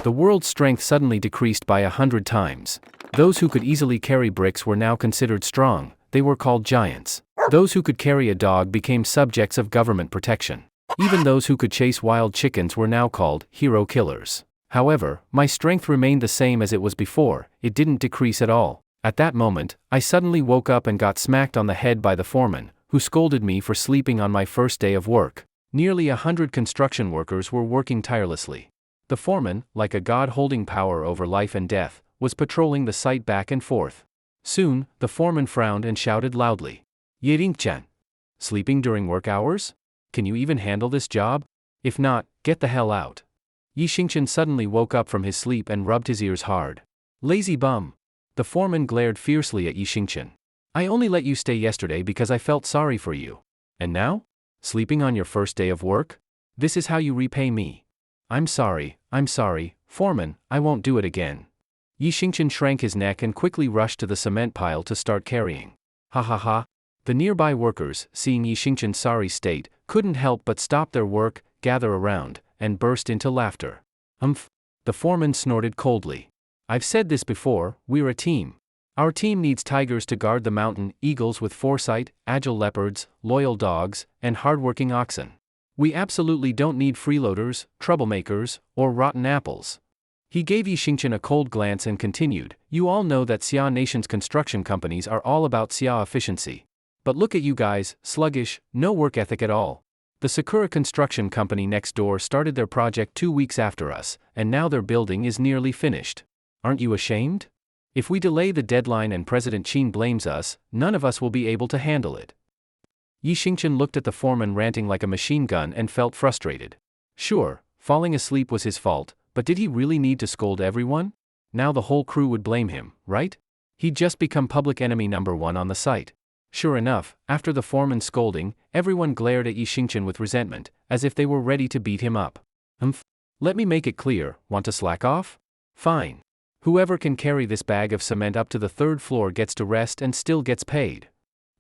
The world's strength suddenly decreased by 100 times. Those who could easily carry bricks were now considered strong, they were called giants. Those who could carry a dog became subjects of government protection. Even those who could chase wild chickens were now called hero killers. However, my strength remained the same as it was before, it didn't decrease at all. At that moment, I suddenly woke up and got smacked on the head by the foreman, who scolded me for sleeping on my first day of work. Nearly 100 construction workers were working tirelessly. The foreman, like a god holding power over life and death, was patrolling the site back and forth. Soon, the foreman frowned and shouted loudly. Yering-chan. Sleeping during work hours? Can you even handle this job? If not, get the hell out. Yixingchen suddenly woke up from his sleep and rubbed his ears hard. Lazy bum. The foreman glared fiercely at Yixingchen. I only let you stay yesterday because I felt sorry for you. And now? Sleeping on your first day of work? This is how you repay me. I'm sorry, foreman, I won't do it again. Yixingchen shrank his neck and quickly rushed to the cement pile to start carrying. Ha ha ha. The nearby workers, seeing Yixingchen's sorry state, couldn't help but stop their work, gather around, and burst into laughter. The foreman snorted coldly. I've said this before, we're a team. Our team needs tigers to guard the mountain, eagles with foresight, agile leopards, loyal dogs, and hardworking oxen. We absolutely don't need freeloaders, troublemakers, or rotten apples. He gave Yixingchen a cold glance and continued, you all know that Xia Nation's construction companies are all about Xia efficiency. But look at you guys, sluggish, no work ethic at all. The Sakura construction company next door started their project 2 weeks after us, and now their building is nearly finished. Aren't you ashamed? If we delay the deadline and President Qin blames us, none of us will be able to handle it. Yixingchen looked at the foreman ranting like a machine gun and felt frustrated. Sure, falling asleep was his fault, but did he really need to scold everyone? Now the whole crew would blame him, right? He'd just become public enemy number 1 on the site. Sure enough, after the foreman's scolding, everyone glared at Yixingchen with resentment, as if they were ready to beat him up. Let me make it clear, want to slack off? Fine. Whoever can carry this bag of cement up to the 3rd floor gets to rest and still gets paid.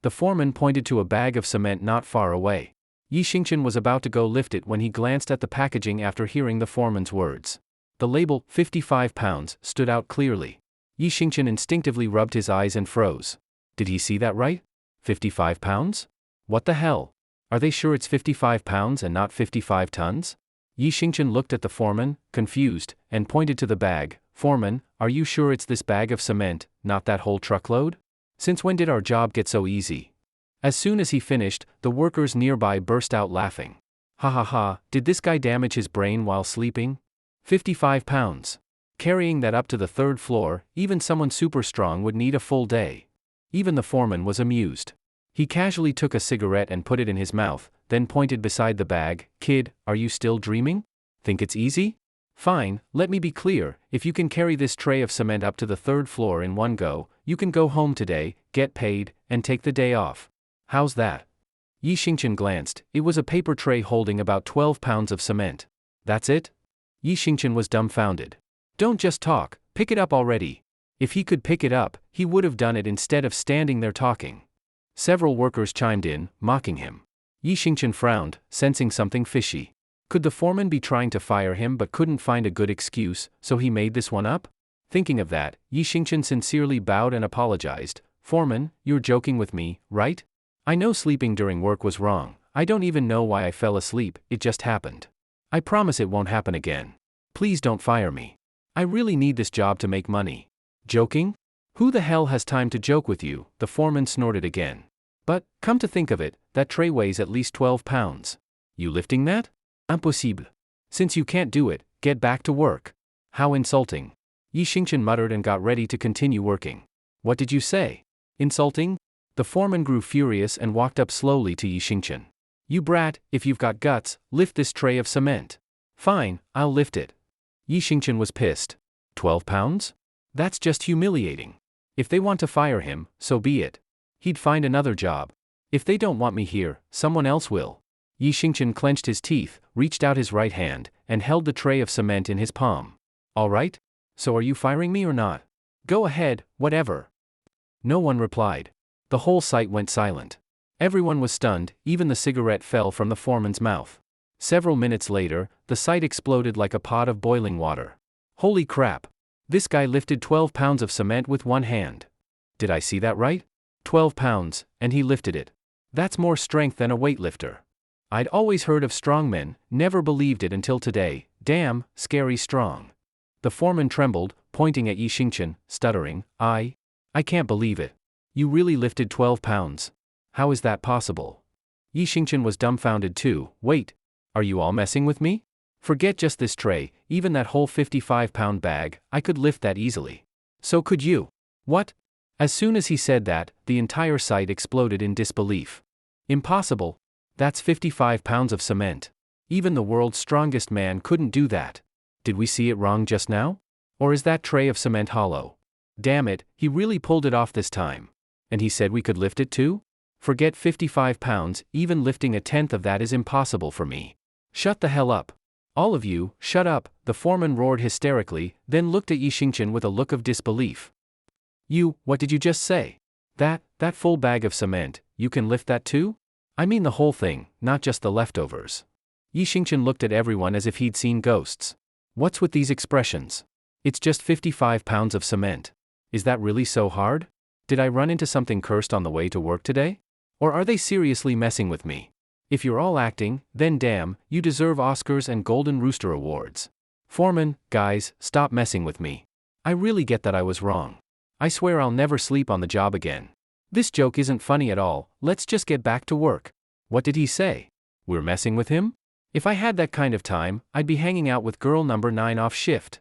The foreman pointed to a bag of cement not far away. Yixingchen was about to go lift it when he glanced at the packaging after hearing the foreman's words. The label, 55 pounds, stood out clearly. Yixingchen instinctively rubbed his eyes and froze. Did he see that right? 55 pounds? What the hell? Are they sure it's 55 pounds and not 55 tons? Yixingchen looked at the foreman, confused, and pointed to the bag. Foreman, are you sure it's this bag of cement, not that whole truckload? Since when did our job get so easy? As soon as he finished, the workers nearby burst out laughing. Ha ha ha, did this guy damage his brain while sleeping? 55 pounds. Carrying that up to the 3rd floor, even someone super strong would need a full day. Even the foreman was amused. He casually took a cigarette and put it in his mouth, then pointed beside the bag. Kid, are you still dreaming? Think it's easy? Fine, let me be clear, if you can carry this tray of cement up to the 3rd floor in one go, you can go home today, get paid, and take the day off. How's that? Yixingchen glanced, it was a paper tray holding about 12 pounds of cement. That's it? Yixingchen was dumbfounded. Don't just talk, pick it up already. If he could pick it up, he would have done it instead of standing there talking. Several workers chimed in, mocking him. Yixingchen frowned, sensing something fishy. Could the foreman be trying to fire him but couldn't find a good excuse, so he made this one up? Thinking of that, Yixingchen sincerely bowed and apologized. Foreman, you're joking with me, right? I know sleeping during work was wrong. I don't even know why I fell asleep, it just happened. I promise it won't happen again. Please don't fire me. I really need this job to make money. Joking? Who the hell has time to joke with you? The foreman snorted again. But, come to think of it, that tray weighs at least 12 pounds. You lifting that? Impossible. Since you can't do it, get back to work. How insulting. Yixingchen muttered and got ready to continue working. What did you say? Insulting? The foreman grew furious and walked up slowly to Yixingchen. You brat, if you've got guts, lift this tray of cement. Fine, I'll lift it. Yixingchen was pissed. 12 pounds? That's just humiliating. If they want to fire him, so be it. He'd find another job. If they don't want me here, someone else will. Yixingchen clenched his teeth, reached out his right hand, and held the tray of cement in his palm. All right? So are you firing me or not? Go ahead, whatever. No one replied. The whole site went silent. Everyone was stunned, even the cigarette fell from the foreman's mouth. Several minutes later, the site exploded like a pot of boiling water. Holy crap! This guy lifted 12 pounds of cement with one hand. Did I see that right? 12 pounds, and he lifted it. That's more strength than a weightlifter. I'd always heard of strong men, never believed it until today. Damn, scary strong. The foreman trembled, pointing at Yi Xingchen, stuttering, I can't believe it. You really lifted 12 pounds. How is that possible? Yi Xingchen was dumbfounded too. Wait, are you all messing with me? Forget just this tray, even that whole 55-pound bag, I could lift that easily. So could you. What? As soon as he said that, the entire site exploded in disbelief. Impossible. That's 55 pounds of cement. Even the world's strongest man couldn't do that. Did we see it wrong just now? Or is that tray of cement hollow? Damn it, he really pulled it off this time. And he said we could lift it too? Forget 55 pounds, even lifting a tenth of that is impossible for me. Shut the hell up. All of you, shut up, the foreman roared hysterically, then looked at Yi Xingchen with a look of disbelief. What did you just say? That full bag of cement, you can lift that too? I mean the whole thing, not just the leftovers. Yi Xingchen looked at everyone as if he'd seen ghosts. What's with these expressions? It's just 55 pounds of cement. Is that really so hard? Did I run into something cursed on the way to work today? Or are they seriously messing with me? If you're all acting, then damn, you deserve Oscars and Golden Rooster awards. Foreman, guys, stop messing with me. I really get that I was wrong. I swear I'll never sleep on the job again. This joke isn't funny at all, let's just get back to work. What did he say? We're messing with him? If I had that kind of time, I'd be hanging out with girl number 9 off shift.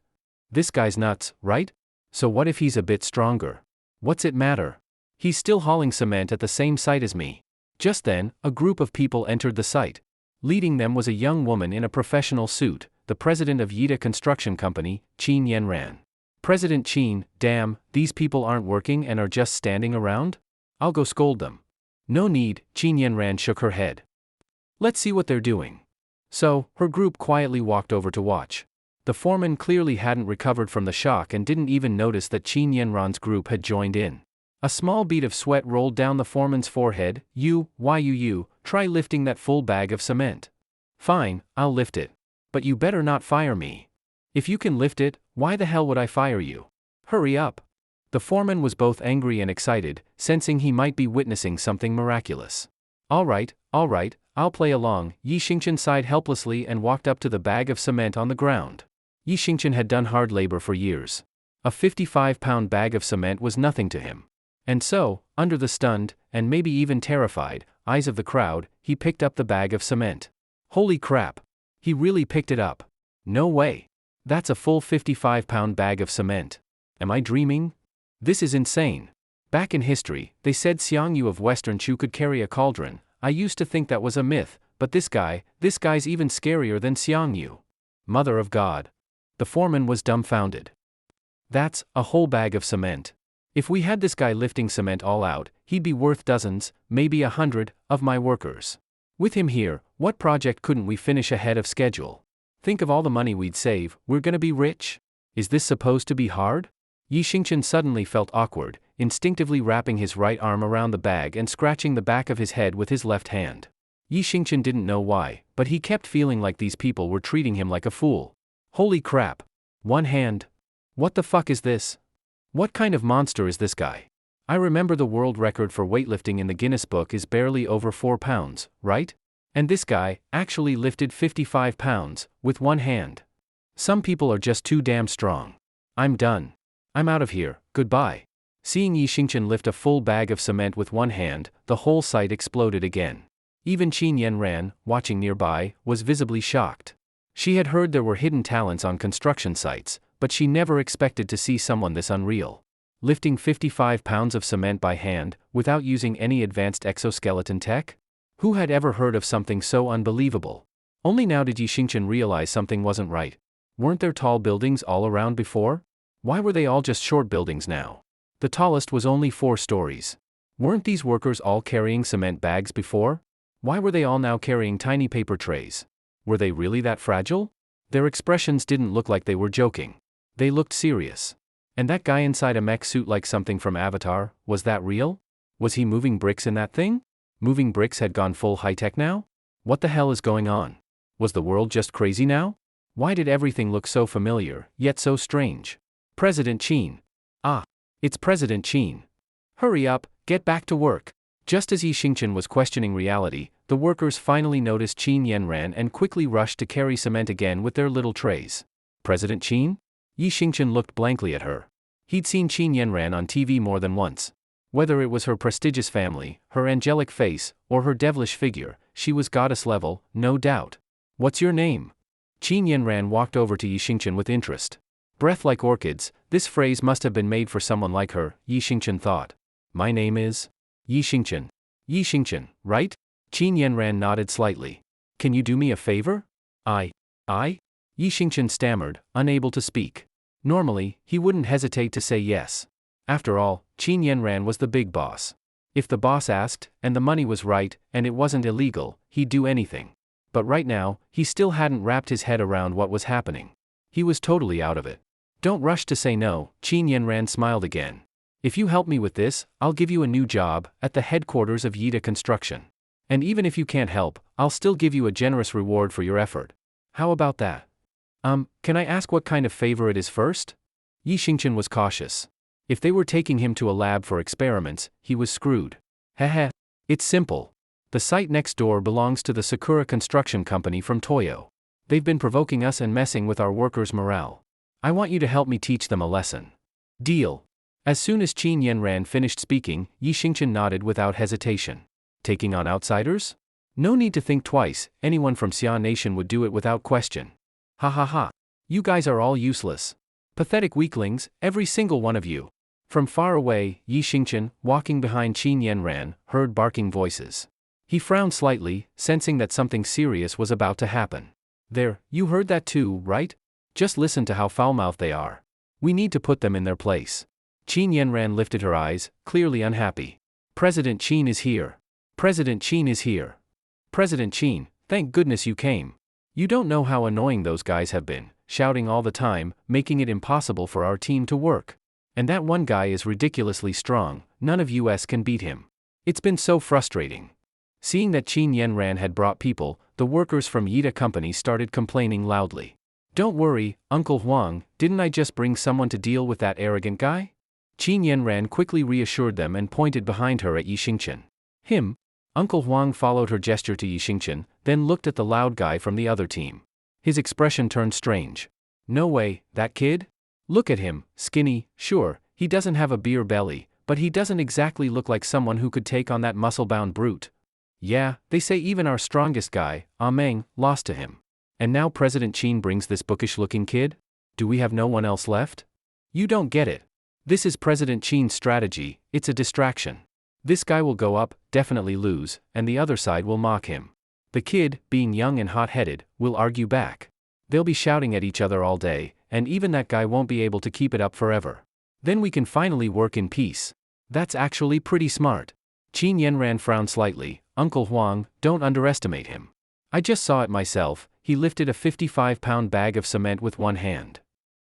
This guy's nuts, right? So what if he's a bit stronger? What's it matter? He's still hauling cement at the same site as me. Just then, a group of people entered the site. Leading them was a young woman in a professional suit, the president of Yida Construction Company, Qin Yanran. President Qin, damn, these people aren't working and are just standing around? I'll go scold them. No need, Qin Yanran shook her head. Let's see what they're doing. So, her group quietly walked over to watch. The foreman clearly hadn't recovered from the shock and didn't even notice that Qin Yanran's group had joined in. A small bead of sweat rolled down the foreman's forehead. You try lifting that full bag of cement. Fine, I'll lift it. But you better not fire me. If you can lift it, why the hell would I fire you? Hurry up. The foreman was both angry and excited, sensing he might be witnessing something miraculous. All right, I'll play along. Yi Xingchen sighed helplessly and walked up to the bag of cement on the ground. Yi Xingchen had done hard labor for years. A 55-pound bag of cement was nothing to him. And so, under the stunned, and maybe even terrified, eyes of the crowd, he picked up the bag of cement. Holy crap! He really picked it up. No way. That's a full 55-pound bag of cement. Am I dreaming? This is insane. Back in history, they said Xiangyu of Western Chu could carry a cauldron. I used to think that was a myth, but this guy's even scarier than Xiangyu. Mother of God. The foreman was dumbfounded. That's a whole bag of cement. If we had this guy lifting cement all out, he'd be worth dozens, maybe 100, of my workers. With him here, what project couldn't we finish ahead of schedule? Think of all the money we'd save, we're gonna be rich? Is this supposed to be hard? Yi Xingchen suddenly felt awkward, instinctively wrapping his right arm around the bag and scratching the back of his head with his left hand. Yi Xingchen didn't know why, but he kept feeling like these people were treating him like a fool. Holy crap. One hand. What the fuck is this? What kind of monster is this guy? I remember the world record for weightlifting in the Guinness Book is barely over 4 pounds, right? And this guy actually lifted 55 pounds with one hand. Some people are just too damn strong. I'm done. I'm out of here, goodbye. Seeing Yi Xingchen lift a full bag of cement with one hand, the whole site exploded again. Even Qin Yanran, watching nearby, was visibly shocked. She had heard there were hidden talents on construction sites, but she never expected to see someone this unreal. Lifting 55 pounds of cement by hand, without using any advanced exoskeleton tech? Who had ever heard of something so unbelievable? Only now did Yi Xingchen realize something wasn't right. Weren't there tall buildings all around before? Why were they all just short buildings now? The tallest was only 4 stories. Weren't these workers all carrying cement bags before? Why were they all now carrying tiny paper trays? Were they really that fragile? Their expressions didn't look like they were joking. They looked serious. And that guy inside a mech suit like something from Avatar, was that real? Was he moving bricks in that thing? Moving bricks had gone full high-tech now? What the hell is going on? Was the world just crazy now? Why did everything look so familiar, yet so strange? President Chin. Ah, it's President Chin. Hurry up, get back to work. Just as Yi Xingchen was questioning reality, the workers finally noticed Qin Yanran and quickly rushed to carry cement again with their little trays. President Qin? Yi Xingchen looked blankly at her. He'd seen Qin Yanran on TV more than once. Whether it was her prestigious family, her angelic face, or her devilish figure, she was goddess level, no doubt. What's your name? Qin Yanran walked over to Yi Xingchen with interest. Breath like orchids, this phrase must have been made for someone like her, Yi Xingchen thought. My name is Yi Xingchen. Yi Xingchen, right? Qin Yanran nodded slightly. Can you do me a favor? I? Yi Xingchen stammered, unable to speak. Normally, he wouldn't hesitate to say yes. After all, Qin Yanran was the big boss. If the boss asked, and the money was right, and it wasn't illegal, he'd do anything. But right now, he still hadn't wrapped his head around what was happening. He was totally out of it. Don't rush to say no, Qin Yanran smiled again. If you help me with this, I'll give you a new job, at the headquarters of Yida Construction. And even if you can't help, I'll still give you a generous reward for your effort. How about that? Can I ask what kind of favor it is first? Yi Xingchen was cautious. If they were taking him to a lab for experiments, he was screwed. Heh. It's simple. The site next door belongs to the Sakura construction company from Toyo. They've been provoking us and messing with our workers' morale. I want you to help me teach them a lesson. Deal. As soon as Qin Yanran finished speaking, Yi Xingchen nodded without hesitation. Taking on outsiders? No need to think twice, anyone from Xian Nation would do it without question. Ha. You guys are all useless. Pathetic weaklings, every single one of you. From far away, Yi Xingchen, walking behind Qin Yanran, heard barking voices. He frowned slightly, sensing that something serious was about to happen. There, you heard that too, right? Just listen to how foul-mouthed they are. We need to put them in their place. Qin Yanran lifted her eyes, clearly unhappy. President Qin is here. President Qin is here. President Qin, thank goodness you came. You don't know how annoying those guys have been, shouting all the time, making it impossible for our team to work. And that one guy is ridiculously strong, none of us can beat him. It's been so frustrating. Seeing that Qin Yanran had brought people, the workers from Yida Company started complaining loudly. Don't worry, Uncle Huang, didn't I just bring someone to deal with that arrogant guy? Qin Yanran quickly reassured them and pointed behind her at Yi Xingchen. Him? Uncle Huang followed her gesture to Yi Xingchen, then looked at the loud guy from the other team. His expression turned strange. No way, that kid? Look at him, skinny, sure, he doesn't have a beer belly, but he doesn't exactly look like someone who could take on that muscle-bound brute. Yeah, they say even our strongest guy, Meng, lost to him. And now President Qin brings this bookish-looking kid? Do we have no one else left? You don't get it. This is President Qin's strategy, it's a distraction. This guy will go up, definitely lose, and the other side will mock him. The kid, being young and hot-headed, will argue back. They'll be shouting at each other all day, and even that guy won't be able to keep it up forever. Then we can finally work in peace. That's actually pretty smart. Qin Yanran frowned slightly. Uncle Huang, don't underestimate him. I just saw it myself, he lifted a 55-pound bag of cement with one hand.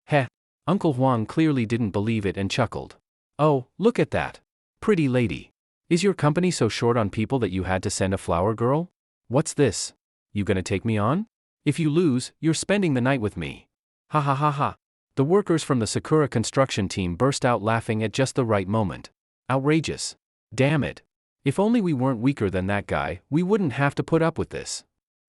Heh. Uncle Huang clearly didn't believe it and chuckled. Oh, look at that. Pretty lady. Is your company so short on people that you had to send a flower girl? What's this? You gonna take me on? If you lose, you're spending the night with me. Ha. The workers from the Sakura construction team burst out laughing at just the right moment. Outrageous. Damn it. If only we weren't weaker than that guy, we wouldn't have to put up with this.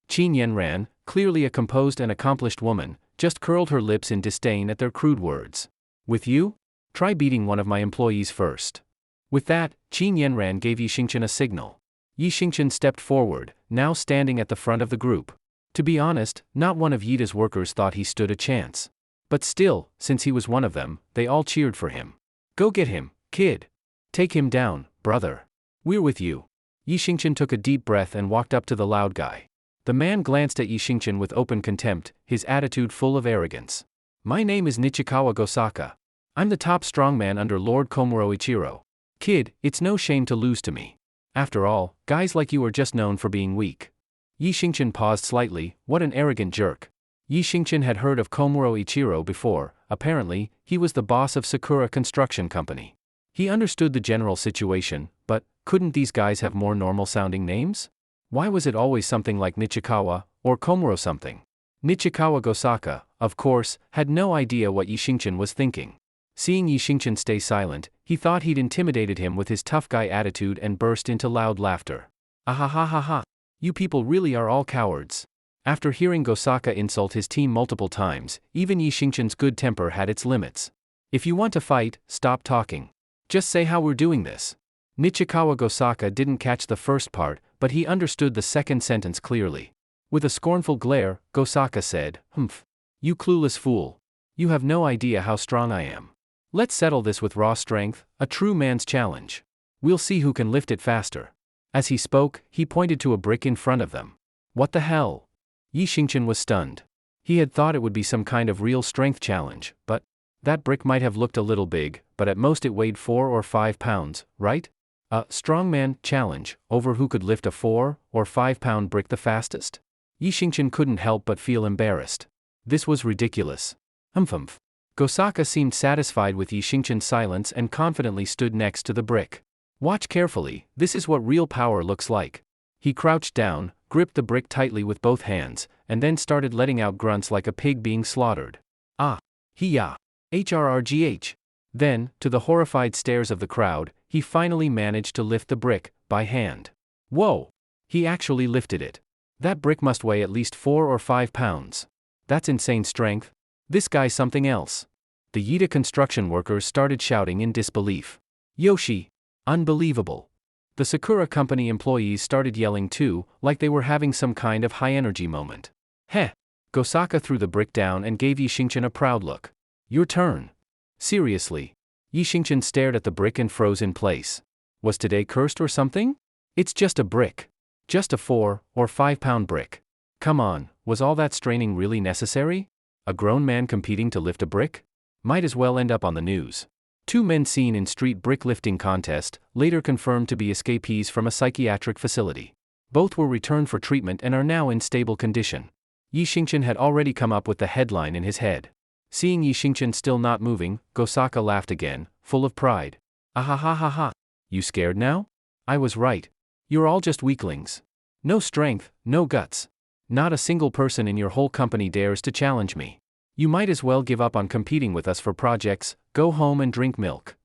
Qin Yanran, clearly a composed and accomplished woman, just curled her lips in disdain at their crude words. With you? Try beating one of my employees first. With that, Qin Yanran gave Yi Xingchen a signal. Yi Xingchen stepped forward, now standing at the front of the group. To be honest, not one of Yida's workers thought he stood a chance. But still, since he was one of them, they all cheered for him. Go get him, kid. Take him down, brother. We're with you. Yi Xingchen took a deep breath and walked up to the loud guy. The man glanced at Yi Xingchen with open contempt, his attitude full of arrogance. My name is Nichikawa Gosaka. I'm the top strongman under Lord Komuro Ichiro. Kid, it's no shame to lose to me. After all, guys like you are just known for being weak. Yi Xingchen paused slightly. What an arrogant jerk. Yi Xingchen had heard of Komuro Ichiro before. Apparently, he was the boss of Sakura Construction Company. He understood the general situation, but couldn't these guys have more normal-sounding names? Why was it always something like Nichikawa, or Komuro something? Nichikawa Gosaka, of course, had no idea what Yi Xingchen was thinking. Seeing Yi Xingchen stay silent, he thought he'd intimidated him with his tough guy attitude and burst into loud laughter. Ahahaha. You people really are all cowards. After hearing Gosaka insult his team multiple times, even Yi Xingchen's good temper had its limits. If you want to fight, stop talking. Just say how we're doing this. Nichikawa Gosaka didn't catch the first part, but he understood the second sentence clearly. With a scornful glare, Gosaka said, "Humph. You clueless fool. You have no idea how strong I am. Let's settle this with raw strength, a true man's challenge. We'll see who can lift it faster." As he spoke, he pointed to a brick in front of them. What the hell? Yi Xingchen was stunned. He had thought it would be some kind of real strength challenge, but that brick might have looked a little big, but at most it weighed 4 or 5 pounds, right? A strongman challenge over who could lift a 4 or 5 pound brick the fastest? Yi Xingchen couldn't help but feel embarrassed. This was ridiculous. Humph. Gosaka seemed satisfied with Yi Xingchen's silence and confidently stood next to the brick. Watch carefully, this is what real power looks like. He crouched down, gripped the brick tightly with both hands, and then started letting out grunts like a pig being slaughtered. Ah! He-ya! HRRGH! Then, to the horrified stares of the crowd, he finally managed to lift the brick, by hand. Whoa! He actually lifted it. That brick must weigh at least 4 or 5 pounds. That's insane strength. This guy's something else. The Yida construction workers started shouting in disbelief. Yoshi! Unbelievable. The Sakura company employees started yelling too, like they were having some kind of high-energy moment. Heh! Gosaka threw the brick down and gave Yi Xingchen a proud look. Your turn. Seriously. Yi Xingchen stared at the brick and froze in place. Was today cursed or something? It's just a brick. Just a 4 or 5 pound brick. Come on, was all that straining really necessary? A grown man competing to lift a brick? Might as well end up on the news. 2 men seen in street brick lifting contest, later confirmed to be escapees from a psychiatric facility. Both were returned for treatment and are now in stable condition. Yi Xingchen had already come up with the headline in his head. Seeing Yi Xingchen still not moving, Gosaka laughed again, full of pride. Ahahaha. You scared now? I was right. You're all just weaklings. No strength, no guts. Not a single person in your whole company dares to challenge me. You might as well give up on competing with us for projects, go home and drink milk.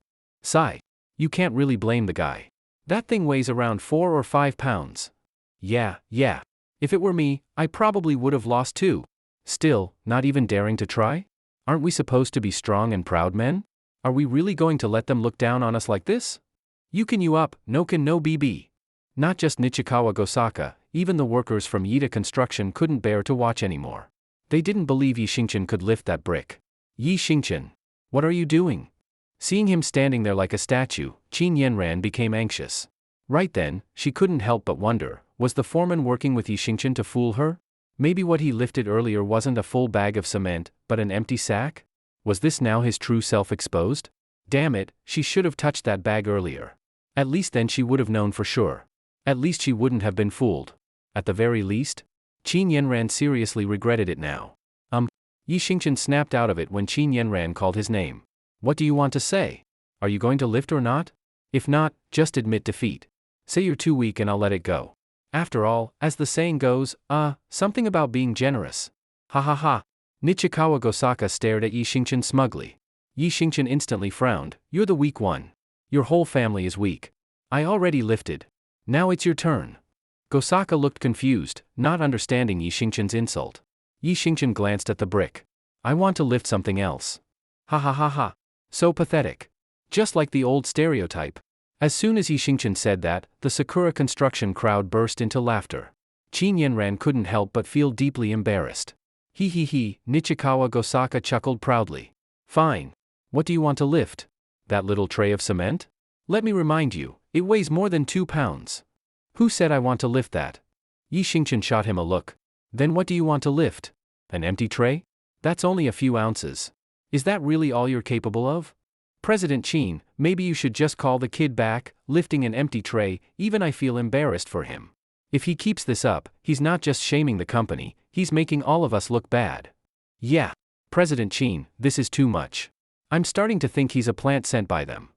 Sigh. You can't really blame the guy. That thing weighs around 4 or 5 pounds. Yeah. If it were me, I probably would have lost too. Still, not even daring to try? Aren't we supposed to be strong and proud men? Are we really going to let them look down on us like this? You up, no can no BB. Not just Nichikawa Gosaka, even the workers from Yida Construction couldn't bear to watch anymore. They didn't believe Yi Xingchen could lift that brick. Yi Xingchen. What are you doing? Seeing him standing there like a statue, Qin Yanran became anxious. Right then, she couldn't help but wonder, was the foreman working with Yi Xingchen to fool her? Maybe what he lifted earlier wasn't a full bag of cement, but an empty sack? Was this now his true self exposed? Damn it, she should have touched that bag earlier. At least then she would have known for sure. At least she wouldn't have been fooled. At the very least? Qin Yanran seriously regretted it now. Yi Xingchen snapped out of it when Qin Yanran called his name. What do you want to say? Are you going to lift or not? If not, just admit defeat. Say you're too weak and I'll let it go. After all, as the saying goes, something about being generous. Ha. Nichikawa Gosaka stared at Yi Xingchen smugly. Yi Xingchen instantly frowned. You're the weak one. Your whole family is weak. I already lifted. Now it's your turn. Gosaka looked confused, not understanding Yi Xingchen's insult. Yi Xingchen glanced at the brick. I want to lift something else. Ha. So pathetic. Just like the old stereotype. As soon as Yi Xingchen said that, the Sakura construction crowd burst into laughter. Qin Yanran couldn't help but feel deeply embarrassed. He, Nichikawa Gosaka chuckled proudly. Fine. What do you want to lift? That little tray of cement? Let me remind you, it weighs more than 2 pounds. Who said I want to lift that? Yi Xingchen shot him a look. Then what do you want to lift? An empty tray? That's only a few ounces. Is that really all you're capable of? President Qin, maybe you should just call the kid back, lifting an empty tray, even I feel embarrassed for him. If he keeps this up, he's not just shaming the company, he's making all of us look bad. Yeah. President Qin, this is too much. I'm starting to think he's a plant sent by them.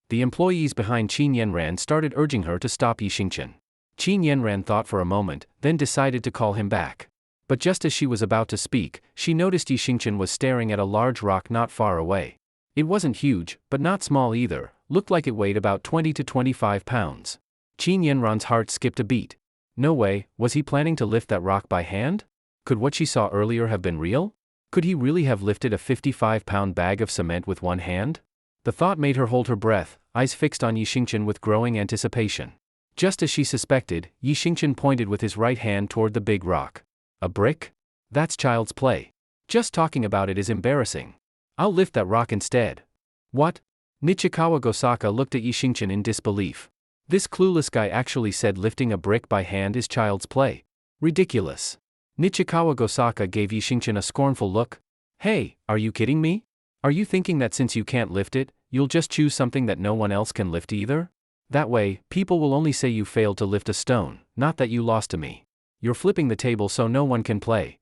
The employees behind Qin Yanran started urging her to stop Yi Xingchen. Qin Yanran thought for a moment, then decided to call him back. But just as she was about to speak, she noticed Yi Xingchen was staring at a large rock not far away. It wasn't huge, but not small either, looked like it weighed about 20 to 25 pounds. Qin Yanran's heart skipped a beat. No way, was he planning to lift that rock by hand? Could what she saw earlier have been real? Could he really have lifted a 55-pound bag of cement with one hand? The thought made her hold her breath, eyes fixed on Yi Xingchen with growing anticipation. Just as she suspected, Yi Xingchen pointed with his right hand toward the big rock. A brick? That's child's play. Just talking about it is embarrassing. I'll lift that rock instead. What? Nichikawa Gosaka looked at Yi Xingchen in disbelief. This clueless guy actually said lifting a brick by hand is child's play. Ridiculous. Nichikawa Gosaka gave Yi Xingchen a scornful look. Hey, are you kidding me? Are you thinking that since you can't lift it, you'll just choose something that no one else can lift either? That way, people will only say you failed to lift a stone, not that you lost to me. You're flipping the table so no one can play.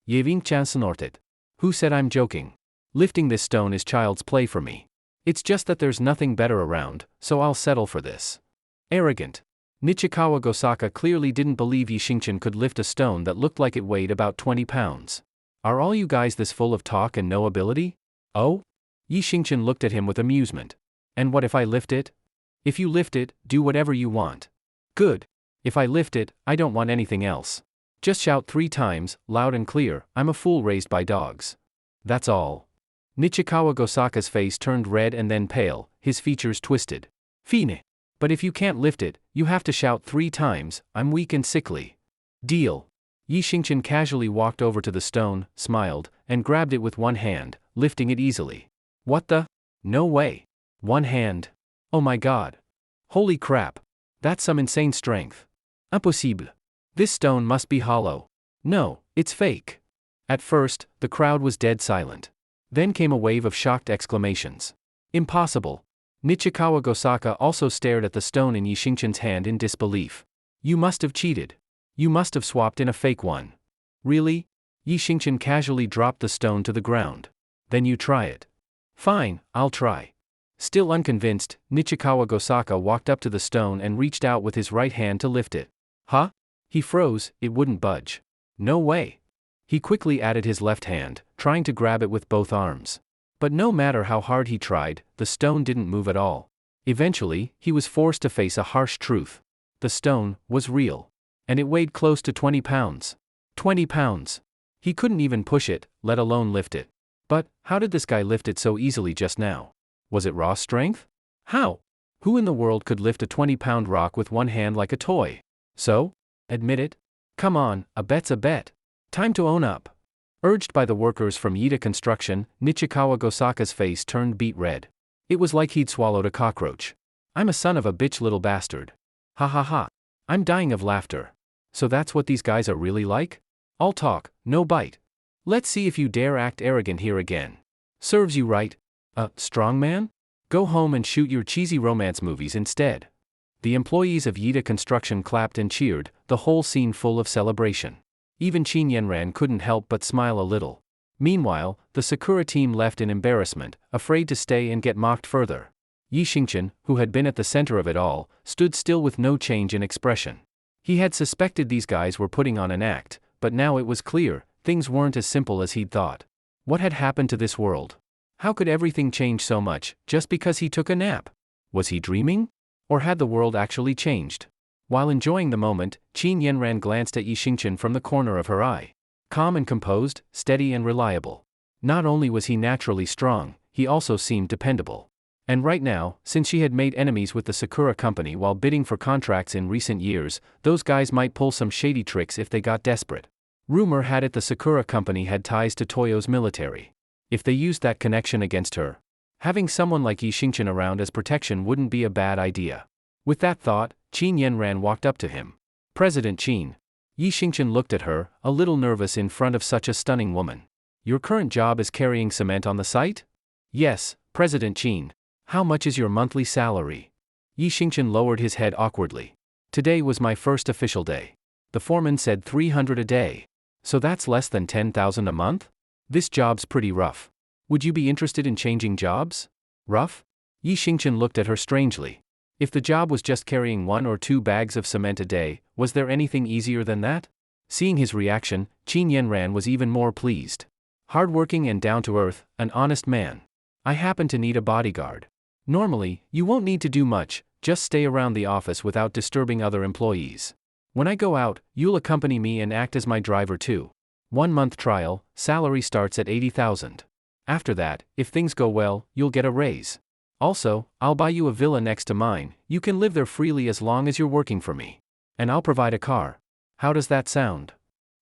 Yeving-chan snorted. Who said I'm joking? Lifting this stone is child's play for me. It's just that there's nothing better around, so I'll settle for this. Arrogant. Nichikawa Gosaka clearly didn't believe Yi Xingchen could lift a stone that looked like it weighed about 20 pounds. Are all you guys this full of talk and no ability? Oh? Yi Xingchen looked at him with amusement. And what if I lift it? If you lift it, do whatever you want. Good. If I lift it, I don't want anything else. Just shout 3 times, loud and clear, I'm a fool raised by dogs. That's all. Nichikawa Gosaka's face turned red and then pale, his features twisted. Fine. But if you can't lift it, you have to shout 3 times, I'm weak and sickly. Deal. Yi Xingchen casually walked over to the stone, smiled, and grabbed it with one hand, lifting it easily. What the? No way. One hand. Oh my god. Holy crap. That's some insane strength. Impossible. This stone must be hollow. No, it's fake. At first, the crowd was dead silent. Then came a wave of shocked exclamations. Impossible. Nichikawa Gosaka also stared at the stone in Yi Xingchen's hand in disbelief. You must have cheated. You must have swapped in a fake one. Really? Yi Xingchen casually dropped the stone to the ground. Then you try it. Fine, I'll try. Still unconvinced, Nichikawa Gosaka walked up to the stone and reached out with his right hand to lift it. Huh? He froze, it wouldn't budge. No way. He quickly added his left hand, trying to grab it with both arms. But no matter how hard he tried, the stone didn't move at all. Eventually, he was forced to face a harsh truth. The stone was real. And it weighed close to 20 pounds. 20 pounds. He couldn't even push it, let alone lift it. But, how did this guy lift it so easily just now? Was it raw strength? How? Who in the world could lift a 20-pound rock with one hand like a toy? So? Admit it? Come on, a bet's a bet. Time to own up. Urged by the workers from Yida Construction, Nichikawa Gosaka's face turned beet red. It was like he'd swallowed a cockroach. I'm a son of a bitch little bastard. Ha ha ha. I'm dying of laughter. So that's what these guys are really like? All talk, no bite. Let's see if you dare act arrogant here again. Serves you right. Strong man? Go home and shoot your cheesy romance movies instead. The employees of Yida Construction clapped and cheered, the whole scene full of celebration. Even Qin Yanran couldn't help but smile a little. Meanwhile, the Sakura team left in embarrassment, afraid to stay and get mocked further. Yi Xingchen, who had been at the center of it all, stood still with no change in expression. He had suspected these guys were putting on an act, but now it was clear, things weren't as simple as he'd thought. What had happened to this world? How could everything change so much, just because he took a nap? Was he dreaming? Or had the world actually changed? While enjoying the moment, Qin Yanran glanced at Yi Xingchen from the corner of her eye. Calm and composed, steady and reliable. Not only was he naturally strong, he also seemed dependable. And right now, since she had made enemies with the Sakura company while bidding for contracts in recent years, those guys might pull some shady tricks if they got desperate. Rumor had it the Sakura company had ties to Toyo's military. If they used that connection against her, having someone like Yi Xingchen around as protection wouldn't be a bad idea. With that thought, Qin Yanran walked up to him. President Qin. Yi Xingchen looked at her, a little nervous in front of such a stunning woman. Your current job is carrying cement on the site? Yes, President Qin. How much is your monthly salary? Yi Xingchen lowered his head awkwardly. Today was my first official day. The foreman said 300 a day. So that's less than 10,000 a month? This job's pretty rough. Would you be interested in changing jobs? Rough? Yi Xingchen looked at her strangely. If the job was just carrying 1 or 2 bags of cement a day, was there anything easier than that? Seeing his reaction, Qin Yanran was even more pleased. Hardworking and down-to-earth, an honest man. I happen to need a bodyguard. Normally, you won't need to do much, just stay around the office without disturbing other employees. When I go out, you'll accompany me and act as my driver too. 1-month trial, salary starts at 80,000. After that, if things go well, you'll get a raise. Also, I'll buy you a villa next to mine, you can live there freely as long as you're working for me. And I'll provide a car. How does that sound?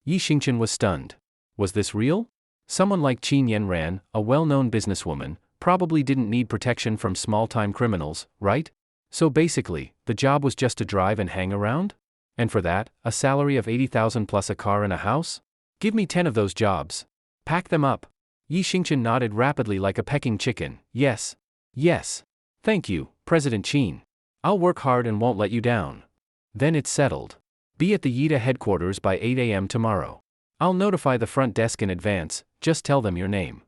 Yi Xingchen was stunned. Was this real? Someone like Qin Yanran, a well-known businesswoman, probably didn't need protection from small-time criminals, right? So basically, the job was just to drive and hang around? And for that, a salary of 80,000 plus a car and a house? Give me 10 of those jobs. Pack them up. Yi Xingchen nodded rapidly like a pecking chicken. Yes. Yes. Thank you, President Qin. I'll work hard and won't let you down. Then it's settled. Be at the Yida headquarters by 8 a.m. tomorrow. I'll notify the front desk in advance, just tell them your name.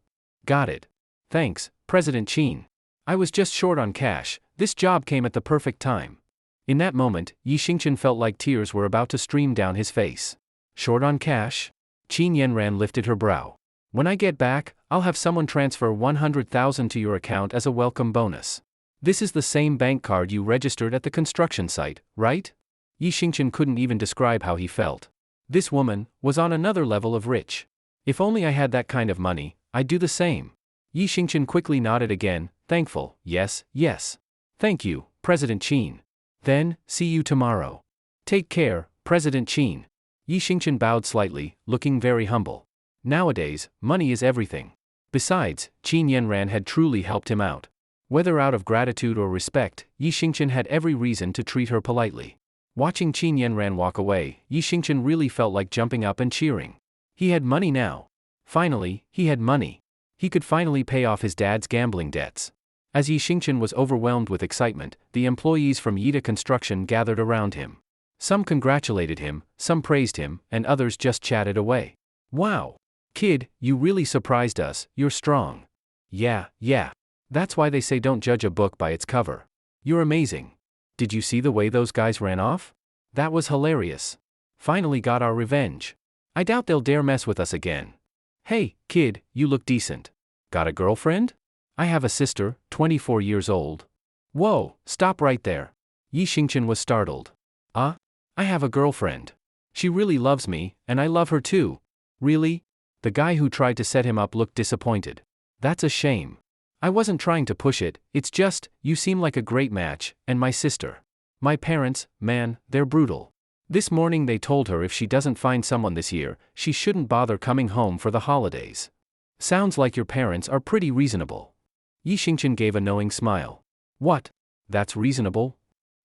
Got it. Thanks, President Qin. I was just short on cash, this job came at the perfect time. In that moment, Yi Xingchen felt like tears were about to stream down his face. Short on cash? Qin Yanran lifted her brow. When I get back, I'll have someone transfer 100,000 to your account as a welcome bonus. This is the same bank card you registered at the construction site, right? Yi Xingchen couldn't even describe how he felt. This woman was on another level of rich. If only I had that kind of money, I'd do the same. Yi Xingchen quickly nodded again, thankful. Yes, yes. Thank you, President Qin. Then, see you tomorrow. Take care, President Qin. Yi Xingchen bowed slightly, looking very humble. Nowadays, money is everything. Besides, Qin Yanran had truly helped him out. Whether out of gratitude or respect, Yi Xingchen had every reason to treat her politely. Watching Qin Yanran walk away, Yi Xingchen really felt like jumping up and cheering. He had money now. Finally, he had money. He could finally pay off his dad's gambling debts. As Yi Xingchen was overwhelmed with excitement, the employees from Yida Construction gathered around him. Some congratulated him, some praised him, and others just chatted away. Wow! Kid, you really surprised us, you're strong. Yeah. That's why they say don't judge a book by its cover. You're amazing. Did you see the way those guys ran off? That was hilarious. Finally got our revenge. I doubt they'll dare mess with us again. Hey, kid, you look decent. Got a girlfriend? I have a sister, 24 years old. Whoa, stop right there. Yi Xingchen was startled. I have a girlfriend. She really loves me, and I love her too. Really? The guy who tried to set him up looked disappointed. That's a shame. I wasn't trying to push it, it's just, you seem like a great match, and my sister. My parents, man, they're brutal. This morning they told her if she doesn't find someone this year, she shouldn't bother coming home for the holidays. Sounds like your parents are pretty reasonable. Yi Xingchen gave a knowing smile. What? That's reasonable?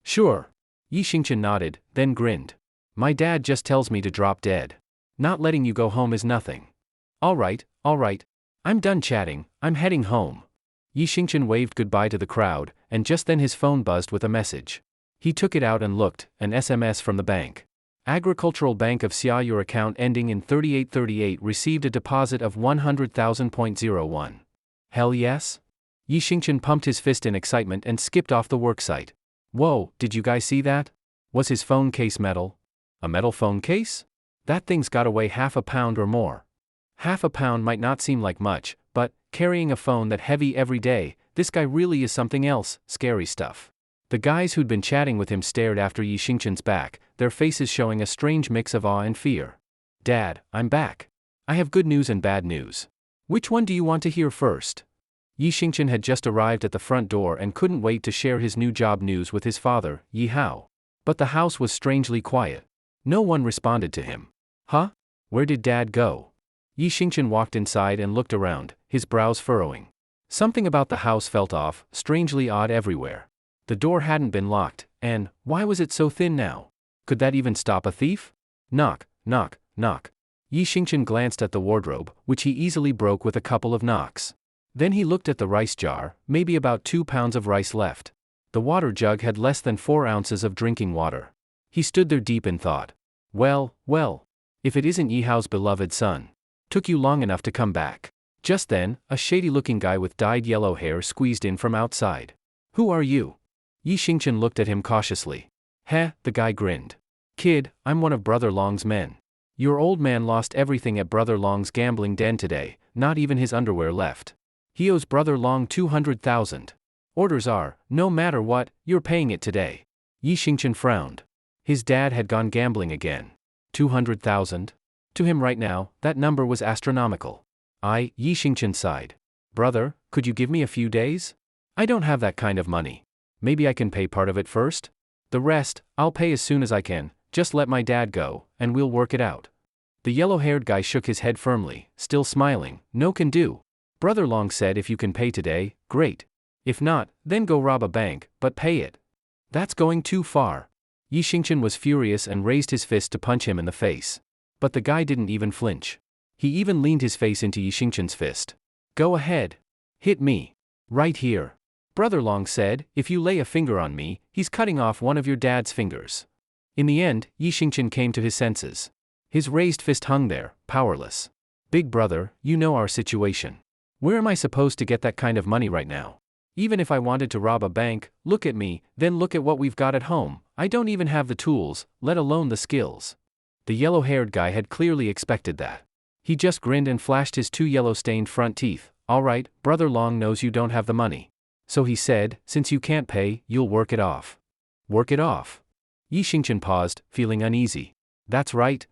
Sure. Yi Xingchen nodded, then grinned. My dad just tells me to drop dead. Not letting you go home is nothing. All right. I'm done chatting, I'm heading home. Yi Xingchen waved goodbye to the crowd, and just then his phone buzzed with a message. He took it out and looked, an SMS from the bank. Agricultural Bank of Xia, your account ending in 3838 received a deposit of 100,000.01. Hell yes? Yi Xingchen pumped his fist in excitement and skipped off the worksite. Whoa, did you guys see that? Was his phone case metal? A metal phone case? That thing's gotta weigh half a pound or more. Half a pound might not seem like much, but, carrying a phone that heavy every day, this guy really is something else, scary stuff. The guys who'd been chatting with him stared after Yi Xingchen's back, their faces showing a strange mix of awe and fear. Dad, I'm back. I have good news and bad news. Which one do you want to hear first? Yi Xingchen had just arrived at the front door and couldn't wait to share his new job news with his father, Yi Hao. But the house was strangely quiet. No one responded to him. Huh? Where did Dad go? Yi Xingchen walked inside and looked around, his brows furrowing. Something about the house felt off, strangely odd everywhere. The door hadn't been locked, and why was it so thin now? Could that even stop a thief? Knock, knock, knock. Yi Xingchen glanced at the wardrobe, which he easily broke with a couple of knocks. Then he looked at the rice jar, maybe about 2 pounds of rice left. The water jug had less than 4 ounces of drinking water. He stood there deep in thought. Well, if it isn't Yi Hao's beloved son. Took you long enough to come back. Just then, a shady-looking guy with dyed yellow hair squeezed in from outside. Who are you? Yi Xingchen looked at him cautiously. Heh, the guy grinned. Kid, I'm one of Brother Long's men. Your old man lost everything at Brother Long's gambling den today, not even his underwear left. He owes Brother Long 200,000. Orders are, no matter what, you're paying it today. Yi Xingchen frowned. His dad had gone gambling again. 200,000? To him right now, that number was astronomical. Yi Xingchen sighed. Brother, could you give me a few days? I don't have that kind of money. Maybe I can pay part of it first? The rest, I'll pay as soon as I can, just let my dad go, and we'll work it out. The yellow-haired guy shook his head firmly, still smiling. No can do. Brother Long said if you can pay today, great. If not, then go rob a bank, but pay it. That's going too far. Yi Xingchen was furious and raised his fist to punch him in the face. But the guy didn't even flinch. He even leaned his face into Yi Xingchen's fist. Go ahead. Hit me. Right here. Brother Long said, if you lay a finger on me, he's cutting off one of your dad's fingers. In the end, Yi Xingchen came to his senses. His raised fist hung there, powerless. Big brother, you know our situation. Where am I supposed to get that kind of money right now? Even if I wanted to rob a bank, look at me, then look at what we've got at home. I don't even have the tools, let alone the skills. The yellow-haired guy had clearly expected that. He just grinned and flashed his two yellow-stained front teeth. All right, Brother Long knows you don't have the money. So he said, since you can't pay, you'll work it off. Work it off? Yi Xingchen paused, feeling uneasy. That's right.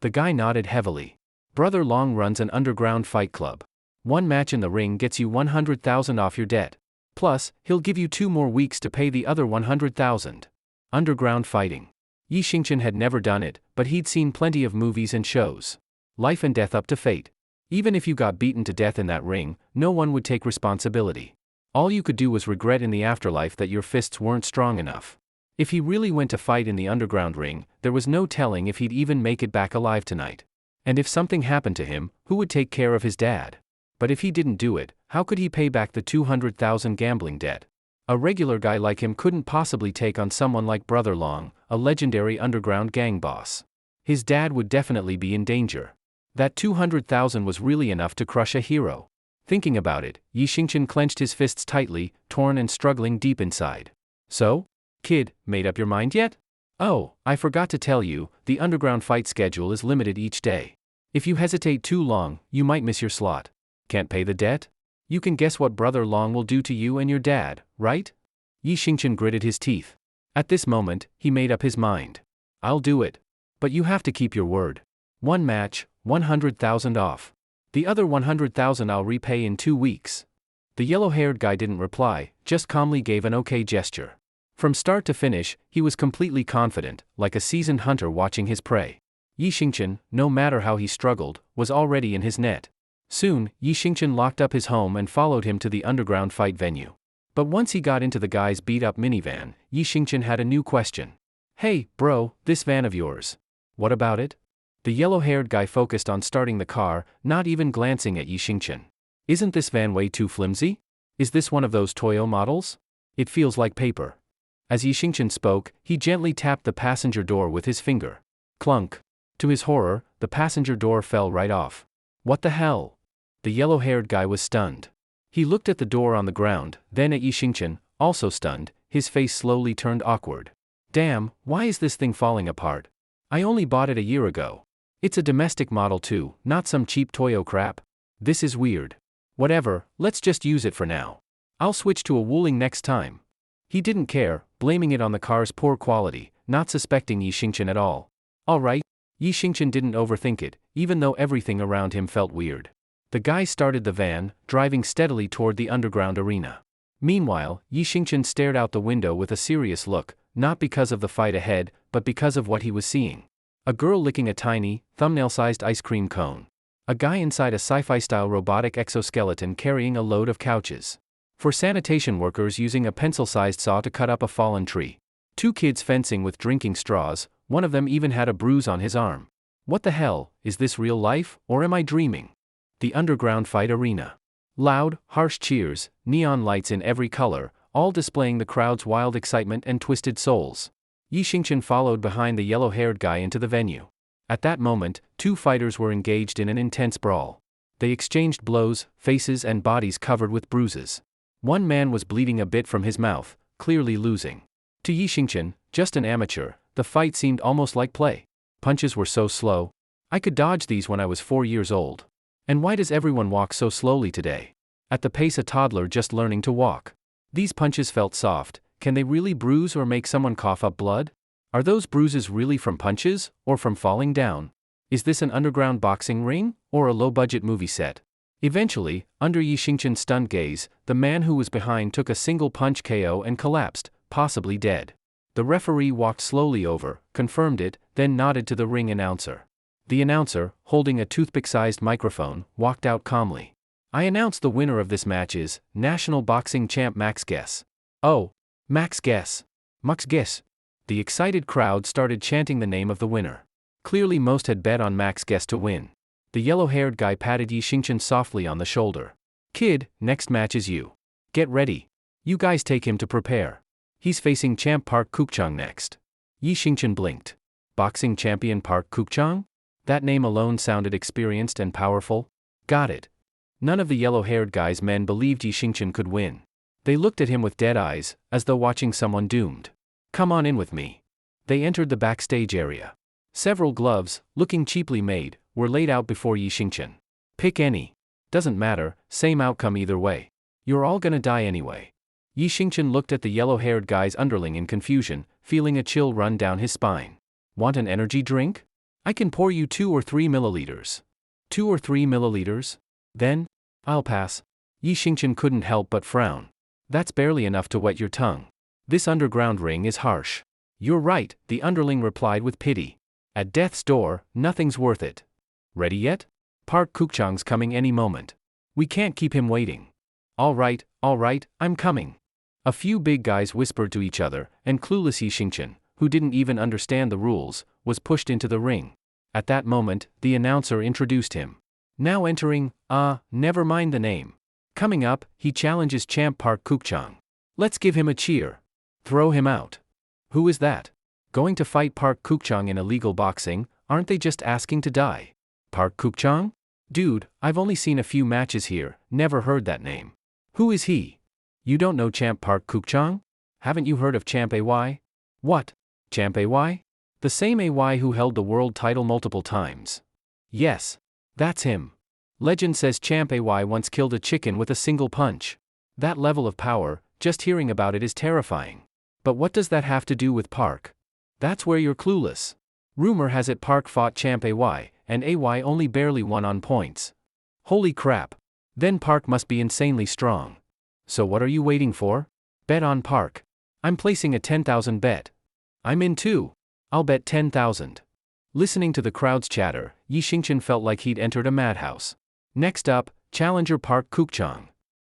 The guy nodded heavily. Brother Long runs an underground fight club. One match in the ring gets you 100,000 off your debt. Plus, he'll give you 2 more weeks to pay the other 100,000. Underground fighting. Yi Xingchen had never done it, but he'd seen plenty of movies and shows. Life and death up to fate. Even if you got beaten to death in that ring, no one would take responsibility. All you could do was regret in the afterlife that your fists weren't strong enough. If he really went to fight in the underground ring, there was no telling if he'd even make it back alive tonight. And if something happened to him, who would take care of his dad? But if he didn't do it, how could he pay back the 200,000 gambling debt? A regular guy like him couldn't possibly take on someone like Brother Long, a legendary underground gang boss. His dad would definitely be in danger. That 200,000 was really enough to crush a hero. Thinking about it, Yi Xingchen clenched his fists tightly, torn and struggling deep inside. So? Kid, made up your mind yet? Oh, I forgot to tell you, the underground fight schedule is limited each day. If you hesitate too long, you might miss your slot. Can't pay the debt? You can guess what Brother Long will do to you and your dad, right? Yi Xingchen gritted his teeth. At this moment, he made up his mind. I'll do it. But you have to keep your word. One match, 100,000 off. The other 100,000 I'll repay in 2 weeks. The yellow-haired guy didn't reply, just calmly gave an okay gesture. From start to finish, he was completely confident, like a seasoned hunter watching his prey. Yi Xingchen, no matter how he struggled, was already in his net. Soon, Yi Xingchen locked up his home and followed him to the underground fight venue. But once he got into the guy's beat-up minivan, Yi Xingchen had a new question. Hey, bro, this van of yours. What about it? The yellow-haired guy focused on starting the car, not even glancing at Yi Xingchen. Isn't this van way too flimsy? Is this one of those Toyo models? It feels like paper. As Yi Xingchen spoke, he gently tapped the passenger door with his finger. Clunk. To his horror, the passenger door fell right off. What the hell? The yellow-haired guy was stunned. He looked at the door on the ground, then at Yi Xingchen, also stunned, his face slowly turned awkward. Damn, why is this thing falling apart? I only bought it a year ago. It's a domestic model too, not some cheap Toyo crap. This is weird. Whatever, let's just use it for now. I'll switch to a Wuling next time. He didn't care, blaming it on the car's poor quality, not suspecting Yi Xingchen at all. Alright. Yi Xingchen didn't overthink it, even though everything around him felt weird. The guy started the van, driving steadily toward the underground arena. Meanwhile, Yi Xingchen stared out the window with a serious look, not because of the fight ahead, but because of what he was seeing. A girl licking a tiny, thumbnail-sized ice cream cone. A guy inside a sci-fi-style robotic exoskeleton carrying a load of couches. For sanitation workers using a pencil-sized saw to cut up a fallen tree. 2 kids fencing with drinking straws, one of them even had a bruise on his arm. What the hell, is this real life, or am I dreaming? The underground fight arena. Loud, harsh cheers, neon lights in every color, all displaying the crowd's wild excitement and twisted souls. Yi Xingchen followed behind the yellow-haired guy into the venue. At that moment, 2 fighters were engaged in an intense brawl. They exchanged blows, faces and bodies covered with bruises. One man was bleeding a bit from his mouth, clearly losing. To Yi Xingchen, just an amateur, the fight seemed almost like play. Punches were so slow. I could dodge these when I was 4 years old. And why does everyone walk so slowly today? At the pace a toddler just learning to walk. These punches felt soft. Can they really bruise or make someone cough up blood? Are those bruises really from punches, or from falling down? Is this an underground boxing ring, or a low-budget movie set? Eventually, under Yi Xingqian's stunned gaze, the man who was behind took a single punch KO and collapsed, possibly dead. The referee walked slowly over, confirmed it, then nodded to the ring announcer. The announcer, holding a toothpick-sized microphone, walked out calmly. I announce the winner of this match is National Boxing Champ Max Guess. Oh, Max Guess. Max Guess. The excited crowd started chanting the name of the winner. Clearly most had bet on Max Guess to win. The yellow-haired guy patted Yi Xingqian softly on the shoulder. Kid, next match is you. Get ready. You guys take him to prepare. He's facing champ Park Kukchang next. Yi Xingqian blinked. Boxing champion Park Kukchang? That name alone sounded experienced and powerful. Got it. None of the yellow-haired guy's men believed Yi Xingqian could win. They looked at him with dead eyes, as though watching someone doomed. Come on in with me. They entered the backstage area. Several gloves, looking cheaply made, were laid out before Yi Xingqian. Pick any. Doesn't matter, same outcome either way. You're all gonna die anyway. Yi Xingqian looked at the yellow-haired guy's underling in confusion, feeling a chill run down his spine. Want an energy drink? I can pour you 2 or 3 milliliters. 2 or 3 milliliters? Then? I'll pass. Yi Xingqian couldn't help but frown. That's barely enough to wet your tongue. This underground ring is harsh. You're right, the underling replied with pity. At death's door, nothing's worth it. Ready yet? Park Kukchang's coming any moment. We can't keep him waiting. All right, I'm coming. A few big guys whispered to each other, and clueless Yi Xingqian, who didn't even understand the rules, was pushed into the ring. At that moment, the announcer introduced him. Now entering, never mind the name. Coming up, he challenges champ Park Kukchang. Let's give him a cheer. Throw him out. Who is that? Going to fight Park Kukchang in illegal boxing? Aren't they just asking to die? Park Kukchang? Dude, I've only seen a few matches here, never heard that name. Who is he? You don't know champ Park Kukchang? Haven't you heard of champ AY? What? Champ AY? The same AY who held the world title multiple times. Yes. That's him. Legend says champ AY once killed a chicken with a single punch. That level of power, just hearing about it is terrifying. But what does that have to do with Park? That's where you're clueless. Rumor has it Park fought champ AY, and AY only barely won on points. Holy crap. Then Park must be insanely strong. So what are you waiting for? Bet on Park. I'm placing a 10,000 bet. I'm in too. I'll bet 10,000. Listening to the crowd's chatter, Yi Xingqian felt like he'd entered a madhouse. Next up, challenger Park Kukchang.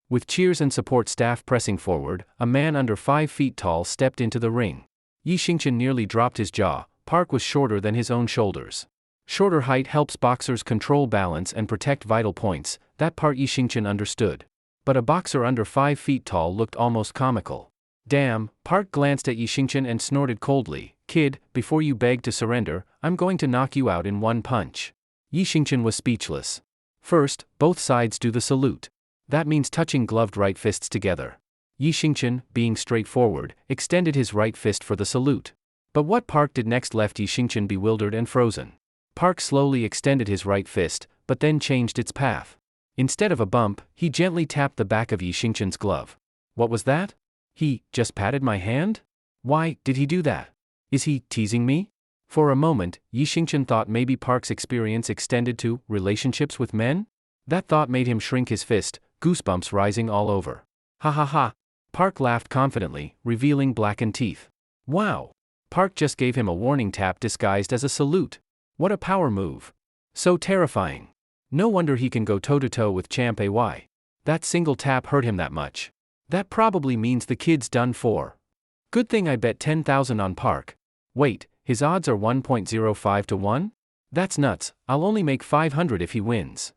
With cheers and support staff pressing forward, a man under 5 feet tall stepped into the ring. Yi Xingqian nearly dropped his jaw. Park was shorter than his own shoulders. Shorter height helps boxers control balance and protect vital points, that part Yi Xingqian understood. But a boxer under 5 feet tall looked almost comical. Damn, Park glanced at Yi Xingqian and snorted coldly. Kid, before you beg to surrender, I'm going to knock you out in one punch. Yi Xingqian was speechless. First, both sides do the salute. That means touching gloved right fists together. Yi Xingqian, being straightforward, extended his right fist for the salute. But what Park did next left Yi Xingqian bewildered and frozen. Park slowly extended his right fist, but then changed its path. Instead of a bump, he gently tapped the back of Yi Xingqian's glove. What was that? He just patted my hand? Why did he do that? Is he teasing me? For a moment, Yi Xingqian thought maybe Park's experience extended to relationships with men? That thought made him shrink his fist, goosebumps rising all over. Ha ha ha. Park laughed confidently, revealing blackened teeth. Wow. Park just gave him a warning tap disguised as a salute. What a power move. So terrifying. No wonder he can go toe-to-toe with champ AY. That single tap hurt him that much. That probably means the kid's done for. Good thing I bet 10,000 on Park. Wait, his odds are 1.05 to 1? That's nuts, I'll only make 500 if he wins.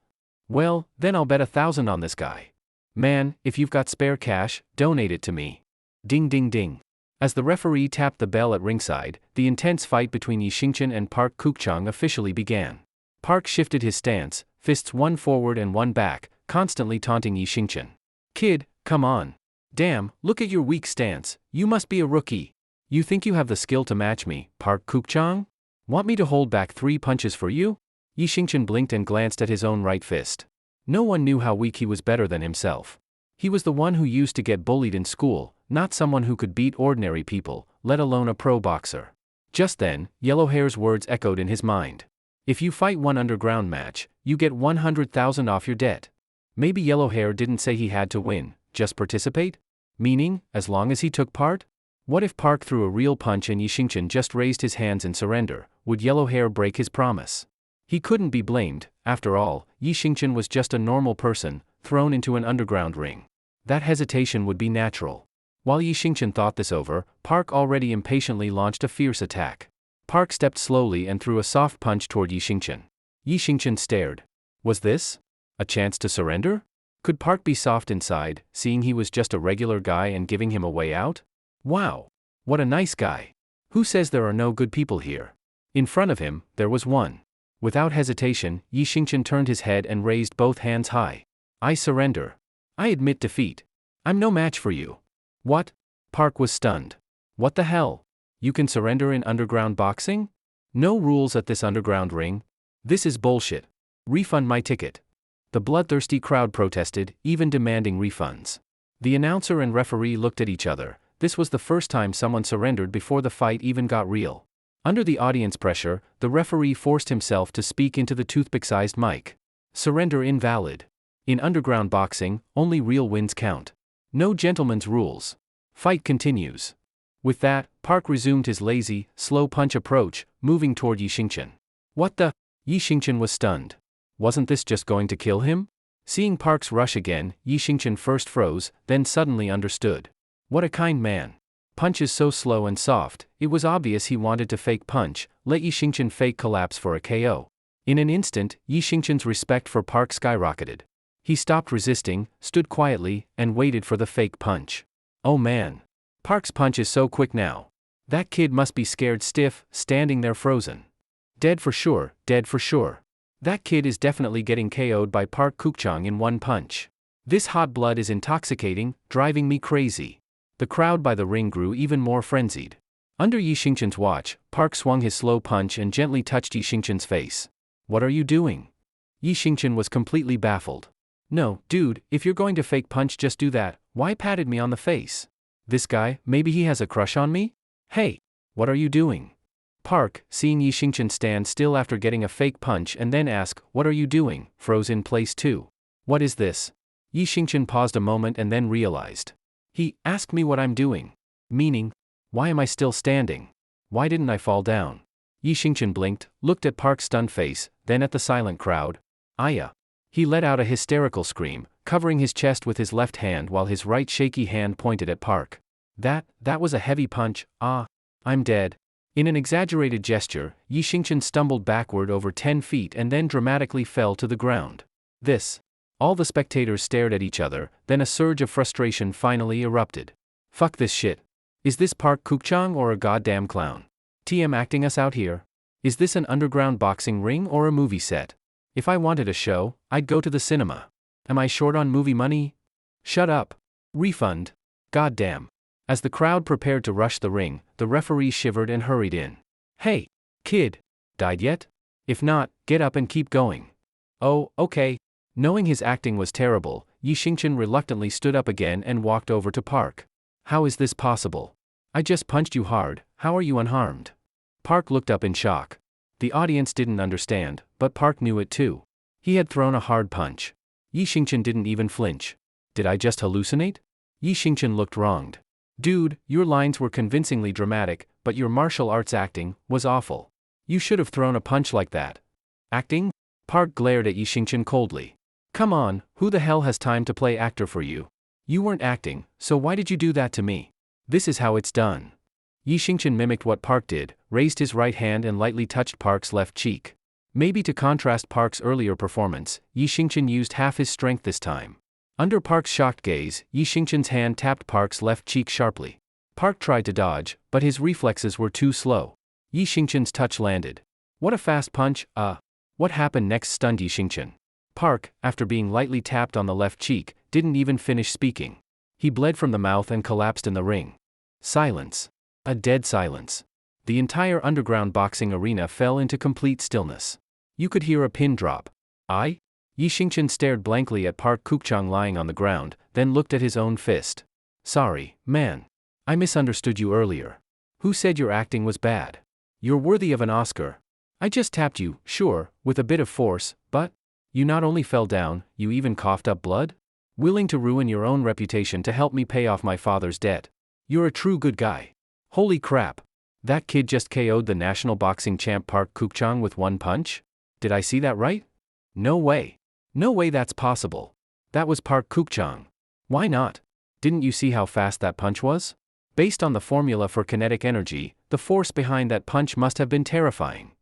Well, then I'll bet 1,000 on this guy. Man, if you've got spare cash, donate it to me. Ding ding ding. As the referee tapped the bell at ringside, the intense fight between Yi Xingqian and Park Kukchang officially began. Park shifted his stance, fists one forward and one back, constantly taunting Yi Xingqian. Kid, come on. Damn, look at your weak stance, you must be a rookie. You think you have the skill to match me, Park Kukchang? Want me to hold back 3 punches for you? Yi Xingchen blinked and glanced at his own right fist. No one knew how weak he was better than himself. He was the one who used to get bullied in school, not someone who could beat ordinary people, let alone a pro boxer. Just then, Yellowhair's words echoed in his mind. If you fight one underground match, you get 100,000 off your debt. Maybe Yellowhair didn't say he had to win, just participate? Meaning, as long as he took part? What if Park threw a real punch and Yi Xingchen just raised his hands in surrender? Would Yellowhair break his promise? He couldn't be blamed. After all, Yi Xingchen was just a normal person, thrown into an underground ring. That hesitation would be natural. While Yi Xingchen thought this over, Park already impatiently launched a fierce attack. Park stepped slowly and threw a soft punch toward Yi Xingchen. Yi Xingchen stared. Was this a chance to surrender? Could Park be soft inside, seeing he was just a regular guy and giving him a way out? Wow! What a nice guy! Who says there are no good people here? In front of him, there was one. Without hesitation, Yi Xingchen turned his head and raised both hands high. I surrender. I admit defeat. I'm no match for you. What? Park was stunned. What the hell? You can surrender in underground boxing? No rules at this underground ring? This is bullshit. Refund my ticket. The bloodthirsty crowd protested, even demanding refunds. The announcer and referee looked at each other. This was the first time someone surrendered before the fight even got real. Under the audience pressure, the referee forced himself to speak into the toothpick-sized mic. Surrender invalid. In underground boxing, only real wins count. No gentleman's rules. Fight continues. With that, Park resumed his lazy, slow punch approach, moving toward Yi Xingchen. What the? Yi Xingchen was stunned. Wasn't this just going to kill him? Seeing Park's rush again, Yi Xingchen first froze, then suddenly understood. What a kind man. Punches so slow and soft, it was obvious he wanted to fake punch, let Yi Xingchen fake collapse for a KO. In an instant, Yi Xingchen's respect for Park skyrocketed. He stopped resisting, stood quietly, and waited for the fake punch. Oh man. Park's punch is so quick now. That kid must be scared stiff, standing there frozen. Dead for sure, dead for sure. That kid is definitely getting KO'd by Park Kukchang in one punch. This hot blood is intoxicating, driving me crazy. The crowd by the ring grew even more frenzied. Under Yi Xingchen's watch, Park swung his slow punch and gently touched Yi Xingchen's face. What are you doing? Yi Xingchen was completely baffled. No, dude, if you're going to fake punch just do that, why patted me on the face? This guy, maybe he has a crush on me? Hey, what are you doing? Park, seeing Yi Xingchen stand still after getting a fake punch and then ask, what are you doing, froze in place too. What is this? Yi Xingchen paused a moment and then realized. He asked me what I'm doing. Meaning, why am I still standing? Why didn't I fall down? Yi Xingchen blinked, looked at Park's stunned face, then at the silent crowd. Aya. He let out a hysterical scream, covering his chest with his left hand while his right shaky hand pointed at Park. That was a heavy punch. I'm dead. In an exaggerated gesture, Yi Xingchen stumbled backward over 10 feet and then dramatically fell to the ground. This. All the spectators stared at each other, then a surge of frustration finally erupted. Fuck this shit. Is this Park Kukchang or a goddamn clown? TM acting us out here? Is this an underground boxing ring or a movie set? If I wanted a show, I'd go to the cinema. Am I short on movie money? Shut up. Refund. Goddamn. As the crowd prepared to rush the ring, the referee shivered and hurried in. Hey, kid. Died yet? If not, get up and keep going. Oh, okay. Knowing his acting was terrible, Yi Xingchen reluctantly stood up again and walked over to Park. How is this possible? I just punched you hard, how are you unharmed? Park looked up in shock. The audience didn't understand, but Park knew it too. He had thrown a hard punch. Yi Xingchen didn't even flinch. Did I just hallucinate? Yi Xingchen looked wronged. Dude, your lines were convincingly dramatic, but your martial arts acting was awful. You should have thrown a punch like that. Acting? Park glared at Yi Xingchen coldly. Come on, who the hell has time to play actor for you? You weren't acting, so why did you do that to me? This is how it's done. Yi Xingchen mimicked what Park did, raised his right hand and lightly touched Park's left cheek. Maybe to contrast Park's earlier performance, Yi Xingchen used half his strength this time. Under Park's shocked gaze, Yi Xingchen's hand tapped Park's left cheek sharply. Park tried to dodge, but his reflexes were too slow. Yi Xingchen's touch landed. What a fast punch, What happened next stunned Yi Xingchen. Park, after being lightly tapped on the left cheek, didn't even finish speaking. He bled from the mouth and collapsed in the ring. Silence. A dead silence. The entire underground boxing arena fell into complete stillness. You could hear a pin drop. I? Yi Xingchen stared blankly at Park Kukchang lying on the ground, then looked at his own fist. Sorry, man. I misunderstood you earlier. Who said your acting was bad? You're worthy of an Oscar. I just tapped you, sure, with a bit of force, but you not only fell down, you even coughed up blood? Willing to ruin your own reputation to help me pay off my father's debt. You're a true good guy. Holy crap. That kid just KO'd the national boxing champ Park Kukchang with one punch? Did I see that right? No way. No way that's possible. That was Park Kukchang. Why not? Didn't you see how fast that punch was? Based on the formula for kinetic energy, the force behind that punch must have been terrifying.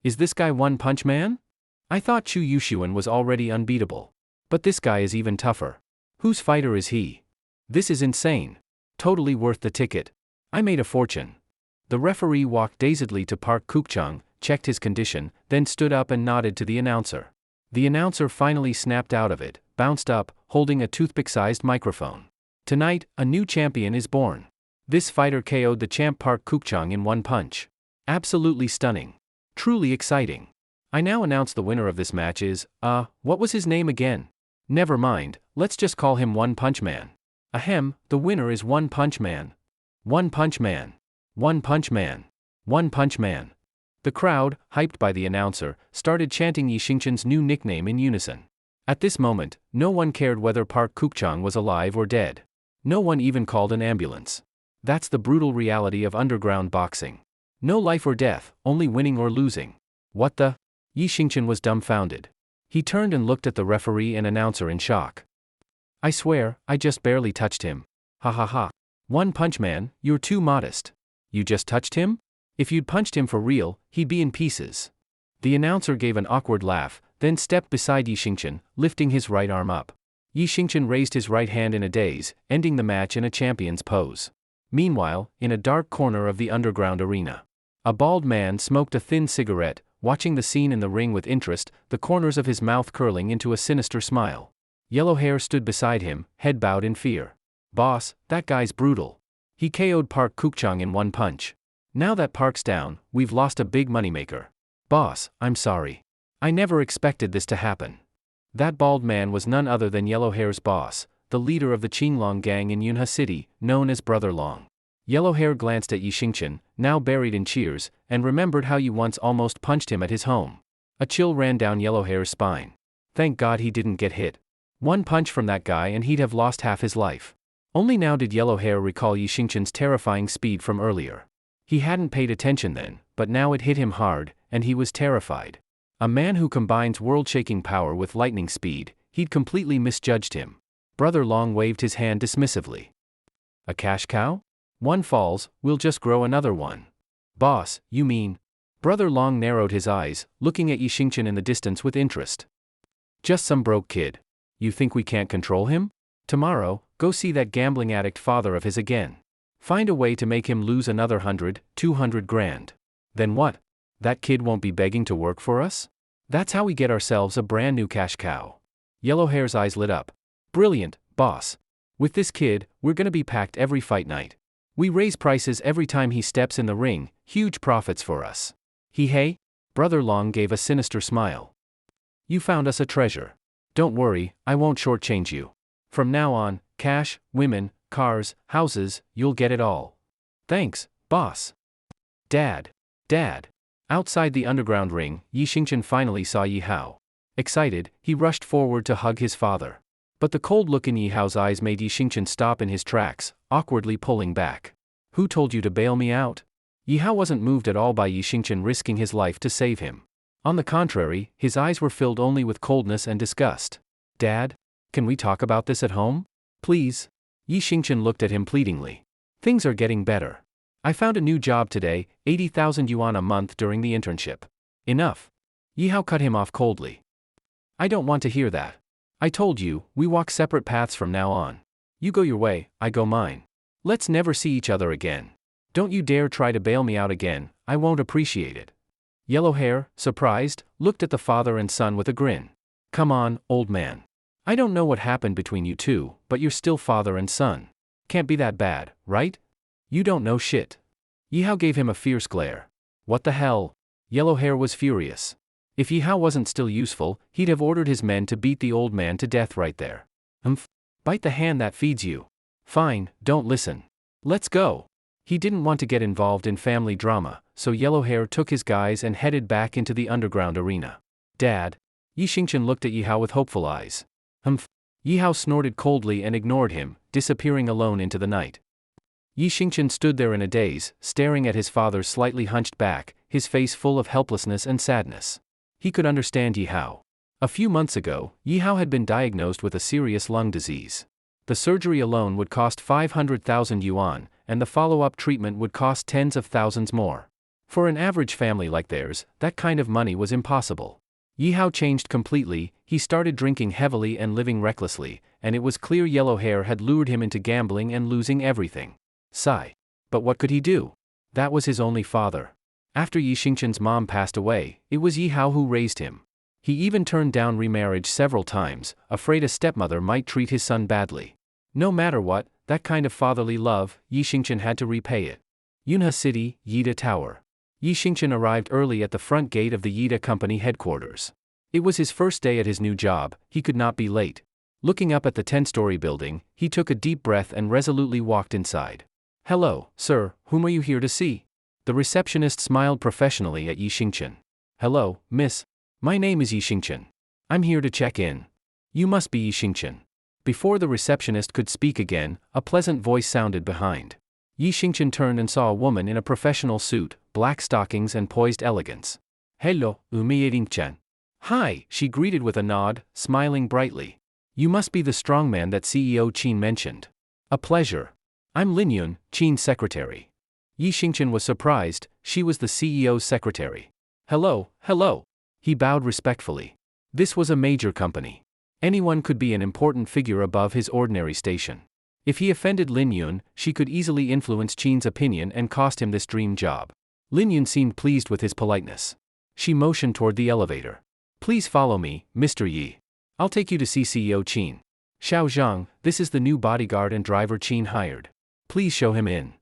Is this guy One Punch Man? I thought Chu Yushuan was already unbeatable. But this guy is even tougher. Whose fighter is he? This is insane. Totally worth the ticket. I made a fortune. The referee walked dazedly to Park Kukchang, checked his condition, then stood up and nodded to the announcer. The announcer finally snapped out of it, bounced up, holding a toothpick-sized microphone. Tonight, a new champion is born. This fighter KO'd the champ Park Kukchang in one punch. Absolutely stunning. Truly exciting. I now announce the winner of this match is, what was his name again? Never mind, let's just call him One Punch Man. Ahem, the winner is One Punch Man. One Punch Man. One Punch Man. One Punch Man. The crowd, hyped by the announcer, started chanting Yi Xingchen's new nickname in unison. At this moment, no one cared whether Park Kukchang was alive or dead. No one even called an ambulance. That's the brutal reality of underground boxing. No life or death, only winning or losing. What the? Yi Xingchen was dumbfounded. He turned and looked at the referee and announcer in shock. I swear, I just barely touched him. Ha ha ha. One Punch Man, you're too modest. You just touched him? If you'd punched him for real, he'd be in pieces. The announcer gave an awkward laugh, then stepped beside Yi Xingchen, lifting his right arm up. Yi Xingchen raised his right hand in a daze, ending the match in a champion's pose. Meanwhile, in a dark corner of the underground arena, a bald man smoked a thin cigarette, watching the scene in the ring with interest, the corners of his mouth curling into a sinister smile. Yellow Hair stood beside him, head bowed in fear. Boss, that guy's brutal. He KO'd Park Kukchang in one punch. Now that Park's down, we've lost a big moneymaker. Boss, I'm sorry. I never expected this to happen. That bald man was none other than Yellow Hair's boss, the leader of the Qinglong gang in Yunhe City, known as Brother Long. Yellow Hair glanced at Yi Xingchen, now buried in cheers, and remembered how you once almost punched him at his home. A chill ran down Yellow Hair's spine. Thank God he didn't get hit. One punch from that guy and he'd have lost half his life. Only now did Yellow Hair recall Yi Xingchen's terrifying speed from earlier. He hadn't paid attention then, but now it hit him hard, and he was terrified. A man who combines world-shaking power with lightning speed, he'd completely misjudged him. Brother Long waved his hand dismissively. A cash cow? One falls, we'll just grow another one. Boss, you mean? Brother Long narrowed his eyes, looking at Yi Xingchen in the distance with interest. Just some broke kid. You think we can't control him? Tomorrow, go see that gambling addict father of his again. Find a way to make him lose another 100, 200 grand. Then what? That kid won't be begging to work for us? That's how we get ourselves a brand new cash cow. Yellow Hair's eyes lit up. Brilliant, boss. With this kid, we're gonna be packed every fight night. We raise prices every time he steps in the ring, huge profits for us. Hey? Brother Long gave a sinister smile. You found us a treasure. Don't worry, I won't shortchange you. From now on, cash, women, cars, houses, you'll get it all. Thanks, boss. Dad. Outside the underground ring, Yi Xingchen finally saw Yi Hao. Excited, he rushed forward to hug his father. But the cold look in Yi Hao's eyes made Yi Xingchen stop in his tracks, awkwardly pulling back. Who told you to bail me out? Yi Hao wasn't moved at all by Yi Xingchen risking his life to save him. On the contrary, his eyes were filled only with coldness and disgust. Dad? Can we talk about this at home? Please? Yi Xingchen looked at him pleadingly. Things are getting better. I found a new job today, 80,000 yuan a month during the internship. Enough. Yi Hao cut him off coldly. I don't want to hear that. I told you, we walk separate paths from now on. You go your way, I go mine. Let's never see each other again. Don't you dare try to bail me out again, I won't appreciate it. Yellow Hair, surprised, looked at the father and son with a grin. Come on, old man. I don't know what happened between you two, but you're still father and son. Can't be that bad, right? You don't know shit. Yi Hao gave him a fierce glare. What the hell? Yellow Hair was furious. If Yi Hao wasn't still useful, he'd have ordered his men to beat the old man to death right there. Bite the hand that feeds you. Fine, don't listen. Let's go. He didn't want to get involved in family drama, so Yellowhair took his guys and headed back into the underground arena. Dad? Yi Xingchen looked at Yi Hao with hopeful eyes. Yi Hao snorted coldly and ignored him, disappearing alone into the night. Yi Xingchen stood there in a daze, staring at his father's slightly hunched back, his face full of helplessness and sadness. He could understand Yi Hao. A few months ago, Yi Hao had been diagnosed with a serious lung disease. The surgery alone would cost 500,000 yuan, and the follow-up treatment would cost tens of thousands more. For an average family like theirs, that kind of money was impossible. Yi Hao changed completely, he started drinking heavily and living recklessly, and it was clear Yellowhair had lured him into gambling and losing everything. Sigh. But what could he do? That was his only father. After Yi Xingchen's mom passed away, it was Yi Hao who raised him. He even turned down remarriage several times, afraid a stepmother might treat his son badly. No matter what, that kind of fatherly love, Yi Xingchen had to repay it. Yunhe City, Yida Tower. Yi Xingchen arrived early at the front gate of the Yida Company headquarters. It was his first day at his new job, he could not be late. Looking up at the 10-story building, he took a deep breath and resolutely walked inside. Hello, sir, whom are you here to see? The receptionist smiled professionally at Yi Xingchen. Hello, miss. My name is Yi Xingchen. I'm here to check in. You must be Yi Xingchen. Before the receptionist could speak again, a pleasant voice sounded behind. Yi Xingchen turned and saw a woman in a professional suit, black stockings and poised elegance. Hello, Chen. Hi, she greeted with a nod, smiling brightly. You must be the strongman that CEO Qin mentioned. A pleasure. I'm Lin Yun, Qin's secretary. Yi Xingchen was surprised, she was the CEO's secretary. Hello, hello. He bowed respectfully. This was a major company. Anyone could be an important figure above his ordinary station. If he offended Lin Yun, she could easily influence Qin's opinion and cost him this dream job. Lin Yun seemed pleased with his politeness. She motioned toward the elevator. Please follow me, Mr. Yi. I'll take you to see CEO Qin. Xiao Zhang, this is the new bodyguard and driver Qin hired. Please show him in.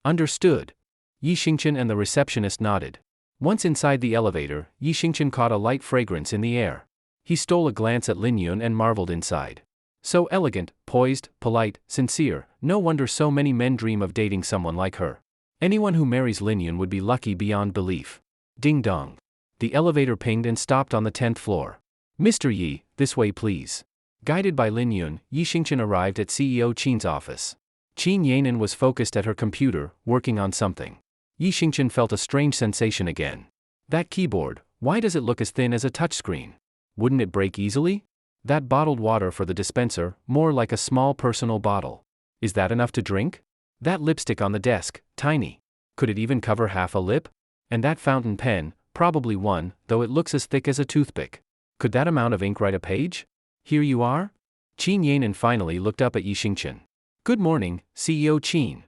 Understood. Yi Xingchen and the receptionist nodded. Once inside the elevator, Yi Xingchen caught a light fragrance in the air. He stole a glance at Lin Yun and marveled inside. So elegant, poised, polite, sincere, no wonder so many men dream of dating someone like her. Anyone who marries Lin Yun would be lucky beyond belief. Ding dong. The elevator pinged and stopped on the 10th floor. Mr. Yi, this way please. Guided by Lin Yun, Yi Xingchen arrived at CEO Qin's office. Qin Yanan was focused at her computer, working on something. Yi Xingchen felt a strange sensation again. That keyboard, why does it look as thin as a touchscreen? Wouldn't it break easily? That bottled water for the dispenser, more like a small personal bottle. Is that enough to drink? That lipstick on the desk, tiny. Could it even cover half a lip? And that fountain pen, probably one, though it looks as thick as a toothpick. Could that amount of ink write a page? Here you are? Qin Yanan finally looked up at Yi Xingchen. Good morning, CEO Qin.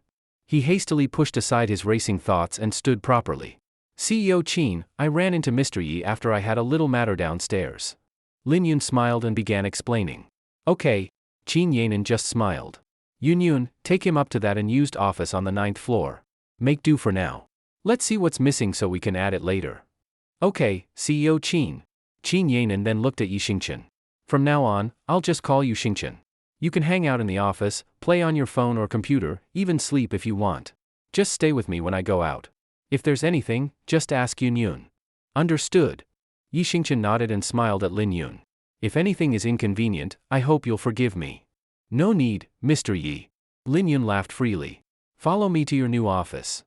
He hastily pushed aside his racing thoughts and stood properly. CEO Qin, I ran into Mr. Yi after I had a little matter downstairs. Lin Yun smiled and began explaining. Okay. Qin Yanan just smiled. Yun, take him up to that unused office on the 9th floor. Make do for now. Let's see what's missing so we can add it later. Okay, CEO Qin. Qin Yanan then looked at Yi Xingchen. From now on, I'll just call you Xingchen. You can hang out in the office, play on your phone or computer, even sleep if you want. Just stay with me when I go out. If there's anything, just ask Yun. Understood. Yi Xingchen nodded and smiled at Lin Yun. If anything is inconvenient, I hope you'll forgive me. No need, Mr. Yi. Lin Yun laughed freely. Follow me to your new office.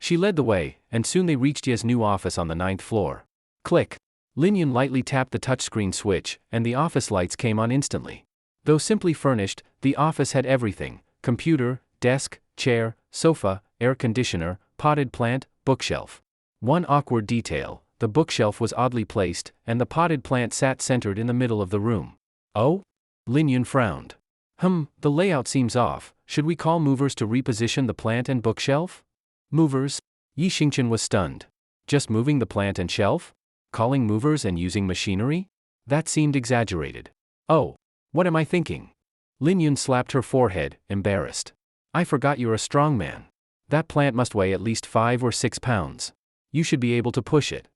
She led the way, and soon they reached Ye's new office on the 9th floor. Click. Lin Yun lightly tapped the touchscreen switch, and the office lights came on instantly. Though simply furnished, the office had everything: computer, desk, chair, sofa, air conditioner, potted plant, bookshelf. One awkward detail: the bookshelf was oddly placed, and the potted plant sat centered in the middle of the room. Oh? Lin Yun frowned. The layout seems off. Should we call movers to reposition the plant and bookshelf? Movers? Yi Xingchen was stunned. Just moving the plant and shelf? Calling movers and using machinery? That seemed exaggerated. Oh. What am I thinking? Lin Yun slapped her forehead, embarrassed. I forgot you're a strong man. That plant must weigh at least 5 or 6 pounds. You should be able to push it.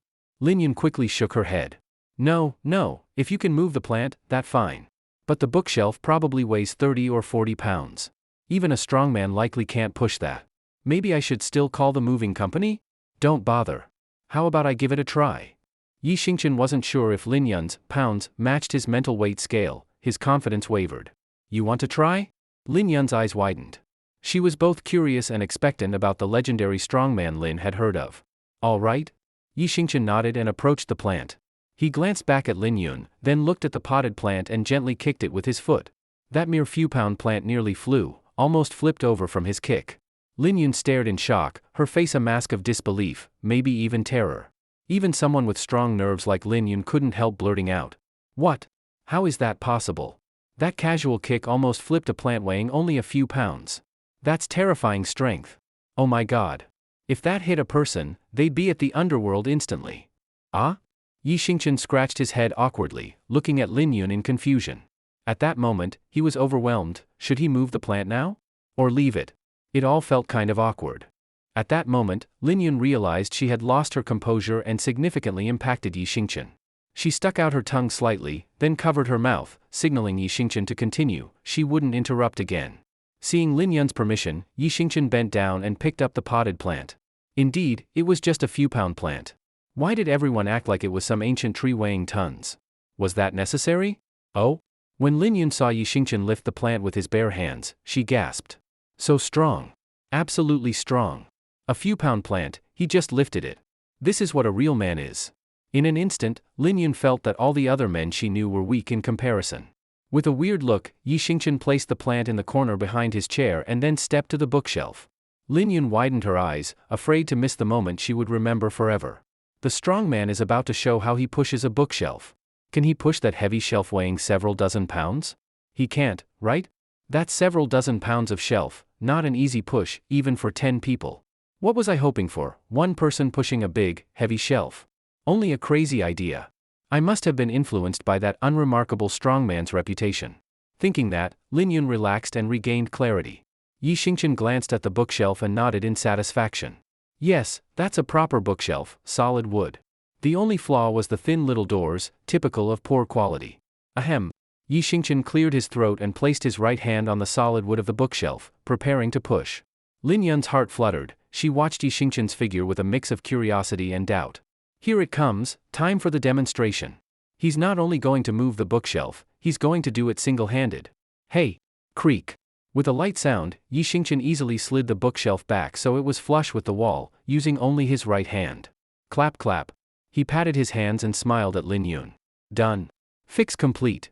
Lin Yun quickly shook her head. No, no, if you can move the plant, that fine. But the bookshelf probably weighs 30 or 40 pounds. Even a strong man likely can't push that. Maybe I should still call the moving company? Don't bother. How about I give it a try? Yi Xingchen wasn't sure if Lin Yun's pounds matched his mental weight scale. His confidence wavered. You want to try? Lin Yun's eyes widened. She was both curious and expectant about the legendary strongman Lin had heard of. All right? Yi Xingchen nodded and approached the plant. He glanced back at Lin Yun, then looked at the potted plant and gently kicked it with his foot. That mere few-pound plant nearly flew, almost flipped over from his kick. Lin Yun stared in shock, her face a mask of disbelief, maybe even terror. Even someone with strong nerves like Lin Yun couldn't help blurting out. What? How is that possible? That casual kick almost flipped a plant weighing only a few pounds. That's terrifying strength. Oh my god. If that hit a person, they'd be at the underworld instantly. Ah? Yi Xingchen scratched his head awkwardly, looking at Lin Yun in confusion. At that moment, he was overwhelmed. Should he move the plant now? Or leave it? It all felt kind of awkward. At that moment, Lin Yun realized she had lost her composure and significantly impacted Yi Xingchen. She stuck out her tongue slightly, then covered her mouth, signaling Yi Xingchen to continue. She wouldn't interrupt again. Seeing Lin Yun's permission, Yi Xingchen bent down and picked up the potted plant. Indeed, it was just a few-pound plant. Why did everyone act like it was some ancient tree weighing tons? Was that necessary? Oh? When Lin Yun saw Yi Xingchen lift the plant with his bare hands, she gasped. So strong. Absolutely strong. A few-pound plant, he just lifted it. This is what a real man is. In an instant, Lin Yun felt that all the other men she knew were weak in comparison. With a weird look, Yi Xingchen placed the plant in the corner behind his chair and then stepped to the bookshelf. Lin Yun widened her eyes, afraid to miss the moment she would remember forever. The strong man is about to show how he pushes a bookshelf. Can he push that heavy shelf weighing several dozen pounds? He can't, right? That's several dozen pounds of shelf, not an easy push, even for 10 people. What was I hoping for, one person pushing a big, heavy shelf? Only a crazy idea. I must have been influenced by that unremarkable strongman's reputation. Thinking that, Lin Yun relaxed and regained clarity. Yi Xingchen glanced at the bookshelf and nodded in satisfaction. Yes, that's a proper bookshelf, solid wood. The only flaw was the thin little doors, typical of poor quality. Ahem. Yi Xingchen cleared his throat and placed his right hand on the solid wood of the bookshelf, preparing to push. Lin Yun's heart fluttered. She watched Yi Xingchen's figure with a mix of curiosity and doubt. Here it comes, time for the demonstration. He's not only going to move the bookshelf, he's going to do it single-handed. Hey! Creak! With a light sound, Yi Xingchen easily slid the bookshelf back so it was flush with the wall, using only his right hand. Clap clap. He patted his hands and smiled at Lin Yun. Done. Fix complete.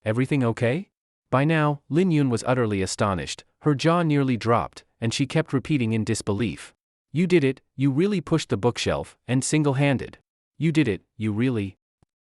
Everything okay? By now, Lin Yun was utterly astonished, her jaw nearly dropped, and she kept repeating in disbelief. You did it, you really pushed the bookshelf, and single-handed. You did it, you really.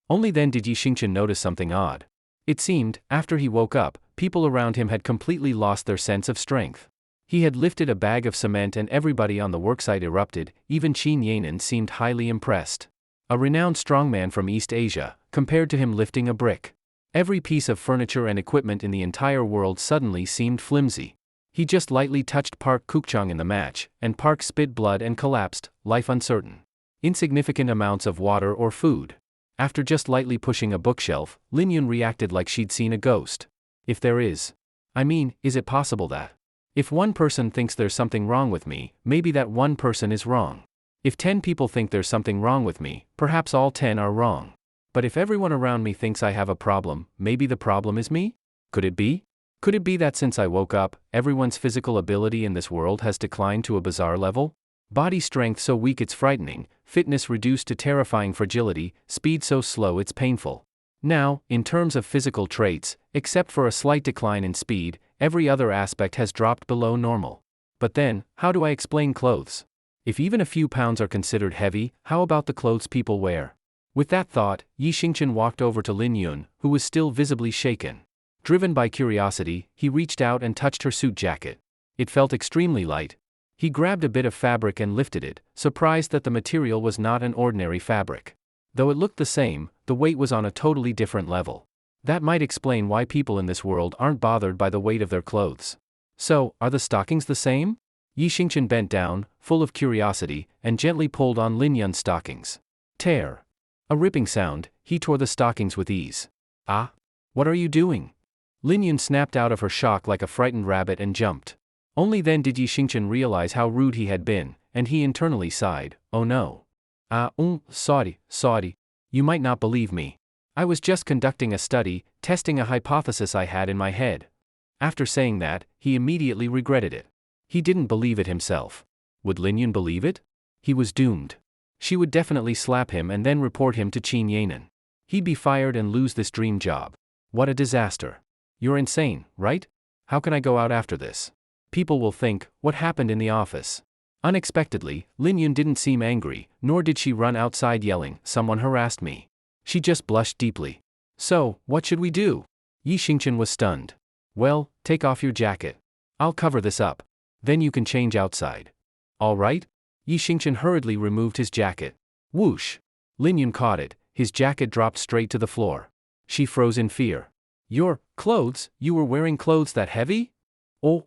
Only then did Yi Xingchen notice something odd. It seemed, after he woke up, people around him had completely lost their sense of strength. He had lifted a bag of cement and everybody on the worksite erupted, even Qin Yanan seemed highly impressed. A renowned strongman from East Asia, compared to him lifting a brick. Every piece of furniture and equipment in the entire world suddenly seemed flimsy. He just lightly touched Park Kukchang in the match, and Park spit blood and collapsed, life uncertain. Insignificant amounts of water or food. After just lightly pushing a bookshelf, Lin Yun reacted like she'd seen a ghost. If there is. I mean, is it possible that? If one person thinks there's something wrong with me, maybe that one person is wrong. If 10 people think there's something wrong with me, perhaps all 10 are wrong. But if everyone around me thinks I have a problem, maybe the problem is me? Could it be? Could it be that since I woke up, everyone's physical ability in this world has declined to a bizarre level? Body strength so weak it's frightening, fitness reduced to terrifying fragility, speed so slow it's painful. Now, in terms of physical traits, except for a slight decline in speed, every other aspect has dropped below normal. But then, how do I explain clothes? If even a few pounds are considered heavy, how about the clothes people wear? With that thought, Yi Xingchen walked over to Lin Yun, who was still visibly shaken. Driven by curiosity, he reached out and touched her suit jacket. It felt extremely light. He grabbed a bit of fabric and lifted it, surprised that the material was not an ordinary fabric. Though it looked the same, the weight was on a totally different level. That might explain why people in this world aren't bothered by the weight of their clothes. So, are the stockings the same? Yi Xingchen bent down, full of curiosity, and gently pulled on Lin Yun's stockings. Tear. A ripping sound, he tore the stockings with ease. Ah? What are you doing? Lin Yun snapped out of her shock like a frightened rabbit and jumped. Only then did Yi Xingchen realize how rude he had been, and he internally sighed, oh no. Sorry. You might not believe me. I was just conducting a study, testing a hypothesis I had in my head. After saying that, he immediately regretted it. He didn't believe it himself. Would Lin Yun believe it? He was doomed. She would definitely slap him and then report him to Qin Yanan. He'd be fired and lose this dream job. What a disaster. You're insane, right? How can I go out after this? People will think, what happened in the office? Unexpectedly, Lin Yun didn't seem angry, nor did she run outside yelling, someone harassed me. She just blushed deeply. So, what should we do? Yi Xingchen was stunned. Well, take off your jacket. I'll cover this up. Then you can change outside. All right? Yi Xingchen hurriedly removed his jacket. Whoosh! Lin Yun caught it, his jacket dropped straight to the floor. She froze in fear. Your clothes? You were wearing clothes that heavy? Oh.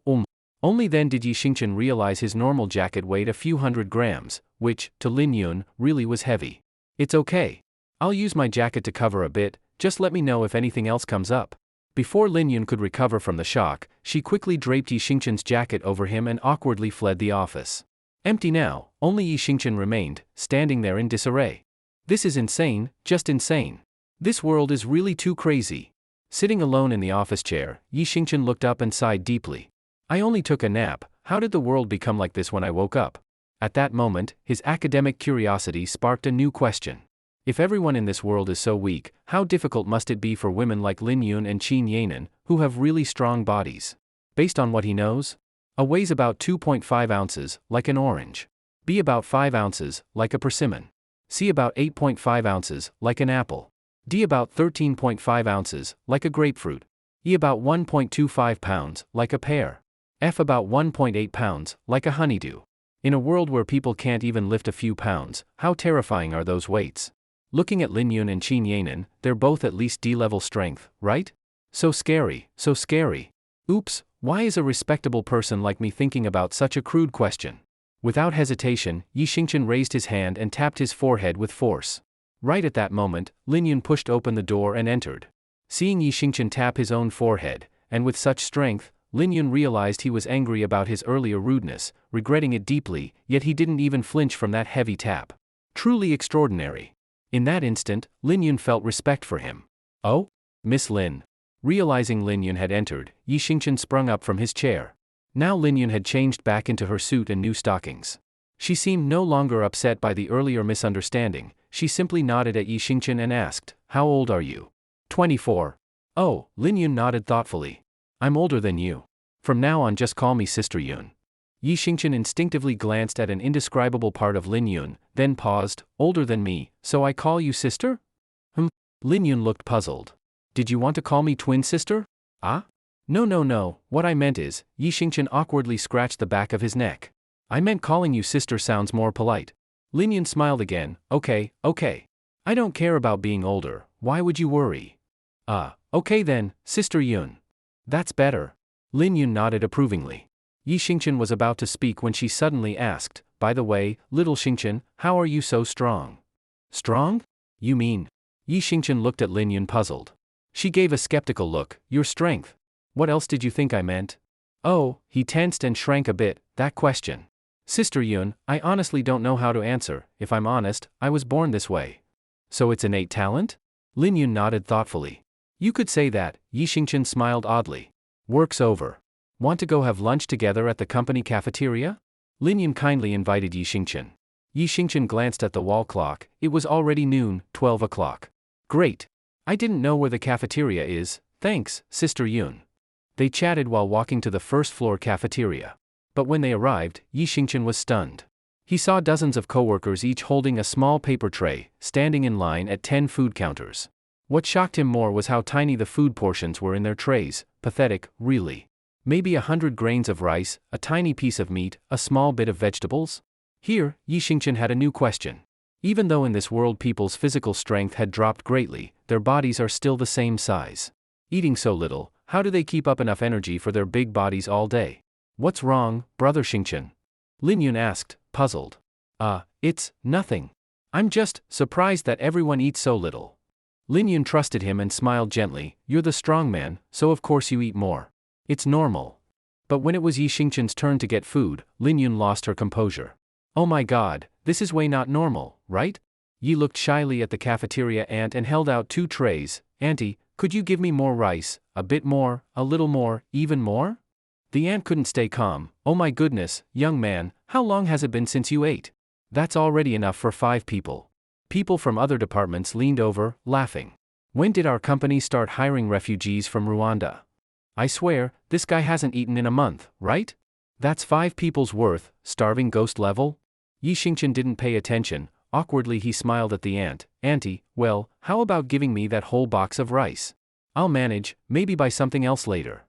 Only then did Yi Xingchen realize his normal jacket weighed a few hundred grams, which, to Lin Yun, really was heavy. It's okay. I'll use my jacket to cover a bit, just let me know if anything else comes up. Before Lin Yun could recover from the shock, she quickly draped Yi Xingchen's jacket over him and awkwardly fled the office. Empty now, only Yi Xingchen remained, standing there in disarray. This is insane, just insane. This world is really too crazy. Sitting alone in the office chair, Yi Xingchen looked up and sighed deeply. I only took a nap, how did the world become like this when I woke up? At that moment, his academic curiosity sparked a new question. If everyone in this world is so weak, how difficult must it be for women like Lin Yun and Qin Yanan, who have really strong bodies? Based on what he knows? A weighs about 2.5 ounces, like an orange. B about 5 ounces, like a persimmon. C about 8.5 ounces, like an apple. D about 13.5 ounces, like a grapefruit. E about 1.25 pounds, like a pear. F about 1.8 pounds, like a honeydew. In a world where people can't even lift a few pounds, how terrifying are those weights? Looking at Lin Yun and Qin Yanan, they're both at least D-level strength, right? So scary, so scary. Oops, why is a respectable person like me thinking about such a crude question? Without hesitation, Yi Xingchen raised his hand and tapped his forehead with force. Right at that moment, Lin Yun pushed open the door and entered. Seeing Yi Xingchen tap his own forehead, and with such strength, Lin Yun realized he was angry about his earlier rudeness, regretting it deeply, yet he didn't even flinch from that heavy tap. Truly extraordinary. In that instant, Lin Yun felt respect for him. Oh? Miss Lin. Realizing Lin Yun had entered, Yi Xingchen sprung up from his chair. Now Lin Yun had changed back into her suit and new stockings. She seemed no longer upset by the earlier misunderstanding, she simply nodded at Yi Xingchen and asked, how old are you? 24. Oh, Lin Yun nodded thoughtfully. I'm older than you. From now on just call me Sister Yun. Yi Xingchen instinctively glanced at an indescribable part of Lin Yun, then paused, older than me, so I call you sister? Lin Yun looked puzzled. Did you want to call me twin sister? Ah? No, what I meant is, Yi Xingchen awkwardly scratched the back of his neck. I meant calling you sister sounds more polite. Lin Yun smiled again, okay. I don't care about being older, why would you worry? Okay then, Sister Yun. That's better. Lin Yun nodded approvingly. Yi Xingchen was about to speak when she suddenly asked, by the way, little Xingchen, how are you so strong? Strong? You mean? Yi Xingchen looked at Lin Yun puzzled. She gave a skeptical look, your strength. What else did you think I meant? Oh, he tensed and shrank a bit, that question. Sister Yun, I honestly don't know how to answer, if I'm honest, I was born this way. So it's innate talent? Lin Yun nodded thoughtfully. You could say that, Yi Xingchen smiled oddly. Work's over. Want to go have lunch together at the company cafeteria? Lin Yun kindly invited Yi Xingchen. Yi Xingchen glanced at the wall clock, it was already noon, 12 o'clock. Great. I didn't know where the cafeteria is, thanks, Sister Yun. They chatted while walking to the first-floor cafeteria. But when they arrived, Yi Xingchen was stunned. He saw dozens of coworkers each holding a small paper tray, standing in line at 10 food counters. What shocked him more was how tiny the food portions were in their trays, pathetic, really. Maybe 100 grains of rice, a tiny piece of meat, a small bit of vegetables? Here, Yi Xingchen had a new question. Even though in this world people's physical strength had dropped greatly, their bodies are still the same size. Eating so little, how do they keep up enough energy for their big bodies all day? What's wrong, Brother Xingchen? Lin Yun asked, puzzled. It's nothing. I'm just surprised that everyone eats so little. Lin Yun trusted him and smiled gently. You're the strong man, so of course you eat more. It's normal. But when it was Yi Xingqian's turn to get food, Lin Yun lost her composure. Oh my god, this is way not normal, right? Yi looked shyly at the cafeteria ant and held out 2 trays. Auntie, could you give me more rice, a bit more, a little more, even more? The ant couldn't stay calm. Oh my goodness, young man, how long has it been since you ate? That's already enough for 5 people. People from other departments leaned over, laughing. When did our company start hiring refugees from Rwanda? I swear, this guy hasn't eaten in a month, right? That's 5 people's worth, starving ghost level? Yi Xingqian didn't pay attention. Awkwardly he smiled at the ant. Auntie, well, how about giving me that whole box of rice? I'll manage, maybe buy something else later.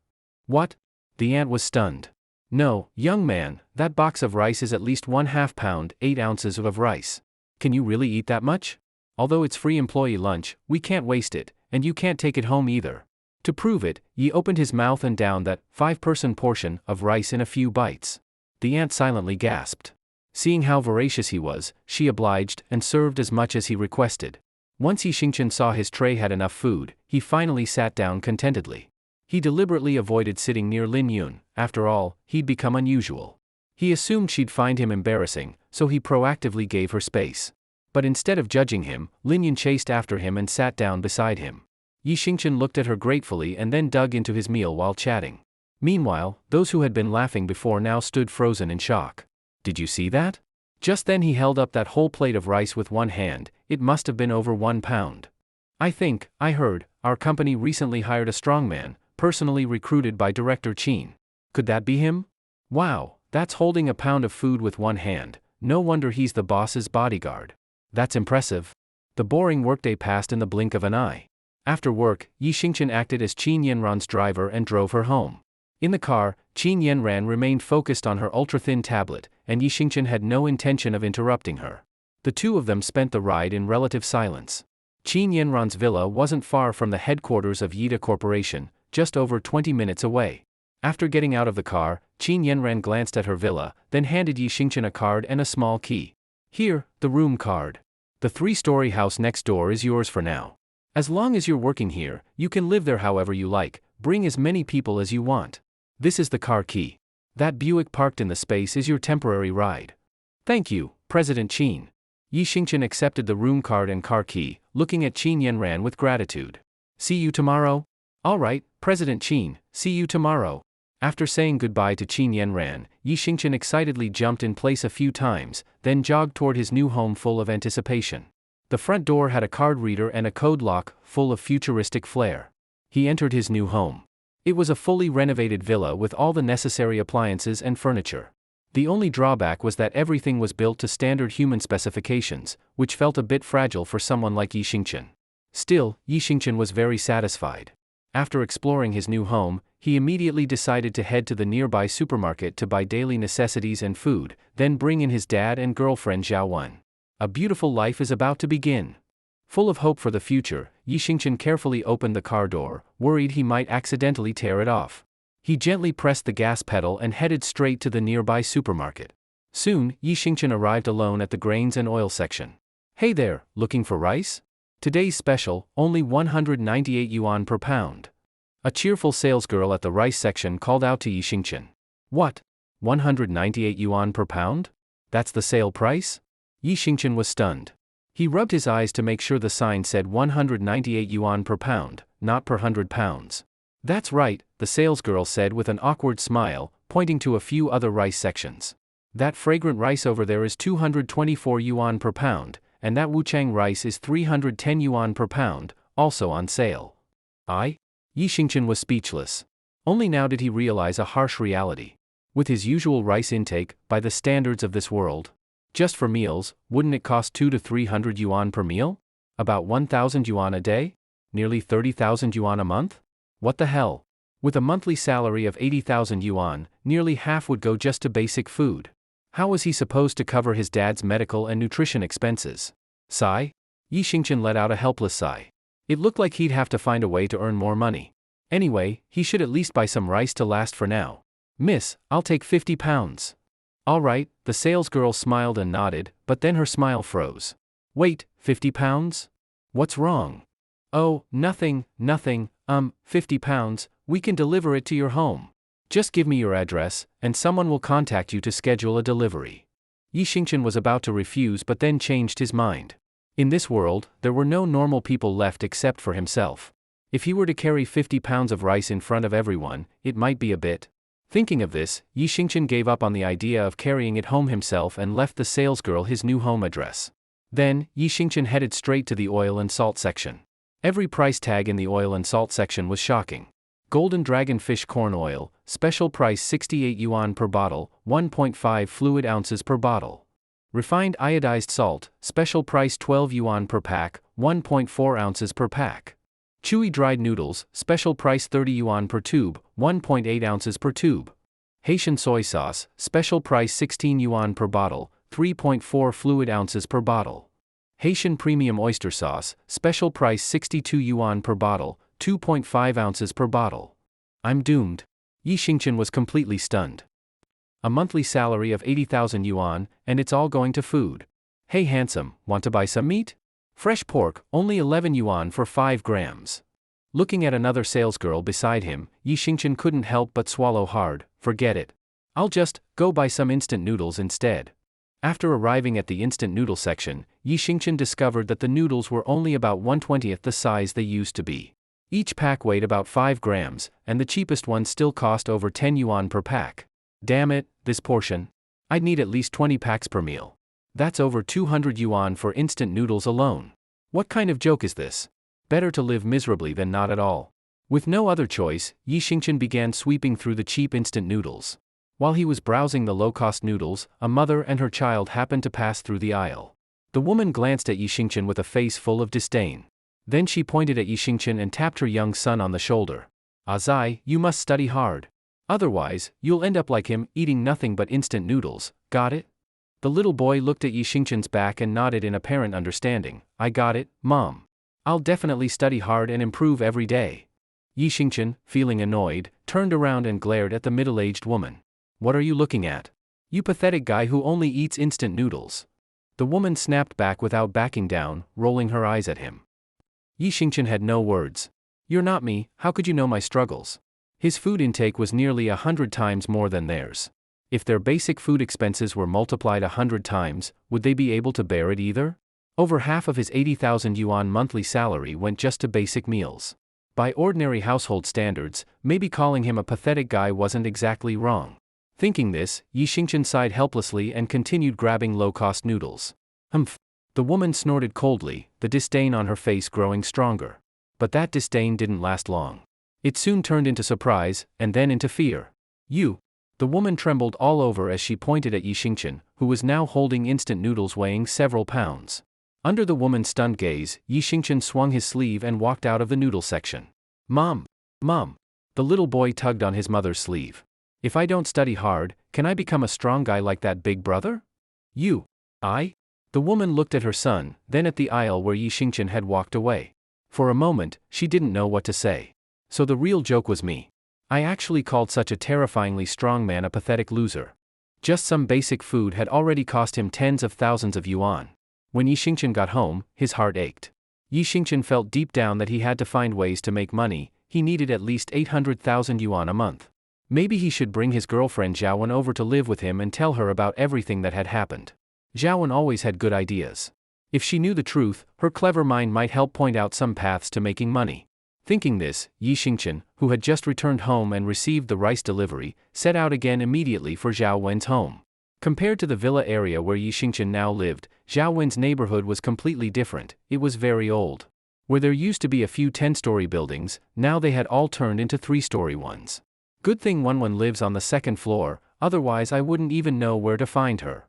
What? The ant was stunned. No, young man, that box of rice is at least 1/2 pound, 8 ounces of rice. Can you really eat that much? Although it's free employee lunch, we can't waste it, and you can't take it home either. To prove it, Yi opened his mouth and downed that 5-person portion of rice in a few bites. The ant silently gasped. Seeing how voracious he was, she obliged and served as much as he requested. Once Yi Xingqian saw his tray had enough food, he finally sat down contentedly. He deliberately avoided sitting near Lin Yun. After all, he'd become unusual. He assumed she'd find him embarrassing, so he proactively gave her space. But instead of judging him, Lin Yun chased after him and sat down beside him. Yi Xingqian looked at her gratefully and then dug into his meal while chatting. Meanwhile, those who had been laughing before now stood frozen in shock. Did you see that? Just then he held up that whole plate of rice with one hand. It must have been over 1 pound. I heard, our company recently hired a strongman, personally recruited by Director Qin. Could that be him? Wow, that's holding a pound of food with one hand. No wonder he's the boss's bodyguard. That's impressive. The boring workday passed in the blink of an eye. After work, Yi Xingqian acted as Qin Yanran's driver and drove her home. In the car, Qin Yanran remained focused on her ultra-thin tablet, and Yi Xingqian had no intention of interrupting her. The two of them spent the ride in relative silence. Qin Yanran's villa wasn't far from the headquarters of Yida Corporation, just over 20 minutes away. After getting out of the car, Qin Yanran glanced at her villa, then handed Yi Xingqian a card and a small key. Here, the room card. The 3-story house next door is yours for now. As long as you're working here, you can live there however you like, bring as many people as you want. This is the car key. That Buick parked in the space is your temporary ride. Thank you, President Qin. Yi Xingqian accepted the room card and car key, looking at Qin Yanran with gratitude. See you tomorrow? All right, President Qin, see you tomorrow. After saying goodbye to Qin Yanran, Yi Xingqian excitedly jumped in place a few times, then jogged toward his new home full of anticipation. The front door had a card reader and a code lock, full of futuristic flair. He entered his new home. It was a fully renovated villa with all the necessary appliances and furniture. The only drawback was that everything was built to standard human specifications, which felt a bit fragile for someone like Yi Xingqian. Still, Yi Xingqian was very satisfied. After exploring his new home, he immediately decided to head to the nearby supermarket to buy daily necessities and food, then bring in his dad and girlfriend Zhao Wen. A beautiful life is about to begin. Full of hope for the future, Yi Xingqian carefully opened the car door, worried he might accidentally tear it off. He gently pressed the gas pedal and headed straight to the nearby supermarket. Soon, Yi Xingqian arrived alone at the grains and oil section. Hey there, looking for rice? Today's special, only 198 yuan per pound. A cheerful salesgirl at the rice section called out to Yi Xingqian. What? 198 yuan per pound? That's the sale price? Yi Xingqian was stunned. He rubbed his eyes to make sure the sign said 198 yuan per pound, not per 100 pounds. That's right, the salesgirl said with an awkward smile, pointing to a few other rice sections. That fragrant rice over there is 224 yuan per pound, and that Wuchang rice is 310 yuan per pound, also on sale. Yi Xingqian was speechless. Only now did he realize a harsh reality. With his usual rice intake, by the standards of this world, just for meals, wouldn't it cost 200 to 300 yuan per meal? About 1,000 yuan a day? Nearly 30,000 yuan a month? What the hell? With a monthly salary of 80,000 yuan, nearly half would go just to basic food. How was he supposed to cover his dad's medical and nutrition expenses? Sigh? Yi Xingqian let out a helpless sigh. It looked like he'd have to find a way to earn more money. Anyway, he should at least buy some rice to last for now. Miss, I'll take 50 pounds. All right, the salesgirl smiled and nodded, but then her smile froze. Wait, 50 pounds? What's wrong? Oh, nothing, 50 pounds, we can deliver it to your home. Just give me your address, and someone will contact you to schedule a delivery. Yi Xingchen was about to refuse but then changed his mind. In this world, there were no normal people left except for himself. If he were to carry 50 pounds of rice in front of everyone, it might be a bit. Thinking of this, Yi Xingchen gave up on the idea of carrying it home himself and left the salesgirl his new home address. Then, Yi Xingchen headed straight to the oil and salt section. Every price tag in the oil and salt section was shocking. Golden Dragon Fish Corn Oil, special price 68 yuan per bottle, 1.5 fluid ounces per bottle. Refined iodized salt, special price 12 yuan per pack, 1.4 ounces per pack. Chewy dried noodles, special price 30 yuan per tube, 1.8 ounces per tube. Haitian soy sauce, special price 16 yuan per bottle, 3.4 fluid ounces per bottle. Haitian premium oyster sauce, special price 62 yuan per bottle, 2.5 ounces per bottle. I'm doomed. Yi Xingchen was completely stunned. A monthly salary of 80,000 yuan, and it's all going to food. Hey handsome, want to buy some meat? Fresh pork, only 11 yuan for 5 grams. Looking at another salesgirl beside him, Yi Xingchen couldn't help but swallow hard. Forget it. I'll just go buy some instant noodles instead. After arriving at the instant noodle section, Yi Xingchen discovered that the noodles were only about 1/20th the size they used to be. Each pack weighed about 5 grams, and the cheapest ones still cost over 10 yuan per pack. Damn it, this portion. I'd need at least 20 packs per meal. That's over 200 yuan for instant noodles alone. What kind of joke is this? Better to live miserably than not at all. With no other choice, Yi Xingchen began sweeping through the cheap instant noodles. While he was browsing the low-cost noodles, a mother and her child happened to pass through the aisle. The woman glanced at Yi Xingchen with a face full of disdain. Then she pointed at Yi Xingchen and tapped her young son on the shoulder. Azai, you must study hard. Otherwise, you'll end up like him, eating nothing but instant noodles, got it? The little boy looked at Yi Xingchen's back and nodded in apparent understanding. I got it, Mom. I'll definitely study hard and improve every day. Yi Xingchen, feeling annoyed, turned around and glared at the middle-aged woman. What are you looking at? You pathetic guy who only eats instant noodles. The woman snapped back without backing down, rolling her eyes at him. Yi Xingchen had no words. You're not me, how could you know my struggles? His food intake was nearly 100 times more than theirs. If their basic food expenses were multiplied 100 times, would they be able to bear it either? Over half of his 80,000 yuan monthly salary went just to basic meals. By ordinary household standards, maybe calling him a pathetic guy wasn't exactly wrong. Thinking this, Yi Xingchen sighed helplessly and continued grabbing low-cost noodles. Humph. The woman snorted coldly, the disdain on her face growing stronger. But that disdain didn't last long. It soon turned into surprise, and then into fear. You. The woman trembled all over as she pointed at Yi Xingchen, who was now holding instant noodles weighing several pounds. Under the woman's stunned gaze, Yi Xingchen swung his sleeve and walked out of the noodle section. Mom! Mom! The little boy tugged on his mother's sleeve. If I don't study hard, can I become a strong guy like that big brother? You. I? The woman looked at her son, then at the aisle where Yi Xingchen had walked away. For a moment, she didn't know what to say. So the real joke was me. I actually called such a terrifyingly strong man a pathetic loser. Just some basic food had already cost him tens of thousands of yuan. When Yi Xingchen got home, his heart ached. Yi Xingchen felt deep down that he had to find ways to make money. He needed at least 800,000 yuan a month. Maybe he should bring his girlfriend Zhaowen over to live with him and tell her about everything that had happened. Zhaowen always had good ideas. If she knew the truth, her clever mind might help point out some paths to making money. Thinking this, Yi Xingchen, who had just returned home and received the rice delivery, set out again immediately for Zhao Wen's home. Compared to the villa area where Yi Xingchen now lived, Zhao Wen's neighborhood was completely different. It was very old. Where there used to be a few 10-story buildings, now they had all turned into 3-story ones. Good thing Wenwen lives on the 2nd floor, otherwise I wouldn't even know where to find her.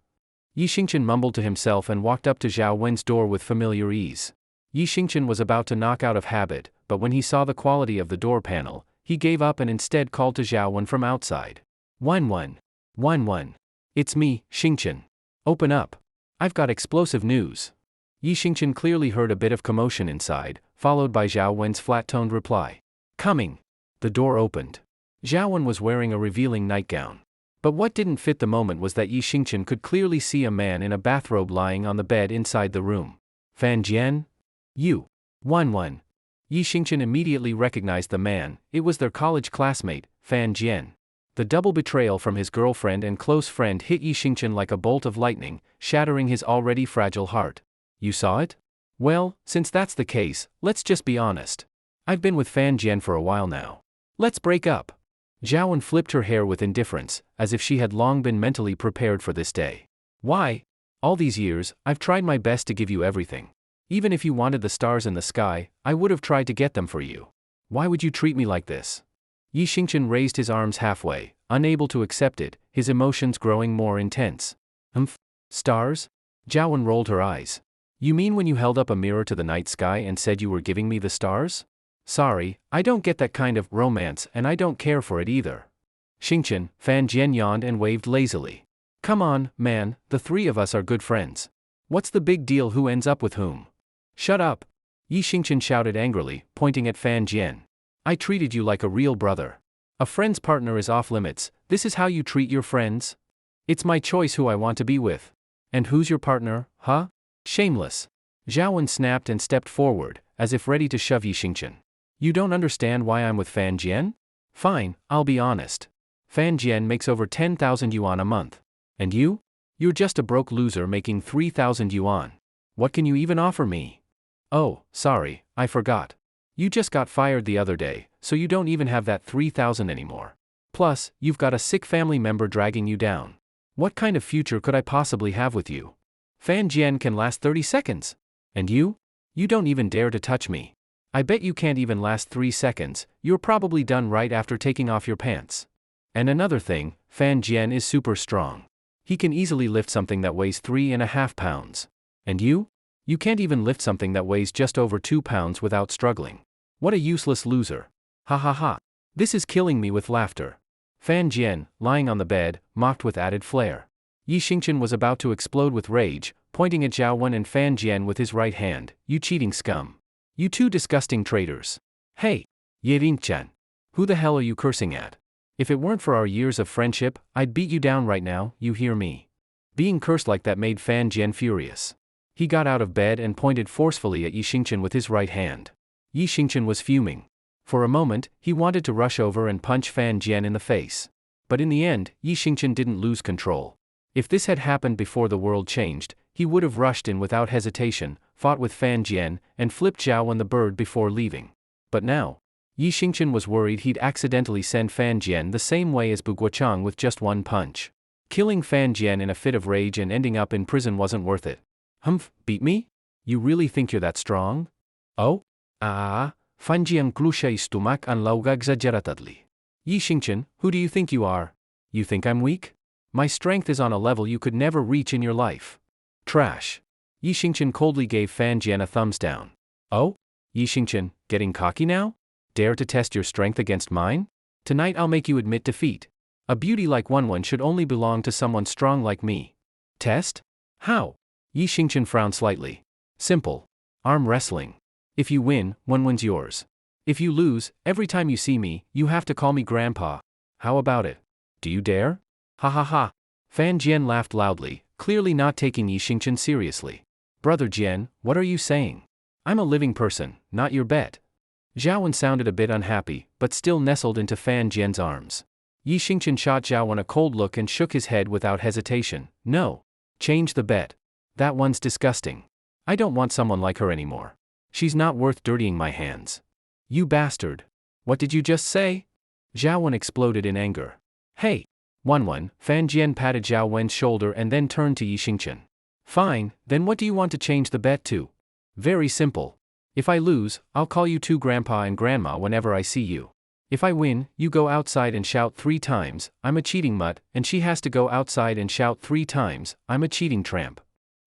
Yi Xingchen mumbled to himself and walked up to Zhao Wen's door with familiar ease. Yi Xingchen was about to knock out of habit, but when he saw the quality of the door panel, he gave up and instead called to Zhao Wen from outside. Wenwen. Wenwen. It's me, Xingchen. Open up. I've got explosive news. Yi Xingchen clearly heard a bit of commotion inside, followed by Zhao Wen's flat-toned reply. Coming. The door opened. Zhao Wen was wearing a revealing nightgown. But what didn't fit the moment was that Yi Xingchen could clearly see a man in a bathrobe lying on the bed inside the room. Fan Jian? You. Wan. Yi Xingchen immediately recognized the man. It was their college classmate, Fan Jian. The double betrayal from his girlfriend and close friend hit Yi Xingchen like a bolt of lightning, shattering his already fragile heart. You saw it? Well, since that's the case, let's just be honest. I've been with Fan Jian for a while now. Let's break up. Zhaowen flipped her hair with indifference, as if she had long been mentally prepared for this day. Why? All these years, I've tried my best to give you everything. Even if you wanted the stars in the sky, I would have tried to get them for you. Why would you treat me like this? Yi Xingchen raised his arms halfway, unable to accept it, his emotions growing more intense. Stars? Zhaowen rolled her eyes. You mean when you held up a mirror to the night sky and said you were giving me the stars? Sorry, I don't get that kind of romance and I don't care for it either. Xingchen, Fan Jian yawned and waved lazily. Come on, man, the three of us are good friends. What's the big deal who ends up with whom? Shut up! Yi Xingchen shouted angrily, pointing at Fan Jian. I treated you like a real brother. A friend's partner is off limits, this is how you treat your friends? It's my choice who I want to be with. And who's your partner, huh? Shameless. Zhaowen snapped and stepped forward, as if ready to shove Yi Xingchen. You don't understand why I'm with Fan Jian? Fine, I'll be honest. Fan Jian makes over 10,000 yuan a month. And you? You're just a broke loser making 3,000 yuan. What can you even offer me? Oh, sorry, I forgot. You just got fired the other day, so you don't even have that 3,000 anymore. Plus, you've got a sick family member dragging you down. What kind of future could I possibly have with you? Fan Jian can last 30 seconds. And you? You don't even dare to touch me. I bet you can't even last 3 seconds, you're probably done right after taking off your pants. And another thing, Fan Jian is super strong. He can easily lift something that weighs 3.5 pounds. And you? You can't even lift something that weighs just over 2 pounds without struggling. What a useless loser. Ha ha ha. This is killing me with laughter. Fan Jian, lying on the bed, mocked with added flair. Yi Xingchen was about to explode with rage, pointing at Zhaowen and Fan Jian with his right hand. You cheating scum. You two disgusting traitors. Hey, Ye Ringchan. Who the hell are you cursing at? If it weren't for our years of friendship, I'd beat you down right now, you hear me? Being cursed like that made Fan Jian furious. He got out of bed and pointed forcefully at Yi Xingchen with his right hand. Yi Xingchen was fuming. For a moment, he wanted to rush over and punch Fan Jian in the face. But in the end, Yi Xingchen didn't lose control. If this had happened before the world changed, he would have rushed in without hesitation, fought with Fan Jian, and flipped Zhaowen the bird before leaving. But now, Yi Xingchen was worried he'd accidentally send Fan Jian the same way as Bu Guochang with just one punch. Killing Fan Jian in a fit of rage and ending up in prison wasn't worth it. Beat me? You really think you're that strong? Oh? Fan Jian klusha istumak an lauga exageratadli. Yi Xingchen, who do you think you are? You think I'm weak? My strength is on a level you could never reach in your life. Trash. Yi Xingchen coldly gave Fan Jian a thumbs down. Oh? Yi Xingchen, getting cocky now? Dare to test your strength against mine? Tonight I'll make you admit defeat. A beauty like Wan should only belong to someone strong like me. Test? How? Yi Xingchen frowned slightly. Simple. Arm wrestling. If you win, Wan's yours. If you lose, every time you see me, you have to call me grandpa. How about it? Do you dare? Ha ha ha. Fan Jian laughed loudly, clearly not taking Yi Xingchen seriously. Brother Jian, what are you saying? I'm a living person, not your bet. Zhaowen sounded a bit unhappy, but still nestled into Fan Jian's arms. Yi Xingchen shot Zhaowen a cold look and shook his head without hesitation. No. Change the bet. That one's disgusting. I don't want someone like her anymore. She's not worth dirtying my hands. You bastard. What did you just say? Zhaowen exploded in anger. Hey. Wan, Fan Jian patted Zhaowen's shoulder and then turned to Yi Xingchen. Fine, then what do you want to change the bet to? Very simple. If I lose, I'll call you two grandpa and grandma whenever I see you. If I win, you go outside and shout 3 times, I'm a cheating mutt, and she has to go outside and shout 3 times, I'm a cheating tramp.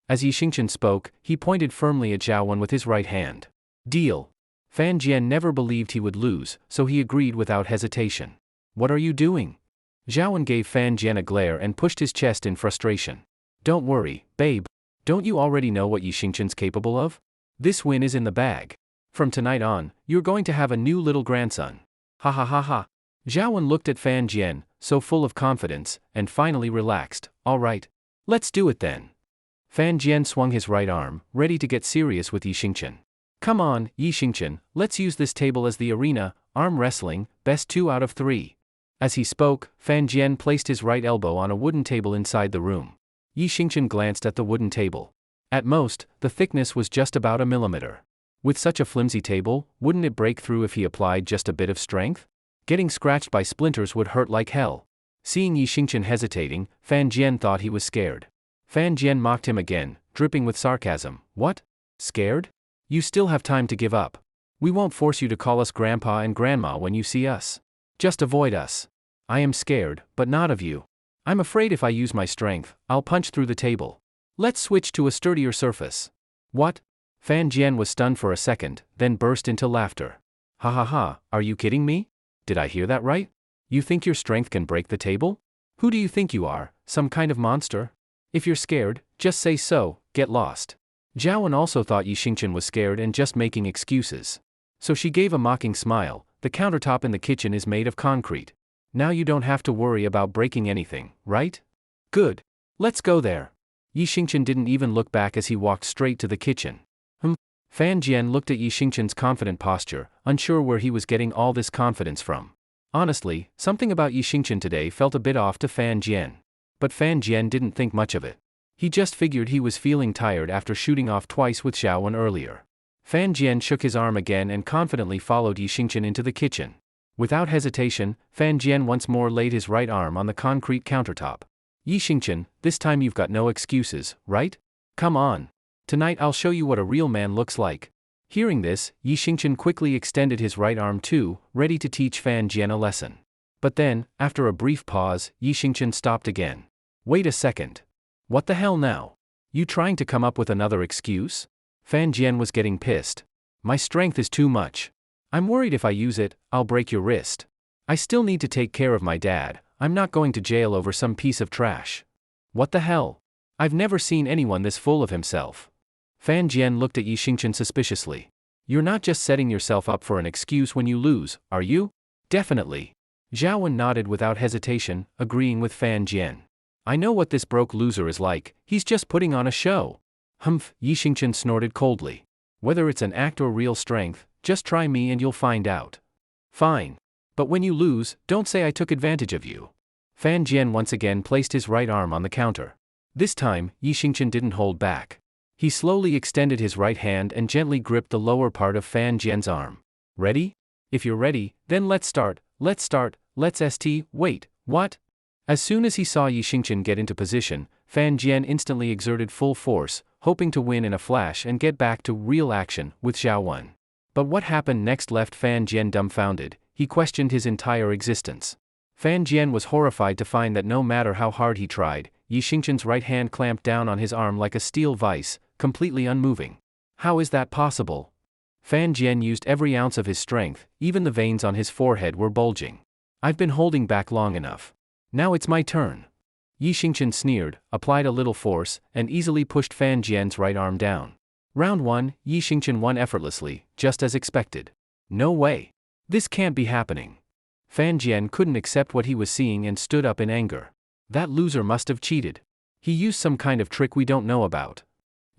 As Yi Xingchen spoke, he pointed firmly at Zhaowen with his right hand. Deal. Fan Jian never believed he would lose, so he agreed without hesitation. What are you doing? Zhaowen gave Fan Jian a glare and pushed his chest in frustration. Don't worry, babe. Don't you already know what Yi Xingchen's capable of? This win is in the bag. From tonight on, you're going to have a new little grandson. Ha ha ha ha. Zhaowen looked at Fan Jian, so full of confidence, and finally relaxed. All right. Let's do it then. Fan Jian swung his right arm, ready to get serious with Yi Xingchen. Come on, Yi Xingchen, let's use this table as the arena, arm wrestling, best 2 out of 3. As he spoke, Fan Jian placed his right elbow on a wooden table inside the room. Yi Xingchen glanced at the wooden table. At most, the thickness was just about a millimeter. With such a flimsy table, wouldn't it break through if he applied just a bit of strength? Getting scratched by splinters would hurt like hell. Seeing Yi Xingchen hesitating, Fan Jian thought he was scared. Fan Jian mocked him again, dripping with sarcasm. What? Scared? You still have time to give up. We won't force you to call us grandpa and grandma when you see us. Just avoid us. I am scared, but not of you. I'm afraid if I use my strength, I'll punch through the table. Let's switch to a sturdier surface. What? Fan Jian was stunned for a second, then burst into laughter. Ha ha ha, are you kidding me? Did I hear that right? You think your strength can break the table? Who do you think you are, some kind of monster? If you're scared, just say so, get lost. Zhaowen also thought Yi Xingchen was scared and just making excuses. So she gave a mocking smile. The countertop in the kitchen is made of concrete. Now you don't have to worry about breaking anything, right? Good. Let's go there. Yi Xingchen didn't even look back as he walked straight to the kitchen. Fan Jian looked at Yi Xingchen's confident posture, unsure where he was getting all this confidence from. Honestly, something about Yi Xingchen today felt a bit off to Fan Jian. But Fan Jian didn't think much of it. He just figured he was feeling tired after shooting off twice with Zhaowen earlier. Fan Jian shook his arm again and confidently followed Yi Xingchen into the kitchen. Without hesitation, Fan Jian once more laid his right arm on the concrete countertop. Yi Xingchen, this time you've got no excuses, right? Come on. Tonight I'll show you what a real man looks like. Hearing this, Yi Xingchen quickly extended his right arm too, ready to teach Fan Jian a lesson. But then, after a brief pause, Yi Xingchen stopped again. Wait a second. What the hell now? You trying to come up with another excuse? Fan Jian was getting pissed. My strength is too much. I'm worried if I use it, I'll break your wrist. I still need to take care of my dad, I'm not going to jail over some piece of trash. What the hell? I've never seen anyone this full of himself. Fan Jian looked at Yi Xingchen suspiciously. You're not just setting yourself up for an excuse when you lose, are you? Definitely. Zhaowen nodded without hesitation, agreeing with Fan Jian. I know what this broke loser is like, he's just putting on a show. Humph, Yi Xingchen snorted coldly. Whether it's an act or real strength, just try me and you'll find out. Fine. But when you lose, don't say I took advantage of you. Fan Jian once again placed his right arm on the counter. This time, Yi Xingchen didn't hold back. He slowly extended his right hand and gently gripped the lower part of Fan Jian's arm. Ready? If you're ready, then let's start, let's wait, what? As soon as he saw Yi Xingchen get into position, Fan Jian instantly exerted full force, hoping to win in a flash and get back to real action with Zhaowen. But what happened next left Fan Jian dumbfounded. He questioned his entire existence. Fan Jian was horrified to find that no matter how hard he tried, Yi Xingchen's right hand clamped down on his arm like a steel vice, completely unmoving. How is that possible? Fan Jian used every ounce of his strength, even the veins on his forehead were bulging. I've been holding back long enough. Now it's my turn. Yi Xingchen sneered, applied a little force, and easily pushed Fan Jian's right arm down. Round 1, Yi Xingchen won effortlessly, just as expected. No way. This can't be happening. Fan Jian couldn't accept what he was seeing and stood up in anger. That loser must have cheated. He used some kind of trick we don't know about.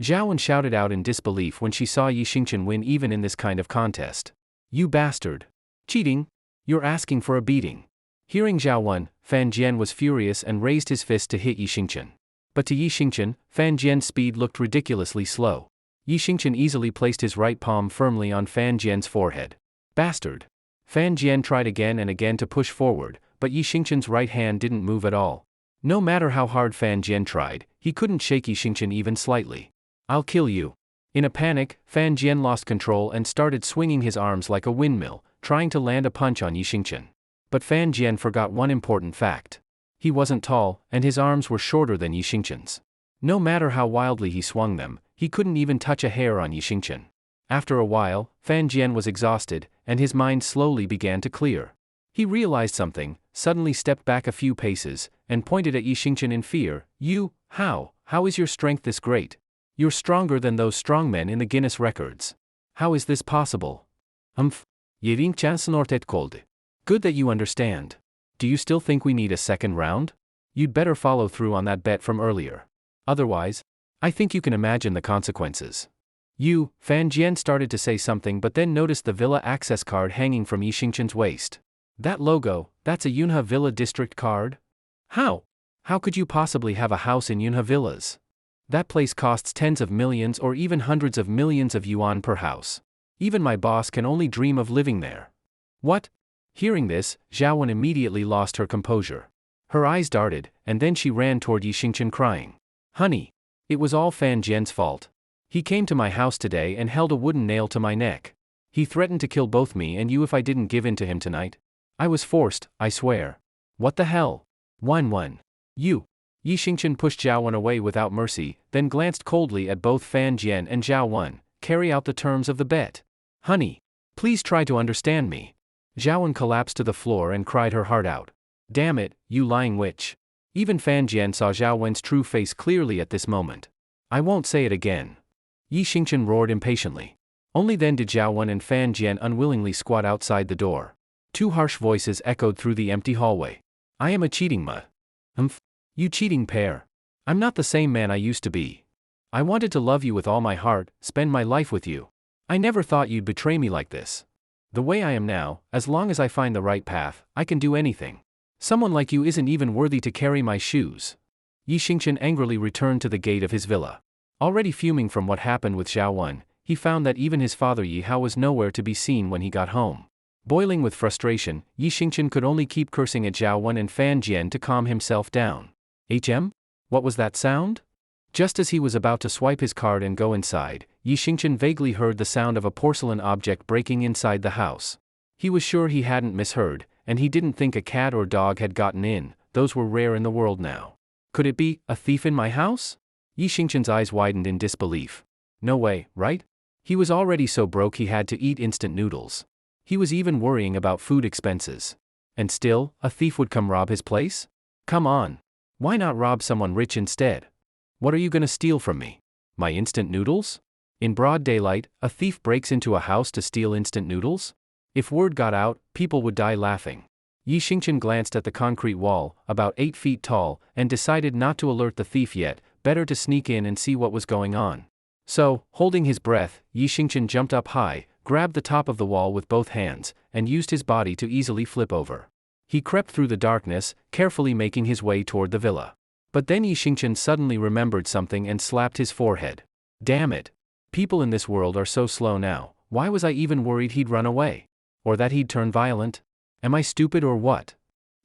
Zhaowen shouted out in disbelief when she saw Yi Xingchen win even in this kind of contest. You bastard. Cheating? You're asking for a beating. Hearing Zhaowen, Fan Jian was furious and raised his fist to hit Yi Xingchen. But to Yi Xingchen, Fan Jian's speed looked ridiculously slow. Yi Xingchen easily placed his right palm firmly on Fan Jian's forehead. Bastard. Fan Jian tried again and again to push forward, but Yi Xingchen's right hand didn't move at all. No matter how hard Fan Jian tried, he couldn't shake Yi Xingchen even slightly. I'll kill you. In a panic, Fan Jian lost control and started swinging his arms like a windmill, trying to land a punch on Yi Xingchen. But Fan Jian forgot one important fact. He wasn't tall, and his arms were shorter than Yi Xingchen's. No matter how wildly he swung them, he couldn't even touch a hair on Yi Xingchen. After a while, Fan Jian was exhausted, and his mind slowly began to clear. He realized something, suddenly stepped back a few paces, and pointed at Yi Xingchen in fear. How is your strength this great? You're stronger than those strong men in the Guinness records. How is this possible? Yering-chan snorted cold. Good that you understand. Do you still think we need a second round? You'd better follow through on that bet from earlier. Otherwise, I think you can imagine the consequences. Fan Jian started to say something but then noticed the villa access card hanging from Yi Xingchen's waist. That logo, that's a Yunhe Villa District card? How? How could you possibly have a house in Yunhe Villas? That place costs tens of millions or even hundreds of millions of yuan per house. Even my boss can only dream of living there. What? Hearing this, Zhao Wen immediately lost her composure. Her eyes darted, and then she ran toward Yi Xingchen crying. Honey, it was all Fan Jian's fault. He came to my house today and held a wooden nail to my neck. He threatened to kill both me and you if I didn't give in to him tonight. I was forced, I swear. What the hell? One. You. Yi Xingchen pushed Zhao Wen away without mercy, then glanced coldly at both Fan Jian and Zhao Wen. Carry out the terms of the bet. Honey, please try to understand me. Zhao Wen collapsed to the floor and cried her heart out. Damn it, you lying witch. Even Fan Jian saw Zhao Wen's true face clearly at this moment. I won't say it again. Yi Xingchen roared impatiently. Only then did Zhao Wen and Fan Jian unwillingly squat outside the door. Two harsh voices echoed through the empty hallway. I am a cheating You cheating pair. I'm not the same man I used to be. I wanted to love you with all my heart, spend my life with you. I never thought you'd betray me like this. The way I am now, as long as I find the right path, I can do anything. Someone like you isn't even worthy to carry my shoes. Yi Xingchen angrily returned to the gate of his villa. Already fuming from what happened with Zhao Wen, he found that even his father Yi Hao was nowhere to be seen when he got home. Boiling with frustration, Yi Xingchen could only keep cursing at Zhao Wen and Fan Jian to calm himself down. What was that sound? Just as he was about to swipe his card and go inside, Yi Xingchen vaguely heard the sound of a porcelain object breaking inside the house. He was sure he hadn't misheard, and he didn't think a cat or dog had gotten in, those were rare in the world now. Could it be a thief in my house? Yi Xingchen's eyes widened in disbelief. No way, right? He was already so broke he had to eat instant noodles. He was even worrying about food expenses. And still, a thief would come rob his place? Come on. Why not rob someone rich instead? What are you gonna steal from me? My instant noodles? In broad daylight, a thief breaks into a house to steal instant noodles? If word got out, people would die laughing. Yi Xingchen glanced at the concrete wall, about 8 feet tall, and decided not to alert the thief yet, better to sneak in and see what was going on. So, holding his breath, Yi Xingchen jumped up high, grabbed the top of the wall with both hands, and used his body to easily flip over. He crept through the darkness, carefully making his way toward the villa. But then Yi Xingchen suddenly remembered something and slapped his forehead. Damn it! People in this world are so slow now, why was I even worried he'd run away? Or that he'd turn violent? Am I stupid or what?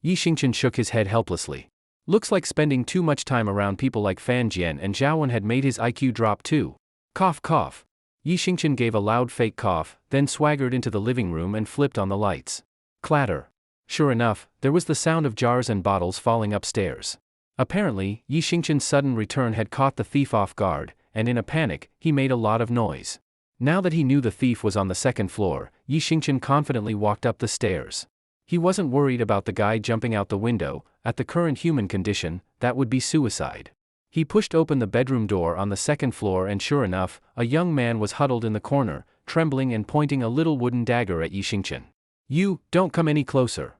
Yi Xingchen shook his head helplessly. Looks like spending too much time around people like Fan Jian and Zhao Wen had made his IQ drop too. Cough cough. Yi Xingchen gave a loud fake cough, then swaggered into the living room and flipped on the lights. Clatter. Sure enough, there was the sound of jars and bottles falling upstairs. Apparently, Yi Xingchen's sudden return had caught the thief off guard, and in a panic, he made a lot of noise. Now that he knew the thief was on the second floor, Yi Xingchen confidently walked up the stairs. He wasn't worried about the guy jumping out the window. At the current human condition, that would be suicide. He pushed open the bedroom door on the second floor and sure enough, a young man was huddled in the corner, trembling and pointing a little wooden dagger at Yi Xingchen. You, don't come any closer.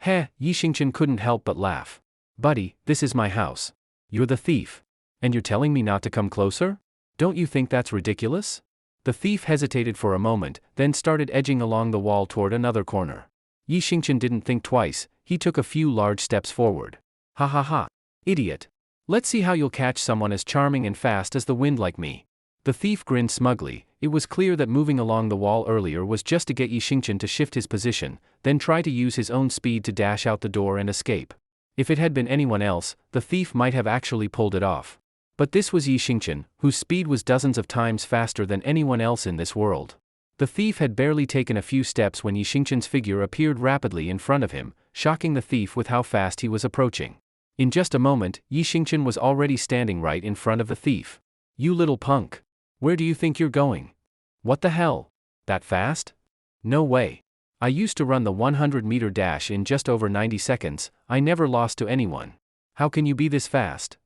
Heh, Yi Xingchen couldn't help but laugh. Buddy, this is my house. You're the thief. And you're telling me not to come closer? Don't you think that's ridiculous? The thief hesitated for a moment, then started edging along the wall toward another corner. Yi Xingchen didn't think twice, he took a few large steps forward. Ha ha ha. Idiot. Let's see how you'll catch someone as charming and fast as the wind like me. The thief grinned smugly. It was clear that moving along the wall earlier was just to get Yi Xingchen to shift his position, then try to use his own speed to dash out the door and escape. If it had been anyone else, the thief might have actually pulled it off. But this was Yi Xingchen, whose speed was dozens of times faster than anyone else in this world. The thief had barely taken a few steps when Yi Xingchen's figure appeared rapidly in front of him, shocking the thief with how fast he was approaching. In just a moment, Yi Xingchen was already standing right in front of the thief. You little punk. Where do you think you're going? What the hell? That fast? No way. I used to run the 100-meter dash in just over 90 seconds, I never lost to anyone. How can you be this fast?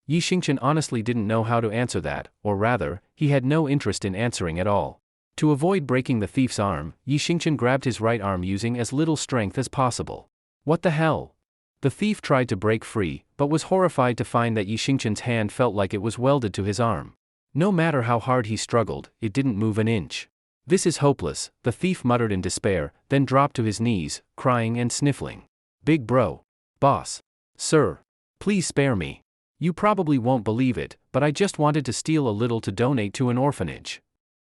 Yi Xingchen honestly didn't know how to answer that, or rather, he had no interest in answering at all. To avoid breaking the thief's arm, Yi Xingchen grabbed his right arm using as little strength as possible. What the hell? The thief tried to break free, but was horrified to find that Yi Xingqian's hand felt like it was welded to his arm. No matter how hard he struggled, it didn't move an inch. "This is hopeless," the thief muttered in despair, then dropped to his knees, crying and sniffling. "Big bro. Boss. Sir. Please spare me. You probably won't believe it, but I just wanted to steal a little to donate to an orphanage."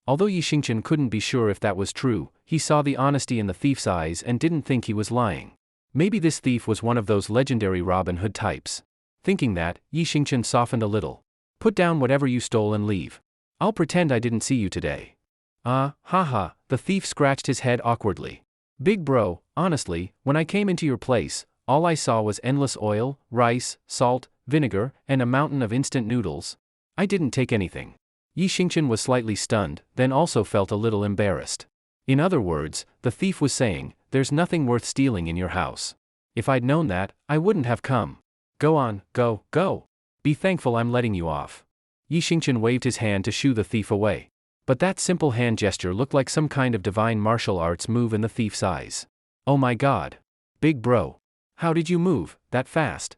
Although Yi Xingqian couldn't be sure if that was true, he saw the honesty in the thief's eyes and didn't think he was lying. Maybe this thief was one of those legendary Robin Hood types. Thinking that, Yi Xingqian softened a little. "Put down whatever you stole and leave. I'll pretend I didn't see you today." Haha, the thief scratched his head awkwardly. "Big bro, honestly, when I came into your place, all I saw was endless oil, rice, salt, vinegar, and a mountain of instant noodles. I didn't take anything." Yi Xingqian was slightly stunned, then also felt a little embarrassed. In other words, the thief was saying, "There's nothing worth stealing in your house. If I'd known that, I wouldn't have come. Go on, go. Be thankful I'm letting you off." Yi Xingqian waved his hand to shoo the thief away. But that simple hand gesture looked like some kind of divine martial arts move in the thief's eyes. "Oh my god. Big bro. How did you move that fast?"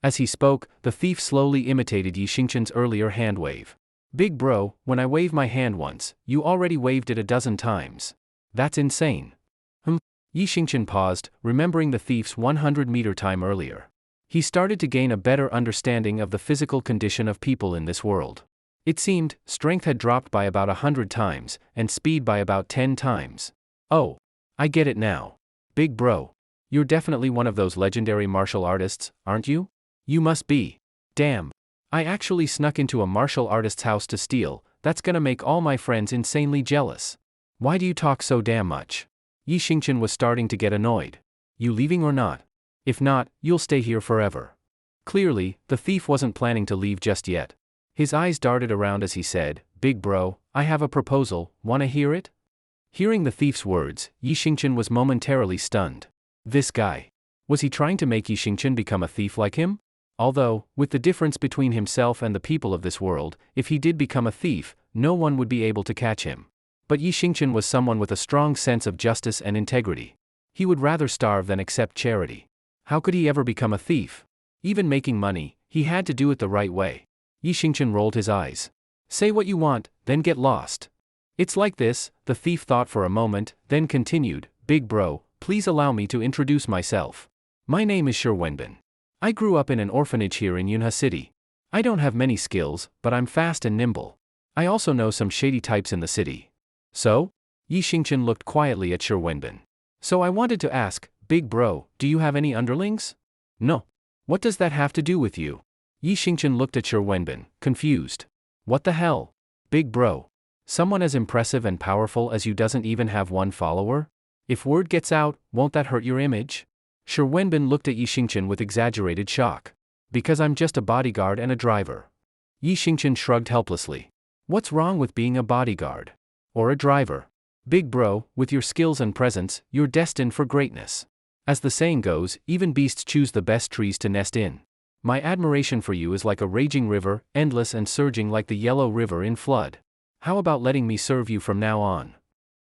As he spoke, the thief slowly imitated Yi Xingqian's earlier hand wave. "Big bro, when I wave my hand once, you already waved it a dozen times. That's insane." Yi Xingqian paused, remembering the thief's 100-meter time earlier. He started to gain a better understanding of the physical condition of people in this world. It seemed, strength had dropped by about 100 times, and speed by about 10 times. "Oh. I get it now. Big bro. You're definitely one of those legendary martial artists, aren't you? You must be. Damn. I actually snuck into a martial artist's house to steal. That's gonna make all my friends insanely jealous. Why do you talk so damn much?" Yi Xingqian was starting to get annoyed. "You leaving or not? If not, you'll stay here forever." Clearly, the thief wasn't planning to leave just yet. His eyes darted around as he said, "Big bro, I have a proposal, wanna hear it?" Hearing the thief's words, Yi Xingqian was momentarily stunned. This guy. Was he trying to make Yi Xingqian become a thief like him? Although, with the difference between himself and the people of this world, if he did become a thief, no one would be able to catch him. But Yi Xingqian was someone with a strong sense of justice and integrity. He would rather starve than accept charity. How could he ever become a thief? Even making money, he had to do it the right way. Yi Xingqian rolled his eyes. "Say what you want, then get lost." "It's like this," the thief thought for a moment, then continued, "Big bro, please allow me to introduce myself. My name is Wenbin. I grew up in an orphanage here in Yunhe City. I don't have many skills, but I'm fast and nimble. I also know some shady types in the city." "So?" Yi Xingqian looked quietly at Wenbin. "So I wanted to ask, big bro, do you have any underlings?" "No. What does that have to do with you?" Yi Xingqian looked at Wenbin, confused. "What the hell? Big bro. Someone as impressive and powerful as you doesn't even have one follower? If word gets out, won't that hurt your image?" Wenbin looked at Yi Xingqian with exaggerated shock. "Because I'm just a bodyguard and a driver." Yi Xingqian shrugged helplessly. "What's wrong with being a bodyguard? Or a driver? Big bro, with your skills and presence, you're destined for greatness. As the saying goes, even beasts choose the best trees to nest in. My admiration for you is like a raging river, endless and surging like the Yellow River in flood. How about letting me serve you from now on?"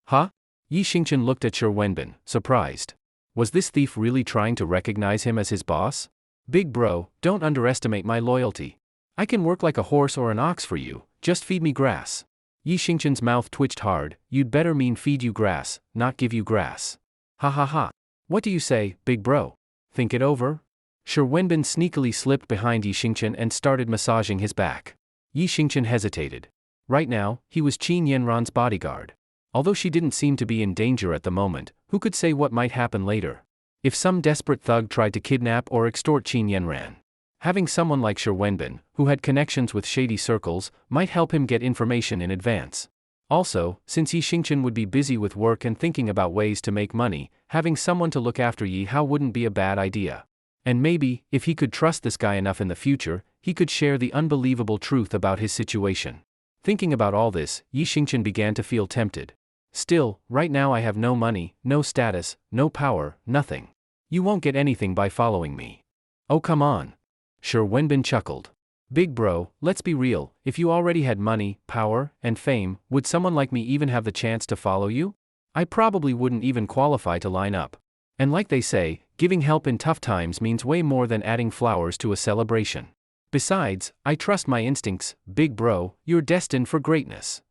"Huh?" Yi Xingqian looked at Wenbin, surprised. Was this thief really trying to recognize him as his boss? "Big bro, don't underestimate my loyalty. I can work like a horse or an ox for you, just feed me grass." Yi Xingqian's mouth twitched hard. "You'd better mean feed you grass, not give you grass." "Ha ha ha. What do you say, big bro? Think it over?" Wenbin sneakily slipped behind Yi Xingqian and started massaging his back. Yi Xingqian hesitated. Right now, he was Qin Yanran's bodyguard. Although she didn't seem to be in danger at the moment, who could say what might happen later? If some desperate thug tried to kidnap or extort Qin Yanran. Having someone like Wenbin, who had connections with shady circles, might help him get information in advance. Also, since Yi Xingqian would be busy with work and thinking about ways to make money, having someone to look after Yi Hao wouldn't be a bad idea. And maybe, if he could trust this guy enough in the future, he could share the unbelievable truth about his situation. Thinking about all this, Yi Xingqian began to feel tempted. "Still, right now I have no money, no status, no power, nothing. You won't get anything by following me." "Oh come on." Wenbin chuckled. "Big bro, let's be real, if you already had money, power, and fame, would someone like me even have the chance to follow you? I probably wouldn't even qualify to line up. And like they say, giving help in tough times means way more than adding flowers to a celebration. Besides, I trust my instincts, big bro, you're destined for greatness.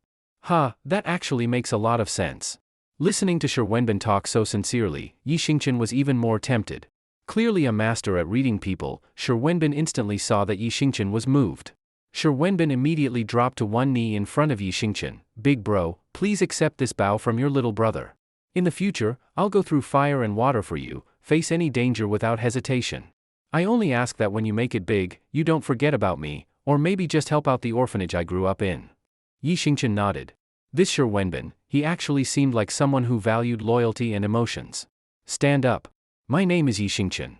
That actually makes a lot of sense. Listening to Shi Wenbin talk so sincerely, Yi Xingqian was even more tempted. Clearly a master at reading people, Shi Wenbin instantly saw that Yi Xingqian was moved. Shi Wenbin immediately dropped to one knee in front of Yi Xingqian. Big bro, please accept this bow from your little brother. In the future, I'll go through fire and water for you, face any danger without hesitation. I only ask that when you make it big, you don't forget about me, or maybe just help out the orphanage I grew up in. Yi Xingqian nodded. This Shi Wenbin, he actually seemed like someone who valued loyalty and emotions. Stand up. My name is Yi Xingqian.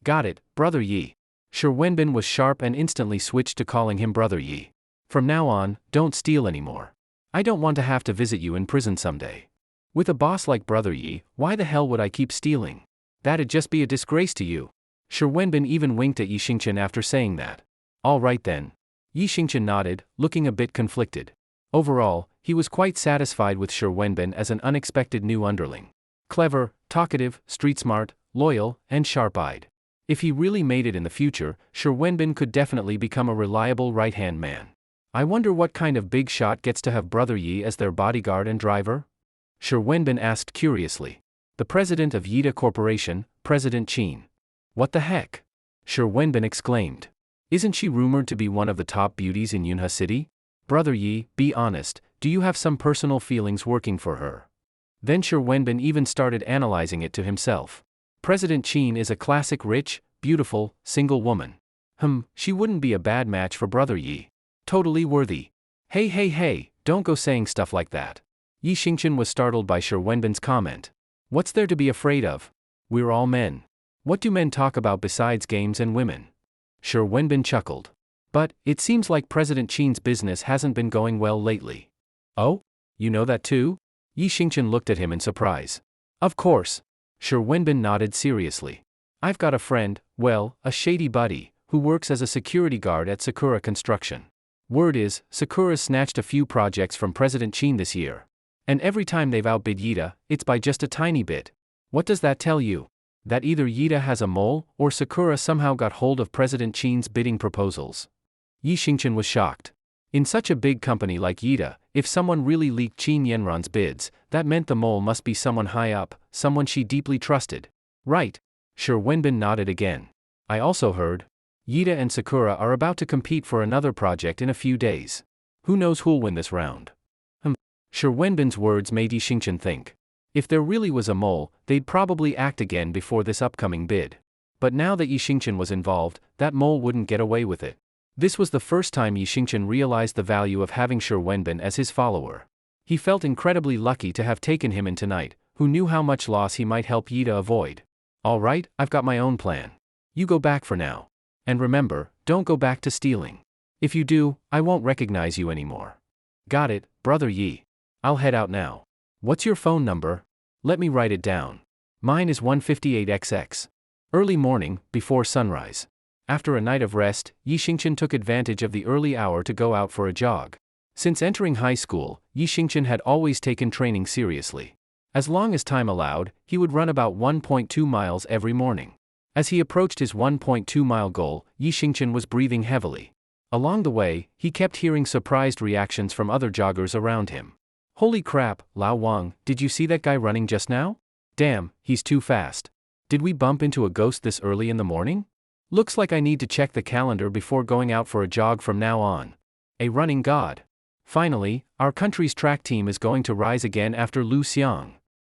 Got it, Brother Yi. Shi Wenbin was sharp and instantly switched to calling him Brother Yi. From now on, don't steal anymore. I don't want to have to visit you in prison someday. With a boss like Brother Yi, why the hell would I keep stealing? That'd just be a disgrace to you. Shi Wenbin even winked at Yi Xingqian after saying that. All right then. Yi Xingqian nodded, looking a bit conflicted. Overall, he was quite satisfied with Shi Wenbin as an unexpected new underling. Clever, talkative, street-smart, loyal, and sharp-eyed. If he really made it in the future, Shi Wenbin could definitely become a reliable right-hand man. I wonder what kind of big shot gets to have Brother Yi as their bodyguard and driver? Shi Wenbin asked curiously. The president of Yida Corporation, President Qin. What the heck? Shi Wenbin exclaimed. Isn't she rumored to be one of the top beauties in Yunhe City? Brother Yi, be honest, do you have some personal feelings working for her? Then Shi Wenbin even started analyzing it to himself. President Qin is a classic rich, beautiful, single woman. She wouldn't be a bad match for Brother Yi. Totally worthy. Hey, don't go saying stuff like that. Yi Xingqian was startled by Shi Wenbin's comment. What's there to be afraid of? We're all men. What do men talk about besides games and women? Shi Wenbin chuckled. But, it seems like President Qin's business hasn't been going well lately. Oh? You know that too? Yi Xingqian looked at him in surprise. Of course. Shi Wenbin nodded seriously. I've got a friend, well, a shady buddy, who works as a security guard at Sakura Construction. Word is, Sakura's snatched a few projects from President Qin this year. And every time they've outbid Yida, it's by just a tiny bit. What does that tell you? That either Yida has a mole, or Sakura somehow got hold of President Qin's bidding proposals. Yi Xingqian was shocked. In such a big company like Yida, if someone really leaked Qin Yanran's bids, that meant the mole must be someone high up, someone she deeply trusted. Right. Shi Wenbin nodded again. I also heard. Yida and Sakura are about to compete for another project in a few days. Who knows who'll win this round? Shi Wenbin's words made Yi Xingqian think. If there really was a mole, they'd probably act again before this upcoming bid. But now that Yi Xingqian was involved, that mole wouldn't get away with it. This was the first time Yi Xingqian realized the value of having Shi Wenbin as his follower. He felt incredibly lucky to have taken him in tonight, who knew how much loss he might help Yida avoid. All right, I've got my own plan. You go back for now. And remember, don't go back to stealing. If you do, I won't recognize you anymore. Got it, Brother Yi. I'll head out now. What's your phone number? Let me write it down. Mine is 158XX. Early morning, before sunrise. After a night of rest, Yi Xingqian took advantage of the early hour to go out for a jog. Since entering high school, Yi Xingqian had always taken training seriously. As long as time allowed, he would run about 1.2 miles every morning. As he approached his 1.2-mile goal, Yi Xingqian was breathing heavily. Along the way, he kept hearing surprised reactions from other joggers around him. Holy crap, Lao Wang, did you see that guy running just now? Damn, he's too fast. Did we bump into a ghost this early in the morning? Looks like I need to check the calendar before going out for a jog from now on. A running god. Finally, our country's track team is going to rise again after Lu Xiang.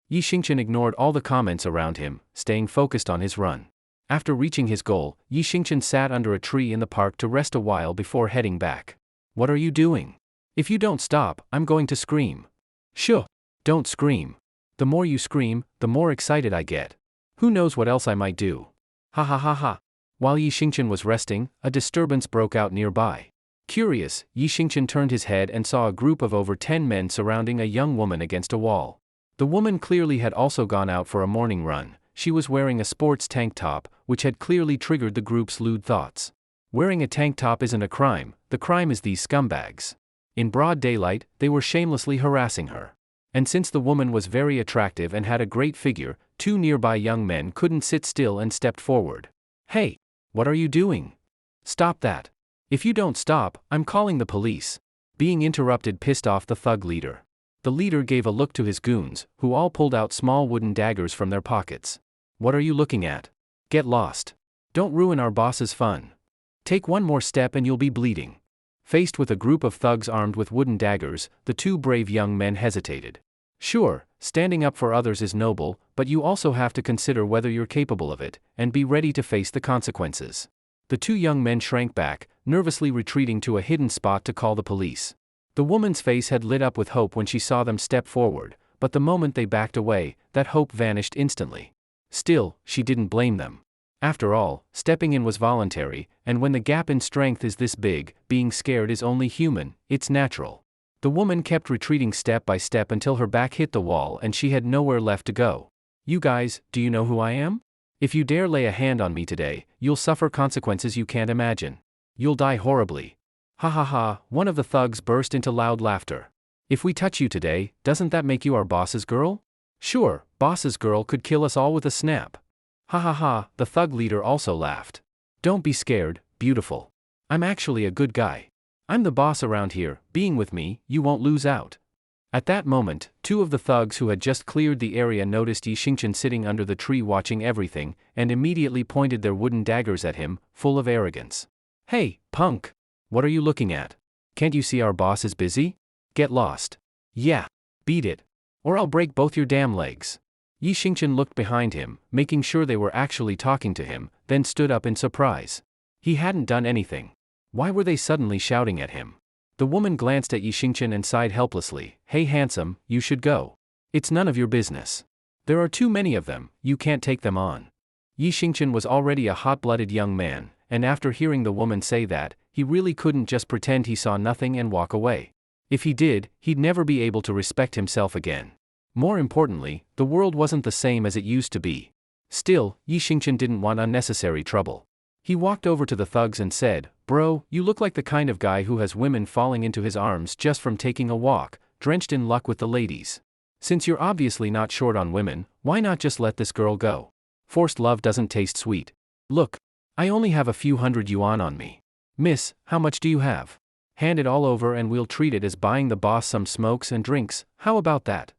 Yi Xingqian ignored all the comments around him, staying focused on his run. After reaching his goal, Yi Xingqian sat under a tree in the park to rest a while before heading back. What are you doing? If you don't stop, I'm going to scream. Shoo! Don't scream. The more you scream, the more excited I get. Who knows what else I might do? Ha ha ha ha. While Yi Xingqian was resting, a disturbance broke out nearby. Curious, Yi Xingqian turned his head and saw a group of over 10 men surrounding a young woman against a wall. The woman clearly had also gone out for a morning run. She was wearing a sports tank top, which had clearly triggered the group's lewd thoughts. Wearing a tank top isn't a crime, the crime is these scumbags. In broad daylight, they were shamelessly harassing her. And since the woman was very attractive and had a great figure, two nearby young men couldn't sit still and stepped forward. Hey! What are you doing? Stop that. If you don't stop, I'm calling the police. Being interrupted pissed off the thug leader. The leader gave a look to his goons, who all pulled out small wooden daggers from their pockets. What are you looking at? Get lost. Don't ruin our boss's fun. Take one more step and you'll be bleeding. Faced with a group of thugs armed with wooden daggers, the two brave young men hesitated. Sure, standing up for others is noble, but you also have to consider whether you're capable of it, and be ready to face the consequences. The two young men shrank back, nervously retreating to a hidden spot to call the police. The woman's face had lit up with hope when she saw them step forward, but the moment they backed away, that hope vanished instantly. Still, she didn't blame them. After all, stepping in was voluntary, and when the gap in strength is this big, being scared is only human, it's natural. The woman kept retreating step by step until her back hit the wall and she had nowhere left to go. You guys, do you know who I am? If you dare lay a hand on me today, you'll suffer consequences you can't imagine. You'll die horribly. Ha ha ha, one of the thugs burst into loud laughter. If we touch you today, doesn't that make you our boss's girl? Sure, boss's girl could kill us all with a snap. Ha ha ha, the thug leader also laughed. Don't be scared, beautiful. I'm actually a good guy. I'm the boss around here, being with me, you won't lose out. At that moment, two of the thugs who had just cleared the area noticed Yi Xingchen sitting under the tree watching everything, and immediately pointed their wooden daggers at him, full of arrogance. Hey, punk! What are you looking at? Can't you see our boss is busy? Get lost. Yeah. Beat it. Or I'll break both your damn legs. Yi Xingchen looked behind him, making sure they were actually talking to him, then stood up in surprise. He hadn't done anything. Why were they suddenly shouting at him? The woman glanced at Yi Xingchen and sighed helplessly. Hey handsome, you should go. It's none of your business. There are too many of them, you can't take them on. Yi Xingchen was already a hot-blooded young man, and after hearing the woman say that, he really couldn't just pretend he saw nothing and walk away. If he did, he'd never be able to respect himself again. More importantly, the world wasn't the same as it used to be. Still, Yi Xingchen didn't want unnecessary trouble. He walked over to the thugs and said, Bro, you look like the kind of guy who has women falling into his arms just from taking a walk, drenched in luck with the ladies. Since you're obviously not short on women, why not just let this girl go? Forced love doesn't taste sweet. Look, I only have a few hundred yuan on me. Miss, how much do you have? Hand it all over and we'll treat it as buying the boss some smokes and drinks, how about that?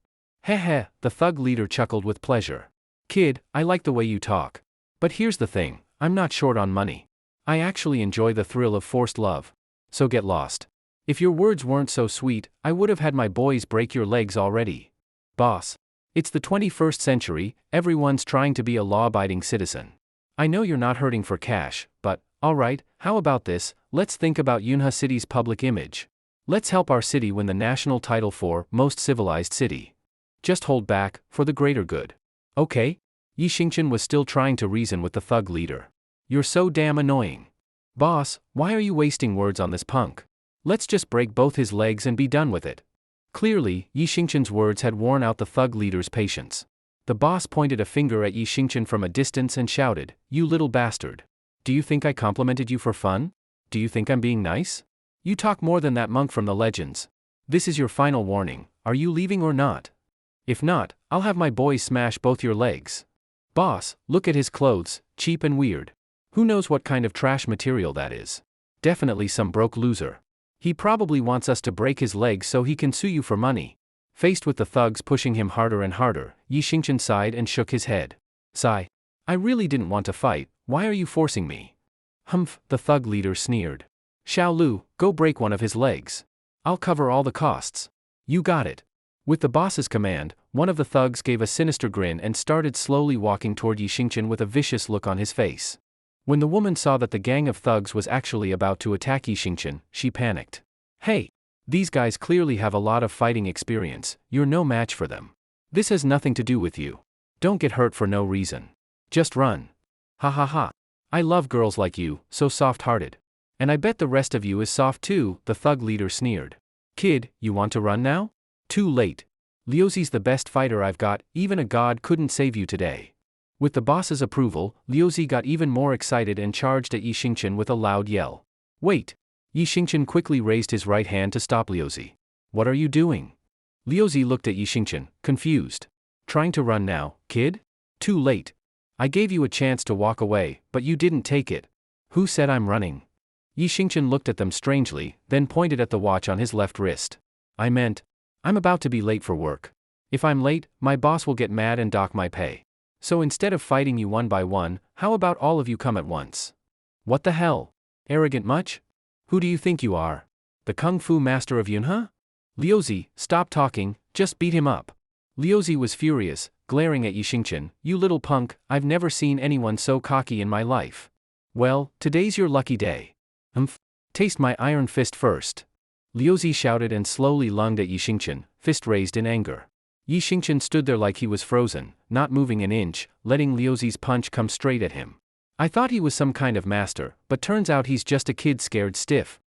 Heh heh, the thug leader chuckled with pleasure. Kid, I like the way you talk. But here's the thing, I'm not short on money. I actually enjoy the thrill of forced love. So get lost. If your words weren't so sweet, I would have had my boys break your legs already. Boss. It's the 21st century, everyone's trying to be a law-abiding citizen. I know you're not hurting for cash, but, alright, how about this, let's think about Yunhe City's public image. Let's help our city win the national title for Most Civilized City. Just hold back, for the greater good. Okay? Yi Xingchen was still trying to reason with the thug leader. You're so damn annoying. Boss, why are you wasting words on this punk? Let's just break both his legs and be done with it. Clearly, Yi Xingchen's words had worn out the thug leader's patience. The boss pointed a finger at Yi Xingchen from a distance and shouted, You little bastard. Do you think I complimented you for fun? Do you think I'm being nice? You talk more than that monk from the legends. This is your final warning, are you leaving or not? If not, I'll have my boys smash both your legs. Boss, look at his clothes, cheap and weird. Who knows what kind of trash material that is? Definitely some broke loser. He probably wants us to break his legs so he can sue you for money. Faced with the thugs pushing him harder and harder, Yi Xingchen sighed and shook his head. Sigh. I really didn't want to fight, why are you forcing me? Humph, the thug leader sneered. Xiao Lu, go break one of his legs. I'll cover all the costs. You got it. With the boss's command, one of the thugs gave a sinister grin and started slowly walking toward Yi Xingchen with a vicious look on his face. When the woman saw that the gang of thugs was actually about to attack Yi Xingchen, she panicked. Hey! These guys clearly have a lot of fighting experience, you're no match for them. This has nothing to do with you. Don't get hurt for no reason. Just run. Ha ha ha. I love girls like you, so soft-hearted. And I bet the rest of you is soft too, the thug leader sneered. Kid, you want to run now? Too late. Liuzi's the best fighter I've got, even a god couldn't save you today. With the boss's approval, Liuzi got even more excited and charged at Yi Xingchen with a loud yell. Wait! Yi Xingchen quickly raised his right hand to stop Liuzi. What are you doing? Liuzi looked at Yixingchen, confused. Trying to run now, kid? Too late. I gave you a chance to walk away, but you didn't take it. Who said I'm running? Yixingchen looked at them strangely, then pointed at the watch on his left wrist. I meant, I'm about to be late for work. If I'm late, my boss will get mad and dock my pay. So instead of fighting you one by one, how about all of you come at once? What the hell? Arrogant much? Who do you think you are? The kung fu master of Yunhe? Liuzi, stop talking, just beat him up. Liuzi was furious, glaring at Yixingchen. You little punk, I've never seen anyone so cocky in my life. Well, today's your lucky day. Taste my iron fist first. Liuzi shouted and slowly lunged at Yixingchen, fist raised in anger. Yixingchen stood there like he was frozen, not moving an inch, letting Liuzi's punch come straight at him. I thought he was some kind of master, but turns out he's just a kid scared stiff.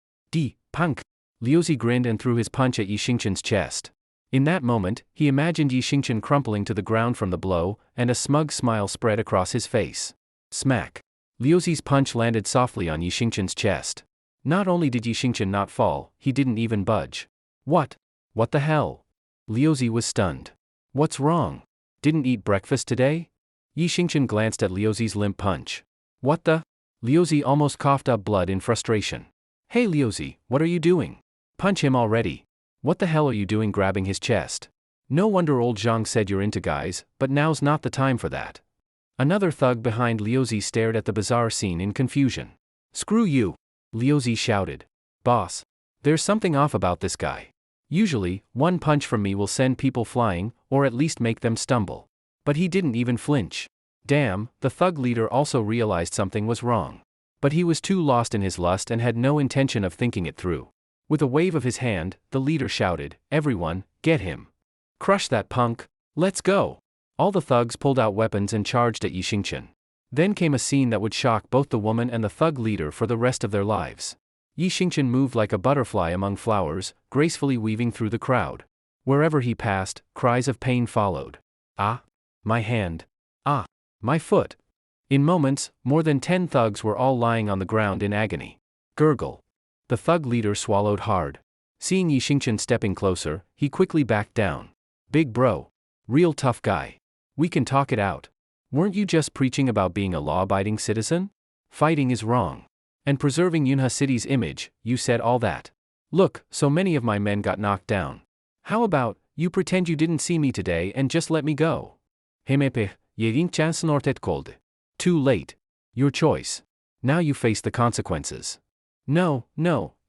Punk. Liuzi grinned and threw his punch at Yixingchen's chest. In that moment, he imagined Yixingchen crumpling to the ground from the blow, and a smug smile spread across his face. Smack. Liuzi's punch landed softly on Yixingchen's chest. Not only did Yixingchen not fall, he didn't even budge. What? What the hell? Liuzi was stunned. What's wrong? Didn't eat breakfast today? Yixingchen glanced at Liuzi's limp punch. What the? Liuzi almost coughed up blood in frustration. Hey Liuzi, what are you doing? Punch him already. What the hell are you doing grabbing his chest? No wonder old Zhang said you're into guys, but now's not the time for that. Another thug behind Liuzi stared at the bizarre scene in confusion. Screw you! Liuzi shouted. Boss. There's something off about this guy. Usually, one punch from me will send people flying, or at least make them stumble. But he didn't even flinch. Damn, the thug leader also realized something was wrong. But he was too lost in his lust and had no intention of thinking it through. With a wave of his hand, the leader shouted, Everyone, get him. Crush that punk. Let's go. All the thugs pulled out weapons and charged at Yixingchen. Then came a scene that would shock both the woman and the thug leader for the rest of their lives. Yixingchen moved like a butterfly among flowers, gracefully weaving through the crowd. Wherever he passed, cries of pain followed. Ah! My hand. Ah! My foot. In moments, more than 10 thugs were all lying on the ground in agony. Gurgle. The thug leader swallowed hard. Seeing Yixingchen stepping closer, he quickly backed down. Big bro. Real tough guy. We can talk it out. Weren't you just preaching about being a law-abiding citizen? Fighting is wrong. And preserving Yunhe City's image, you said all that. Look, so many of my men got knocked down. How about, you pretend you didn't see me today and just let me go? Hemepe, Yixingchen snorted cold. Too late. Your choice. Now you face the consequences. No,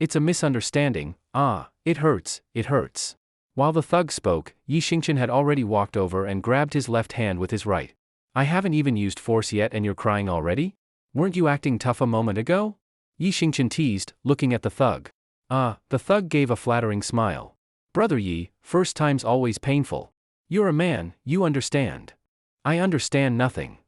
it's a misunderstanding. Ah, it hurts, it hurts. While the thug spoke, Yixingchen had already walked over and grabbed his left hand with his right. I haven't even used force yet and you're crying already? Weren't you acting tough a moment ago? Yixingchen teased, looking at the thug. The thug gave a flattering smile. Brother Yi, first time's always painful. You're a man, you understand. I understand nothing.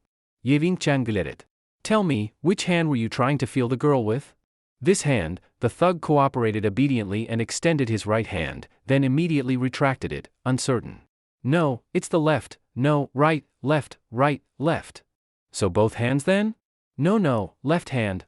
Yixingchen glittered. Tell me, which hand were you trying to feel the girl with? This hand. The thug cooperated obediently and extended his right hand, then immediately retracted it, uncertain. No, it's the left. No, right, left, left. So both hands then? No, left hand,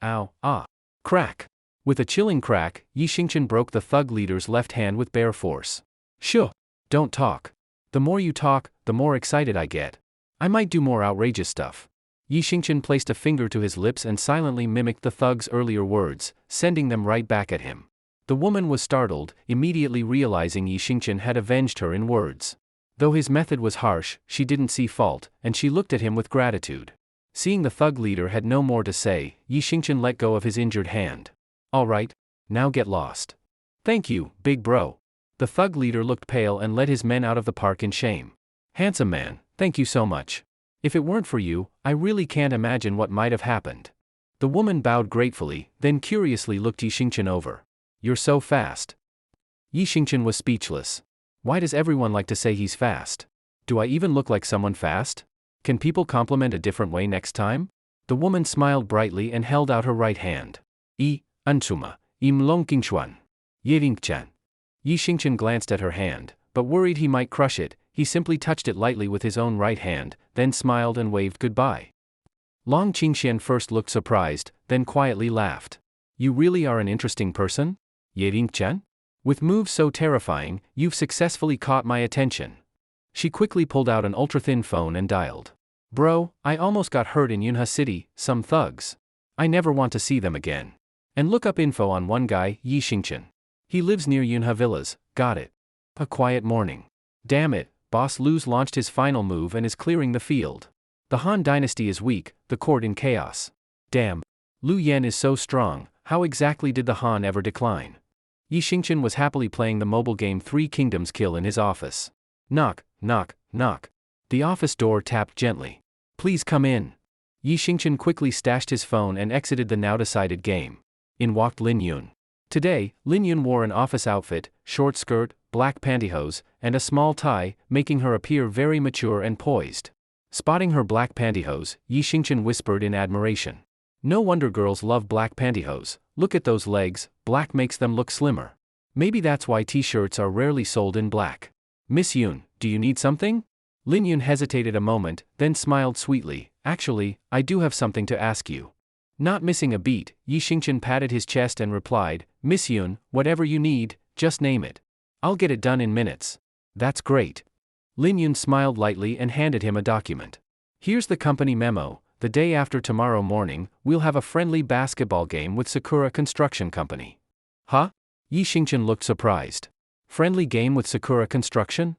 ow, ah. Crack. With a chilling crack, Yixingchen broke the thug leader's left hand with bare force. Shoo. Don't talk. The more you talk, the more excited I get. I might do more outrageous stuff. Yixingchen placed a finger to his lips and silently mimicked the thug's earlier words, sending them right back at him. The woman was startled, immediately realizing Yixingchen had avenged her in words. Though his method was harsh, she didn't see fault, and she looked at him with gratitude. Seeing the thug leader had no more to say, Yixingchen let go of his injured hand. All right, now get lost. Thank you, big bro. The thug leader looked pale and led his men out of the park in shame. Handsome man, thank you so much. If it weren't for you, I really can't imagine what might have happened. The woman bowed gratefully, then curiously looked Yixingchen over. You're so fast. Yixingchen was speechless. Why does everyone like to say he's fast? Do I even look like someone fast? Can people compliment a different way next time? The woman smiled brightly and held out her right hand. Ansuma, im longqingchuan. Yixingchen. Yixingchen glanced at her hand, but worried he might crush it, he simply touched it lightly with his own right hand, then smiled and waved goodbye. Long Qingxian first looked surprised, then quietly laughed. You really are an interesting person? Yixingchen? With moves so terrifying, you've successfully caught my attention. She quickly pulled out an ultra-thin phone and dialed. Bro, I almost got hurt in Yunha City, some thugs. I never want to see them again. And look up info on one guy, Yi Xingchen. He lives near Yunha Villas, got it. A quiet morning. Damn it, Boss Lu's launched his final move and is clearing the field. The Han dynasty is weak, the court in chaos. Damn. Lu Yen is so strong, how exactly did the Han ever decline? Yi Xingchen was happily playing the mobile game Three Kingdoms Kill in his office. Knock, knock, knock. The office door tapped gently. Please come in. Yi Xingchen quickly stashed his phone and exited the now-decided game. In walked Lin Yun. Today, Lin Yun wore an office outfit, short skirt, black pantyhose, and a small tie, making her appear very mature and poised. Spotting her black pantyhose, Yi Xingchen whispered in admiration. No wonder girls love black pantyhose, look at those legs, black makes them look slimmer. Maybe that's why t-shirts are rarely sold in black. Miss Yun, do you need something? Lin Yun hesitated a moment, then smiled sweetly. Actually, I do have something to ask you. Not missing a beat, Yi Xingchen patted his chest and replied, Miss Yun, whatever you need, just name it. I'll get it done in minutes. That's great. Lin Yun smiled lightly and handed him a document. Here's the company memo. The day after tomorrow morning, we'll have a friendly basketball game with Sakura Construction Company. Huh? Yi Xingchen looked surprised. Friendly game with Sakura Construction?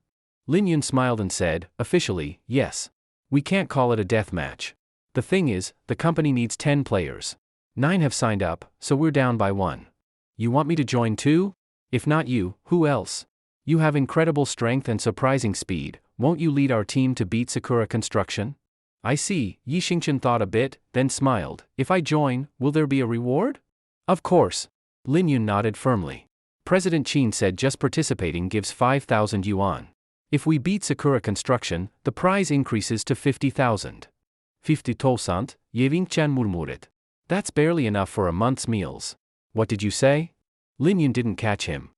Lin Yun smiled and said, officially, yes. We can't call it a death match. The thing is, the company needs 10 players. 9 have signed up, so we're down by 1. You want me to join too? If not you, who else? You have incredible strength and surprising speed, won't you lead our team to beat Sakura Construction? I see, Yi Xingchen thought a bit, then smiled. If I join, will there be a reward? Of course. Lin Yun nodded firmly. President Qin said just participating gives 5,000 yuan. If we beat Sakura Construction, the prize increases to 50,000. 50,000, Yeving-chan murmured. That's barely enough for a month's meals. What did you say? Lin Yun didn't catch him.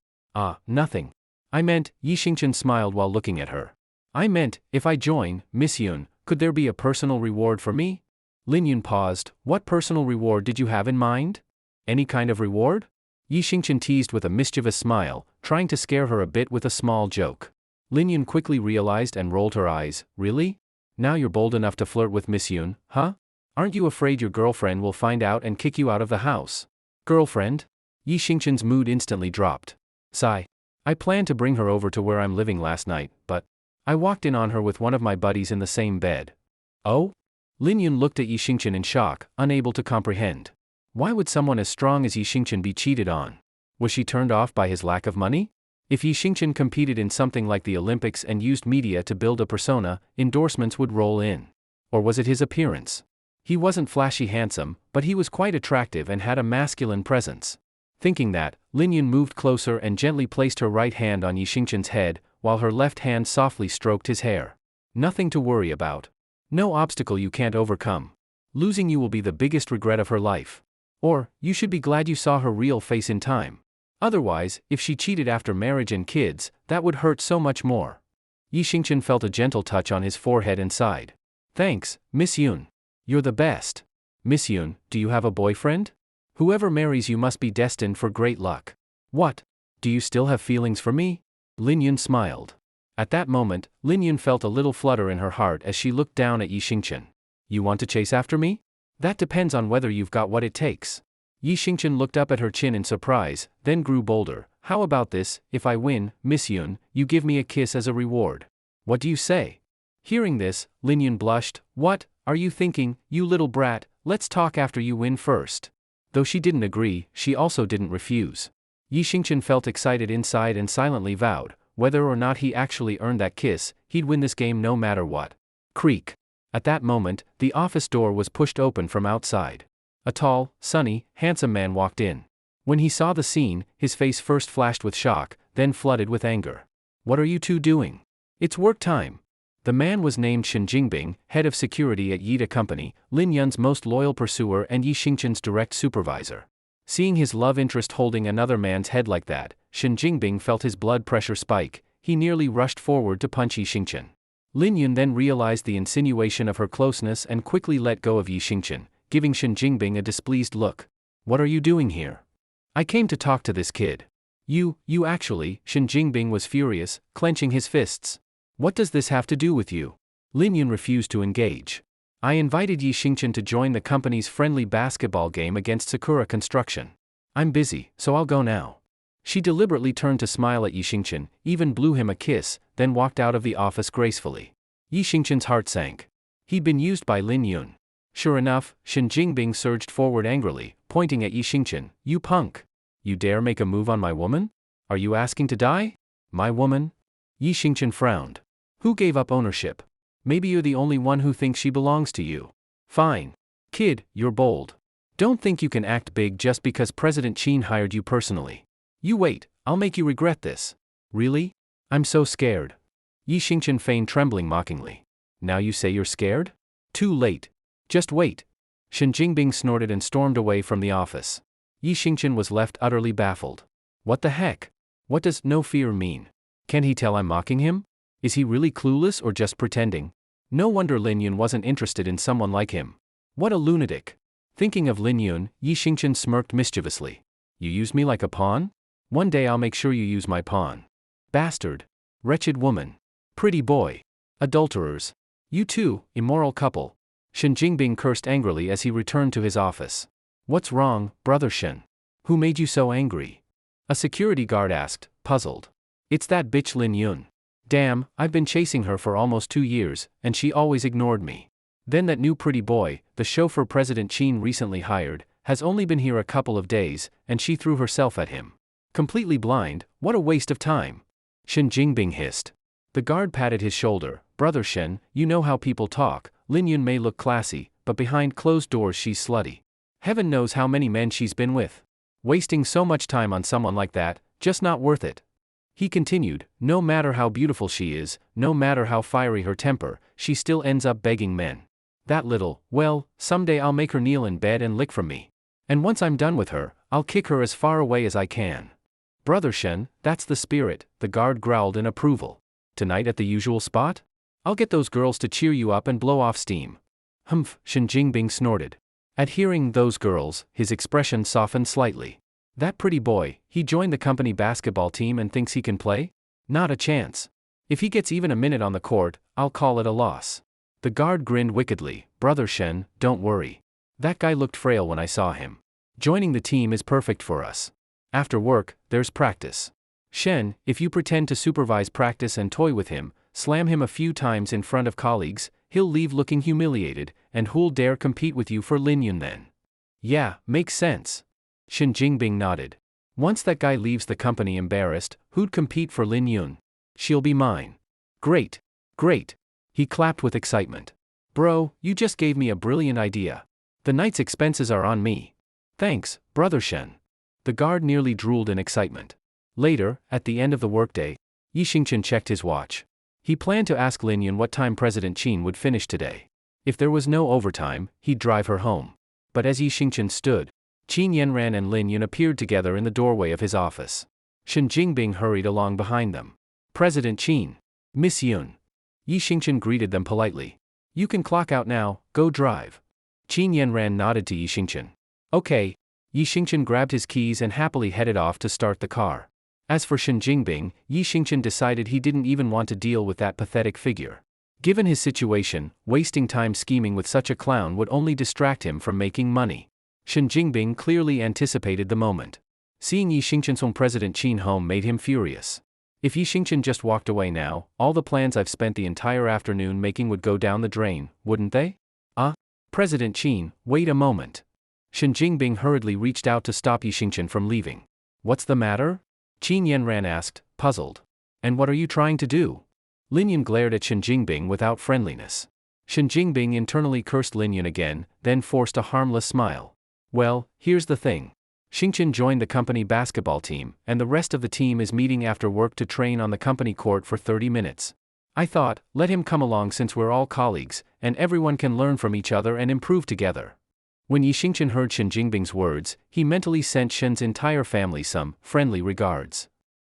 Nothing. I meant, Yi Xingchen smiled while looking at her. I meant, if I join, Miss Yun, could there be a personal reward for me? Lin Yun paused. What personal reward did you have in mind? Any kind of reward? Yi Xingchen teased with a mischievous smile, trying to scare her a bit with a small joke. Lin Yun quickly realized and rolled her eyes. Really? Now you're bold enough to flirt with Miss Yun, huh? Aren't you afraid your girlfriend will find out and kick you out of the house? Girlfriend? Yi Xingchen's mood instantly dropped. Sigh. I planned to bring her over to where I'm living last night, but I walked in on her with one of my buddies in the same bed. Oh? Lin Yun looked at Yi Xingchen in shock, unable to comprehend. Why would someone as strong as Yi Xingchen be cheated on? Was she turned off by his lack of money? If Yi Xingchen competed in something like the Olympics and used media to build a persona, endorsements would roll in. Or was it his appearance? He wasn't flashy handsome, but he was quite attractive and had a masculine presence. Thinking that, Lin Yun moved closer and gently placed her right hand on Yi Xingchen's head, while her left hand softly stroked his hair. Nothing to worry about. No obstacle you can't overcome. Losing you will be the biggest regret of her life. Or, you should be glad you saw her real face in time. Otherwise, if she cheated after marriage and kids, that would hurt so much more. Yi Xingchen felt a gentle touch on his forehead and sighed. Thanks, Miss Yun. You're the best. Miss Yun, do you have a boyfriend? Whoever marries you must be destined for great luck. What? Do you still have feelings for me? Lin Yun smiled. At that moment, Lin Yun felt a little flutter in her heart as she looked down at Yi Xingchen. You want to chase after me? That depends on whether you've got what it takes. Yi Xingchen looked up at her chin in surprise, then grew bolder. How about this, if I win, Miss Yun, you give me a kiss as a reward. What do you say? Hearing this, Lin Yun blushed. What are you thinking, you little brat? Let's talk after you win first. Though she didn't agree, she also didn't refuse. Yi Xingchen felt excited inside and silently vowed, whether or not he actually earned that kiss, he'd win this game no matter what. Creak. At that moment, the office door was pushed open from outside. A tall, sunny, handsome man walked in. When he saw the scene, his face first flashed with shock, then flooded with anger. What are you two doing? It's work time. The man was named Shen Jingbing, head of security at Yida Company, Lin Yun's most loyal pursuer and Yi Xingchen's direct supervisor. Seeing his love interest holding another man's head like that, Shen Jingbing felt his blood pressure spike. He nearly rushed forward to punch Yi Xingchen. Lin Yun then realized the insinuation of her closeness and quickly let go of Yi Xingchen, giving Shen Jingbing a displeased look. What are you doing here? I came to talk to this kid. You actually, Shen Jingbing was furious, clenching his fists. What does this have to do with you? Lin Yun refused to engage. I invited Yi Xingchen to join the company's friendly basketball game against Sakura Construction. I'm busy, so I'll go now. She deliberately turned to smile at Yi Xingchen, even blew him a kiss, then walked out of the office gracefully. Yi Xingchen's heart sank. He'd been used by Lin Yun. Sure enough, Shen Jingbing surged forward angrily, pointing at Yi Xingchen. You punk! You dare make a move on my woman? Are you asking to die? My woman? Yi Xingchen frowned. Who gave up ownership? Maybe you're the only one who thinks she belongs to you. Fine. Kid, you're bold. Don't think you can act big just because President Qin hired you personally. You wait, I'll make you regret this. Really? I'm so scared. Yi Xingchen feigned trembling mockingly. Now you say you're scared? Too late. Just wait. Shen Jingbing snorted and stormed away from the office. Yi Xingchen was left utterly baffled. What the heck? What does no fear mean? Can he tell I'm mocking him? Is he really clueless or just pretending? No wonder Lin Yun wasn't interested in someone like him. What a lunatic. Thinking of Lin Yun, Yi Xingchen smirked mischievously. You use me like a pawn? One day I'll make sure you use my pawn. Bastard. Wretched woman. Pretty boy. Adulterers. You two, immoral couple. Shen Jingbing cursed angrily as he returned to his office. What's wrong, brother Shen? Who made you so angry? A security guard asked, puzzled. It's that bitch Lin Yun. Damn, I've been chasing her for almost 2 years, and she always ignored me. Then that new pretty boy, the chauffeur President Qin recently hired, has only been here a couple of days, and she threw herself at him. Completely blind, what a waste of time. Shen Jingbing hissed. The guard patted his shoulder. Brother Shen, you know how people talk. Lin Yun may look classy, but behind closed doors she's slutty. Heaven knows how many men she's been with. Wasting so much time on someone like that, just not worth it. He continued, no matter how beautiful she is, no matter how fiery her temper, she still ends up begging men. That little, well, someday I'll make her kneel in bed and lick from me. And once I'm done with her, I'll kick her as far away as I can. Brother Shen, that's the spirit, the guard growled in approval. Tonight at the usual spot? I'll get those girls to cheer you up and blow off steam. Humph, Shen Jingbing snorted. At hearing those girls, his expression softened slightly. That pretty boy, he joined the company basketball team and thinks he can play? Not a chance. If he gets even a minute on the court, I'll call it a loss. The guard grinned wickedly. Brother Shen, don't worry. That guy looked frail when I saw him. Joining the team is perfect for us. After work, there's practice. Shen, if you pretend to supervise practice and toy with him, slam him a few times in front of colleagues, he'll leave looking humiliated, and who'll dare compete with you for Lin Yun then? Yeah, makes sense. Shen Jingbing nodded. Once that guy leaves the company embarrassed, who'd compete for Lin Yun? She'll be mine. Great. Great. He clapped with excitement. Bro, you just gave me a brilliant idea. The night's expenses are on me. Thanks, brother Shen. The guard nearly drooled in excitement. Later, at the end of the workday, Yi Xingchen checked his watch. He planned to ask Lin Yun what time President Qin would finish today. If there was no overtime, he'd drive her home. But as Yi Xingchen stood, Qin Yanran and Lin Yun appeared together in the doorway of his office. Shen Jingbing hurried along behind them. President Qin. Miss Yun. Yi Xingchen greeted them politely. You can clock out now, go drive. Qin Yanran nodded to Yi Xingchen. Okay. Yi Xingchen grabbed his keys and happily headed off to start the car. As for Shen Jingbing, Yi Xingchen decided he didn't even want to deal with that pathetic figure. Given his situation, wasting time scheming with such a clown would only distract him from making money. Shen Jingbing clearly anticipated the moment. Seeing Yi Xingchen from President Qin home made him furious. If Yi Xingchen just walked away now, all the plans I've spent the entire afternoon making would go down the drain, wouldn't they? President Qin, wait a moment. Shen Jingbing hurriedly reached out to stop Yi Xingchen from leaving. What's the matter? Qin Yanran asked, puzzled. And what are you trying to do? Lin Yun glared at Shen Jingbing without friendliness. Shen Jingbing internally cursed Lin Yun again, then forced a harmless smile. Well, here's the thing. Xingchen joined the company basketball team, and the rest of the team is meeting after work to train on the company court for 30 minutes. I thought, let him come along since we're all colleagues, and everyone can learn from each other and improve together. When Yi Xingchen heard Shen Jingbing's words, he mentally sent Shen's entire family some friendly regards.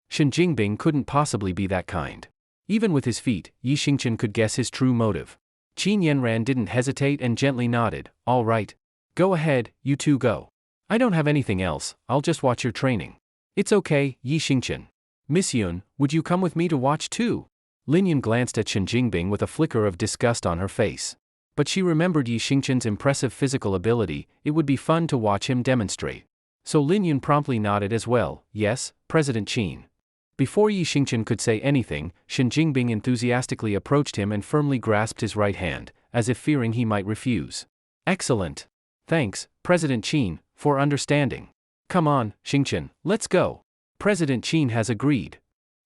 Shen Jingbing couldn't possibly be that kind. Even with his feet, Yi Xingchen could guess his true motive. Qin Yanran didn't hesitate and gently nodded. All right. Go ahead, you two go. I don't have anything else, I'll just watch your training. It's okay, Yi Xingchen. Miss Yun, would you come with me to watch too? Lin Yun glanced at Shen Jingbing with a flicker of disgust on her face. But she remembered Yi Xingchen's impressive physical ability, it would be fun to watch him demonstrate. So Lin Yun promptly nodded as well. Yes, President Qin. Before Yi Xingchen could say anything, Shen Jingbing enthusiastically approached him and firmly grasped his right hand, as if fearing he might refuse. Excellent. Thanks, President Qin, for understanding. Come on, Xingchen, let's go. President Qin has agreed.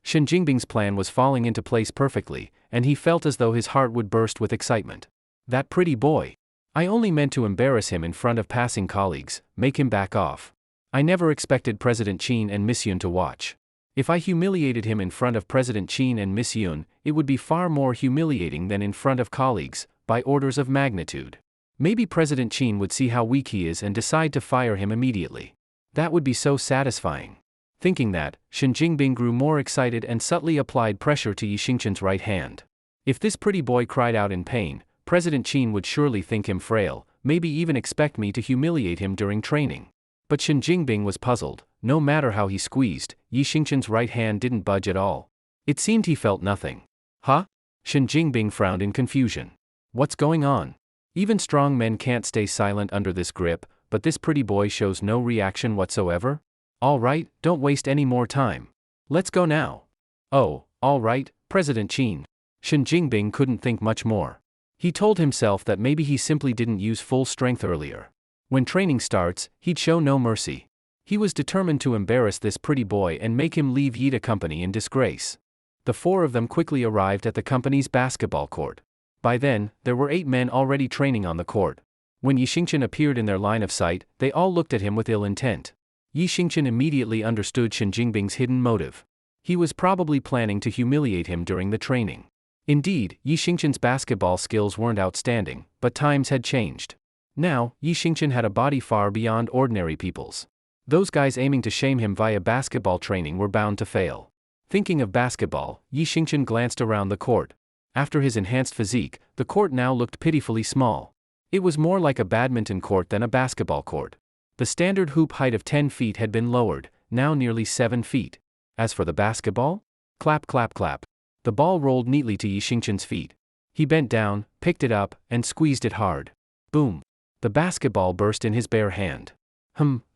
Shen Jingbing's plan was falling into place perfectly, and he felt as though his heart would burst with excitement. That pretty boy. I only meant to embarrass him in front of passing colleagues, make him back off. I never expected President Qin and Miss Yun to watch. If I humiliated him in front of President Qin and Miss Yun, it would be far more humiliating than in front of colleagues, by orders of magnitude. Maybe President Qin would see how weak he is and decide to fire him immediately. That would be so satisfying. Thinking that, Shen Jingbing grew more excited and subtly applied pressure to Yi Xingchen's right hand. If this pretty boy cried out in pain, President Qin would surely think him frail, maybe even expect me to humiliate him during training. But Shen Jingbing was puzzled. No matter how he squeezed, Yi Xingchen's right hand didn't budge at all. It seemed he felt nothing. Huh? Shen Jingbing frowned in confusion. What's going on? Even strong men can't stay silent under this grip, but this pretty boy shows no reaction whatsoever? All right, don't waste any more time. Let's go now. Oh, all right, President Qin. Shen Jingbing couldn't think much more. He told himself that maybe he simply didn't use full strength earlier. When training starts, he'd show no mercy. He was determined to embarrass this pretty boy and make him leave Yida Company in disgrace. The four of them quickly arrived at the company's basketball court. By then, there were 8 men already training on the court. When Yi Xingchen appeared in their line of sight, they all looked at him with ill intent. Yi Xingchen immediately understood Shen Jingbing's hidden motive. He was probably planning to humiliate him during the training. Indeed, Yi Xingchen's basketball skills weren't outstanding, but times had changed. Now, Yi Xingchen had a body far beyond ordinary people's. Those guys aiming to shame him via basketball training were bound to fail. Thinking of basketball, Yi Xingchen glanced around the court. After his enhanced physique, the court now looked pitifully small. It was more like a badminton court than a basketball court. The standard hoop height of 10 feet had been lowered, now nearly 7 feet. As for the basketball? Clap clap clap. The ball rolled neatly to Yi Xingchen's feet. He bent down, picked it up, and squeezed it hard. Boom. The basketball burst in his bare hand.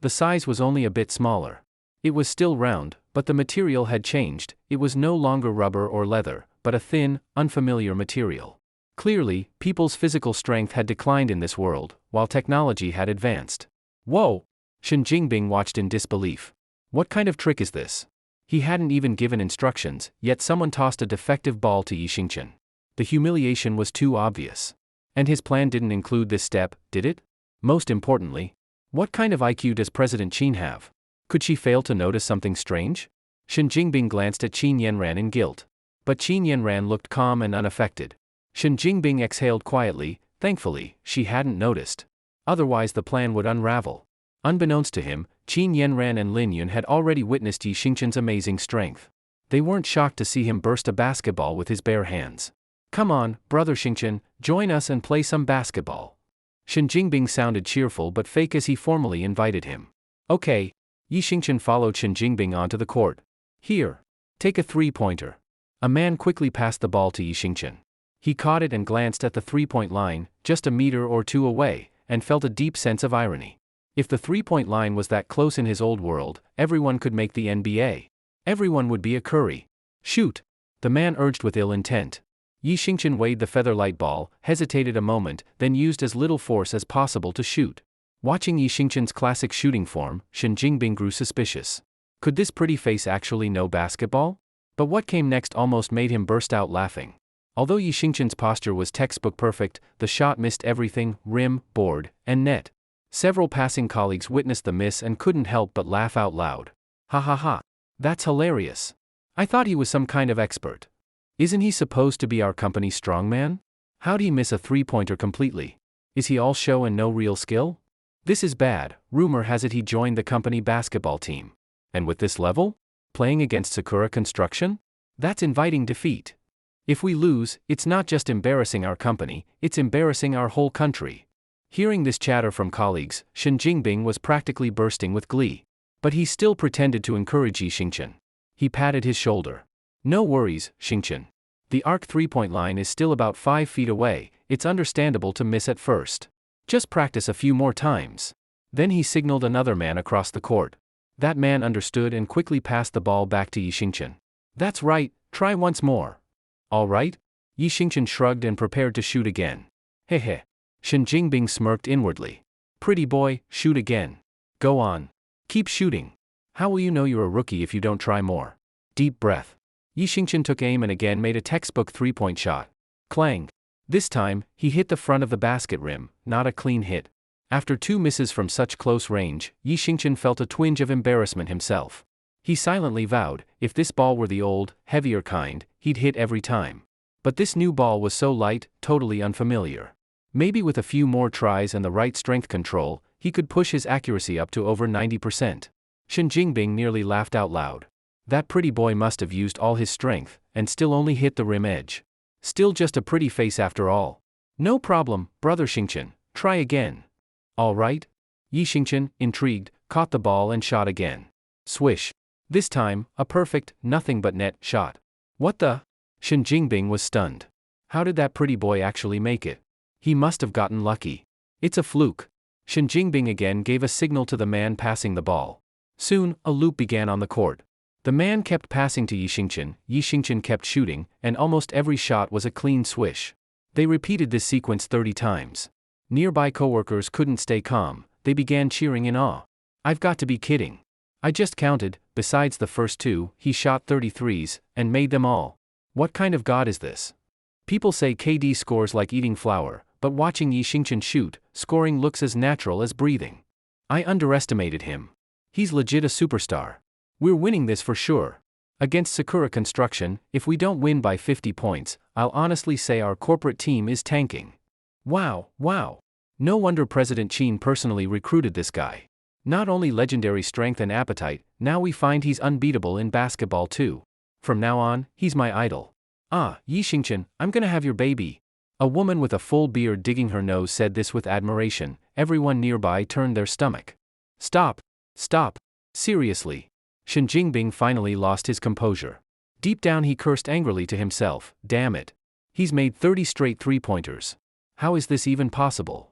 The size was only a bit smaller. It was still round, but the material had changed. It was no longer rubber or leather, but a thin, unfamiliar material. Clearly, people's physical strength had declined in this world, while technology had advanced. Whoa! Shen Jingbing watched in disbelief. What kind of trick is this? He hadn't even given instructions, yet someone tossed a defective ball to Yi Xingchen. The humiliation was too obvious. And his plan didn't include this step, did it? Most importantly, what kind of IQ does President Qin have? Could she fail to notice something strange? Shen Jingbing glanced at Qin Yanran in guilt. But Qin Yanran looked calm and unaffected. Shen Jingbing exhaled quietly. Thankfully, she hadn't noticed. Otherwise the plan would unravel. Unbeknownst to him, Qin Yanran and Lin Yun had already witnessed Yi Xingchen's amazing strength. They weren't shocked to see him burst a basketball with his bare hands. Come on, brother Xingchen, join us and play some basketball. Shen Jingbing sounded cheerful but fake as he formally invited him. Okay. Yi Xingchen followed Shen Jingbing onto the court. Here. Take a three-pointer. A man quickly passed the ball to Yi Xingchen. He caught it and glanced at the three-point line, just a meter or two away, and felt a deep sense of irony. If the three-point line was that close in his old world, everyone could make the NBA. Everyone would be a Curry. Shoot! The man urged with ill intent. Yi Xingchen weighed the feather-light ball, hesitated a moment, then used as little force as possible to shoot. Watching Yi Xingchen's classic shooting form, Shen Jingbing grew suspicious. Could this pretty face actually know basketball? But what came next almost made him burst out laughing. Although Yi Xingchen's posture was textbook perfect, the shot missed everything: rim, board, and net. Several passing colleagues witnessed the miss and couldn't help but laugh out loud. Ha ha ha. That's hilarious. I thought he was some kind of expert. Isn't he supposed to be our company's strongman? How'd he miss a three-pointer completely? Is he all show and no real skill? This is bad. Rumor has it he joined the company basketball team. And with this level? Playing against Sakura Construction? That's inviting defeat. If we lose, it's not just embarrassing our company, it's embarrassing our whole country. Hearing this chatter from colleagues, Shen Jingbing was practically bursting with glee. But he still pretended to encourage Yi Xingchen. He patted his shoulder. No worries, Xingchen. The arc 3-point line is still about 5 feet away, it's understandable to miss at first. Just practice a few more times. Then he signaled another man across the court. That man understood and quickly passed the ball back to Yi Xingchen. That's right, try once more. All right? Yi Xingchen shrugged and prepared to shoot again. Hehe. Shen Jingbing smirked inwardly. Pretty boy, shoot again. Go on. Keep shooting. How will you know you're a rookie if you don't try more? Deep breath. Yi Xingchen took aim and again made a textbook 3-point shot. Clang. This time, he hit the front of the basket rim, not a clean hit. After 2 misses from such close range, Yi Xingchen felt a twinge of embarrassment himself. He silently vowed, if this ball were the old, heavier kind, he'd hit every time. But this new ball was so light, totally unfamiliar. Maybe with a few more tries and the right strength control, he could push his accuracy up to over 90%. Shen Jingbing nearly laughed out loud. That pretty boy must have used all his strength, and still only hit the rim edge. Still just a pretty face after all. No problem, brother Xingchen, try again. All right? Yi Xingchen, intrigued, caught the ball and shot again. Swish. This time, a perfect, nothing but net shot. What the? Shen Jingbing was stunned. How did that pretty boy actually make it? He must have gotten lucky. It's a fluke. Shen Jingbing again gave a signal to the man passing the ball. Soon, a loop began on the court. The man kept passing to Yi Xingchen kept shooting, and almost every shot was a clean swish. They repeated this sequence 30 times. Nearby coworkers couldn't stay calm, they began cheering in awe. I've got to be kidding. I just counted, besides the first 2, he shot 33s, and made them all. What kind of god is this? People say KD scores like eating flour, but watching Yi Xingchen shoot, scoring looks as natural as breathing. I underestimated him. He's legit a superstar. We're winning this for sure. Against Sakura Construction, if we don't win by 50 points, I'll honestly say our corporate team is tanking. Wow. No wonder President Qin personally recruited this guy. Not only legendary strength and appetite, now we find he's unbeatable in basketball too. From now on, he's my idol. Ah, Yi Xingchen, I'm gonna have your baby. A woman with a full beard digging her nose said this with admiration. Everyone nearby turned their stomach. Stop. Seriously. Shen Jingbing finally lost his composure. Deep down he cursed angrily to himself, damn it. He's made 30 straight 3-pointers. How is this even possible?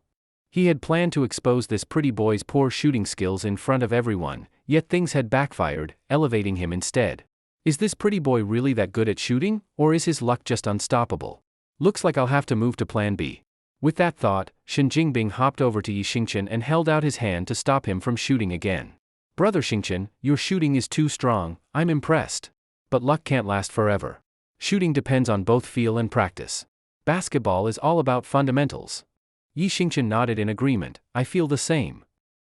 He had planned to expose this pretty boy's poor shooting skills in front of everyone, yet things had backfired, elevating him instead. Is this pretty boy really that good at shooting, or is his luck just unstoppable? Looks like I'll have to move to plan B. With that thought, Shen Jingbing hopped over to Yi Xingchen and held out his hand to stop him from shooting again. Brother Xingchen, your shooting is too strong, I'm impressed. But luck can't last forever. Shooting depends on both feel and practice. Basketball is all about fundamentals. Yi Xingchen nodded in agreement, I feel the same.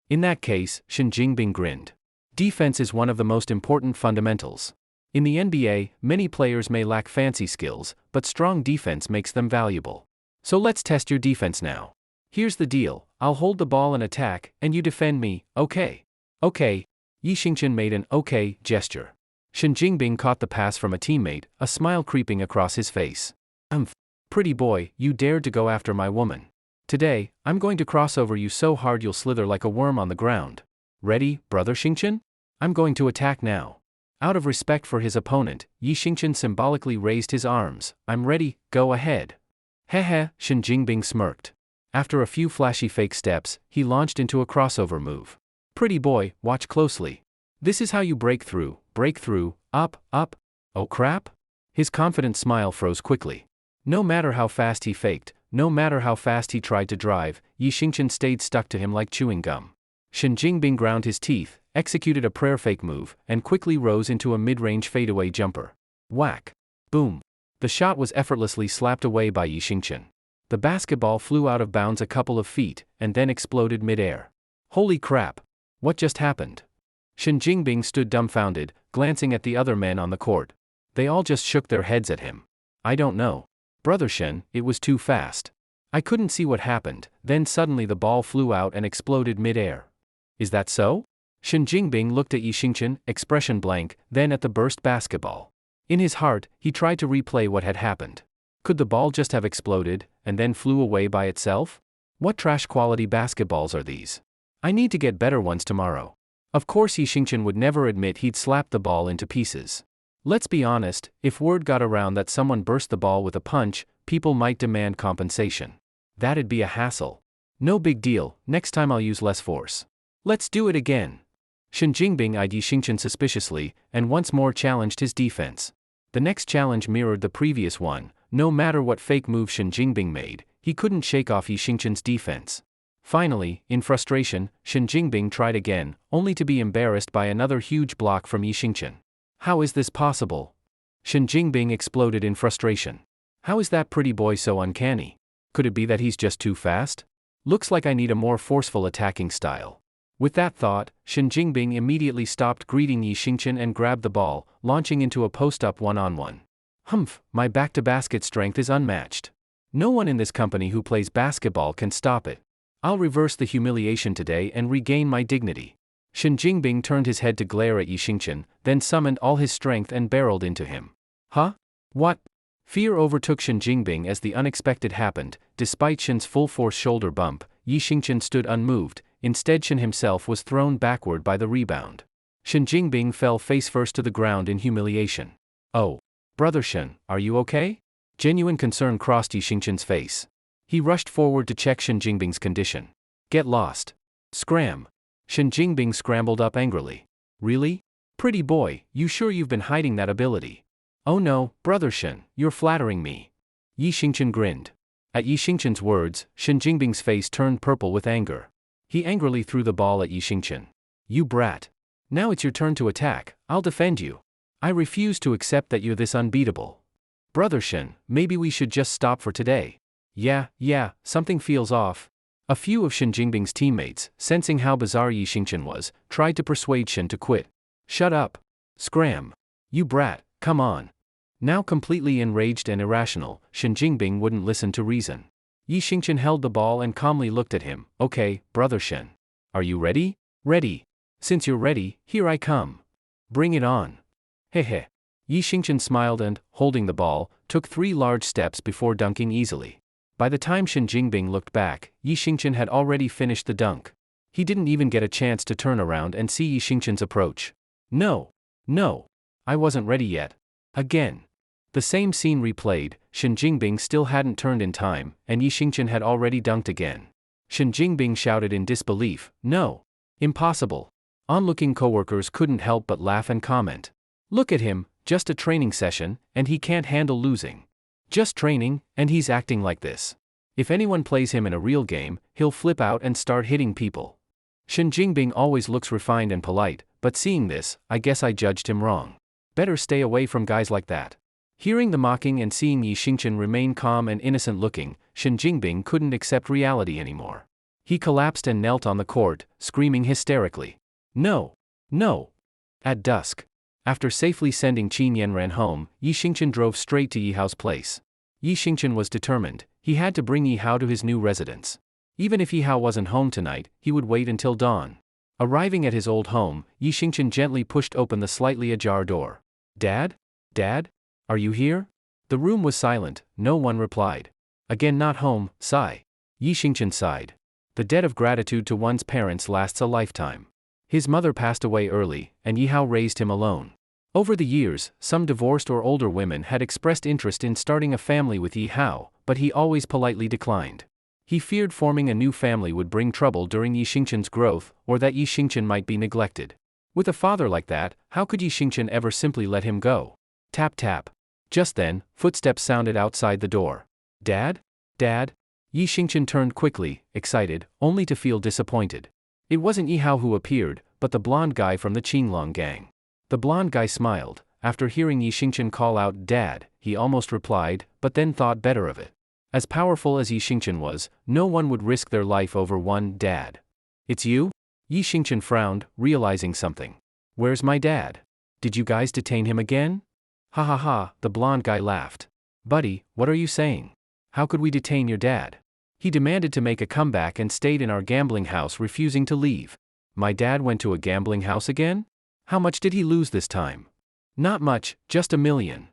In that case, Shen Jingbing grinned. Defense is one of the most important fundamentals. In the NBA, many players may lack fancy skills, but strong defense makes them valuable. So let's test your defense now. Here's the deal, I'll hold the ball and attack, and you defend me, okay? Okay. Yi Xingchen made an okay gesture. Shen Jingbing caught the pass from a teammate, a smile creeping across his face. Pretty boy, you dared to go after my woman. Today, I'm going to cross over you so hard you'll slither like a worm on the ground. Ready, brother Xingchen? I'm going to attack now. Out of respect for his opponent, Yi Xingchen symbolically raised his arms. I'm ready, go ahead. Heh, Shen Jingbing smirked. After a few flashy fake steps, he launched into a crossover move. Pretty boy, watch closely. This is how you break through, up. Oh crap? His confident smile froze quickly. No matter how fast he faked, no matter how fast he tried to drive, Yi Xingchen stayed stuck to him like chewing gum. Shen Jingbing ground his teeth, executed a prayer fake move, and quickly rose into a mid-range fadeaway jumper. Whack. Boom. The shot was effortlessly slapped away by Yi Xingchen. The basketball flew out of bounds a couple of feet, and then exploded mid-air. Holy crap. What just happened? Shen Jingbing stood dumbfounded, glancing at the other men on the court. They all just shook their heads at him. I don't know. Brother Shen, it was too fast. I couldn't see what happened, then suddenly the ball flew out and exploded mid-air. Is that so? Shen Jingbing looked at Yi Xingchen, expression blank, then at the burst basketball. In his heart, he tried to replay what had happened. Could the ball just have exploded, and then flew away by itself? What trash quality basketballs are these? I need to get better ones tomorrow. Of course Yi Xingchen would never admit he'd slapped the ball into pieces. Let's be honest, if word got around that someone burst the ball with a punch, people might demand compensation. That'd be a hassle. No big deal, next time I'll use less force. Let's do it again. Shen Jingbing eyed Yi Xingchen suspiciously, and once more challenged his defense. The next challenge mirrored the previous one. No matter what fake move Shen Jingbing made, he couldn't shake off Yi Xingchen's defense. Finally, in frustration, Shen Jingbing tried again, only to be embarrassed by another huge block from Yi Xingchen. How is this possible? Shen Jingbing exploded in frustration. How is that pretty boy so uncanny? Could it be that he's just too fast? Looks like I need a more forceful attacking style. With that thought, Shen Jingbing immediately stopped greeting Yi Xingchen and grabbed the ball, launching into a post-up one-on-one. Humph, my back-to-basket strength is unmatched. No one in this company who plays basketball can stop it. I'll reverse the humiliation today and regain my dignity. Shen Jingbing turned his head to glare at Yi Xingchen, then summoned all his strength and barreled into him. Huh? What? Fear overtook Shen Jingbing as the unexpected happened. Despite Shen's full-force shoulder bump, Yi Xingchen stood unmoved. Instead, Shen himself was thrown backward by the rebound. Shen Jingbing fell face-first to the ground in humiliation. Oh. Brother Shen, are you okay? Genuine concern crossed Yi Xingchen's face. He rushed forward to check Shen Jingbing's condition. Get lost. Scram. Shen Jingbing scrambled up angrily. Really? Pretty boy, you sure you've been hiding that ability? Oh no, Brother Shen, you're flattering me. Yi Xingchen grinned. At Yi Xingchen's words, Shen Jingbing's face turned purple with anger. He angrily threw the ball at Yi Xingchen. You brat. Now it's your turn to attack, I'll defend you. I refuse to accept that you're this unbeatable. Brother Shen, maybe we should just stop for today. Yeah, something feels off. A few of Shen Jingbing's teammates, sensing how bizarre Yi Xingchen was, tried to persuade Shen to quit. Shut up. Scram. You brat, come on. Now completely enraged and irrational, Shen Jingbing wouldn't listen to reason. Yi Xingchen held the ball and calmly looked at him. Okay, Brother Shen. Are you ready? Ready. Since you're ready, here I come. Bring it on. Hehe. Yi Xingchen smiled and, holding the ball, took 3 large steps before dunking easily. By the time Shen Jingbing looked back, Yi Xingchen had already finished the dunk. He didn't even get a chance to turn around and see Yi Xingchen's approach. No. I wasn't ready yet. Again. The same scene replayed. Shen Jingbing still hadn't turned in time, and Yi Xingchen had already dunked again. Shen Jingbing shouted in disbelief, No. Impossible. Onlooking coworkers couldn't help but laugh and comment. Look at him, just a training session, and he can't handle losing. Just training, and he's acting like this. If anyone plays him in a real game, he'll flip out and start hitting people. Shen Jingbing always looks refined and polite, but seeing this, I guess I judged him wrong. Better stay away from guys like that. Hearing the mocking and seeing Yi Xingchen remain calm and innocent looking, Shen Jingbing couldn't accept reality anymore. He collapsed and knelt on the court, screaming hysterically. No. At dusk. After safely sending Qin Yanran home, Yi Xingchen drove straight to Yi Hao's place. Yi Xingchen was determined. He had to bring Yi Hao to his new residence. Even if Yi Hao wasn't home tonight, he would wait until dawn. Arriving at his old home, Yi Xingchen gently pushed open the slightly ajar door. Dad? Are you here? The room was silent, no one replied. Again not home, sigh. Yi Xingchen sighed. The debt of gratitude to one's parents lasts a lifetime. His mother passed away early, and Yi Hao raised him alone. Over the years, some divorced or older women had expressed interest in starting a family with Yi Hao, but he always politely declined. He feared forming a new family would bring trouble during Yi Xingchen's growth, or that Yi Xingchen might be neglected. With a father like that, how could Yi Xingchen ever simply let him go? Tap tap. Just then, footsteps sounded outside the door. Dad? Yi Xingchen turned quickly, excited, only to feel disappointed. It wasn't Yi Hao who appeared, but the blonde guy from the Qinglong gang. The blonde guy smiled. After hearing Yi Xingchen call out Dad, he almost replied, but then thought better of it. As powerful as Yi Xingchen was, no one would risk their life over one dad. It's you? Yi Xingchen frowned, realizing something. Where's my dad? Did you guys detain him again? Ha, the blonde guy laughed. Buddy, what are you saying? How could we detain your dad? He demanded to make a comeback and stayed in our gambling house, refusing to leave. My dad went to a gambling house again? How much did he lose this time? Not much, just $1 million.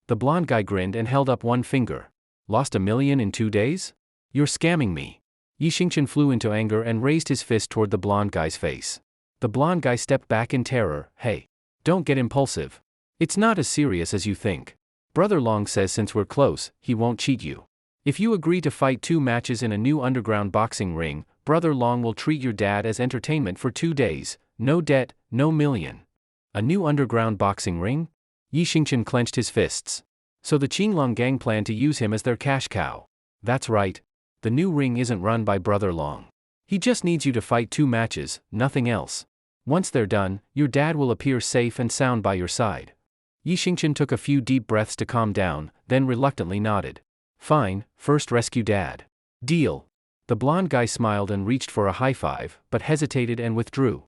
The blonde guy grinned and held up one finger. Lost $1 million in 2 days? You're scamming me. Yi Xingchen flew into anger and raised his fist toward the blonde guy's face. The blonde guy stepped back in terror. Hey. Don't get impulsive. It's not as serious as you think. Brother Long says since we're close, he won't cheat you. If you agree to fight 2 matches in a new underground boxing ring, Brother Long will treat your dad as entertainment for 2 days. No debt, no million. A new underground boxing ring? Yi Xingchen clenched his fists. So the Qinglong gang plan to use him as their cash cow. That's right. The new ring isn't run by Brother Long. He just needs you to fight 2 matches, nothing else. Once they're done, your dad will appear safe and sound by your side. Yi Xingchen took a few deep breaths to calm down, then reluctantly nodded. Fine, first rescue dad. Deal. The blonde guy smiled and reached for a high five, but hesitated and withdrew.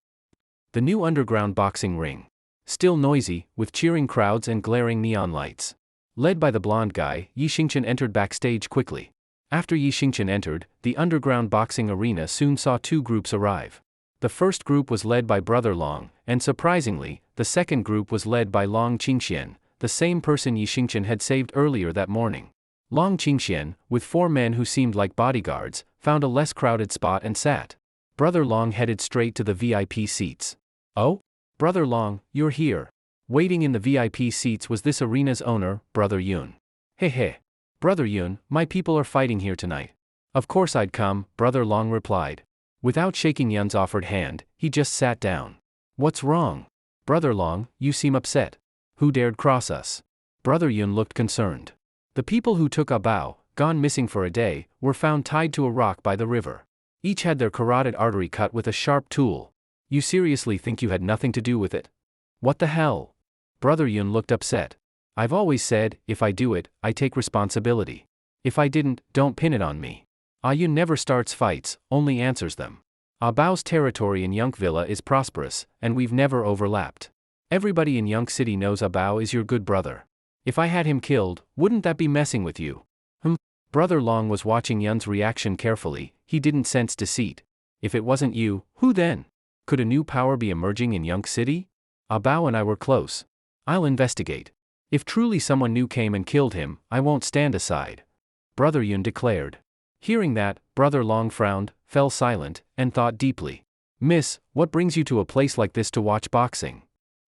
The new underground boxing ring. Still noisy, with cheering crowds and glaring neon lights. Led by the blonde guy, Yi Xingchen entered backstage quickly. After Yi Xingchen entered, the underground boxing arena soon saw 2 groups arrive. The first group was led by Brother Long, and surprisingly, the second group was led by Long Qingxian, the same person Yi Xingchen had saved earlier that morning. Long Qingxian, with 4 men who seemed like bodyguards, found a less crowded spot and sat. Brother Long headed straight to the VIP seats. Oh? Brother Long, you're here. Waiting in the VIP seats was this arena's owner, Brother Yun. Hey. Brother Yun, my people are fighting here tonight. Of course I'd come, Brother Long replied. Without shaking Yun's offered hand, he just sat down. What's wrong? Brother Long, you seem upset. Who dared cross us? Brother Yun looked concerned. The people who took Bao, gone missing for a day, were found tied to a rock by the river. Each had their carotid artery cut with a sharp tool. You seriously think you had nothing to do with it? What the hell? Brother Yun looked upset. I've always said, if I do it, I take responsibility. If I didn't, don't pin it on me. Yun never starts fights, only answers them. Bao's territory in Yunk Villa is prosperous, and we've never overlapped. Everybody in Yunk City knows Bao is your good brother. If I had him killed, wouldn't that be messing with you? Brother Long was watching Yun's reaction carefully. He didn't sense deceit. If it wasn't you, who then? Could a new power be emerging in Yunk City? Bao and I were close. I'll investigate. If truly someone new came and killed him, I won't stand aside. Brother Yun declared. Hearing that, Brother Long frowned, fell silent, and thought deeply. Miss, what brings you to a place like this to watch boxing?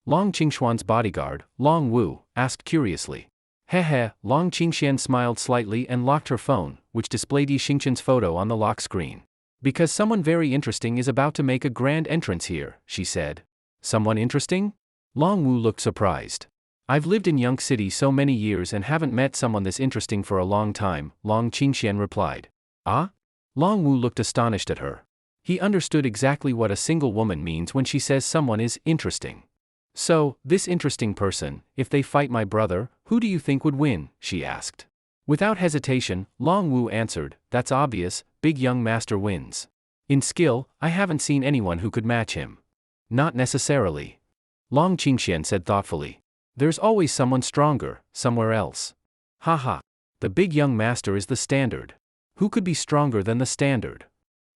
Long Qingxuan's bodyguard, Long Wu, asked curiously. Long Qingxian smiled slightly and locked her phone, which displayed Yi Xingchen's photo on the lock screen. Because someone very interesting is about to make a grand entrance here, she said. Someone interesting? Long Wu looked surprised. I've lived in Yunk City so many years and haven't met someone this interesting for a long time, Long Qingxian replied. Ah? Long Wu looked astonished at her. He understood exactly what a single woman means when she says someone is interesting. So, this interesting person, if they fight my brother, who do you think would win? She asked. Without hesitation, Long Wu answered, that's obvious, big young master wins. In skill, I haven't seen anyone who could match him. Not necessarily. Long Qingxian said thoughtfully. There's always someone stronger, somewhere else. Haha. The big young master is the standard. Who could be stronger than the standard?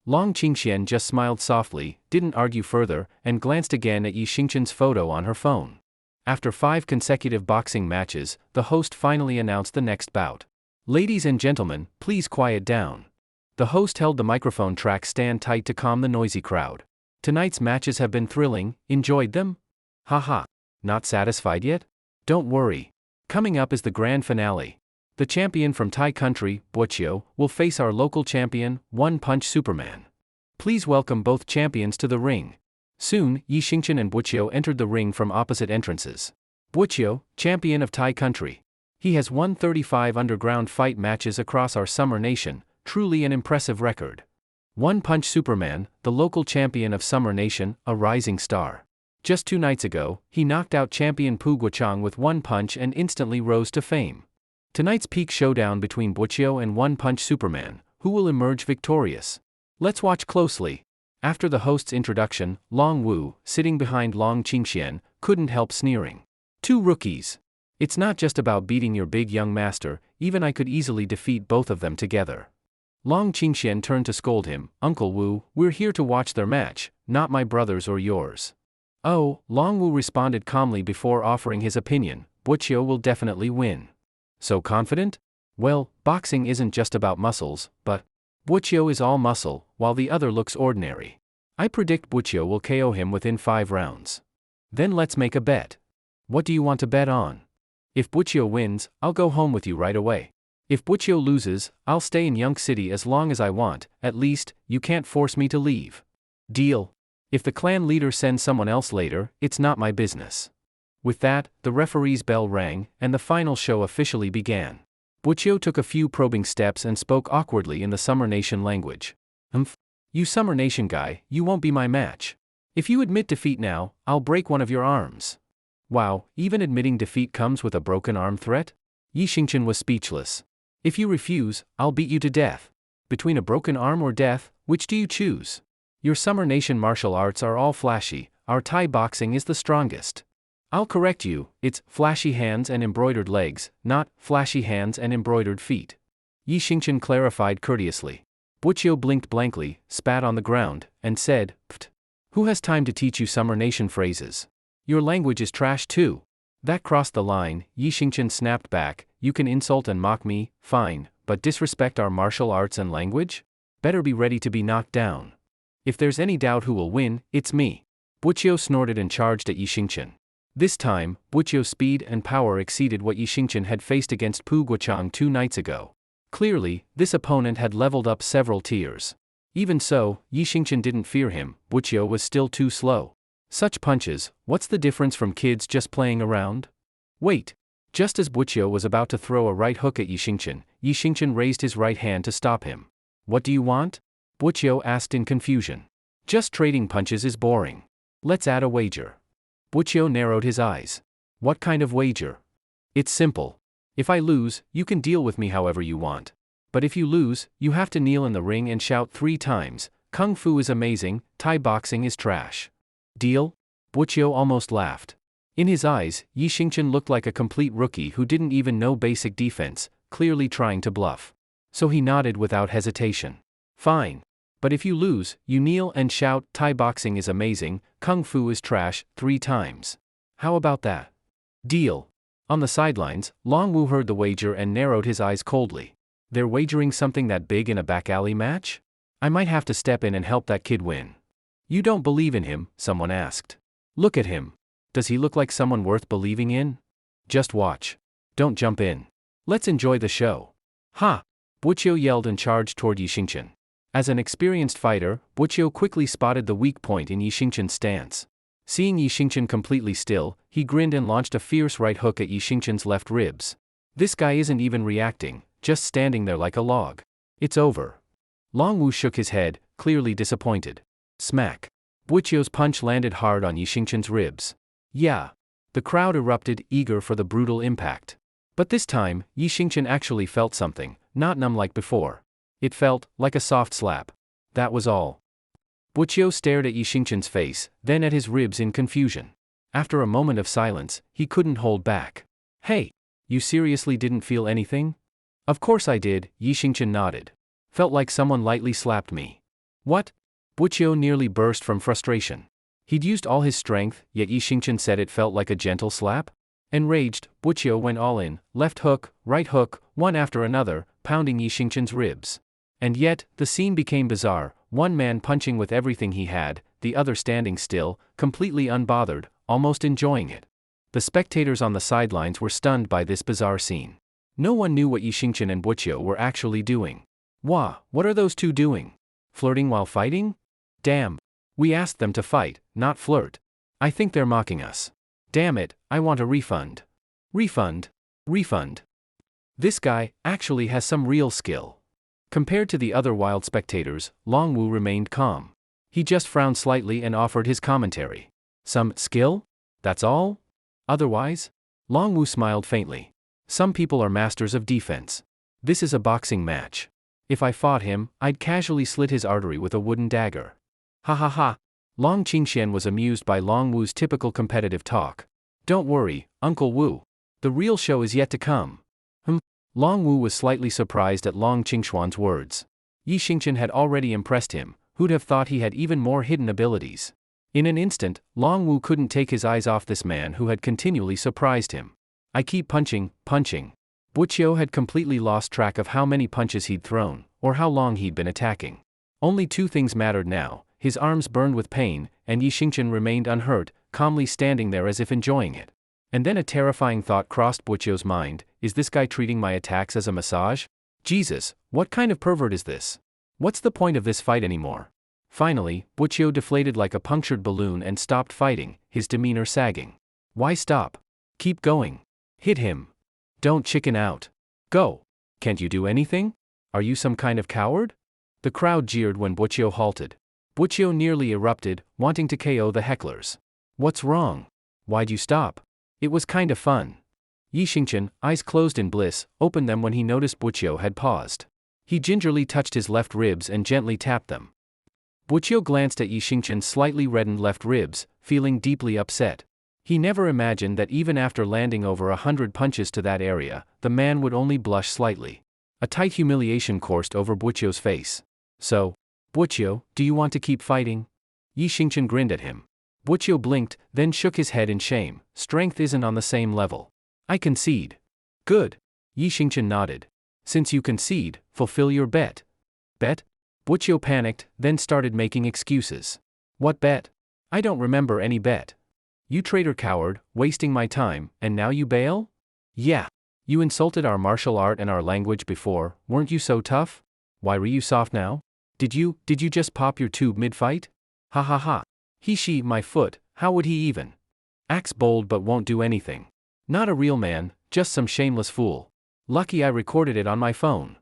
Long Qingxian just smiled softly, didn't argue further, and glanced again at Yi Xingchen's photo on her phone. After 5 consecutive boxing matches, the host finally announced the next bout. Ladies and gentlemen, please quiet down. The host held the microphone track stand tight to calm the noisy crowd. Tonight's matches have been thrilling, enjoyed them? Haha. Not satisfied yet? Don't worry. Coming up is the grand finale. The champion from Thai country, Bochio, will face our local champion, One Punch Superman. Please welcome both champions to the ring. Soon, Yi Xingchen and Bochio entered the ring from opposite entrances. Bochio, champion of Thai country. He has won 35 underground fight matches across our summer nation, truly an impressive record. One Punch Superman, the local champion of Summer Nation, a rising star. Just 2 nights ago, he knocked out champion Pu Guochang with one punch and instantly rose to fame. Tonight's peak showdown between Bochio and One Punch Superman, who will emerge victorious? Let's watch closely. After the host's introduction, Long Wu, sitting behind Long Qingxian, couldn't help sneering. 2 rookies. It's not just about beating your big young master, even I could easily defeat both of them together. Long Qingxian turned to scold him, Uncle Wu, we're here to watch their match, not my brother's or yours. Oh, Long Wu responded calmly before offering his opinion, Bochio will definitely win. So confident? Well, boxing isn't just about muscles, but Bochio is all muscle, while the other looks ordinary. I predict Butchio will KO him within 5 rounds. Then let's make a bet. What do you want to bet on? If Butchio wins, I'll go home with you right away. If Butchio loses, I'll stay in Yonk City as long as I want, at least, you can't force me to leave. Deal? If the clan leader sends someone else later, it's not my business. With that, the referee's bell rang, and the final show officially began. Butchio took a few probing steps and spoke awkwardly in the Summer Nation language. You Summer Nation guy, you won't be my match. If you admit defeat now, I'll break one of your arms. Wow, even admitting defeat comes with a broken arm threat? Yi Xingchen was speechless. If you refuse, I'll beat you to death. Between a broken arm or death, which do you choose? Your Summer Nation martial arts are all flashy, our Thai boxing is the strongest. I'll correct you, it's flashy hands and embroidered legs, not flashy hands and embroidered feet. Yi Xingchen clarified courteously. Butchio blinked blankly, spat on the ground, and said, "Pft. Who has time to teach you Summer Nation phrases? Your language is trash too." That crossed the line, Yi Xingchen snapped back. You can insult and mock me, fine, but disrespect our martial arts and language? Better be ready to be knocked down. If there's any doubt who will win, it's me. Butchio snorted and charged at Yi Xingchen. This time, Butchio's speed and power exceeded what Yi Xingchen had faced against Pu Guochang 2 nights ago. Clearly, this opponent had leveled up several tiers. Even so, Yi Xingchen didn't fear him, Butchio was still too slow. Such punches, what's the difference from kids just playing around? Wait. Just as Butchio was about to throw a right hook at Yi Xingchen raised his right hand to stop him. What do you want? Butchio asked in confusion. Just trading punches is boring. Let's add a wager. Butchio narrowed his eyes. What kind of wager? It's simple. If I lose, you can deal with me however you want. But if you lose, you have to kneel in the ring and shout 3 times, Kung Fu is amazing, Thai boxing is trash. Deal? Butchio almost laughed. In his eyes, Yi Xingchen looked like a complete rookie who didn't even know basic defense, clearly trying to bluff. So he nodded without hesitation. Fine. But if you lose, you kneel and shout, Thai boxing is amazing, Kung Fu is trash, 3 times. How about that? Deal. On the sidelines, Long Wu heard the wager and narrowed his eyes coldly. They're wagering something that big in a back alley match? I might have to step in and help that kid win. You don't believe in him, someone asked. Look at him. Does he look like someone worth believing in? Just watch. Don't jump in. Let's enjoy the show. Ha! Butchio yelled and charged toward Yi Xingchen. As an experienced fighter, Butchio quickly spotted the weak point in Yi Xingchen's stance. Seeing Yi Xingchen completely still, he grinned and launched a fierce right hook at Yi Xingchen's left ribs. This guy isn't even reacting, just standing there like a log. It's over. Long Wu shook his head, clearly disappointed. Smack. Butchio's punch landed hard on Yi Xingchen's ribs. Yeah. The crowd erupted, eager for the brutal impact. But this time, Yi Xingchen actually felt something, not numb like before. It felt like a soft slap. That was all. Butchio stared at Yi Xingchen's face, then at his ribs in confusion. After a moment of silence, he couldn't hold back. Hey, you seriously didn't feel anything? Of course I did, Yi Xingchen nodded. Felt like someone lightly slapped me. What? Butchio nearly burst from frustration. He'd used all his strength, yet Yi Xingchen said it felt like a gentle slap? Enraged, Butchio went all in, left hook, right hook, one after another, pounding Yi Xingchen's ribs. And yet, the scene became bizarre, one man punching with everything he had, the other standing still, completely unbothered, almost enjoying it. The spectators on the sidelines were stunned by this bizarre scene. No one knew what Yi Xingchen and Butchio were actually doing. Wah, what are those two doing? Flirting while fighting? Damn. We asked them to fight, not flirt. I think they're mocking us. Damn it, I want a refund. Refund. Refund. This guy actually has some real skill. Compared to the other wild spectators, Long Wu remained calm. He just frowned slightly and offered his commentary. Some skill? That's all? Otherwise? Long Wu smiled faintly. Some people are masters of defense. This is a boxing match. If I fought him, I'd casually slit his artery with a wooden dagger. Ha ha ha. Long Qingxian was amused by Long Wu's typical competitive talk. Don't worry, Uncle Wu. The real show is yet to come. Long Wu was slightly surprised at Long Qingshuan's words. Yi Xingchen had already impressed him, who'd have thought he had even more hidden abilities. In an instant, Long Wu couldn't take his eyes off this man who had continually surprised him. I keep punching. Butchio had completely lost track of how many punches he'd thrown, or how long he'd been attacking. Only 2 things mattered now, his arms burned with pain, and Yi Xingchen remained unhurt, calmly standing there as if enjoying it. And then a terrifying thought crossed Buqiu's mind, is this guy treating my attacks as a massage? Jesus, what kind of pervert is this? What's the point of this fight anymore? Finally, Buqiu deflated like a punctured balloon and stopped fighting, his demeanor sagging. Why stop? Keep going. Hit him. Don't chicken out. Go. Can't you do anything? Are you some kind of coward? The crowd jeered when Buqiu halted. Buqiu nearly erupted, wanting to KO the hecklers. What's wrong? Why'd you stop? It was kinda fun. Yi Xingchen, eyes closed in bliss, opened them when he noticed Buqiu had paused. He gingerly touched his left ribs and gently tapped them. Buqiu glanced at Yi Xingchen's slightly reddened left ribs, feeling deeply upset. He never imagined that even after landing over 100 punches to that area, the man would only blush slightly. A tight humiliation coursed over Buqiu's face. So, Buqiu, do you want to keep fighting? Yi Xingchen grinned at him. Buqiu blinked, then shook his head in shame. Strength isn't on the same level. I concede. Good. Yi Xingchen nodded. Since you concede, fulfill your bet. Bet? Buqiu panicked, then started making excuses. What bet? I don't remember any bet. You traitor coward, wasting my time, and now you bail? Yeah. You insulted our martial art and our language before, weren't you so tough? Why were you soft now? Did you just pop your tube mid-fight? Ha ha ha. He my foot, how would he even? Acts bold but won't do anything. Not a real man, just some shameless fool. Lucky I recorded it on my phone.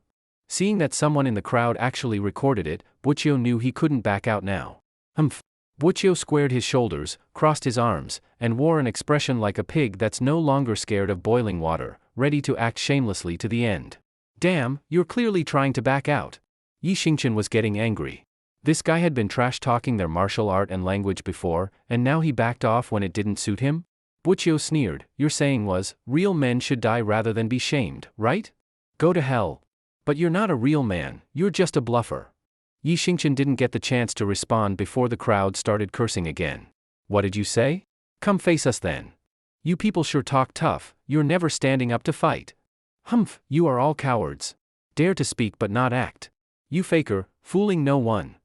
Seeing that someone in the crowd actually recorded it, Buqiu knew he couldn't back out now. Humph. Buqiu squared his shoulders, crossed his arms, and wore an expression like a pig that's no longer scared of boiling water, ready to act shamelessly to the end. Damn, you're clearly trying to back out. Yi Xingchen was getting angry. This guy had been trash-talking their martial art and language before, and now he backed off when it didn't suit him? Buqiu sneered. Your saying was, real men should die rather than be shamed, right? Go to hell. But you're not a real man, you're just a bluffer. Yi Xingchen didn't get the chance to respond before the crowd started cursing again. What did you say? Come face us then. You people sure talk tough, you're never standing up to fight. Humph, you are all cowards. Dare to speak but not act. You faker, fooling no one.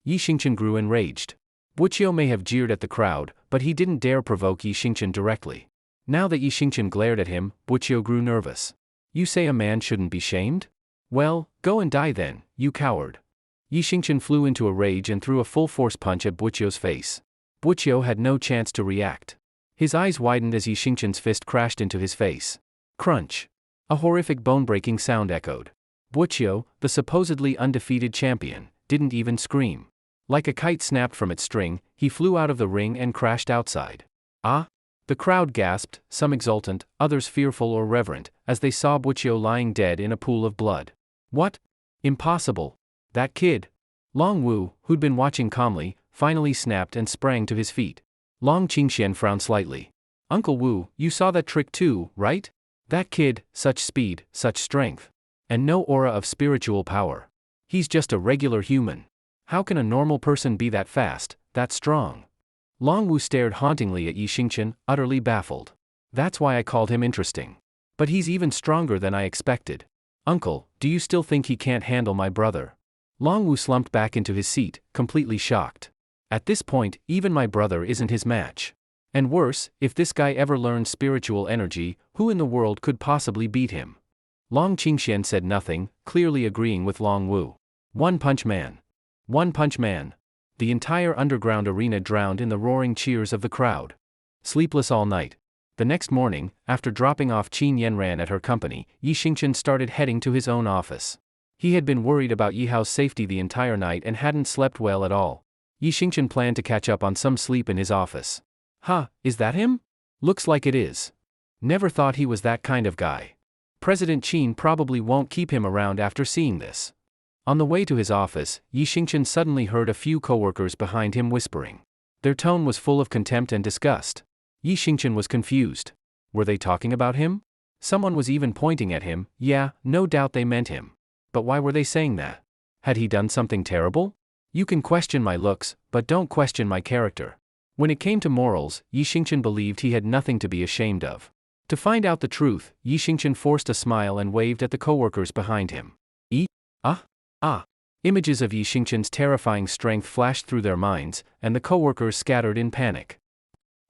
Yi Xingchen grew enraged. Buqiu may have jeered at the crowd, but he didn't dare provoke Yi Xingchen directly. Now that Yi Xingchen glared at him, Buqiu grew nervous. You say a man shouldn't be shamed? Well, go and die then, you coward. Yi Xingchen flew into a rage and threw a full-force punch at Buqiu's face. Buqiu had no chance to react. His eyes widened as Yi Xingchen's fist crashed into his face. Crunch. A horrific bone-breaking sound echoed. Buqiu, the supposedly undefeated champion, didn't even scream. Like a kite snapped from its string, he flew out of the ring and crashed outside. Ah? The crowd gasped, some exultant, others fearful or reverent, as they saw Buqiu lying dead in a pool of blood. What? Impossible. That kid. Long Wu, who'd been watching calmly, finally snapped and sprang to his feet. Long Qingxian frowned slightly. Uncle Wu, you saw that trick too, right? That kid, such speed, such strength. And no aura of spiritual power. He's just a regular human. How can a normal person be that fast, that strong? Long Wu stared hauntingly at Yi Xingchen, utterly baffled. That's why I called him interesting. But he's even stronger than I expected. Uncle, do you still think he can't handle my brother? Long Wu slumped back into his seat, completely shocked. At this point, even my brother isn't his match. And worse, if this guy ever learned spiritual energy, who in the world could possibly beat him? Long Qingxian said nothing, clearly agreeing with Long Wu. One Punch Man. One Punch Man. The entire underground arena drowned in the roaring cheers of the crowd. Sleepless all night. The next morning, after dropping off Qin Yanran at her company, Yi Xingchen started heading to his own office. He had been worried about Yihao's safety the entire night and hadn't slept well at all. Yi Xingchen planned to catch up on some sleep in his office. Huh, is that him? Looks like it is. Never thought he was that kind of guy. President Qin probably won't keep him around after seeing this. On the way to his office, Yi Xingchen suddenly heard a few coworkers behind him whispering. Their tone was full of contempt and disgust. Yi Xingchen was confused. Were they talking about him? Someone was even pointing at him. Yeah, no doubt they meant him. But why were they saying that? Had he done something terrible? You can question my looks, but don't question my character. When it came to morals, Yi Xingchen believed he had nothing to be ashamed of. To find out the truth, Yi Xingchen forced a smile and waved at the coworkers behind him. Ah? Images of Yi Xingqian's terrifying strength flashed through their minds, and the coworkers scattered in panic.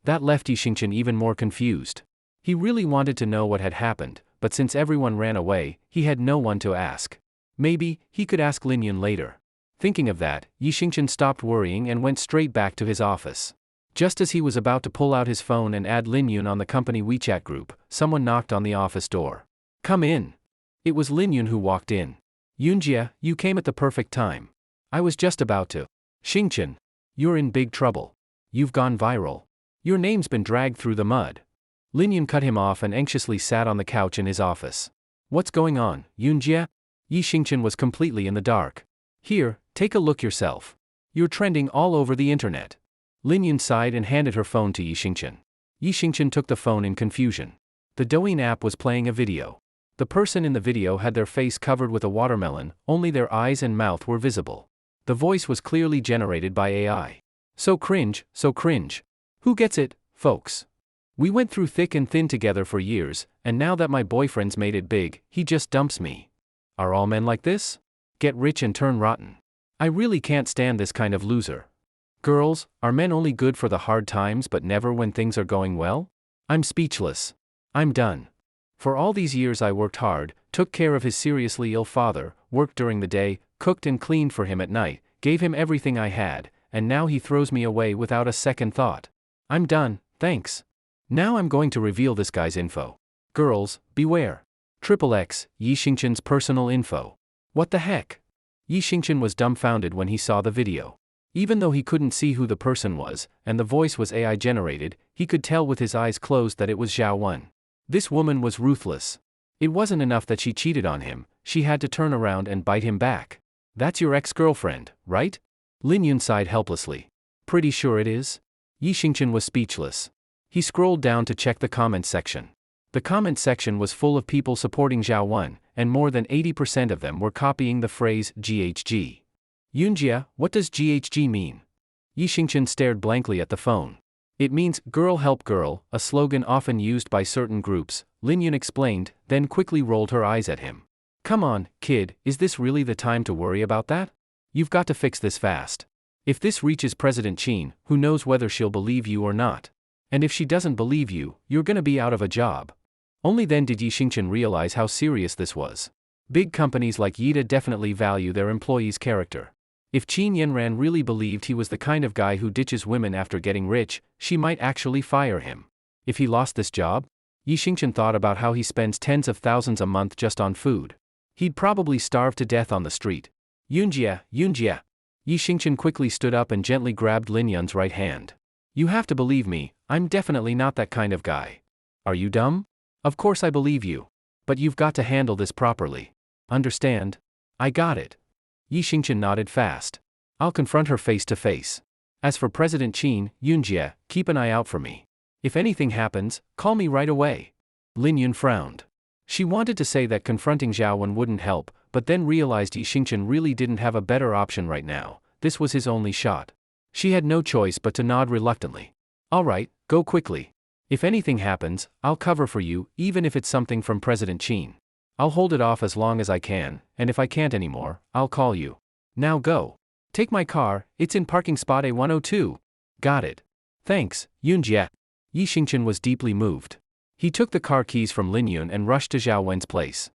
That left Yi Xingqian even more confused. He really wanted to know what had happened, but since everyone ran away, he had no one to ask. Maybe he could ask Lin Yun later. Thinking of that, Yi Xingqian stopped worrying and went straight back to his office. Just as he was about to pull out his phone and add Lin Yun on the company WeChat group, someone knocked on the office door. "Come in." It was Lin Yun who walked in. "Yunjie, you came at the perfect time. I was just about to." "Xingqian, you're in big trouble. You've gone viral. Your name's been dragged through the mud." Lin Yun cut him off and anxiously sat on the couch in his office. "What's going on, Yunjie?" Yi Xingqian was completely in the dark. "Here, take a look yourself. You're trending all over the internet." Lin Yun sighed and handed her phone to Yi Xingqian. Yi Xingqian took the phone in confusion. The Douyin app was playing a video. The person in the video had their face covered with a watermelon, only their eyes and mouth were visible. The voice was clearly generated by AI. So cringe, so cringe. Who gets it, folks? We went through thick and thin together for years, and now that my boyfriend's made it big, he just dumps me. Are all men like this? Get rich and turn rotten. I really can't stand this kind of loser. Girls, are men only good for the hard times but never when things are going well? I'm speechless. I'm done. For all these years I worked hard, took care of his seriously ill father, worked during the day, cooked and cleaned for him at night, gave him everything I had, and now he throws me away without a second thought. I'm done, thanks. Now I'm going to reveal this guy's info. Girls, beware. XXX, Yi Xingqian's personal info. What the heck? Yi Xingqian was dumbfounded when he saw the video. Even though he couldn't see who the person was, and the voice was AI generated, he could tell with his eyes closed that it was Zhao Wen. This woman was ruthless. It wasn't enough that she cheated on him, she had to turn around and bite him back. That's your ex-girlfriend, right? Lin Yun sighed helplessly. Pretty sure it is? Yi Xingqian was speechless. He scrolled down to check the comments section. The comment section was full of people supporting Zhao Wen, and more than 80% of them were copying the phrase GHG. Yunjie, what does GHG mean? Yi Xingqian stared blankly at the phone. It means girl help girl, a slogan often used by certain groups, Lin Yun explained, then quickly rolled her eyes at him. Come on, kid, is this really the time to worry about that? You've got to fix this fast. If this reaches President Qin, who knows whether she'll believe you or not? And if she doesn't believe you, you're gonna be out of a job. Only then did Yi Xingqian realize how serious this was. Big companies like Yida definitely value their employees' character. If Qin Yanran really believed he was the kind of guy who ditches women after getting rich, she might actually fire him. If he lost this job? Yi Xingqian thought about how he spends tens of thousands a month just on food. He'd probably starve to death on the street. Yunjie, Yunjie. Yi Xingqian quickly stood up and gently grabbed Lin Yun's right hand. You have to believe me, I'm definitely not that kind of guy. Are you dumb? Of course I believe you. But you've got to handle this properly. Understand? I got it. Yi Xingqian nodded fast. I'll confront her face to face. As for President Qin, Yunjie, keep an eye out for me. If anything happens, call me right away. Lin Yun frowned. She wanted to say that confronting Zhao Wen wouldn't help, but then realized Yi Xingqian really didn't have a better option right now. This was his only shot. She had no choice but to nod reluctantly. All right, go quickly. If anything happens, I'll cover for you, even if it's something from President Qin. I'll hold it off as long as I can, and if I can't anymore, I'll call you. Now go. Take my car, it's in parking spot A102. Got it. Thanks, Yunjie. Yi Xingqian was deeply moved. He took the car keys from Lin Yun and rushed to Zhao Wen's place.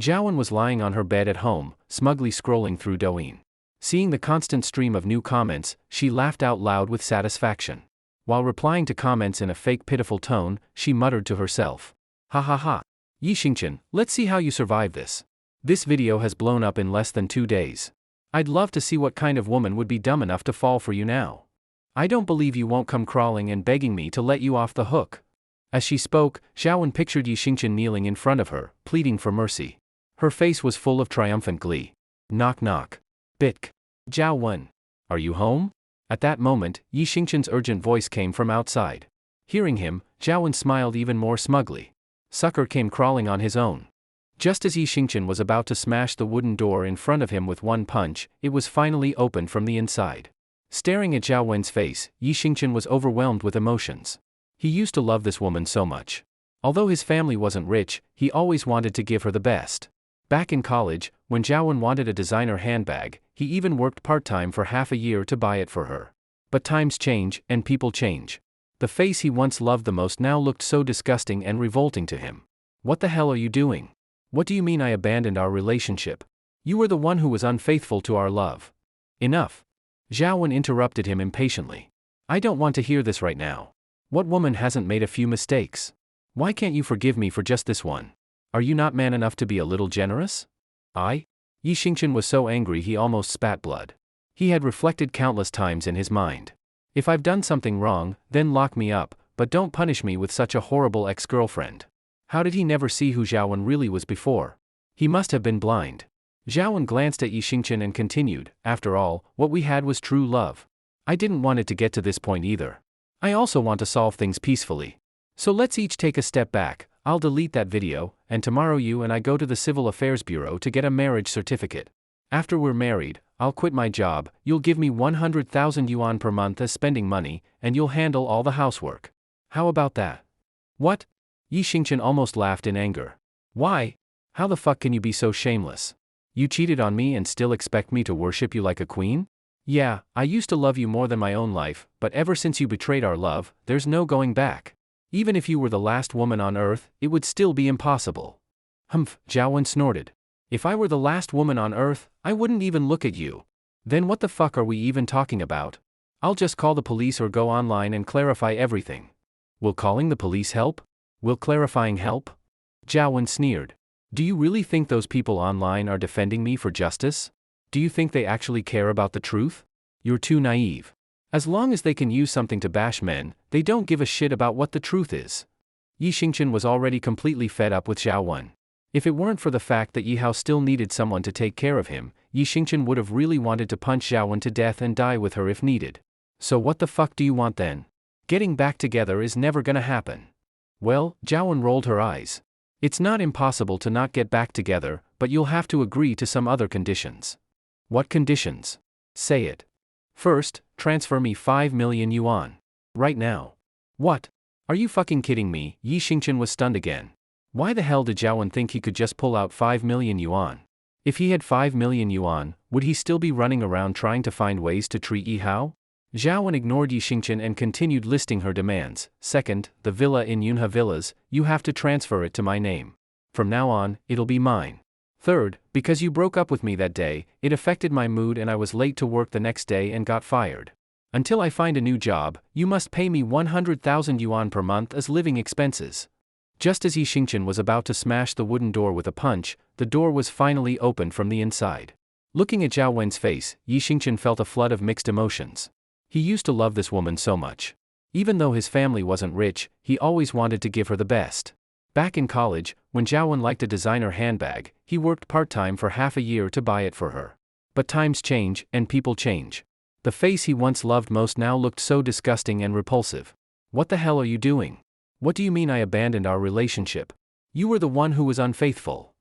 Zhao Wen was lying on her bed at home, smugly scrolling through Douyin. Seeing the constant stream of new comments, she laughed out loud with satisfaction. While replying to comments in a fake pitiful tone, she muttered to herself. Ha ha ha. Yi Xingqian, let's see how you survive this. This video has blown up in less than 2 days. I'd love to see what kind of woman would be dumb enough to fall for you now. I don't believe you won't come crawling and begging me to let you off the hook. As she spoke, Zhao Wen pictured Yi Xingqian kneeling in front of her, pleading for mercy. Her face was full of triumphant glee. Knock knock. Bitk. Zhao Wen. Are you home? At that moment, Yi Xingqian's urgent voice came from outside. Hearing him, Zhao Wen smiled even more smugly. Sucker came crawling on his own. Just as Yi Xingqian was about to smash the wooden door in front of him with one punch, it was finally opened from the inside. Staring at Zhao Wen's face, Yi Xingqian was overwhelmed with emotions. He used to love this woman so much. Although his family wasn't rich, he always wanted to give her the best. Back in college, when Zhaowen wanted a designer handbag, he even worked part-time for half a year to buy it for her. But times change, and people change. The face he once loved the most now looked so disgusting and revolting to him. What the hell are you doing? What do you mean I abandoned our relationship? You were the one who was unfaithful to our love. Enough. Zhaowen interrupted him impatiently. I don't want to hear this right now. What woman hasn't made a few mistakes? Why can't you forgive me for just this one? Are you not man enough to be a little generous? Yi Xingqian was so angry he almost spat blood. He had reflected countless times in his mind. If I've done something wrong, then lock me up, but don't punish me with such a horrible ex-girlfriend. How did he never see who Zhaowen really was before? He must have been blind. Zhaowen glanced at Yi Xingqian and continued, after all, what we had was true love. I didn't want it to get to this point either. I also want to solve things peacefully. So let's each take a step back. I'll delete that video, and tomorrow you and I go to the Civil Affairs Bureau to get a marriage certificate. After we're married, I'll quit my job, you'll give me 100,000 yuan per month as spending money, and you'll handle all the housework. How about that? What? Yi Xingqian almost laughed in anger. Why? How the fuck can you be so shameless? You cheated on me and still expect me to worship you like a queen? Yeah, I used to love you more than my own life, but ever since you betrayed our love, there's no going back. Even if you were the last woman on earth, it would still be impossible. Humph, Zhaowen snorted. If I were the last woman on earth, I wouldn't even look at you. Then what the fuck are we even talking about? I'll just call the police or go online and clarify everything. Will calling the police help? Will clarifying help? Zhaowen sneered. Do you really think those people online are defending me for justice? Do you think they actually care about the truth? You're too naive. As long as they can use something to bash men, they don't give a shit about what the truth is. Yi Xingqian was already completely fed up with Zhaowen. If it weren't for the fact that Yi Hao still needed someone to take care of him, Yi Xingqian would have really wanted to punch Zhaowen to death and die with her if needed. So what the fuck do you want then? Getting back together is never gonna happen. Well, Zhaowen rolled her eyes. It's not impossible to not get back together, but you'll have to agree to some other conditions. What conditions? Say it. First, transfer me 5 million yuan. Right now. What? Are you fucking kidding me? Yi Xingqian was stunned again. Why the hell did Zhaowen think he could just pull out 5 million yuan? If he had 5 million yuan, would he still be running around trying to find ways to treat Yi Hao? Zhaowen ignored Yi Xingqian and continued listing her demands. Second, the villa in Yunhe Villas, you have to transfer it to my name. From now on, it'll be mine. Third, because you broke up with me that day, it affected my mood and I was late to work the next day and got fired. Until I find a new job, you must pay me 100,000 yuan per month as living expenses. Just as Yi Xingqian was about to smash the wooden door with a punch, the door was finally opened from the inside. Looking at Zhaowen's face, Yi Xingqian felt a flood of mixed emotions. He used to love this woman so much. Even though his family wasn't rich, he always wanted to give her the best. Back in college, when Zhaowen liked a designer handbag, he worked part-time for half a year to buy it for her. But times change, and people change. The face he once loved most now looked so disgusting and repulsive. What the hell are you doing? What do you mean I abandoned our relationship? You were the one who was unfaithful.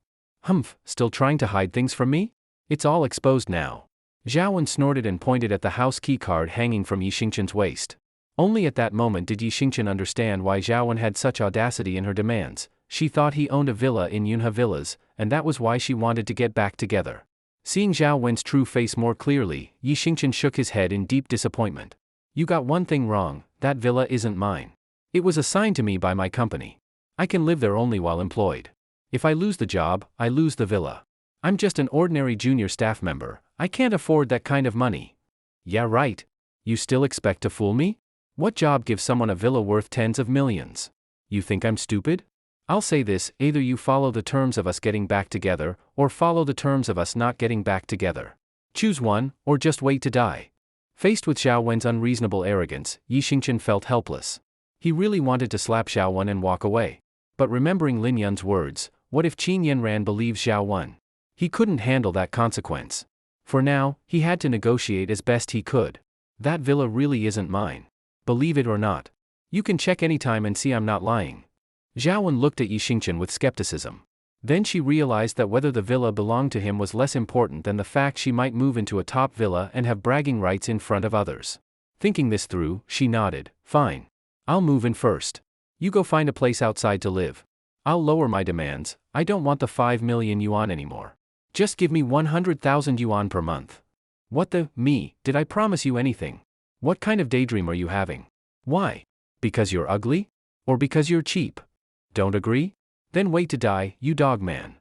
Humph, still trying to hide things from me? It's all exposed now. Zhaowen snorted and pointed at the house key card hanging from Yi Xingqian's waist. Only at that moment did Yi Xingqian understand why Zhaowen had such audacity in her demands. She thought he owned a villa in Yunhe Villas, and that was why she wanted to get back together. Seeing Zhaowen's true face more clearly, Yi Xingqian shook his head in deep disappointment. You got one thing wrong, that villa isn't mine. It was assigned to me by my company. I can live there only while employed. If I lose the job, I lose the villa. I'm just an ordinary junior staff member, I can't afford that kind of money. Yeah right. You still expect to fool me? What job gives someone a villa worth tens of millions? You think I'm stupid? I'll say this, either you follow the terms of us getting back together, or follow the terms of us not getting back together. Choose one, or just wait to die. Faced with Zhaowen's unreasonable arrogance, Yi Xingqian felt helpless. He really wanted to slap Zhaowen and walk away. But remembering Lin Yun's words, what if Qin Yanran believes Zhaowen? He couldn't handle that consequence. For now, he had to negotiate as best he could. That villa really isn't mine. Believe it or not. You can check anytime and see I'm not lying. Zhaowen looked at Yi Xingqian with skepticism. Then she realized that whether the villa belonged to him was less important than the fact she might move into a top villa and have bragging rights in front of others. Thinking this through, she nodded. Fine. I'll move in first. You go find a place outside to live. I'll lower my demands. I don't want the 5 million yuan anymore. Just give me 100,000 yuan per month. What the, me, did I promise you anything? What kind of daydream are you having? Why? Because you're ugly? Or because you're cheap? Don't agree? Then wait to die, you dog man.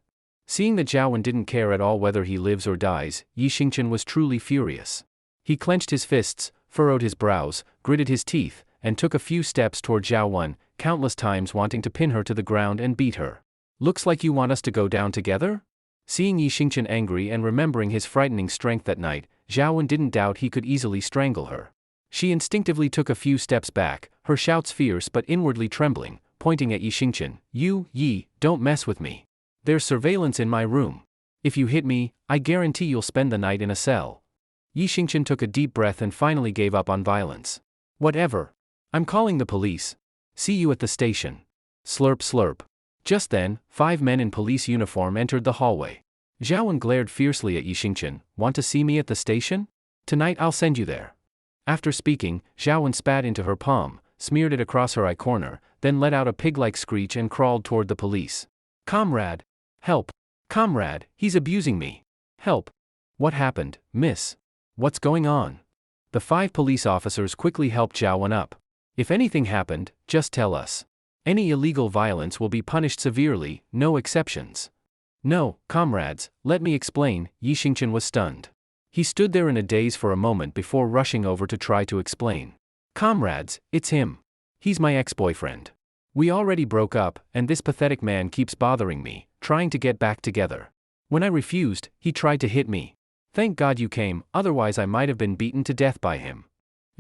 Seeing that Zhao Wen didn't care at all whether he lives or dies, Yi Xingchen was truly furious. He clenched his fists, furrowed his brows, gritted his teeth, and took a few steps toward Zhao Wen, countless times wanting to pin her to the ground and beat her. Looks like you want us to go down together? Seeing Yi Xingchen angry and remembering his frightening strength that night, Zhao Wen didn't doubt he could easily strangle her. She instinctively took a few steps back, her shouts fierce but inwardly trembling, pointing at Yi Xingchen. You, Yi, don't mess with me. There's surveillance in my room. If you hit me, I guarantee you'll spend the night in a cell. Yi Xingchen took a deep breath and finally gave up on violence. Whatever. I'm calling the police. See you at the station. Slurp slurp. Just then, 5 men in police uniform entered the hallway. Zhao Wen glared fiercely at Yi Xingchen. Want to see me at the station? Tonight I'll send you there. After speaking, Zhao Wen spat into her palm, smeared it across her eye corner, then let out a pig-like screech and crawled toward the police. Comrade! Help! Comrade, he's abusing me! Help! What happened, miss? What's going on? The 5 police officers quickly helped Zhao Wen up. If anything happened, just tell us. Any illegal violence will be punished severely, no exceptions. No, comrades, let me explain. Yi Xingchen was stunned. He stood there in a daze for a moment before rushing over to try to explain. Comrades, it's him. He's my ex-boyfriend. We already broke up, and this pathetic man keeps bothering me, trying to get back together. When I refused, he tried to hit me. Thank God you came, otherwise I might have been beaten to death by him.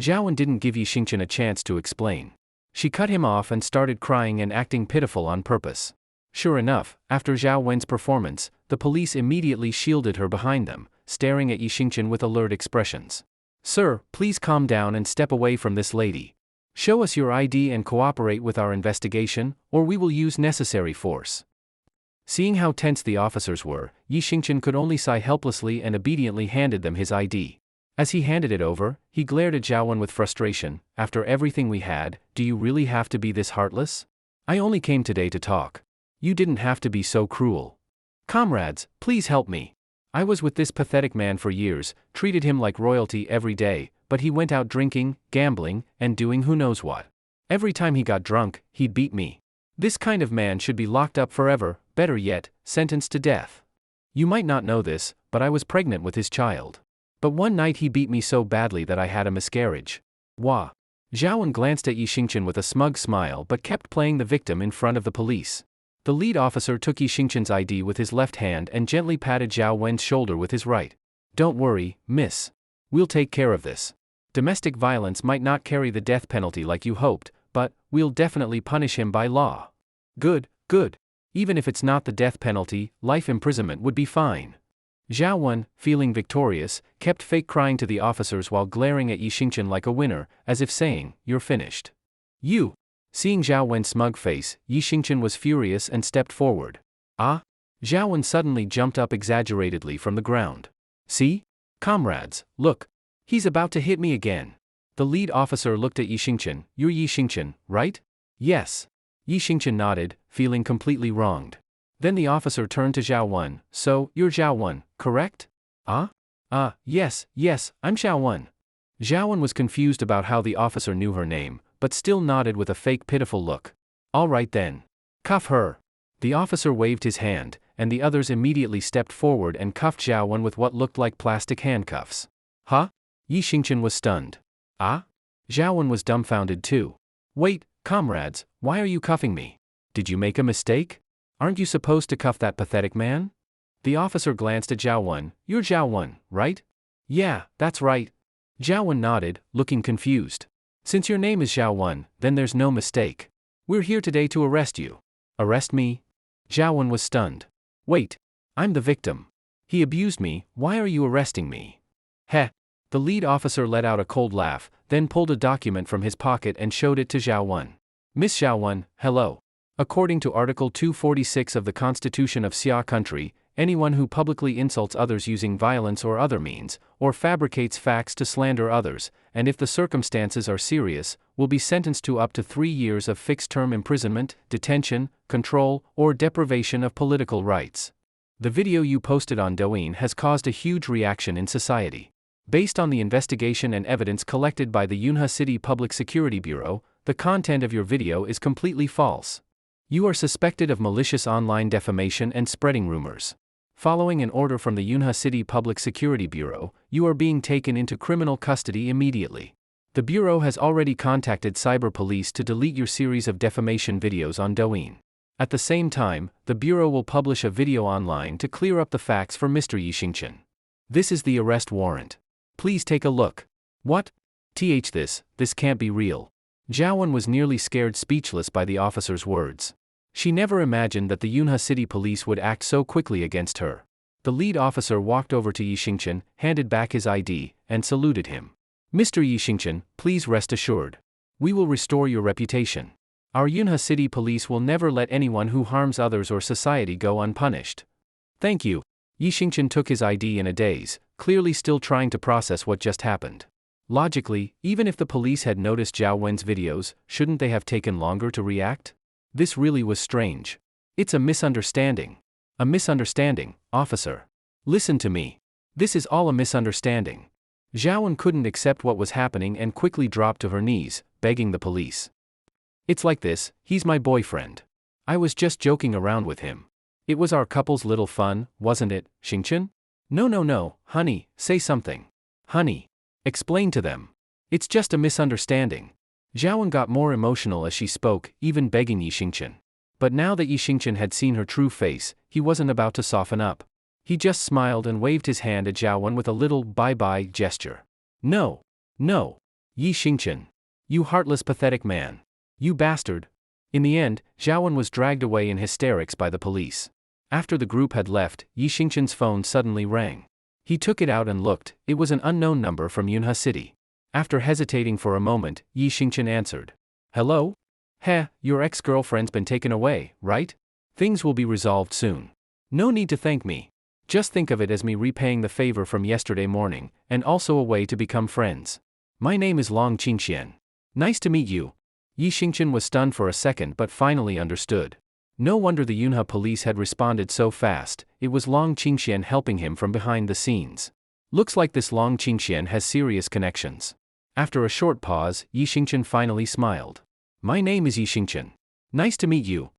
Zhao Wen didn't give Yi Xingchen a chance to explain. She cut him off and started crying and acting pitiful on purpose. Sure enough, after Zhao Wen's performance, the police immediately shielded her behind them, staring at Yi Xingchen with alert expressions. Sir, please calm down and step away from this lady. Show us your ID and cooperate with our investigation, or we will use necessary force. Seeing how tense the officers were, Yi Xingchen could only sigh helplessly and obediently handed them his ID. As he handed it over, he glared at Zhao Wen with frustration. After everything we had, do you really have to be this heartless? I only came today to talk. You didn't have to be so cruel. Comrades, please help me. I was with this pathetic man for years, treated him like royalty every day, but he went out drinking, gambling, and doing who knows what. Every time he got drunk, he'd beat me. This kind of man should be locked up forever, better yet, sentenced to death. You might not know this, but I was pregnant with his child. But one night he beat me so badly that I had a miscarriage. Wah. Zhao Wen glanced at Yi Xingchen with a smug smile but kept playing the victim in front of the police. The lead officer took Yi Xingchen's ID with his left hand and gently patted Zhao Wen's shoulder with his right. Don't worry, miss. We'll take care of this. Domestic violence might not carry the death penalty like you hoped, but we'll definitely punish him by law. Good, good. Even if it's not the death penalty, life imprisonment would be fine. Zhao Wen, feeling victorious, kept fake crying to the officers while glaring at Yi Xingchen like a winner, as if saying, You're finished. You. Seeing Zhao Wen's smug face, Yi Xingchen was furious and stepped forward. Ah? Zhao Wen suddenly jumped up exaggeratedly from the ground. See? Comrades, look. He's about to hit me again. The lead officer looked at Yi Xingchen. You're Yi Xingchen, right? Yes. Yi Xingchen nodded, feeling completely wronged. Then the officer turned to Zhao Wen. So, you're Zhao Wen, correct? Yes, I'm Zhao Wen. Zhao Wen was confused about how the officer knew her name, but still nodded with a fake pitiful look. All right then. Cuff her. The officer waved his hand, and the others immediately stepped forward and cuffed Zhao Wen with what looked like plastic handcuffs. Huh? Yi Xingchen was stunned. Ah? Zhao Wen was dumbfounded too. Wait, comrades, why are you cuffing me? Did you make a mistake? Aren't you supposed to cuff that pathetic man? The officer glanced at Zhao Wen. You're Zhao Wen, right? Yeah, that's right. Zhao Wen nodded, looking confused. Since your name is Zhao Wen, then there's no mistake. We're here today to arrest you. Arrest me? Zhao Wen was stunned. Wait, I'm the victim. He abused me, why are you arresting me? Heh. The lead officer let out a cold laugh, then pulled a document from his pocket and showed it to Zhao Wen. Miss Zhao Wen, hello. According to Article 246 of the Constitution of Xia Country, anyone who publicly insults others using violence or other means, or fabricates facts to slander others, and if the circumstances are serious, will be sentenced to up to 3 years of fixed-term imprisonment, detention, control, or deprivation of political rights. The video you posted on Douyin has caused a huge reaction in society. Based on the investigation and evidence collected by the Yunhe City Public Security Bureau, the content of your video is completely false. You are suspected of malicious online defamation and spreading rumors. Following an order from the Yunhe City Public Security Bureau, you are being taken into criminal custody immediately. The Bureau has already contacted cyber police to delete your series of defamation videos on Douyin. At the same time, the Bureau will publish a video online to clear up the facts for Mr. Yixingchen. This is the arrest warrant. Please take a look. What? This can't be real. Zhaowen was nearly scared speechless by the officer's words. She never imagined that the Yunhe City Police would act so quickly against her. The lead officer walked over to Yixingchen, handed back his ID, and saluted him. Mr. Yixingchen, please rest assured. We will restore your reputation. Our Yunhe City Police will never let anyone who harms others or society go unpunished. Thank you. Yixingchen took his ID in a daze, clearly still trying to process what just happened. Logically, even if the police had noticed Zhao Wen's videos, shouldn't they have taken longer to react? This really was strange. It's a misunderstanding. A misunderstanding, officer. Listen to me. This is all a misunderstanding. Zhaowen couldn't accept what was happening and quickly dropped to her knees, begging the police. It's like this, he's my boyfriend. I was just joking around with him. It was our couple's little fun, wasn't it, Xingchen? No, honey, say something. Honey. Explain to them. It's just a misunderstanding. Zhaowen got more emotional as she spoke, even begging Yixingchen. But now that Yixingchen had seen her true face, he wasn't about to soften up. He just smiled and waved his hand at Zhaowen with a little bye-bye gesture. No. Yixingchen. You heartless pathetic man. You bastard. In the end, Zhaowen was dragged away in hysterics by the police. After the group had left, Yixingchen's phone suddenly rang. He took it out and looked. It was an unknown number from Yunhe City. After hesitating for a moment, Yixingchen answered. Hello? Your ex-girlfriend's been taken away, right? Things will be resolved soon. No need to thank me. Just think of it as me repaying the favor from yesterday morning, and also a way to become friends. My name is Long Qingxian. Nice to meet you. Yixingchen was stunned for a second but finally understood. No wonder the Yunhe police had responded so fast. It was Long Qingxian helping him from behind the scenes. Looks like this Long Qingxian has serious connections. After a short pause, Yixingchen finally smiled. My name is Yixingchen. Nice to meet you.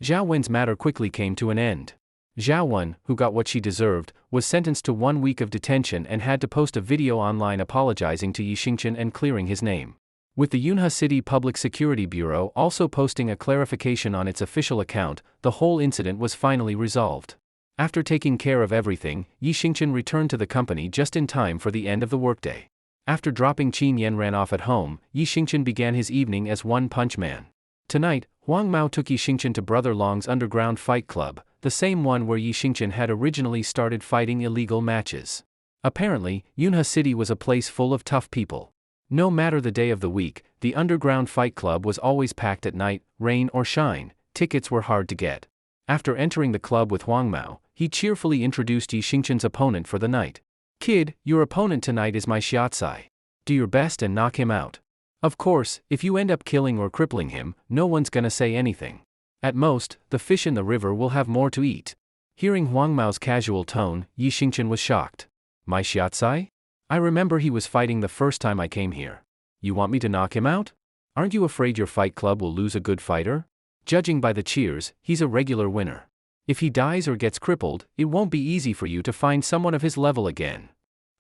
Zhao Wen's matter quickly came to an end. Zhao Wen, who got what she deserved, was sentenced to 1 week of detention and had to post a video online apologizing to Yixingchen and clearing his name. With the Yunhe City Public Security Bureau also posting a clarification on its official account, the whole incident was finally resolved. After taking care of everything, Yixingchen returned to the company just in time for the end of the workday. After dropping Qin Yan ran off at home, Yixingchen began his evening as One Punch Man. Tonight, Huang Mao took Yixingchen to Brother Long's underground fight club, the same one where Yixingchen had originally started fighting illegal matches. Apparently, Yunhe City was a place full of tough people. No matter the day of the week, the underground fight club was always packed at night, rain or shine. Tickets were hard to get. After entering the club with Huang Mao, he cheerfully introduced Yixingchen's opponent for the night. Kid, your opponent tonight is my Xiaocai. Do your best and knock him out. Of course, if you end up killing or crippling him, no one's gonna say anything. At most, the fish in the river will have more to eat. Hearing Huang Mao's casual tone, Yixingchen was shocked. My Xiaocai? I remember he was fighting the first time I came here. You want me to knock him out? Aren't you afraid your fight club will lose a good fighter? Judging by the cheers, he's a regular winner. If he dies or gets crippled, it won't be easy for you to find someone of his level again.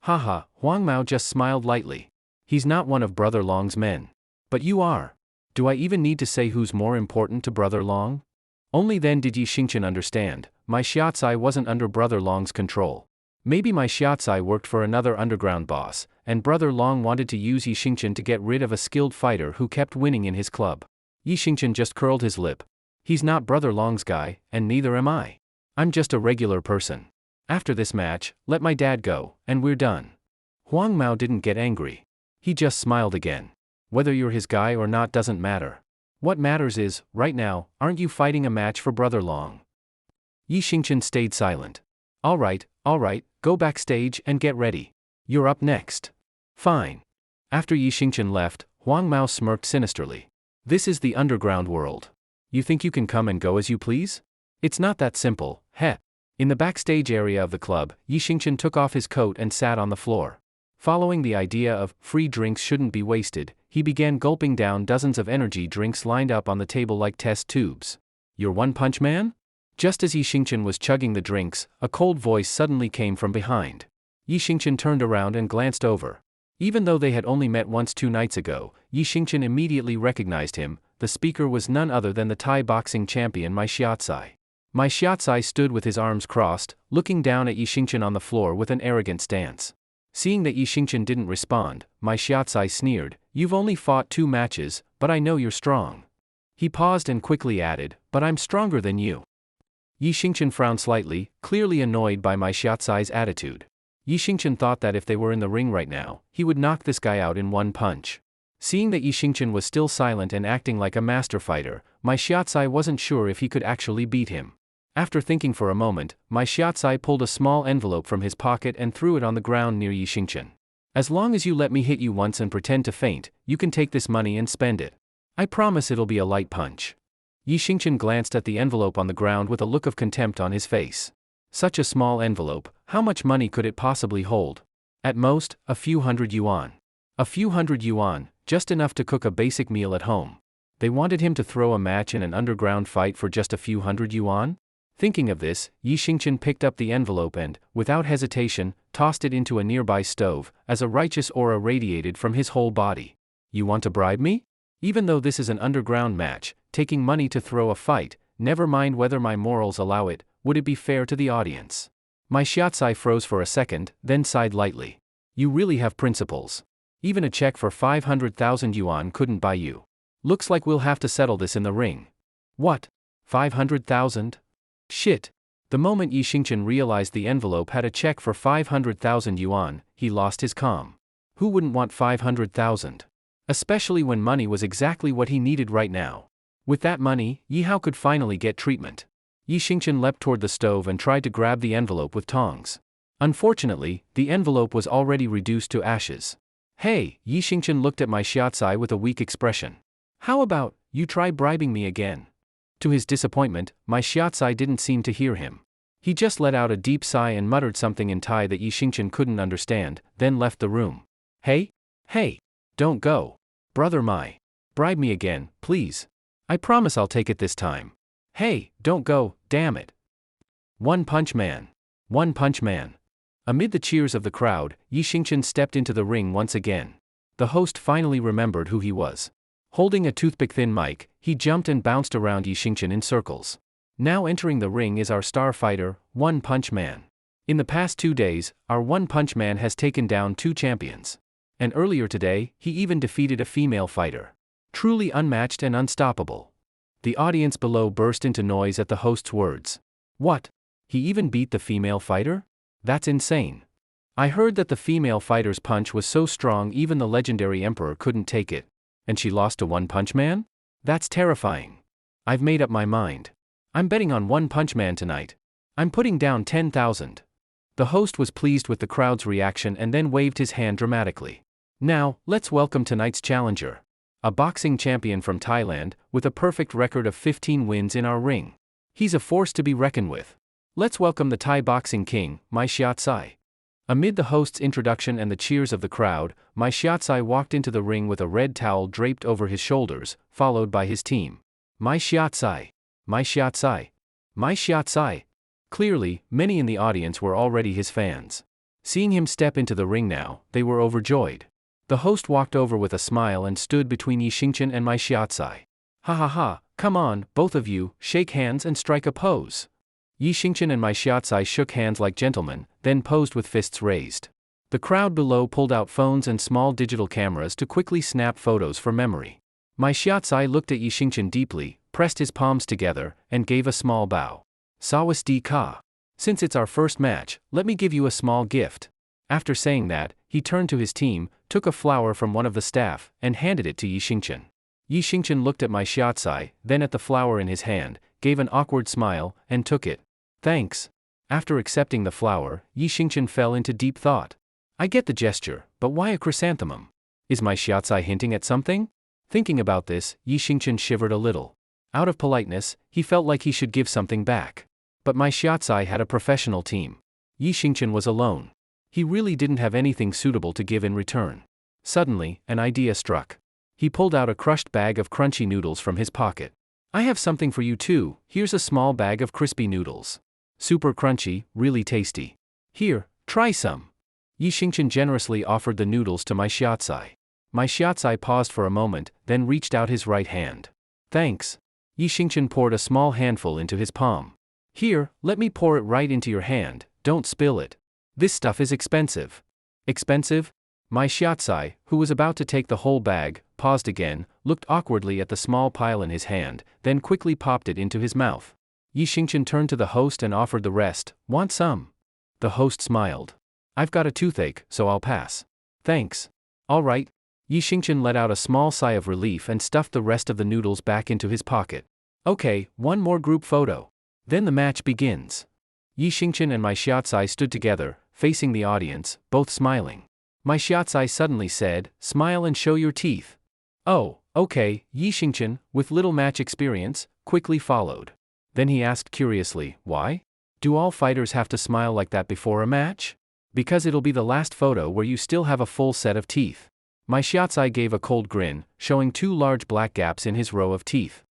Haha, Huang Mao just smiled lightly. He's not one of Brother Long's men. But you are. Do I even need to say who's more important to Brother Long? Only then did Yixingchen understand. My Xiaocai wasn't under Brother Long's control. Maybe my Xiaocai worked for another underground boss, and Brother Long wanted to use Yixingchen to get rid of a skilled fighter who kept winning in his club. Yixingchen just curled his lip. He's not Brother Long's guy, and neither am I. I'm just a regular person. After this match, let my dad go, and we're done. Huang Mao didn't get angry. He just smiled again. Whether you're his guy or not doesn't matter. What matters is, right now, aren't you fighting a match for Brother Long? Yixingchen stayed silent. Alright, go backstage and get ready. You're up next. Fine. After Yi Xingchen left, Huang Mao smirked sinisterly. This is the underground world. You think you can come and go as you please? It's not that simple, heh. In the backstage area of the club, Yi Xingchen took off his coat and sat on the floor. Following the idea of free drinks shouldn't be wasted, he began gulping down dozens of energy drinks lined up on the table like test tubes. You're One Punch Man? Just as Yi Xingchen was chugging the drinks, a cold voice suddenly came from behind. Yi Xingchen turned around and glanced over. Even though they had only met once 2 nights ago, Yi Xingchen immediately recognized him. The speaker was none other than the Thai boxing champion Mai Xiaocai. Mai Xiaocai stood with his arms crossed, looking down at Yi Xingchen on the floor with an arrogant stance. Seeing that Yi Xingchen didn't respond, Mai Xiaocai sneered, "You've only fought 2 matches, but I know you're strong." He paused and quickly added, "But I'm stronger than you." Yi Xingchen frowned slightly, clearly annoyed by Mai Xiaocai's attitude. Yi Xingchen thought that if they were in the ring right now, he would knock this guy out in one punch. Seeing that Yi Xingchen was still silent and acting like a master fighter, Mai Xiaocai wasn't sure if he could actually beat him. After thinking for a moment, Mai Xiaocai pulled a small envelope from his pocket and threw it on the ground near Yi Xingchen. "As long as you let me hit you once and pretend to faint, you can take this money and spend it. I promise it'll be a light punch." Yi Xingchen glanced at the envelope on the ground with a look of contempt on his face. Such a small envelope, how much money could it possibly hold? At most, a few hundred yuan. A few hundred yuan, just enough to cook a basic meal at home. They wanted him to throw a match in an underground fight for just a few hundred yuan? Thinking of this, Yi Xingchen picked up the envelope and, without hesitation, tossed it into a nearby stove, as a righteous aura radiated from his whole body. "You want to bribe me? Even though this is an underground match, taking money to throw a fight, never mind whether my morals allow it, would it be fair to the audience?" Mai Xiaocai froze for a second, then sighed lightly. "You really have principles. Even a check for 500,000 yuan couldn't buy you. Looks like we'll have to settle this in the ring." "What? 500,000? Shit." The moment Yi Xingchen realized the envelope had a check for 500,000 yuan, he lost his calm. Who wouldn't want 500,000? Especially when money was exactly what he needed right now. With that money, Yi Hao could finally get treatment. Yi Xingchen leapt toward the stove and tried to grab the envelope with tongs. Unfortunately, the envelope was already reduced to ashes. "Hey," Yi Xingchen looked at Mai Xiaocai with a weak expression. "How about, you try bribing me again?" To his disappointment, Mai Xiaocai didn't seem to hear him. He just let out a deep sigh and muttered something in Thai that Yi Xingchen couldn't understand, then left the room. Hey, don't go. Brother Mai. Bribe me again, please. I promise I'll take it this time. Hey, don't go, damn it. One Punch Man. One Punch Man. Amid the cheers of the crowd, Yi Xingchen stepped into the ring once again. The host finally remembered who he was. Holding a toothpick-thin mic, he jumped and bounced around Yi Xingchen in circles. Now entering the ring is our star fighter, One Punch Man. In the past 2 days, our One Punch Man has taken down 2 champions. And earlier today, he even defeated a female fighter. Truly unmatched and unstoppable. The audience below burst into noise at the host's words. What? He even beat the female fighter? That's insane. I heard that the female fighter's punch was so strong even the legendary emperor couldn't take it. And she lost to One Punch Man? That's terrifying. I've made up my mind. I'm betting on One Punch Man tonight. I'm putting down 10,000. The host was pleased with the crowd's reaction and then waved his hand dramatically. Now, let's welcome tonight's challenger. A boxing champion from Thailand, with a perfect record of 15 wins in our ring. He's a force to be reckoned with. Let's welcome the Thai boxing king, Mai Xiaocai. Amid the host's introduction and the cheers of the crowd, Mai Xiaocai walked into the ring with a red towel draped over his shoulders, followed by his team. Mai Xiaocai. Mai Xiaocai. Mai Xiaocai. Clearly, many in the audience were already his fans. Seeing him step into the ring now, they were overjoyed. The host walked over with a smile and stood between Yi Xingchen and Mai Xiaocai. Ha ha ha, come on, both of you, shake hands and strike a pose. Yi Xingchen and Mai Xiaocai shook hands like gentlemen, then posed with fists raised. The crowd below pulled out phones and small digital cameras to quickly snap photos for memory. Mai Xiaocai looked at Yi Xingchen deeply, pressed his palms together, and gave a small bow. Sawadee ka. Since it's our first match, let me give you a small gift. After saying that, he turned to his team, took a flower from one of the staff, and handed it to Yi Xingchen. Yi Xingchen looked at Mai Xiaocai, then at the flower in his hand, gave an awkward smile, and took it. Thanks. After accepting the flower, Yi Xingqian fell into deep thought. I get the gesture, but why a chrysanthemum? Is my shiatsu hinting at something? Thinking about this, Yi Xingqian shivered a little. Out of politeness, he felt like he should give something back. But my shiatsu had a professional team. Yi Xingqian was alone. He really didn't have anything suitable to give in return. Suddenly, an idea struck. He pulled out a crushed bag of crunchy noodles from his pocket. I have something for you too, here's a small bag of crispy noodles. Super crunchy, really tasty. Here, try some. Yi Xingqian generously offered the noodles to my shiatsu. My shiatsu paused for a moment, then reached out his right hand. Thanks. Yi Xingqian poured a small handful into his palm. Here, let me pour it right into your hand, don't spill it. This stuff is expensive. Expensive? My shiatsu, who was about to take the whole bag, paused again, looked awkwardly at the small pile in his hand, then quickly popped it into his mouth. Yi Xingqian turned to the host and offered the rest. Want some? The host smiled. I've got a toothache, so I'll pass. Thanks. All right. Yi Xingqian let out a small sigh of relief and stuffed the rest of the noodles back into his pocket. Okay, one more group photo. Then the match begins. Yi Xingqian and my shiatsu stood together, facing the audience, both smiling. My shiatsu suddenly said, smile and show your teeth. Oh, okay, Yi Xingqian, with little match experience, quickly followed. Then he asked curiously, why? Do all fighters have to smile like that before a match? Because it'll be the last photo where you still have a full set of teeth. My shiatsu gave a cold grin, showing 2 large black gaps in his row of teeth.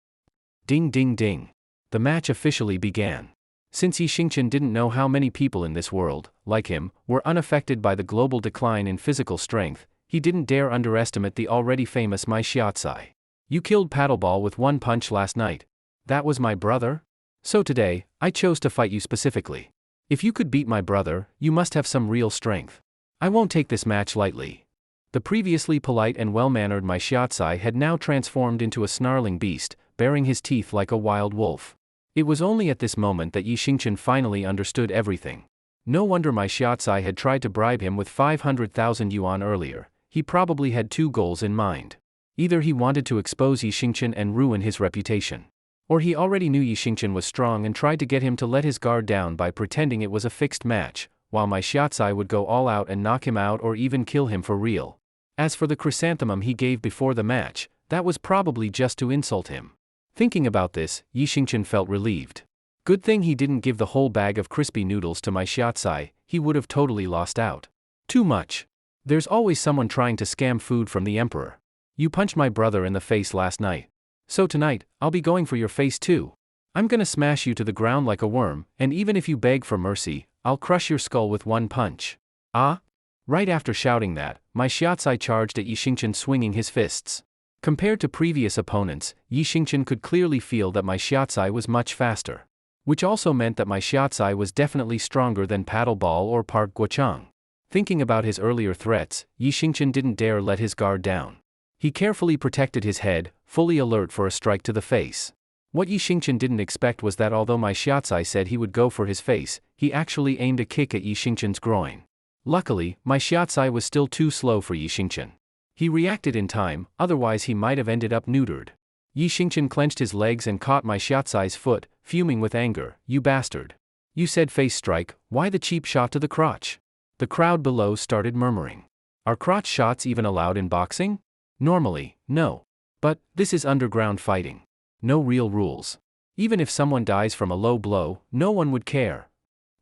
Ding ding ding. The match officially began. Since Yi Xingqian didn't know how many people in this world, like him, were unaffected by the global decline in physical strength, he didn't dare underestimate the already famous my shiatsu. You killed Paddleball with 1 punch last night. That was my brother? So today, I chose to fight you specifically. If you could beat my brother, you must have some real strength. I won't take this match lightly. The previously polite and well-mannered my shiatsu had now transformed into a snarling beast, baring his teeth like a wild wolf. It was only at this moment that Yi Xingqian finally understood everything. No wonder my shiatsu had tried to bribe him with 500,000 yuan earlier. He probably had 2 goals in mind. Either he wanted to expose Yi Xingqian and ruin his reputation. Or he already knew Yi Xingqian was strong and tried to get him to let his guard down by pretending it was a fixed match, while my shiatsu would go all out and knock him out or even kill him for real. As for the chrysanthemum he gave before the match, that was probably just to insult him. Thinking about this, Yi Xingqian felt relieved. Good thing he didn't give the whole bag of crispy noodles to my shiatsu, he would have totally lost out. Too much. There's always someone trying to scam food from the emperor. You punched my brother in the face last night. So tonight, I'll be going for your face too. I'm gonna smash you to the ground like a worm, and even if you beg for mercy, I'll crush your skull with 1 punch. Ah? Right after shouting that, my shiatsu charged at Yi Xingqian swinging his fists. Compared to previous opponents, Yi Xingqian could clearly feel that my shiatsu was much faster. Which also meant that my shiatsu was definitely stronger than Paddleball or Park Guochang. Thinking about his earlier threats, Yi Xingqian didn't dare let his guard down. He carefully protected his head, fully alert for a strike to the face. What Yi Xingqian didn't expect was that although my shiatsu said he would go for his face, he actually aimed a kick at Yi Xingqian's groin. Luckily, my shiatsu was still too slow for Yi Xingqian. He reacted in time, otherwise he might have ended up neutered. Yi Xingqian clenched his legs and caught my shiatsu's foot, fuming with anger. You bastard. You said face strike, why the cheap shot to the crotch? The crowd below started murmuring. Are crotch shots even allowed in boxing? Normally, no. But, this is underground fighting. No real rules. Even if someone dies from a low blow, no one would care.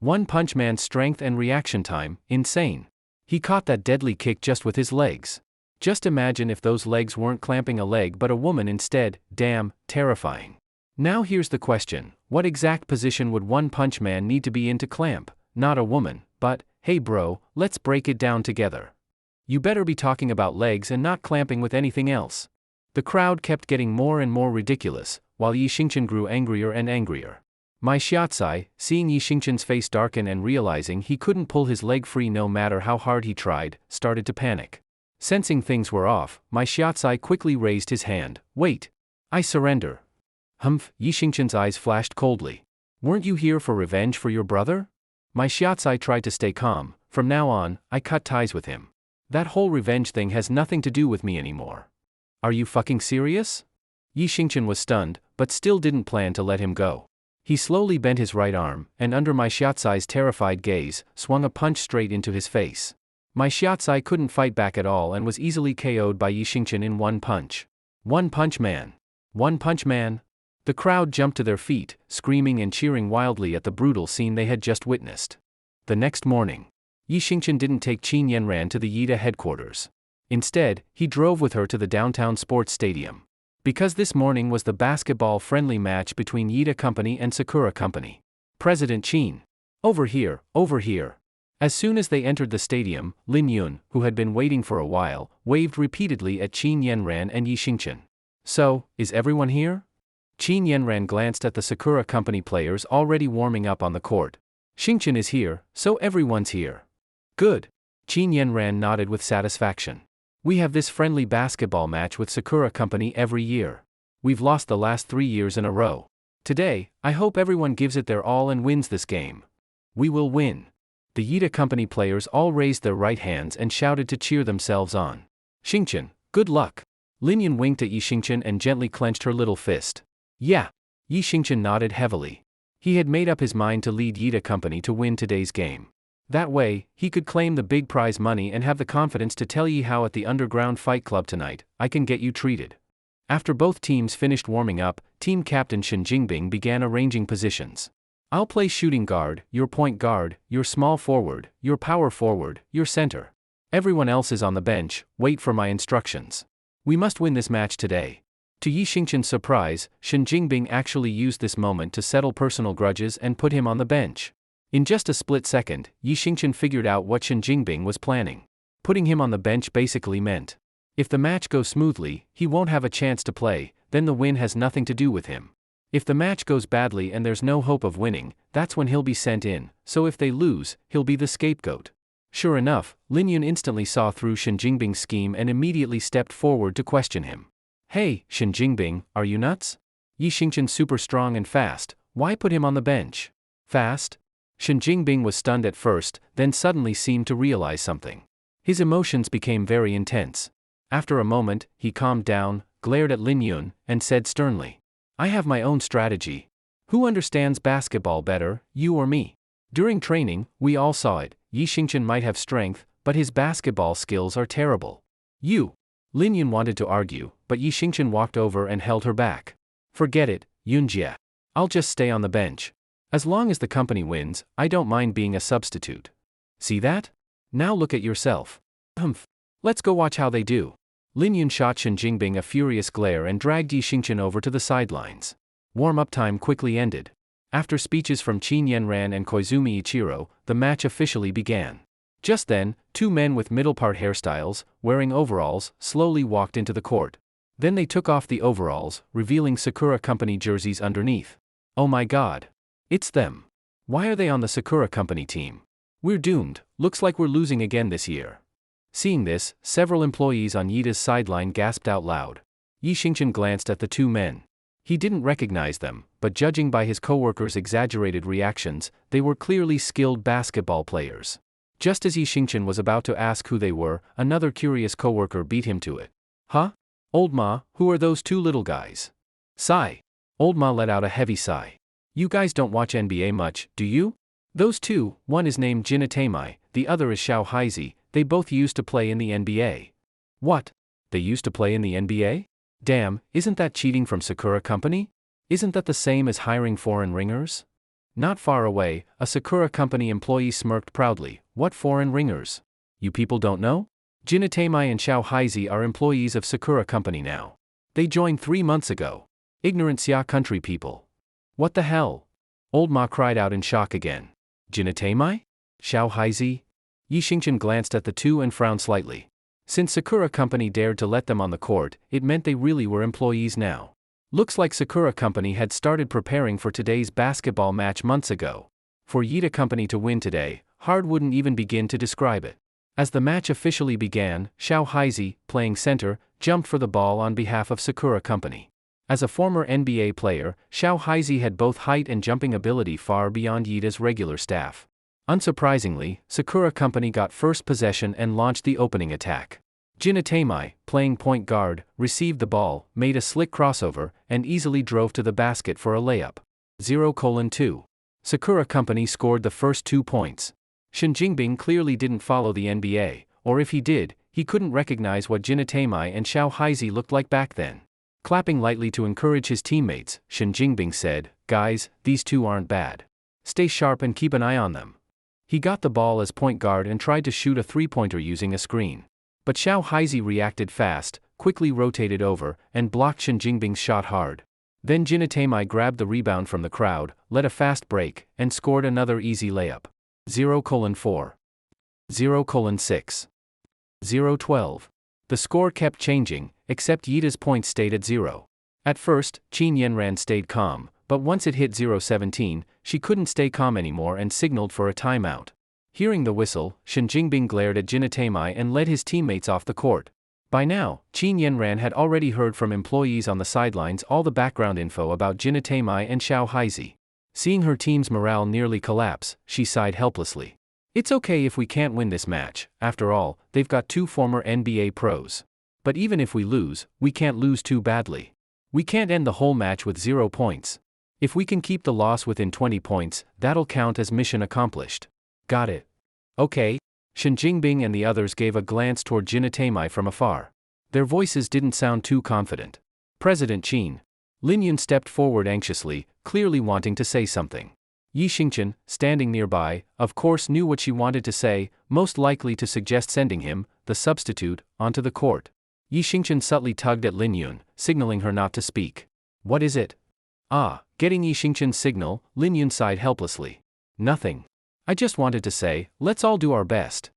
1 punch man's strength and reaction time, insane. He caught that deadly kick just with his legs. Just imagine if those legs weren't clamping a leg but a woman instead, damn, terrifying. Now here's the question, what exact position would 1 punch man need to be in to clamp? Not a woman, but, hey bro, let's break it down together. You better be talking about legs and not clamping with anything else. The crowd kept getting more and more ridiculous, while Yi Xingqian grew angrier and angrier. My shiatsu, seeing Yi Xingqian's face darken and realizing he couldn't pull his leg free no matter how hard he tried, started to panic. Sensing things were off, my shiatsu quickly raised his hand. Wait. I surrender. Humph, Yi Xingqian's eyes flashed coldly. Weren't you here for revenge for your brother? My shiatsu tried to stay calm. From now on, I cut ties with him. That whole revenge thing has nothing to do with me anymore. Are you fucking serious? Yi Xingqian was stunned, but still didn't plan to let him go. He slowly bent his right arm, and under my Shiatsai's terrified gaze, swung a punch straight into his face. My Shiatsai couldn't fight back at all and was easily KO'd by Yi Xingchen in one punch. One Punch Man! One Punch Man! The crowd jumped to their feet, screaming and cheering wildly at the brutal scene they had just witnessed. The next morning, Yi Xingchen didn't take Qin Yanran to the Yida headquarters. Instead, he drove with her to the downtown sports stadium. Because this morning was the basketball-friendly match between Yida Company and Sakura Company. President Qin. Over here, over here. As soon as they entered the stadium, Lin Yun, who had been waiting for a while, waved repeatedly at Qin Yanran and Yi Xingchen. So, is everyone here? Qin Yanran glanced at the Sakura Company players already warming up on the court. Xingchen is here, so everyone's here. Good. Qin Yanran nodded with satisfaction. We have this friendly basketball match with Sakura Company every year. We've lost the last 3 years in a row. Today, I hope everyone gives it their all and wins this game. We will win. The Yida Company players all raised their right hands and shouted to cheer themselves on. Xingchen, good luck. Lin Yun winked at Yi Xingchen and gently clenched her little fist. Yeah. Yi Xingchen nodded heavily. He had made up his mind to lead Yida Company to win today's game. That way, he could claim the big prize money and have the confidence to tell Yi how at the underground fight club tonight, I can get you treated. After both teams finished warming up, team captain Shen Jingbing began arranging positions. I'll play shooting guard, your point guard, your small forward, your power forward, your center. Everyone else is on the bench, wait for my instructions. We must win this match today. To Yi Xingchen's surprise, Shen Jingbing actually used this moment to settle personal grudges and put him on the bench. In just a split second, Yi Xingchen figured out what Shen Jingbing was planning. Putting him on the bench basically meant, if the match goes smoothly, he won't have a chance to play, then the win has nothing to do with him. If the match goes badly and there's no hope of winning, that's when he'll be sent in, so if they lose, he'll be the scapegoat. Sure enough, Lin Yun instantly saw through Shen Jingbing's scheme and immediately stepped forward to question him. Hey, Shen Jingbing, are you nuts? Yi Xingchen's super strong and fast, why put him on the bench? Fast? Shen Jingbing was stunned at first, then suddenly seemed to realize something. His emotions became very intense. After a moment, he calmed down, glared at Lin Yun, and said sternly, I have my own strategy. Who understands basketball better, you or me? During training, we all saw it, Yi Xingchen might have strength, but his basketball skills are terrible. You. Lin Yun wanted to argue, but Yi Xingchen walked over and held her back. Forget it, Yunjie. I'll just stay on the bench. As long as the company wins, I don't mind being a substitute. See that? Now look at yourself. Humph. Let's go watch how they do. Lin Yun shot Shen Jingbing a furious glare and dragged Yi Xingchen over to the sidelines. Warm-up time quickly ended. After speeches from Qin Yanran and Koizumi Ichiro, the match officially began. Just then, two men with middle-part hairstyles, wearing overalls, slowly walked into the court. Then they took off the overalls, revealing Sakura Company jerseys underneath. Oh my god. It's them. Why are they on the Sakura Company team? We're doomed, looks like we're losing again this year. Seeing this, several employees on Yida's sideline gasped out loud. Yi Xingchen glanced at the two men. He didn't recognize them, but judging by his coworkers' exaggerated reactions, they were clearly skilled basketball players. Just as Yi Xingchen was about to ask who they were, another curious coworker beat him to it. Huh? Old Ma, who are those two little guys? Sigh. Old Ma let out a heavy sigh. You guys don't watch NBA much, do you? Those two, one is named Jinatamai, the other is Xiao Haizi, they both used to play in the NBA. What? They used to play in the NBA? Damn, isn't that cheating from Sakura Company? Isn't that the same as hiring foreign ringers? Not far away, a Sakura Company employee smirked proudly. What foreign ringers? You people don't know? Jinatamai and Xiao Haizi are employees of Sakura Company now. They joined 3 months ago. Ignorant Xia country people. What the hell? Old Ma cried out in shock again. Jinatamai? Xiao Haizi? Yi Xingchen glanced at the two and frowned slightly. Since Sakura Company dared to let them on the court, it meant they really were employees now. Looks like Sakura Company had started preparing for today's basketball match months ago. For Yida Company to win today, hard wouldn't even begin to describe it. As the match officially began, Xiao Haizi, playing center, jumped for the ball on behalf of Sakura Company. As a former NBA player, Xiao Haizi had both height and jumping ability far beyond Yida's regular staff. Unsurprisingly, Sakura Company got first possession and launched the opening attack. Jinatamai, playing point guard, received the ball, made a slick crossover, and easily drove to the basket for a layup. 0:2. Sakura Company scored the first 2 points. Shin Jingbing clearly didn't follow the NBA, or if he did, he couldn't recognize what Jinatamai and Xiao Haizi looked like back then. Clapping lightly to encourage his teammates, Shin Jingbing said, "Guys, these two aren't bad. Stay sharp and keep an eye on them." He got the ball as point guard and tried to shoot a three-pointer using a screen. But Xiao Haizi reacted fast, quickly rotated over, and blocked Shin Jingbing's shot hard. Then Jinatamai grabbed the rebound from the crowd, led a fast break, and scored another easy layup. 0:4. 0:6. 0:12. The score kept changing, except Yita's points stayed at 0. At first, Qin Yanran stayed calm, but once it hit 0:17, she couldn't stay calm anymore and signaled for a timeout. Hearing the whistle, Shin Jingbing glared at Jinatamai and led his teammates off the court. By now, Qin Yanran had already heard from employees on the sidelines all the background info about Jinatamai and Xiao Haizi. Seeing her team's morale nearly collapse, she sighed helplessly. It's okay if we can't win this match, after all, they've got 2 former NBA pros. But even if we lose, we can't lose too badly. We can't end the whole match with 0 points. If we can keep the loss within 20 points, that'll count as mission accomplished. Got it. Okay. Shin Jingbing and the others gave a glance toward Jinatamai from afar. Their voices didn't sound too confident. President Qin. Lin Yun stepped forward anxiously, clearly wanting to say something. Yi Xingchen, standing nearby, of course knew what she wanted to say, most likely to suggest sending him, the substitute, onto the court. Yi Xingchen subtly tugged at Lin Yun, signaling her not to speak. What is it? Getting Yi Xingchen's signal, Lin Yun sighed helplessly. Nothing. I just wanted to say, let's all do our best.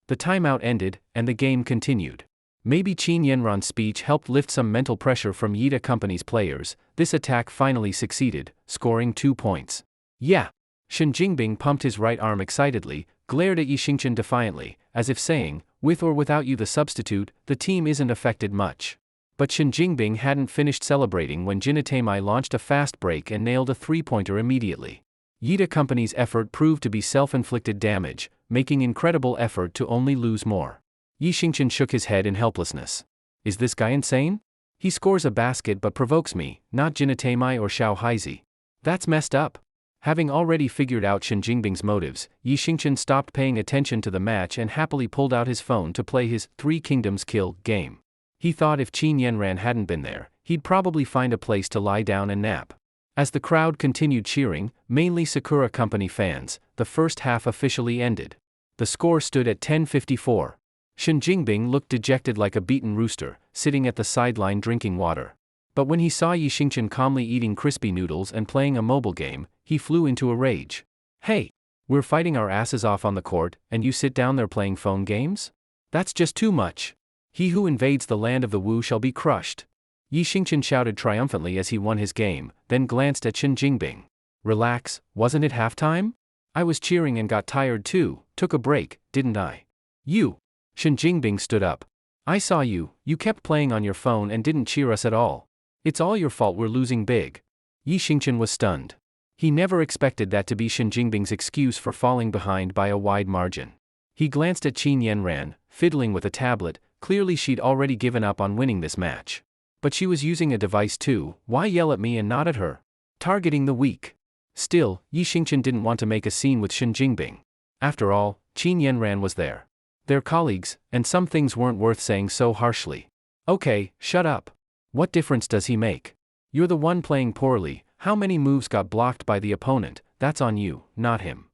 The timeout ended, and the game continued. Maybe Qin Yanran's speech helped lift some mental pressure from Yita Company's players. This attack finally succeeded, scoring 2 points. Yeah. Shin Jingbing pumped his right arm excitedly, glared at Yi Xingchen defiantly, as if saying, with or without you the substitute, the team isn't affected much. But Shin Jingbing hadn't finished celebrating when Jinatamai launched a fast break and nailed a three-pointer immediately. Yita Company's effort proved to be self-inflicted damage, making incredible effort to only lose more. Yi Xingchen shook his head in helplessness. Is this guy insane? He scores a basket but provokes me, not Jinatamai or Xiao Haizi. That's messed up. Having already figured out Shin Jingbing's motives, Yi Xingchen stopped paying attention to the match and happily pulled out his phone to play his Three Kingdoms Kill game. He thought if Qin Yanran hadn't been there, he'd probably find a place to lie down and nap. As the crowd continued cheering, mainly Sakura Company fans, the first half officially ended. The score stood at 10:54. Shin Jingbing looked dejected like a beaten rooster, sitting at the sideline drinking water. But when he saw Yi Xingchen calmly eating crispy noodles and playing a mobile game, he flew into a rage. Hey! We're fighting our asses off on the court, and you sit down there playing phone games? That's just too much. He who invades the land of the Wu shall be crushed. Yi Xingchen shouted triumphantly as he won his game, then glanced at Shin Jingbing. Relax, wasn't it halftime? I was cheering and got tired too, took a break, didn't I? You! Shin Jingbing stood up. I saw you kept playing on your phone and didn't cheer us at all. It's all your fault we're losing big. Yi Xingchen was stunned. He never expected that to be Shin Jingbing's excuse for falling behind by a wide margin. He glanced at Qin Yanran, fiddling with a tablet, clearly she'd already given up on winning this match. But she was using a device too, why yell at me and not at her? Targeting the weak. Still, Yi Xingchen didn't want to make a scene with Shin Jingbing. After all, Qin Yanran was there. They're colleagues, and some things weren't worth saying so harshly. Okay, shut up. What difference does he make? You're the one playing poorly, how many moves got blocked by the opponent, that's on you, not him.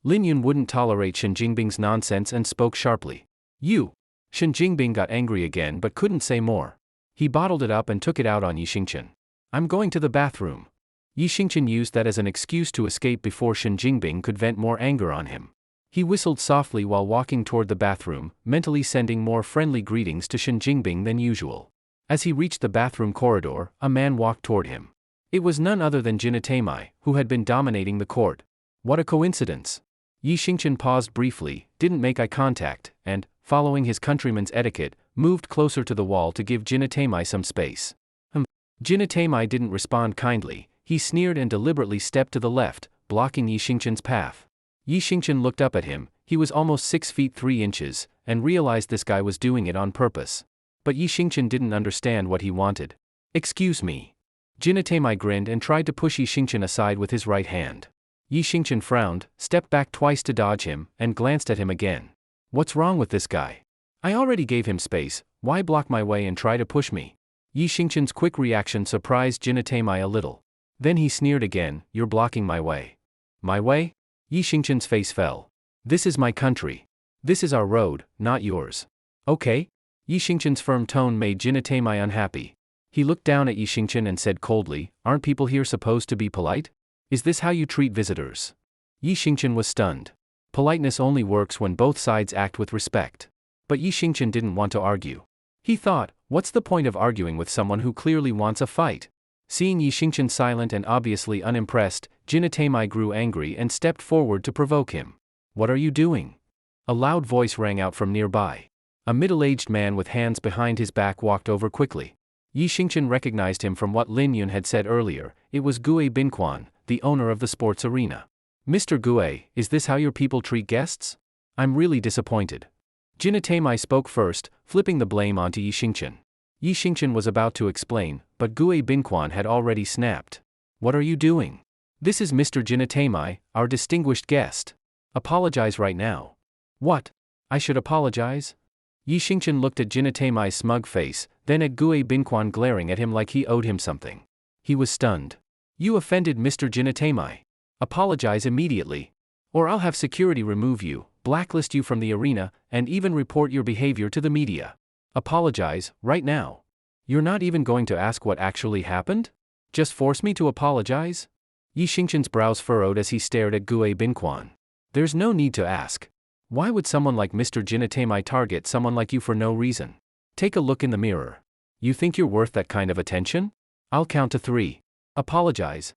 Lin Yun wouldn't tolerate Shin Jingbing's nonsense and spoke sharply. You! Shin Jingbing got angry again but couldn't say more. He bottled it up and took it out on Yi Xingchen. I'm going to the bathroom. Yi Xingchen used that as an excuse to escape before Shin Jingbing could vent more anger on him. He whistled softly while walking toward the bathroom, mentally sending more friendly greetings to Shin Jingbing than usual. As he reached the bathroom corridor, a man walked toward him. It was none other than Jinatamai, who had been dominating the court. What a coincidence. Yi Xingchen paused briefly, didn't make eye contact, and, following his countryman's etiquette, moved closer to the wall to give Jinatamai some space. Jinatamai didn't respond kindly, he sneered and deliberately stepped to the left, blocking Yi Xingchen's path. Yi Xingchen looked up at him, he was almost 6 feet 3 inches, and realized this guy was doing it on purpose. But Yi Xingchen didn't understand what he wanted. Excuse me. Jinatemai grinned and tried to push Yi Xingchen aside with his right hand. Yi Xingchen frowned, stepped back twice to dodge him, and glanced at him again. What's wrong with this guy? I already gave him space, why block my way and try to push me? Yi Xingchen's quick reaction surprised Jinatemai a little. Then he sneered again, you're blocking my way. My way? Yi Xingchen's face fell. This is my country. This is our road, not yours. Okay? Yi Xingchen's firm tone made Jinatemai unhappy. He looked down at Yi Xingchen and said coldly, aren't people here supposed to be polite? Is this how you treat visitors? Yi Xingchen was stunned. Politeness only works when both sides act with respect. But Yi Xingchen didn't want to argue. He thought, what's the point of arguing with someone who clearly wants a fight? Seeing Yi Xingchen silent and obviously unimpressed, Jinatemai grew angry and stepped forward to provoke him. What are you doing? A loud voice rang out from nearby. A middle-aged man with hands behind his back walked over quickly. Yi Xingchen recognized him from what Lin Yun had said earlier, it was Gue Binquan, the owner of the sports arena. Mr. Gue, is this how your people treat guests? I'm really disappointed. Jinatemai spoke first, flipping the blame onto Yi Xingchen. Yi Xingchen was about to explain, but Gue Binquan had already snapped. What are you doing? This is Mr. Jinatemai, our distinguished guest. Apologize right now. What? I should apologize? Yi Xingchen looked at Jinatemai's smug face, then at Gue Binquan glaring at him like he owed him something. He was stunned. You offended Mr. Jinatemai. Apologize immediately. Or I'll have security remove you, blacklist you from the arena, and even report your behavior to the media. Apologize, right now. You're not even going to ask what actually happened? Just force me to apologize? Yi Xingchen's brows furrowed as he stared at Gue Binquan. There's no need to ask. Why would someone like Mr. Jinatemai target someone like you for no reason? Take a look in the mirror. You think you're worth that kind of attention? I'll count to 3. Apologize.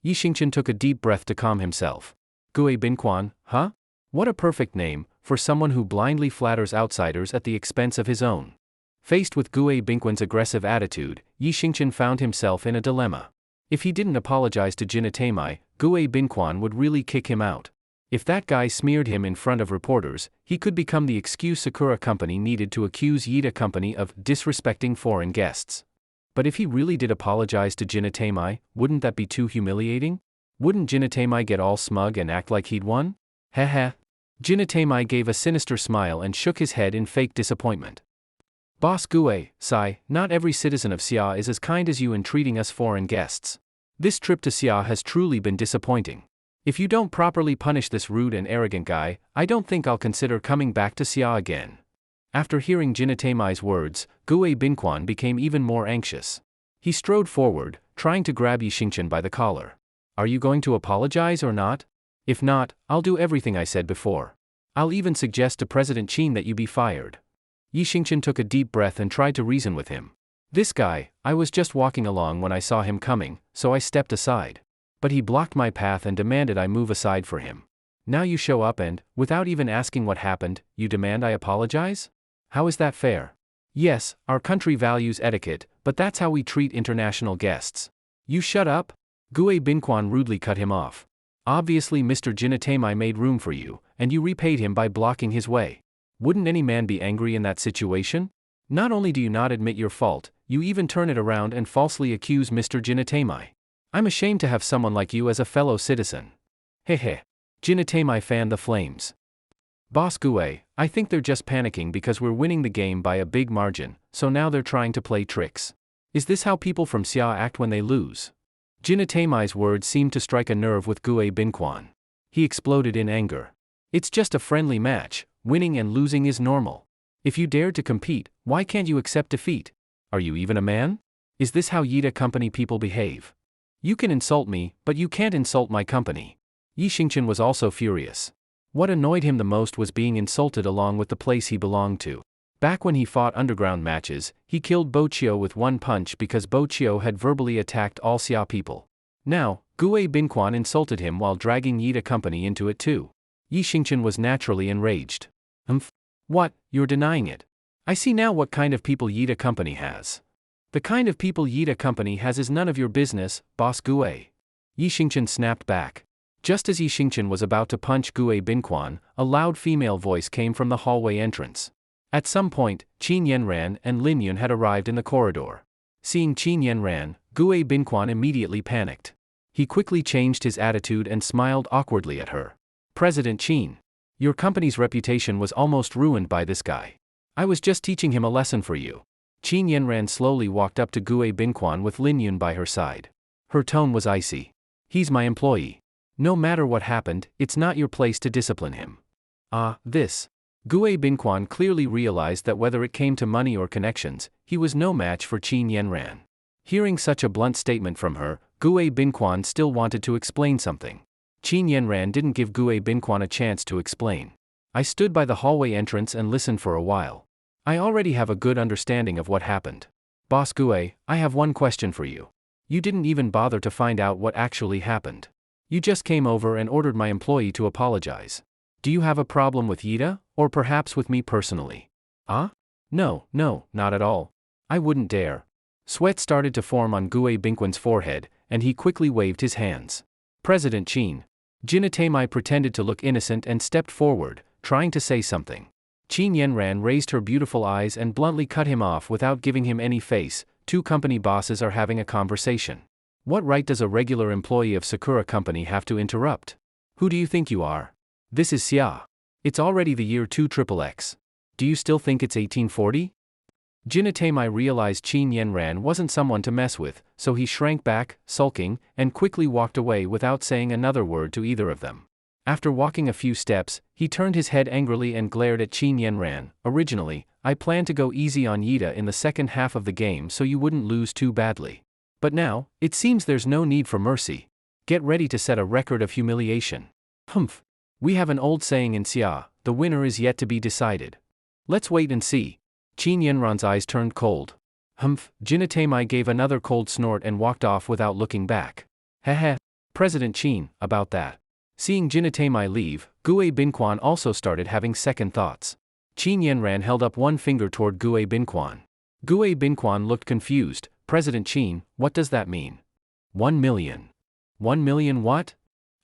Yi Xingchen took a deep breath to calm himself. Gue Binquan, huh? What a perfect name, for someone who blindly flatters outsiders at the expense of his own. Faced with Gue Binquan's aggressive attitude, Yi Xingchen found himself in a dilemma. If he didn't apologize to Jinatemai, Gue Binquan would really kick him out. If that guy smeared him in front of reporters, he could become the excuse Sakura Company needed to accuse Yida Company of disrespecting foreign guests. But if he really did apologize to Jinatemai, wouldn't that be too humiliating? Wouldn't Jinatemai get all smug and act like he'd won? Heh. Jinatemai gave a sinister smile and shook his head in fake disappointment. Boss Gue, Sai, not every citizen of Xia is as kind as you in treating us foreign guests. This trip to Xia has truly been disappointing. If you don't properly punish this rude and arrogant guy, I don't think I'll consider coming back to Xia again. After hearing Jinatemai's words, Gue Binquan became even more anxious. He strode forward, trying to grab Yi Xingchen by the collar. Are you going to apologize or not? If not, I'll do everything I said before. I'll even suggest to President Qin that you be fired. Yi Xingchen took a deep breath and tried to reason with him. This guy, I was just walking along when I saw him coming, so I stepped aside. But he blocked my path and demanded I move aside for him. Now you show up and, without even asking what happened, you demand I apologize? How is that fair? Yes, our country values etiquette, but that's how we treat international guests. You shut up? Gue Binquan rudely cut him off. Obviously Mr. Jinatemai made room for you, and you repaid him by blocking his way. Wouldn't any man be angry in that situation? Not only do you not admit your fault, you even turn it around and falsely accuse Mr. Jinatemai. I'm ashamed to have someone like you as a fellow citizen. Hehe. Jinatemai fanned the flames. Boss Gue, I think they're just panicking because we're winning the game by a big margin, so now they're trying to play tricks. Is this how people from Xia act when they lose? Jinatemai's words seemed to strike a nerve with Gue Binquan. He exploded in anger. It's just a friendly match, winning and losing is normal. If you dared to compete, why can't you accept defeat? Are you even a man? Is this how Yida Company people behave? You can insult me, but you can't insult my company. Yi Xingchen was also furious. What annoyed him the most was being insulted along with the place he belonged to. Back when he fought underground matches, he killed Bo Chio with one punch because Bo Chio had verbally attacked all Xia people. Now, Gue Binquan insulted him while dragging Yida Company into it too. Yi Xingchen was naturally enraged. What, you're denying it? I see now what kind of people Yida Company has. The kind of people Yida Company has is none of your business, Boss Gue. Yi Xingchen snapped back. Just as Yi Xingchen was about to punch Gue Binquan, a loud female voice came from the hallway entrance. At some point, Qin Yanran and Lin Yun had arrived in the corridor. Seeing Qin Yanran, Gue Binquan immediately panicked. He quickly changed his attitude and smiled awkwardly at her. President Qin. Your company's reputation was almost ruined by this guy. I was just teaching him a lesson for you. Qin Yanran slowly walked up to Gue Binquan with Lin Yun by her side. Her tone was icy. He's my employee. No matter what happened, it's not your place to discipline him. This. Gue Binquan clearly realized that whether it came to money or connections, he was no match for Qin Yanran. Hearing such a blunt statement from her, Gue Binquan still wanted to explain something. Qin Yanran didn't give Gue Binquan a chance to explain. I stood by the hallway entrance and listened for a while. I already have a good understanding of what happened. Boss Gue, I have one question for you. You didn't even bother to find out what actually happened. You just came over and ordered my employee to apologize. Do you have a problem with Yida, or perhaps with me personally? No, not at all. I wouldn't dare. Sweat started to form on Gue Binquan's forehead, and he quickly waved his hands. President Qin. Jinatemai pretended to look innocent and stepped forward, trying to say something. Qin Yanran raised her beautiful eyes and bluntly cut him off without giving him any face. Two company bosses are having a conversation. What right does a regular employee of Sakura Company have to interrupt? Who do you think you are? This is Xia. It's already the year 2XXX. Do you still think it's 1840? Jinatemai realized Qin Yanran wasn't someone to mess with, so he shrank back, sulking, and quickly walked away without saying another word to either of them. After walking a few steps, he turned his head angrily and glared at Qin Yanran. Originally, I planned to go easy on Yida in the second half of the game so you wouldn't lose too badly. But now, it seems there's no need for mercy. Get ready to set a record of humiliation. Humph. We have an old saying in Xia, the winner is yet to be decided. Let's wait and see. Qin Yanran's eyes turned cold. Humph. Jinatemai gave another cold snort and walked off without looking back. Heh. President Qin, about that. Seeing Jinatemai leave, Gue Binquan also started having second thoughts. Qin Yanran held up one finger toward Gue Binquan. Gue Binquan looked confused. President Qin, what does that mean? 1 million. 1 million what?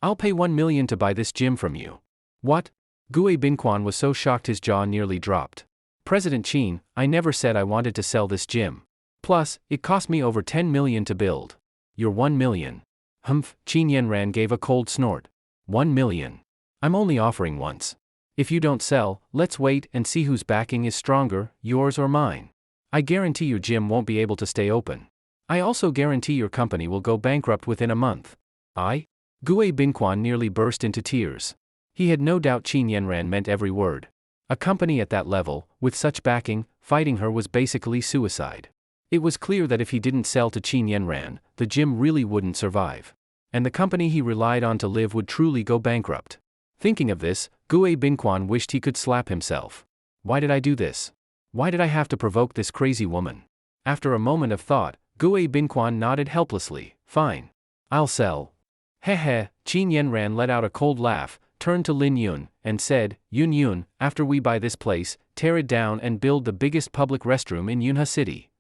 I'll pay 1 million to buy this gym from you. What? Gue Binquan was so shocked his jaw nearly dropped. President Qin, I never said I wanted to sell this gym. Plus, it cost me over 10 million to build. You're 1 million. Humph. Qin Yanran gave a cold snort. 1 million. I'm only offering once. If you don't sell, let's wait and see whose backing is stronger, yours or mine. I guarantee your gym won't be able to stay open. I also guarantee your company will go bankrupt within a month. Gue Binquan nearly burst into tears. He had no doubt Qin Yanran meant every word. A company at that level, with such backing, fighting her was basically suicide. It was clear that if he didn't sell to Qin Yanran, the gym really wouldn't survive. And the company he relied on to live would truly go bankrupt. Thinking of this, Gue Binquan wished he could slap himself. Why did I do this? Why did I have to provoke this crazy woman? After a moment of thought, Gue Binquan nodded helplessly. Fine. I'll sell. Heh. Qin Yanran let out a cold laugh, turned to Lin Yun, and said, Yun, after we buy this place, tear it down and build the biggest public restroom in Yunha City.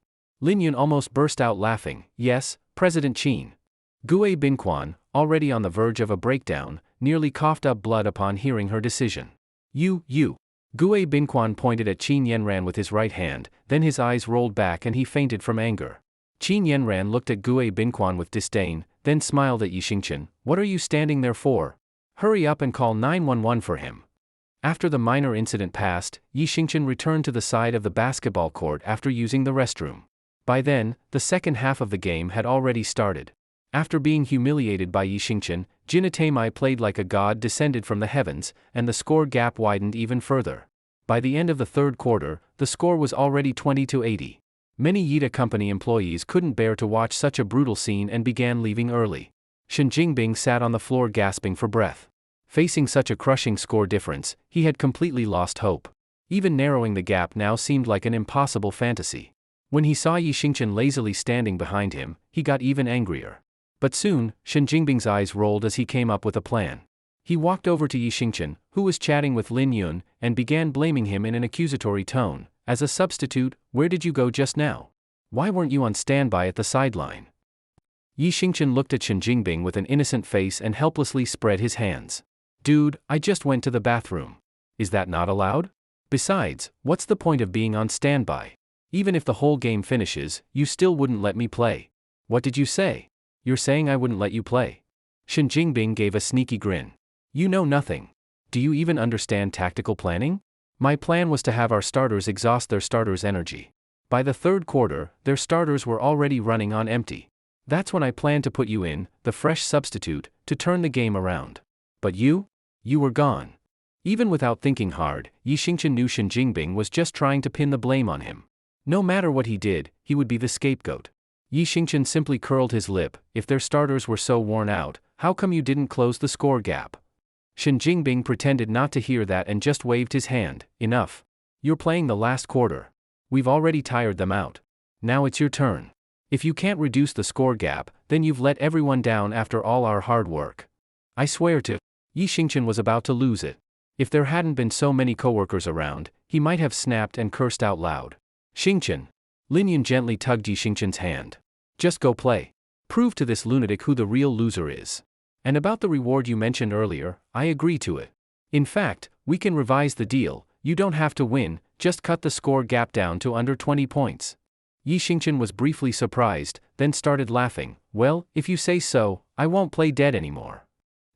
Lin Yun almost burst out laughing. Yes, President Qin. Gue Binquan, already on the verge of a breakdown, nearly coughed up blood upon hearing her decision. You. Gue Binquan pointed at Qin Yanran with his right hand, then his eyes rolled back and he fainted from anger. Qin Yanran looked at Gue Binquan with disdain, then smiled at Yixingchen. What are you standing there for? Hurry up and call 911 for him. After the minor incident passed, Yixingchen returned to the side of the basketball court after using the restroom. By then, the second half of the game had already started. After being humiliated by Yixingchen, Jinatemai played like a god descended from the heavens, and the score gap widened even further. By the end of the third quarter, the score was already 20-80. Many Yida Company employees couldn't bear to watch such a brutal scene and began leaving early. Shen Jingbing sat on the floor gasping for breath. Facing such a crushing score difference, he had completely lost hope. Even narrowing the gap now seemed like an impossible fantasy. When he saw Yixingchen lazily standing behind him, he got even angrier. But soon, Shen Jingbing's eyes rolled as he came up with a plan. He walked over to Yixingchen, who was chatting with Lin Yun, and began blaming him in an accusatory tone. As a substitute, where did you go just now? Why weren't you on standby at the sideline? Yixingchen looked at Shen Jingbing with an innocent face and helplessly spread his hands. Dude, I just went to the bathroom. Is that not allowed? Besides, what's the point of being on standby? Even if the whole game finishes, you still wouldn't let me play. What did you say? You're saying I wouldn't let you play? Shen Jingbing gave a sneaky grin. You know nothing. Do you even understand tactical planning? My plan was to have our starters exhaust their starters' energy. By the third quarter, their starters were already running on empty. That's when I planned to put you in, the fresh substitute, to turn the game around. But you were gone. Even without thinking hard, Yi Xingchen knew Shen Jingbing was just trying to pin the blame on him. No matter what he did, he would be the scapegoat. Yi Xingchen simply curled his lip. If their starters were so worn out, how come you didn't close the score gap? Shen Jingbing pretended not to hear that and just waved his hand. Enough. You're playing the last quarter. We've already tired them out. Now it's your turn. If you can't reduce the score gap, then you've let everyone down after all our hard work. I swear to. Yi Xingchen was about to lose it. If there hadn't been so many coworkers around, he might have snapped and cursed out loud. Xingchen. Lin Yun gently tugged Yi Xingchen's hand. Just go play. Prove to this lunatic who the real loser is. And about the reward you mentioned earlier, I agree to it. In fact, we can revise the deal. You don't have to win, just cut the score gap down to under 20 points. Yi Xingchen was briefly surprised, then started laughing. Well, if you say so, I won't play dead anymore.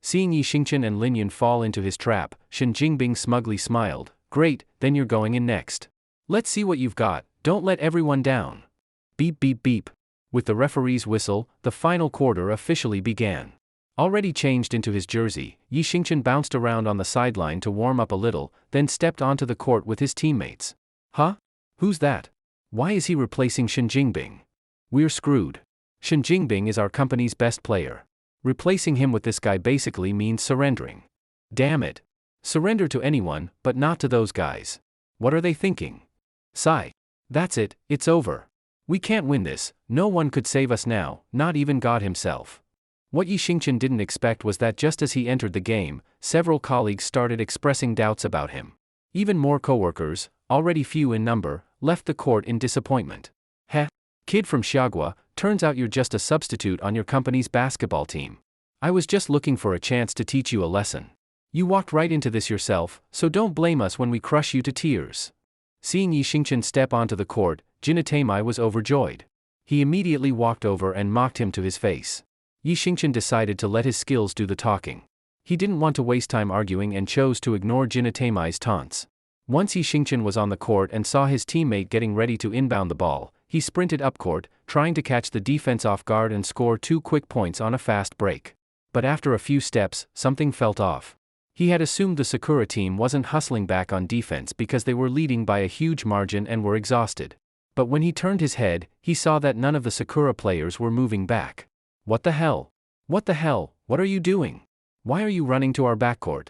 Seeing Yi Xingchen and Lin Yun fall into his trap, Shen Jingbing smugly smiled. Great, then you're going in next. Let's see what you've got. Don't let everyone down. Beep beep beep. With the referee's whistle, the final quarter officially began. Already changed into his jersey, Yi Xingchen bounced around on the sideline to warm up a little, then stepped onto the court with his teammates. Huh? Who's that? Why is he replacing Shen Jingbing? We're screwed. Shen Jingbing is our company's best player. Replacing him with this guy basically means surrendering. Damn it. Surrender to anyone, but not to those guys. What are they thinking? Sigh. That's it, it's over. We can't win this, no one could save us now, not even God himself. What Yi Xingchen didn't expect was that just as he entered the game, several colleagues started expressing doubts about him. Even more coworkers, already few in number, left the court in disappointment. Heh. Kid from Xiagua, turns out you're just a substitute on your company's basketball team. I was just looking for a chance to teach you a lesson. You walked right into this yourself, so don't blame us when we crush you to tears. Seeing Yi Xingchen step onto the court, Jinatemai was overjoyed. He immediately walked over and mocked him to his face. Yi Xingchen decided to let his skills do the talking. He didn't want to waste time arguing and chose to ignore Jinatemai's taunts. Once Yi Xingchen was on the court and saw his teammate getting ready to inbound the ball, he sprinted up court, trying to catch the defense off guard and score 2 quick points on a fast break. But after a few steps, something felt off. He had assumed the Sakura team wasn't hustling back on defense because they were leading by a huge margin and were exhausted. But when he turned his head, he saw that none of the Sakura players were moving back. What the hell? What the hell? What are you doing? Why are you running to our backcourt?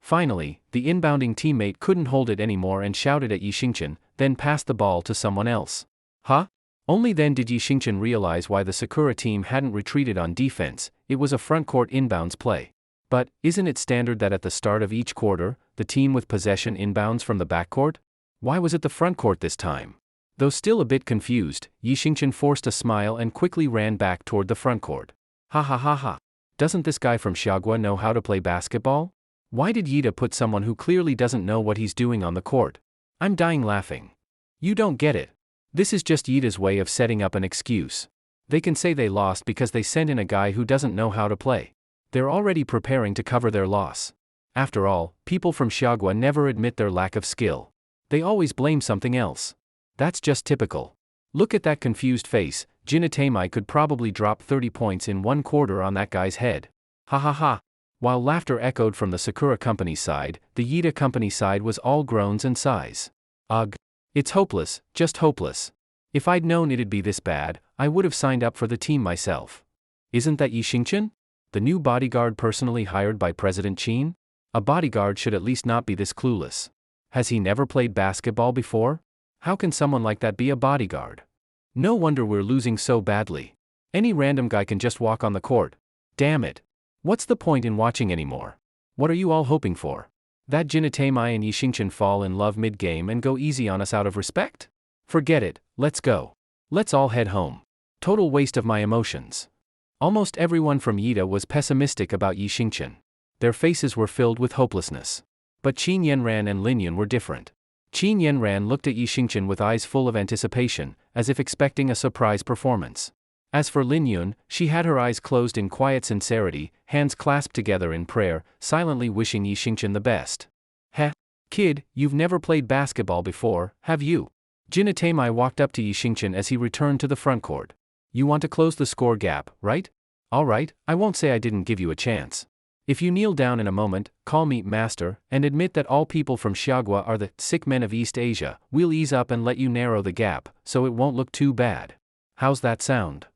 Finally, the inbounding teammate couldn't hold it anymore and shouted at Yi Xingchen, then passed the ball to someone else. Huh? Only then did Yi Xingchen realize why the Sakura team hadn't retreated on defense. It was a frontcourt inbounds play. But, isn't it standard that at the start of each quarter, the team with possession inbounds from the backcourt? Why was it the frontcourt this time? Though still a bit confused, Yi Xingchen forced a smile and quickly ran back toward the frontcourt. Ha ha ha ha. Doesn't this guy from Xiagua know how to play basketball? Why did Yida put someone who clearly doesn't know what he's doing on the court? I'm dying laughing. You don't get it. This is just Yida's way of setting up an excuse. They can say they lost because they sent in a guy who doesn't know how to play. They're already preparing to cover their loss. After all, people from Xiagua never admit their lack of skill. They always blame something else. That's just typical. Look at that confused face. Jinatemai could probably drop 30 points in 1 quarter on that guy's head. Ha ha ha. While laughter echoed from the Sakura company side, the Yida company side was all groans and sighs. Ugh. It's hopeless, just hopeless. If I'd known it'd be this bad, I would have signed up for the team myself. Isn't that Yi Xingchen? The new bodyguard personally hired by President Qin? A bodyguard should at least not be this clueless. Has he never played basketball before? How can someone like that be a bodyguard? No wonder we're losing so badly. Any random guy can just walk on the court. Damn it. What's the point in watching anymore? What are you all hoping for? That Jinatemai and Yi Xingchen fall in love mid-game and go easy on us out of respect? Forget it, let's go. Let's all head home. Total waste of my emotions. Almost everyone from Yida was pessimistic about Yi Xingchen. Their faces were filled with hopelessness. But Qin Yanran and Lin Yun were different. Qin Yanran looked at Yi Xingchen with eyes full of anticipation, as if expecting a surprise performance. As for Lin Yun, she had her eyes closed in quiet sincerity, hands clasped together in prayer, silently wishing Yi Xingchen the best. Heh? Kid, you've never played basketball before, have you? Jin Atamai walked up to Yi Xingchen as he returned to the front court. You want to close the score gap, right? Alright, I won't say I didn't give you a chance. If you kneel down in a moment, call me master, and admit that all people from Xiagua are the sick men of East Asia, we'll ease up and let you narrow the gap, so it won't look too bad. How's that sound?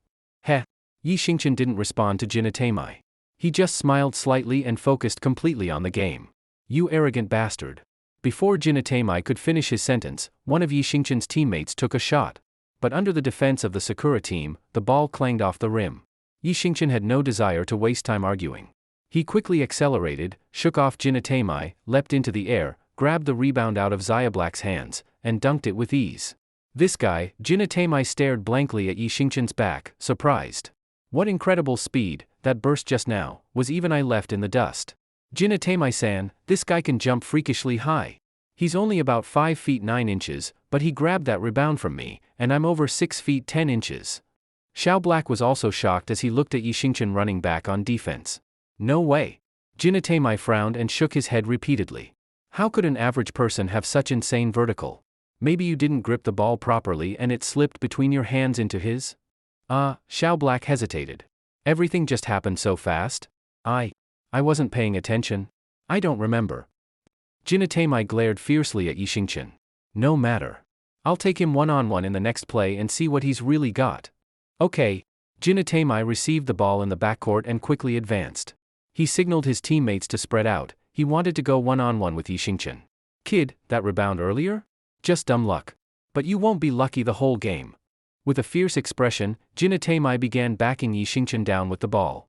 Heh. Yi Xingchen didn't respond to Jin Atamai. He just smiled slightly and focused completely on the game. You arrogant bastard. Before Jin Atamai could finish his sentence, one of Yi Xingchen's teammates took a shot. But under the defense of the Sakura team, the ball clanged off the rim. Yi Xingchen had no desire to waste time arguing. He quickly accelerated, shook off Jin Atamai, leapt into the air, grabbed the rebound out of Xia Black's hands, and dunked it with ease. This guy, Jin Atamai stared blankly at Yi Xingchen's back, surprised. What incredible speed, that burst just now, was even I left in the dust. Jin Atamai-san, this guy can jump freakishly high. He's only about 5 feet 9 inches, but he grabbed that rebound from me, and I'm over 6 feet 10 inches. Xiao Black was also shocked as he looked at Yi Xingchen running back on defense. No way. Jin Atamai frowned and shook his head repeatedly. How could an average person have such insane vertical? Maybe you didn't grip the ball properly and it slipped between your hands into his? Xiao Black hesitated. Everything just happened so fast? I wasn't paying attention. I don't remember. Jin Atamai glared fiercely at Yi Xingchen. No matter. I'll take him one-on-one in the next play and see what he's really got. Okay. Jin Atamai received the ball in the backcourt and quickly advanced. He signaled his teammates to spread out. He wanted to go one-on-one with Yi Xingchen. Kid, that rebound earlier? Just dumb luck. But you won't be lucky the whole game. With a fierce expression, Jin Atamai began backing Yi Xingchen down with the ball.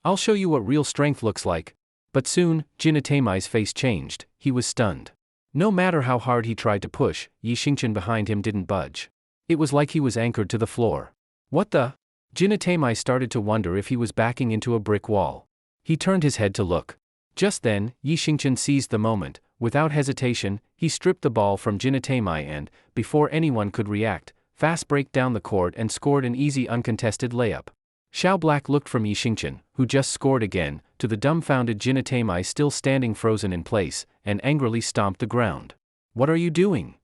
I'll show you what real strength looks like. But soon, Jin Atamai's face changed. He was stunned. No matter how hard he tried to push, Yi Xingchen behind him didn't budge. It was like he was anchored to the floor. What the? Jin Atamai started to wonder if he was backing into a brick wall. He turned his head to look. Just then, Yi Xingchen seized the moment. Without hesitation, he stripped the ball from Jin Atamai and, before anyone could react, fast break down the court and scored an easy uncontested layup. Xiao Black looked from Yi Xingchen, who just scored again, to the dumbfounded Jin Atamai still standing frozen in place, and angrily stomped the ground. What are you doing?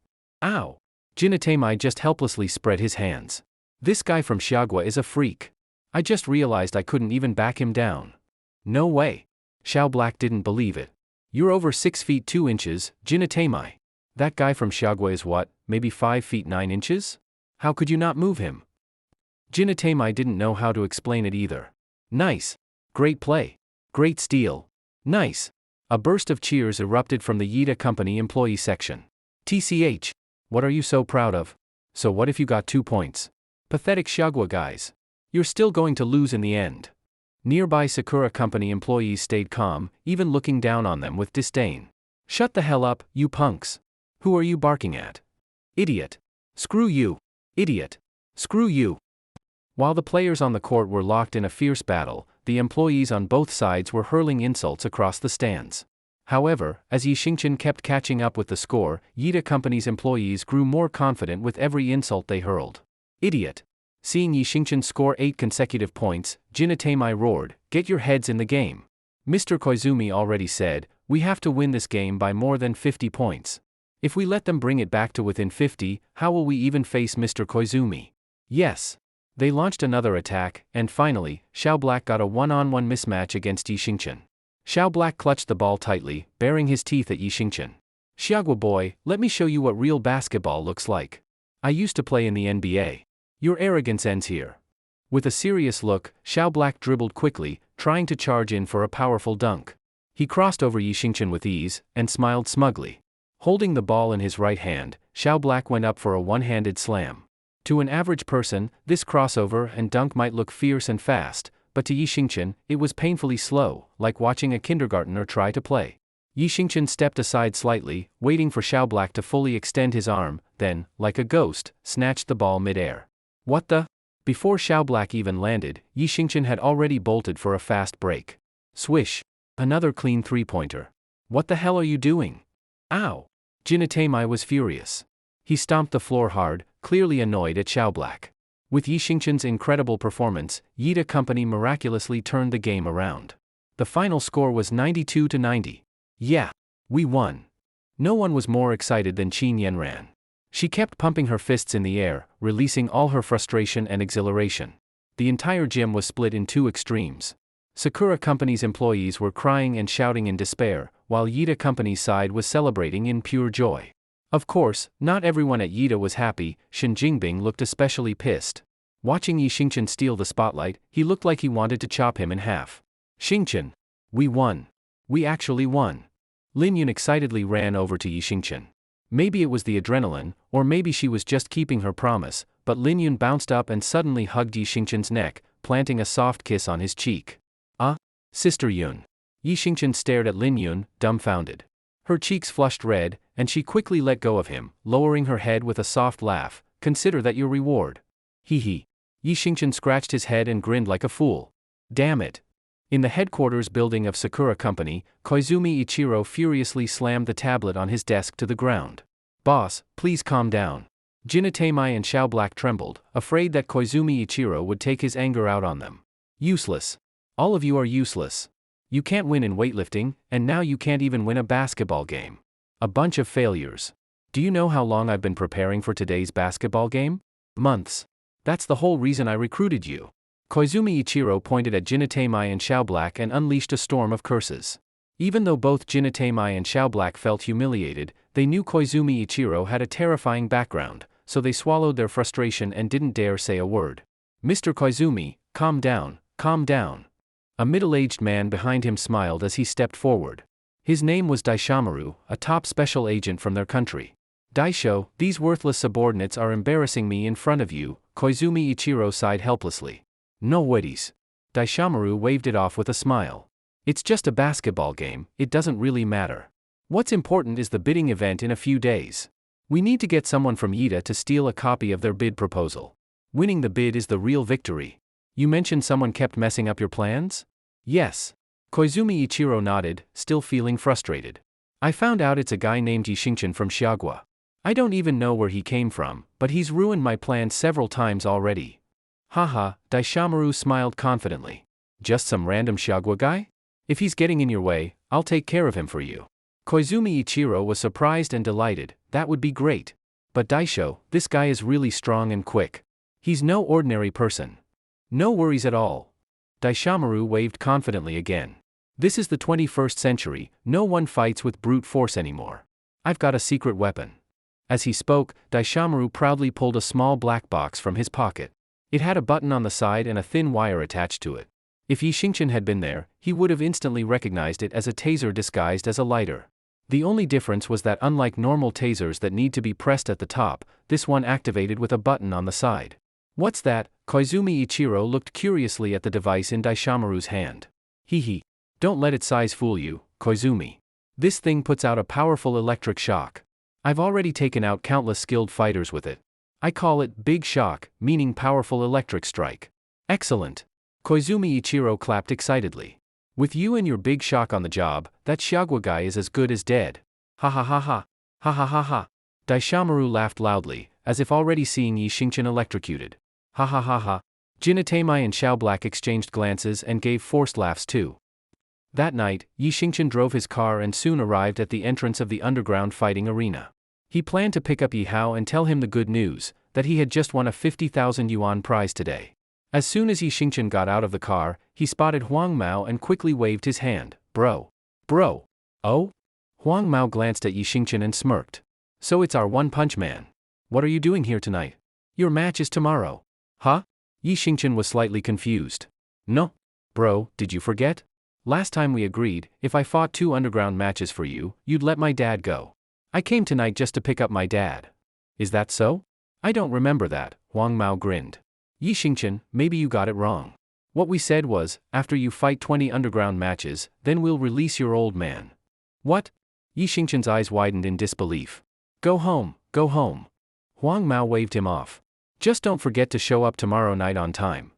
Ow! Jin Atamai just helplessly spread his hands. This guy from Xiagua is a freak. I just realized I couldn't even back him down. No way. Xiao Black didn't believe it. You're over 6 feet 2 inches, Jin Atamai. That guy from Xiagua is what, maybe 5 feet 9 inches? How could you not move him? Jin Atamai didn't know how to explain it either. Nice. Great play. Great steal. Nice. A burst of cheers erupted from the Yida Company employee section. TCH. What are you so proud of? So what if you got 2 points? Pathetic Xiagua guys. You're still going to lose in the end. Nearby Sakura Company employees stayed calm, even looking down on them with disdain. Shut the hell up, you punks. Who are you barking at? Idiot. Screw you. Idiot. Screw you. While the players on the court were locked in a fierce battle, the employees on both sides were hurling insults across the stands. However, as Yi Xingchen kept catching up with the score, Yida Company's employees grew more confident with every insult they hurled. Idiot. Seeing Yi Xingchen score 8 consecutive points, Jin Atamai roared, "Get your heads in the game." Mr. Koizumi already said, "We have to win this game by more than 50 points. If we let them bring it back to within 50, how will we even face Mr. Koizumi?" Yes. They launched another attack, and finally, Xiao Black got a one-on-one mismatch against Yi Xingchen. Xiao Black clutched the ball tightly, baring his teeth at Yi Xingchen. "Xiagua boy, let me show you what real basketball looks like. I used to play in the NBA. Your arrogance ends here." With a serious look, Xiao Black dribbled quickly, trying to charge in for a powerful dunk. He crossed over Yi Xingchen with ease, and smiled smugly. Holding the ball in his right hand, Xiao Black went up for a one-handed slam. To an average person, this crossover and dunk might look fierce and fast, but to Yi Xingchen, it was painfully slow, like watching a kindergartner try to play. Yi Xingchen stepped aside slightly, waiting for Xiao Black to fully extend his arm, then, like a ghost, snatched the ball mid-air. What the? Before Xiao Black even landed, Yi Xingchen had already bolted for a fast break. Swish. Another clean three-pointer. What the hell are you doing? Ow! Jin Atamai was furious. He stomped the floor hard, clearly annoyed at Xiao Black. With Yi Xingchen's incredible performance, Yida Company miraculously turned the game around. The final score was 92-90. Yeah, we won. No one was more excited than Qin Yanran. She kept pumping her fists in the air, releasing all her frustration and exhilaration. The entire gym was split in two extremes. Sakura Company's employees were crying and shouting in despair, while Yida Company's side was celebrating in pure joy. Of course, not everyone at Yida was happy. Shen Jingbing looked especially pissed. Watching Yi Xingchen steal the spotlight, he looked like he wanted to chop him in half. Xingchen! We won! We actually won! Lin Yun excitedly ran over to Yi Xingchen. Maybe it was the adrenaline, or maybe she was just keeping her promise, but Lin Yun bounced up and suddenly hugged Yi Xingchen's neck, planting a soft kiss on his cheek. Ah, Sister Yun. Yi Xingchen stared at Lin Yun, dumbfounded. Her cheeks flushed red, and she quickly let go of him, lowering her head with a soft laugh. Consider that your reward. Hee hee. Yi Xingchen scratched his head and grinned like a fool. Damn it. In the headquarters building of Sakura Company, Koizumi Ichiro furiously slammed the tablet on his desk to the ground. Boss, please calm down. Jinatemai and Xiao Black trembled, afraid that Koizumi Ichiro would take his anger out on them. Useless. All of you are useless. You can't win in weightlifting, and now you can't even win a basketball game. A bunch of failures. Do you know how long I've been preparing for today's basketball game? Months. That's the whole reason I recruited you. Koizumi Ichiro pointed at Jinatemai and Xiao Black and unleashed a storm of curses. Even though both Jinatemai and Xiao Black felt humiliated, they knew Koizumi Ichiro had a terrifying background, so they swallowed their frustration and didn't dare say a word. Mr. Koizumi, calm down, calm down. A middle-aged man behind him smiled as he stepped forward. His name was Daishomaru, a top special agent from their country. Daisho, these worthless subordinates are embarrassing me in front of you, Koizumi Ichiro sighed helplessly. No worries. Daishomaru waved it off with a smile. It's just a basketball game, it doesn't really matter. What's important is the bidding event in a few days. We need to get someone from Yida to steal a copy of their bid proposal. Winning the bid is the real victory. You mentioned someone kept messing up your plans? Yes. Koizumi Ichiro nodded, still feeling frustrated. I found out it's a guy named Yi Xingchen from Xiagua. I don't even know where he came from, but he's ruined my plans several times already. Haha, Daishomaru smiled confidently. Just some random Xiagua guy? If he's getting in your way, I'll take care of him for you. Koizumi Ichiro was surprised and delighted. That would be great. But Daisho, this guy is really strong and quick. He's no ordinary person. No worries at all. Daishomaru waved confidently again. This is the 21st century, no one fights with brute force anymore. I've got a secret weapon. As he spoke, Daishomaru proudly pulled a small black box from his pocket. It had a button on the side and a thin wire attached to it. If Yi Xingchen had been there, he would have instantly recognized it as a taser disguised as a lighter. The only difference was that unlike normal tasers that need to be pressed at the top, this one activated with a button on the side. What's that? Koizumi Ichiro looked curiously at the device in Daishomaru's hand. Hee. Don't let its size fool you, Koizumi. This thing puts out a powerful electric shock. I've already taken out countless skilled fighters with it. I call it Big Shock, meaning powerful electric strike. Excellent. Koizumi Ichiro clapped excitedly. With you and your Big Shock on the job, that Xiagua guy is as good as dead. Ha ha ha ha. Ha ha ha ha. Daishomaru laughed loudly, as if already seeing Yi Xingchen electrocuted. Ha ha ha ha. Jinatemai and Xiao Black exchanged glances and gave forced laughs too. That night, Yi Xingchen drove his car and soon arrived at the entrance of the underground fighting arena. He planned to pick up Yi Hao and tell him the good news, that he had just won a 50,000 yuan prize today. As soon as Yi Xingchen got out of the car, he spotted Huang Mao and quickly waved his hand. Bro. Oh? Huang Mao glanced at Yi Xingchen and smirked. So it's our one-punch man. What are you doing here tonight? Your match is tomorrow. Huh? Yi Xingchen was slightly confused. No. Bro, did you forget? Last time we agreed, if I fought 2 underground matches for you, you'd let my dad go. I came tonight just to pick up my dad. Is that so? I don't remember that, Huang Mao grinned. Yi Xingchen, maybe you got it wrong. What we said was, after you fight 20 underground matches, then we'll release your old man. What? Yi Xingchen's eyes widened in disbelief. Go home. Huang Mao waved him off. Just don't forget to show up tomorrow night on time.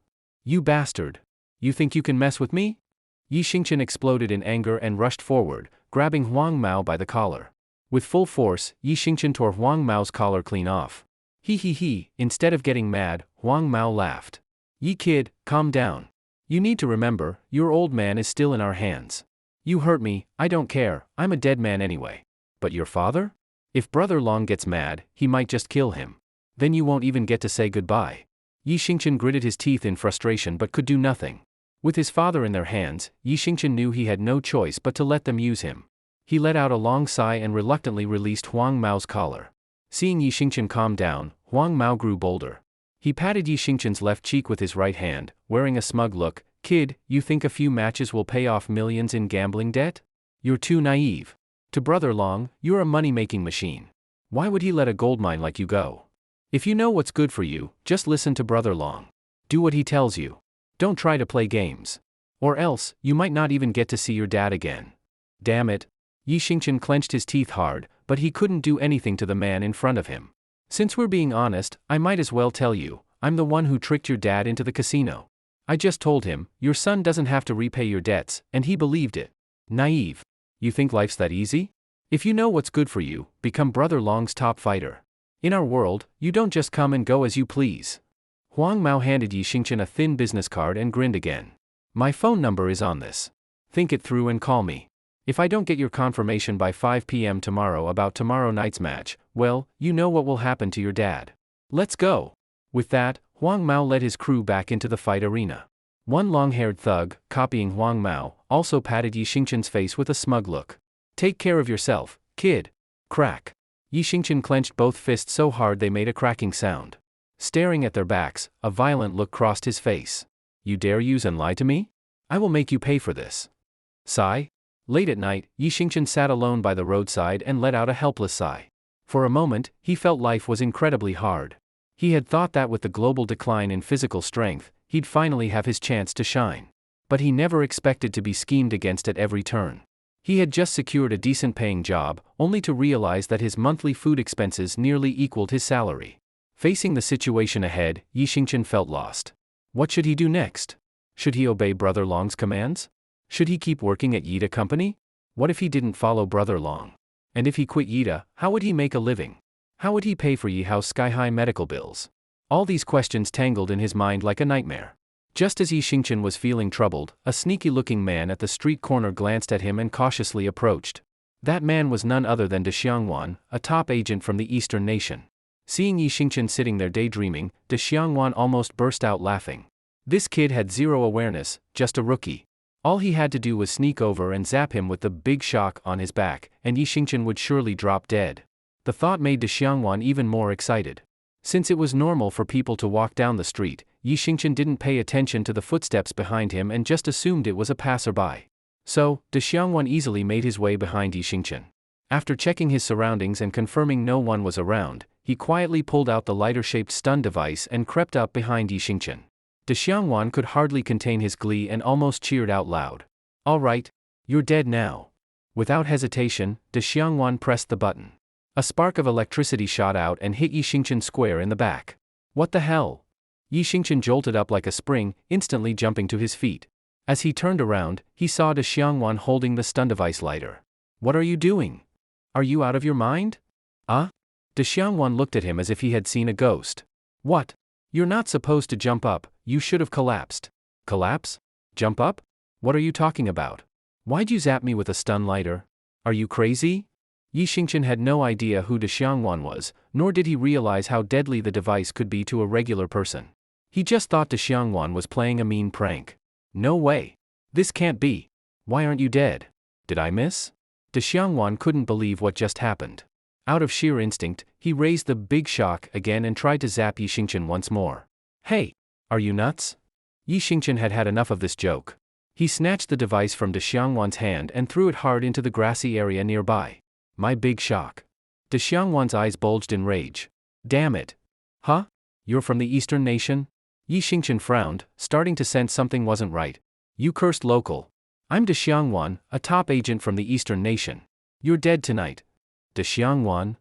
You bastard. You think you can mess with me? Yi Xingchen exploded in anger and rushed forward, grabbing Huang Mao by the collar. With full force, Yi Xingchen tore Huang Mao's collar clean off. He, instead of getting mad, Huang Mao laughed. Yi kid, calm down. You need to remember, your old man is still in our hands. You hurt me, I don't care, I'm a dead man anyway. But your father? If Brother Long gets mad, he might just kill him. Then you won't even get to say goodbye. Yi Xingchen gritted his teeth in frustration but could do nothing. With his father in their hands, Yi Xingchen knew he had no choice but to let them use him. He let out a long sigh and reluctantly released Huang Mao's collar. Seeing Yi Xingchen calm down, Huang Mao grew bolder. He patted Yi Xingchen's left cheek with his right hand, wearing a smug look. Kid, you think a few matches will pay off millions in gambling debt? You're too naive. To Brother Long, you're a money-making machine. Why would he let a gold mine like you go? If you know what's good for you, just listen to Brother Long. Do what he tells you. Don't try to play games. Or else, you might not even get to see your dad again. Damn it. Yi Xingchen clenched his teeth hard, but he couldn't do anything to the man in front of him. Since we're being honest, I might as well tell you, I'm the one who tricked your dad into the casino. I just told him, your son doesn't have to repay your debts, and he believed it. Naive. You think life's that easy? If you know what's good for you, become Brother Long's top fighter. In our world, you don't just come and go as you please. Huang Mao handed Yi Xingchen a thin business card and grinned again. My phone number is on this. Think it through and call me. If I don't get your confirmation by 5 p.m. tomorrow about tomorrow night's match, well, you know what will happen to your dad. Let's go. With that, Huang Mao led his crew back into the fight arena. One long-haired thug, copying Huang Mao, also patted Yi Xingchen's face with a smug look. Take care of yourself, kid. Crack. Yi Xingchen clenched both fists so hard they made a cracking sound. Staring at their backs, a violent look crossed his face. You dare use and lie to me? I will make you pay for this. Sigh? Late at night, Yi Xingchen sat alone by the roadside and let out a helpless sigh. For a moment, he felt life was incredibly hard. He had thought that with the global decline in physical strength, he'd finally have his chance to shine. But he never expected to be schemed against at every turn. He had just secured a decent-paying job, only to realize that his monthly food expenses nearly equaled his salary. Facing the situation ahead, Yi Xingchen felt lost. What should he do next? Should he obey Brother Long's commands? Should he keep working at Yida Company? What if he didn't follow Brother Long? And if he quit Yida, how would he make a living? How would he pay for Yi Hao's sky-high medical bills? All these questions tangled in his mind like a nightmare. Just as Yi Xingchen was feeling troubled, a sneaky-looking man at the street corner glanced at him and cautiously approached. That man was none other than De Xiangwan, a top agent from the Eastern nation. Seeing Yi Xingchen sitting there daydreaming, De Xiangwan almost burst out laughing. This kid had zero awareness, just a rookie. All he had to do was sneak over and zap him with the big shock on his back, and Yi Xingchen would surely drop dead. The thought made De Xiangwan even more excited. Since it was normal for people to walk down the street, Yi Xingchen didn't pay attention to the footsteps behind him and just assumed it was a passerby. So, De Xiangwan easily made his way behind Yi Xingchen. After checking his surroundings and confirming no one was around, he quietly pulled out the lighter-shaped stun device and crept up behind Yi Xingchen. De Xiangwan could hardly contain his glee and almost cheered out loud. All right, you're dead now. Without hesitation, De Xiangwan pressed the button. A spark of electricity shot out and hit Yi Xingchen square in the back. What the hell? Yi Xingchen jolted up like a spring, instantly jumping to his feet. As he turned around, he saw De Xiangwan holding the stun device lighter. What are you doing? Are you out of your mind? De Xiangwan looked at him as if he had seen a ghost. What? You're not supposed to jump up, you should have collapsed. Collapse? Jump up? What are you talking about? Why'd you zap me with a stun lighter? Are you crazy? Yi Xingchen had no idea who De Xiangwan was, nor did he realize how deadly the device could be to a regular person. He just thought De Xiangwan was playing a mean prank. No way. This can't be. Why aren't you dead? Did I miss? De Xiangwan couldn't believe what just happened. Out of sheer instinct, he raised the big shock again and tried to zap Yi Xingchen once more. Hey, are you nuts? Yi Xingchen had had enough of this joke. He snatched the device from De Xiangwan's hand and threw it hard into the grassy area nearby. My big shock. De Xiangwan's eyes bulged in rage. Damn it. Huh? You're from the Eastern nation? Yi Xingchen frowned, starting to sense something wasn't right. You cursed local. I'm De Xiangwan, a top agent from the Eastern nation. You're dead tonight. De Xiangwan?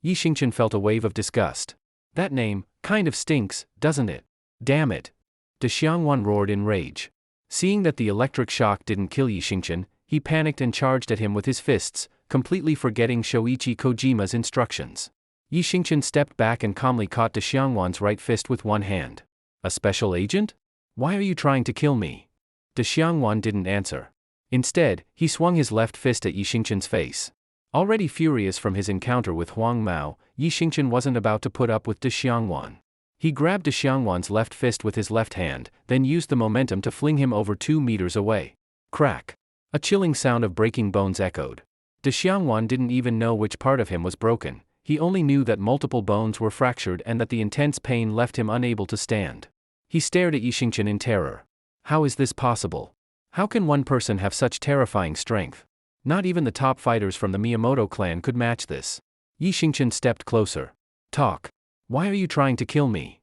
Yi Xingchen felt a wave of disgust. That name kind of stinks, doesn't it? Damn it. De Xiangwan roared in rage. Seeing that the electric shock didn't kill Yi Xingchen, he panicked and charged at him with his fists, completely forgetting Shoichi Kojima's instructions. Yi Xingqian stepped back and calmly caught De Xiangwan's right fist with one hand. A special agent? Why are you trying to kill me? De Xiangwan didn't answer. Instead, he swung his left fist at Yi Xingqian's face. Already furious from his encounter with Huang Mao, Yi Xingqian wasn't about to put up with De Xiangwan. He grabbed De Xiangwan's left fist with his left hand, then used the momentum to fling him over 2 meters away. Crack! A chilling sound of breaking bones echoed. De Xiangwan didn't even know which part of him was broken. He only knew that multiple bones were fractured and that the intense pain left him unable to stand. He stared at Yi Xingqian in terror. How is this possible? How can one person have such terrifying strength? Not even the top fighters from the Miyamoto clan could match this. Yi Xingqian stepped closer. Talk. Why are you trying to kill me?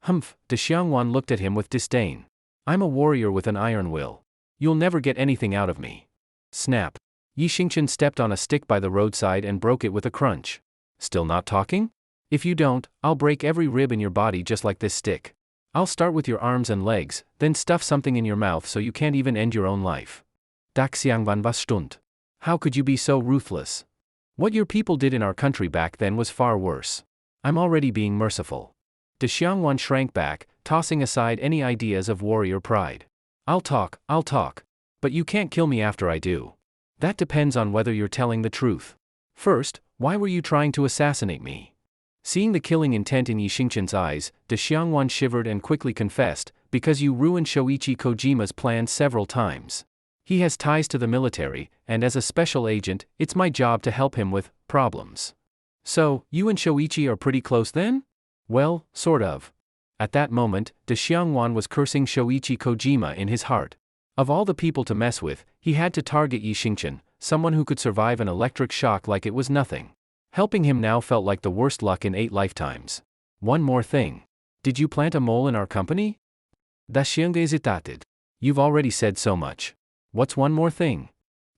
Humph, De Xiangwan looked at him with disdain. I'm a warrior with an iron will. You'll never get anything out of me. Snap. Yi Xingqian stepped on a stick by the roadside and broke it with a crunch. Still not talking? If you don't, I'll break every rib in your body just like this stick. I'll start with your arms and legs, then stuff something in your mouth so you can't even end your own life. Daxiangwan was stunned. How could you be so ruthless? What your people did in our country back then was far worse. I'm already being merciful. De Xiangwan shrank back, tossing aside any ideas of warrior pride. I'll talk. But you can't kill me after I do. That depends on whether you're telling the truth. First, why were you trying to assassinate me? Seeing the killing intent in Yi Xingqian's eyes, De Xiangwan shivered and quickly confessed, because you ruined Shoichi Kojima's plans several times. He has ties to the military, and as a special agent, it's my job to help him with problems. So, you and Shoichi are pretty close then? Well, sort of. At that moment, De Xiangwan was cursing Shoichi Kojima in his heart. Of all the people to mess with, he had to target Yi Xingqian, someone who could survive an electric shock like it was nothing. Helping him now felt like the worst luck in 8 lifetimes. One more thing. Did you plant a mole in our company? Da Xiang hesitated. You've already said so much. What's one more thing?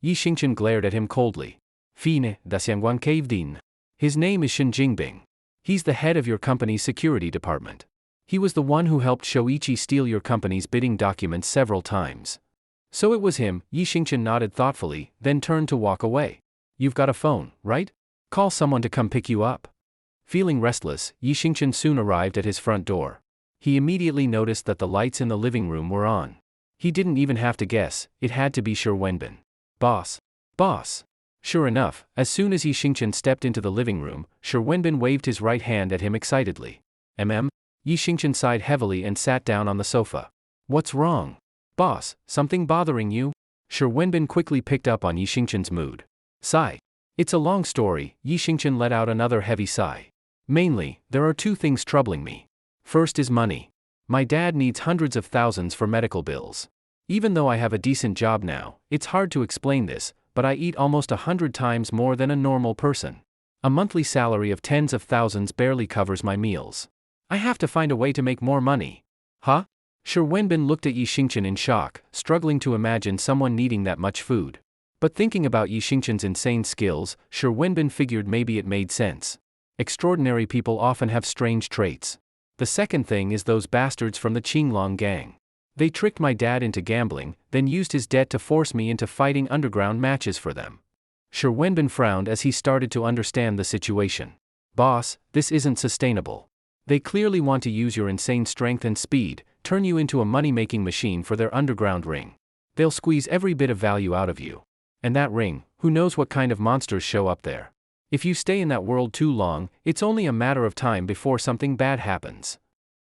Yi Xingqian glared at him coldly. Fine, Da Xiangguan caved in. His name is Shen Jingbing. He's the head of your company's security department. He was the one who helped Shoichi steal your company's bidding documents several times. So it was him. Yi Xingqian nodded thoughtfully, then turned to walk away. You've got a phone, right? Call someone to come pick you up. Feeling restless, Yi Xingqian soon arrived at his front door. He immediately noticed that the lights in the living room were on. He didn't even have to guess, it had to be Shi Wenbin. Boss. Boss. Sure enough, as soon as Yi Xingqian stepped into the living room, Shi Wenbin waved his right hand at him excitedly. Yi Xingqian sighed heavily and sat down on the sofa. What's wrong? Boss, something bothering you? Shi Wenbin quickly picked up on Yi Xingqian's mood. Sigh. It's a long story. Yi Xingqian let out another heavy sigh. Mainly, there are 2 things troubling me. First is money. My dad needs hundreds of thousands for medical bills. Even though I have a decent job now, it's hard to explain this, but I eat almost 100 times more than a normal person. A monthly salary of tens of thousands barely covers my meals. I have to find a way to make more money. Huh? Shi Wenbin looked at Yi Xingqian in shock, struggling to imagine someone needing that much food. But thinking about Yi Xingqian's insane skills, Shi Wenbin figured maybe it made sense. Extraordinary people often have strange traits. The second thing is those bastards from the Qinglong gang. They tricked my dad into gambling, then used his debt to force me into fighting underground matches for them. Shi Wenbin frowned as he started to understand the situation. Boss, this isn't sustainable. They clearly want to use your insane strength and speed, turn you into a money-making machine for their underground ring. They'll squeeze every bit of value out of you. And that ring, who knows what kind of monsters show up there. If you stay in that world too long, it's only a matter of time before something bad happens.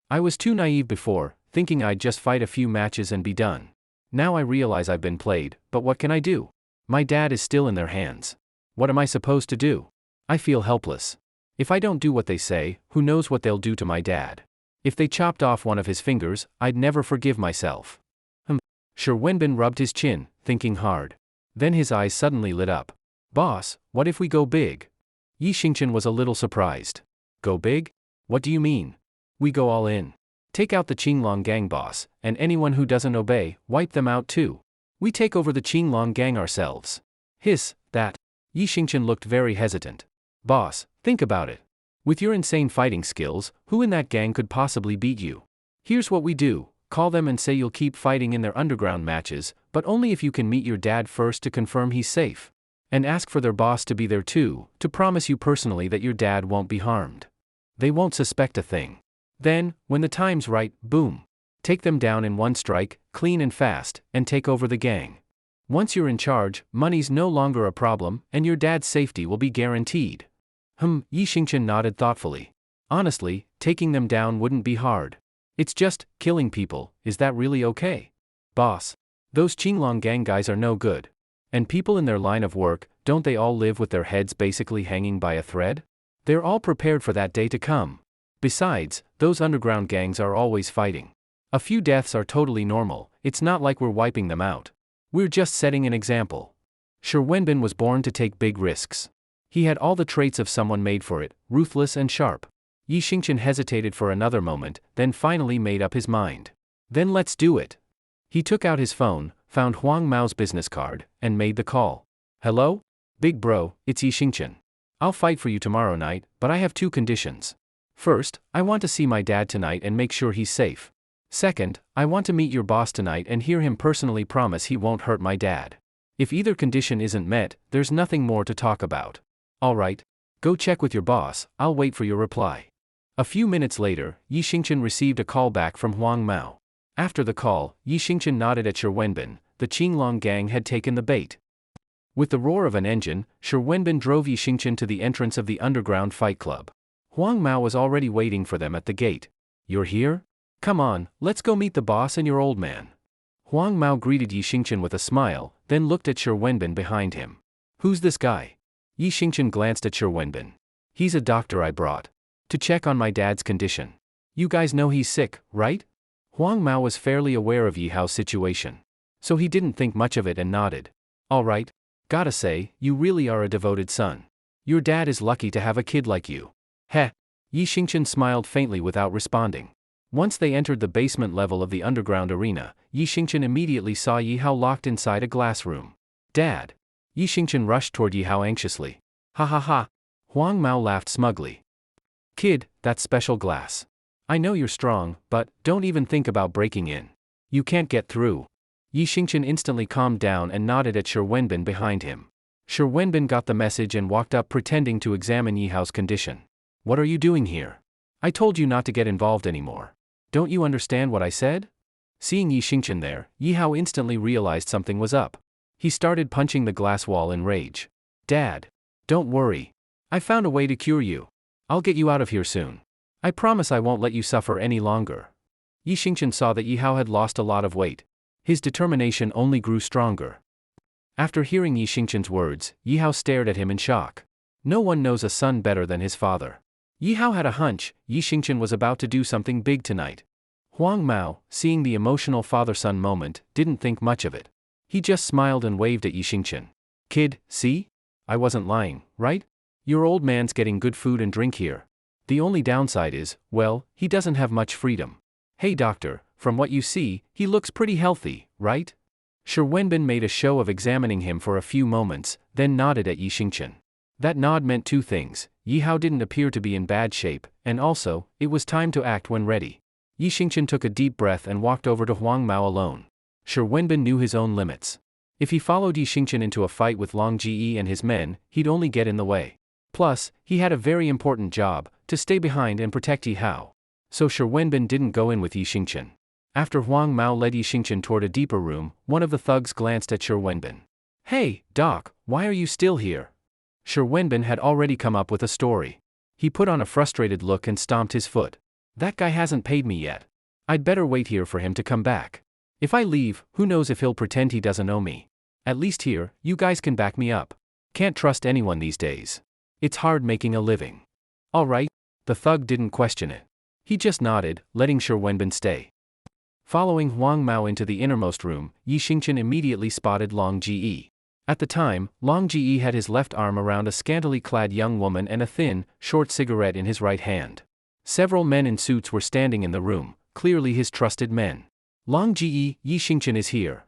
I was too naive before, thinking I'd just fight a few matches and be done. Now I realize I've been played, but what can I do? My dad is still in their hands. What am I supposed to do? I feel helpless. If I don't do what they say, who knows what they'll do to my dad? If they chopped off one of his fingers, I'd never forgive myself. Shi Wenbin rubbed his chin, thinking hard. Then his eyes suddenly lit up. Boss, what if we go big? Yi Xingqian was a little surprised. Go big? What do you mean? We go all in. Take out the Qinglong gang boss, and anyone who doesn't obey, wipe them out too. We take over the Qinglong gang ourselves. Hiss, that. Yi Xingqian looked very hesitant. Boss, think about it. With your insane fighting skills, who in that gang could possibly beat you? Here's what we do. Call them and say you'll keep fighting in their underground matches, but only if you can meet your dad first to confirm he's safe. And ask for their boss to be there too, to promise you personally that your dad won't be harmed. They won't suspect a thing. Then, when the time's right, boom. Take them down in one strike, clean and fast, and take over the gang. Once you're in charge, money's no longer a problem, and your dad's safety will be guaranteed. Yi Xingchen nodded thoughtfully. Honestly, taking them down wouldn't be hard. It's just killing people. Is that really okay? Boss. Those Qinglong gang guys are no good. And people in their line of work, don't they all live with their heads basically hanging by a thread? They're all prepared for that day to come. Besides, those underground gangs are always fighting. A few deaths are totally normal. It's not like we're wiping them out. We're just setting an example. Shi Wenbin was born to take big risks. He had all the traits of someone made for it, ruthless and sharp. Yi Xingchen hesitated for another moment, then finally made up his mind. Then let's do it. He took out his phone, found Huang Mao's business card, and made the call. Hello? Big bro, it's Yi Xingchen. I'll fight for you tomorrow night, but I have 2 conditions. First, I want to see my dad tonight and make sure he's safe. Second, I want to meet your boss tonight and hear him personally promise he won't hurt my dad. If either condition isn't met, there's nothing more to talk about. Alright. Go check with your boss, I'll wait for your reply. A few minutes later, Yi Xingchen received a call back from Huang Mao. After the call, Yi Xingchen nodded at Shi Wenbin. The Qinglong gang had taken the bait. With the roar of an engine, Shi Wenbin drove Yi Xingchen to the entrance of the underground fight club. Huang Mao was already waiting for them at the gate. You're here? Come on, let's go meet the boss and your old man. Huang Mao greeted Yi Xingchen with a smile, then looked at Shi Wenbin behind him. Who's this guy? Yi Xingchen glanced at Shi Wenbin. He's a doctor I brought. To check on my dad's condition. You guys know he's sick, right? Huang Mao was fairly aware of Yi Hao's situation. So he didn't think much of it and nodded. Alright. Gotta say, you really are a devoted son. Your dad is lucky to have a kid like you. Heh. Yi Xingchen smiled faintly without responding. Once they entered the basement level of the underground arena, Yi Xingchen immediately saw Yi Hao locked inside a glass room. Dad. Yi Xingchen rushed toward Yi Hao anxiously. Ha ha ha. Huang Mao laughed smugly. Kid, that's special glass. I know you're strong, but don't even think about breaking in. You can't get through. Yi Xingchen instantly calmed down and nodded at Shi Wenbin behind him. Shi Wenbin got the message and walked up pretending to examine Yi Hao's condition. What are you doing here? I told you not to get involved anymore. Don't you understand what I said? Seeing Yi Xingchen there, Yi Hao instantly realized something was up. He started punching the glass wall in rage. Dad. Don't worry. I found a way to cure you. I'll get you out of here soon. I promise I won't let you suffer any longer. Yi Xingchen saw that Yi Hao had lost a lot of weight. His determination only grew stronger. After hearing Yi Xingchen's words, Yi Hao stared at him in shock. No one knows a son better than his father. Yi Hao had a hunch, Yi Xingchen was about to do something big tonight. Huang Mao, seeing the emotional father-son moment, didn't think much of it. He just smiled and waved at Yi Xingchen. Kid, see? I wasn't lying, right? Your old man's getting good food and drink here. The only downside is, well, he doesn't have much freedom. Hey doctor, from what you see, he looks pretty healthy, right? Shi Wenbin made a show of examining him for a few moments, then nodded at Yi Xingchen. That nod meant 2 things. Yi Hao didn't appear to be in bad shape, and also, it was time to act when ready. Yi Xingchen took a deep breath and walked over to Huang Mao alone. Shi Wenbin knew his own limits. If he followed Yi Xingchen into a fight with Long Ji and his men, he'd only get in the way. Plus, he had a very important job, to stay behind and protect Yi Hao. So Shi Wenbin didn't go in with Yi Xingchen. After Huang Mao led Yi Xingchen toward a deeper room, one of the thugs glanced at Shi Wenbin. Hey, Doc, why are you still here? Shi Wenbin had already come up with a story. He put on a frustrated look and stomped his foot. That guy hasn't paid me yet. I'd better wait here for him to come back. If I leave, who knows if he'll pretend he doesn't know me. At least here, you guys can back me up. Can't trust anyone these days. It's hard making a living. Alright. The thug didn't question it. He just nodded, letting Shi Wenbin stay. Following Huang Mao into the innermost room, Yi Xingchen immediately spotted Long Ji. At the time, Long Ji had his left arm around a scantily clad young woman and a thin, short cigarette in his right hand. Several men in suits were standing in the room, clearly his trusted men. Long Ji, Yi Xingchen is here.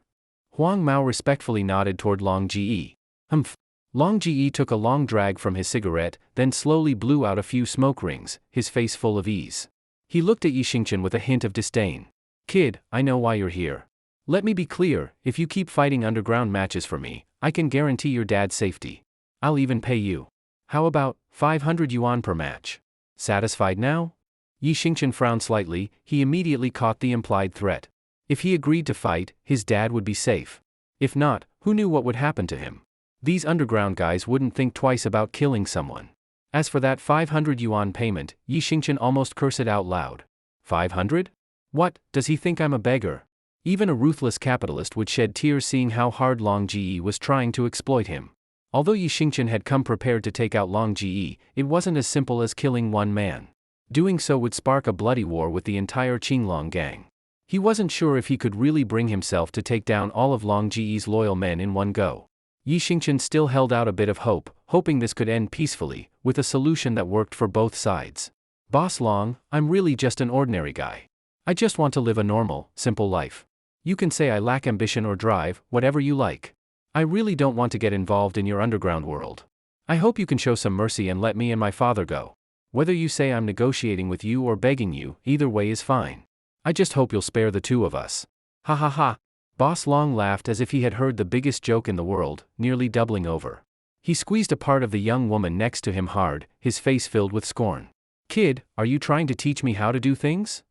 Huang Mao respectfully nodded toward Long Ji. Humph. Long Ji took a long drag from his cigarette, then slowly blew out a few smoke rings, his face full of ease. He looked at Yi Xingchen with a hint of disdain. Kid, I know why you're here. Let me be clear, if you keep fighting underground matches for me, I can guarantee your dad's safety. I'll even pay you. How about 500 yuan per match? Satisfied now? Yi Xingqian frowned slightly, he immediately caught the implied threat. If he agreed to fight, his dad would be safe. If not, who knew what would happen to him? These underground guys wouldn't think twice about killing someone. As for that 500 yuan payment, Yi Xingqian almost cursed it out loud. 500? What, does he think I'm a beggar? Even a ruthless capitalist would shed tears seeing how hard Long Ji was trying to exploit him. Although Yi Xingqian had come prepared to take out Long Ji, it wasn't as simple as killing one man. Doing so would spark a bloody war with the entire Qinglong gang. He wasn't sure if he could really bring himself to take down all of Long Ji's loyal men in one go. Yi Xingqian still held out a bit of hope, hoping this could end peacefully, with a solution that worked for both sides. Boss Long, I'm really just an ordinary guy. I just want to live a normal, simple life. You can say I lack ambition or drive, whatever you like. I really don't want to get involved in your underground world. I hope you can show some mercy and let me and my father go. Whether you say I'm negotiating with you or begging you, either way is fine. I just hope you'll spare the two of us. Ha ha ha. Boss Long laughed as if he had heard the biggest joke in the world, nearly doubling over. He squeezed a part of the young woman next to him hard, his face filled with scorn. Kid, are you trying to teach me how to do things?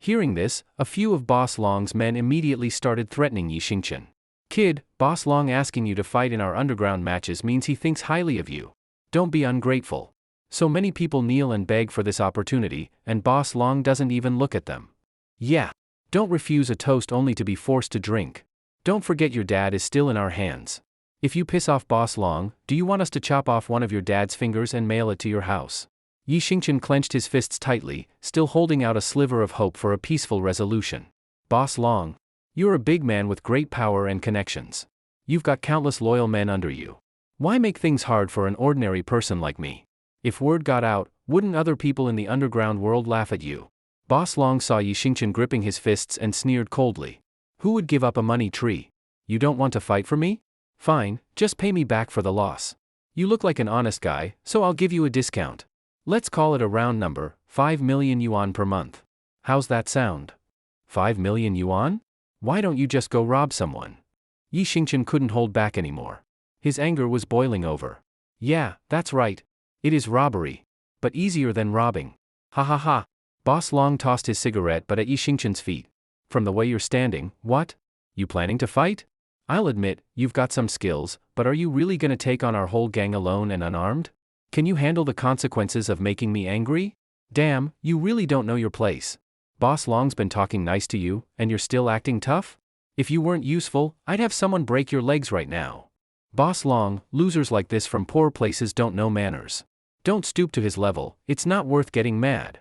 Hearing this, a few of Boss Long's men immediately started threatening Yi Xingqian. Kid, Boss Long asking you to fight in our underground matches means he thinks highly of you. Don't be ungrateful. So many people kneel and beg for this opportunity, and Boss Long doesn't even look at them. Yeah. Don't refuse a toast only to be forced to drink. Don't forget your dad is still in our hands. If you piss off Boss Long, do you want us to chop off one of your dad's fingers and mail it to your house? Yi Xingqian clenched his fists tightly, still holding out a sliver of hope for a peaceful resolution. Boss Long, you're a big man with great power and connections. You've got countless loyal men under you. Why make things hard for an ordinary person like me? If word got out, wouldn't other people in the underground world laugh at you? Boss Long saw Yi Xingqian gripping his fists and sneered coldly. Who would give up a money tree? You don't want to fight for me? Fine, just pay me back for the loss. You look like an honest guy, so I'll give you a discount. Let's call it a round number, 5 million yuan per month. How's that sound? 5 million yuan? Why don't you just go rob someone? Yi Xingqian couldn't hold back anymore. His anger was boiling over. Yeah, that's right. It is robbery. But easier than robbing. Ha ha ha. Boss Long tossed his cigarette butt at Yi Xingqian's feet. From the way you're standing, what? You planning to fight? I'll admit, you've got some skills, but are you really gonna take on our whole gang alone and unarmed? Can you handle the consequences of making me angry? Damn, you really don't know your place. Boss Long's been talking nice to you, and you're still acting tough? If you weren't useful, I'd have someone break your legs right now. Boss Long, losers like this from poor places don't know manners. Don't stoop to his level, it's not worth getting mad.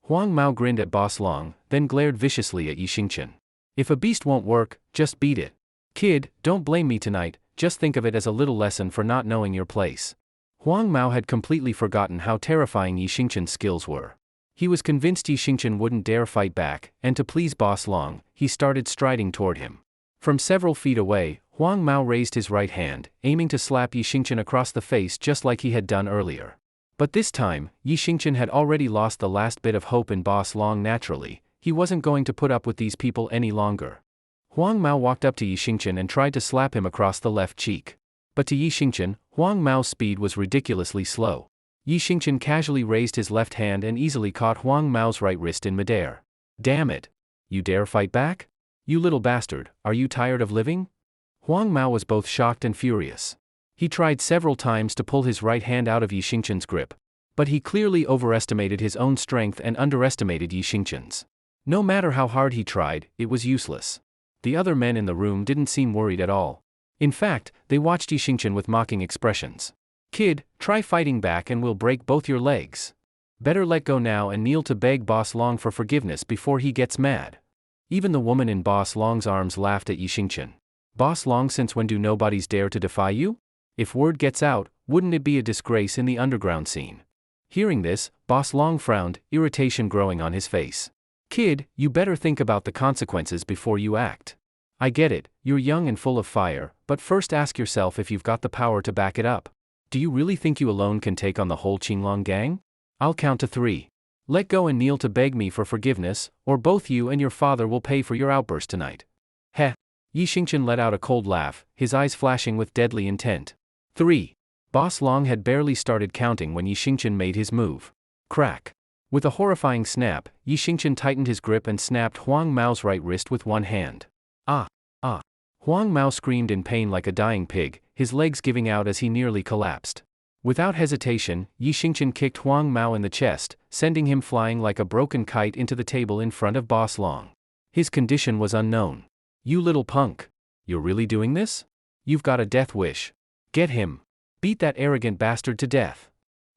Huang Mao grinned at Boss Long, then glared viciously at Yi Xingqian. If a beast won't work, just beat it. Kid, don't blame me tonight, just think of it as a little lesson for not knowing your place. Huang Mao had completely forgotten how terrifying Yi Xingqian's skills were. He was convinced Yi Xingqian wouldn't dare fight back, and to please Boss Long, he started striding toward him. From several feet away, Huang Mao raised his right hand, aiming to slap Yi Xingqian across the face just like he had done earlier. But this time, Yi Xingqian had already lost the last bit of hope in Boss Long naturally. He wasn't going to put up with these people any longer. Huang Mao walked up to Yi Xingqian and tried to slap him across the left cheek. But to Yi Xingqian, Huang Mao's speed was ridiculously slow. Yi Xingqian casually raised his left hand and easily caught Huang Mao's right wrist in midair. Damn it! You dare fight back? You little bastard, are you tired of living? Huang Mao was both shocked and furious. He tried several times to pull his right hand out of Yi Xingqian's grip. But he clearly overestimated his own strength and underestimated Yi Xingqian's. No matter how hard he tried, it was useless. The other men in the room didn't seem worried at all. In fact, they watched Yi Xingqian with mocking expressions. Kid, try fighting back and we'll break both your legs. Better let go now and kneel to beg Boss Long for forgiveness before he gets mad. Even the woman in Boss Long's arms laughed at Yi Xingqian. Boss Long, since when do nobodies dare to defy you? If word gets out, wouldn't it be a disgrace in the underground scene? Hearing this, Boss Long frowned, irritation growing on his face. Kid, you better think about the consequences before you act. I get it, you're young and full of fire, but first ask yourself if you've got the power to back it up. Do you really think you alone can take on the whole Qinglong gang? I'll count to 3. Let go and kneel to beg me for forgiveness, or both you and your father will pay for your outburst tonight. Heh. Yi Xingqian let out a cold laugh, his eyes flashing with deadly intent. 3. Boss Long had barely started counting when Yi Xingqian made his move. Crack. With a horrifying snap, Yi Xingqian tightened his grip and snapped Huang Mao's right wrist with one hand. Ah! Ah! Huang Mao screamed in pain like a dying pig, his legs giving out as he nearly collapsed. Without hesitation, Yi Xingqian kicked Huang Mao in the chest, sending him flying like a broken kite into the table in front of Boss Long. His condition was unknown. You little punk. You're really doing this? You've got a death wish. Get him. Beat that arrogant bastard to death.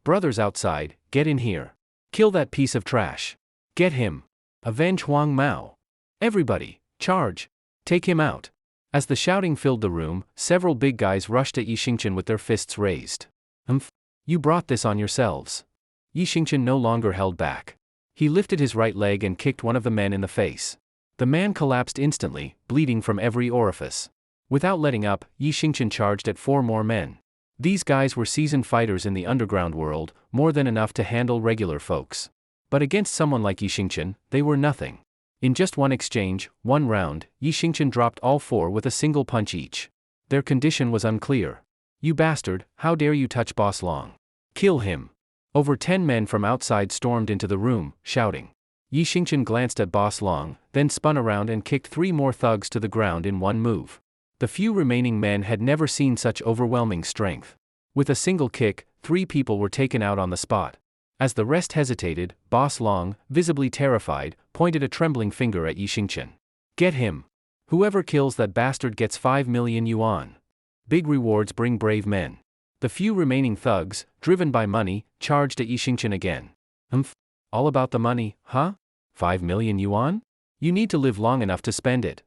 Brothers outside, get in here. Kill that piece of trash. Get him. Avenge Huang Mao. Everybody, charge. Take him out. As the shouting filled the room, several big guys rushed at Yi Xingqian with their fists raised. You brought this on yourselves. Yi Xingqian no longer held back. He lifted his right leg and kicked one of the men in the face. The man collapsed instantly, bleeding from every orifice. Without letting up, Yi Xingqian charged at 4 more men. These guys were seasoned fighters in the underground world, more than enough to handle regular folks. But against someone like Yi Xingqian, they were nothing. In just one exchange, one round, Yi Xingqian dropped all 4 with a single punch each. Their condition was unclear. You bastard, how dare you touch Boss Long? Kill him. Over 10 men from outside stormed into the room, shouting. Yi Xingqian glanced at Boss Long, then spun around and kicked 3 more thugs to the ground in one move. The few remaining men had never seen such overwhelming strength. With a single kick, 3 people were taken out on the spot. As the rest hesitated, Boss Long, visibly terrified, pointed a trembling finger at Yi Xingqian. Get him. Whoever kills that bastard gets 5 million yuan. Big rewards bring brave men. The few remaining thugs, driven by money, charged at Yi Xingqian again. All about the money, huh? 5 million yuan? You need to live long enough to spend it.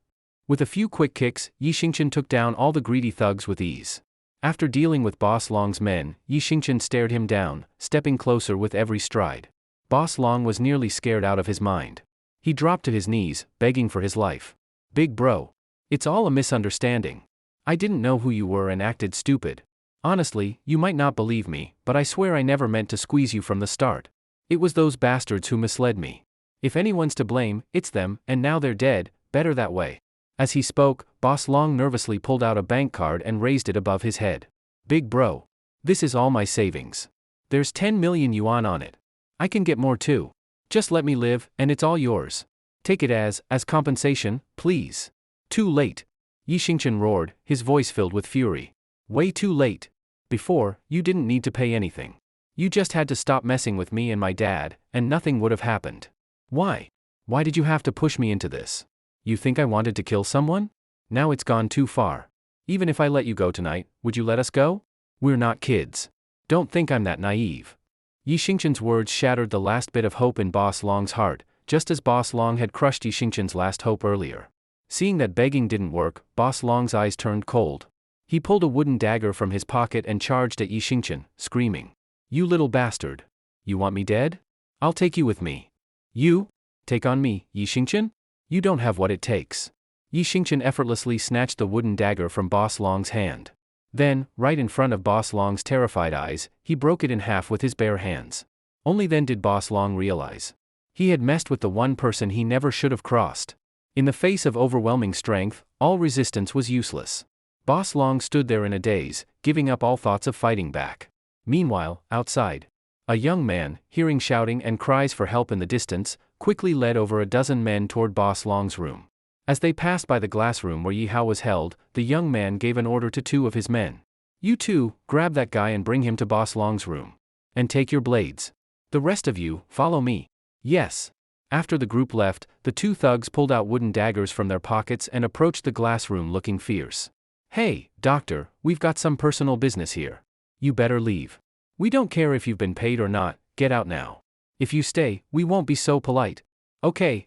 With a few quick kicks, Yi Xingqian took down all the greedy thugs with ease. After dealing with Boss Long's men, Yi Xingqian stared him down, stepping closer with every stride. Boss Long was nearly scared out of his mind. He dropped to his knees, begging for his life. Big bro. It's all a misunderstanding. I didn't know who you were and acted stupid. Honestly, you might not believe me, but I swear I never meant to squeeze you from the start. It was those bastards who misled me. If anyone's to blame, it's them, and now they're dead, better that way. As he spoke, Boss Long nervously pulled out a bank card and raised it above his head. Big bro. This is all my savings. There's 10 million yuan on it. I can get more too. Just let me live, and it's all yours. Take it as compensation, please. Too late. Yi Xingqian roared, his voice filled with fury. Way too late. Before, you didn't need to pay anything. You just had to stop messing with me and my dad, and nothing would have happened. Why? Why did you have to push me into this? You think I wanted to kill someone? Now it's gone too far. Even if I let you go tonight, would you let us go? We're not kids. Don't think I'm that naive. Yi Xingqian's words shattered the last bit of hope in Boss Long's heart, just as Boss Long had crushed Yi Xingqian's last hope earlier. Seeing that begging didn't work, Boss Long's eyes turned cold. He pulled a wooden dagger from his pocket and charged at Yi Xingqian, screaming. You little bastard. You want me dead? I'll take you with me. You? Take on me, Yi Xingqian? You don't have what it takes. Yi Xingqian effortlessly snatched the wooden dagger from Boss Long's hand. Then, right in front of Boss Long's terrified eyes, he broke it in half with his bare hands. Only then did Boss Long realize. He had messed with the one person he never should have crossed. In the face of overwhelming strength, all resistance was useless. Boss Long stood there in a daze, giving up all thoughts of fighting back. Meanwhile, outside, a young man, hearing shouting and cries for help in the distance, quickly led over a dozen men toward Boss Long's room. As they passed by the glass room where Yi Hao was held, the young man gave an order to 2 of his men. You 2, grab that guy and bring him to Boss Long's room. And take your blades. The rest of you, follow me. Yes. After the group left, the 2 thugs pulled out wooden daggers from their pockets and approached the glass room looking fierce. Hey, doctor, we've got some personal business here. You better leave. We don't care if you've been paid or not, get out now. If you stay, we won't be so polite. Okay.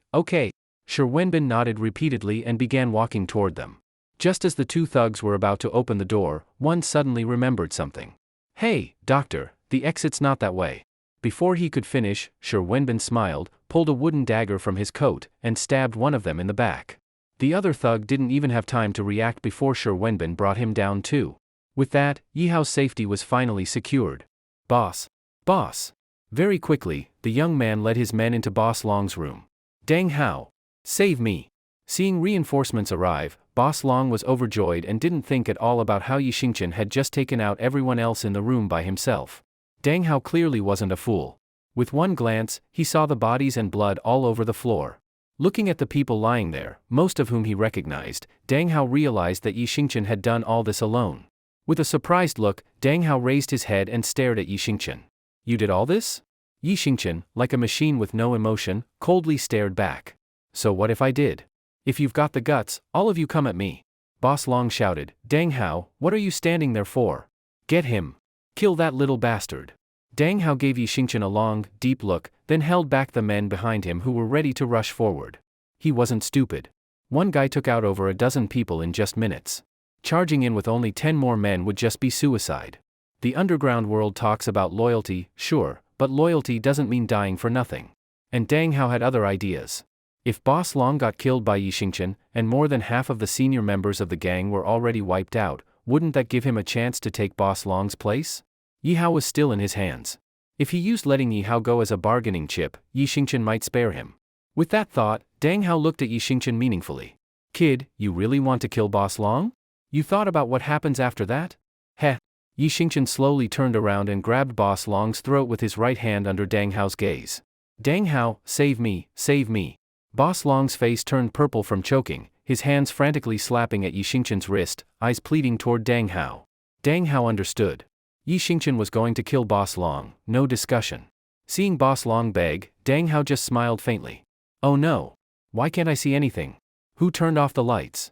Shi Wenbin nodded repeatedly and began walking toward them. Just as the 2 thugs were about to open the door, one suddenly remembered something. Hey, doctor, the exit's not that way. Before he could finish, Shi Wenbin smiled, pulled a wooden dagger from his coat, and stabbed one of them in the back. The other thug didn't even have time to react before Shi Wenbin brought him down too. With that, Yi Hao's safety was finally secured. Boss. Very quickly, the young man led his men into Boss Long's room. Deng Hao. Save me. Seeing reinforcements arrive, Boss Long was overjoyed and didn't think at all about how Yi Xingqian had just taken out everyone else in the room by himself. Dang Hao clearly wasn't a fool. With one glance, he saw the bodies and blood all over the floor. Looking at the people lying there, most of whom he recognized, Dang Hao realized that Yi Xingqian had done all this alone. With a surprised look, Dang Hao raised his head and stared at Yi Xingqian. You did all this? Yi Xingqian, like a machine with no emotion, coldly stared back. So what if I did? If you've got the guts, all of you come at me. Boss Long shouted, Dang Hao, what are you standing there for? Get him. Kill that little bastard. Dang Hao gave Yi Xingqian a long, deep look, then held back the men behind him who were ready to rush forward. He wasn't stupid. One guy took out over a dozen people in just minutes. Charging in with only 10 more men would just be suicide. The underground world talks about loyalty, sure, but loyalty doesn't mean dying for nothing. And Dang Hao had other ideas. If Boss Long got killed by Yi Xingqian, and more than half of the senior members of the gang were already wiped out, wouldn't that give him a chance to take Boss Long's place? Yi Hao was still in his hands. If he used letting Yi Hao go as a bargaining chip, Yi Xingqian might spare him. With that thought, Dang Hao looked at Yi Xingqian meaningfully. Kid, you really want to kill Boss Long? You thought about what happens after that? Heh. Yi Xingqian slowly turned around and grabbed Boss Long's throat with his right hand under Dang Hao's gaze. Dang Hao, save me, save me. Boss Long's face turned purple from choking, his hands frantically slapping at Yi Xingqian's wrist, eyes pleading toward Dang Hao. Dang Hao understood. Yi Xingqian was going to kill Boss Long, no discussion. Seeing Boss Long beg, Dang Hao just smiled faintly. Oh no. Why can't I see anything? Who turned off the lights?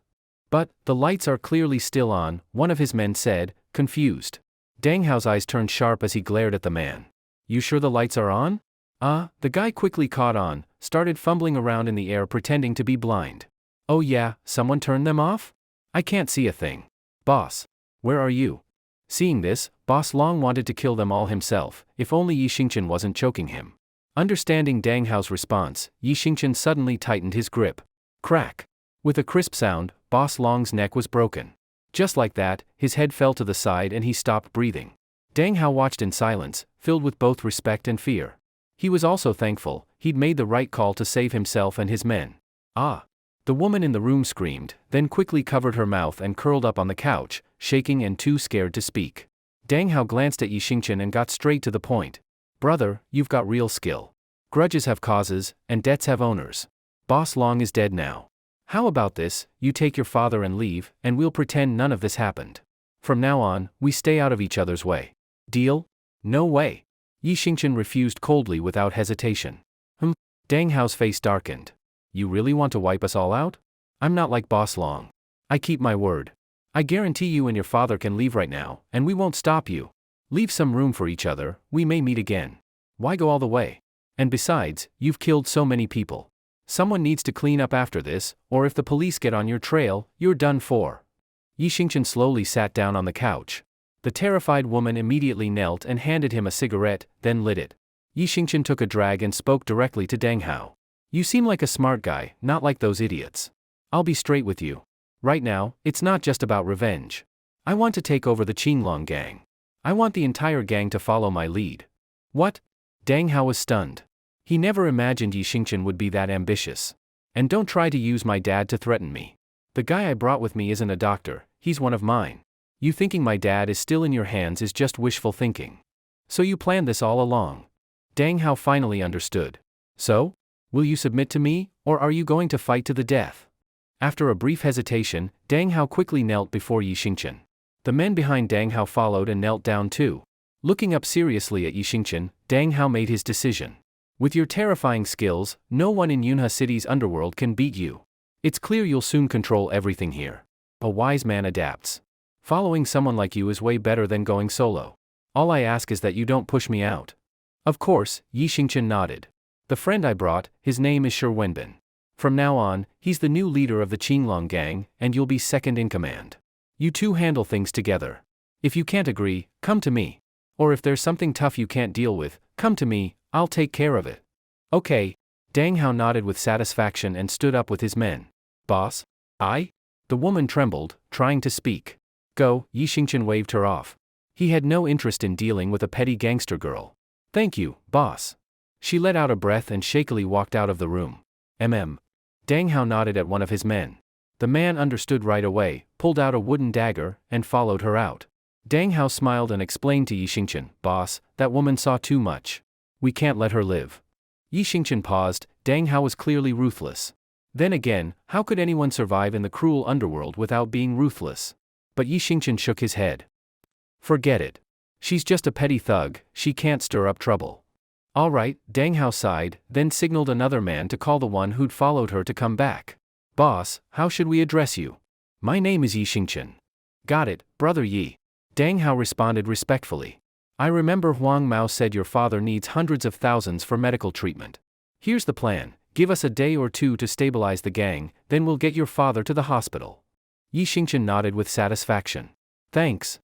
But, the lights are clearly still on, one of his men said, confused. Dang Hao's eyes turned sharp as he glared at the man. You sure the lights are on? The guy quickly caught on, started fumbling around in the air pretending to be blind. Oh yeah, someone turned them off? I can't see a thing. Boss. Where are you? Seeing this, Boss Long wanted to kill them all himself, if only Yi Xingqian wasn't choking him. Understanding Dang Hao's response, Yi Xingqian suddenly tightened his grip. Crack. With a crisp sound, Boss Long's neck was broken. Just like that, his head fell to the side and he stopped breathing. Dang Hao watched in silence, filled with both respect and fear. He was also thankful, he'd made the right call to save himself and his men. Ah! The woman in the room screamed, then quickly covered her mouth and curled up on the couch, shaking and too scared to speak. Dang Hao glanced at Yi Xingqian and got straight to the point. Brother, you've got real skill. Grudges have causes, and debts have owners. Boss Long is dead now. How about this, you take your father and leave, and we'll pretend none of this happened. From now on, we stay out of each other's way. Deal? No way. Yi Xingqian refused coldly without hesitation. Dang Hao's face darkened. You really want to wipe us all out? I'm not like Boss Long. I keep my word. I guarantee you and your father can leave right now, and we won't stop you. Leave some room for each other, we may meet again. Why go all the way? And besides, you've killed so many people. Someone needs to clean up after this, or if the police get on your trail, you're done for. Yi Xingqian slowly sat down on the couch. The terrified woman immediately knelt and handed him a cigarette, then lit it. Yi Xingqian took a drag and spoke directly to Dang Hao. You seem like a smart guy, not like those idiots. I'll be straight with you. Right now, it's not just about revenge. I want to take over the Qinglong gang. I want the entire gang to follow my lead. What? Dang Hao was stunned. He never imagined Yi Xingqian would be that ambitious. And don't try to use my dad to threaten me. The guy I brought with me isn't a doctor, he's one of mine. You thinking my dad is still in your hands is just wishful thinking. So you planned this all along. Dang Hao finally understood. So? Will you submit to me, or are you going to fight to the death? After a brief hesitation, Dang Hao quickly knelt before Yi Xingqian. The men behind Dang Hao followed and knelt down too. Looking up seriously at Yi Xingqian, Dang Hao made his decision. With your terrifying skills, no one in Yunhe City's underworld can beat you. It's clear you'll soon control everything here. A wise man adapts. Following someone like you is way better than going solo. All I ask is that you don't push me out. Of course, Yi Xingqian nodded. The friend I brought, his name is Shi Wenbin. From now on, he's the new leader of the Qinglong gang, and you'll be second in command. You two handle things together. If you can't agree, come to me. Or if there's something tough you can't deal with, come to me, I'll take care of it. Okay. Dang Hao nodded with satisfaction and stood up with his men. Boss? I? The woman trembled, trying to speak. Go, Yi Xingqian waved her off. He had no interest in dealing with a petty gangster girl. Thank you, boss. She let out a breath and shakily walked out of the room. Dang Hao nodded at one of his men. The man understood right away, pulled out a wooden dagger, and followed her out. Dang Hao smiled and explained to Yi Xingchen, "Boss, that woman saw too much. We can't let her live." Yi Xingchen paused. Dang Hao was clearly ruthless. Then again, how could anyone survive in the cruel underworld without being ruthless? But Yi Xingchen shook his head. "Forget it. She's just a petty thug, she can't stir up trouble." "All right," Dang Hao sighed, then signaled another man to call the one who'd followed her to come back. "Boss, how should we address you?" "My name is Yi Xingchen." "Got it, Brother Yi." Dang Hao responded respectfully. "I remember Huang Mao said your father needs hundreds of thousands for medical treatment. Here's the plan, give us a day or two to stabilize the gang, then we'll get your father to the hospital." Yi Xingchen nodded with satisfaction. "Thanks.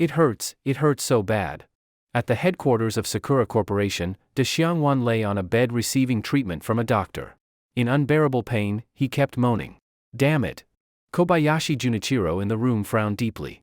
It hurts so bad." At the headquarters of Sakura Corporation, De Xiangwan lay on a bed receiving treatment from a doctor. In unbearable pain, he kept moaning. "Damn it." Kobayashi Junichiro in the room frowned deeply.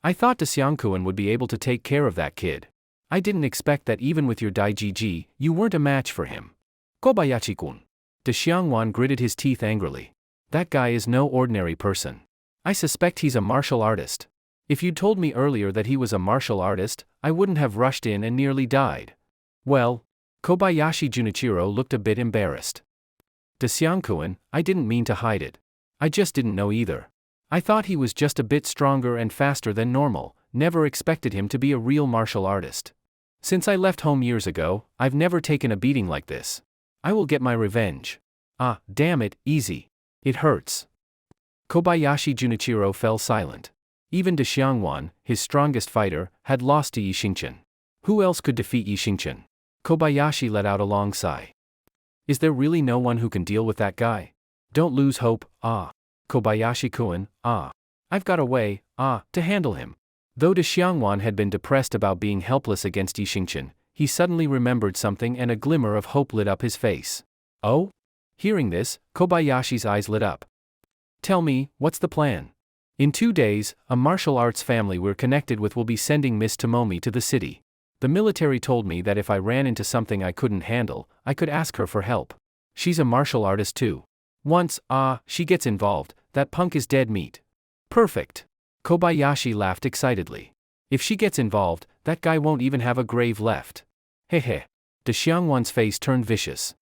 "I thought De Xiangkuan would be able to take care of that kid. I didn't expect that even with your Daijiji, you weren't a match for him." "Kobayashi-kun." De Xiangwan gritted his teeth angrily. "That guy is no ordinary person. I suspect he's a martial artist. If you'd told me earlier that he was a martial artist, I wouldn't have rushed in and nearly died." "Well," Kobayashi Junichiro looked a bit embarrassed. "De Xiangkuan, I didn't mean to hide it. I just didn't know either. I thought he was just a bit stronger and faster than normal, never expected him to be a real martial artist. Since I left home years ago, I've never taken a beating like this. I will get my revenge." Damn it, easy. It hurts." Kobayashi Junichiro fell silent. Even De Xiangwan, his strongest fighter, had lost to Yi Xingchen. Who else could defeat Yi Xingchen? Kobayashi let out a long sigh. "Is there really no one who can deal with that guy? Don't lose hope, Kobayashi-kun, I've got a way, to handle him." Though De Xiangwan had been depressed about being helpless against Yi Xingchen, he suddenly remembered something and a glimmer of hope lit up his face. "Oh?" Hearing this, Kobayashi's eyes lit up. "Tell me, what's the plan?" "In 2 days, a martial arts family we're connected with will be sending Miss Tomomi to the city. The military told me that if I ran into something I couldn't handle, I could ask her for help. She's a martial artist too. Once, she gets involved, that punk is dead meat." "Perfect." Kobayashi laughed excitedly. "If she gets involved, that guy won't even have a grave left." "Hehe." De Xiangwan's face turned vicious.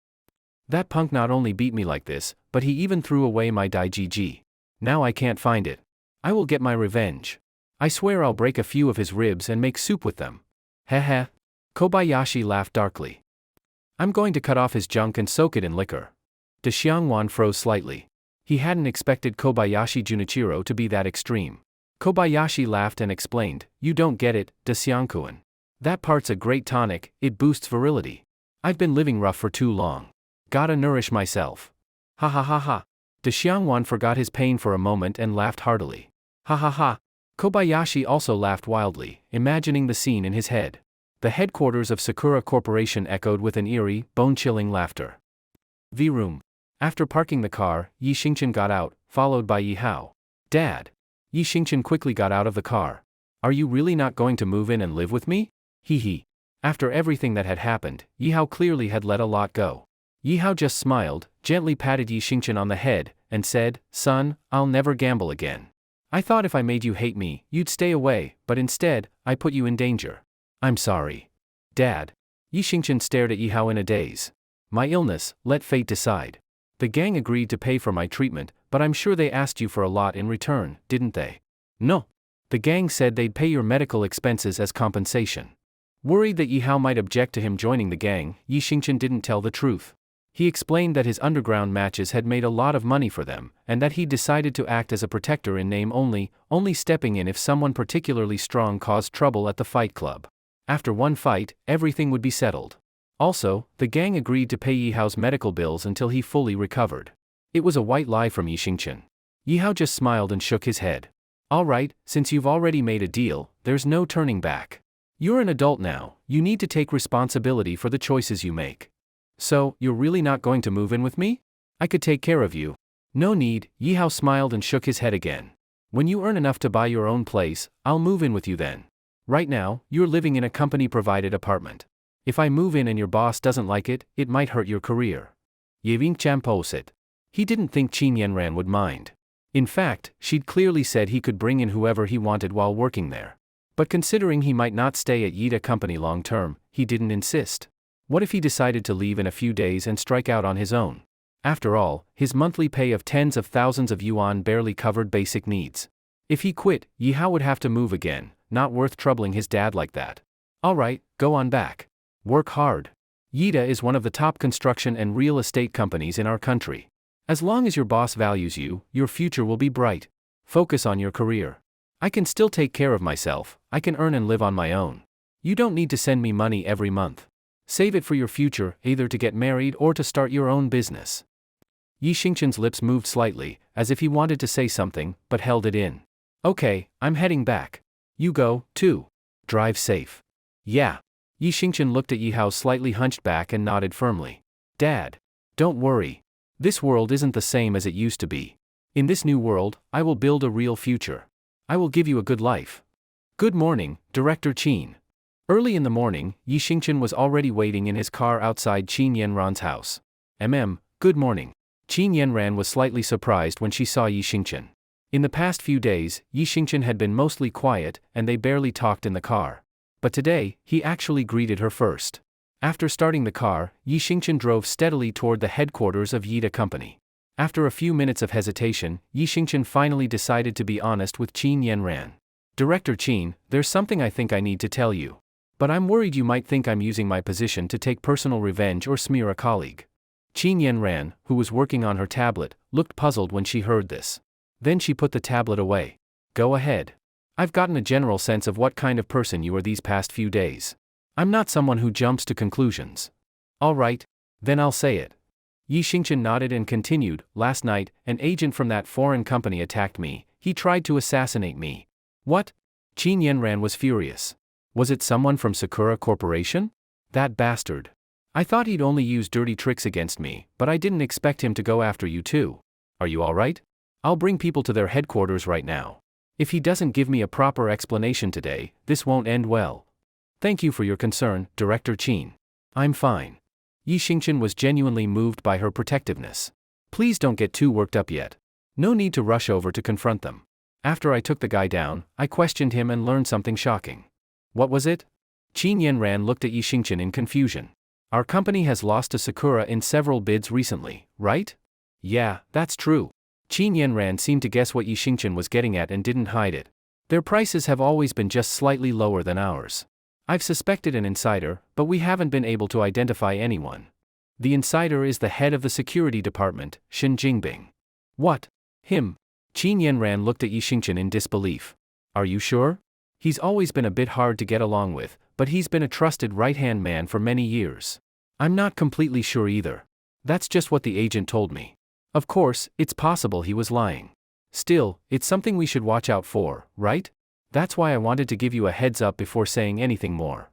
"That punk not only beat me like this, but he even threw away my Daijiji. Now I can't find it. I will get my revenge. I swear I'll break a few of his ribs and make soup with them." "Heh." Kobayashi laughed darkly. "I'm going to cut off his junk and soak it in liquor." De Xiangwan froze slightly. He hadn't expected Kobayashi Junichiro to be that extreme. Kobayashi laughed and explained, "You don't get it, De Xiangkuan. That part's a great tonic, it boosts virility. I've been living rough for too long. Gotta nourish myself." "Ha ha ha ha." De Xiangwan forgot his pain for a moment and laughed heartily. "Ha ha ha." Kobayashi also laughed wildly, imagining the scene in his head. The headquarters of Sakura Corporation echoed with an eerie, bone-chilling laughter. V-room. After parking the car, Yi Xingchen got out, followed by Yi Hao. "Dad." Yi Xingchen quickly got out of the car. "Are you really not going to move in and live with me?" Hee. After everything that had happened, Yi Hao clearly had let a lot go. Yi Hao just smiled, gently patted Yi Xingchen on the head, and said, "Son, I'll never gamble again. I thought if I made you hate me, you'd stay away, but instead, I put you in danger. I'm sorry." "Dad." Yi Xingchen stared at Yi Hao in a daze. "My illness, let fate decide. The gang agreed to pay for my treatment, but I'm sure they asked you for a lot in return, didn't they?" "No. The gang said they'd pay your medical expenses as compensation." Worried that Yi Hao might object to him joining the gang, Yi Xingchen didn't tell the truth. He explained that his underground matches had made a lot of money for them, and that he decided to act as a protector in name only stepping in if someone particularly strong caused trouble at the fight club. After one fight, everything would be settled. Also, the gang agreed to pay Yi Hao's medical bills until he fully recovered. It was a white lie from Yi Xingchen. Yi Hao just smiled and shook his head. "All right, since you've already made a deal, there's no turning back. You're an adult now, you need to take responsibility for the choices you make. So, you're really not going to move in with me? I could take care of you." "No need," Yi Hao smiled and shook his head again. "When you earn enough to buy your own place, I'll move in with you then. Right now, you're living in a company-provided apartment. If I move in and your boss doesn't like it, it might hurt your career." Yeving Champosit. He didn't think Qin Yanran would mind. In fact, she'd clearly said he could bring in whoever he wanted while working there. But considering he might not stay at Yida Company long term, he didn't insist. What if he decided to leave in a few days and strike out on his own? After all, his monthly pay of tens of thousands of yuan barely covered basic needs. If he quit, Yihao would have to move again, not worth troubling his dad like that. Alright, go on back. Work hard. Yida is one of the top construction and real estate companies in our country. As long as your boss values you, your future will be bright. Focus on your career. I can still take care of myself, I can earn and live on my own. You don't need to send me money every month. Save it for your future, either to get married or to start your own business. Yi Xingqian's lips moved slightly, as if he wanted to say something, but held it in. Okay, I'm heading back. You go, too. Drive safe. Yeah. Yi Xingqian looked at Yihao's slightly hunched back and nodded firmly. Dad. Don't worry. This world isn't the same as it used to be. In this new world, I will build a real future. I will give you a good life. Good morning, Director Qin. Early in the morning, Yi Xingqian was already waiting in his car outside Qin Yanran's house. Good morning. Qin Yanran was slightly surprised when she saw Yi Xingqian. In the past few days, Yi Xingqian had been mostly quiet and they barely talked in the car. But today, he actually greeted her first. After starting the car, Yi Xingqian drove steadily toward the headquarters of Yida Company. After a few minutes of hesitation, Yi Xingqian finally decided to be honest with Qin Yanran. Director Qin, there's something I think I need to tell you. But I'm worried you might think I'm using my position to take personal revenge or smear a colleague. Qin Yanran, who was working on her tablet, looked puzzled when she heard this. Then she put the tablet away. Go ahead. I've gotten a general sense of what kind of person you are these past few days. I'm not someone who jumps to conclusions. All right, then I'll say it. Yi Xingqian nodded and continued, last night, an agent from that foreign company attacked me, he tried to assassinate me. What? Qin Yanran was furious. Was it someone from Sakura Corporation? That bastard. I thought he'd only use dirty tricks against me, but I didn't expect him to go after you too. Are you alright? I'll bring people to their headquarters right now. If he doesn't give me a proper explanation today, this won't end well. Thank you for your concern, Director Qin. I'm fine. Yi Xingqian was genuinely moved by her protectiveness. Please don't get too worked up yet. No need to rush over to confront them. After I took the guy down, I questioned him and learned something shocking. What was it? Qin Yanran looked at Yi Xingqian in confusion. Our company has lost to Sakura in several bids recently, right? Yeah, that's true. Qin Yanran seemed to guess what Yi Xingqian was getting at and didn't hide it. Their prices have always been just slightly lower than ours. I've suspected an insider, but we haven't been able to identify anyone. The insider is the head of the security department, Shen Jingbing. What? Him? Qin Yanran looked at Yi Xingqian in disbelief. Are you sure? He's always been a bit hard to get along with, but he's been a trusted right-hand man for many years. I'm not completely sure either. That's just what the agent told me. Of course, it's possible he was lying. Still, it's something we should watch out for, right? That's why I wanted to give you a heads up before saying anything more.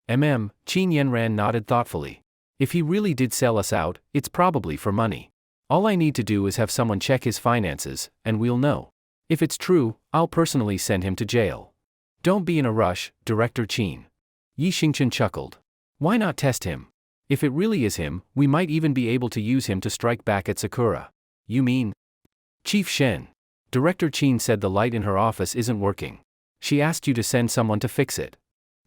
Qin Yanran nodded thoughtfully. If he really did sell us out, it's probably for money. All I need to do is have someone check his finances, and we'll know. If it's true, I'll personally send him to jail. Don't be in a rush, Director Qin. Yi Xingqian chuckled. Why not test him? If it really is him, we might even be able to use him to strike back at Sakura. You mean? Chief Shen. Director Qin said the light in her office isn't working. She asked you to send someone to fix it.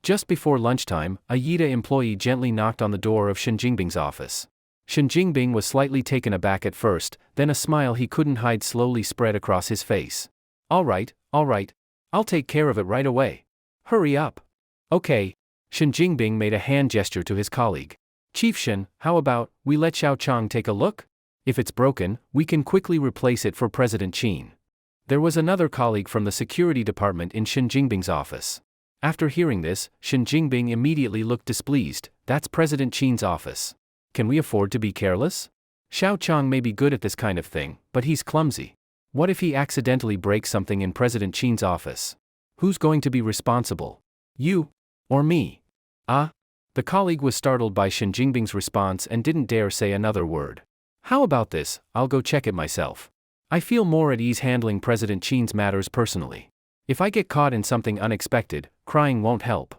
Just before lunchtime, a Yida employee gently knocked on the door of Shen Jingbing's office. Shen Jingbing was slightly taken aback at first, then a smile he couldn't hide slowly spread across his face. All right. I'll take care of it right away. Hurry up. Okay. Shen Jingbing made a hand gesture to his colleague. Chief Shen, how about we let Xiao Chang take a look? If it's broken, we can quickly replace it for President Qin. There was another colleague from the security department in Shen Jingbing's office. After hearing this, Shen Jingbing immediately looked displeased. That's President Qin's office. Can we afford to be careless? Xiao Chang may be good at this kind of thing, but he's clumsy. What if he accidentally breaks something in President Qin's office? Who's going to be responsible? You? Or me? The colleague was startled by Shen Jingbing's response and didn't dare say another word. How about this, I'll go check it myself. I feel more at ease handling President Qin's matters personally. If I get caught in something unexpected, crying won't help.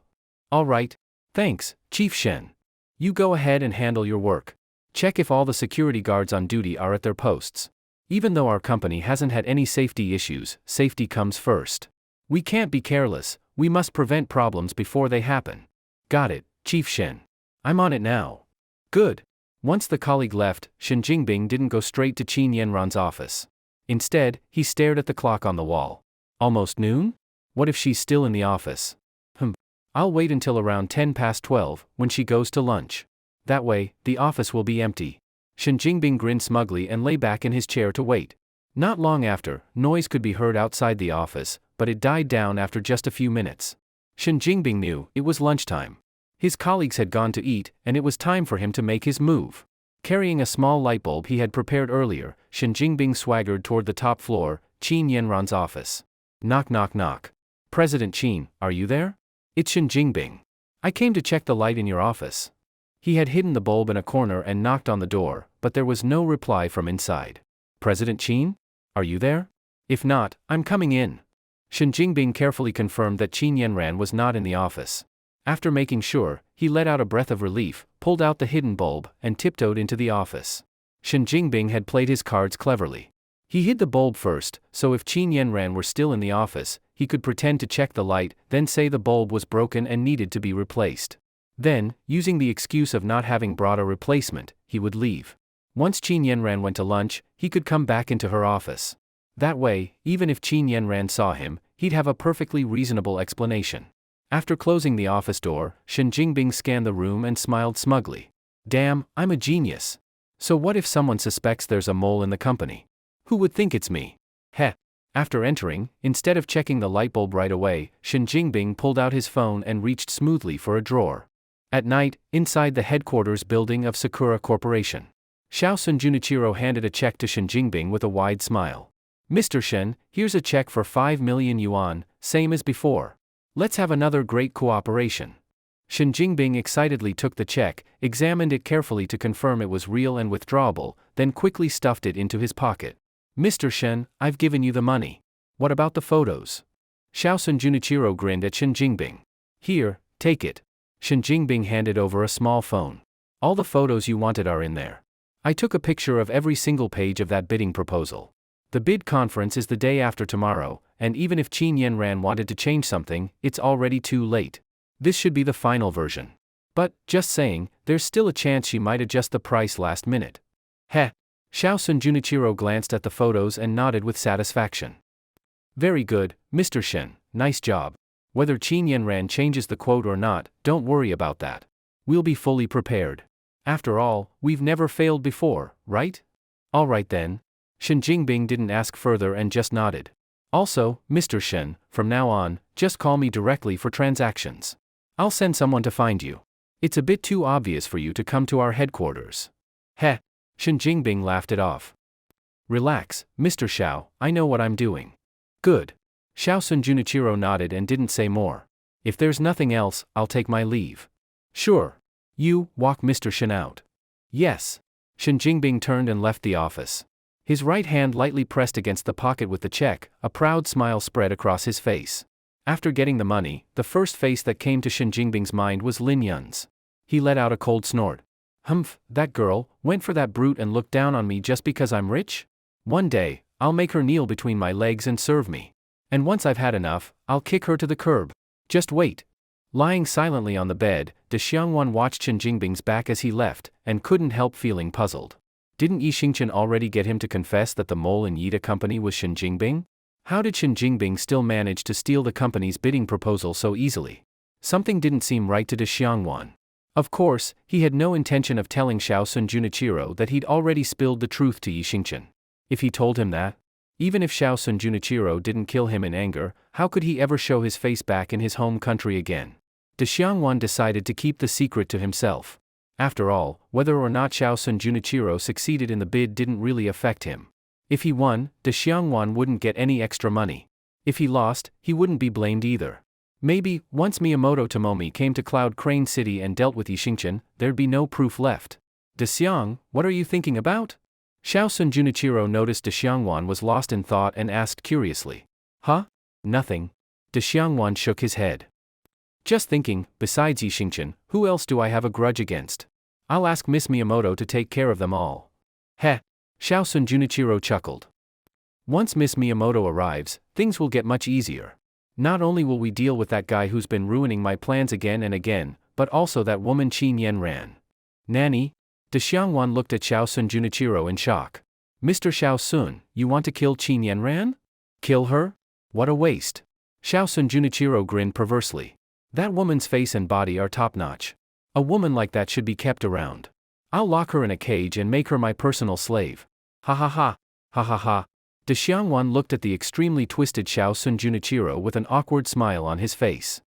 All right. Thanks, Chief Shen. You go ahead and handle your work. Check if all the security guards on duty are at their posts. Even though our company hasn't had any safety issues, safety comes first. We can't be careless, we must prevent problems before they happen. Got it, Chief Shen. I'm on it now. Good. Once the colleague left, Shen Jingbing didn't go straight to Qin Yanran's office. Instead, he stared at the clock on the wall. Almost noon? What if she's still in the office? I'll wait until around 12:10, when she goes to lunch. That way, the office will be empty. Shen Jingbing grinned smugly and lay back in his chair to wait. Not long after, noise could be heard outside the office, but it died down after just a few minutes. Shen Jingbing knew it was lunchtime. His colleagues had gone to eat, and it was time for him to make his move. Carrying a small light bulb he had prepared earlier, Shen Jingbing swaggered toward the top floor, Qin Yanran's office. Knock knock knock. President Qin, are you there? It's Shen Jingbing. I came to check the light in your office. He had hidden the bulb in a corner and knocked on the door, but there was no reply from inside. President Qin? Are you there? If not, I'm coming in. Shen Jingbing carefully confirmed that Qin Yanran was not in the office. After making sure, he let out a breath of relief, pulled out the hidden bulb, and tiptoed into the office. Shen Jingbing had played his cards cleverly. He hid the bulb first, so if Qin Yanran were still in the office, he could pretend to check the light, then say the bulb was broken and needed to be replaced. Then, using the excuse of not having brought a replacement, he would leave. Once Qin Yanran went to lunch, he could come back into her office. That way, even if Qin Yanran saw him, he'd have a perfectly reasonable explanation. After closing the office door, Shen Jingbing scanned the room and smiled smugly. Damn, I'm a genius. So what if someone suspects there's a mole in the company? Who would think it's me? Heh. After entering, instead of checking the light bulb right away, Shen Jingbing pulled out his phone and reached smoothly for a drawer. At night, inside the headquarters building of Sakura Corporation, Xiao Sun Junichiro handed a check to Shen Jingbing with a wide smile. Mr. Shen, here's a check for 5 million yuan, same as before. Let's have another great cooperation. Shen Jingbing excitedly took the check, examined it carefully to confirm it was real and withdrawable, then quickly stuffed it into his pocket. Mr. Shen, I've given you the money. What about the photos? Xiao Sun Junichiro grinned at Shen Jingbing. Here, take it. Shen Jingbing handed over a small phone. All the photos you wanted are in there. I took a picture of every single page of that bidding proposal. The bid conference is the day after tomorrow, and even if Qin Yanran wanted to change something, it's already too late. This should be the final version. But, just saying, there's still a chance she might adjust the price last minute. Heh. Xiao Sun Junichiro glanced at the photos and nodded with satisfaction. Very good, Mr. Shen, nice job. Whether Qin Yanran changes the quote or not, don't worry about that. We'll be fully prepared. After all, we've never failed before, right? All right then. Shen Jingbing didn't ask further and just nodded. Also, Mr. Shen, from now on, just call me directly for transactions. I'll send someone to find you. It's a bit too obvious for you to come to our headquarters. Heh. Shen Jingbing laughed it off. Relax, Mr. Xiao, I know what I'm doing. Good. Xiao Sun Junichiro nodded and didn't say more. If there's nothing else, I'll take my leave. Sure. You, walk Mr. Shen out. Yes. Shen Jingbing turned and left the office. His right hand lightly pressed against the pocket with the check, a proud smile spread across his face. After getting the money, the first face that came to Shen Jingbing's mind was Lin Yun's. He let out a cold snort. Humph, that girl, went for that brute and looked down on me just because I'm rich? One day, I'll make her kneel between my legs and serve me. And once I've had enough, I'll kick her to the curb. Just wait. Lying silently on the bed, De Xiangwan watched Shen Jingbing's back as he left, and couldn't help feeling puzzled. Didn't Yi Xingchen already get him to confess that the mole in Yida company was Shen Jingbing? How did Shen Jingbing still manage to steal the company's bidding proposal so easily? Something didn't seem right to De Xiangwan. Of course, he had no intention of telling Xiao Sun Junichiro that he'd already spilled the truth to Yi Xingchen. If he told him that, even if Xiao Sun Junichiro didn't kill him in anger, how could he ever show his face back in his home country again? De Xiangwan decided to keep the secret to himself. After all, whether or not Xiao Sun Junichiro succeeded in the bid didn't really affect him. If he won, De Xiangwan wouldn't get any extra money. If he lost, he wouldn't be blamed either. Maybe, once Miyamoto Tomomi came to Cloud Crane City and dealt with Yi Xingchen, there'd be no proof left. De Xiang, what are you thinking about? Xiao Sun Junichiro noticed De Xiangwan was lost in thought and asked curiously. Huh? Nothing. De Xiangwan shook his head. Just thinking, besides Yi Xingchen, who else do I have a grudge against? I'll ask Miss Miyamoto to take care of them all. Heh. Xiaosun Junichiro chuckled. Once Miss Miyamoto arrives, things will get much easier. Not only will we deal with that guy who's been ruining my plans again and again, but also that woman Qin Yanran. Nanny? De Xiangwan looked at Xiaosun Junichiro in shock. Mr. Xiaosun, you want to kill Qin Yanran? Kill her? What a waste. Xiaosun Junichiro grinned perversely. That woman's face and body are top-notch. A woman like that should be kept around. I'll lock her in a cage and make her my personal slave. Ha ha ha. Ha ha ha. De Xiangwan looked at the extremely twisted Xiaosun Junichiro with an awkward smile on his face.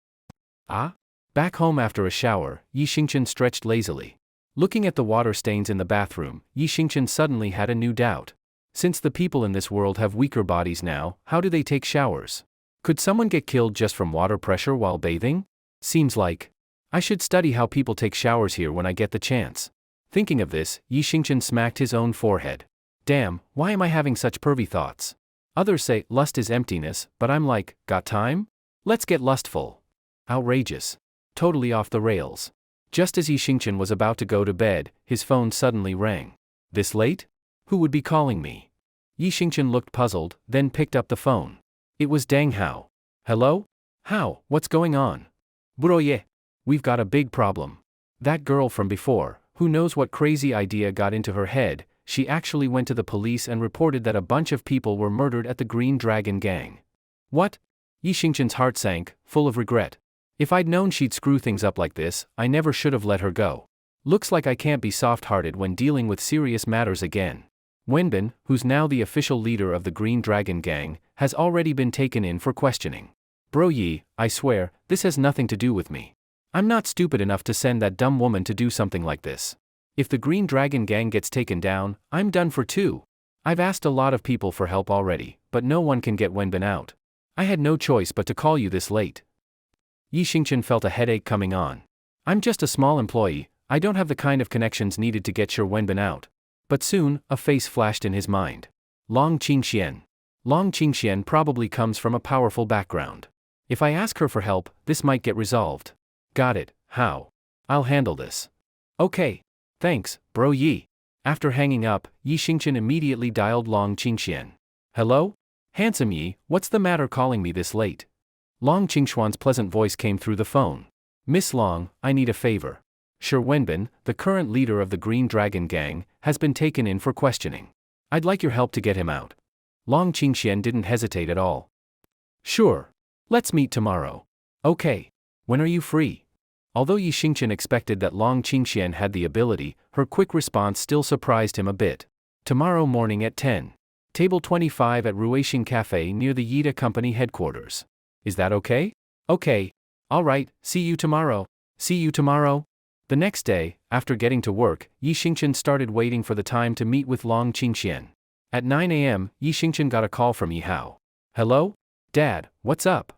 Ah? Back home after a shower, Yi Xingqian stretched lazily. Looking at the water stains in the bathroom, Yi Xingqian suddenly had a new doubt. Since the people in this world have weaker bodies now, how do they take showers? Could someone get killed just from water pressure while bathing? Seems like. I should study how people take showers here when I get the chance. Thinking of this, Yi Xingqian smacked his own forehead. Damn, why am I having such pervy thoughts? Others say lust is emptiness, but I'm like, got time? Let's get lustful. Outrageous. Totally off the rails. Just as Yi Xingqian was about to go to bed, his phone suddenly rang. This late? Who would be calling me? Yi Xingqian looked puzzled, then picked up the phone. It was Dang Hao. Hello? Hao, what's going on? Broye. We've got a big problem. That girl from before, who knows what crazy idea got into her head, she actually went to the police and reported that a bunch of people were murdered at the Green Dragon Gang. What? Yi Xingqian's heart sank, full of regret. If I'd known she'd screw things up like this, I never should have let her go. Looks like I can't be soft-hearted when dealing with serious matters again. Wenbin, who's now the official leader of the Green Dragon Gang, has already been taken in for questioning. Bro Yi, I swear, this has nothing to do with me. I'm not stupid enough to send that dumb woman to do something like this. If the Green Dragon Gang gets taken down, I'm done for too. I've asked a lot of people for help already, but no one can get Wenbin out. I had no choice but to call you this late. Yi Xingqian felt a headache coming on. I'm just a small employee, I don't have the kind of connections needed to get your Wenbin out. But soon, a face flashed in his mind. Long Qingxian. Long Qingxian probably comes from a powerful background. If I ask her for help, this might get resolved. Got it, how? I'll handle this. Okay. Thanks, Bro Yi. After hanging up, Yi Xingqian immediately dialed Long Qingxian. Hello? Handsome Yi, what's the matter calling me this late? Long Qingxuan's pleasant voice came through the phone. Miss Long, I need a favor. Sure Wenbin, the current leader of the Green Dragon Gang, has been taken in for questioning. I'd like your help to get him out. Long Qingxian didn't hesitate at all. Sure. Let's meet tomorrow. Okay. When are you free? Although Yi Xingqian expected that Long Qingxian had the ability, her quick response still surprised him a bit. Tomorrow morning at 10. Table 25 at Ruixing Cafe near the Yida Company headquarters. Is that okay? Okay. Alright, see you tomorrow. See you tomorrow. The next day, after getting to work, Yi Xingqian started waiting for the time to meet with Long Qingxian. At 9 a.m., Yi Xingqian got a call from Yi Hao. Hello? Dad, what's up?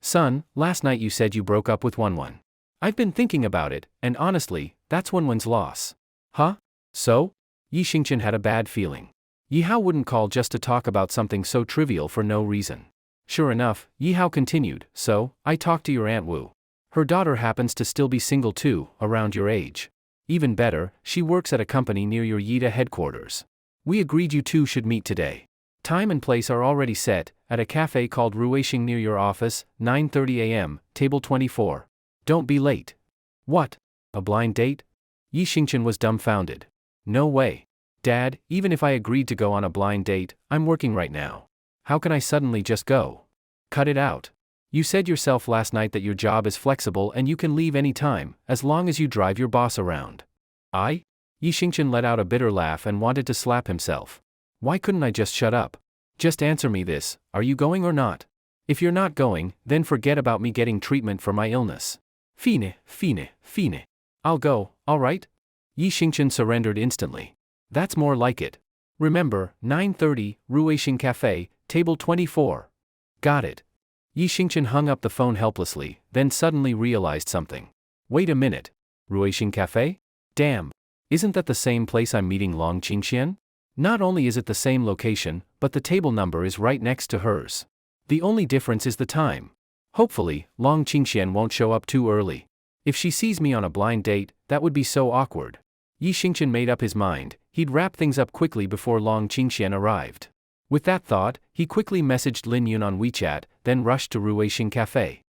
Son, last night you said you broke up with Wenwen. I've been thinking about it, and honestly, that's Wenwen's loss. Huh? So? Yi Xingqian had a bad feeling. Yi Hao wouldn't call just to talk about something so trivial for no reason. Sure enough, Yi Hao continued, so, I talked to your Aunt Wu. Her daughter happens to still be single too, around your age. Even better, she works at a company near your Yida headquarters. We agreed you two should meet today. Time and place are already set, at a cafe called Ruixing near your office, 9:30 a.m., table 24. Don't be late. What? A blind date? Yi Xingqian was dumbfounded. No way. Dad, even if I agreed to go on a blind date, I'm working right now. How can I suddenly just go? Cut it out. You said yourself last night that your job is flexible and you can leave any time, as long as you drive your boss around. I? Yi Xingqian let out a bitter laugh and wanted to slap himself. Why couldn't I just shut up? Just answer me this, are you going or not? If you're not going, then forget about me getting treatment for my illness. Fine. I'll go, alright? Yi Xingqian surrendered instantly. That's more like it. Remember, 9:30, Ruixing Cafe, table 24. Got it. Yi Xingqian hung up the phone helplessly, then suddenly realized something. Wait a minute. Ruixing Cafe? Damn. Isn't that the same place I'm meeting Long Qingxian? Not only is it the same location, but the table number is right next to hers. The only difference is the time. Hopefully, Long Qingxian won't show up too early. If she sees me on a blind date, that would be so awkward. Yi Xingqian made up his mind, he'd wrap things up quickly before Long Qingxian arrived. With that thought, he quickly messaged Lin Yun on WeChat, then rushed to Ruixing Cafe.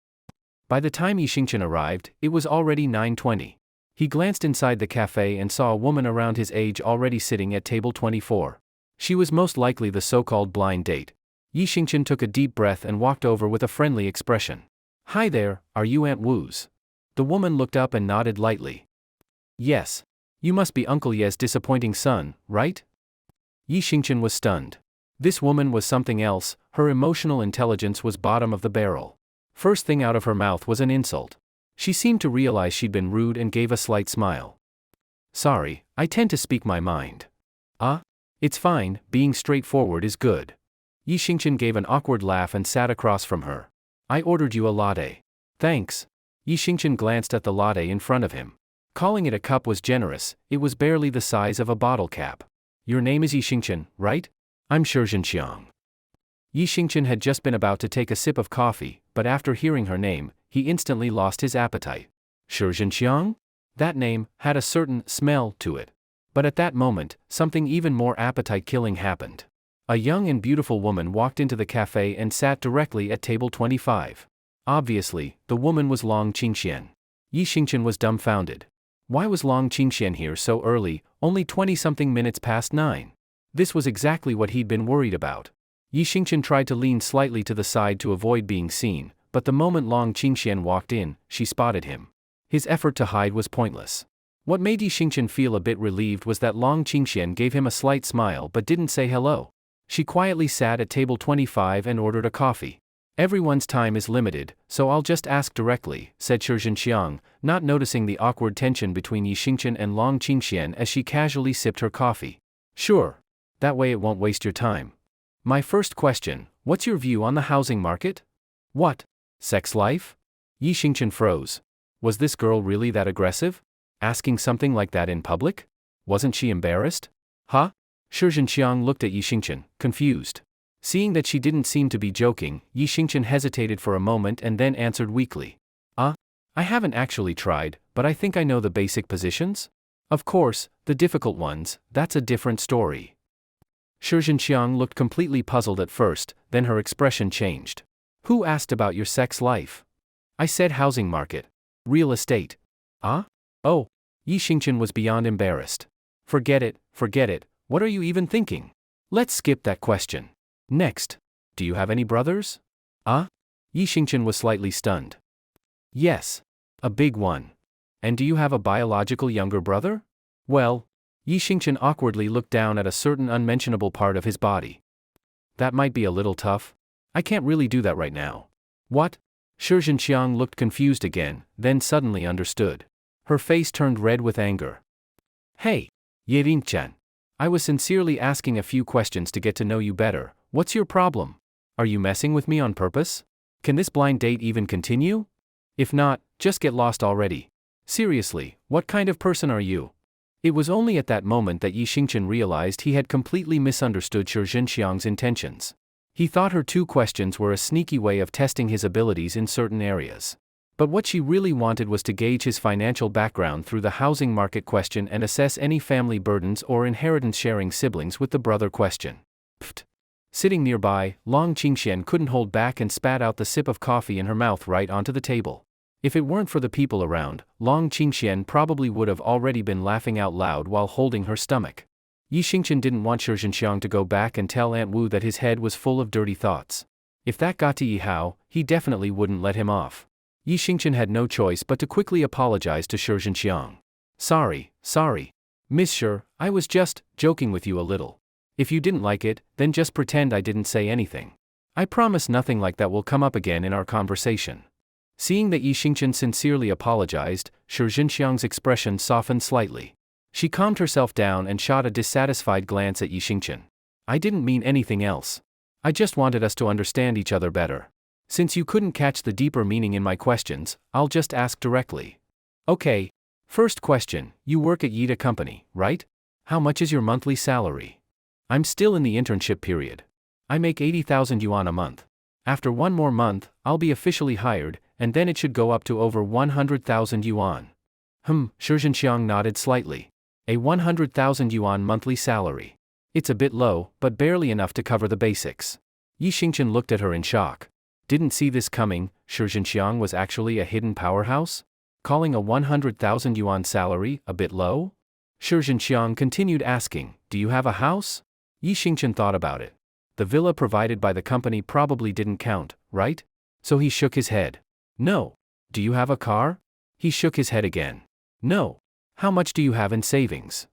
By the time Yi Xingqian arrived, it was already 9:20. He glanced inside the cafe and saw a woman around his age already sitting at table 24. She was most likely the so-called blind date. Yi Xingqian took a deep breath and walked over with a friendly expression. "Hi there, are you Aunt Wu's?" The woman looked up and nodded lightly. "Yes. You must be Uncle Ye's disappointing son, right?" Yi Xingqian was stunned. This woman was something else, her emotional intelligence was bottom of the barrel. First thing out of her mouth was an insult. She seemed to realize she'd been rude and gave a slight smile. "Sorry, I tend to speak my mind." It's fine, being straightforward is good." Yi Xingqian gave an awkward laugh and sat across from her. "I ordered you a latte." "Thanks." Yi Xingqian glanced at the latte in front of him. Calling it a cup was generous, it was barely the size of a bottle cap. "Your name is Yi Xingqian, right?" "I'm Shizhenxiang." Yi Xingqian had just been about to take a sip of coffee, but after hearing her name, he instantly lost his appetite. Shizhenxiang? That name had a certain smell to it. But at that moment, something even more appetite-killing happened. A young and beautiful woman walked into the cafe and sat directly at table 25. Obviously, the woman was Long Qingxian. Yi Xingqian was dumbfounded. Why was Long Qingxian here so early, only 20-something minutes past 9? This was exactly what he'd been worried about. Yi Xingqian tried to lean slightly to the side to avoid being seen, but the moment Long Qingxian walked in, she spotted him. His effort to hide was pointless. What made Yi Xingqian feel a bit relieved was that Long Qingxian gave him a slight smile but didn't say hello. She quietly sat at table 25 and ordered a coffee. "Everyone's time is limited, so I'll just ask directly," said Shizhenxiang, not noticing the awkward tension between Yi Xingqian and Long Qingxian as she casually sipped her coffee. "Sure. That way it won't waste your time. My first question, what's your view on the housing market?" "What? Sex life?" Yi Xingqian froze. Was this girl really that aggressive? Asking something like that in public? Wasn't she embarrassed? Huh? Shizhenxiang looked at Yi Xingqian, confused. Seeing that she didn't seem to be joking, Yi Xingqian hesitated for a moment and then answered weakly. I haven't actually tried, but I think I know the basic positions. Of course, the difficult ones, that's a different story." Shizhenxiang looked completely puzzled at first, then her expression changed. "Who asked about your sex life?" "I said housing market. Real estate." "Oh." Yi Xingqian was beyond embarrassed. Forget it, what are you even thinking? Let's skip that question. Next. Do you have any brothers?" Yi Xingqian was slightly stunned. "Yes. A big one." "And do you have a biological younger brother?" "Well." Yi Xingqian awkwardly looked down at a certain unmentionable part of his body. "That might be a little tough. I can't really do that right now." "What?" Shizhenxiang looked confused again, then suddenly understood. Her face turned red with anger. "Hey, Ye Ringchan. I was sincerely asking a few questions to get to know you better. What's your problem? Are you messing with me on purpose? Can this blind date even continue? If not, just get lost already. Seriously, what kind of person are you?" It was only at that moment that Yi Xingqian realized he had completely misunderstood Shizhenxiang's intentions. He thought her two questions were a sneaky way of testing his abilities in certain areas. But what she really wanted was to gauge his financial background through the housing market question and assess any family burdens or inheritance-sharing siblings with the brother question. Pfft. Sitting nearby, Long Qingxian couldn't hold back and spat out the sip of coffee in her mouth right onto the table. If it weren't for the people around, Long Qingxian probably would have already been laughing out loud while holding her stomach. Yi Xingqian didn't want Shizhenxiang to go back and tell Aunt Wu that his head was full of dirty thoughts. If that got to Yi Hao, he definitely wouldn't let him off. Yi Xingqian had no choice but to quickly apologize to Shizhenxiang. Sorry. Miss Shi, I was just joking with you a little. If you didn't like it, then just pretend I didn't say anything. I promise nothing like that will come up again in our conversation." Seeing that Yi Xingqian sincerely apologized, Shizhenxiang's expression softened slightly. She calmed herself down and shot a dissatisfied glance at Yi Xingqian. "I didn't mean anything else. I just wanted us to understand each other better. Since you couldn't catch the deeper meaning in my questions, I'll just ask directly. Okay. First question, you work at Yida Company, right? How much is your monthly salary?" "I'm still in the internship period. I make 80,000 yuan a month. After one more month, I'll be officially hired, and then it should go up to over 100,000 yuan. Shizhenxiang nodded slightly. A 100,000 yuan monthly salary. It's a bit low, but barely enough to cover the basics. Yi Xingchen looked at her in shock. Didn't see this coming. Shi Zhenxiang was actually a hidden powerhouse? Calling a 100,000 yuan salary a bit low? Shi Zhenxiang continued asking, do you have a house? Yi Xingchen thought about it. The villa provided by the company probably didn't count, right? So he shook his head. No. Do you have a car? He shook his head again. No. How much do you have in savings?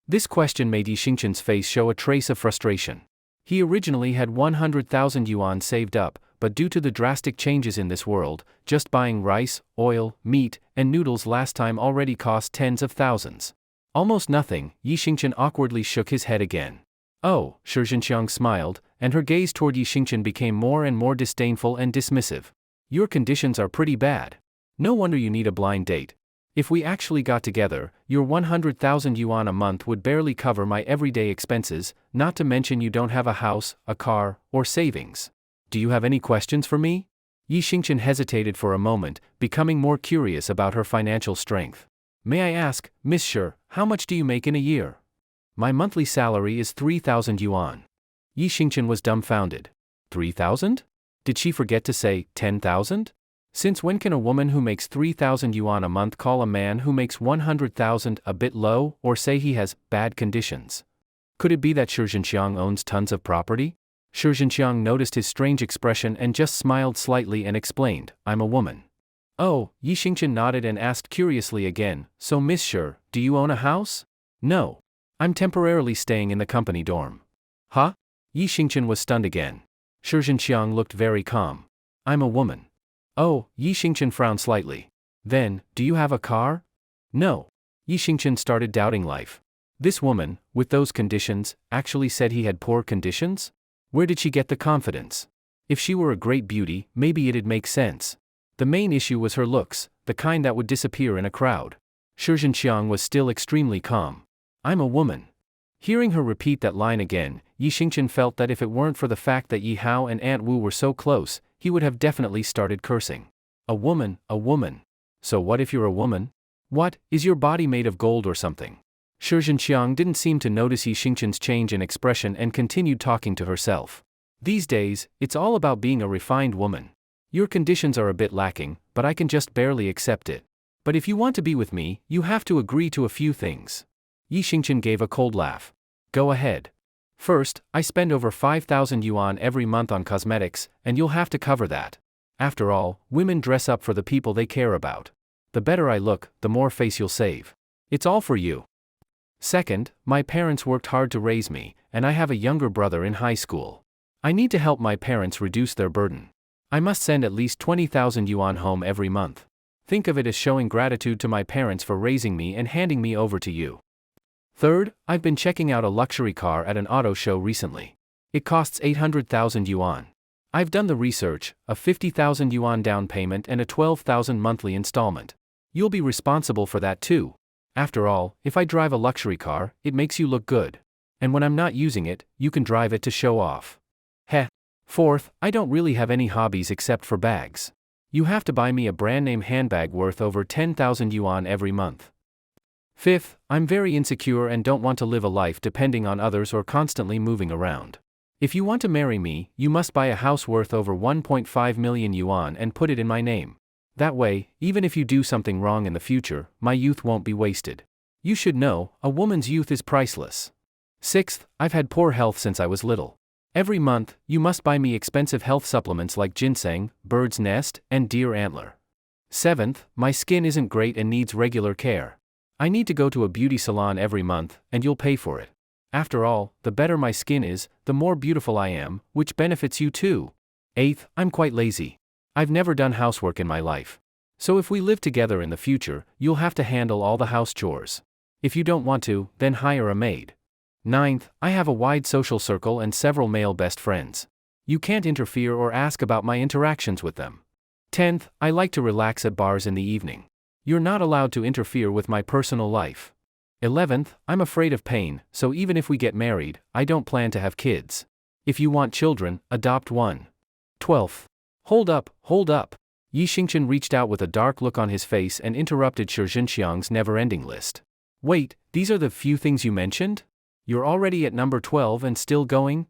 This question made Yi Xingchen's face show a trace of frustration. He originally had 100,000 yuan saved up, but due to the drastic changes in this world, just buying rice, oil, meat, and noodles last time already cost tens of thousands. Almost nothing. Yi Xingchen awkwardly shook his head again. Oh, Shi Zhenxiang smiled, and her gaze toward Yi Xingchen became more and more disdainful and dismissive. Your conditions are pretty bad. No wonder you need a blind date. If we actually got together, your 100,000 yuan a month would barely cover my everyday expenses, not to mention you don't have a house, a car, or savings. Do you have any questions for me? Yi Xingchen hesitated for a moment, becoming more curious about her financial strength. May I ask, Miss Shi, how much do you make in a year? My monthly salary is 3,000 yuan. Yi Xingchen was dumbfounded. 3,000? Did she forget to say 10,000? Since when can a woman who makes 3,000 yuan a month call a man who makes 100,000 a bit low, or say he has bad conditions? Could it be that Shi Zhenxiang owns tons of property? Shi Zhenxiang noticed his strange expression and just smiled slightly and explained, I'm a woman. Oh, Yi Xingchen nodded and asked curiously again, so Miss Shi, do you own a house? No. I'm temporarily staying in the company dorm. Huh? Yi Xingchen was stunned again. Shi Zhenxiang looked very calm. I'm a woman. Oh, Yi Xingchen frowned slightly. Then, do you have a car? No. Yi Xingchen started doubting life. This woman, with those conditions, actually said he had poor conditions? Where did she get the confidence? If she were a great beauty, maybe it'd make sense. The main issue was her looks, the kind that would disappear in a crowd. Shi Zhenxiang was still extremely calm. I'm a woman. Hearing her repeat that line again, Yi Xingchen felt that if it weren't for the fact that Yi Hao and Aunt Wu were so close, he would have definitely started cursing. A woman, a woman. So what if you're a woman? What, is your body made of gold or something? Shi Zhenxiang didn't seem to notice Yi Xingchen's change in expression and continued talking to herself. These days, it's all about being a refined woman. Your conditions are a bit lacking, but I can just barely accept it. But if you want to be with me, you have to agree to a few things. Yi Xingchen gave a cold laugh. Go ahead. First, I spend over 5,000 yuan every month on cosmetics, and you'll have to cover that. After all, women dress up for the people they care about. The better I look, the more face you'll save. It's all for you. Second, my parents worked hard to raise me, and I have a younger brother in high school. I need to help my parents reduce their burden. I must send at least 20,000 yuan home every month. Think of it as showing gratitude to my parents for raising me and handing me over to you. Third, I've been checking out a luxury car at an auto show recently. It costs 800,000 yuan. I've done the research, a 50,000 yuan down payment and a 12,000 monthly installment. You'll be responsible for that too. After all, if I drive a luxury car, it makes you look good. And when I'm not using it, you can drive it to show off. Heh. Fourth, I don't really have any hobbies except for bags. You have to buy me a brand name handbag worth over 10,000 yuan every month. Fifth, I'm very insecure and don't want to live a life depending on others or constantly moving around. If you want to marry me, you must buy a house worth over 1.5 million yuan and put it in my name. That way, even if you do something wrong in the future, my youth won't be wasted. You should know, a woman's youth is priceless. Sixth, I've had poor health since I was little. Every month, you must buy me expensive health supplements like ginseng, bird's nest, and deer antler. Seventh, my skin isn't great and needs regular care. I need to go to a beauty salon every month, and you'll pay for it. After all, the better my skin is, the more beautiful I am, which benefits you too. Eighth, I'm quite lazy. I've never done housework in my life. So if we live together in the future, you'll have to handle all the house chores. If you don't want to, then hire a maid. Ninth, I have a wide social circle and several male best friends. You can't interfere or ask about my interactions with them. 10th, I like to relax at bars in the evening. You're not allowed to interfere with my personal life. 11th, I'm afraid of pain, so even if we get married, I don't plan to have kids. If you want children, adopt one. 12th. Hold up, hold up. Yi Xingchen reached out with a dark look on his face and interrupted Shi Zhenxiang's never-ending list. Wait, these are the few things you mentioned? You're already at number 12 and still going?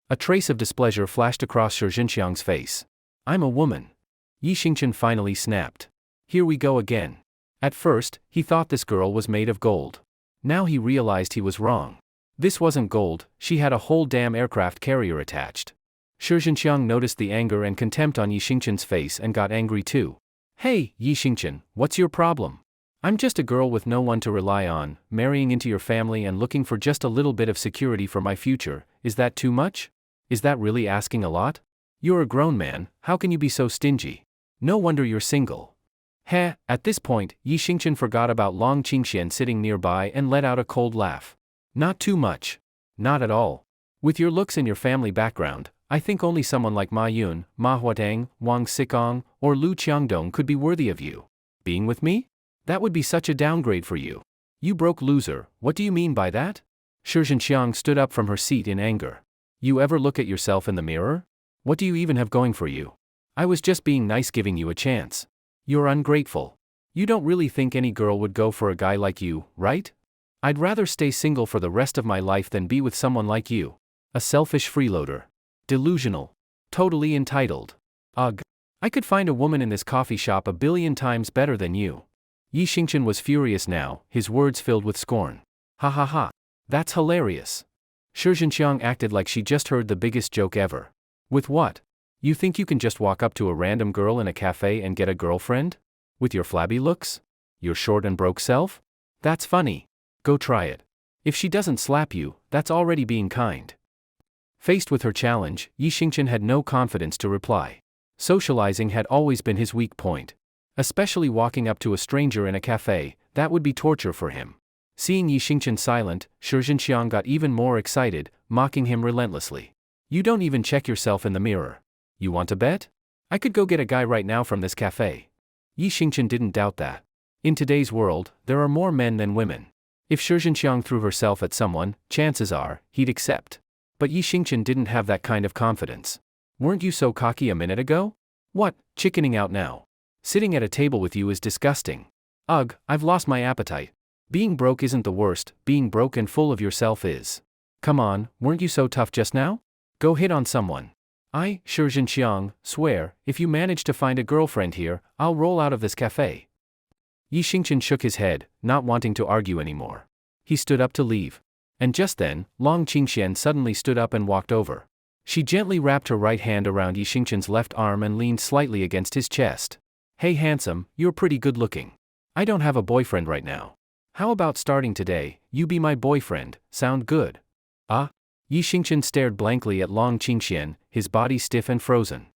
A trace of displeasure flashed across Shi Jinxiang's face. I'm a woman. Yi Xingqian finally snapped. Here we go again. At first, he thought this girl was made of gold. Now he realized he was wrong. This wasn't gold, she had a whole damn aircraft carrier attached. Shi Jinxiang noticed the anger and contempt on Yi Xingqian's face and got angry too. Hey, Yi Xingqian, what's your problem? I'm just a girl with no one to rely on, marrying into your family and looking for just a little bit of security for my future. Is that too much? Is that really asking a lot? You're a grown man, how can you be so stingy? No wonder you're single. Heh, at this point, Yi Xingqian forgot about Long Qingxian sitting nearby and let out a cold laugh. Not too much. Not at all. With your looks and your family background, I think only someone like Ma Yun, Ma Huatang, Wang Xikong, or Lu Qiangdong could be worthy of you. Being with me? That would be such a downgrade for you. You broke loser, what do you mean by that? Shi Jinxiang stood up from her seat in anger. You ever look at yourself in the mirror? What do you even have going for you? I was just being nice, giving you a chance. You're ungrateful. You don't really think any girl would go for a guy like you, right? I'd rather stay single for the rest of my life than be with someone like you. A selfish freeloader. Delusional. Totally entitled. Ugh. I could find a woman in this coffee shop 1,000,000,000 times better than you. Yi Xingqian was furious now, his words filled with scorn. Ha ha ha. That's hilarious. Shi Jinxiang acted like she just heard the biggest joke ever. With what? You think you can just walk up to a random girl in a cafe and get a girlfriend? With your flabby looks? Your short and broke self? That's funny. Go try it. If she doesn't slap you, that's already being kind. Faced with her challenge, Yi Xingqian had no confidence to reply. Socializing had always been his weak point. Especially walking up to a stranger in a cafe, that would be torture for him. Seeing Yi Xingqian silent, Shi Jinxiang got even more excited, mocking him relentlessly. You don't even check yourself in the mirror. You want to bet? I could go get a guy right now from this cafe. Yi Xingqian didn't doubt that. In today's world, there are more men than women. If Shi Jinxiang threw herself at someone, chances are, he'd accept. But Yi Xingqian didn't have that kind of confidence. Weren't you so cocky a minute ago? What, chickening out now? Sitting at a table with you is disgusting. Ugh, I've lost my appetite. Being broke isn't the worst, being broke and full of yourself is. Come on, weren't you so tough just now? Go hit on someone. I, Shi Jinxiang, swear, if you manage to find a girlfriend here, I'll roll out of this cafe. Yi Xingqian shook his head, not wanting to argue anymore. He stood up to leave. And just then, Long Qingxian suddenly stood up and walked over. She gently wrapped her right hand around Yi Xingqian's left arm and leaned slightly against his chest. Hey handsome, you're pretty good looking. I don't have a boyfriend right now. How about starting today, you be my boyfriend, sound good? Ah? Yi Xingqian stared blankly at Long Qingxian, his body stiff and frozen.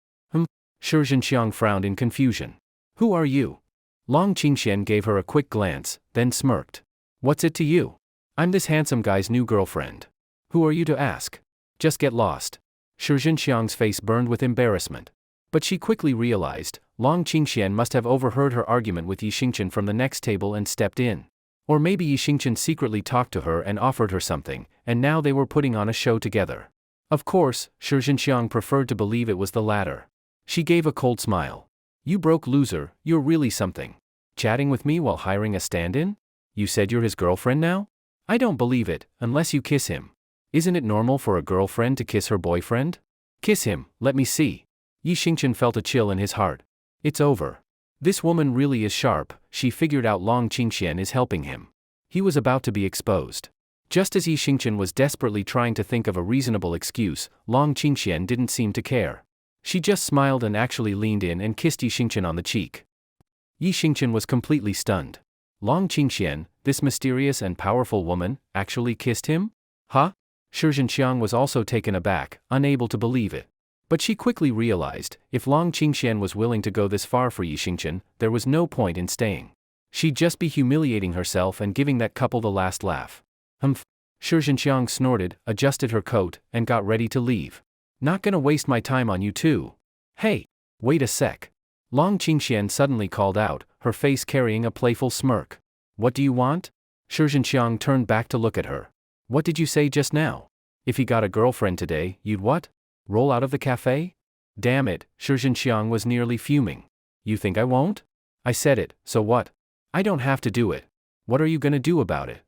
Shi Jinxiang frowned in confusion. Who are you? Long Qingxian gave her a quick glance, then smirked. What's it to you? I'm this handsome guy's new girlfriend. Who are you to ask? Just get lost. Shi Jinxiang's face burned with embarrassment. But she quickly realized, Long Qingxian must have overheard her argument with Yi Xingqian from the next table and stepped in. Or maybe Yi Xingqian secretly talked to her and offered her something, and now they were putting on a show together. Of course, Shi Jinxiang preferred to believe it was the latter. She gave a cold smile. You broke loser, you're really something. Chatting with me while hiring a stand-in? You said you're his girlfriend now? I don't believe it, unless you kiss him. Isn't it normal for a girlfriend to kiss her boyfriend? Kiss him, let me see. Yi Xingqian felt a chill in his heart. It's over. This woman really is sharp, she figured out Long Qingxian is helping him. He was about to be exposed. Just as Yi Xingqian was desperately trying to think of a reasonable excuse, Long Qingxian didn't seem to care. She just smiled and actually leaned in and kissed Yi Xingqian on the cheek. Yi Xingqian was completely stunned. Long Qingxian, this mysterious and powerful woman, actually kissed him? Huh? Shi Jinxiang was also taken aback, unable to believe it. But she quickly realized, if Long Qingxian was willing to go this far for Yi Xingqian, there was no point in staying. She'd just be humiliating herself and giving that couple the last laugh. Shi Jinxiang snorted, adjusted her coat, and got ready to leave. Not gonna waste my time on you too. Hey, wait a sec. Long Qingxian suddenly called out, her face carrying a playful smirk. What do you want? Shi Jinxiang turned back to look at her. What did you say just now? If he got a girlfriend today, you'd what? Roll out of the cafe? Damn it, Shi Jinxiang was nearly fuming. You think I won't? I said it, so what? I don't have to do it. What are you gonna do about it?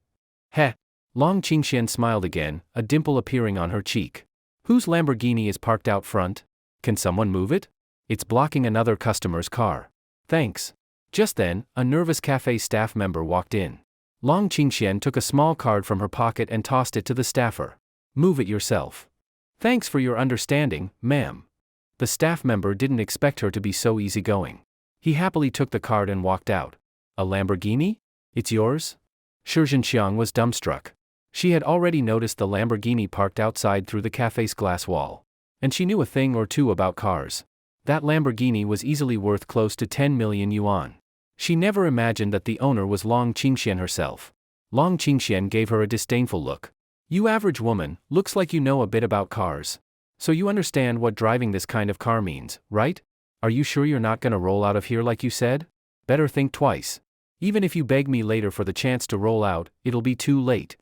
Heh. Long Qingxian smiled again, a dimple appearing on her cheek. Whose Lamborghini is parked out front? Can someone move it? It's blocking another customer's car. Thanks. Just then, a nervous cafe staff member walked in. Long Qingxian took a small card from her pocket and tossed it to the staffer. Move it yourself. Thanks for your understanding, ma'am. The staff member didn't expect her to be so easygoing. He happily took the card and walked out. A Lamborghini? It's yours? Shi Zhenxiang was dumbstruck. She had already noticed the Lamborghini parked outside through the cafe's glass wall. And she knew a thing or two about cars. That Lamborghini was easily worth close to 10 million yuan. She never imagined that the owner was Long Qingxian herself. Long Qingxian gave her a disdainful look. You average woman, looks like you know a bit about cars. So you understand what driving this kind of car means, right? Are you sure you're not gonna roll out of here like you said? Better think twice. Even if you beg me later for the chance to roll out, it'll be too late.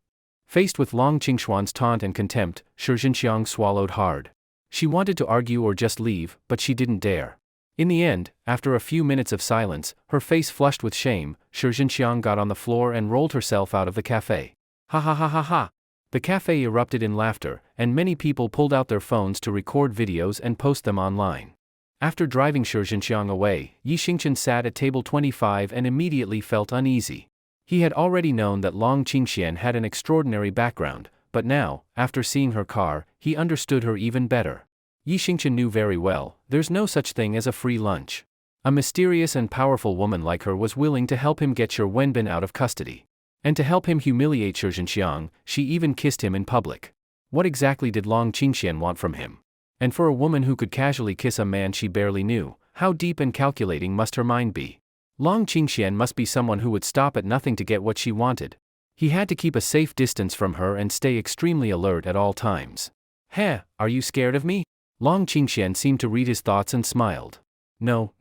Faced with Long Qingxuan's taunt and contempt, Shi Zhenxiang swallowed hard. She wanted to argue or just leave, but she didn't dare. In the end, after a few minutes of silence, her face flushed with shame, Shi Zhenxiang got on the floor and rolled herself out of the cafe. Ha ha ha ha ha! The cafe erupted in laughter, and many people pulled out their phones to record videos and post them online. After driving Shi Zhenxiang away, Yi Xingchen sat at table 25 and immediately felt uneasy. He had already known that Long Qingxian had an extraordinary background, but now, after seeing her car, he understood her even better. Yi Xingchen knew very well, there's no such thing as a free lunch. A mysterious and powerful woman like her was willing to help him get Shi Wenbin out of custody. And to help him humiliate Shi Zhenxiang, she even kissed him in public. What exactly did Long Qingxian want from him? And for a woman who could casually kiss a man she barely knew, how deep and calculating must her mind be? Long Qingxian must be someone who would stop at nothing to get what she wanted. He had to keep a safe distance from her and stay extremely alert at all times. Heh, are you scared of me? Long Qingxian seemed to read his thoughts and smiled. No.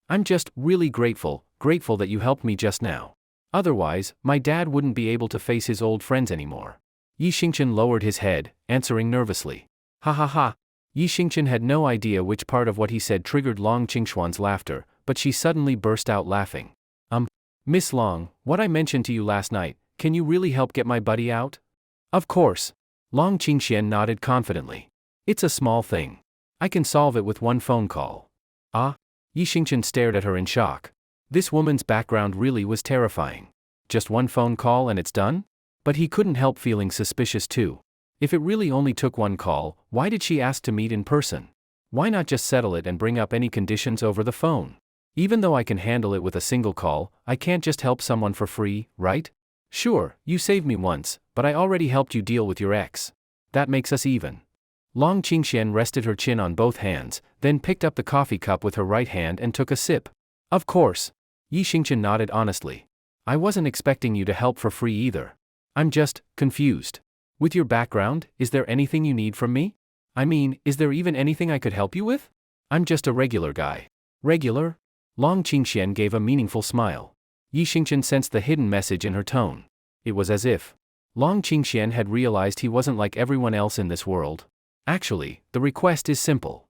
I'm just really grateful that you helped me just now. Otherwise, my dad wouldn't be able to face his old friends anymore. Yi Xingchen lowered his head, answering nervously. Ha ha ha. Yi Xingchen had no idea which part of what he said triggered Long Qingxuan's laughter, but she suddenly burst out laughing. Miss Long, what I mentioned to you last night, can you really help get my buddy out? Of course. Long Qingxian nodded confidently. It's a small thing. I can solve it with one phone call. Ah? Yi Xingchen stared at her in shock. This woman's background really was terrifying. Just one phone call and it's done? But he couldn't help feeling suspicious too. If it really only took one call, why did she ask to meet in person? Why not just settle it and bring up any conditions over the phone? Even though I can handle it with a single call, I can't just help someone for free, right? Sure, you saved me once, but I already helped you deal with your ex. That makes us even. Long Qingxian rested her chin on both hands, then picked up the coffee cup with her right hand and took a sip. Of course. Yi Xingchen nodded honestly. I wasn't expecting you to help for free either. I'm just confused. With your background, is there anything you need from me? I mean, is there even anything I could help you with? I'm just a regular guy. Regular? Long Qingxian gave a meaningful smile. Yi Xingchen sensed the hidden message in her tone. It was as if Long Qingxian had realized he wasn't like everyone else in this world. Actually, the request is simple.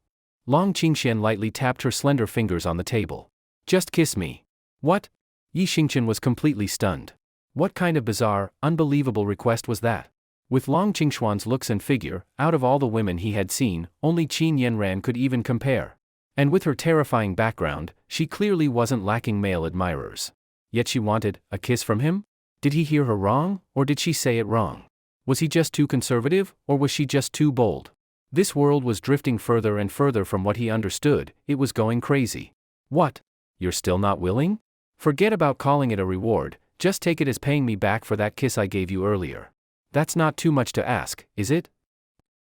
Long Qingxian lightly tapped her slender fingers on the table. Just kiss me. What? Yi Xingchen was completely stunned. What kind of bizarre, unbelievable request was that? With Long Qingxuan's looks and figure, out of all the women he had seen, only Qin Yanran could even compare. And with her terrifying background, she clearly wasn't lacking male admirers. Yet she wanted a kiss from him? Did he hear her wrong, or did she say it wrong? Was he just too conservative, or was she just too bold? This world was drifting further and further from what he understood, it was going crazy. What? You're still not willing? Forget about calling it a reward, just take it as paying me back for that kiss I gave you earlier. That's not too much to ask, is it?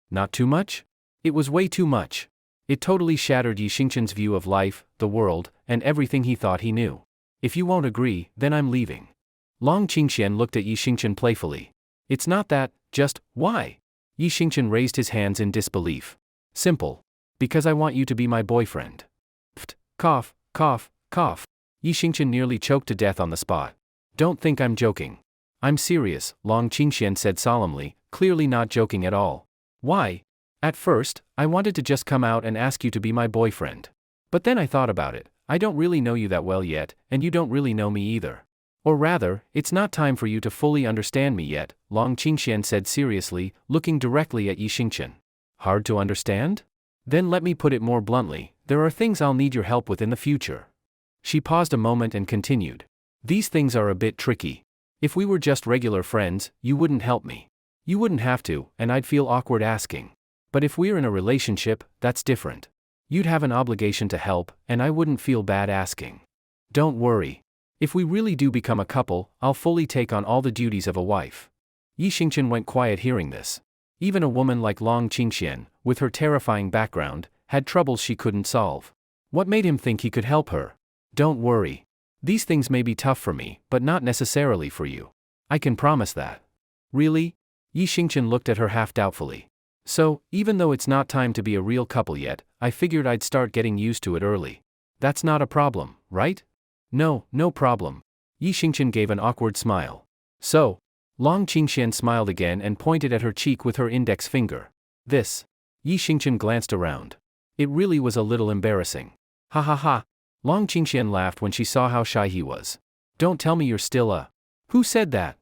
Not too much? It was way too much. It totally shattered Yi Xingchen's view of life, the world, and everything he thought he knew. If you won't agree, then I'm leaving. Long Qingxian looked at Yi Xingchen playfully. It's not that, just, why? Yi Xingchen raised his hands in disbelief. Simple. Because I want you to be my boyfriend. Pft, cough, cough, cough. Yi Xingchen nearly choked to death on the spot. Don't think I'm joking. I'm serious, Long Qingxian said solemnly, clearly not joking at all. Why? At first, I wanted to just come out and ask you to be my boyfriend. But then I thought about it, I don't really know you that well yet, and you don't really know me either. Or rather, it's not time for you to fully understand me yet, Long Qingxian said seriously, looking directly at Yi Xingqian. Hard to understand? Then let me put it more bluntly, there are things I'll need your help with in the future. She paused a moment and continued. These things are a bit tricky. If we were just regular friends, you wouldn't help me. You wouldn't have to, and I'd feel awkward asking. But if we're in a relationship, that's different. You'd have an obligation to help, and I wouldn't feel bad asking. Don't worry. If we really do become a couple, I'll fully take on all the duties of a wife. Yi Xingqian went quiet hearing this. Even a woman like Long Qingxian, with her terrifying background, had troubles she couldn't solve. What made him think he could help her? Don't worry. These things may be tough for me, but not necessarily for you. I can promise that. Really? Yi Xingqian looked at her half doubtfully. So, even though it's not time to be a real couple yet, I figured I'd start getting used to it early. That's not a problem, right? No, no problem. Yi Xingqian gave an awkward smile. So? Long Qingxian smiled again and pointed at her cheek with her index finger. This. Yi Xingqian glanced around. It really was a little embarrassing. Ha ha ha. Long Qingxian laughed when she saw how shy he was. Don't tell me you're still a... Who said that?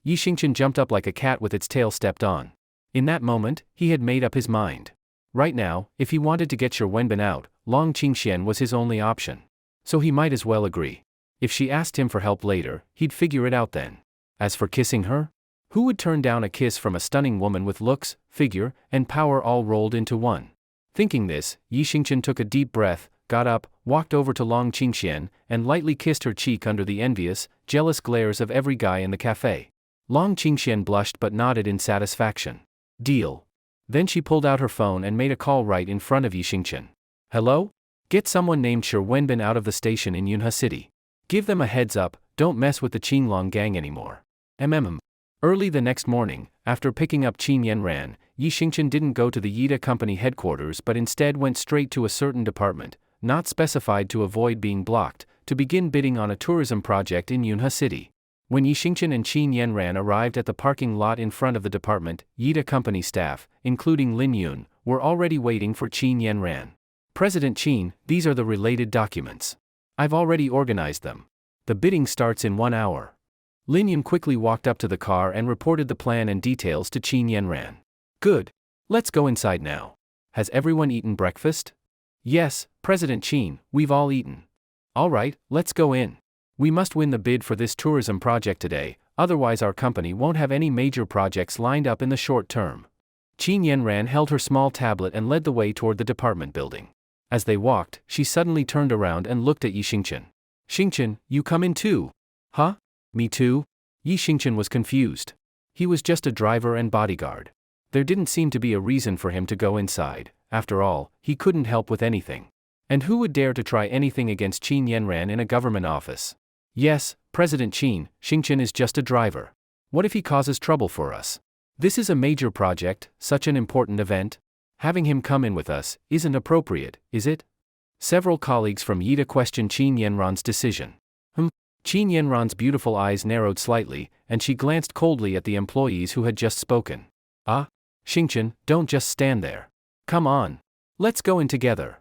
Yi Xingqian jumped up like a cat with its tail stepped on. In that moment, he had made up his mind. Right now, if he wanted to get Shi Wenbin out, Long Qingxian was his only option. So he might as well agree. If she asked him for help later, he'd figure it out then. As for kissing her? Who would turn down a kiss from a stunning woman with looks, figure, and power all rolled into one? Thinking this, Yi Xingqian took a deep breath, got up, walked over to Long Qingxian, and lightly kissed her cheek under the envious, jealous glares of every guy in the cafe. Long Qingxian blushed but nodded in satisfaction. Deal. Then she pulled out her phone and made a call right in front of Yi Xingqian. Hello? Get someone named Shi Wenbin out of the station in Yunhe City. Give them a heads up, don't mess with the Qinglong gang anymore. Early the next morning, after picking up Qin Yanran, Yi Xingqian didn't go to the Yida Company headquarters but instead went straight to a certain department, not specified to avoid being blocked, to begin bidding on a tourism project in Yunhe City. When Yi Xingqian and Qin Yanran arrived at the parking lot in front of the department, Yida Company staff, including Lin Yun, were already waiting for Qin Yanran. President Qin, these are the related documents. I've already organized them. The bidding starts in 1 hour. Lin Yun quickly walked up to the car and reported the plan and details to Qin Yanran. Good. Let's go inside now. Has everyone eaten breakfast? Yes, President Qin, we've all eaten. All right, let's go in. We must win the bid for this tourism project today, otherwise our company won't have any major projects lined up in the short term. Qin Yanran held her small tablet and led the way toward the department building. As they walked, she suddenly turned around and looked at Yi Xingqian. Xingqian, you come in too? Huh? Me too? Yi Xingqian was confused. He was just a driver and bodyguard. There didn't seem to be a reason for him to go inside. After all, he couldn't help with anything. And who would dare to try anything against Qin Yanran in a government office? Yes, President Qin, Xingqian is just a driver. What if he causes trouble for us? This is a major project, such an important event. Having him come in with us isn't appropriate, is it? Several colleagues from Yida questioned Qin Yanran's decision. Qin Yanran's beautiful eyes narrowed slightly, and she glanced coldly at the employees who had just spoken. Ah, Xingqian, don't just stand there. Come on. Let's go in together.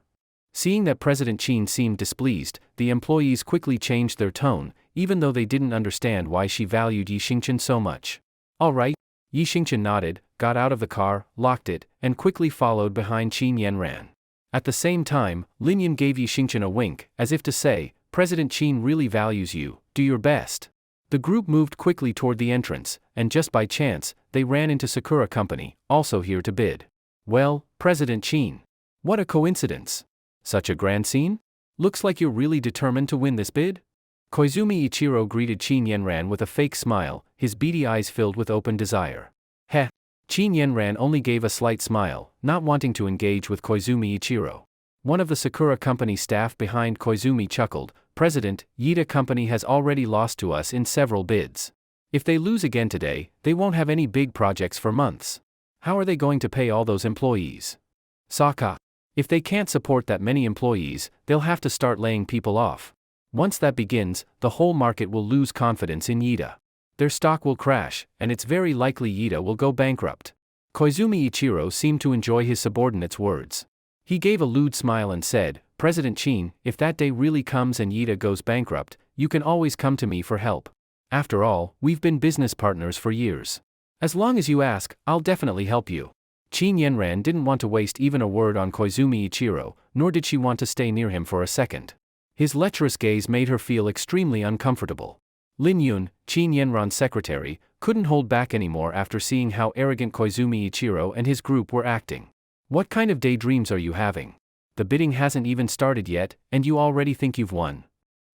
Seeing that President Qin seemed displeased, the employees quickly changed their tone, even though they didn't understand why she valued Yi Xingqian so much. All right. Yi Xingqian nodded, got out of the car, locked it, and quickly followed behind Qin Yanran. At the same time, Lin Yun gave Yi Xingqian a wink, as if to say, President Qin really values you, do your best. The group moved quickly toward the entrance, and just by chance, they ran into Sakura Company, also here to bid. Well, President Qin. What a coincidence. Such a grand scene? Looks like you're really determined to win this bid? Koizumi Ichiro greeted Qin Yanran with a fake smile, his beady eyes filled with open desire. Heh. Qin Yanran only gave a slight smile, not wanting to engage with Koizumi Ichiro. One of the Sakura Company staff behind Koizumi chuckled, President, Yida Company has already lost to us in several bids. If they lose again today, they won't have any big projects for months. How are they going to pay all those employees? Saka. If they can't support that many employees, they'll have to start laying people off. Once that begins, the whole market will lose confidence in Yida. Their stock will crash, and it's very likely Yida will go bankrupt. Koizumi Ichiro seemed to enjoy his subordinate's words. He gave a lewd smile and said, President Qin, if that day really comes and Yida goes bankrupt, you can always come to me for help. After all, we've been business partners for years. As long as you ask, I'll definitely help you. Qin Yanran didn't want to waste even a word on Koizumi Ichiro, nor did she want to stay near him for a second. His lecherous gaze made her feel extremely uncomfortable. Lin Yun, Qin Yanran's secretary, couldn't hold back anymore after seeing how arrogant Koizumi Ichiro and his group were acting. What kind of daydreams are you having? The bidding hasn't even started yet, and you already think you've won.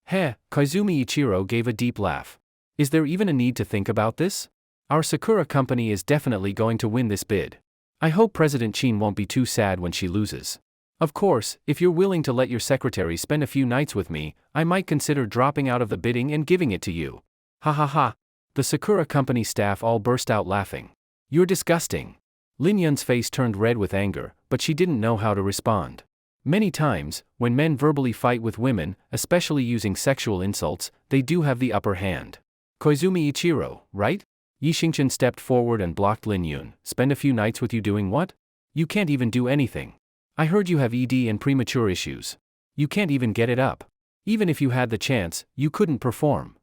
Heh, Koizumi Ichiro gave a deep laugh. Is there even a need to think about this? Our Sakura company is definitely going to win this bid. I hope President Qin won't be too sad when she loses. Of course, if you're willing to let your secretary spend a few nights with me, I might consider dropping out of the bidding and giving it to you. Ha ha ha. The Sakura company staff all burst out laughing. You're disgusting. Lin Yun's face turned red with anger, but she didn't know how to respond. Many times, when men verbally fight with women, especially using sexual insults, they do have the upper hand. Koizumi Ichiro, right? Yi Xingchen stepped forward and blocked Lin Yun. Spend a few nights with you doing what? You can't even do anything. I heard you have ED and premature issues. You can't even get it up. Even if you had the chance, you couldn't perform.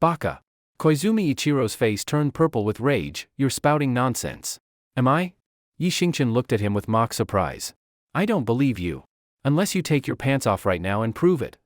Baka. Koizumi Ichiro's face turned purple with rage. You're spouting nonsense. Am I? Yi Xingchen looked at him with mock surprise. I don't believe you. Unless you take your pants off right now and prove it.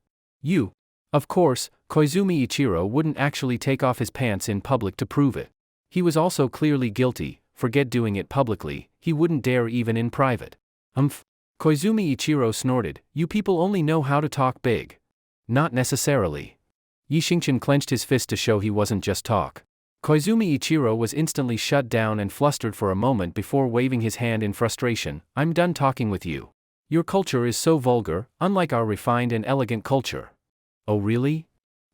You. Of course, Koizumi Ichiro wouldn't actually take off his pants in public to prove it. He was also clearly guilty. Forget doing it publicly, he wouldn't dare even in private. Koizumi Ichiro snorted, you people only know how to talk big. Not necessarily. Yi Xingchen clenched his fist to show he wasn't just talk. Koizumi Ichiro was instantly shut down and flustered for a moment before waving his hand in frustration. I'm done talking with you. Your culture is so vulgar, unlike our refined and elegant culture. Oh really?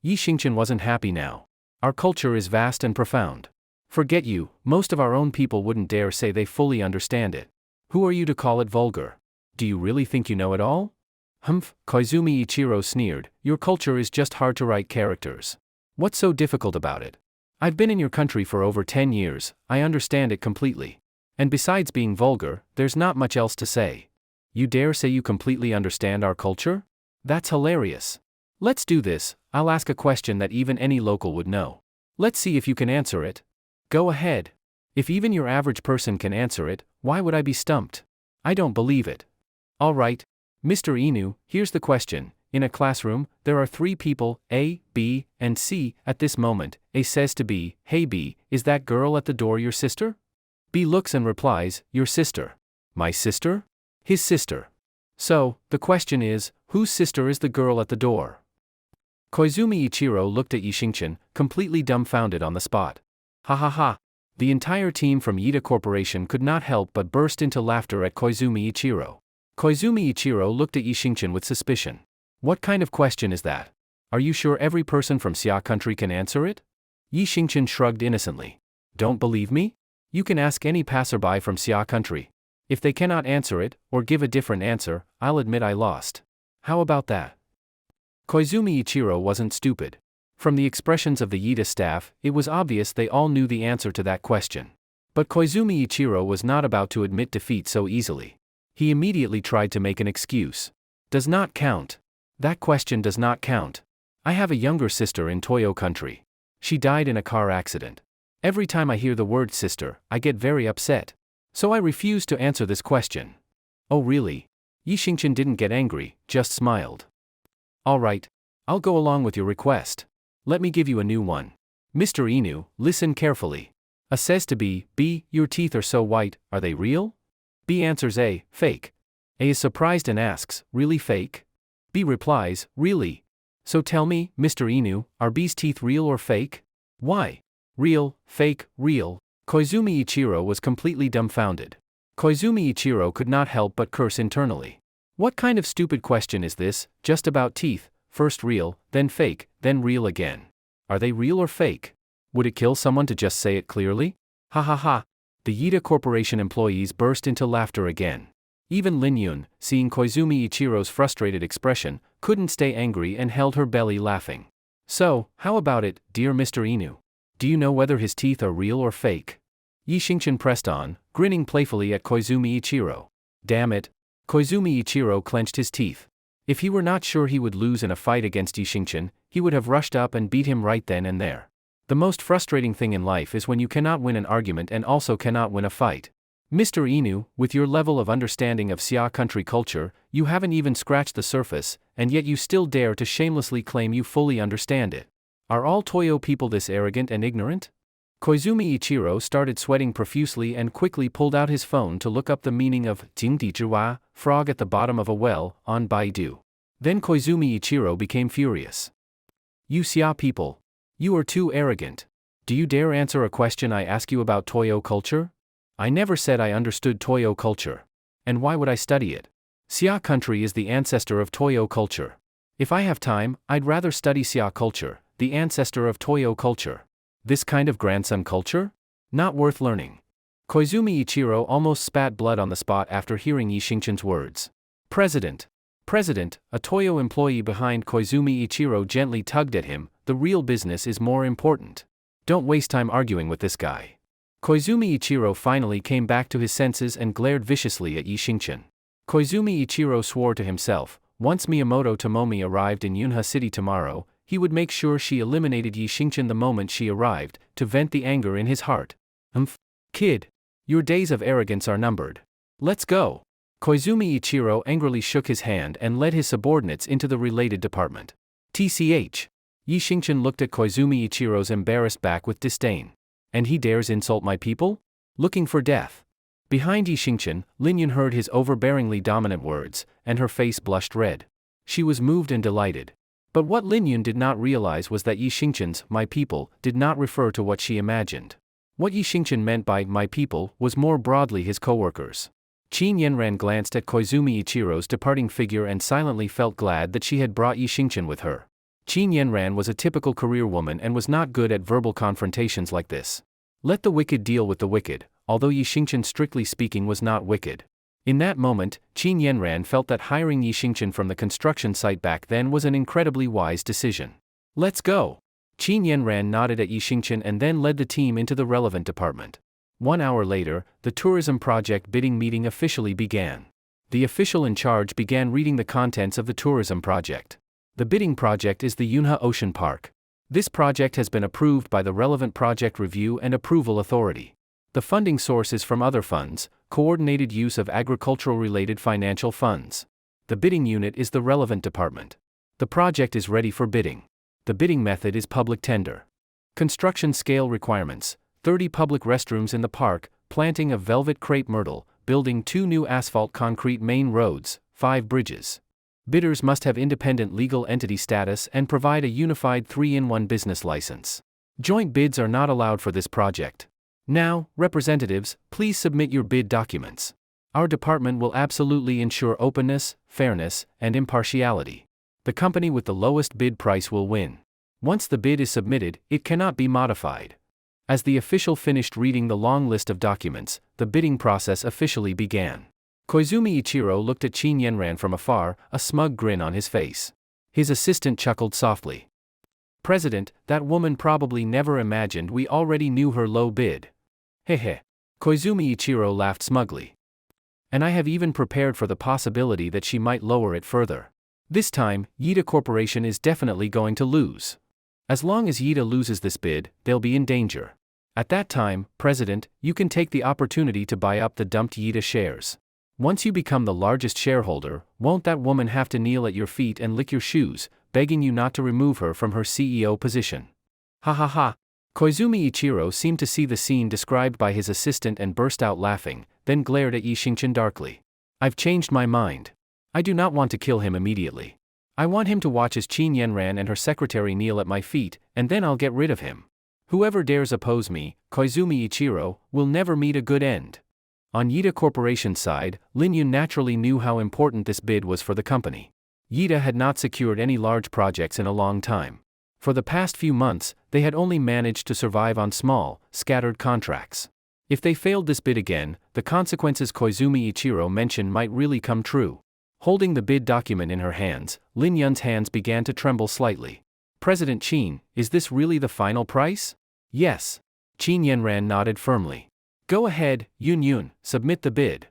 Yi Xingchen wasn't happy now. Our culture is vast and profound. Forget you, most of our own people wouldn't dare say they fully understand it. Who are you to call it vulgar? Do you really think you know it all? Koizumi Ichiro sneered, your culture is just hard to write characters. What's so difficult about it? I've been in your country for over 10 years, I understand it completely. And besides being vulgar, there's not much else to say. You dare say you completely understand our culture? That's hilarious. Let's do this, I'll ask a question that even any local would know. Let's see if you can answer it. Go ahead. If even your average person can answer it, why would I be stumped? I don't believe it. Alright. Mr. Inu, here's the question. In a classroom, there are 3 people, A, B, and C. At this moment, A says to B, hey B, is that girl at the door your sister? B looks and replies, your sister. My sister? His sister. So, the question is, whose sister is the girl at the door? Koizumi Ichiro looked at Yi Xingchen, completely dumbfounded on the spot. Ha ha ha. The entire team from Yida Corporation could not help but burst into laughter at Koizumi Ichiro. Koizumi Ichiro looked at Yi Xingchen with suspicion. What kind of question is that? Are you sure every person from Xia country can answer it? Yi Xingchen shrugged innocently. Don't believe me? You can ask any passerby from Xia country. If they cannot answer it, or give a different answer, I'll admit I lost. How about that? Koizumi Ichiro wasn't stupid. From the expressions of the Yida staff, it was obvious they all knew the answer to that question. But Koizumi Ichiro was not about to admit defeat so easily. He immediately tried to make an excuse. Does not count. That question does not count. I have a younger sister in Toyo country. She died in a car accident. Every time I hear the word sister, I get very upset. So I refuse to answer this question. Oh really? Yi Xingchen didn't get angry, just smiled. Alright. I'll go along with your request. Let me give you a new one. Mr. Inu, listen carefully. A says to B, B, your teeth are so white, are they real? B answers A, fake. A is surprised and asks, really fake? B replies, really. So tell me, Mr. Inu, are B's teeth real or fake? Why? Real, fake, real. Koizumi Ichiro was completely dumbfounded. Koizumi Ichiro could not help but curse internally. What kind of stupid question is this, just about teeth, first real, then fake, then real again. Are they real or fake? Would it kill someone to just say it clearly? Ha ha ha. The Yida Corporation employees burst into laughter again. Even Lin Yun, seeing Koizumi Ichiro's frustrated expression, couldn't stay angry and held her belly laughing. So, how about it, dear Mr. Inu? Do you know whether his teeth are real or fake? Yi Xingchen pressed on, grinning playfully at Koizumi Ichiro. Damn it. Koizumi Ichiro clenched his teeth. If he were not sure he would lose in a fight against Yi Xingchen, he would have rushed up and beat him right then and there. The most frustrating thing in life is when you cannot win an argument and also cannot win a fight. Mr. Inu, with your level of understanding of Xia country culture, you haven't even scratched the surface, and yet you still dare to shamelessly claim you fully understand it. Are all Toyo people this arrogant and ignorant? Koizumi Ichiro started sweating profusely and quickly pulled out his phone to look up the meaning of Jingdi frog at the bottom of a well, on Baidu. Then Koizumi Ichiro became furious. You Xia people. You are too arrogant. Do you dare answer a question I ask you about Toyo culture? I never said I understood Toyo culture. And why would I study it? Xia country is the ancestor of Toyo culture. If I have time, I'd rather study Xia culture, the ancestor of Toyo culture. This kind of grandson culture? Not worth learning. Koizumi Ichiro almost spat blood on the spot after hearing Yi Xingchen's words. President, a Toyo employee behind Koizumi Ichiro gently tugged at him. The real business is more important. Don't waste time arguing with this guy. Koizumi Ichiro finally came back to his senses and glared viciously at Yi Xingchen. Koizumi Ichiro swore to himself, once Miyamoto Tomomi arrived in Yunha City tomorrow, he would make sure she eliminated Yi Xingchen the moment she arrived, to vent the anger in his heart. Kid. Your days of arrogance are numbered. Let's go. Koizumi Ichiro angrily shook his hand and led his subordinates into the related department. TCH. Yi Xingchen looked at Koizumi Ichiro's embarrassed back with disdain. And he dares insult my people? Looking for death. Behind Yi Xingchen, Linyun heard his overbearingly dominant words, and her face blushed red. She was moved and delighted. But what Linyun did not realize was that Yi Xingchen's my people did not refer to what she imagined. What Yi Xingchen meant by my people was more broadly his co-workers. Qin Yanran glanced at Koizumi Ichiro's departing figure and silently felt glad that she had brought Yi Xingchen with her. Qin Yanran was a typical career woman and was not good at verbal confrontations like this. Let the wicked deal with the wicked, although Yi Xingchen strictly speaking was not wicked. In that moment, Qin Yanran felt that hiring Yi Xingchen from the construction site back then was an incredibly wise decision. Let's go. Qin Yanran nodded at Yi Xingchen and then led the team into the relevant department. 1 hour later, the tourism project bidding meeting officially began. The official in charge began reading the contents of the tourism project. The bidding project is the Yunha Ocean Park. This project has been approved by the relevant project review and approval authority. The funding source is from other funds, coordinated use of agricultural-related financial funds. The bidding unit is the relevant department. The project is ready for bidding. The bidding method is public tender. Construction scale requirements: 30 public restrooms in the park, planting of velvet crepe myrtle, building 2 new asphalt concrete main roads, 5 bridges. Bidders must have independent legal entity status and provide a unified 3-in-1 business license. Joint bids are not allowed for this project. Now, representatives, please submit your bid documents. Our department will absolutely ensure openness, fairness, and impartiality. The company with the lowest bid price will win. Once the bid is submitted, it cannot be modified. As the official finished reading the long list of documents, the bidding process officially began. Koizumi Ichiro looked at Qin Yanran from afar, a smug grin on his face. His assistant chuckled softly. President, that woman probably never imagined we already knew her low bid. Hehe. Koizumi Ichiro laughed smugly. And I have even prepared for the possibility that she might lower it further. This time, Yida Corporation is definitely going to lose. As long as Yida loses this bid, they'll be in danger. At that time, President, you can take the opportunity to buy up the dumped Yida shares. Once you become the largest shareholder, won't that woman have to kneel at your feet and lick your shoes, begging you not to remove her from her CEO position? Ha ha ha. Koizumi Ichiro seemed to see the scene described by his assistant and burst out laughing, then glared at Yi Xingchen darkly. I've changed my mind. I do not want to kill him immediately. I want him to watch as Qin Yanran and her secretary kneel at my feet, and then I'll get rid of him. Whoever dares oppose me, Koizumi Ichiro, will never meet a good end. On Yida Corporation's side, Linyun naturally knew how important this bid was for the company. Yida had not secured any large projects in a long time. For the past few months, they had only managed to survive on small, scattered contracts. If they failed this bid again, the consequences Koizumi Ichiro mentioned might really come true. Holding the bid document in her hands, Linyun's hands began to tremble slightly. President Qin, is this really the final price? Yes. Qin Yanran nodded firmly. Go ahead, Yun, submit the bid.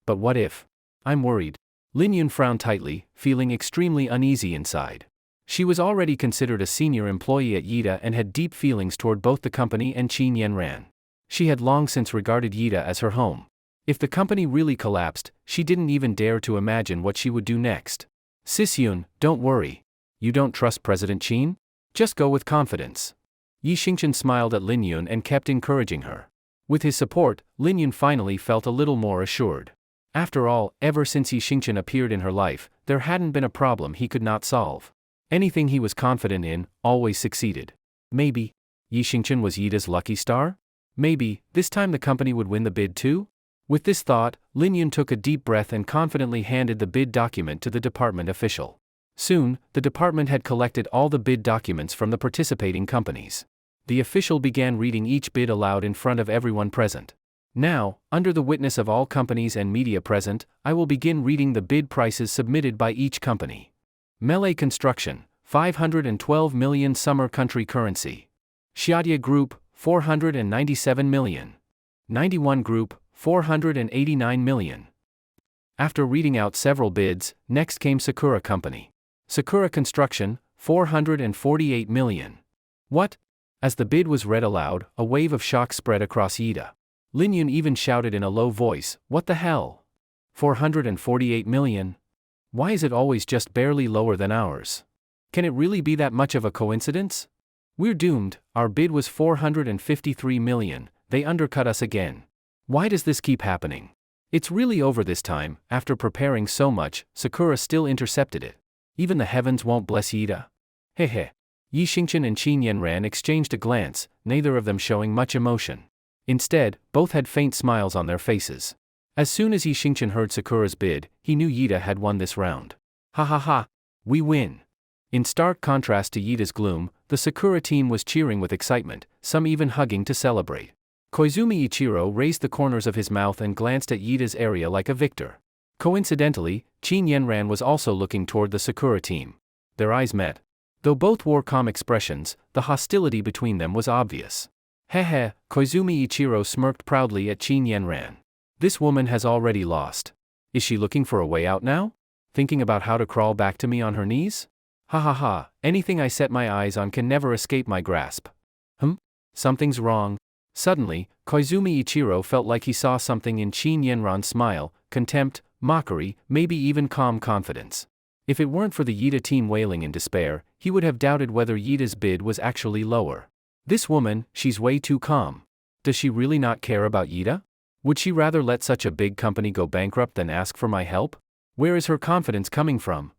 But what if? I'm worried. Linyun frowned tightly, feeling extremely uneasy inside. She was already considered a senior employee at Yida and had deep feelings toward both the company and Qin Yanran. She had long since regarded Yida as her home. If the company really collapsed, she didn't even dare to imagine what she would do next. Sis-Yun, don't worry. You don't trust President Qin? Just go with confidence. Yi Xingqian smiled at Lin Yun and kept encouraging her. With his support, Lin Yun finally felt a little more assured. After all, ever since Yi Xingqian appeared in her life, there hadn't been a problem he could not solve. Anything he was confident in, always succeeded. Maybe Yi Xingqian was Yida's lucky star? Maybe this time the company would win the bid too? With this thought, Lin Yun took a deep breath and confidently handed the bid document to the department official. Soon, the department had collected all the bid documents from the participating companies. The official began reading each bid aloud in front of everyone present. Now, under the witness of all companies and media present, I will begin reading the bid prices submitted by each company. Melee Construction, 512 million summer country currency. Xiadia Group, 497 million. 91 Group, 489 million. After reading out several bids, next came Sakura Company. Sakura Construction, 448 million. What? As the bid was read aloud, a wave of shock spread across Yida. Lin Yun even shouted in a low voice, "What the hell? 448 million? Why is it always just barely lower than ours? Can it really be that much of a coincidence? We're doomed, our bid was 453 million, they undercut us again. Why does this keep happening? It's really over this time." After preparing so much, Sakura still intercepted it. Even the heavens won't bless Yida. Hehe. Yi Xingqian and Qin Yanran exchanged a glance, neither of them showing much emotion. Instead, both had faint smiles on their faces. As soon as Yi Xingqian heard Sakura's bid, he knew Yida had won this round. Ha ha ha! We win! In stark contrast to Yida's gloom, the Sakura team was cheering with excitement, some even hugging to celebrate. Koizumi Ichiro raised the corners of his mouth and glanced at Yida's area like a victor. Coincidentally, Qin Yanran was also looking toward the Sakura team. Their eyes met. Though both wore calm expressions, the hostility between them was obvious. Hehe, Koizumi Ichiro smirked proudly at Qin Yanran. This woman has already lost. Is she looking for a way out now? Thinking about how to crawl back to me on her knees? Ha ha ha, anything I set my eyes on can never escape my grasp. Something's wrong. Suddenly, Koizumi Ichiro felt like he saw something in Qin Yanran's smile, contempt, mockery, maybe even calm confidence. If it weren't for the Yida team wailing in despair, he would have doubted whether Yida's bid was actually lower. This woman, she's way too calm. Does she really not care about Yida? Would she rather let such a big company go bankrupt than ask for my help? Where is her confidence coming from?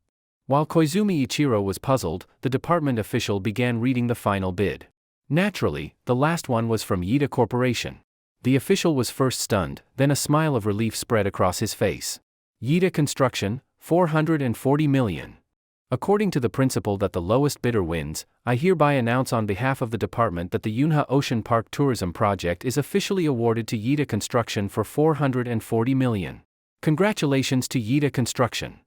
While Koizumi Ichiro was puzzled, the department official began reading the final bid. Naturally, the last one was from Yida Corporation. The official was first stunned, then a smile of relief spread across his face. Yida Construction, 440 million. According to the principle that the lowest bidder wins, I hereby announce on behalf of the department that the Yunha Ocean Park Tourism Project is officially awarded to Yida Construction for 440 million. Congratulations to Yida Construction.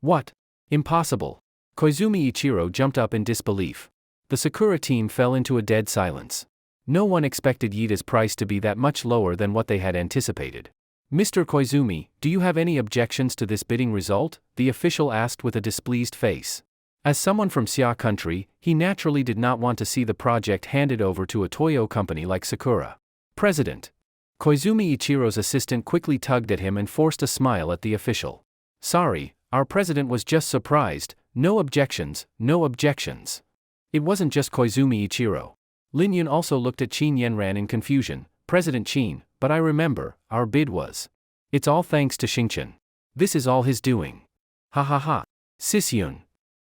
What? Impossible. Koizumi Ichiro jumped up in disbelief. The Sakura team fell into a dead silence. No one expected Yida's price to be that much lower than what they had anticipated. Mr. Koizumi, do you have any objections to this bidding result? The official asked with a displeased face. As someone from Xia country, he naturally did not want to see the project handed over to a Toyo company like Sakura. President. Koizumi Ichiro's assistant quickly tugged at him and forced a smile at the official. Sorry, our president was just surprised. No objections, no objections. It wasn't just Koizumi Ichiro. Lin Yun also looked at Qin Yanran in confusion. President Qin, but I remember, our bid was. It's all thanks to Xingqian. This is all his doing. Ha ha ha. Sis-Yun.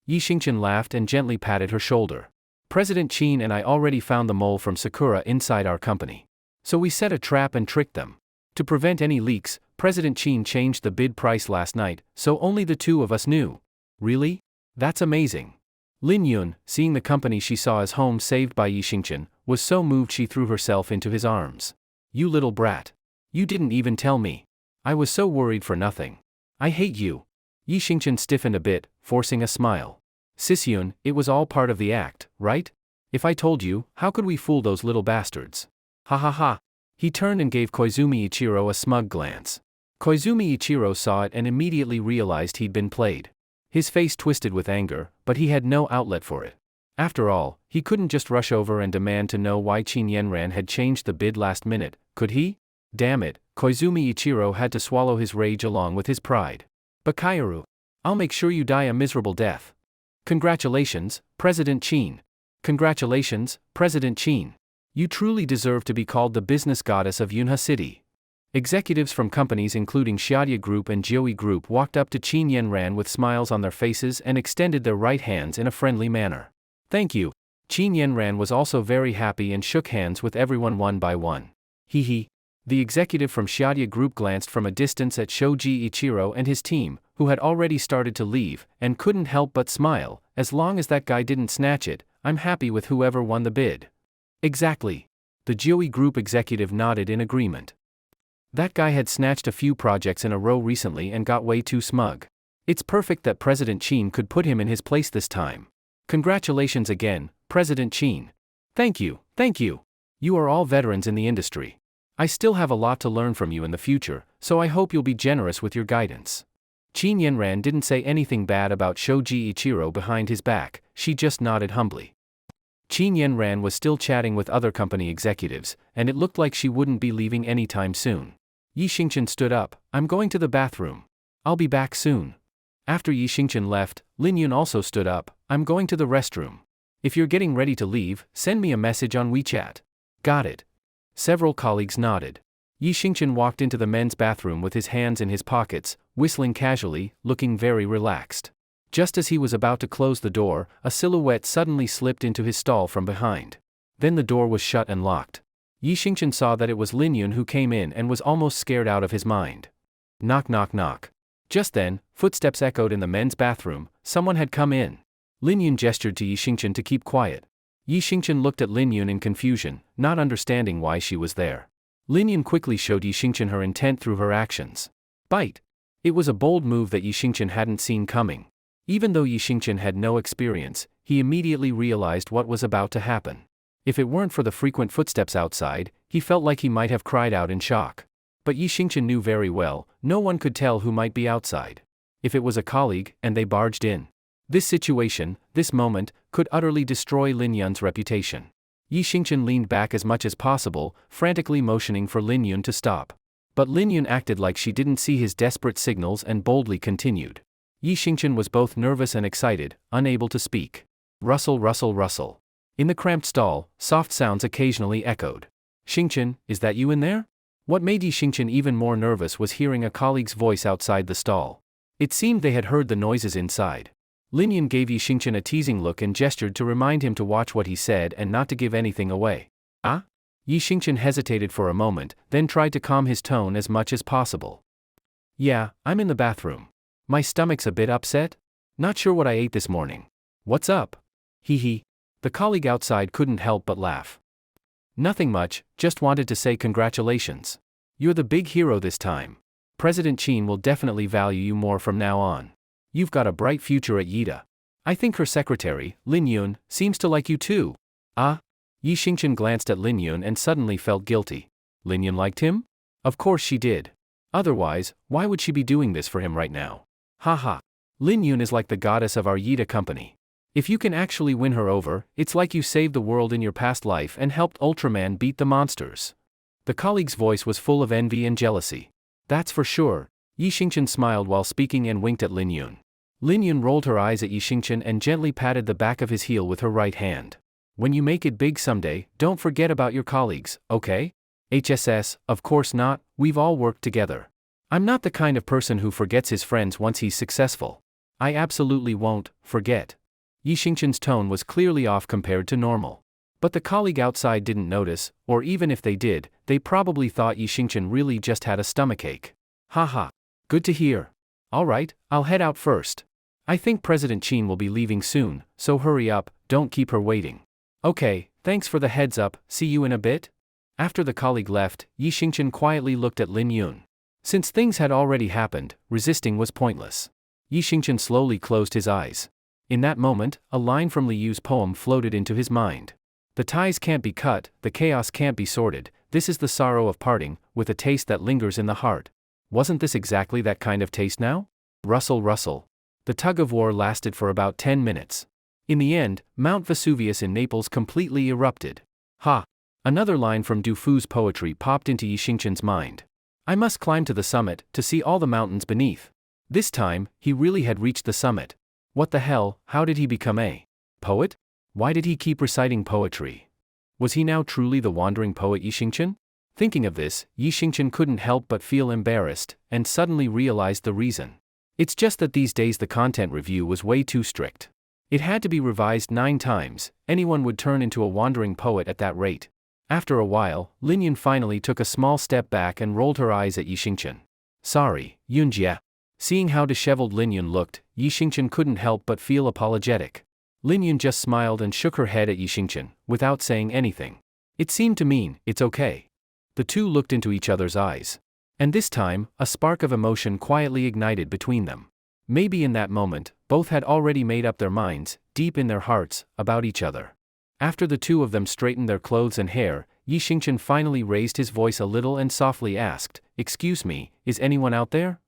Yi Xingqian laughed and gently patted her shoulder. President Qin and I already found the mole from Sakura inside our company. So we set a trap and tricked them. To prevent any leaks, President Qin changed the bid price last night, so only the two of us knew. Really? That's amazing. Lin Yun, seeing the company she saw as home saved by Yi Xingqian, was so moved she threw herself into his arms. You little brat. You didn't even tell me. I was so worried for nothing. I hate you. Yi Xingqian stiffened a bit, forcing a smile. Sis-Yun, it was all part of the act, right? If I told you, how could we fool those little bastards? Ha ha ha. He turned and gave Koizumi Ichiro a smug glance. Koizumi Ichiro saw it and immediately realized he'd been played. His face twisted with anger, but he had no outlet for it. After all, he couldn't just rush over and demand to know why Qin Yenran had changed the bid last minute, could he? Damn it, Koizumi Ichiro had to swallow his rage along with his pride. Bakayaru. I'll make sure you die a miserable death. Congratulations, President Qin. Congratulations, President Qin. You truly deserve to be called the business goddess of Yunha City. Executives from companies including Xiaodia Group and Jioi Group walked up to Qin Yenran with smiles on their faces and extended their right hands in a friendly manner. Thank you. Qin Yenran was also very happy and shook hands with everyone one by one. Hee. The executive from Xiaodia Group glanced from a distance at Shoji Ichiro and his team, who had already started to leave, and couldn't help but smile. As long as that guy didn't snatch it, I'm happy with whoever won the bid. Exactly. The Jioi Group executive nodded in agreement. That guy had snatched a few projects in a row recently and got way too smug. It's perfect that President Qin could put him in his place this time. Congratulations again, President Qin. Thank you. You are all veterans in the industry. I still have a lot to learn from you in the future, so I hope you'll be generous with your guidance. Qin Yenran didn't say anything bad about Shoji Ichiro behind his back, she just nodded humbly. Qin Yenran was still chatting with other company executives, and it looked like she wouldn't be leaving anytime soon. Yi Xingchen stood up. I'm going to the bathroom. I'll be back soon. After Yi Xingchen left, Lin Yun also stood up. I'm going to the restroom. If you're getting ready to leave, send me a message on WeChat. Got it. Several colleagues nodded. Yi Xingchen walked into the men's bathroom with his hands in his pockets, whistling casually, looking very relaxed. Just as he was about to close the door, a silhouette suddenly slipped into his stall from behind. Then the door was shut and locked. Yi Xingchen saw that it was Lin Yun who came in and was almost scared out of his mind. Knock knock knock. Just then, footsteps echoed in the men's bathroom. Someone had come in. Lin Yun gestured to Yi Xingchen to keep quiet. Yi Xingchen looked at Lin Yun in confusion, not understanding why she was there. Lin Yun quickly showed Yi Xingchen her intent through her actions. Bite. It was a bold move that Yi Xingchen hadn't seen coming. Even though Yi Xingchen had no experience, he immediately realized what was about to happen. If it weren't for the frequent footsteps outside, he felt like he might have cried out in shock. But Yi Xingchen knew very well, no one could tell who might be outside. If it was a colleague, and they barged in. This situation, this moment, could utterly destroy Lin Yun's reputation. Yi Xingchen leaned back as much as possible, frantically motioning for Lin Yun to stop. But Lin Yun acted like she didn't see his desperate signals and boldly continued. Yi Xingchen was both nervous and excited, unable to speak. Rustle, rustle, rustle. In the cramped stall, soft sounds occasionally echoed. Xingchen, is that you in there? What made Yi Xingchen even more nervous was hearing a colleague's voice outside the stall. It seemed they had heard the noises inside. Lin Yun gave Yi Xingchen a teasing look and gestured to remind him to watch what he said and not to give anything away. Ah? Yi Xingchen hesitated for a moment, then tried to calm his tone as much as possible. Yeah, I'm in the bathroom. My stomach's a bit upset. Not sure what I ate this morning. What's up? Hee. The colleague outside couldn't help but laugh. Nothing much, just wanted to say congratulations. You're the big hero this time. President Qin will definitely value you more from now on. You've got a bright future at Yida. I think her secretary, Lin Yun, seems to like you too. Ah? Yi Xingchen glanced at Lin Yun and suddenly felt guilty. Lin Yun liked him? Of course she did. Otherwise, why would she be doing this for him right now? Haha. Lin Yun is like the goddess of our Yida company. If you can actually win her over, it's like you saved the world in your past life and helped Ultraman beat the monsters. The colleague's voice was full of envy and jealousy. That's for sure. Yi Xingchen smiled while speaking and winked at Lin Yun. Lin Yun rolled her eyes at Yi Xingchen and gently patted the back of his heel with her right hand. When you make it big someday, don't forget about your colleagues, okay? HSS, of course not, we've all worked together. I'm not the kind of person who forgets his friends once he's successful. I absolutely won't forget. Yi Xingchen's tone was clearly off compared to normal. But the colleague outside didn't notice, or even if they did, they probably thought Yi Xingchen really just had a stomachache. Haha. Good to hear. Alright, I'll head out first. I think President Qin will be leaving soon, so hurry up, don't keep her waiting. Okay, thanks for the heads up, see you in a bit? After the colleague left, Yi Xingchen quietly looked at Lin Yun. Since things had already happened, resisting was pointless. Yi Xingchen slowly closed his eyes. In that moment, a line from Li Yu's poem floated into his mind. The ties can't be cut, the chaos can't be sorted, this is the sorrow of parting, with a taste that lingers in the heart. Wasn't this exactly that kind of taste now? Rustle, rustle. The tug-of-war lasted for about 10 minutes. In the end, Mount Vesuvius in Naples completely erupted. Ha! Another line from Du Fu's poetry popped into Yi Xingqian's mind. I must climb to the summit to see all the mountains beneath. This time, he really had reached the summit. What the hell, how did he become a poet? Why did he keep reciting poetry? Was he now truly the wandering poet Yi Xingqian? Thinking of this, Yi Xingqian couldn't help but feel embarrassed, and suddenly realized the reason. It's just that these days the content review was way too strict. It had to be revised 9 times, anyone would turn into a wandering poet at that rate. After a while, Linyan finally took a small step back and rolled her eyes at Yi Xingqian. Sorry, Yunjie. Seeing how disheveled Linyan looked, Yi Xingqian couldn't help but feel apologetic. Linyan just smiled and shook her head at Yi Xingqian, without saying anything. It seemed to mean, it's okay. The two looked into each other's eyes. And this time, a spark of emotion quietly ignited between them. Maybe in that moment, both had already made up their minds, deep in their hearts, about each other. After the two of them straightened their clothes and hair, Yi Xingqian finally raised his voice a little and softly asked, "Excuse me, is anyone out there?"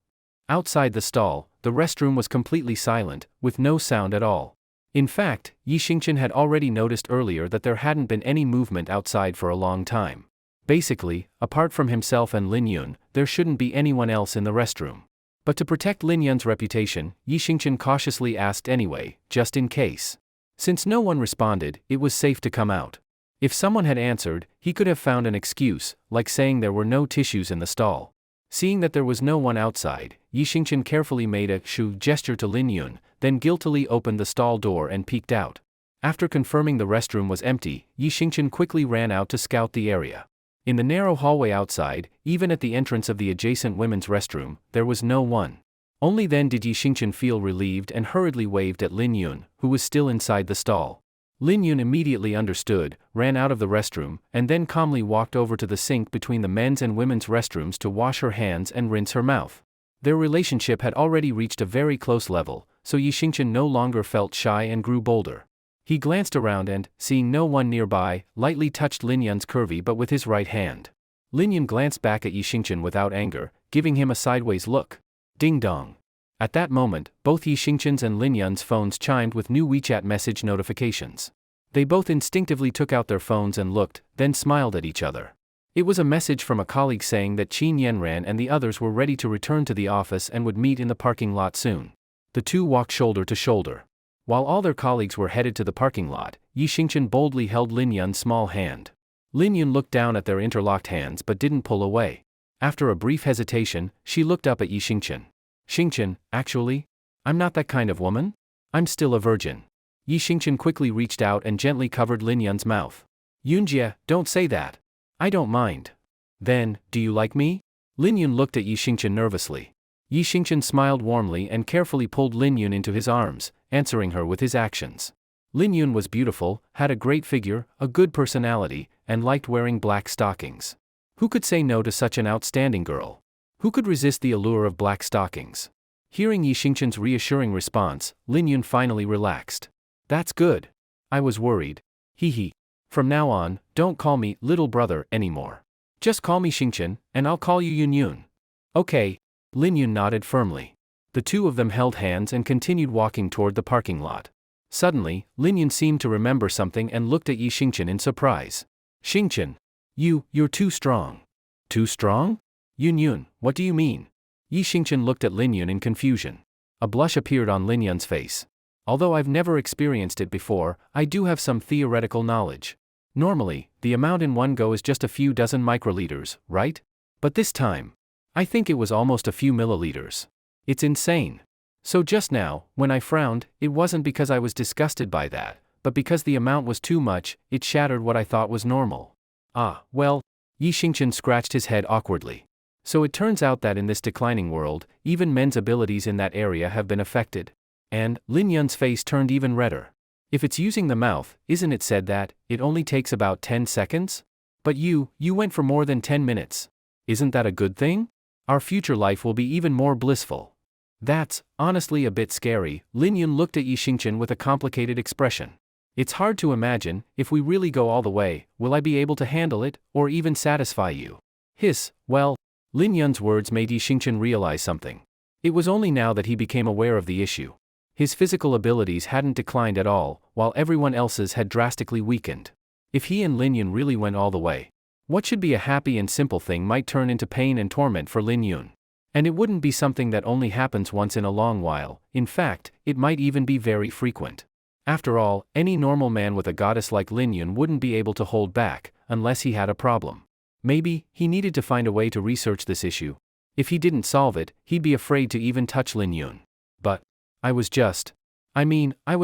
Outside the stall, the restroom was completely silent, with no sound at all. In fact, Yi Xingqian had already noticed earlier that there hadn't been any movement outside for a long time. Basically, apart from himself and Lin Yun, there shouldn't be anyone else in the restroom. But to protect Lin Yun's reputation, Yi Xingqian cautiously asked anyway, just in case. Since no one responded, it was safe to come out. If someone had answered, he could have found an excuse, like saying there were no tissues in the stall. Seeing that there was no one outside, Yi Xingqian carefully made a shu gesture to Lin Yun, then guiltily opened the stall door and peeked out. After confirming the restroom was empty, Yi Xingqian quickly ran out to scout the area. In the narrow hallway outside, even at the entrance of the adjacent women's restroom, there was no one. Only then did Yi Xingqian feel relieved and hurriedly waved at Lin Yun, who was still inside the stall. Lin Yun immediately understood, ran out of the restroom, and then calmly walked over to the sink between the men's and women's restrooms to wash her hands and rinse her mouth. Their relationship had already reached a very close level, so Yi Xingqian no longer felt shy and grew bolder. He glanced around and, seeing no one nearby, lightly touched Lin Yun's curvy butt with his right hand. Lin Yun glanced back at Yi Xingqian without anger, giving him a sideways look. Ding dong. At that moment, both Yi Xingqian's and Lin Yun's phones chimed with new WeChat message notifications. They both instinctively took out their phones and looked, then smiled at each other. It was a message from a colleague saying that Qin Yanran and the others were ready to return to the office and would meet in the parking lot soon. The two walked shoulder to shoulder. While all their colleagues were headed to the parking lot, Yi Xingqian boldly held Lin Yun's small hand. Lin Yun looked down at their interlocked hands but didn't pull away. After a brief hesitation, she looked up at Yi Xingqian. "Xingqian, actually? I'm not that kind of woman. I'm still a virgin." Yi Xingqian quickly reached out and gently covered Lin Yun's mouth. "Yunjie, don't say that. I don't mind." "Then, do you like me?" Lin Yun looked at Yi Xingqian nervously. Yi Xingqian smiled warmly and carefully pulled Lin Yun into his arms, answering her with his actions. Lin Yun was beautiful, had a great figure, a good personality, and liked wearing black stockings. Who could say no to such an outstanding girl? Who could resist the allure of black stockings? Hearing Yi Xingqian's reassuring response, Lin Yun finally relaxed. "That's good. I was worried. Hee. From now on, don't call me little brother anymore. Just call me Xingqian, and I'll call you Yun Yun." "Okay." Lin Yun nodded firmly. The two of them held hands and continued walking toward the parking lot. Suddenly, Lin Yun seemed to remember something and looked at Yi Xingqian in surprise. "Xingqian. You're too strong." "Too strong? Yun Yun, what do you mean?" Yi Xingqian looked at Lin Yun in confusion. A blush appeared on Lin Yun's face. "Although I've never experienced it before, I do have some theoretical knowledge. Normally, the amount in one go is just a few dozen microliters, right? But this time, I think it was almost a few milliliters. It's insane. So just now, when I frowned, it wasn't because I was disgusted by that, but because the amount was too much, it shattered what I thought was normal." "Ah, well," Yi Xingqian scratched his head awkwardly. "So it turns out that in this declining world, even men's abilities in that area have been affected." And, Lin Yun's face turned even redder. "If it's using the mouth, isn't it said that it only takes about 10 seconds? But you went for more than 10 minutes. Isn't that a good thing? Our future life will be even more blissful." "That's, honestly a bit scary." Lin Yun looked at Yi Xingqian with a complicated expression. "It's hard to imagine, if we really go all the way, will I be able to handle it, or even satisfy you?" Well, Lin Yun's words made Yi Xingqian realize something. It was only now that he became aware of the issue. His physical abilities hadn't declined at all, while everyone else's had drastically weakened. If he and Lin Yun really went all the way, what should be a happy and simple thing might turn into pain and torment for Lin Yun. And it wouldn't be something that only happens once in a long while, in fact, it might even be very frequent. After all, any normal man with a goddess like Lin Yun wouldn't be able to hold back, unless he had a problem. Maybe, he needed to find a way to research this issue. If he didn't solve it, he'd be afraid to even touch Lin Yun. But, I was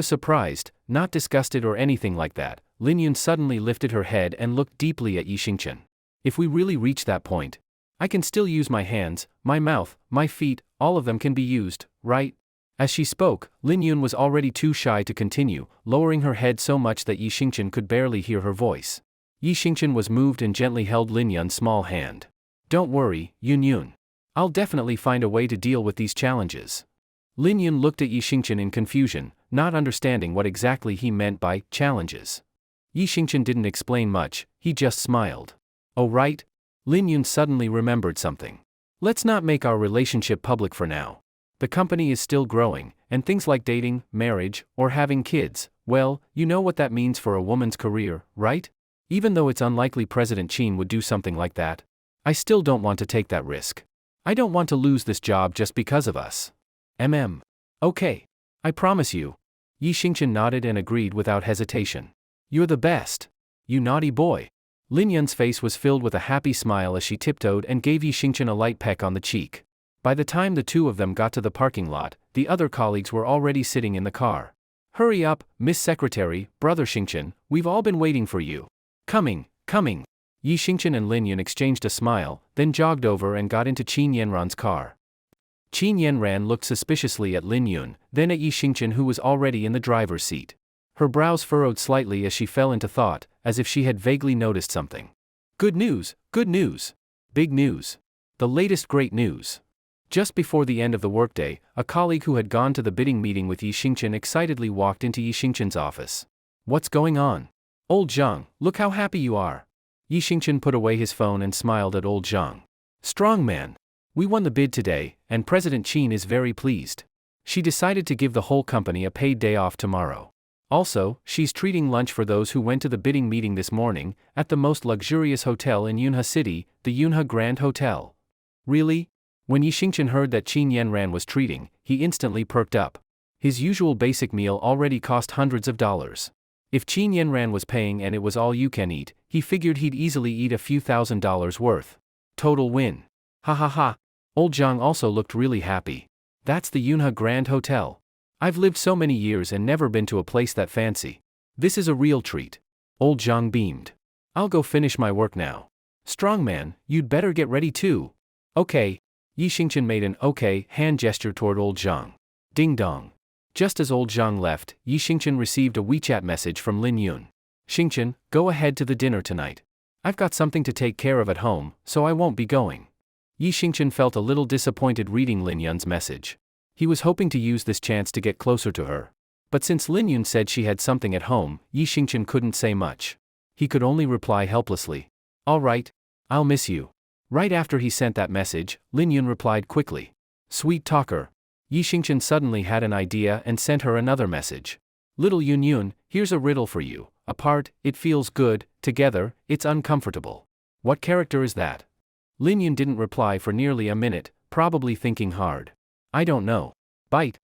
surprised, not disgusted or anything like that. Lin Yun suddenly lifted her head and looked deeply at Yi Xingchen. If we really reach that point, I can still use my hands, my mouth, my feet, all of them can be used, right? As she spoke, Lin Yun was already too shy to continue, lowering her head so much that Yi Xingchen could barely hear her voice. Yi Xingchen was moved and gently held Lin Yun's small hand. Don't worry, Yun Yun. I'll definitely find a way to deal with these challenges. Lin Yun looked at Yi Xingchen in confusion, not understanding what exactly he meant by challenges. Yi Xingchen didn't explain much, he just smiled. Oh right? Lin Yun suddenly remembered something. Let's not make our relationship public for now. The company is still growing, and things like dating, marriage, or having kids, well, you know what that means for a woman's career, right? Even though it's unlikely President Qin would do something like that, I still don't want to take that risk. I don't want to lose this job just because of us. Okay. I promise you. Yi Xingchen nodded and agreed without hesitation. You're the best. You naughty boy. Lin Yun's face was filled with a happy smile as she tiptoed and gave Yi Xingchen a light peck on the cheek. By the time the two of them got to the parking lot, the other colleagues were already sitting in the car. Hurry up, Miss Secretary, Brother Xingchen, we've all been waiting for you. Coming. Yi Xingchen and Lin Yun exchanged a smile, then jogged over and got into Qin Yanran's car. Qin Yanran looked suspiciously at Lin Yun, then at Yi Xingchen who was already in the driver's seat. Her brows furrowed slightly as she fell into thought, as if she had vaguely noticed something. Good news. Big news. The latest great news. Just before the end of the workday, a colleague who had gone to the bidding meeting with Yi Xingchen excitedly walked into Yi Xingchen's office. What's going on? Old Zhang, look how happy you are. Yi Xingchen put away his phone and smiled at old Zhang. Strong man. We won the bid today, and President Qin is very pleased. She decided to give the whole company a paid day off tomorrow. Also, she's treating lunch for those who went to the bidding meeting this morning, at the most luxurious hotel in Yunhe City, the Yunhe Grand Hotel. Really? When Yi Xingchen heard that Qin Yanran was treating, he instantly perked up. His usual basic meal already cost hundreds of dollars. If Qin Yanran was paying and it was all you can eat, he figured he'd easily eat a few $1,000s worth. Total win. Ha ha ha. Old Zhang also looked really happy. That's the Yunhe Grand Hotel. I've lived so many years and never been to a place that fancy. This is a real treat. Old Zhang beamed. I'll go finish my work now. Strongman, you'd better get ready too. Okay. Yi Xingchen made an okay hand gesture toward old Zhang. Ding dong. Just as old Zhang left, Yi Xingchen received a WeChat message from Lin Yun. Xingchen, go ahead to the dinner tonight. I've got something to take care of at home, so I won't be going. Yi Xingchen felt a little disappointed reading Lin Yun's message. He was hoping to use this chance to get closer to her. But since Lin Yun said she had something at home, Yi Xingchen couldn't say much. He could only reply helplessly. All right. I'll miss you. Right after he sent that message, Lin Yun replied quickly. Sweet talker. Yi Xingchen suddenly had an idea and sent her another message. Little Yun Yun, here's a riddle for you. Apart, it feels good, together, it's uncomfortable. What character is that? Lin Yun didn't reply for nearly a minute, probably thinking hard. I don't know. Bite.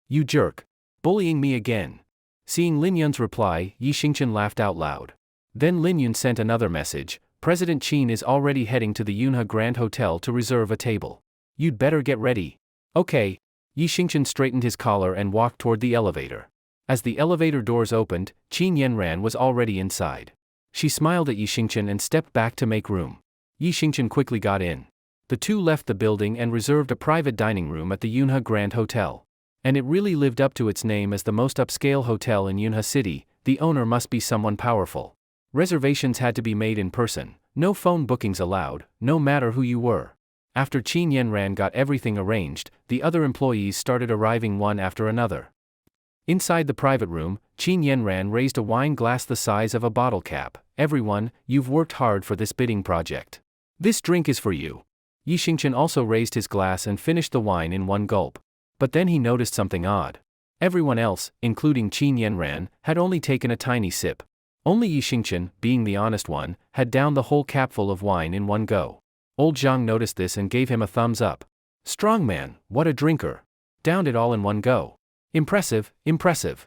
You jerk. Bullying me again. Seeing Lin Yun's reply, Yi Xingchen laughed out loud. Then Lin Yun sent another message. President Qin is already heading to the Yunhe Grand Hotel to reserve a table. You'd better get ready. Okay. Yi Xingchen straightened his collar and walked toward the elevator. As the elevator doors opened, Qin Yanran was already inside. She smiled at Yi Xingchen and stepped back to make room. Yi Xingchen quickly got in. The two left the building and reserved a private dining room at the Yunhe Grand Hotel. And it really lived up to its name as the most upscale hotel in Yunhe City. The owner must be someone powerful. Reservations had to be made in person, no phone bookings allowed, no matter who you were. After Qin Yanran got everything arranged, the other employees started arriving one after another. Inside the private room, Qin Yanran raised a wine glass the size of a bottle cap. Everyone, you've worked hard for this bidding project. This drink is for you. Yi Xingchen also raised his glass and finished the wine in one gulp. But then he noticed something odd. Everyone else, including Qin Yanran, had only taken a tiny sip. Only Yi Xingqian, being the honest one, had downed the whole capful of wine in one go. Old Zhang noticed this and gave him a thumbs up. Strong man, what a drinker. Downed it all in one go. Impressive, impressive.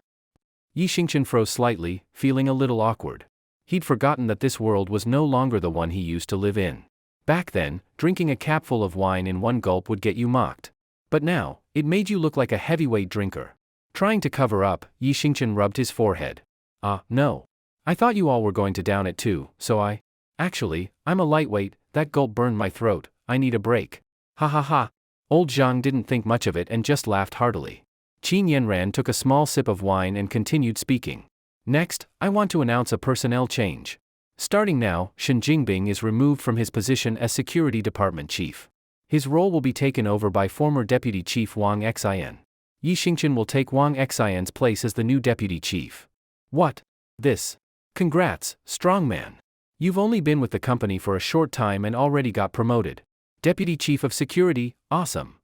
Yi Xingqian froze slightly, feeling a little awkward. He'd forgotten that this world was no longer the one he used to live in. Back then, drinking a capful of wine in one gulp would get you mocked. But now, it made you look like a heavyweight drinker. Trying to cover up, Yi Xingqian rubbed his forehead. No. I thought you all were going to down it too, so Actually, I'm a lightweight, that gulp burned my throat, I need a break. Ha ha ha. Old Zhang didn't think much of it and just laughed heartily. Qin Yanran took a small sip of wine and continued speaking. Next, I want to announce a personnel change. Starting now, Shen Jingbing is removed from his position as Security Department Chief. His role will be taken over by former Deputy Chief Wang Xian. Yi Xingqian will take Wang Xian's place as the new Deputy Chief. What? This? Congrats, strong man. You've only been with the company for a short time and already got promoted. Deputy Chief of Security, awesome.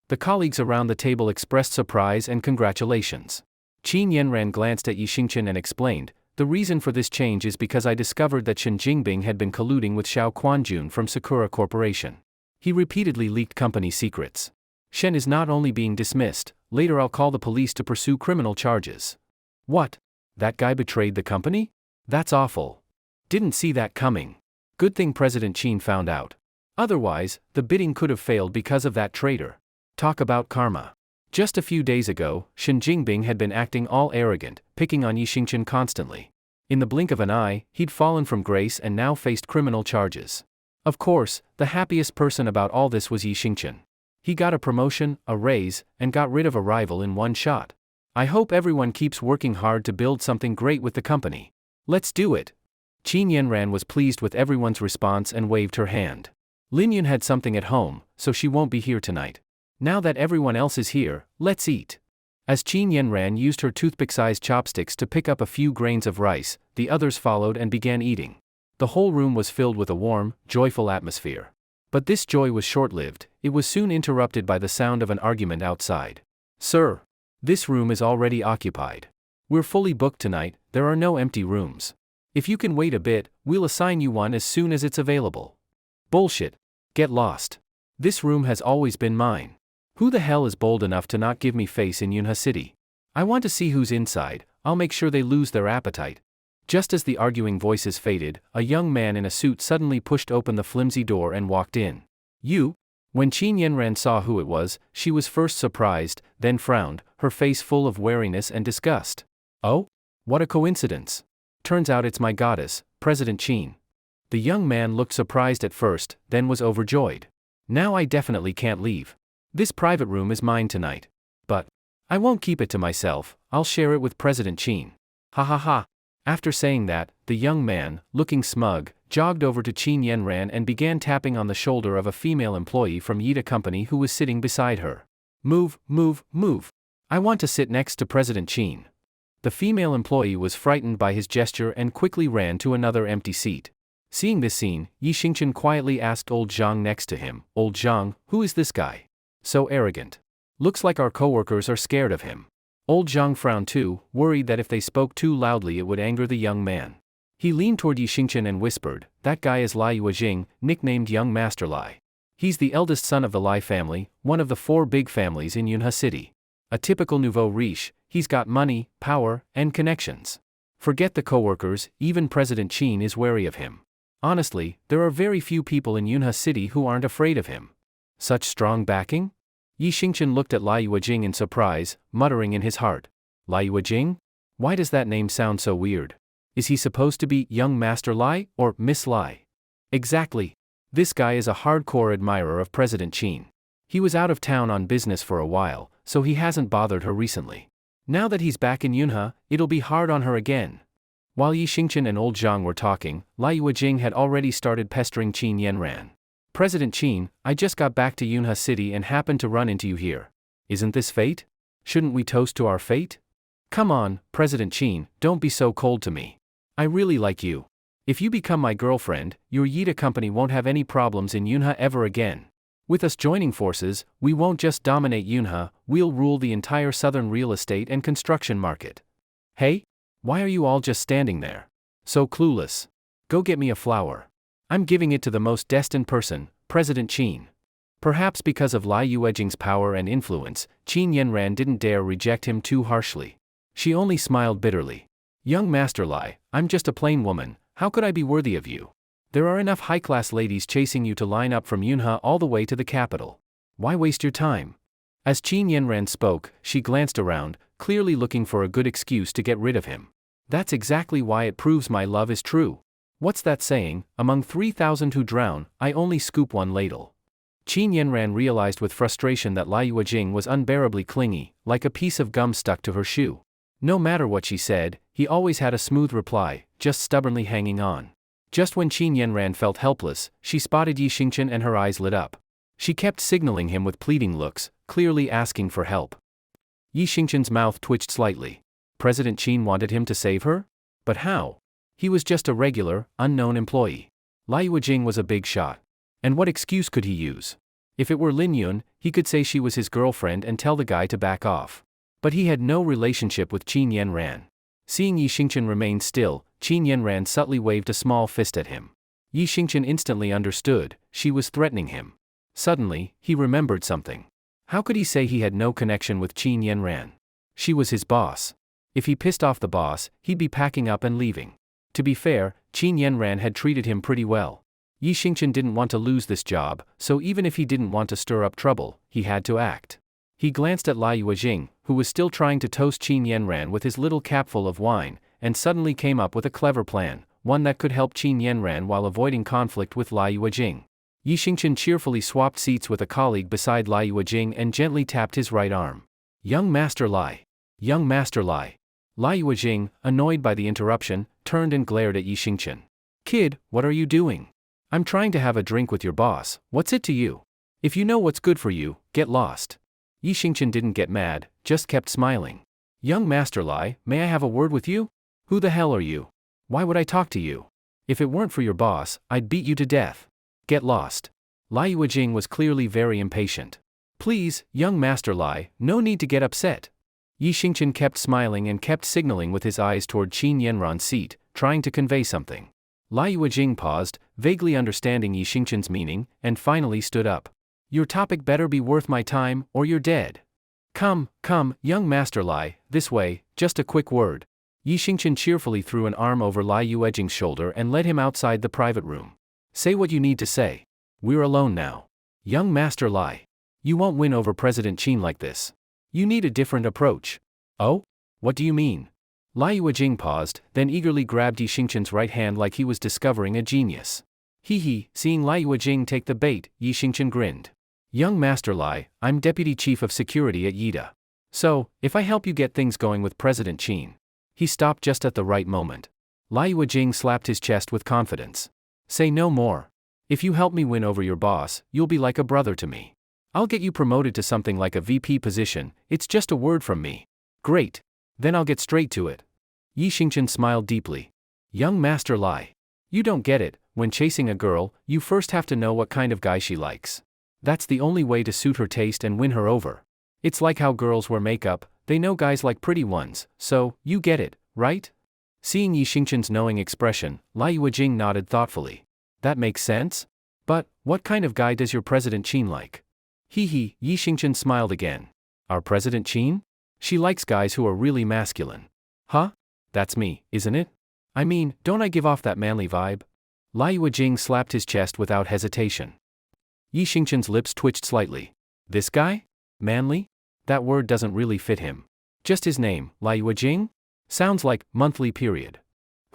The colleagues around the table expressed surprise and congratulations. Qin Yanran glanced at Yi Xingqian and explained, the reason for this change is because I discovered that Shen Jingbing had been colluding with Xiao Quanjun from Sakura Corporation. He repeatedly leaked company secrets. Shen is not only being dismissed, later I'll call the police to pursue criminal charges. What? That guy betrayed the company? That's awful. Didn't see that coming. Good thing President Qin found out. Otherwise, the bidding could have failed because of that traitor. Talk about karma. Just a few days ago, Shen Jingbing had been acting all arrogant, picking on Yi Xingqian constantly. In the blink of an eye, he'd fallen from grace and now faced criminal charges. Of course, the happiest person about all this was Yi Xingqian. He got a promotion, a raise, and got rid of a rival in one shot. I hope everyone keeps working hard to build something great with the company. Let's do it. Qin Yanran was pleased with everyone's response and waved her hand. Lin Yun had something at home, so she won't be here tonight. Now that everyone else is here, let's eat. As Qin Yanran used her toothpick-sized chopsticks to pick up a few grains of rice, the others followed and began eating. The whole room was filled with a warm, joyful atmosphere. But this joy was short-lived. It was soon interrupted by the sound of an argument outside. Sir, this room is already occupied. We're fully booked tonight, there are no empty rooms. If you can wait a bit, we'll assign you one as soon as it's available. Bullshit. Get lost. This room has always been mine. Who the hell is bold enough to not give me face in Yunha City? I want to see who's inside, I'll make sure they lose their appetite. Just as the arguing voices faded, a young man in a suit suddenly pushed open the flimsy door and walked in. You? When Qin Yanran saw who it was, she was first surprised, then frowned, her face full of wariness and disgust. Oh? What a coincidence. Turns out it's my goddess, President Qin. The young man looked surprised at first, then was overjoyed. Now I definitely can't leave. This private room is mine tonight. But I won't keep it to myself, I'll share it with President Qin. Ha ha ha. After saying that, the young man, looking smug, jogged over to Qin Yanran and began tapping on the shoulder of a female employee from Yida Company who was sitting beside her. Move, move, move. I want to sit next to President Qin. The female employee was frightened by his gesture and quickly ran to another empty seat. Seeing this scene, Yi Xingqian quietly asked Old Zhang next to him, Old Zhang, who is this guy? So arrogant. Looks like our coworkers are scared of him. Old Zhang frowned too, worried that if they spoke too loudly it would anger the young man. He leaned toward Yi Xingqian and whispered, that guy is Lai Yuejing, nicknamed Young Master Lai. He's the eldest son of the Lai family, one of the 4 big families in Yunha City. A typical nouveau riche, he's got money, power, and connections. Forget the coworkers, even President Qin is wary of him. Honestly, there are very few people in Yunha City who aren't afraid of him. Such strong backing? Yi Xingqian looked at Lai Yuejing in surprise, muttering in his heart. Lai Yuejing? Why does that name sound so weird? Is he supposed to be Young Master Lai, or Miss Lai? Exactly. This guy is a hardcore admirer of President Qin. He was out of town on business for a while, so he hasn't bothered her recently. Now that he's back in Yunha, it'll be hard on her again. While Yi Xingqian and Old Zhang were talking, Lai Yuejing had already started pestering Qin Yanran. President Qin, I just got back to Yunha City and happened to run into you here. Isn't this fate? Shouldn't we toast to our fate? Come on, President Qin, don't be so cold to me. I really like you. If you become my girlfriend, your Yida company won't have any problems in Yunha ever again. With us joining forces, we won't just dominate Yunhe, we'll rule the entire southern real estate and construction market. Hey? Why are you all just standing there? So clueless. Go get me a flower. I'm giving it to the most destined person, President Qin. Perhaps because of Lai Yuejing's power and influence, Qin Yanran didn't dare reject him too harshly. She only smiled bitterly. Young Master Lai, I'm just a plain woman, how could I be worthy of you? There are enough high-class ladies chasing you to line up from Yunhe all the way to the capital. Why waste your time? As Qin Yanran spoke, she glanced around, clearly looking for a good excuse to get rid of him. That's exactly why it proves my love is true. What's that saying, among 3,000 who drown, I only scoop one ladle. Qin Yanran realized with frustration that Lai Yuejing was unbearably clingy, like a piece of gum stuck to her shoe. No matter what she said, he always had a smooth reply, just stubbornly hanging on. Just when Qin Yanran felt helpless, she spotted Yi Xingchen and her eyes lit up. She kept signaling him with pleading looks, clearly asking for help. Yi Xingchen's mouth twitched slightly. President Qin wanted him to save her? But how? He was just a regular, unknown employee. Lai Yuejing was a big shot. And what excuse could he use? If it were Lin Yun, he could say she was his girlfriend and tell the guy to back off. But he had no relationship with Qin Yanran. Seeing Yi Xingchen remain still, Qin Yanran subtly waved a small fist at him. Yi Xingchen instantly understood, she was threatening him. Suddenly, he remembered something. How could he say he had no connection with Qin Yanran? She was his boss. If he pissed off the boss, he'd be packing up and leaving. To be fair, Qin Yanran had treated him pretty well. Yi Xingchen didn't want to lose this job, so even if he didn't want to stir up trouble, he had to act. He glanced at Lai Yuejing, who was still trying to toast Qin Yanran with his little capful of wine, and suddenly came up with a clever plan, one that could help Qin Yanran while avoiding conflict with Lai Yuejing. Yi Xingchen cheerfully swapped seats with a colleague beside Lai Yuejing and gently tapped his right arm. Young Master Lai. Young Master Lai. Lai Yuejing, annoyed by the interruption, turned and glared at Yi Xingchen. Kid, what are you doing? I'm trying to have a drink with your boss, what's it to you? If you know what's good for you, get lost. Yi Xingchen didn't get mad, just kept smiling. Young Master Lai, may I have a word with you? Who the hell are you? Why would I talk to you? If it weren't for your boss, I'd beat you to death. Get lost. Lai Yuejing was clearly very impatient. Please, young Master Lai, no need to get upset. Yi Xingchen kept smiling and kept signaling with his eyes toward Qin Yanran's seat, trying to convey something. Lai Yuejing paused, vaguely understanding Yi Xingchen's meaning, and finally stood up. Your topic better be worth my time, or you're dead. Come, young Master Lai, this way, just a quick word. Yi Xingchen cheerfully threw an arm over Lai Yuejing's shoulder and led him outside the private room. Say what you need to say. We're alone now. Young Master Lai. You won't win over President Qin like this. You need a different approach. Oh? What do you mean? Lai Yuejing paused, then eagerly grabbed Yi Xingchen's right hand like he was discovering a genius. Hee, seeing Lai Yuejing take the bait, Yi Xingchen grinned. Young Master Lai, I'm Deputy Chief of Security at Yida. So, if I help you get things going with President Qin. He stopped just at the right moment. Lai Yuejing slapped his chest with confidence. Say no more. If you help me win over your boss, you'll be like a brother to me. I'll get you promoted to something like a VP position, it's just a word from me. Great. Then I'll get straight to it. Yi Xingchen smiled deeply. Young Master Lai. You don't get it, when chasing a girl, you first have to know what kind of guy she likes. That's the only way to suit her taste and win her over. It's like how girls wear makeup, they know guys like pretty ones, so, you get it, right? Seeing Yi Xingchen's knowing expression, Lai Yuejing nodded thoughtfully. That makes sense? But, what kind of guy does your President Qin like? Yi Xingchen smiled again. Our President Qin? She likes guys who are really masculine. Huh? That's me, isn't it? I mean, don't I give off that manly vibe? Lai Yuejing slapped his chest without hesitation. Yi Xingchen's lips twitched slightly. This guy? Manly? That word doesn't really fit him. Just his name, Lai Yuejing? Sounds like, monthly period.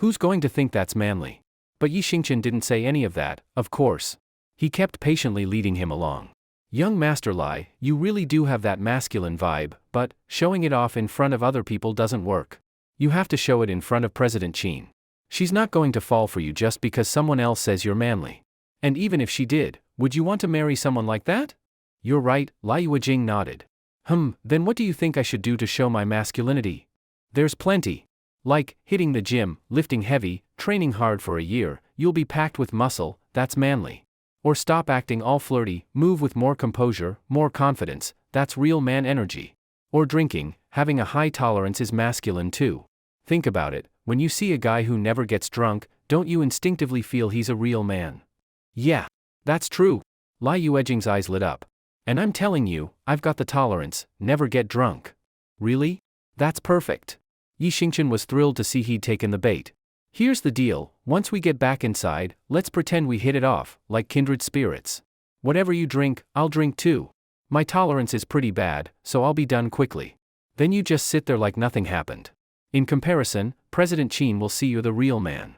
Who's going to think that's manly? But Yi Xingchen didn't say any of that, of course. He kept patiently leading him along. Young Master Lai, you really do have that masculine vibe, but, showing it off in front of other people doesn't work. You have to show it in front of President Qin. She's not going to fall for you just because someone else says you're manly. And even if she did, would you want to marry someone like that? You're right, Lai Yuejing nodded. Then what do you think I should do to show my masculinity? There's plenty. Like, hitting the gym, lifting heavy, training hard for a year, you'll be packed with muscle, that's manly. Or stop acting all flirty, move with more composure, more confidence, that's real man energy. Or drinking, having a high tolerance is masculine too. Think about it, when you see a guy who never gets drunk, don't you instinctively feel he's a real man? Yeah, that's true. Lai Yuejing's eyes lit up. And I'm telling you, I've got the tolerance, never get drunk. Really? That's perfect. Yi Xingchen was thrilled to see he'd taken the bait. Here's the deal, once we get back inside, let's pretend we hit it off, like kindred spirits. Whatever you drink, I'll drink too. My tolerance is pretty bad, so I'll be done quickly. Then you just sit there like nothing happened. In comparison, President Qin will see you're the real man.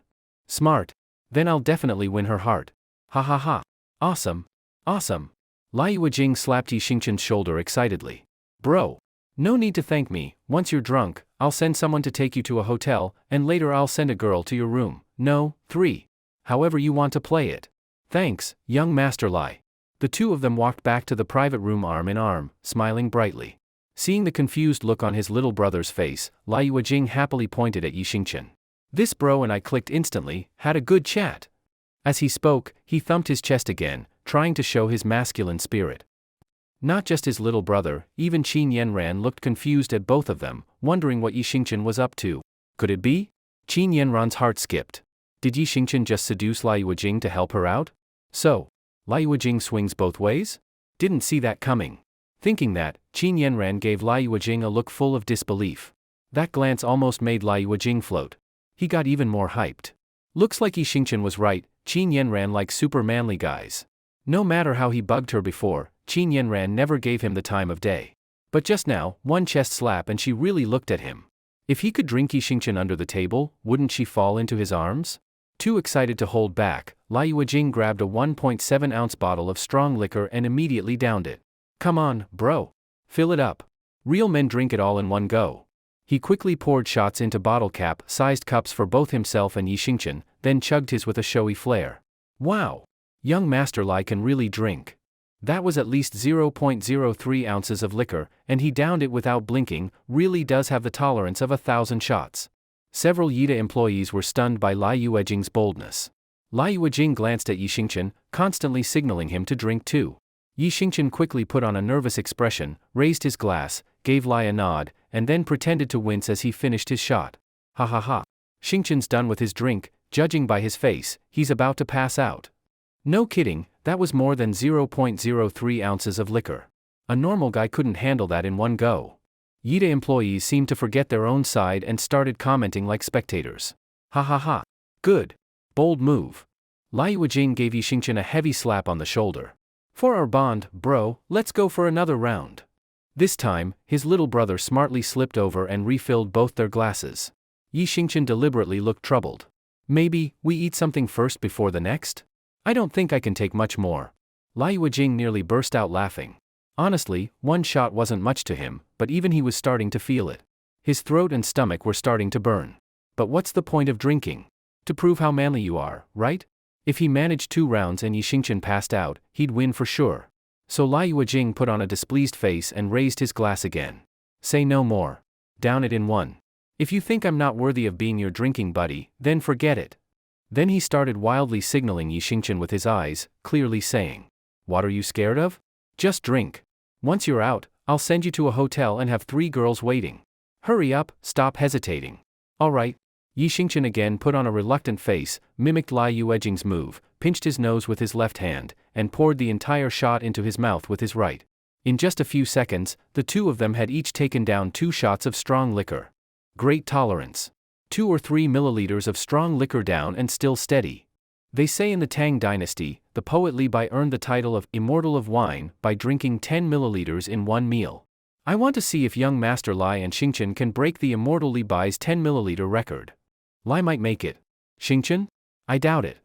Smart. Then I'll definitely win her heart. Ha ha ha. Awesome. Awesome. Lai Yuejing slapped Yi Xingchen's shoulder excitedly. Bro. No need to thank me, once you're drunk, I'll send someone to take you to a hotel, and later I'll send a girl to your room. No, 3. However you want to play it. Thanks, young Master Lai. The two of them walked back to the private room arm in arm, smiling brightly. Seeing the confused look on his little brother's face, Lai Yuejing happily pointed at Yi Xingchen. This bro and I clicked instantly, had a good chat. As he spoke, he thumped his chest again, trying to show his masculine spirit. Not just his little brother, even Qin Yanran looked confused at both of them, wondering what Yi Xingchen was up to. Could it be? Qin Yanran's heart skipped. Did Yi Xingchen just seduce Lai Yuejing to help her out? So, Lai Yuejing swings both ways? Didn't see that coming. Thinking that, Qin Yanran gave Lai Yuejing a look full of disbelief. That glance almost made Lai Yuejing float. He got even more hyped. Looks like Yi Xingchen was right, Qin Yanran likes super manly guys. No matter how he bugged her before, Qin Yanran never gave him the time of day. But just now, one chest slap and she really looked at him. If he could drink Yi Xingchen under the table, wouldn't she fall into his arms? Too excited to hold back, Lai Yuejing grabbed a 1.7-ounce bottle of strong liquor and immediately downed it. Come on, bro. Fill it up. Real men drink it all in one go. He quickly poured shots into bottle cap-sized cups for both himself and Yi Xingchen, then chugged his with a showy flair. Wow! Young Master Lai can really drink. That was at least 0.03 ounces of liquor, and he downed it without blinking, really does have the tolerance of 1,000 shots. Several Yida employees were stunned by Lai Yuejing's boldness. Lai Yuejing glanced at Yi Xingchen, constantly signaling him to drink too. Yi Xingchen quickly put on a nervous expression, raised his glass, gave Lai a nod, and then pretended to wince as he finished his shot. Ha ha ha. Xingchen's done with his drink, judging by his face, he's about to pass out. No kidding, that was more than 0.03 ounces of liquor. A normal guy couldn't handle that in one go. Yida employees seemed to forget their own side and started commenting like spectators. Ha ha ha. Good. Bold move. Lai Yuejing gave Yi Xingchen a heavy slap on the shoulder. For our bond, bro, let's go for another round. This time, his little brother smartly slipped over and refilled both their glasses. Yi Xingchen deliberately looked troubled. Maybe, we eat something first before the next? I don't think I can take much more. Lai Yuejing nearly burst out laughing. Honestly, one shot wasn't much to him, but even he was starting to feel it. His throat and stomach were starting to burn. But what's the point of drinking? To prove how manly you are, right? If he managed 2 rounds and Yi Xingchen passed out, he'd win for sure. So Lai Yuejing put on a displeased face and raised his glass again. Say no more. Down it in one. If you think I'm not worthy of being your drinking buddy, then forget it. Then he started wildly signaling Yi Xingchen with his eyes, clearly saying, "What are you scared of? Just drink. Once you're out, I'll send you to a hotel and have 3 girls waiting. Hurry up, stop hesitating." Alright. Yi Xingchen again put on a reluctant face, mimicked Lai Yuejing's move, pinched his nose with his left hand, and poured the entire shot into his mouth with his right. In just a few seconds, the two of them had each taken down 2 shots of strong liquor. Great tolerance. 2 or 3 milliliters of strong liquor down and still steady. They say in the Tang dynasty, the poet Li Bai earned the title of Immortal of Wine by drinking 10 milliliters in one meal. I want to see if young Master Lai and Xingchen can break the immortal Li Bai's 10 milliliter record. Lai might make it. Xingchen? I doubt it.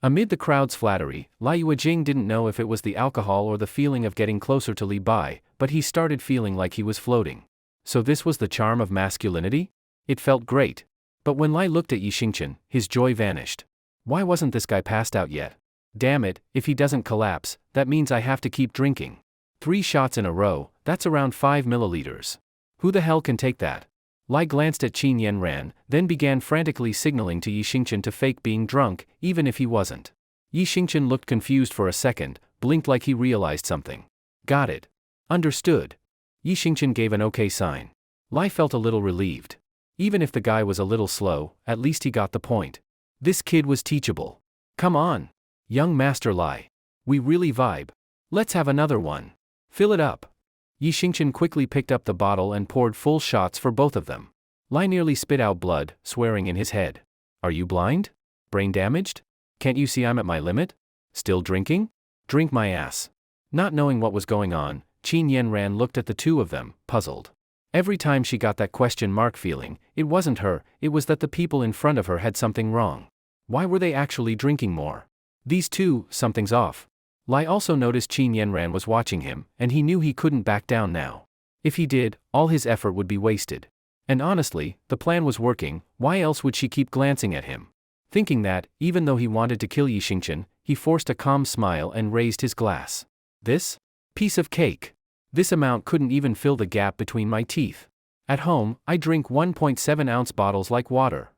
Amid the crowd's flattery, Lai Yuejing didn't know if it was the alcohol or the feeling of getting closer to Li Bai, but he started feeling like he was floating. So this was the charm of masculinity? It felt great. But when Lai looked at Yi Xingchen, his joy vanished. Why wasn't this guy passed out yet? Damn it, if he doesn't collapse, that means I have to keep drinking. 3 shots in a row, that's around 5 milliliters. Who the hell can take that? Lai glanced at Qin Yanran, then began frantically signaling to Yi Xingchen to fake being drunk, even if he wasn't. Yi Xingqian looked confused for a second, blinked like he realized something. Got it. Understood. Yi Xingqian gave an okay sign. Lai felt a little relieved. Even if the guy was a little slow, at least he got the point. This kid was teachable. Come on. Young Master Lai. We really vibe. Let's have another one. Fill it up. Yi Xingqian quickly picked up the bottle and poured full shots for both of them. Lai nearly spit out blood, swearing in his head. Are you blind? Brain damaged? Can't you see I'm at my limit? Still drinking? Drink my ass. Not knowing what was going on, Qin Yanran looked at the two of them, puzzled. Every time she got that question mark feeling, it wasn't her, it was that the people in front of her had something wrong. Why were they actually drinking more? These two, something's off. Lai also noticed Qin Yanran was watching him, and he knew he couldn't back down now. If he did, all his effort would be wasted. And honestly, the plan was working, why else would she keep glancing at him? Thinking that, even though he wanted to kill Yi Xingqian, he forced a calm smile and raised his glass. This? Piece of cake. This amount couldn't even fill the gap between my teeth. At home, I drink 1.7-ounce bottles like water.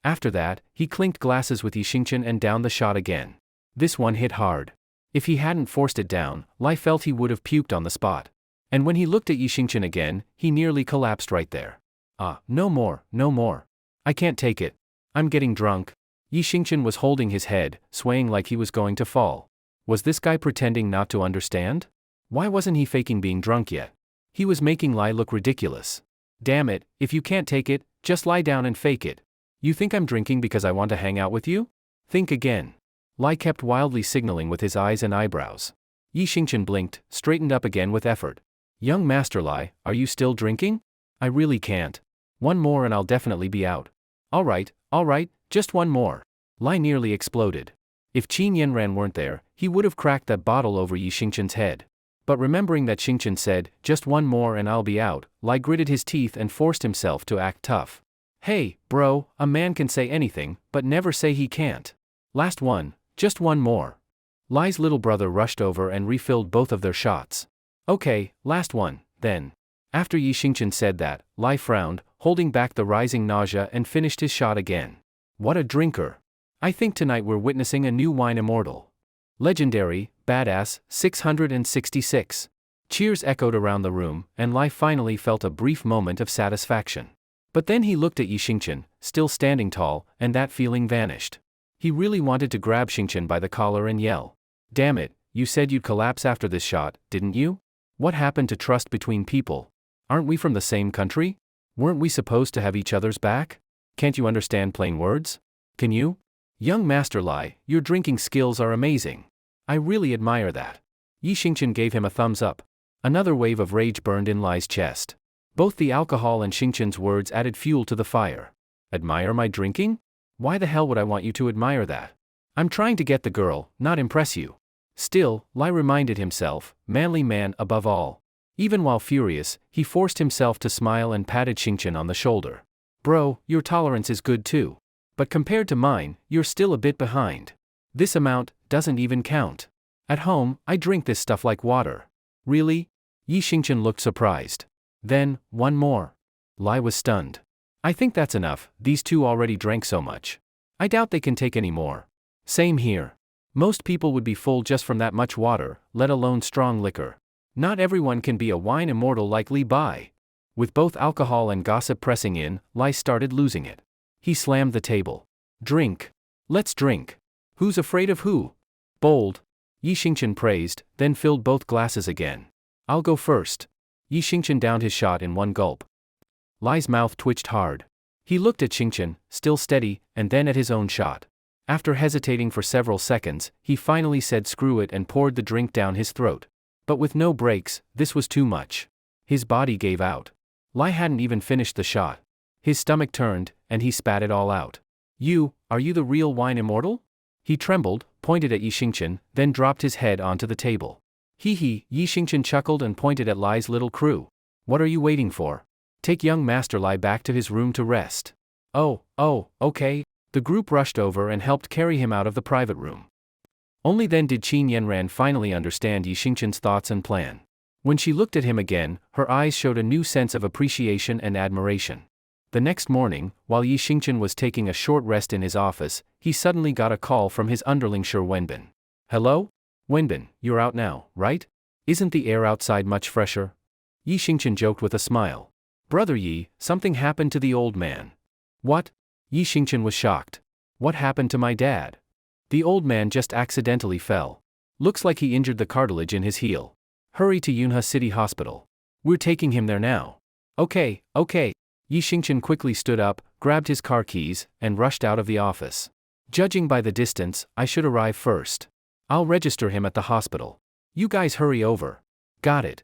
After that, he clinked glasses with Yi Xingqian and downed the shot again. This one hit hard. If he hadn't forced it down, Lai felt he would have puked on the spot. And when he looked at Yi Xingqian again, he nearly collapsed right there. No more, no more. I can't take it. I'm getting drunk. Yi Xingqian was holding his head, swaying like he was going to fall. Was this guy pretending not to understand? Why wasn't he faking being drunk yet? He was making Lai look ridiculous. Damn it, if you can't take it, just lie down and fake it. You think I'm drinking because I want to hang out with you? Think again. Lai kept wildly signaling with his eyes and eyebrows. Yi Xingqian blinked, straightened up again with effort. Young Master Lai, are you still drinking? I really can't. One more and I'll definitely be out. Alright, just one more. Lai nearly exploded. If Qin Yanran weren't there, he would have cracked that bottle over Yi Xingqian's head. But remembering that Xingqian said, just one more and I'll be out, Lai gritted his teeth and forced himself to act tough. Hey, bro, a man can say anything, but never say he can't. Last one, just one more. Lai's little brother rushed over and refilled both of their shots. Okay, last one, then. After Yi Xingqian said that, Lai frowned, holding back the rising nausea and finished his shot again. What a drinker. I think tonight we're witnessing a new wine immortal. Legendary, badass, 666. Cheers echoed around the room, and Lai finally felt a brief moment of satisfaction. But then he looked at Yi Xingqian, still standing tall, and that feeling vanished. He really wanted to grab Xingqian by the collar and yell. Damn it, you said you'd collapse after this shot, didn't you? What happened to trust between people? Aren't we from the same country? Weren't we supposed to have each other's back? Can't you understand plain words? Can you? Young Master Lai, your drinking skills are amazing. I really admire that. Yi Xingqian gave him a thumbs up. Another wave of rage burned in Lai's chest. Both the alcohol and Xingqian's words added fuel to the fire. Admire my drinking? Why the hell would I want you to admire that? I'm trying to get the girl, not impress you. Still, Lai reminded himself, manly man above all. Even while furious, he forced himself to smile and patted Xingqian on the shoulder. Bro, your tolerance is good too. But compared to mine, you're still a bit behind. This amount doesn't even count. At home, I drink this stuff like water. Really? Yi Xingqian looked surprised. Then, one more. Lai was stunned. I think that's enough, these two already drank so much. I doubt they can take any more. Same here. Most people would be full just from that much water, let alone strong liquor. Not everyone can be a wine immortal like Li Bai. With both alcohol and gossip pressing in, Lai started losing it. He slammed the table. Drink. Let's drink. Who's afraid of who? Bold. Yi Xingqian praised, then filled both glasses again. I'll go first. Yi Xingqian downed his shot in one gulp. Lai's mouth twitched hard. He looked at Xingqian, still steady, and then at his own shot. After hesitating for several seconds, he finally said screw it and poured the drink down his throat. But with no breaks, this was too much. His body gave out. Lai hadn't even finished the shot. His stomach turned, and he spat it all out. Are you the real wine immortal? He trembled, pointed at Yi Xingqian, then dropped his head onto the table. Hee, Yi Xingqian chuckled and pointed at Lai's little crew. What are you waiting for? Take young Master Lai back to his room to rest. Oh, okay. The group rushed over and helped carry him out of the private room. Only then did Qin Yanran finally understand Yi Xingqian's thoughts and plan. When she looked at him again, her eyes showed a new sense of appreciation and admiration. The next morning, while Yi Xingchen was taking a short rest in his office, he suddenly got a call from his underling Wenbin. Hello? Wenbin, you're out now, right? Isn't the air outside much fresher? Yi Xingchen joked with a smile. Brother Yi, something happened to the old man. What? Yi Xingchen was shocked. What happened to my dad? The old man just accidentally fell. Looks like he injured the cartilage in his heel. Hurry to Yunhe City Hospital. We're taking him there now. Okay. Yi Xingchen quickly stood up, grabbed his car keys, and rushed out of the office. Judging by the distance, I should arrive first. I'll register him at the hospital. You guys hurry over. Got it.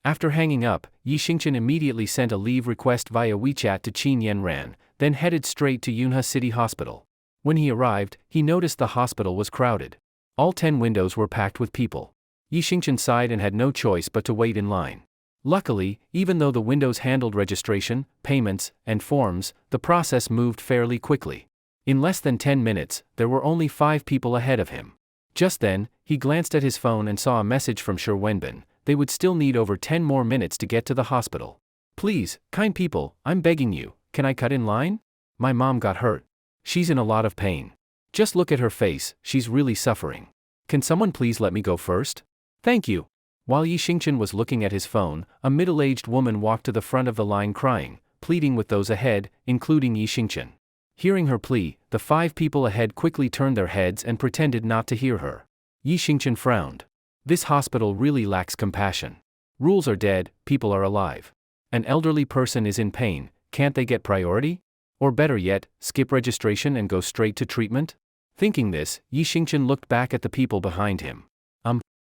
After hanging up, Yi Xingchen immediately sent a leave request via WeChat to Qin Yanran, then headed straight to Yunhe City Hospital. When he arrived, he noticed the hospital was crowded. All 10 windows were packed with people. Yi Xingchen sighed and had no choice but to wait in line. Luckily, even though the windows handled registration, payments, and forms, the process moved fairly quickly. In less than 10 minutes, there were only 5 people ahead of him. Just then, he glanced at his phone and saw a message from Wenbin. They would still need over 10 more minutes to get to the hospital. Please, kind people, I'm begging you, can I cut in line? My mom got hurt. She's in a lot of pain. Just look at her face, she's really suffering. Can someone please let me go first? Thank you. While Yi Xingchen was looking at his phone, a middle-aged woman walked to the front of the line crying, pleading with those ahead, including Yi Xingchen. Hearing her plea, the 5 people ahead quickly turned their heads and pretended not to hear her. Yi Xingchen frowned. This hospital really lacks compassion. Rules are dead, people are alive. An elderly person is in pain, can't they get priority? Or better yet, skip registration and go straight to treatment? Thinking this, Yi Xingchen looked back at the people behind him.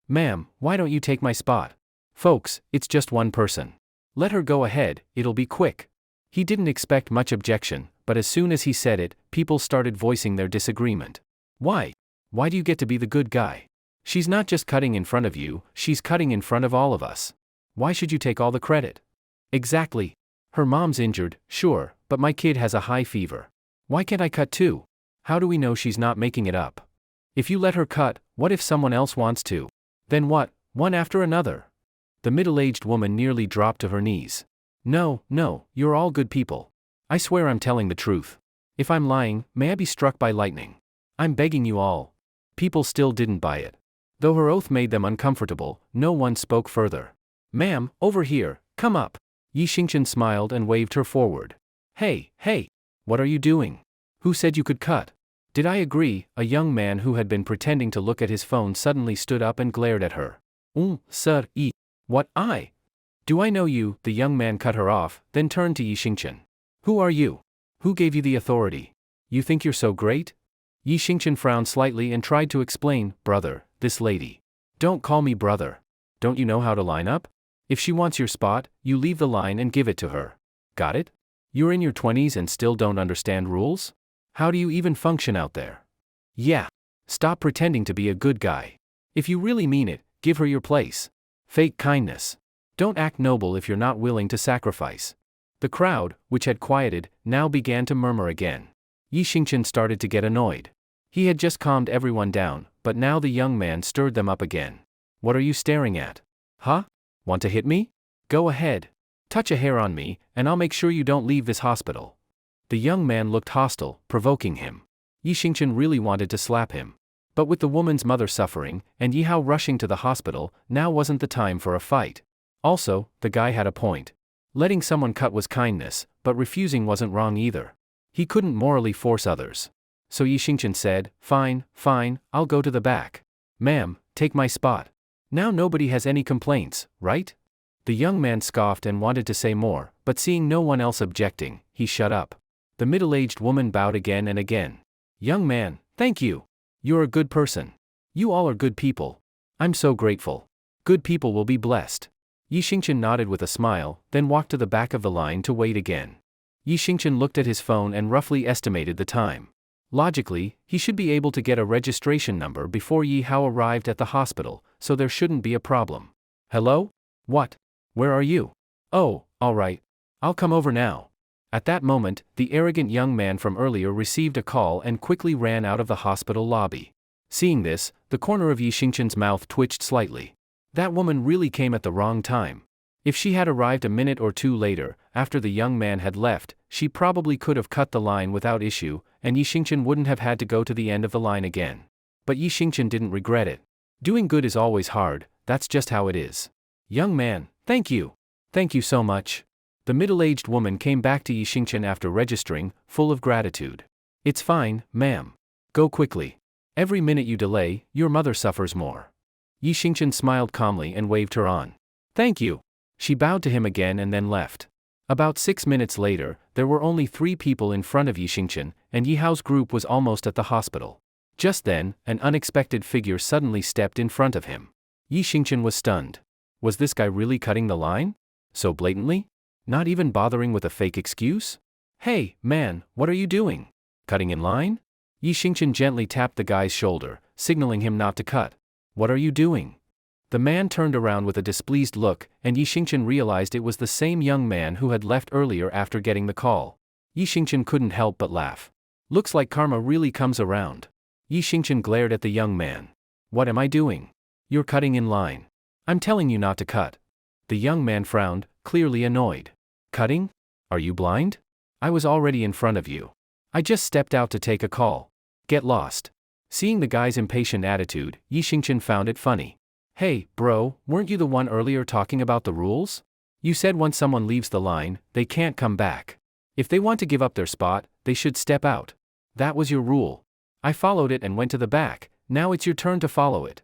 Ma'am, why don't you take my spot? Folks, it's just one person. Let her go ahead, it'll be quick. He didn't expect much objection, but as soon as he said it, people started voicing their disagreement. Why? Why do you get to be the good guy? She's not just cutting in front of you, she's cutting in front of all of us. Why should you take all the credit? Exactly. Her mom's injured, sure, but my kid has a high fever. Why can't I cut too? How do we know she's not making it up? If you let her cut, what if someone else wants to? Then what, one after another? The middle-aged woman nearly dropped to her knees. No, you're all good people. I swear I'm telling the truth. If I'm lying, may I be struck by lightning. I'm begging you all. People still didn't buy it. Though her oath made them uncomfortable, no one spoke further. Ma'am, over here, come up. Yi Xingchen smiled and waved her forward. Hey, what are you doing? Who said you could cut? Did I agree? A young man who had been pretending to look at his phone suddenly stood up and glared at her. Sir, what, I? Do I know you? The young man cut her off, then turned to Yi Xingchen. Who are you? Who gave you the authority? You think you're so great? Yi Xingchen frowned slightly and tried to explain, brother, this lady. Don't call me brother. Don't you know how to line up? If she wants your spot, you leave the line and give it to her. Got it? You're in your 20s and still don't understand rules? How do you even function out there? Yeah. Stop pretending to be a good guy. If you really mean it, give her your place. Fake kindness. Don't act noble if you're not willing to sacrifice. The crowd, which had quieted, now began to murmur again. Yi Xingchen started to get annoyed. He had just calmed everyone down, but now the young man stirred them up again. What are you staring at? Huh? Want to hit me? Go ahead. Touch a hair on me, and I'll make sure you don't leave this hospital. The young man looked hostile, provoking him. Yi Xingchen really wanted to slap him. But with the woman's mother suffering, and Yi Hao rushing to the hospital, now wasn't the time for a fight. Also, the guy had a point. Letting someone cut was kindness, but refusing wasn't wrong either. He couldn't morally force others. So Yi Xingchen said, Fine, I'll go to the back. Ma'am, take my spot. Now nobody has any complaints, right? The young man scoffed and wanted to say more, but seeing no one else objecting, he shut up. The middle-aged woman bowed again and again. Young man, thank you. You're a good person. You all are good people. I'm so grateful. Good people will be blessed. Yi Xingchen nodded with a smile, then walked to the back of the line to wait again. Yi Xingchen looked at his phone and roughly estimated the time. Logically, he should be able to get a registration number before Yi Hao arrived at the hospital, so there shouldn't be a problem. Hello? What? Where are you? Oh, all right. I'll come over now. At that moment, the arrogant young man from earlier received a call and quickly ran out of the hospital lobby. Seeing this, the corner of Yi Xingchen's mouth twitched slightly. That woman really came at the wrong time. If she had arrived a minute or two later, after the young man had left, she probably could have cut the line without issue, and Yi Xingqian wouldn't have had to go to the end of the line again. But Yi Xingqian didn't regret it. Doing good is always hard, that's just how it is. Young man, thank you. Thank you so much. The middle-aged woman came back to Yi Xingqian after registering, full of gratitude. It's fine, ma'am. Go quickly. Every minute you delay, your mother suffers more. Yi Xingqian smiled calmly and waved her on. Thank you. She bowed to him again and then left. About 6 minutes later, there were only 3 people in front of Yi Xingqian, and Yi Hao's group was almost at the hospital. Just then, an unexpected figure suddenly stepped in front of him. Yi Xingqian was stunned. Was this guy really cutting the line? So blatantly? Not even bothering with a fake excuse? Hey, man, what are you doing? Cutting in line? Yi Xingqian gently tapped the guy's shoulder, signaling him not to cut. What are you doing? The man turned around with a displeased look, and Yi Xingqian realized it was the same young man who had left earlier after getting the call. Yi Xingqian couldn't help but laugh. Looks like karma really comes around. Yi Xingqian glared at the young man. What am I doing? You're cutting in line. I'm telling you not to cut. The young man frowned, clearly annoyed. Cutting? Are you blind? I was already in front of you. I just stepped out to take a call. Get lost. Seeing the guy's impatient attitude, Yi Xingqian found it funny. Hey, bro, weren't you the one earlier talking about the rules? You said once someone leaves the line, they can't come back. If they want to give up their spot, they should step out. That was your rule. I followed it and went to the back, now it's your turn to follow it.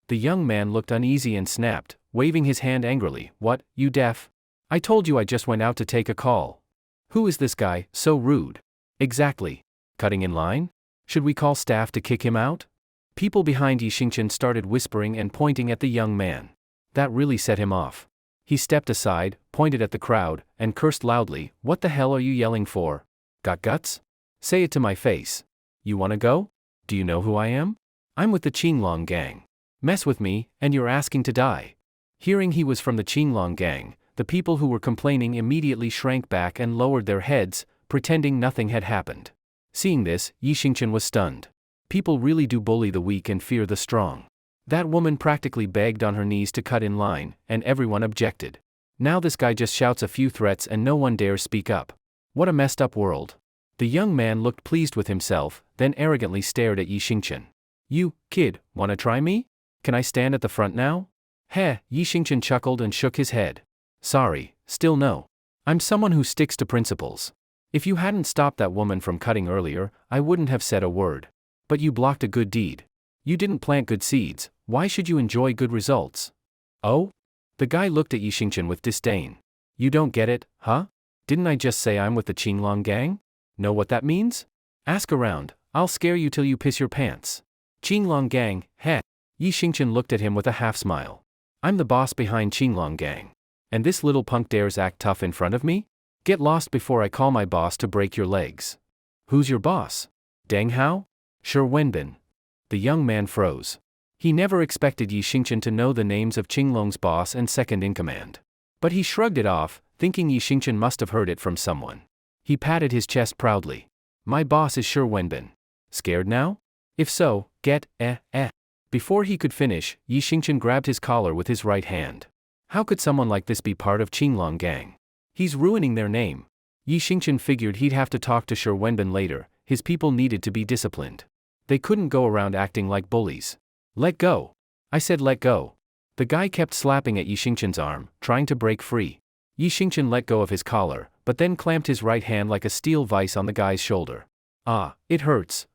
The young man looked uneasy and snapped, waving his hand angrily. What, you deaf? I told you I just went out to take a call. Who is this guy, so rude? Exactly. Cutting in line? Should we call staff to kick him out? People behind Yi Xingqian started whispering and pointing at the young man. That really set him off. He stepped aside, pointed at the crowd, and cursed loudly. What the hell are you yelling for? Got guts? Say it to my face. You wanna go? Do you know who I am? I'm with the Qinglong gang. Mess with me, and you're asking to die. Hearing he was from the Qinglong gang, the people who were complaining immediately shrank back and lowered their heads, pretending nothing had happened. Seeing this, Yi Xingqian was stunned. People really do bully the weak and fear the strong. That woman practically begged on her knees to cut in line, and everyone objected. Now this guy just shouts a few threats and no one dares speak up. What a messed up world. The young man looked pleased with himself, then arrogantly stared at Yi Xingqian. You, kid, wanna try me? Can I stand at the front now? Heh, Yi Xingqian chuckled and shook his head. Sorry, still no. I'm someone who sticks to principles. If you hadn't stopped that woman from cutting earlier, I wouldn't have said a word. But you blocked a good deed. You didn't plant good seeds, why should you enjoy good results? Oh? The guy looked at Yi Xingqian with disdain. You don't get it, huh? Didn't I just say I'm with the Qinglong gang? Know what that means? Ask around, I'll scare you till you piss your pants. Qinglong gang, heh. Yi Xingqian looked at him with a half-smile. I'm the boss behind Qinglong gang. And this little punk dares act tough in front of me? Get lost before I call my boss to break your legs. Who's your boss? Deng Hao? Sure Wenbin. The young man froze. He never expected Yi Xingqian to know the names of Qinglong's boss and second-in-command. But he shrugged it off, thinking Yi Xingqian must have heard it from someone. He patted his chest proudly. My boss is sure Wenbin. Scared now? If so, get, Before he could finish, Yi Xingqian grabbed his collar with his right hand. How could someone like this be part of Qinglong gang? He's ruining their name. Yi Xingqian figured he'd have to talk to Sure Wenbin later. His people needed to be disciplined. They couldn't go around acting like bullies. Let go. I said let go. The guy kept slapping at Yi Xingqian's arm, trying to break free. Yi Xingqian let go of his collar, but then clamped his right hand like a steel vice on the guy's shoulder. Ah, it hurts,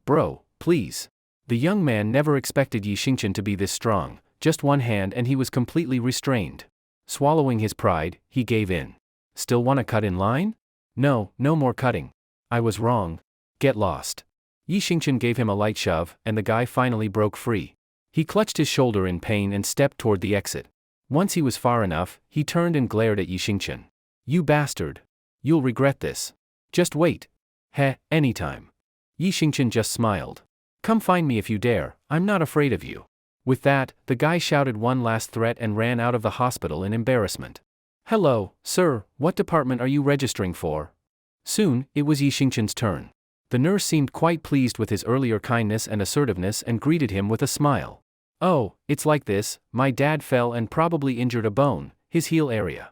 bro, please. The young man never expected Yi Xingqian to be this strong, just one hand and he was completely restrained. Swallowing his pride, he gave in. Still wanna cut in line? No, no more cutting. I was wrong. Get lost. Yi Xingqian gave him a light shove, and the guy finally broke free. He clutched his shoulder in pain and stepped toward the exit. Once he was far enough, he turned and glared at Yi Xingqian. You bastard. You'll regret this. Just wait. Heh, anytime. Yi Xingqian just smiled. Come find me if you dare, I'm not afraid of you. With that, the guy shouted one last threat and ran out of the hospital in embarrassment. Hello, sir, what department are you registering for? Soon, it was Yi Xingqian's turn. The nurse seemed quite pleased with his earlier kindness and assertiveness and greeted him with a smile. Oh, it's like this, my dad fell and probably injured a bone, His heel area.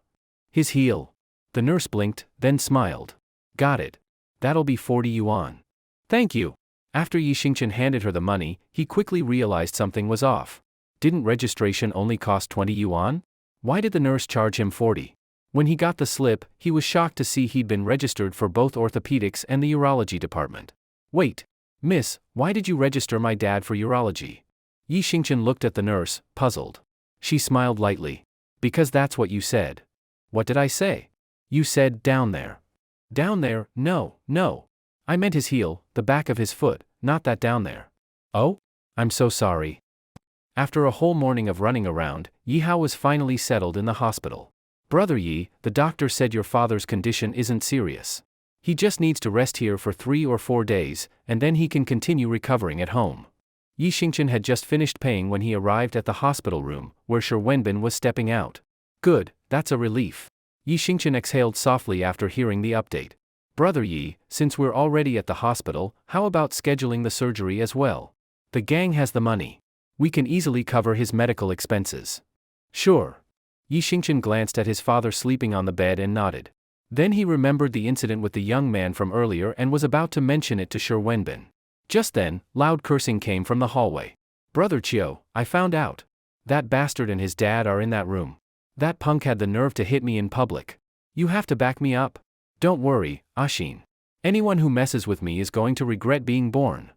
His heel. The nurse blinked, then smiled. Got it. That'll be 40 yuan. Thank you. After Yi Xingchen handed her the money, he quickly realized something was off. Didn't registration only cost 20 yuan? Why did the nurse charge him 40? When he got the slip, he was shocked to see he'd been registered for both orthopedics and the urology department. Wait. Miss, why did you register my dad for urology? Yi Xingchen looked at the nurse, puzzled. She smiled lightly. Because that's what you said. What did I say? You said, down there. Down there? No. I meant his heel, the back of his foot, not that down there. Oh? I'm so sorry. After a whole morning of running around, Yi Hao was finally settled in the hospital. Brother Yi, the doctor said your father's condition isn't serious. He just needs to rest here for 3 or 4 days, and then he can continue recovering at home. Yi Xingchen had just finished paying when he arrived at the hospital room, where Shi Wenbin was stepping out. Good, that's a relief. Yi Xingchen exhaled softly after hearing the update. Brother Yi, since we're already at the hospital, how about scheduling the surgery as well? The gang has the money. We can easily cover his medical expenses. Sure. Yi Xingchen glanced at his father sleeping on the bed and nodded. Then he remembered the incident with the young man from earlier and was about to mention it to Shi Wenbin. Just then, loud cursing came from the hallway. Brother Chiu, I found out. That bastard and his dad are in that room. That punk had the nerve to hit me in public. You have to back me up. Don't worry, Ashin. Anyone who messes with me is going to regret being born.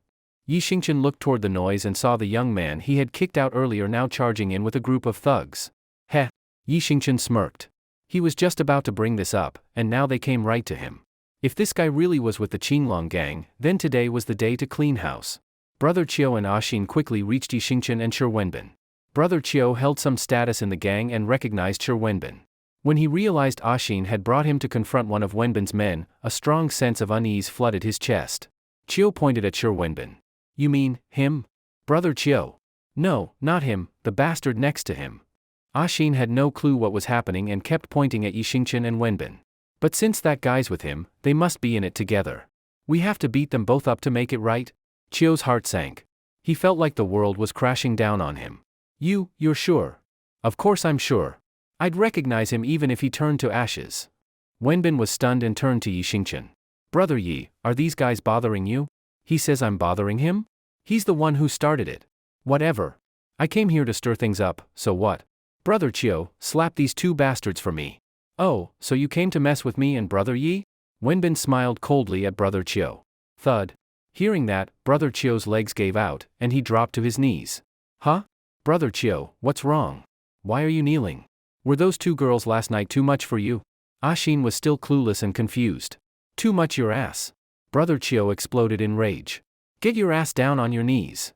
Yi Xingchen looked toward the noise and saw the young man he had kicked out earlier now charging in with a group of thugs. Heh. Yi Xingchen smirked. He was just about to bring this up, and now they came right to him. If this guy really was with the Qinglong gang, then today was the day to clean house. Brother Chiu and Ashin quickly reached Yi Xingchen and Shi Wenbin. Brother Chiu held some status in the gang and recognized Shi Wenbin. When he realized Ashin had brought him to confront one of Wenbin's men, a strong sense of unease flooded his chest. Chiu pointed at Shi Wenbin. You mean, him? Brother Chiu. No, not him, the bastard next to him. Ashin had no clue what was happening and kept pointing at Yi Xingchen and Wenbin. But since that guy's with him, they must be in it together. We have to beat them both up to make it right? Chiu's heart sank. He felt like the world was crashing down on him. You're sure? Of course I'm sure. I'd recognize him even if he turned to ashes. Wenbin was stunned and turned to Yi Xingchen. Brother Yi, are these guys bothering you? He says I'm bothering him? He's the one who started it. Whatever. I came here to stir things up, so what? Brother Chiu, slap these 2 bastards for me. Oh, so you came to mess with me and Brother Yi? Wenbin smiled coldly at Brother Chiu. Thud. Hearing that, Brother Chiu's legs gave out, and he dropped to his knees. Huh? Brother Chiu, what's wrong? Why are you kneeling? Were those 2 girls last night too much for you? Ashin was still clueless and confused. Too much your ass. Brother Chiu exploded in rage. Get your ass down on your knees.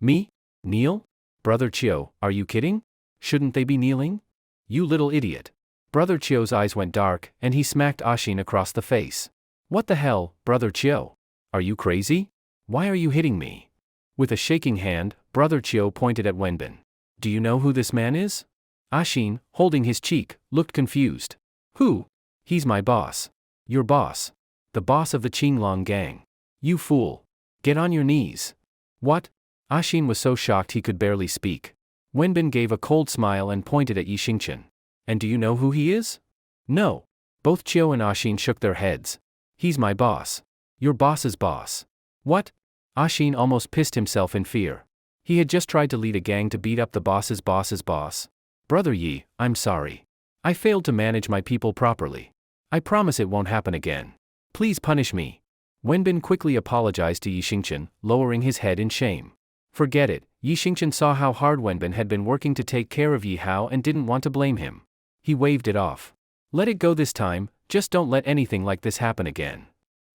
Me? Kneel? Brother Chiu, are you kidding? Shouldn't they be kneeling? You little idiot. Brother Chiu's eyes went dark, and he smacked Ashin across the face. What the hell, Brother Chiu? Are you crazy? Why are you hitting me? With a shaking hand, Brother Chiu pointed at Wenbin. Do you know who this man is? Ashin, holding his cheek, looked confused. Who? He's my boss. Your boss. The boss of the Qinglong gang. You fool. Get on your knees. What? Ashin was so shocked he could barely speak. Wenbin gave a cold smile and pointed at Yi Xingchen. And do you know who he is? No. Both Chiu and Ashin shook their heads. He's my boss. Your boss's boss. What? Ashin almost pissed himself in fear. He had just tried to lead a gang to beat up the boss's boss. Brother Yi, I'm sorry. I failed to manage my people properly. I promise it won't happen again. Please punish me. Wenbin quickly apologized to Yi Xingchen, lowering his head in shame. Forget it. Yi Xingchen saw how hard Wenbin had been working to take care of Yi Hao and didn't want to blame him. He waved it off. Let it go this time, just don't let anything like this happen again.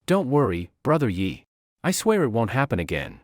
Don't worry, Brother Yi. I swear it won't happen again.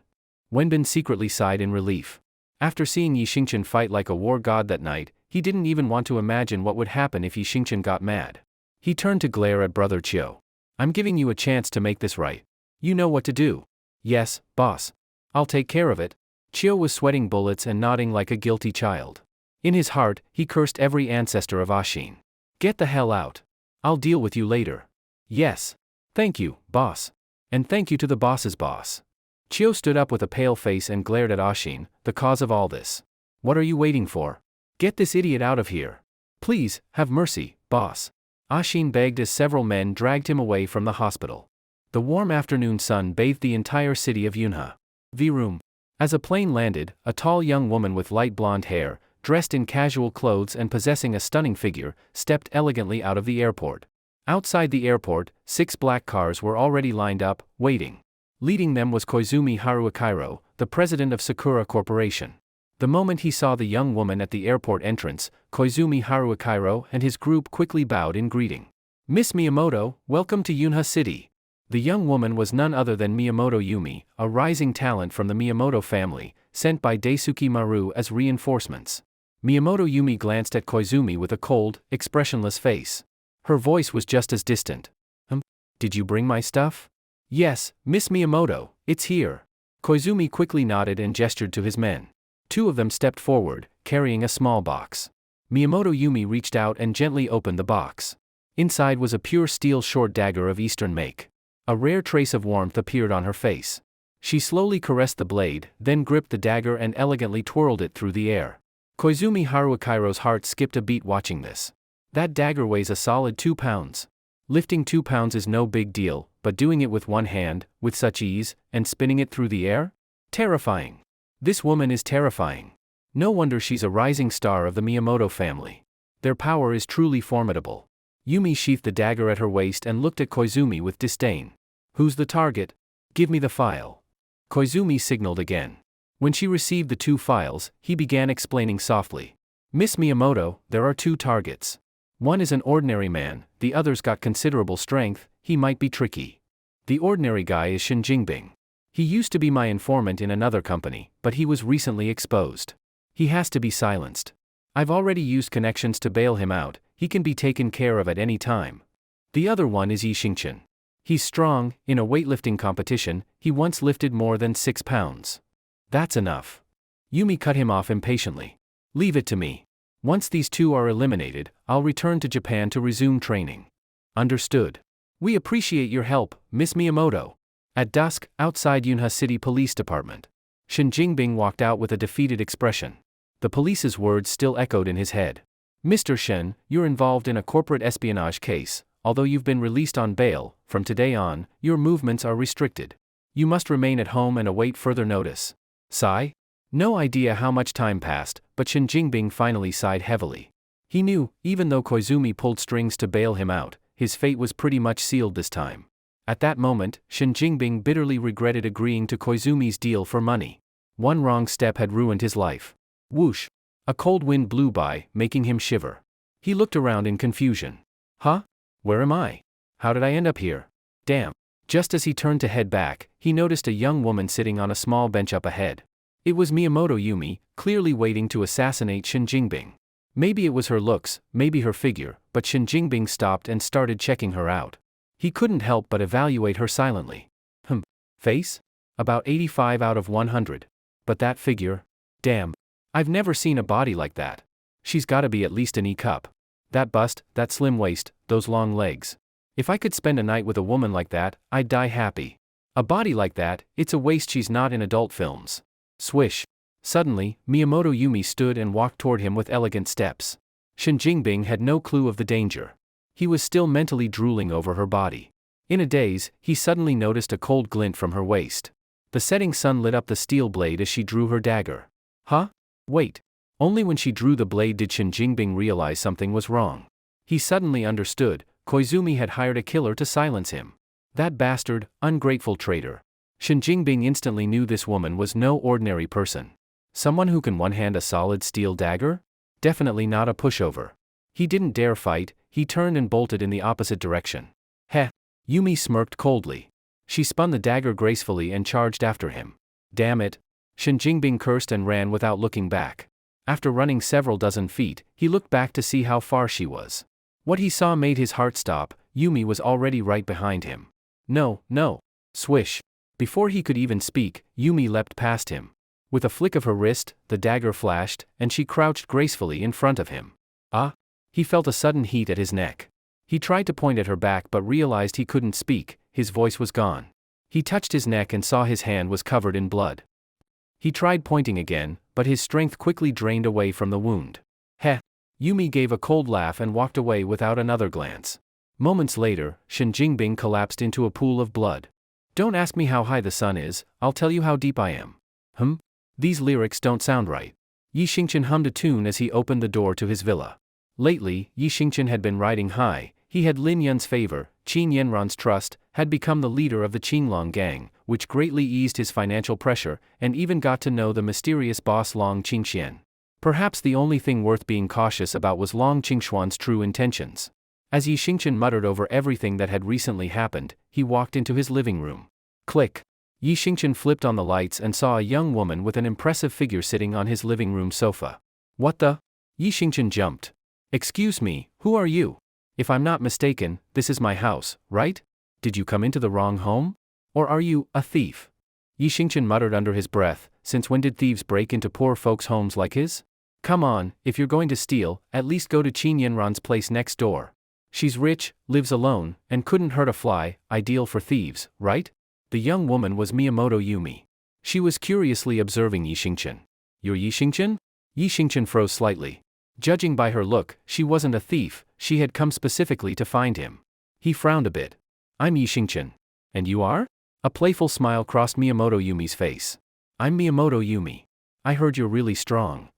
Wenbin secretly sighed in relief. After seeing Yi Xingchen fight like a war god that night, he didn't even want to imagine what would happen if Yi Xingchen got mad. He turned to glare at Brother Chiu. I'm giving you a chance to make this right. You know what to do. Yes, boss. I'll take care of it. Chiu was sweating bullets and nodding like a guilty child. In his heart, he cursed every ancestor of Ashin. Get the hell out. I'll deal with you later. Yes. Thank you, boss. And thank you to the boss's boss. Chiu stood up with a pale face and glared at Ashin, the cause of all this. What are you waiting for? Get this idiot out of here. Please, have mercy, boss. Ashin begged as several men dragged him away from the hospital. The warm afternoon sun bathed the entire city of Yunha. V-room. As a plane landed, a tall young woman with light blonde hair, dressed in casual clothes and possessing a stunning figure, stepped elegantly out of the airport. Outside the airport, 6 black cars were already lined up, waiting. Leading them was Koizumi Haruakairo, the president of Sakura Corporation. The moment he saw the young woman at the airport entrance, Koizumi Haruakairo and his group quickly bowed in greeting. Miss Miyamoto, welcome to Yunha City. The young woman was none other than Miyamoto Yumi, a rising talent from the Miyamoto family, sent by Daisuke Maru as reinforcements. Miyamoto Yumi glanced at Koizumi with a cold, expressionless face. Her voice was just as distant. Did you bring my stuff? Yes, Miss Miyamoto, it's here. Koizumi quickly nodded and gestured to his men. 2 of them stepped forward, carrying a small box. Miyamoto Yumi reached out and gently opened the box. Inside was a pure steel short dagger of Eastern make. A rare trace of warmth appeared on her face. She slowly caressed the blade, then gripped the dagger and elegantly twirled it through the air. Koizumi Haruakairo's heart skipped a beat watching this. That dagger weighs a solid 2 pounds. Lifting 2 pounds is no big deal, but doing it with one hand, with such ease, and spinning it through the air? Terrifying. This woman is terrifying. No wonder she's a rising star of the Miyamoto family. Their power is truly formidable. Yumi sheathed the dagger at her waist and looked at Koizumi with disdain. Who's the target? Give me the file. Koizumi signaled again. When she received the 2 files, he began explaining softly. Miss Miyamoto, there are 2 targets. One is an ordinary man, the other's got considerable strength, he might be tricky. The ordinary guy is Shin Jingbing. He used to be my informant in another company, but he was recently exposed. He has to be silenced. I've already used connections to bail him out, he can be taken care of at any time. The other one is Yi Xingchen. He's strong, in a weightlifting competition, he once lifted more than 6 pounds. That's enough. Yumi cut him off impatiently. Leave it to me. Once these 2 are eliminated, I'll return to Japan to resume training. Understood. We appreciate your help, Miss Miyamoto. At dusk, outside Yunha City Police Department. Shin Jingbing walked out with a defeated expression. The police's words still echoed in his head. Mr. Shen, you're involved in a corporate espionage case. Although you've been released on bail, from today on, your movements are restricted. You must remain at home and await further notice. Sigh? No idea how much time passed, but Shin Jingbing finally sighed heavily. He knew, even though Koizumi pulled strings to bail him out, his fate was pretty much sealed this time. At that moment, Shin Jingbing bitterly regretted agreeing to Koizumi's deal for money. One wrong step had ruined his life. Whoosh! A cold wind blew by, making him shiver. He looked around in confusion. Huh? Where am I? How did I end up here? Damn. Just as he turned to head back, he noticed a young woman sitting on a small bench up ahead. It was Miyamoto Yumi, clearly waiting to assassinate Shin Jingbing. Maybe it was her looks, maybe her figure, but Shin Jingbing stopped and started checking her out. He couldn't help but evaluate her silently. Face? About 85 out of 100. But that figure? Damn. I've never seen a body like that. She's gotta be at least an E-cup. That bust, that slim waist, those long legs. If I could spend a night with a woman like that, I'd die happy. A body like that, it's a waste she's not in adult films. Swish. Suddenly, Miyamoto Yumi stood and walked toward him with elegant steps. Shin Jingbing had no clue of the danger. He was still mentally drooling over her body. In a daze, he suddenly noticed a cold glint from her waist. The setting sun lit up the steel blade as she drew her dagger. Huh? Wait. Only when she drew the blade did Shin Jingbing realize something was wrong. He suddenly understood, Koizumi had hired a killer to silence him. That bastard, ungrateful traitor. Shin Jingbing instantly knew this woman was no ordinary person. Someone who can one-hand a solid steel dagger? Definitely not a pushover. He didn't dare fight, he turned and bolted in the opposite direction. Heh. Yumi smirked coldly. She spun the dagger gracefully and charged after him. Damn it. Shin Jingbing cursed and ran without looking back. After running several dozen feet, he looked back to see how far she was. What he saw made his heart stop, Yumi was already right behind him. No, no. Swish. Before he could even speak, Yumi leapt past him. With a flick of her wrist, the dagger flashed, and she crouched gracefully in front of him. Ah! He felt a sudden heat at his neck. He tried to point at her back but realized he couldn't speak, his voice was gone. He touched his neck and saw his hand was covered in blood. He tried pointing again, but his strength quickly drained away from the wound. Heh! Yumi gave a cold laugh and walked away without another glance. Moments later, Shen Jingbing collapsed into a pool of blood. Don't ask me how high the sun is, I'll tell you how deep I am. These lyrics don't sound right. Yi Xingqian hummed a tune as he opened the door to his villa. Lately, Yi Xingqian had been riding high. He had Lin Yun's favor, Qin Yanran's trust, had become the leader of the Qinglong gang, which greatly eased his financial pressure, and even got to know the mysterious boss Long Qingxian. Perhaps the only thing worth being cautious about was Long Qingshuan's true intentions. As Yi Xingqian muttered over everything that had recently happened, he walked into his living room. Click. Yi Xingqian flipped on the lights and saw a young woman with an impressive figure sitting on his living room sofa. What the? Yi Xingqian jumped. Excuse me, who are you? If I'm not mistaken, this is my house, right? Did you come into the wrong home? Or are you a thief? Yi Xingqian muttered under his breath, since when did thieves break into poor folks' homes like his? Come on, if you're going to steal, at least go to Qin Yanran's place next door. She's rich, lives alone, and couldn't hurt a fly, ideal for thieves, right? The young woman was Miyamoto Yumi. She was curiously observing Yi Xingqian. You're Yi Xingqian? Yi Xingqian froze slightly. Judging by her look, she wasn't a thief, she had come specifically to find him. He frowned a bit. I'm Yi Xingqian. And you are? A playful smile crossed Miyamoto Yumi's face. I'm Miyamoto Yumi. I heard you're really strong.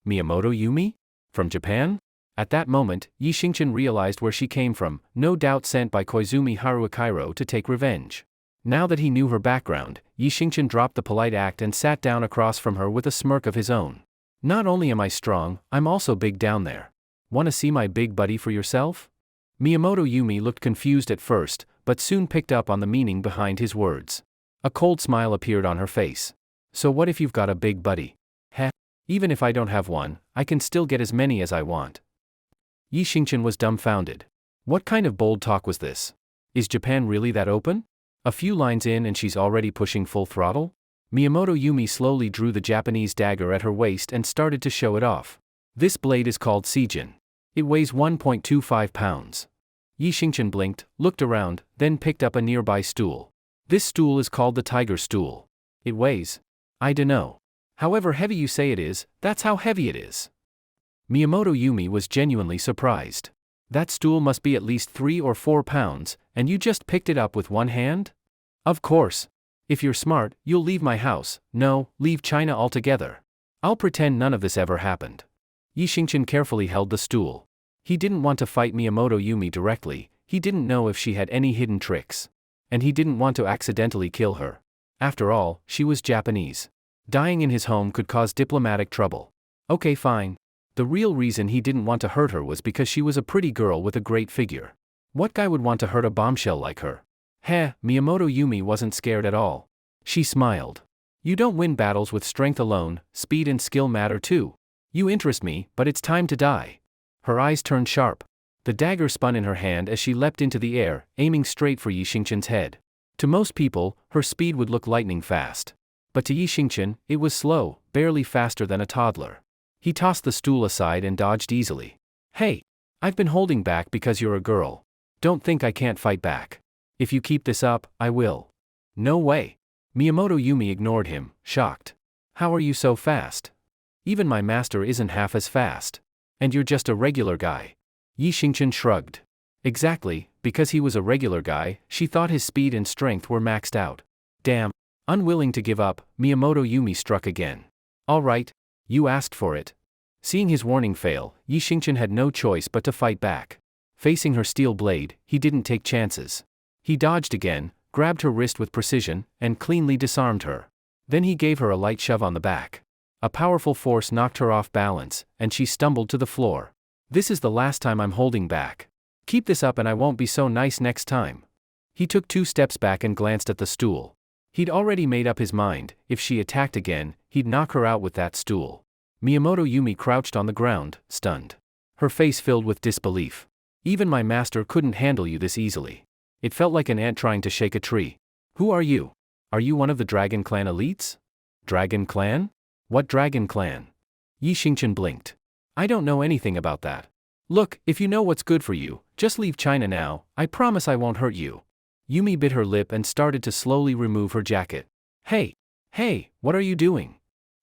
Miyamoto Yumi? From Japan? At that moment, Yi Xingqian realized where she came from, no doubt sent by Koizumi Haruhikairo to take revenge. Now that he knew her background, Yi Xingqian dropped the polite act and sat down across from her with a smirk of his own. Not only am I strong, I'm also big down there. Wanna see my big buddy for yourself? Miyamoto Yumi looked confused at first, but soon picked up on the meaning behind his words. A cold smile appeared on her face. So what if you've got a big buddy? Heh. Even if I don't have one, I can still get as many as I want. Yi Xingqian was dumbfounded. What kind of bold talk was this? Is Japan really that open? A few lines in and she's already pushing full throttle? Miyamoto Yumi slowly drew the Japanese dagger at her waist and started to show it off. This blade is called Seijin. It weighs 1.25 pounds. Yi Xingqian blinked, looked around, then picked up a nearby stool. This stool is called the tiger stool. It weighs? I dunno. However heavy you say it is, that's how heavy it is. Miyamoto Yumi was genuinely surprised. That stool must be at least 3 or 4 pounds, and you just picked it up with one hand? Of course. If you're smart, you'll leave my house, no, leave China altogether. I'll pretend none of this ever happened. Yi Xingqian carefully held the stool. He didn't want to fight Miyamoto Yumi directly, he didn't know if she had any hidden tricks. And he didn't want to accidentally kill her. After all, she was Japanese. Dying in his home could cause diplomatic trouble. Okay, fine. The real reason he didn't want to hurt her was because she was a pretty girl with a great figure. What guy would want to hurt a bombshell like her? Heh, Miyamoto Yumi wasn't scared at all. She smiled. You don't win battles with strength alone, speed and skill matter too. You interest me, but it's time to die. Her eyes turned sharp. The dagger spun in her hand as she leapt into the air, aiming straight for Yi Xingqian's head. To most people, her speed would look lightning fast. But to Yi Xingqian, it was slow, barely faster than a toddler. He tossed the stool aside and dodged easily. Hey! I've been holding back because you're a girl. Don't think I can't fight back. If you keep this up, I will. No way. Miyamoto Yumi ignored him, shocked. How are you so fast? Even my master isn't half as fast. And you're just a regular guy. Yi Xingqian shrugged. Exactly, because he was a regular guy, she thought his speed and strength were maxed out. Damn. Unwilling to give up, Miyamoto Yumi struck again. All right. You asked for it. Seeing his warning fail, Yi Xingqian had no choice but to fight back. Facing her steel blade, he didn't take chances. He dodged again, grabbed her wrist with precision, and cleanly disarmed her. Then he gave her a light shove on the back. A powerful force knocked her off balance, and she stumbled to the floor. This is the last time I'm holding back. Keep this up and I won't be so nice next time. He took 2 steps back and glanced at the stool. He'd already made up his mind, if she attacked again, he'd knock her out with that stool. Miyamoto Yumi crouched on the ground, stunned. Her face filled with disbelief. Even my master couldn't handle you this easily. It felt like an ant trying to shake a tree. Who are you? Are you one of the Dragon Clan elites? Dragon Clan? What Dragon Clan? Yi Xingqian blinked. I don't know anything about that. Look, if you know what's good for you, just leave China now, I promise I won't hurt you. Yumi bit her lip and started to slowly remove her jacket. Hey! Hey, what are you doing?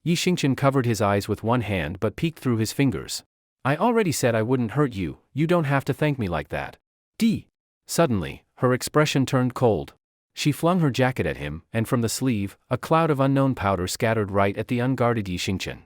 Yi Xingqian covered his eyes with one hand but peeked through his fingers. I already said I wouldn't hurt you, you don't have to thank me like that. D. Suddenly, her expression turned cold. She flung her jacket at him, and from the sleeve, a cloud of unknown powder scattered right at the unguarded Yi Xingqian.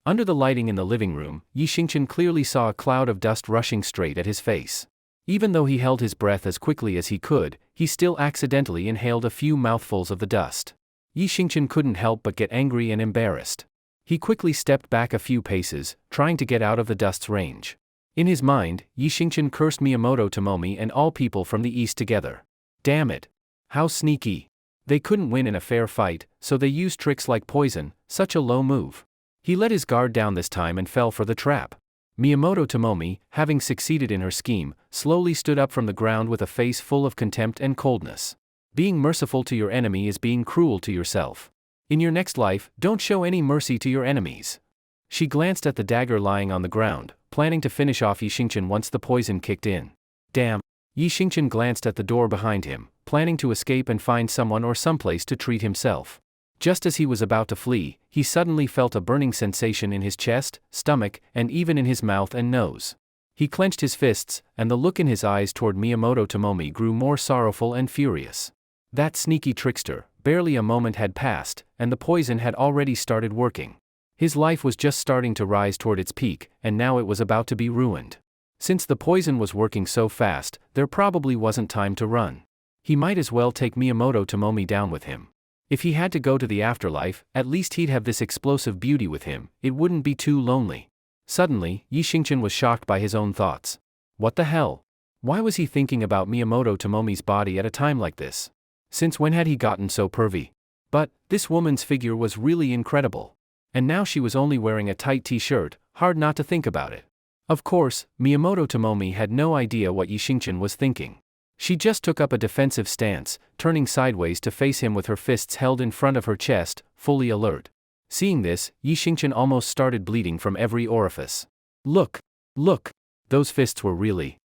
Under the lighting in the living room, Yi Xingqian clearly saw a cloud of dust rushing straight at his face. Even though he held his breath as quickly as he could, he still accidentally inhaled a few mouthfuls of the dust. Yi Xingqian couldn't help but get angry and embarrassed. He quickly stepped back a few paces, trying to get out of the dust's range. In his mind, Yi Xingqian cursed Miyamoto Tomomi and all people from the east together. Damn it! How sneaky! They couldn't win in a fair fight, so they used tricks like poison, such a low move. He let his guard down this time and fell for the trap. Miyamoto Tomomi, having succeeded in her scheme, slowly stood up from the ground with a face full of contempt and coldness. Being merciful to your enemy is being cruel to yourself. In your next life, don't show any mercy to your enemies. She glanced at the dagger lying on the ground, planning to finish off Yi Xingqian once the poison kicked in. Damn! Yi Xingqian glanced at the door behind him, planning to escape and find someone or someplace to treat himself. Just as he was about to flee, he suddenly felt a burning sensation in his chest, stomach, and even in his mouth and nose. He clenched his fists, and the look in his eyes toward Miyamoto Tomomi grew more sorrowful and furious. That sneaky trickster! Barely a moment had passed, and the poison had already started working. His life was just starting to rise toward its peak, and now it was about to be ruined. Since the poison was working so fast, there probably wasn't time to run. He might as well take Miyamoto Tomomi down with him. If he had to go to the afterlife, at least he'd have this explosive beauty with him, it wouldn't be too lonely. Suddenly, Yi Xingqian was shocked by his own thoughts. What the hell? Why was he thinking about Miyamoto Tomomi's body at a time like this? Since when had he gotten so pervy? But, this woman's figure was really incredible. And now she was only wearing a tight t-shirt, hard not to think about it. Of course, Miyamoto Tomomi had no idea what Yi Xingqian was thinking. She just took up a defensive stance, turning sideways to face him with her fists held in front of her chest, fully alert. Seeing this, Yi Xingqian almost started bleeding from every orifice. Look! Look! Those fists were really…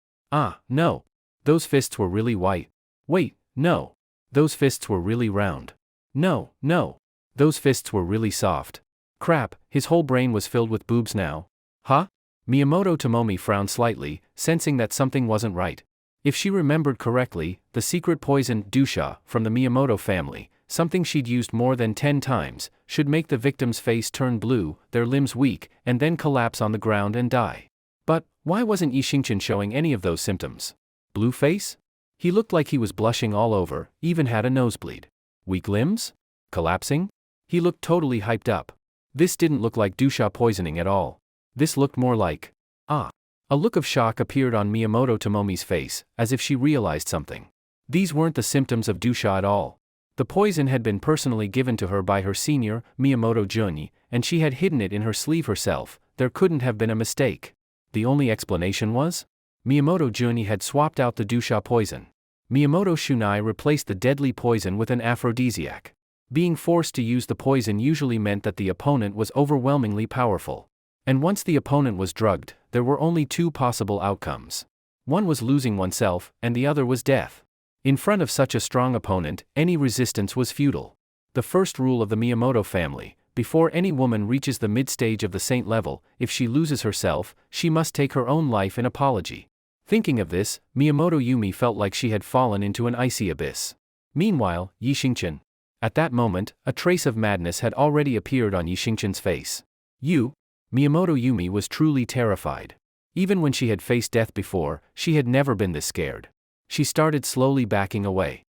no! Those fists were really white. Wait, no! Those fists were really round. No! Those fists were really soft. Crap, his whole brain was filled with boobs now. Huh? Miyamoto Tomomi frowned slightly, sensing that something wasn't right. If she remembered correctly, the secret poison, dusha, from the Miyamoto family, something she'd used more than 10 times, should make the victim's face turn blue, their limbs weak, and then collapse on the ground and die. But, why wasn't Yi Xingqian showing any of those symptoms? Blue face? He looked like he was blushing all over, even had a nosebleed. Weak limbs? Collapsing? He looked totally hyped up. This didn't look like dusha poisoning at all. This looked more like… A look of shock appeared on Miyamoto Tomomi's face, as if she realized something. These weren't the symptoms of dusha at all. The poison had been personally given to her by her senior, Miyamoto Junyi, and she had hidden it in her sleeve herself. There couldn't have been a mistake. The only explanation was? Miyamoto Junyi had swapped out the dusha poison. Miyamoto Shunai replaced the deadly poison with an aphrodisiac. Being forced to use the poison usually meant that the opponent was overwhelmingly powerful. And once the opponent was drugged, there were only 2 possible outcomes. One was losing oneself, and the other was death. In front of such a strong opponent, any resistance was futile. The first rule of the Miyamoto family: before any woman reaches the mid-stage of the saint level, if she loses herself, she must take her own life in apology. Thinking of this, Miyamoto Yumi felt like she had fallen into an icy abyss. Meanwhile, Yi Xingqian. At that moment, a trace of madness had already appeared on Yi Xingqian's face. Miyamoto Yumi was truly terrified. Even when she had faced death before, she had never been this scared. She started slowly backing away.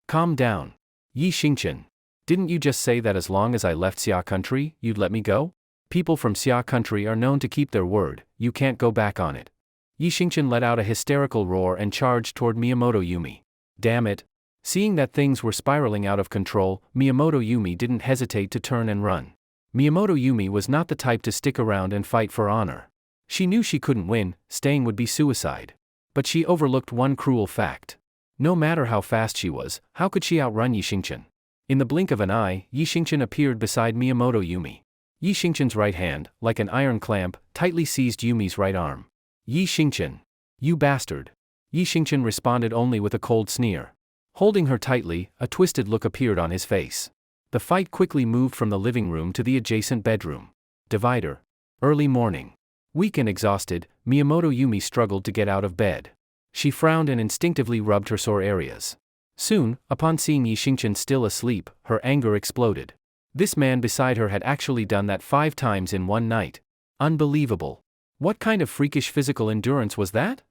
Calm down. Yi Xingqian. Didn't you just say that as long as I left Xia country, you'd let me go? People from Xia country are known to keep their word, you can't go back on it. Yi Xingqian let out a hysterical roar and charged toward Miyamoto Yumi. Damn it. Seeing that things were spiraling out of control, Miyamoto Yumi didn't hesitate to turn and run. Miyamoto Yumi was not the type to stick around and fight for honor. She knew she couldn't win, staying would be suicide. But she overlooked one cruel fact. No matter how fast she was, how could she outrun Yi Xingqian? In the blink of an eye, Yi Xingqian appeared beside Miyamoto Yumi. Yi Xingqian's right hand, like an iron clamp, tightly seized Yumi's right arm. Yi Xingqian. You bastard. Yi Xingqian responded only with a cold sneer. Holding her tightly, a twisted look appeared on his face. The fight quickly moved from the living room to the adjacent bedroom. Divider. Early morning. Weak and exhausted, Miyamoto Yumi struggled to get out of bed. She frowned and instinctively rubbed her sore areas. Soon, upon seeing Yi Xingchen still asleep, her anger exploded. This man beside her had actually done that 5 times in one night. Unbelievable. What kind of freakish physical endurance was that?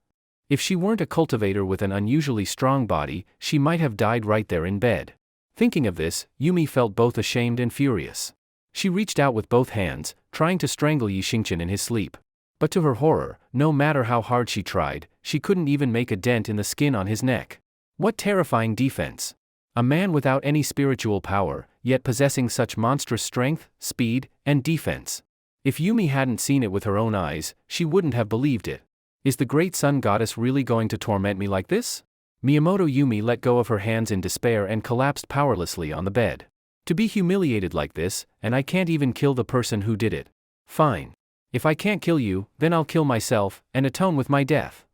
If she weren't a cultivator with an unusually strong body, she might have died right there in bed. Thinking of this, Yumi felt both ashamed and furious. She reached out with both hands, trying to strangle Yi Xingchen in his sleep. But to her horror, no matter how hard she tried, she couldn't even make a dent in the skin on his neck. What terrifying defense! A man without any spiritual power, yet possessing such monstrous strength, speed, and defense. If Yumi hadn't seen it with her own eyes, she wouldn't have believed it. Is the great sun goddess really going to torment me like this? Miyamoto Yumi let go of her hands in despair and collapsed powerlessly on the bed. To be humiliated like this, and I can't even kill the person who did it. Fine. If I can't kill you, then I'll kill myself, and atone with my death.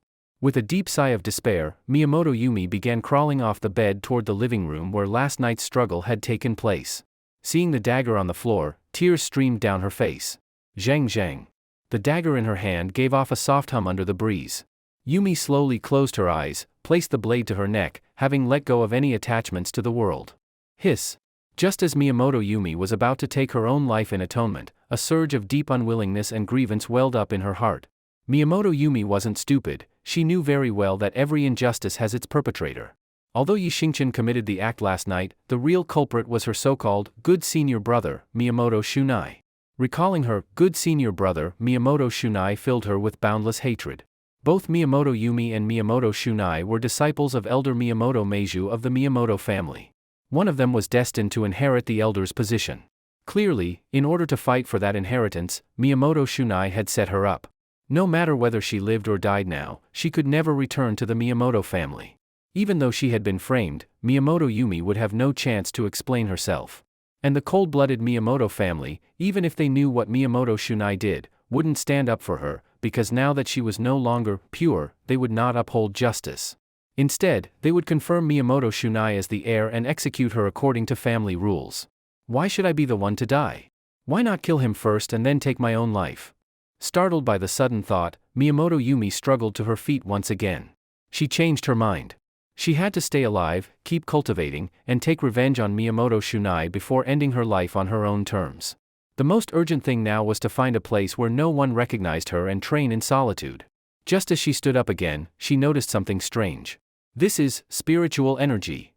With a deep sigh of despair, Miyamoto Yumi began crawling off the bed toward the living room where last night's struggle had taken place. Seeing the dagger on the floor, tears streamed down her face. Zhang zhang. The dagger in her hand gave off a soft hum under the breeze. Yumi slowly closed her eyes, placed the blade to her neck, having let go of any attachments to the world. Hiss. Just as Miyamoto Yumi was about to take her own life in atonement, a surge of deep unwillingness and grievance welled up in her heart. Miyamoto Yumi wasn't stupid, she knew very well that every injustice has its perpetrator. Although Yi Xingchen committed the act last night, the real culprit was her so-called good senior brother, Miyamoto Shunai. Recalling her good senior brother, Miyamoto Shunai filled her with boundless hatred. Both Miyamoto Yumi and Miyamoto Shunai were disciples of elder Miyamoto Meiju of the Miyamoto family. One of them was destined to inherit the elder's position. Clearly, in order to fight for that inheritance, Miyamoto Shunai had set her up. No matter whether she lived or died now, she could never return to the Miyamoto family. Even though she had been framed, Miyamoto Yumi would have no chance to explain herself. And the cold-blooded Miyamoto family, even if they knew what Miyamoto Shunai did, wouldn't stand up for her, because now that she was no longer pure, they would not uphold justice. Instead, they would confirm Miyamoto Shunai as the heir and execute her according to family rules. Why should I be the one to die? Why not kill him first and then take my own life? Startled by the sudden thought, Miyamoto Yumi struggled to her feet once again. She changed her mind. She had to stay alive, keep cultivating, and take revenge on Miyamoto Shunai before ending her life on her own terms. The most urgent thing now was to find a place where no one recognized her and train in solitude. Just as she stood up again, she noticed something strange. This is spiritual energy.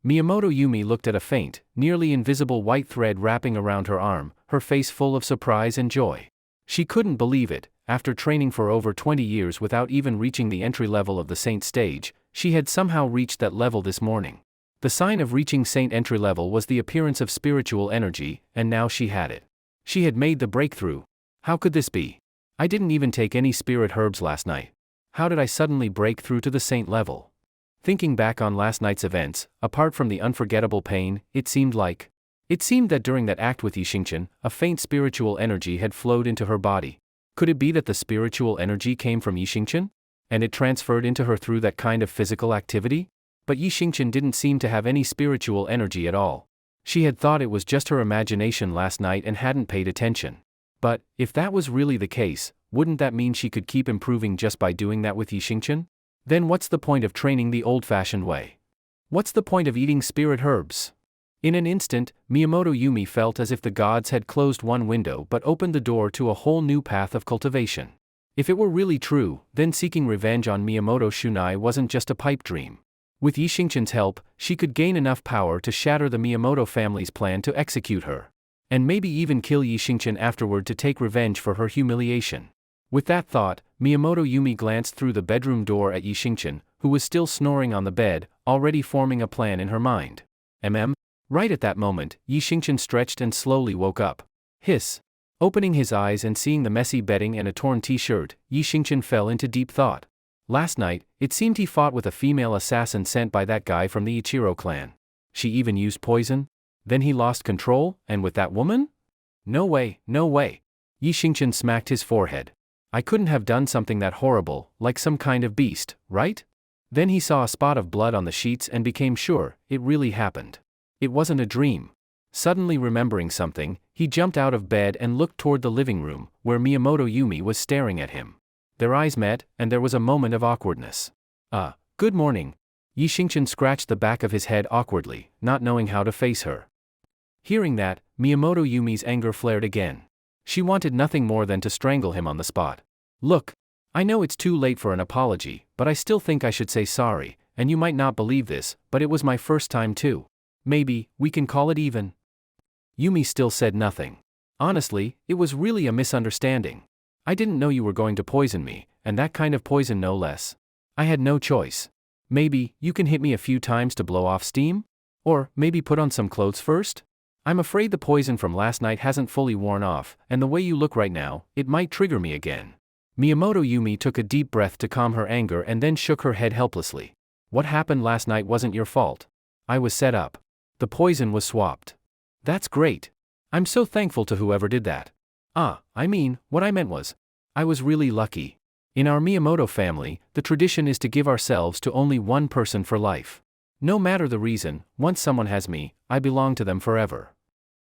Miyamoto Yumi looked at a faint, nearly invisible white thread wrapping around her arm, her face full of surprise and joy. She couldn't believe it. After training for over 20 years without even reaching the entry level of the Saint stage, she had somehow reached that level this morning. The sign of reaching Saint entry level was the appearance of spiritual energy, and now she had it. She had made the breakthrough. How could this be? I didn't even take any spirit herbs last night. How did I suddenly break through to the Saint level? Thinking back on last night's events, apart from the unforgettable pain, it seemed that during that act with Yi Xingchen, a faint spiritual energy had flowed into her body. Could it be that the spiritual energy came from Yi Xingchen? And it transferred into her through that kind of physical activity? But Yi Xingchen didn't seem to have any spiritual energy at all. She had thought it was just her imagination last night and hadn't paid attention. But, if that was really the case, wouldn't that mean she could keep improving just by doing that with Yi Xingchen? Then what's the point of training the old-fashioned way? What's the point of eating spirit herbs? In an instant, Miyamoto Yumi felt as if the gods had closed one window but opened the door to a whole new path of cultivation. If it were really true, then seeking revenge on Miyamoto Shunai wasn't just a pipe dream. With Yi Xingchen's help, she could gain enough power to shatter the Miyamoto family's plan to execute her. And maybe even kill Yi Xingchen afterward to take revenge for her humiliation. With that thought, Miyamoto Yumi glanced through the bedroom door at Yi Xingchen, who was still snoring on the bed, already forming a plan in her mind. Right at that moment, Yi Xingchen stretched and slowly woke up. Hiss. Opening his eyes and seeing the messy bedding and a torn t-shirt, Yi Xingchen fell into deep thought. Last night, it seemed he fought with a female assassin sent by that guy from the Ichiro clan. She even used poison? Then he lost control, and with that woman? No way, no way. Yi Xingchen smacked his forehead. I couldn't have done something that horrible, like some kind of beast, right? Then he saw a spot of blood on the sheets and became sure, it really happened. It wasn't a dream. Suddenly remembering something, he jumped out of bed and looked toward the living room, where Miyamoto Yumi was staring at him. Their eyes met, and there was a moment of awkwardness. Good morning. Yi Xingqian scratched the back of his head awkwardly, not knowing how to face her. Hearing that, Miyamoto Yumi's anger flared again. She wanted nothing more than to strangle him on the spot. Look, I know it's too late for an apology, but I still think I should say sorry, and you might not believe this, but it was my first time too. Maybe, we can call it even? Yumi still said nothing. Honestly, it was really a misunderstanding. I didn't know you were going to poison me, and that kind of poison no less. I had no choice. Maybe, you can hit me a few times to blow off steam? Or, maybe put on some clothes first? I'm afraid the poison from last night hasn't fully worn off, and the way you look right now, it might trigger me again. Miyamoto Yumi took a deep breath to calm her anger and then shook her head helplessly. What happened last night wasn't your fault. I was set up. The poison was swapped. That's great. I'm so thankful to whoever did that. What I meant was, I was really lucky. In our Miyamoto family, the tradition is to give ourselves to only one person for life. No matter the reason, once someone has me, I belong to them forever.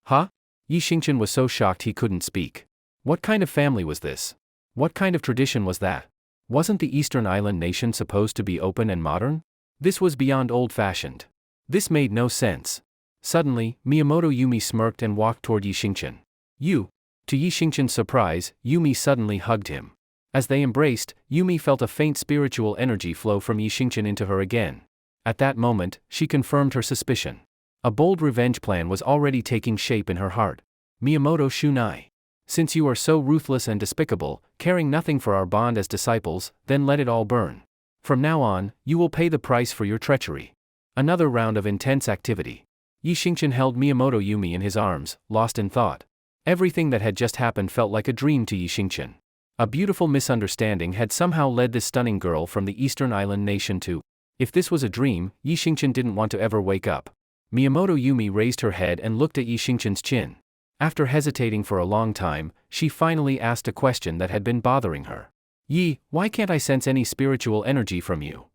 Huh? Yi Xingqian was so shocked he couldn't speak. What kind of family was this? What kind of tradition was that? Wasn't the Eastern Island nation supposed to be open and modern? This was beyond old-fashioned. This made no sense. Suddenly, Miyamoto Yumi smirked and walked toward Yi Xingqian. You. To Yi Xingqian's surprise, Yumi suddenly hugged him. As they embraced, Yumi felt a faint spiritual energy flow from Yi Xingqian into her again. At that moment, she confirmed her suspicion. A bold revenge plan was already taking shape in her heart. Miyamoto Shunai. Since you are so ruthless and despicable, caring nothing for our bond as disciples, then let it all burn. From now on, you will pay the price for your treachery. Another round of intense activity. Yi Xingqian held Miyamoto Yumi in his arms, lost in thought. Everything that had just happened felt like a dream to Yi Xingqian. A beautiful misunderstanding had somehow led this stunning girl from the Eastern Island nation to. If this was a dream, Yi Xingqian didn't want to ever wake up. Miyamoto Yumi raised her head and looked at Yi Xingqian's chin. After hesitating for a long time, she finally asked a question that had been bothering her. Yi, why can't I sense any spiritual energy from you?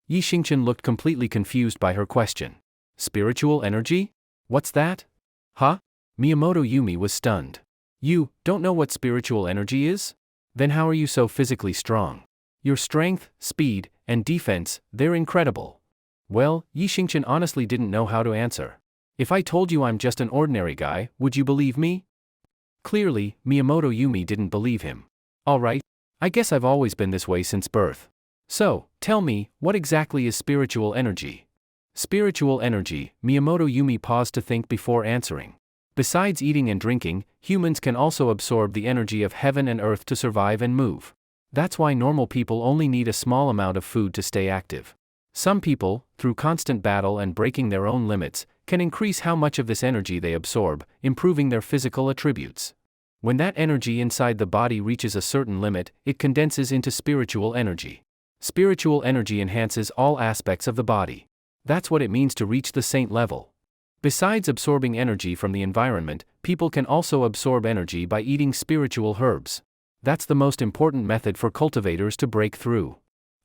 Yi Xingqian looked completely confused by her question. Spiritual energy? What's that? Huh? Miyamoto Yumi was stunned. You don't know what spiritual energy is? Then how are you so physically strong? Your strength, speed, and defense, they're incredible. Well, Yi Xingqian honestly didn't know how to answer. If I told you I'm just an ordinary guy, would you believe me? Clearly, Miyamoto Yumi didn't believe him. Alright, I guess I've always been this way since birth. So, tell me, what exactly is spiritual energy? Spiritual energy, Miyamoto Yumi paused to think before answering. Besides eating and drinking, humans can also absorb the energy of heaven and earth to survive and move. That's why normal people only need a small amount of food to stay active. Some people, through constant battle and breaking their own limits, can increase how much of this energy they absorb, improving their physical attributes. When that energy inside the body reaches a certain limit, it condenses into spiritual energy. Spiritual energy enhances all aspects of the body. That's what it means to reach the saint level. Besides absorbing energy from the environment, people can also absorb energy by eating spiritual herbs. That's the most important method for cultivators to break through.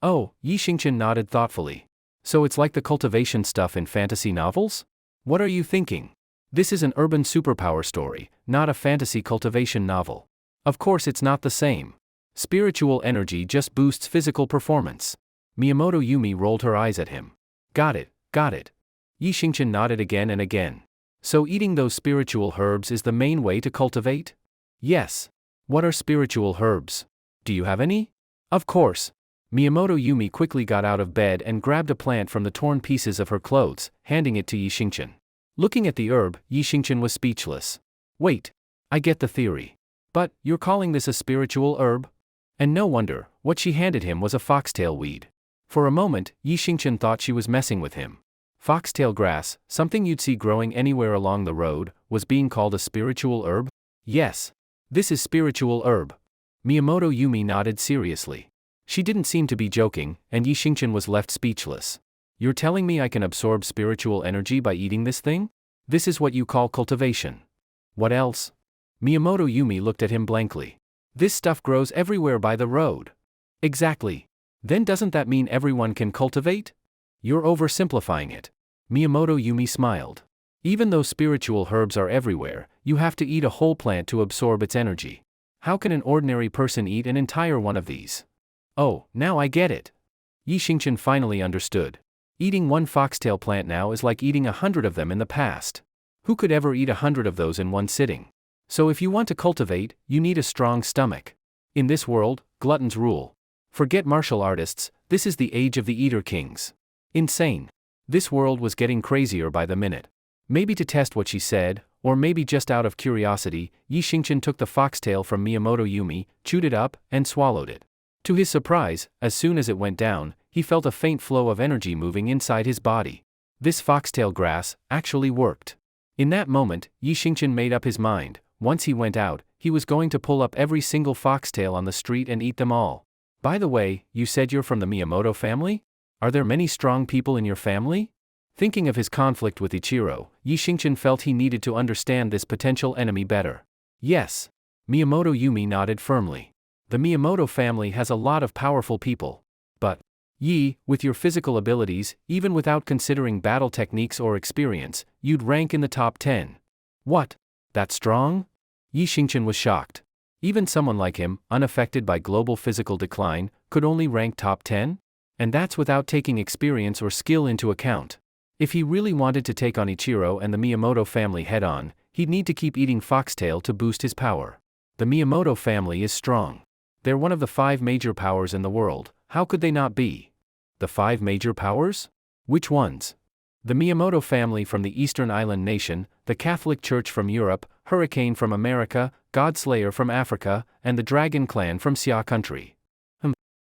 Oh, Yi Xingqian nodded thoughtfully. So it's like the cultivation stuff in fantasy novels? What are you thinking? This is an urban superpower story, not a fantasy cultivation novel. Of course it's not the same. Spiritual energy just boosts physical performance. Miyamoto Yumi rolled her eyes at him. Got it, got it. Yi Xingqian nodded again and again. So eating those spiritual herbs is the main way to cultivate? Yes. What are spiritual herbs? Do you have any? Of course. Miyamoto Yumi quickly got out of bed and grabbed a plant from the torn pieces of her clothes, handing it to Yi Xingqian. Looking at the herb, Yi Xingqian was speechless. Wait. I get the theory. But, you're calling this a spiritual herb? And no wonder, what she handed him was a foxtail weed. For a moment, Yi Xingqian thought she was messing with him. Foxtail grass, something you'd see growing anywhere along the road, was being called a spiritual herb? Yes. This is spiritual herb. Miyamoto Yumi nodded seriously. She didn't seem to be joking, and Yi Xingqian was left speechless. You're telling me I can absorb spiritual energy by eating this thing? This is what you call cultivation. What else? Miyamoto Yumi looked at him blankly. This stuff grows everywhere by the road. Exactly. Then doesn't that mean everyone can cultivate? You're oversimplifying it. Miyamoto Yumi smiled. Even though spiritual herbs are everywhere, you have to eat a whole plant to absorb its energy. How can an ordinary person eat an entire one of these? Oh, now I get it. Yi Xingqian finally understood. Eating one foxtail plant now is like eating 100 of them in the past. Who could ever eat 100 of those in one sitting? So if you want to cultivate, you need a strong stomach. In this world, gluttons rule. Forget martial artists, this is the age of the eater kings. Insane. This world was getting crazier by the minute. Maybe to test what she said, or maybe just out of curiosity, Yi Xingqian took the foxtail from Miyamoto Yumi, chewed it up, and swallowed it. To his surprise, as soon as it went down, he felt a faint flow of energy moving inside his body. This foxtail grass actually worked. In that moment, Yi Xingqian made up his mind. Once he went out, he was going to pull up every single foxtail on the street and eat them all. By the way, you said you're from the Miyamoto family? Are there many strong people in your family? Thinking of his conflict with Ichiro, Yi Xingqian felt he needed to understand this potential enemy better. Yes. Miyamoto Yumi nodded firmly. The Miyamoto family has a lot of powerful people. But, Yi, with your physical abilities, even without considering battle techniques or experience, you'd rank in the top 10. What? That strong? Yi Xingqian was shocked. Even someone like him, unaffected by global physical decline, could only rank top 10? And that's without taking experience or skill into account. If he really wanted to take on Ichiro and the Miyamoto family head-on, he'd need to keep eating foxtail to boost his power. The Miyamoto family is strong. They're one of the 5 major powers in the world, how could they not be? The 5 major powers? Which ones? The Miyamoto family from the Eastern Island nation, the Catholic Church from Europe, Hurricane from America, Godslayer from Africa, and the Dragon Clan from Xia country.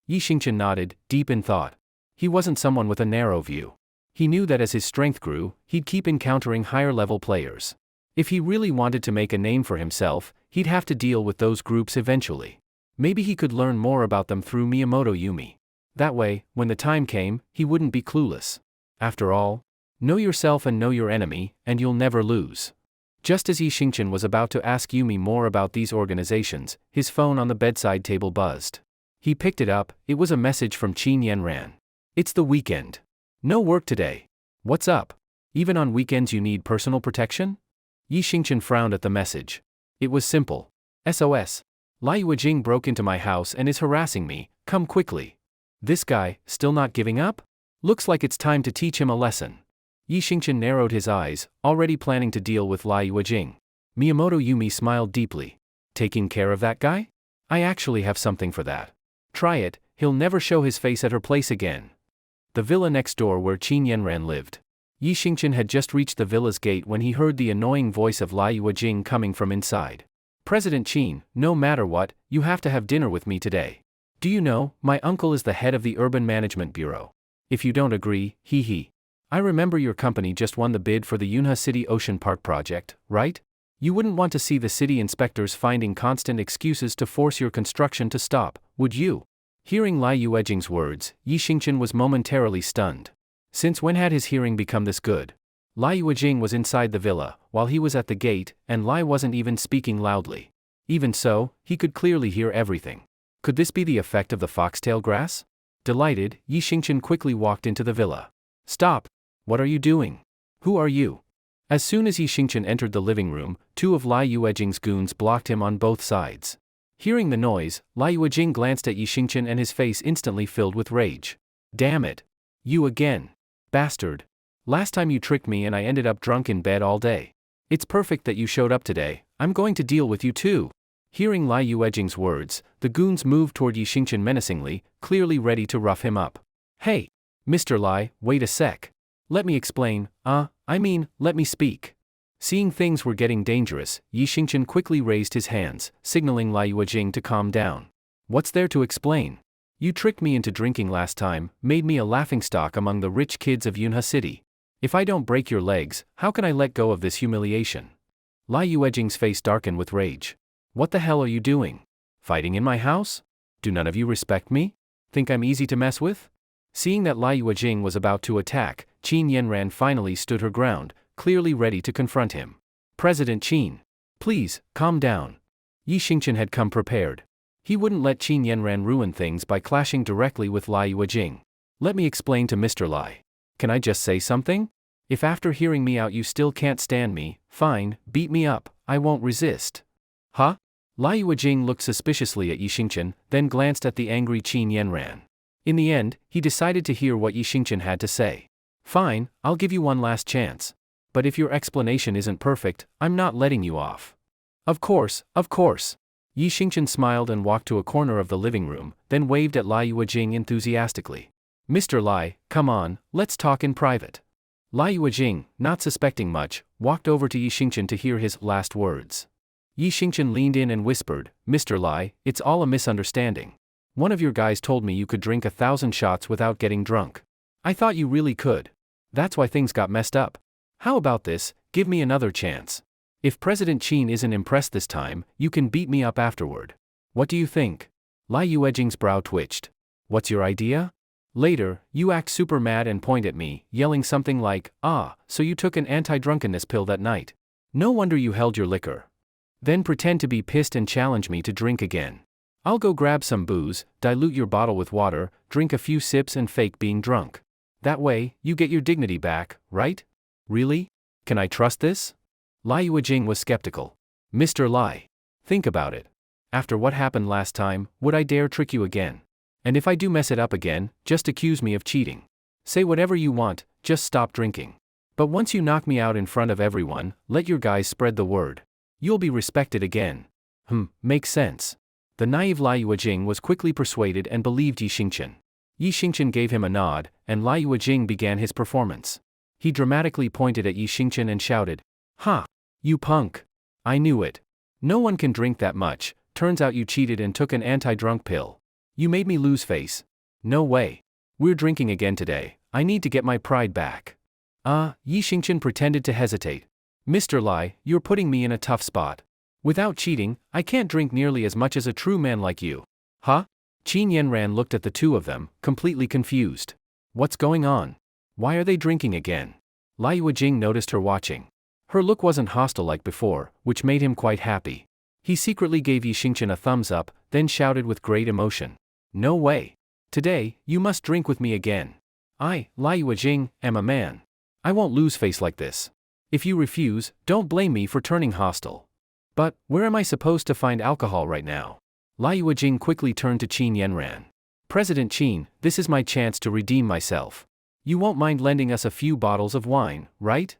Yi Xingqian nodded, deep in thought. He wasn't someone with a narrow view. He knew that as his strength grew, he'd keep encountering higher-level players. If he really wanted to make a name for himself, he'd have to deal with those groups eventually. Maybe he could learn more about them through Miyamoto Yumi. That way, when the time came, he wouldn't be clueless. After all, know yourself and know your enemy, and you'll never lose. Just as Yi Xingqian was about to ask Yumi more about these organizations, his phone on the bedside table buzzed. He picked it up. It was a message from Qin Yanran. It's the weekend. No work today. What's up? Even on weekends you need personal protection? Yi Xingqian frowned at the message. It was simple. SOS. Lai Yuejing broke into my house and is harassing me, come quickly. This guy, still not giving up? Looks like it's time to teach him a lesson. Yi Xingqian narrowed his eyes, already planning to deal with Lai Yuejing. Miyamoto Yumi smiled deeply. Taking care of that guy? I actually have something for that. Try it, he'll never show his face at her place again. The villa next door where Qin Yanran lived. Yi Xingqian had just reached the villa's gate when he heard the annoying voice of Lai Yuejing coming from inside. President Qin, no matter what, you have to have dinner with me today. Do you know, my uncle is the head of the Urban Management Bureau. If you don't agree, hee. I remember your company just won the bid for the Yunhe City Ocean Park project, right? You wouldn't want to see the city inspectors finding constant excuses to force your construction to stop, would you? Hearing Lai Yuejing's words, Yi Xingqian was momentarily stunned. Since when had his hearing become this good? Lai Yuejing was inside the villa, while he was at the gate, and Lai wasn't even speaking loudly. Even so, he could clearly hear everything. Could this be the effect of the foxtail grass? Delighted, Yi Xingqian quickly walked into the villa. Stop! What are you doing? Who are you? As soon as Yi Xingqian entered the living room, 2 of Lai Yuejing's goons blocked him on both sides. Hearing the noise, Lai Yuejing glanced at Yi Xingqian and his face instantly filled with rage. Damn it! You again! Bastard! Last time you tricked me and I ended up drunk in bed all day. It's perfect that you showed up today, I'm going to deal with you too. Hearing Lai Yuejing's words, the goons moved toward Yi Xingqian menacingly, clearly ready to rough him up. Hey! Mr. Lai, wait a sec. Let me explain, let me speak. Seeing things were getting dangerous, Yi Xingqian quickly raised his hands, signaling Lai Yuejing to calm down. What's there to explain? You tricked me into drinking last time, made me a laughingstock among the rich kids of Yunhe City. If I don't break your legs, how can I let go of this humiliation? Lai Yuejing's face darkened with rage. What the hell are you doing? Fighting in my house? Do none of you respect me? Think I'm easy to mess with? Seeing that Lai Yuejing was about to attack, Qin Yanran finally stood her ground, clearly ready to confront him. President Qin. Please, calm down. Yi Xingqian had come prepared. He wouldn't let Qin Yanran ruin things by clashing directly with Lai Yuejing. Let me explain to Mr. Lai. Can I just say something? If after hearing me out you still can't stand me, fine, beat me up, I won't resist. Huh? Lai Yuejing looked suspiciously at Yi Xingchen, then glanced at the angry Qin Yanran. In the end, he decided to hear what Yi Xingchen had to say. Fine, I'll give you one last chance. But if your explanation isn't perfect, I'm not letting you off. Of course, of course. Yi Xingchen smiled and walked to a corner of the living room, then waved at Lai Yuejing enthusiastically. Mr. Lai, come on, let's talk in private. Lai Yuejing, not suspecting much, walked over to Yi Xingchen to hear his last words. Yi Xingchen leaned in and whispered, Mr. Lai, it's all a misunderstanding. One of your guys told me you could drink 1,000 shots without getting drunk. I thought you really could. That's why things got messed up. How about this, give me another chance. If President Qin isn't impressed this time, you can beat me up afterward. What do you think? Lai Yuejing's brow twitched. What's your idea? Later, you act super mad and point at me, yelling something like, so you took an anti-drunkenness pill that night. No wonder you held your liquor. Then pretend to be pissed and challenge me to drink again. I'll go grab some booze, dilute your bottle with water, drink a few sips and fake being drunk. That way, you get your dignity back, right? Really? Can I trust this? Lai Yuejing was skeptical. Mr. Lai. Think about it. After what happened last time, would I dare trick you again? And if I do mess it up again, just accuse me of cheating. Say whatever you want, just stop drinking. But once you knock me out in front of everyone, let your guys spread the word. You'll be respected again. Makes sense. The naive Lai Yuejing was quickly persuaded and believed Yi Xingchen. Yi Xingchen gave him a nod, and Lai Yuejing began his performance. He dramatically pointed at Yi Xingchen and shouted, Ha! You punk! I knew it. No one can drink that much, turns out you cheated and took an anti-drunk pill. You made me lose face. No way. We're drinking again today, I need to get my pride back. Yi Xingchen pretended to hesitate. Mr. Lai, you're putting me in a tough spot. Without cheating, I can't drink nearly as much as a true man like you. Huh? Qin Yanran looked at the two of them, completely confused. What's going on? Why are they drinking again? Lai Yuejing noticed her watching. Her look wasn't hostile like before, which made him quite happy. He secretly gave Yi Xingchen a thumbs up, then shouted with great emotion. No way. Today, you must drink with me again. I, Lai Yuejing, am a man. I won't lose face like this. If you refuse, don't blame me for turning hostile. But, where am I supposed to find alcohol right now? Lai Yuejing quickly turned to Qin Yanran. President Qin, this is my chance to redeem myself. You won't mind lending us a few bottles of wine, right?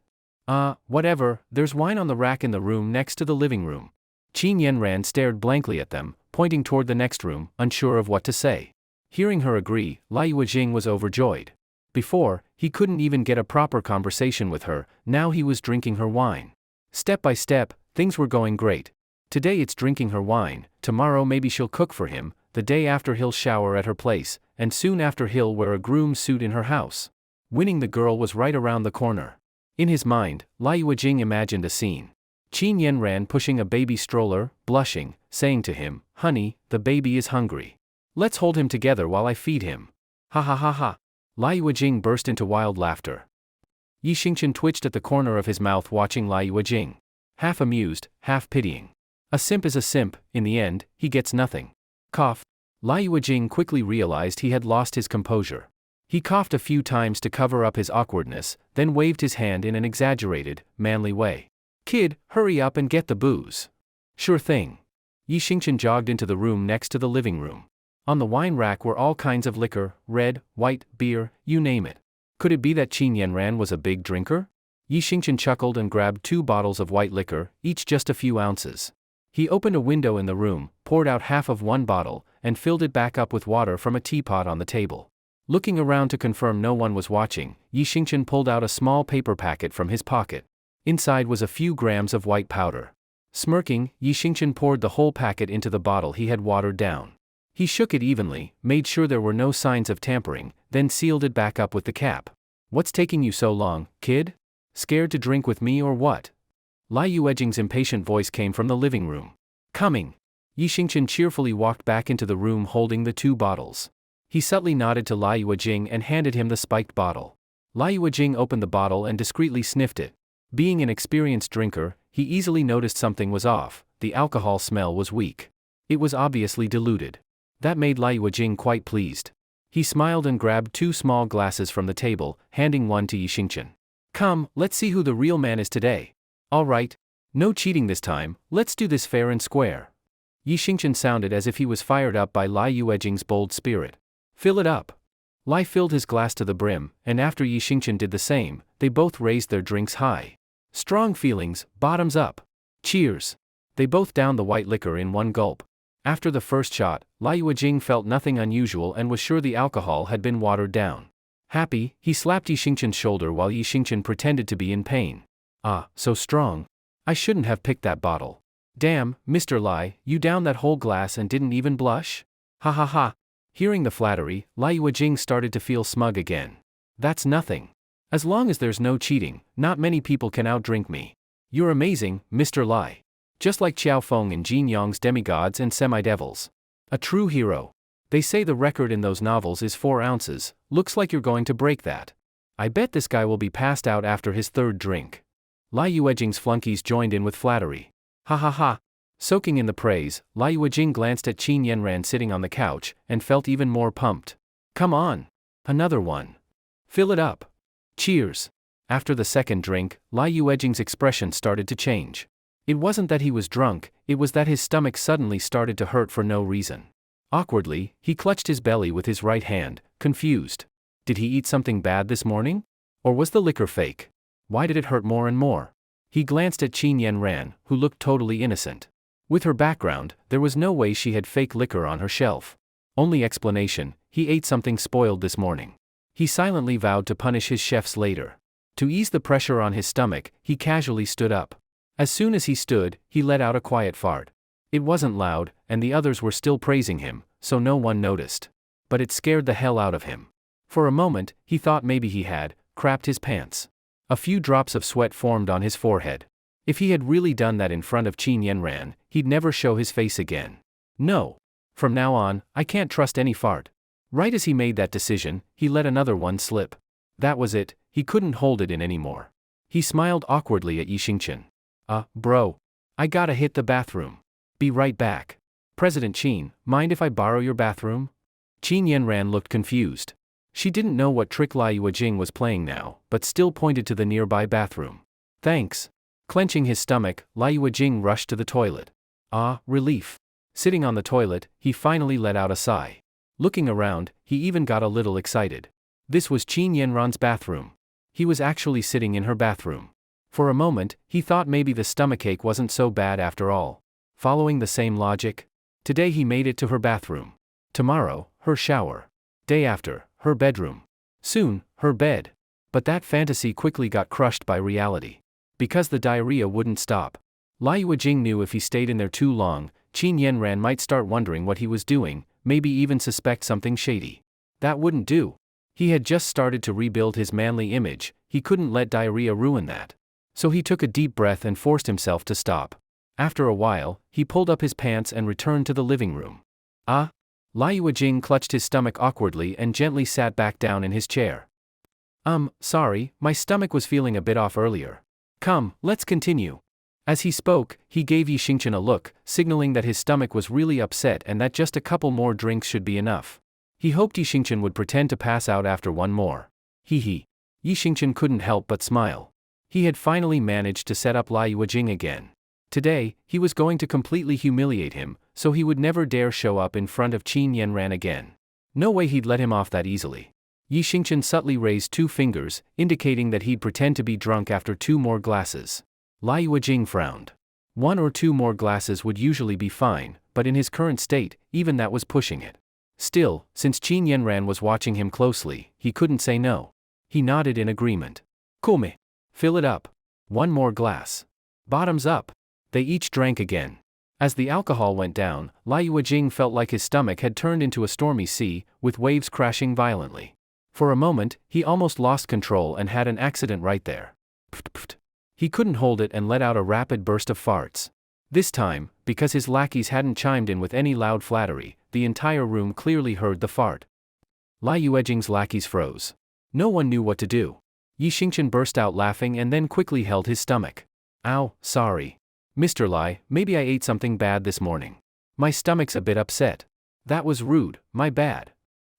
Whatever, there's wine on the rack in the room next to the living room. Qin Yanran stared blankly at them, pointing toward the next room, unsure of what to say. Hearing her agree, Lai Yuejing was overjoyed. Before, he couldn't even get a proper conversation with her, now he was drinking her wine. Step by step, things were going great. Today it's drinking her wine, tomorrow maybe she'll cook for him, the day after he'll shower at her place, and soon after he'll wear a groom's suit in her house. Winning the girl was right around the corner. In his mind, Lai Yuejing imagined a scene. Qin Yanran pushing a baby stroller, blushing, saying to him, Honey, the baby is hungry. Let's hold him together while I feed him. Ha ha ha ha. Lai Yuejing burst into wild laughter. Yi Xingchen twitched at the corner of his mouth watching Lai Yuejing. Half amused, half pitying. A simp is a simp, in the end, he gets nothing. Cough. Lai Yuejing quickly realized he had lost his composure. He coughed a few times to cover up his awkwardness, then waved his hand in an exaggerated, manly way. Kid, hurry up and get the booze. Sure thing. Yi Xingchen jogged into the room next to the living room. On the wine rack were all kinds of liquor, red, white, beer, you name it. Could it be that Qin Yanran was a big drinker? Yi Xingchen chuckled and grabbed 2 bottles of white liquor, each just a few ounces. He opened a window in the room, poured out half of one bottle, and filled it back up with water from a teapot on the table. Looking around to confirm no one was watching, Yi Xingchen pulled out a small paper packet from his pocket. Inside was a few grams of white powder. Smirking, Yi Xingchen poured the whole packet into the bottle he had watered down. He shook it evenly, made sure there were no signs of tampering, then sealed it back up with the cap. What's taking you so long, kid? Scared to drink with me or what? Lai Yuejing's impatient voice came from the living room. Coming. Yi Xingchen cheerfully walked back into the room holding the 2 bottles. He subtly nodded to Lai Yuejing and handed him the spiked bottle. Lai Yuejing opened the bottle and discreetly sniffed it. Being an experienced drinker, he easily noticed something was off, the alcohol smell was weak. It was obviously diluted. That made Lai Yuejing quite pleased. He smiled and grabbed 2 small glasses from the table, handing one to Yi Xingchen. Come, let's see who the real man is today. Alright. No cheating this time, let's do this fair and square. Yi Xingqian sounded as if he was fired up by Lai Yuejing's bold spirit. Fill it up. Lai filled his glass to the brim, and after Yi Xingqian did the same, they both raised their drinks high. Strong feelings, bottoms up. Cheers. They both downed the white liquor in one gulp. After the first shot, Lai Yuejing felt nothing unusual and was sure the alcohol had been watered down. Happy, he slapped Yi Xingqian's shoulder while Yi Xingqian pretended to be in pain. Ah, so strong. I shouldn't have picked that bottle. Damn, Mr. Lai, you downed that whole glass and didn't even blush? Ha ha ha. Hearing the flattery, Lai Yuejing started to feel smug again. That's nothing. As long as there's no cheating, not many people can outdrink me. You're amazing, Mr. Lai. Just like Qiao Feng in Jin Yong's Demigods and Semi-Devils. A true hero. They say the record in those novels is 4 ounces, looks like you're going to break that. I bet this guy will be passed out after his 3rd drink. Lai Yuejing's flunkies joined in with flattery. Ha ha ha. Soaking in the praise, Lai Yuejing glanced at Qin Yanran sitting on the couch, and felt even more pumped. Come on. Another one. Fill it up. Cheers. After the 2nd drink, Lai Yuejing's expression started to change. It wasn't that he was drunk, it was that his stomach suddenly started to hurt for no reason. Awkwardly, he clutched his belly with his right hand, confused. Did he eat something bad this morning? Or was the liquor fake? Why did it hurt more and more? He glanced at Qin Yanran, who looked totally innocent. With her background, there was no way she had fake liquor on her shelf. Only explanation, he ate something spoiled this morning. He silently vowed to punish his chefs later. To ease the pressure on his stomach, he casually stood up. As soon as he stood, he let out a quiet fart. It wasn't loud, and the others were still praising him, so no one noticed. But it scared the hell out of him. For a moment, he thought maybe he had crapped his pants. A few drops of sweat formed on his forehead. If he had really done that in front of Qin Yanran, he'd never show his face again. No. From now on, I can't trust any fart. Right as he made that decision, he let another one slip. That was it, he couldn't hold it in anymore. He smiled awkwardly at Yi Xingqian. Bro. I gotta hit the bathroom. Be right back. President Qin, mind if I borrow your bathroom? Qin Yanran looked confused. She didn't know what trick Lai Yuejing was playing now, but still pointed to the nearby bathroom. Thanks. Clenching his stomach, Lai Yuejing rushed to the toilet. Relief. Sitting on the toilet, he finally let out a sigh. Looking around, he even got a little excited. This was Qin Yanran's bathroom. He was actually sitting in her bathroom. For a moment, he thought maybe the stomachache wasn't so bad after all. Following the same logic, today he made it to her bathroom. Tomorrow, her shower. Day after, her bedroom. Soon, her bed. But that fantasy quickly got crushed by reality. Because the diarrhea wouldn't stop. Lai Yuejing knew if he stayed in there too long, Qin Yanran might start wondering what he was doing, maybe even suspect something shady. That wouldn't do. He had just started to rebuild his manly image, he couldn't let diarrhea ruin that. So he took a deep breath and forced himself to stop. After a while, he pulled up his pants and returned to the living room. Lai Yuejing clutched his stomach awkwardly and gently sat back down in his chair. Sorry, my stomach was feeling a bit off earlier. Come, let's continue. As he spoke, he gave Yi Xingqian a look, signaling that his stomach was really upset and that just a couple more drinks should be enough. He hoped Yi Xingqian would pretend to pass out after one more. Yi Xingqian couldn't help but smile. He had finally managed to set up Lai Yuejing again. Today, he was going to completely humiliate him, so he would never dare show up in front of Qin Yanran again. No way he'd let him off that easily. Yi Xingqian subtly raised 2 fingers, indicating that he'd pretend to be drunk after 2 more glasses. Lai Yuejing frowned. 1 or 2 more glasses would usually be fine, but in his current state, even that was pushing it. Still, since Qin Yanran was watching him closely, he couldn't say no. He nodded in agreement. Come. Fill it up. 1 more glass. Bottoms up. They each drank again. As the alcohol went down, Lai Yuejing felt like his stomach had turned into a stormy sea, with waves crashing violently. For a moment, he almost lost control and had an accident right there. Pft. He couldn't hold it and let out a rapid burst of farts. This time, because his lackeys hadn't chimed in with any loud flattery, the entire room clearly heard the fart. Lai Yuejing's lackeys froze. No one knew what to do. Yi Xingqian burst out laughing and then quickly held his stomach. Ow, sorry. Mr. Lai, maybe I ate something bad this morning. My stomach's a bit upset. That was rude, my bad.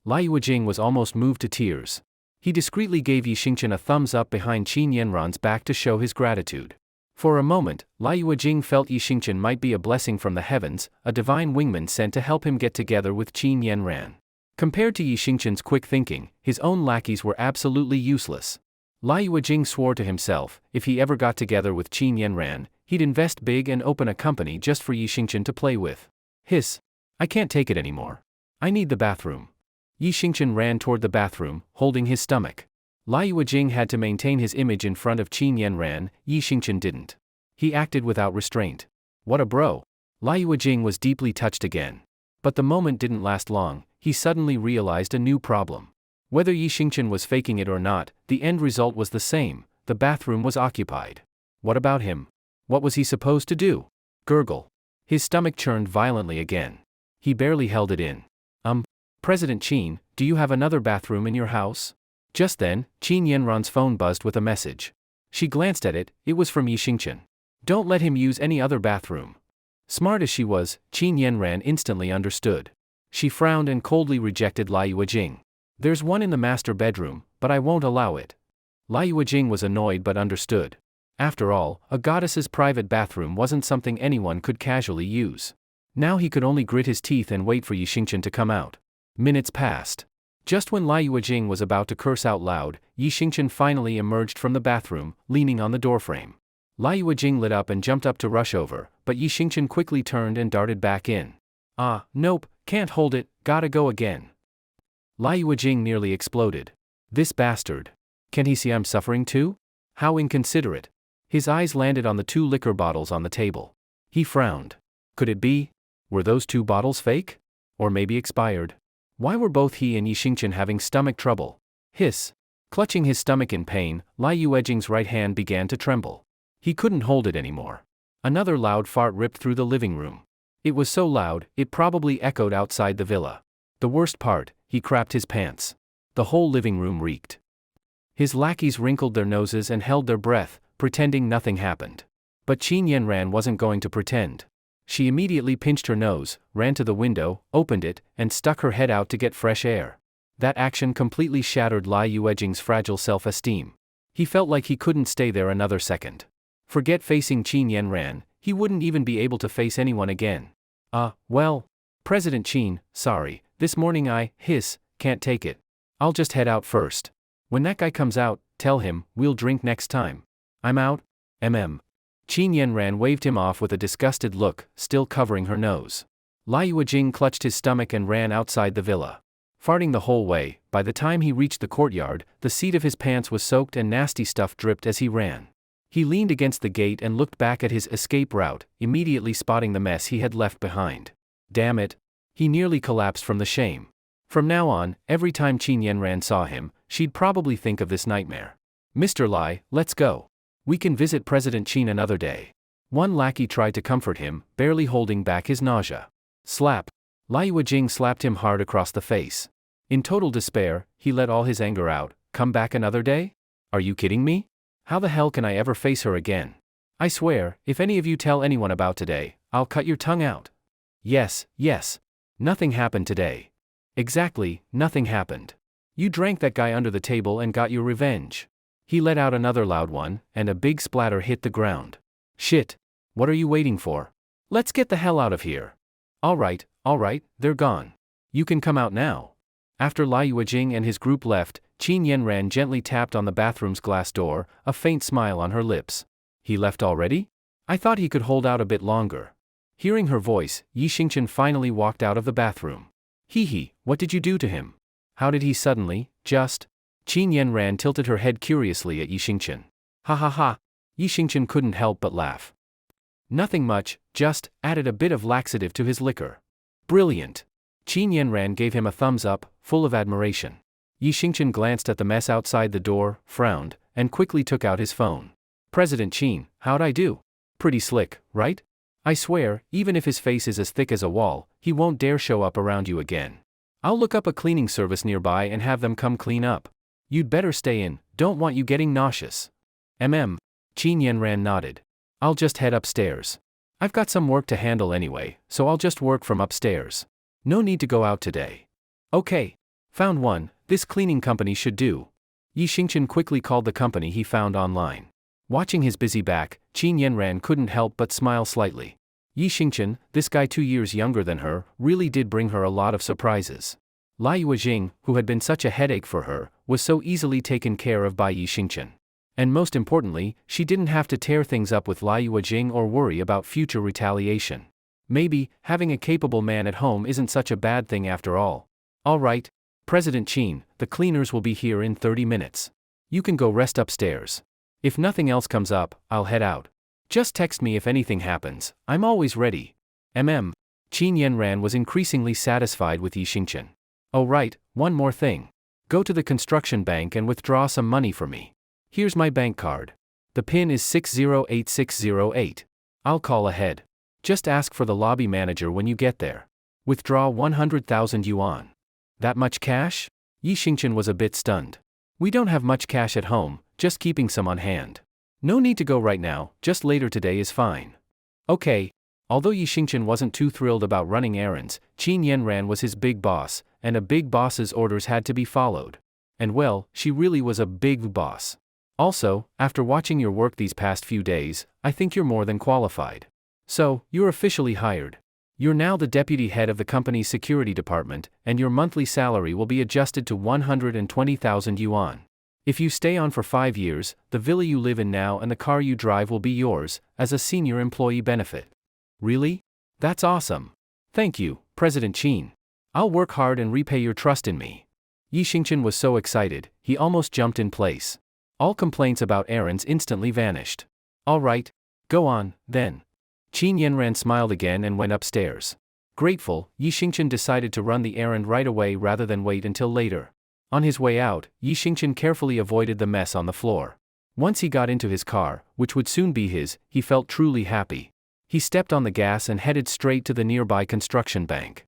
Lai Yuejing was almost moved to tears. He discreetly gave Yi Xingchen a thumbs up behind Qin Yanran's back to show his gratitude. For a moment, Lai Yuejing felt Yi Xingchen might be a blessing from the heavens, a divine wingman sent to help him get together with Qin Yanran. Compared to Yi Xingchen's quick thinking, his own lackeys were absolutely useless. Lai Yuejing swore to himself, if he ever got together with Qin Yanran, he'd invest big and open a company just for Yi Xingchen to play with. Hiss. I can't take it anymore. I need the bathroom. Yi Xingchen ran toward the bathroom, holding his stomach. Lai Yuejing had to maintain his image in front of Qin Yanran, Yi Xingchen didn't. He acted without restraint. What a bro. Lai Yuejing was deeply touched again. But the moment didn't last long, he suddenly realized a new problem. Whether Yi Xingchen was faking it or not, the end result was the same, the bathroom was occupied. What about him? What was he supposed to do? Gurgle. His stomach churned violently again. He barely held it in. President Qin, do you have another bathroom in your house? Just then, Qin Yanran's phone buzzed with a message. She glanced at it, it was from Yi Xingchen. Don't let him use any other bathroom. Smart as she was, Qin Yanran instantly understood. She frowned and coldly rejected Lai Yuejing. There's one in the master bedroom, but I won't allow it. Lai Yuejing was annoyed but understood. After all, a goddess's private bathroom wasn't something anyone could casually use. Now he could only grit his teeth and wait for Yi Xingchen to come out. Minutes passed. Just when Lai Yuejing was about to curse out loud, Yi Xingchen finally emerged from the bathroom, leaning on the doorframe. Lai Yuejing lit up and jumped up to rush over, but Yi Xingchen quickly turned and darted back in. Nope, can't hold it, gotta go again. Lai Yuejing nearly exploded. This bastard. Can he see I'm suffering too? How inconsiderate. His eyes landed on the 2 liquor bottles on the table. He frowned. Could it be? Were those 2 bottles fake? Or maybe expired? Why were both he and Yi Xingchen having stomach trouble? Hiss. Clutching his stomach in pain, Lai Yuejing's right hand began to tremble. He couldn't hold it anymore. Another loud fart ripped through the living room. It was so loud, it probably echoed outside the villa. The worst part, he crapped his pants. The whole living room reeked. His lackeys wrinkled their noses and held their breath, pretending nothing happened. But Qin Yanran wasn't going to pretend. She immediately pinched her nose, ran to the window, opened it, and stuck her head out to get fresh air. That action completely shattered Lai Yuejing's fragile self-esteem. He felt like he couldn't stay there another second. Forget facing Qin Yanran, he wouldn't even be able to face anyone again. Well, President Qin, sorry, this morning can't take it. I'll just head out first. When that guy comes out, tell him, we'll drink next time. I'm out, Qin Yanran waved him off with a disgusted look, still covering her nose. Lai Yuejing clutched his stomach and ran outside the villa. Farting the whole way, by the time he reached the courtyard, the seat of his pants was soaked and nasty stuff dripped as he ran. He leaned against the gate and looked back at his escape route, immediately spotting the mess he had left behind. Damn it. He nearly collapsed from the shame. From now on, every time Qin Yanran saw him, she'd probably think of this nightmare. Mr. Lai, let's go. We can visit President Qin another day. One lackey tried to comfort him, barely holding back his nausea. Slap. Lai Yuejing slapped him hard across the face. In total despair, he let all his anger out. Come back another day? Are you kidding me? How the hell can I ever face her again? I swear, if any of you tell anyone about today, I'll cut your tongue out. Yes. Nothing happened today. Exactly, nothing happened. You drank that guy under the table and got your revenge. He let out another loud one, and a big splatter hit the ground. Shit. What are you waiting for? Let's get the hell out of here. All right, they're gone. You can come out now. After Lai Yuejing and his group left, Qin Yanran gently tapped on the bathroom's glass door, a faint smile on her lips. He left already? I thought he could hold out a bit longer. Hearing her voice, Yi Xingchen finally walked out of the bathroom. What did you do to him? How did he suddenly, just... Qin Yanran tilted her head curiously at Yi Xingchen. Ha. Yi Xingchen couldn't help but laugh. Nothing much, just added a bit of laxative to his liquor. Brilliant. Qin Yanran gave him a thumbs up, full of admiration. Yi Xingchen glanced at the mess outside the door, frowned, and quickly took out his phone. President Qin, how'd I do? Pretty slick, right? I swear, even if his face is as thick as a wall, he won't dare show up around you again. I'll look up a cleaning service nearby and have them come clean up. You'd better stay in, don't want you getting nauseous. Qin Yanran nodded. I'll just head upstairs. I've got some work to handle anyway, so I'll just work from upstairs. No need to go out today. Okay. Found one, this cleaning company should do. Yi Xingchen quickly called the company he found online. Watching his busy back, Qin Yanran couldn't help but smile slightly. Yi Xingchen, this guy 2 years younger than her, really did bring her a lot of surprises. Lai Yuejing, who had been such a headache for her, was so easily taken care of by Yi Xingchen. And most importantly, she didn't have to tear things up with Lai Yuejing or worry about future retaliation. Maybe, having a capable man at home isn't such a bad thing after all. All right, President Qin, the cleaners will be here in 30 minutes. You can go rest upstairs. If nothing else comes up, I'll head out. Just text me if anything happens, I'm always ready. Qin Yanran was increasingly satisfied with Yi Xingchen. Oh right, one more thing. Go to the construction bank and withdraw some money for me. Here's my bank card. The PIN is 608608. I'll call ahead. Just ask for the lobby manager when you get there. Withdraw 100,000 yuan. That much cash? Yi Xingchen was a bit stunned. We don't have much cash at home, just keeping some on hand. No need to go right now, just later today is fine. Okay. Although Yi Xingchen wasn't too thrilled about running errands, Qin Yanran was his big boss, and a big boss's orders had to be followed. And well, she really was a big boss. Also, after watching your work these past few days, I think you're more than qualified. So, you're officially hired. You're now the deputy head of the company's security department, and your monthly salary will be adjusted to 120,000 yuan. If you stay on for 5 years, the villa you live in now and the car you drive will be yours, as a senior employee benefit. Really? That's awesome. Thank you, President Qin. I'll work hard and repay your trust in me. Yi Xingchen was so excited, he almost jumped in place. All complaints about errands instantly vanished. All right, go on, then. Qin Yanran smiled again and went upstairs. Grateful, Yi Xingchen decided to run the errand right away rather than wait until later. On his way out, Yi Xingchen carefully avoided the mess on the floor. Once he got into his car, which would soon be his, he felt truly happy. He stepped on the gas and headed straight to the nearby construction bank.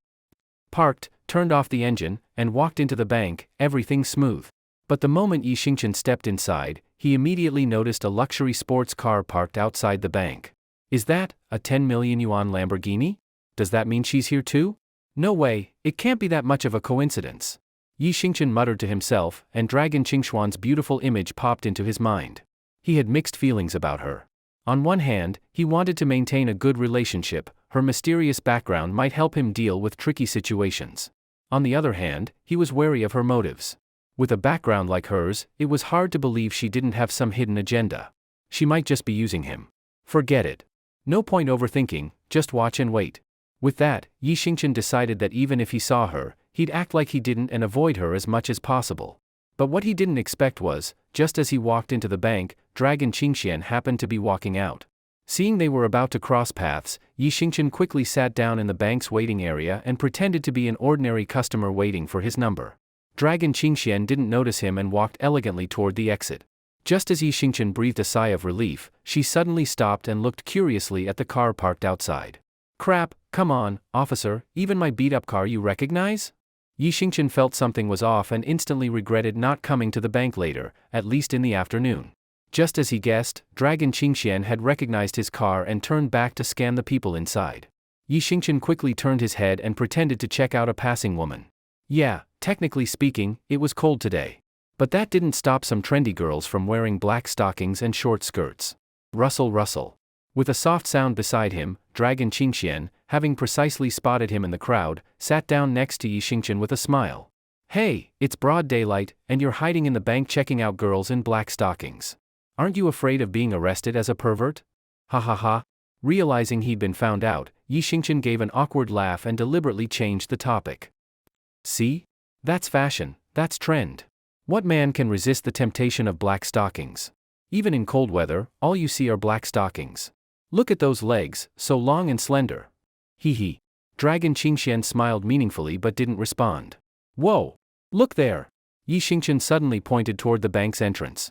Parked, turned off the engine, and walked into the bank, everything smooth. But the moment Yi Xingchen stepped inside, he immediately noticed a luxury sports car parked outside the bank. Is that a 10 million yuan Lamborghini? Does that mean she's here too? No way, it can't be that much of a coincidence. Yi Xingchen muttered to himself, and Dragon Qingshuan's beautiful image popped into his mind. He had mixed feelings about her. On one hand, he wanted to maintain a good relationship, her mysterious background might help him deal with tricky situations. On the other hand, he was wary of her motives. With a background like hers, it was hard to believe she didn't have some hidden agenda. She might just be using him. Forget it. No point overthinking, just watch and wait. With that, Yi Xingchen decided that even if he saw her, he'd act like he didn't and avoid her as much as possible. But what he didn't expect was, just as he walked into the bank, Dragon Qingxian happened to be walking out. Seeing they were about to cross paths, Yi Xingchen quickly sat down in the bank's waiting area and pretended to be an ordinary customer waiting for his number. Dragon Qingxian didn't notice him and walked elegantly toward the exit. Just as Yi Xingchen breathed a sigh of relief, she suddenly stopped and looked curiously at the car parked outside. Crap, come on, officer, even my beat-up car you recognize? Yi Xingchen felt something was off and instantly regretted not coming to the bank later, at least in the afternoon. Just as he guessed, Dragon Qingxian had recognized his car and turned back to scan the people inside. Yi Xingchen quickly turned his head and pretended to check out a passing woman. Yeah, technically speaking, it was cold today. But that didn't stop some trendy girls from wearing black stockings and short skirts. Rustle, rustle. With a soft sound beside him, Dragon Qingxian, having precisely spotted him in the crowd, sat down next to Yi Xingchen with a smile. Hey, it's broad daylight, and you're hiding in the bank checking out girls in black stockings. Aren't you afraid of being arrested as a pervert? Ha ha ha. Realizing he'd been found out, Yi Xingchen gave an awkward laugh and deliberately changed the topic. See? That's fashion, that's trend. What man can resist the temptation of black stockings? Even in cold weather, all you see are black stockings. Look at those legs, so long and slender. Hee hee. Dragon Qingxian smiled meaningfully but didn't respond. Whoa! Look there! Yi Xingchen suddenly pointed toward the bank's entrance.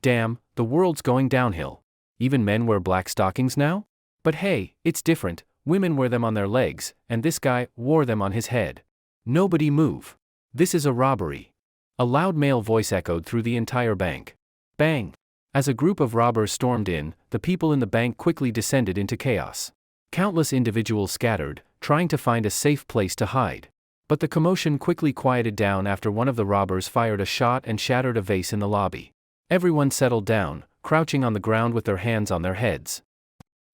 Damn, the world's going downhill. Even men wear black stockings now? But hey, it's different, women wear them on their legs, and this guy wore them on his head. Nobody move. This is a robbery. A loud male voice echoed through the entire bank. Bang! As a group of robbers stormed in, the people in the bank quickly descended into chaos. Countless individuals scattered, trying to find a safe place to hide. But the commotion quickly quieted down after one of the robbers fired a shot and shattered a vase in the lobby. Everyone settled down, crouching on the ground with their hands on their heads.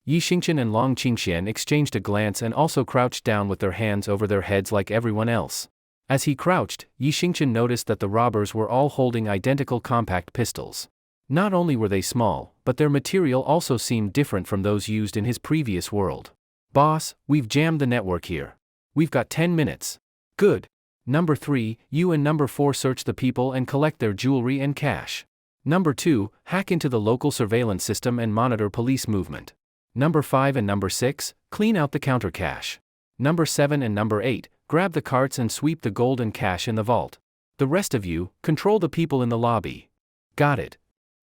Yi Xingqian and Long Qingxian exchanged a glance and also crouched down with their hands over their heads like everyone else. As he crouched, Yi Xingqian noticed that the robbers were all holding identical compact pistols. Not only were they small, but their material also seemed different from those used in his previous world. "Boss, we've jammed the network here. We've got 10 minutes. Good. Number 3, you and Number 4 search the people and collect their jewelry and cash. Number 2, hack into the local surveillance system and monitor police movement. Number 5 and Number 6, clean out the counter cash. Number 7 and Number 8, grab the carts and sweep the gold and cash in the vault. The rest of you, control the people in the lobby." "Got it."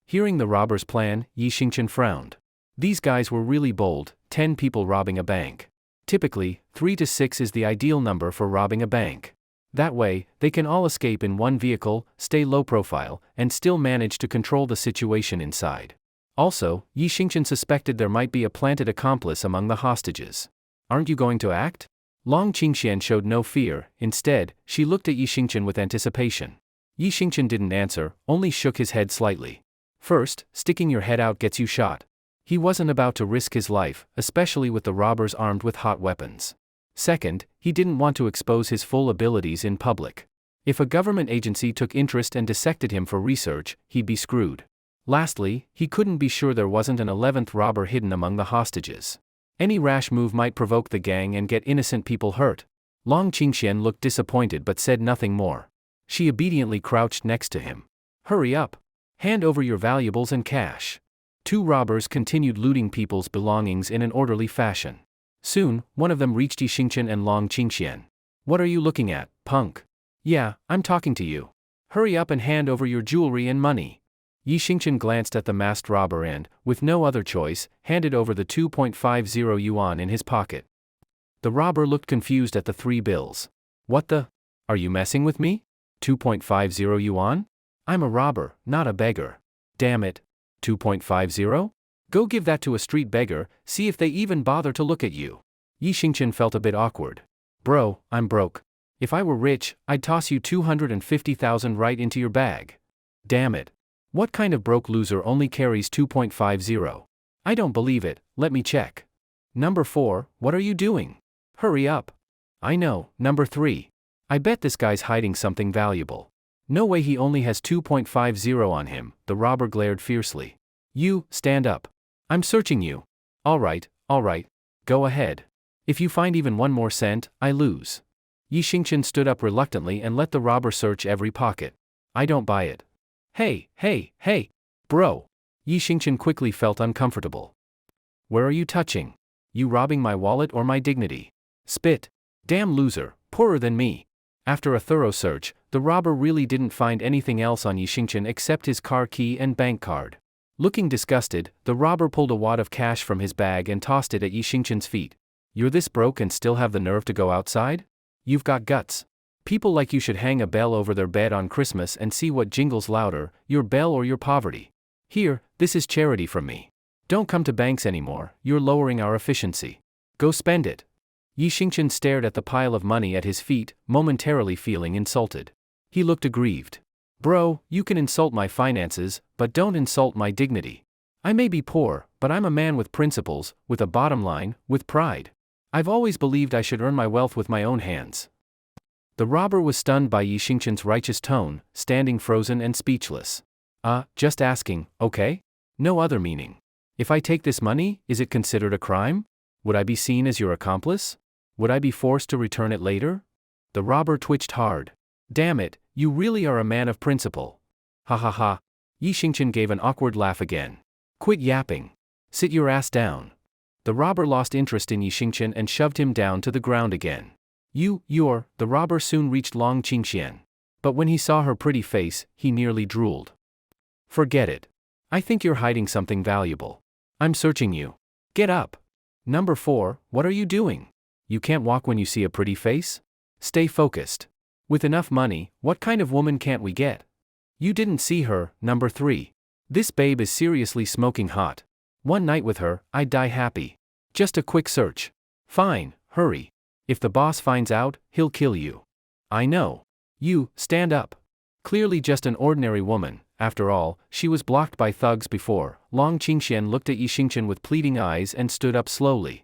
Hearing the robbers' plan, Yi Xingqian frowned. These guys were really bold, 10 people robbing a bank. Typically, 3 to 6 is the ideal number for robbing a bank. That way, they can all escape in one vehicle, stay low profile, and still manage to control the situation inside. Also, Yi Xingqian suspected there might be a planted accomplice among the hostages. "Aren't you going to act?" Long Qingxian showed no fear. Instead, she looked at Yi Xingqian with anticipation. Yi Xingqian didn't answer, only shook his head slightly. "First, sticking your head out gets you shot." He wasn't about to risk his life, especially with the robbers armed with hot weapons. Second, he didn't want to expose his full abilities in public. If a government agency took interest and dissected him for research, he'd be screwed. Lastly, he couldn't be sure there wasn't an 11th robber hidden among the hostages. Any rash move might provoke the gang and get innocent people hurt. Long Qingxian looked disappointed but said nothing more. She obediently crouched next to him. "Hurry up. Hand over your valuables and cash." 2 robbers continued looting people's belongings in an orderly fashion. Soon, one of them reached Yi Xingqian and Long Qingxian. "What are you looking at, punk?" "Yeah, I'm talking to you. Hurry up and hand over your jewelry and money." Yi Xingqian glanced at the masked robber and, with no other choice, handed over the 2.50 yuan in his pocket. The robber looked confused at the 3 bills. "What the? Are you messing with me? 2.50 yuan? I'm a robber, not a beggar. Damn it. 2.50? Go give that to a street beggar, see if they even bother to look at you." Yi Xingqian felt a bit awkward. "Bro, I'm broke. If I were rich, I'd toss you 250,000 right into your bag." "Damn it. What kind of broke loser only carries 2.50? I don't believe it, let me check." "Number 4, what are you doing? Hurry up." "I know, Number 3. I bet this guy's hiding something valuable. No way he only has 2.50 on him," the robber glared fiercely. "You, stand up. I'm searching you." All right, go ahead. If you find even 1 more cent, I lose." Yi Xingqian stood up reluctantly and let the robber search every pocket. "I don't buy it." Hey, bro." Yi Xingqian quickly felt uncomfortable. "Where are you touching? You robbing my wallet or my dignity? Spit. Damn loser, poorer than me." After a thorough search, the robber really didn't find anything else on Yi Xingqian except his car key and bank card. Looking disgusted, the robber pulled a wad of cash from his bag and tossed it at Yi Xingqian's feet. "You're this broke and still have the nerve to go outside? You've got guts. People like you should hang a bell over their bed on Christmas and see what jingles louder, your bell or your poverty. Here, this is charity from me. Don't come to banks anymore, you're lowering our efficiency. Go spend it." Yi Xingqian stared at the pile of money at his feet, momentarily feeling insulted. He looked aggrieved. "Bro, you can insult my finances, but don't insult my dignity. I may be poor, but I'm a man with principles, with a bottom line, with pride. I've always believed I should earn my wealth with my own hands." The robber was stunned by Yi Xingqian's righteous tone, standing frozen and speechless. Just asking, okay? No other meaning. If I take this money, is it considered a crime? Would I be seen as your accomplice? Would I be forced to return it later?" The robber twitched hard. "Damn it, you really are a man of principle." "Ha ha ha." Yi Xingqian gave an awkward laugh again. "Quit yapping. Sit your ass down." The robber lost interest in Yi Xingqian and shoved him down to the ground again. The robber soon reached Long Qingxian. But when he saw her pretty face, he nearly drooled. "Forget it. I think you're hiding something valuable. I'm searching you. Get up." Number 4, what are you doing? You can't walk when you see a pretty face? Stay focused. With enough money, what kind of woman can't we get? You didn't see her, Number 3. This babe is seriously smoking hot. One night with her, I'd die happy. Just a quick search. Fine, hurry. If the boss finds out, he'll kill you. I know. You, stand up. Clearly just an ordinary woman, after all, she was blocked by thugs before. Long Qingxian looked at Yi Xingqian with pleading eyes and stood up slowly.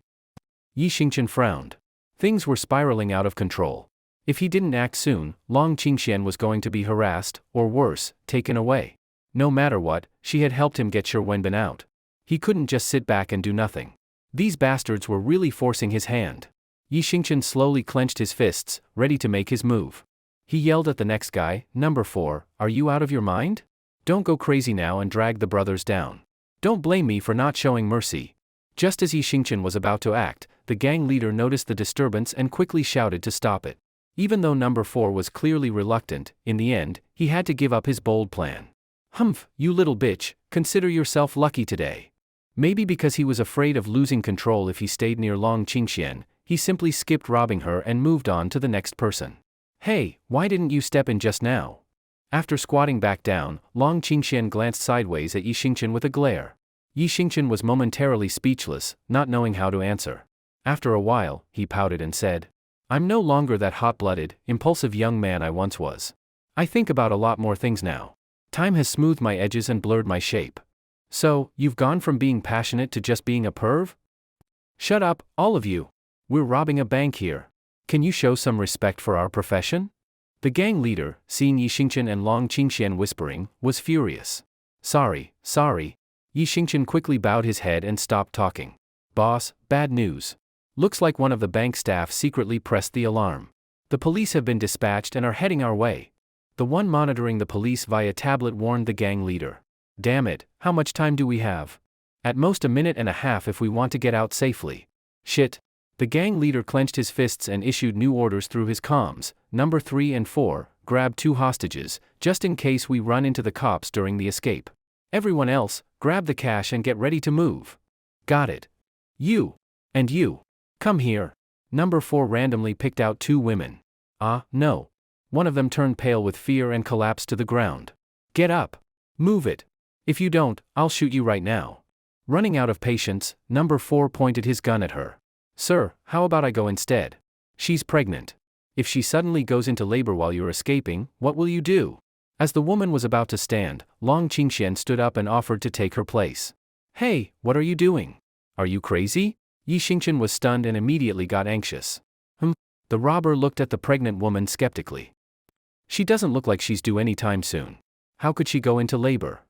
Yi Xingqian frowned. Things were spiraling out of control. If he didn't act soon, Long Qingxian was going to be harassed, or worse, taken away. No matter what, she had helped him get Shi Wenbin out. He couldn't just sit back and do nothing. These bastards were really forcing his hand. Yi Xingqian slowly clenched his fists, ready to make his move. He yelled at the next guy, "Number 4, are you out of your mind? Don't go crazy now and drag the brothers down. Don't blame me for not showing mercy." Just as Yi Xingqian was about to act, the gang leader noticed the disturbance and quickly shouted to stop it. Even though number 4 was clearly reluctant, in the end, he had to give up his bold plan. "Humph, you little bitch, consider yourself lucky today." Maybe because he was afraid of losing control if he stayed near Long Qingxian, he simply skipped robbing her and moved on to the next person. "Hey, why didn't you step in just now?" After squatting back down, Long Qingxian glanced sideways at Yi Xingqian with a glare. Yi Xingqian was momentarily speechless, not knowing how to answer. After a while, he pouted and said, "I'm no longer that hot-blooded, impulsive young man I once was. I think about a lot more things now. Time has smoothed my edges and blurred my shape." "So, you've gone from being passionate to just being a perv?" "Shut up, all of you. We're robbing a bank here. Can you show some respect for our profession?" The gang leader, seeing Yi Xingqian and Long Qingxian whispering, was furious. Sorry. Yi Xingqian quickly bowed his head and stopped talking. "Boss, bad news. Looks like one of the bank staff secretly pressed the alarm. The police have been dispatched and are heading our way." The one monitoring the police via tablet warned the gang leader. "Damn it, how much time do we have?" "At most a minute and a half if we want to get out safely." "Shit." The gang leader clenched his fists and issued new orders through his comms. "Number 3 and 4, grab 2 hostages, just in case we run into the cops during the escape. Everyone else, grab the cash and get ready to move." "Got it. You. And you. Come here." Number 4 randomly picked out 2 women. No. One of them turned pale with fear and collapsed to the ground. "Get up. Move it. If you don't, I'll shoot you right now." Running out of patience, Number 4 pointed his gun at her. "Sir, how about I go instead? She's pregnant. If she suddenly goes into labor while you're escaping, what will you do?" As the woman was about to stand, Long Qingxian stood up and offered to take her place. "Hey, what are you doing? Are you crazy?" Yi Xingqian was stunned and immediately got anxious. The robber looked at the pregnant woman skeptically. "She doesn't look like she's due any time soon. How could she go into labor?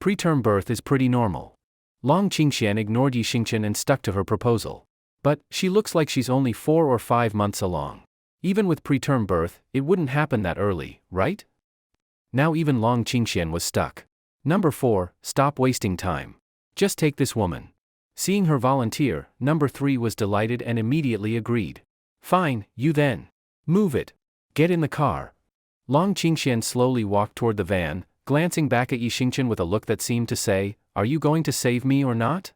Preterm birth is pretty normal." Long Qingxian ignored Yi Xingqian and stuck to her proposal. "But, she looks like she's only 4 or 5 months along. Even with preterm birth, it wouldn't happen that early, right?" Now even Long Qingxian was stuck. "Number 4, stop wasting time. Just take this woman." Seeing her volunteer, Number 3 was delighted and immediately agreed. "Fine, you then. Move it. Get in the car." Long Qingxian slowly walked toward the van, glancing back at Yi Xingqian with a look that seemed to say, "Are you going to save me or not?"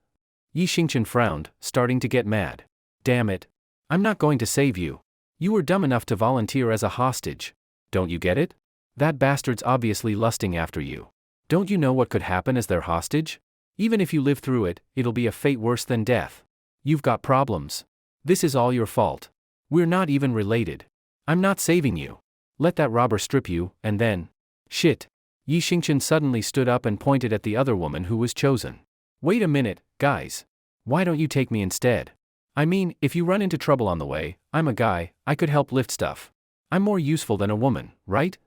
Yi Xingqian frowned, starting to get mad. "Damn it. I'm not going to save you. You were dumb enough to volunteer as a hostage. Don't you get it? That bastard's obviously lusting after you. Don't you know what could happen as their hostage? Even if you live through it, it'll be a fate worse than death. You've got problems. This is all your fault. We're not even related. I'm not saving you. Let that robber strip you, and then..." "Shit." Yi Xingqian suddenly stood up and pointed at the other woman who was chosen. "Wait a minute, guys. Why don't you take me instead? I mean, if you run into trouble on the way, I'm a guy, I could help lift stuff. I'm more useful than a woman, right?"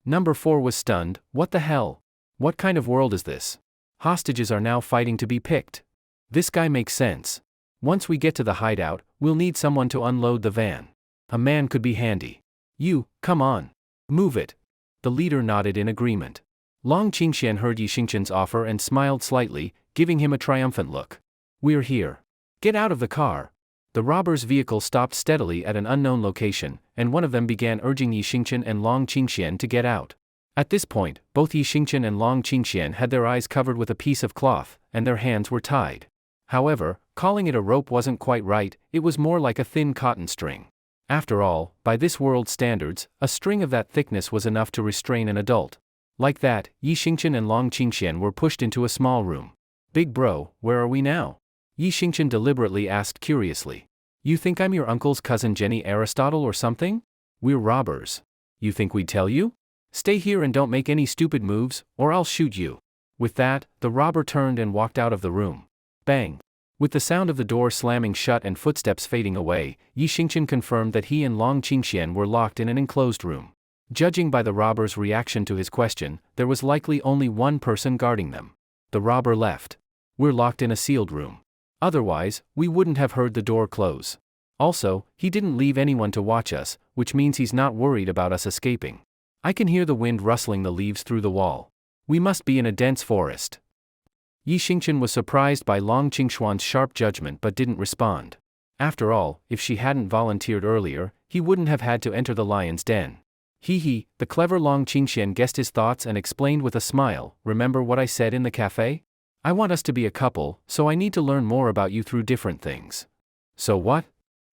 Number 4 was stunned. What the hell? What kind of world is this? Hostages are now fighting to be picked. This guy makes sense. Once we get to the hideout, we'll need someone to unload the van. A man could be handy. "You, come on. Move it." The leader nodded in agreement. Long Qingxian heard Yi Xingqian's offer and smiled slightly, giving him a triumphant look. "We're here. Get out of the car." The robber's vehicle stopped steadily at an unknown location, and one of them began urging Yi Xingqian and Long Qingxian to get out. At this point, both Yi Xingqian and Long Qingxian had their eyes covered with a piece of cloth, and their hands were tied. However, calling it a rope wasn't quite right, it was more like a thin cotton string. After all, by this world's standards, a string of that thickness was enough to restrain an adult. Like that, Yi Xingqian and Long Qingxian were pushed into a small room. "Big bro, where are we now?" Yi Xingqian deliberately asked curiously. "You think I'm your uncle's cousin Jenny Aristotle or something? We're robbers. You think we'd tell you? Stay here and don't make any stupid moves, or I'll shoot you. With that, the robber turned and walked out of the room. Bang! With the sound of the door slamming shut and footsteps fading away, Yi Xingqian confirmed that he and Long Qingxian were locked in an enclosed room. Judging by the robber's reaction to his question, there was likely only one person guarding them. The robber left. We're locked in a sealed room. Otherwise, we wouldn't have heard the door close. Also, he didn't leave anyone to watch us, which means he's not worried about us escaping. I can hear the wind rustling the leaves through the wall. We must be in a dense forest. Yi Xingqian was surprised by Long Qingxuan's sharp judgment but didn't respond. After all, if she hadn't volunteered earlier, he wouldn't have had to enter the lion's den. The clever Long Qingxian guessed his thoughts and explained with a smile, remember what I said in the cafe? I want us to be a couple, so I need to learn more about you through different things. So what?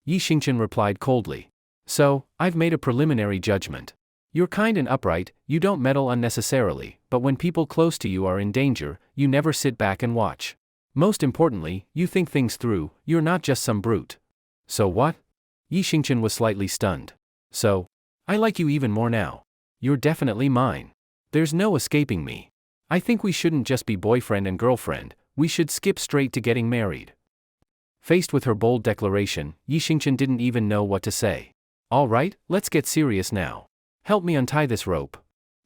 Yi Xingqian replied coldly. So, I've made a preliminary judgment. You're kind and upright, you don't meddle unnecessarily, but when people close to you are in danger, you never sit back and watch. Most importantly, you think things through, you're not just some brute. So what? Yi Xingqian was slightly stunned. So, I like you even more now. You're definitely mine. There's no escaping me. I think we shouldn't just be boyfriend and girlfriend, we should skip straight to getting married. Faced with her bold declaration, Yi Xingqian didn't even know what to say. All right, let's get serious now. Help me untie this rope.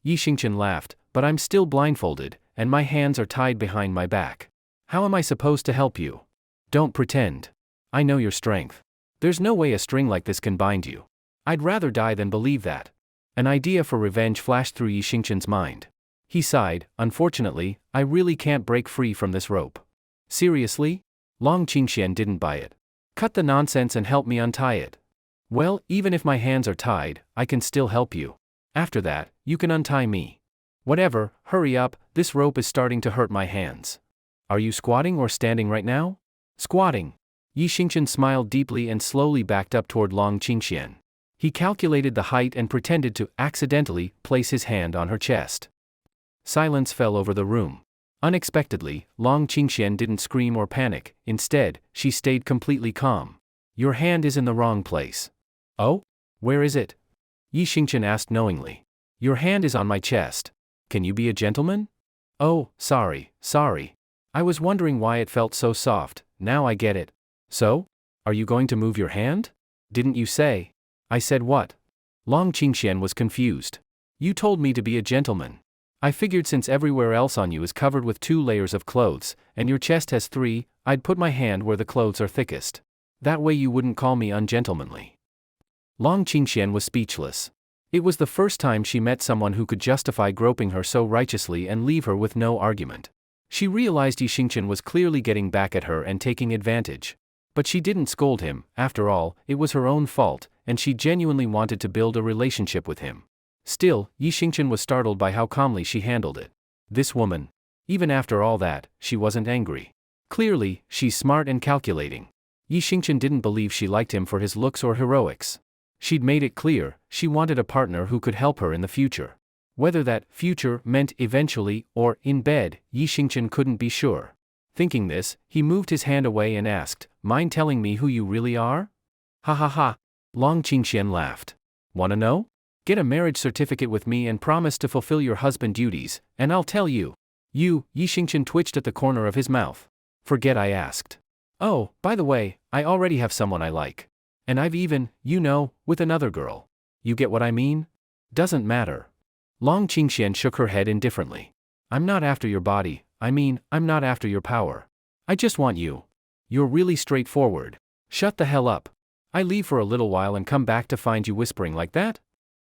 Yi Xingqian laughed, but I'm still blindfolded, and my hands are tied behind my back. How am I supposed to help you? Don't pretend. I know your strength. There's no way a string like this can bind you. I'd rather die than believe that. An idea for revenge flashed through Yi Xingqian's mind. He sighed, unfortunately, I really can't break free from this rope. Seriously? Long Qingxian didn't buy it. Cut the nonsense and help me untie it. Well, even if my hands are tied, I can still help you. After that, you can untie me. Whatever, hurry up, this rope is starting to hurt my hands. Are you squatting or standing right now? Squatting. Yi Xingqian smiled deeply and slowly backed up toward Long Qingxian. He calculated the height and pretended to, accidentally, place his hand on her chest. Silence fell over the room. Unexpectedly, Long Qingxian didn't scream or panic, instead, she stayed completely calm. Your hand is in the wrong place. Oh? Where is it? Yi Xingqian asked knowingly. Your hand is on my chest. Can you be a gentleman? Oh, sorry. I was wondering why it felt so soft, now I get it. So? Are you going to move your hand? Didn't you say? I said what? Long Qingxian was confused. You told me to be a gentleman. I figured since everywhere else on you is covered with 2 layers of clothes, and your chest has 3, I'd put my hand where the clothes are thickest. That way you wouldn't call me ungentlemanly. Long Qingxian was speechless. It was the first time she met someone who could justify groping her so righteously and leave her with no argument. She realized Yi Xingqian was clearly getting back at her and taking advantage. But she didn't scold him, after all, it was her own fault, and she genuinely wanted to build a relationship with him. Still, Yi Xingqian was startled by how calmly she handled it. This woman. Even after all that, she wasn't angry. Clearly, she's smart and calculating. Yi Xingqian didn't believe she liked him for his looks or heroics. She'd made it clear, she wanted a partner who could help her in the future. Whether that future meant eventually, or in bed, Yi Xingqian couldn't be sure. Thinking this, he moved his hand away and asked, mind telling me who you really are? Ha ha ha. Long Qingxian laughed. Wanna know? Get a marriage certificate with me and promise to fulfill your husband duties, and I'll tell you. You, Yi Xingqian twitched at the corner of his mouth. Forget I asked. Oh, by the way, I already have someone I like. And I've even, with another girl. You get what I mean? Doesn't matter. Long Qingxian shook her head indifferently. I'm not after your body, I'm not after your power. I just want you. You're really straightforward. Shut the hell up. I leave for a little while and come back to find you whispering like that?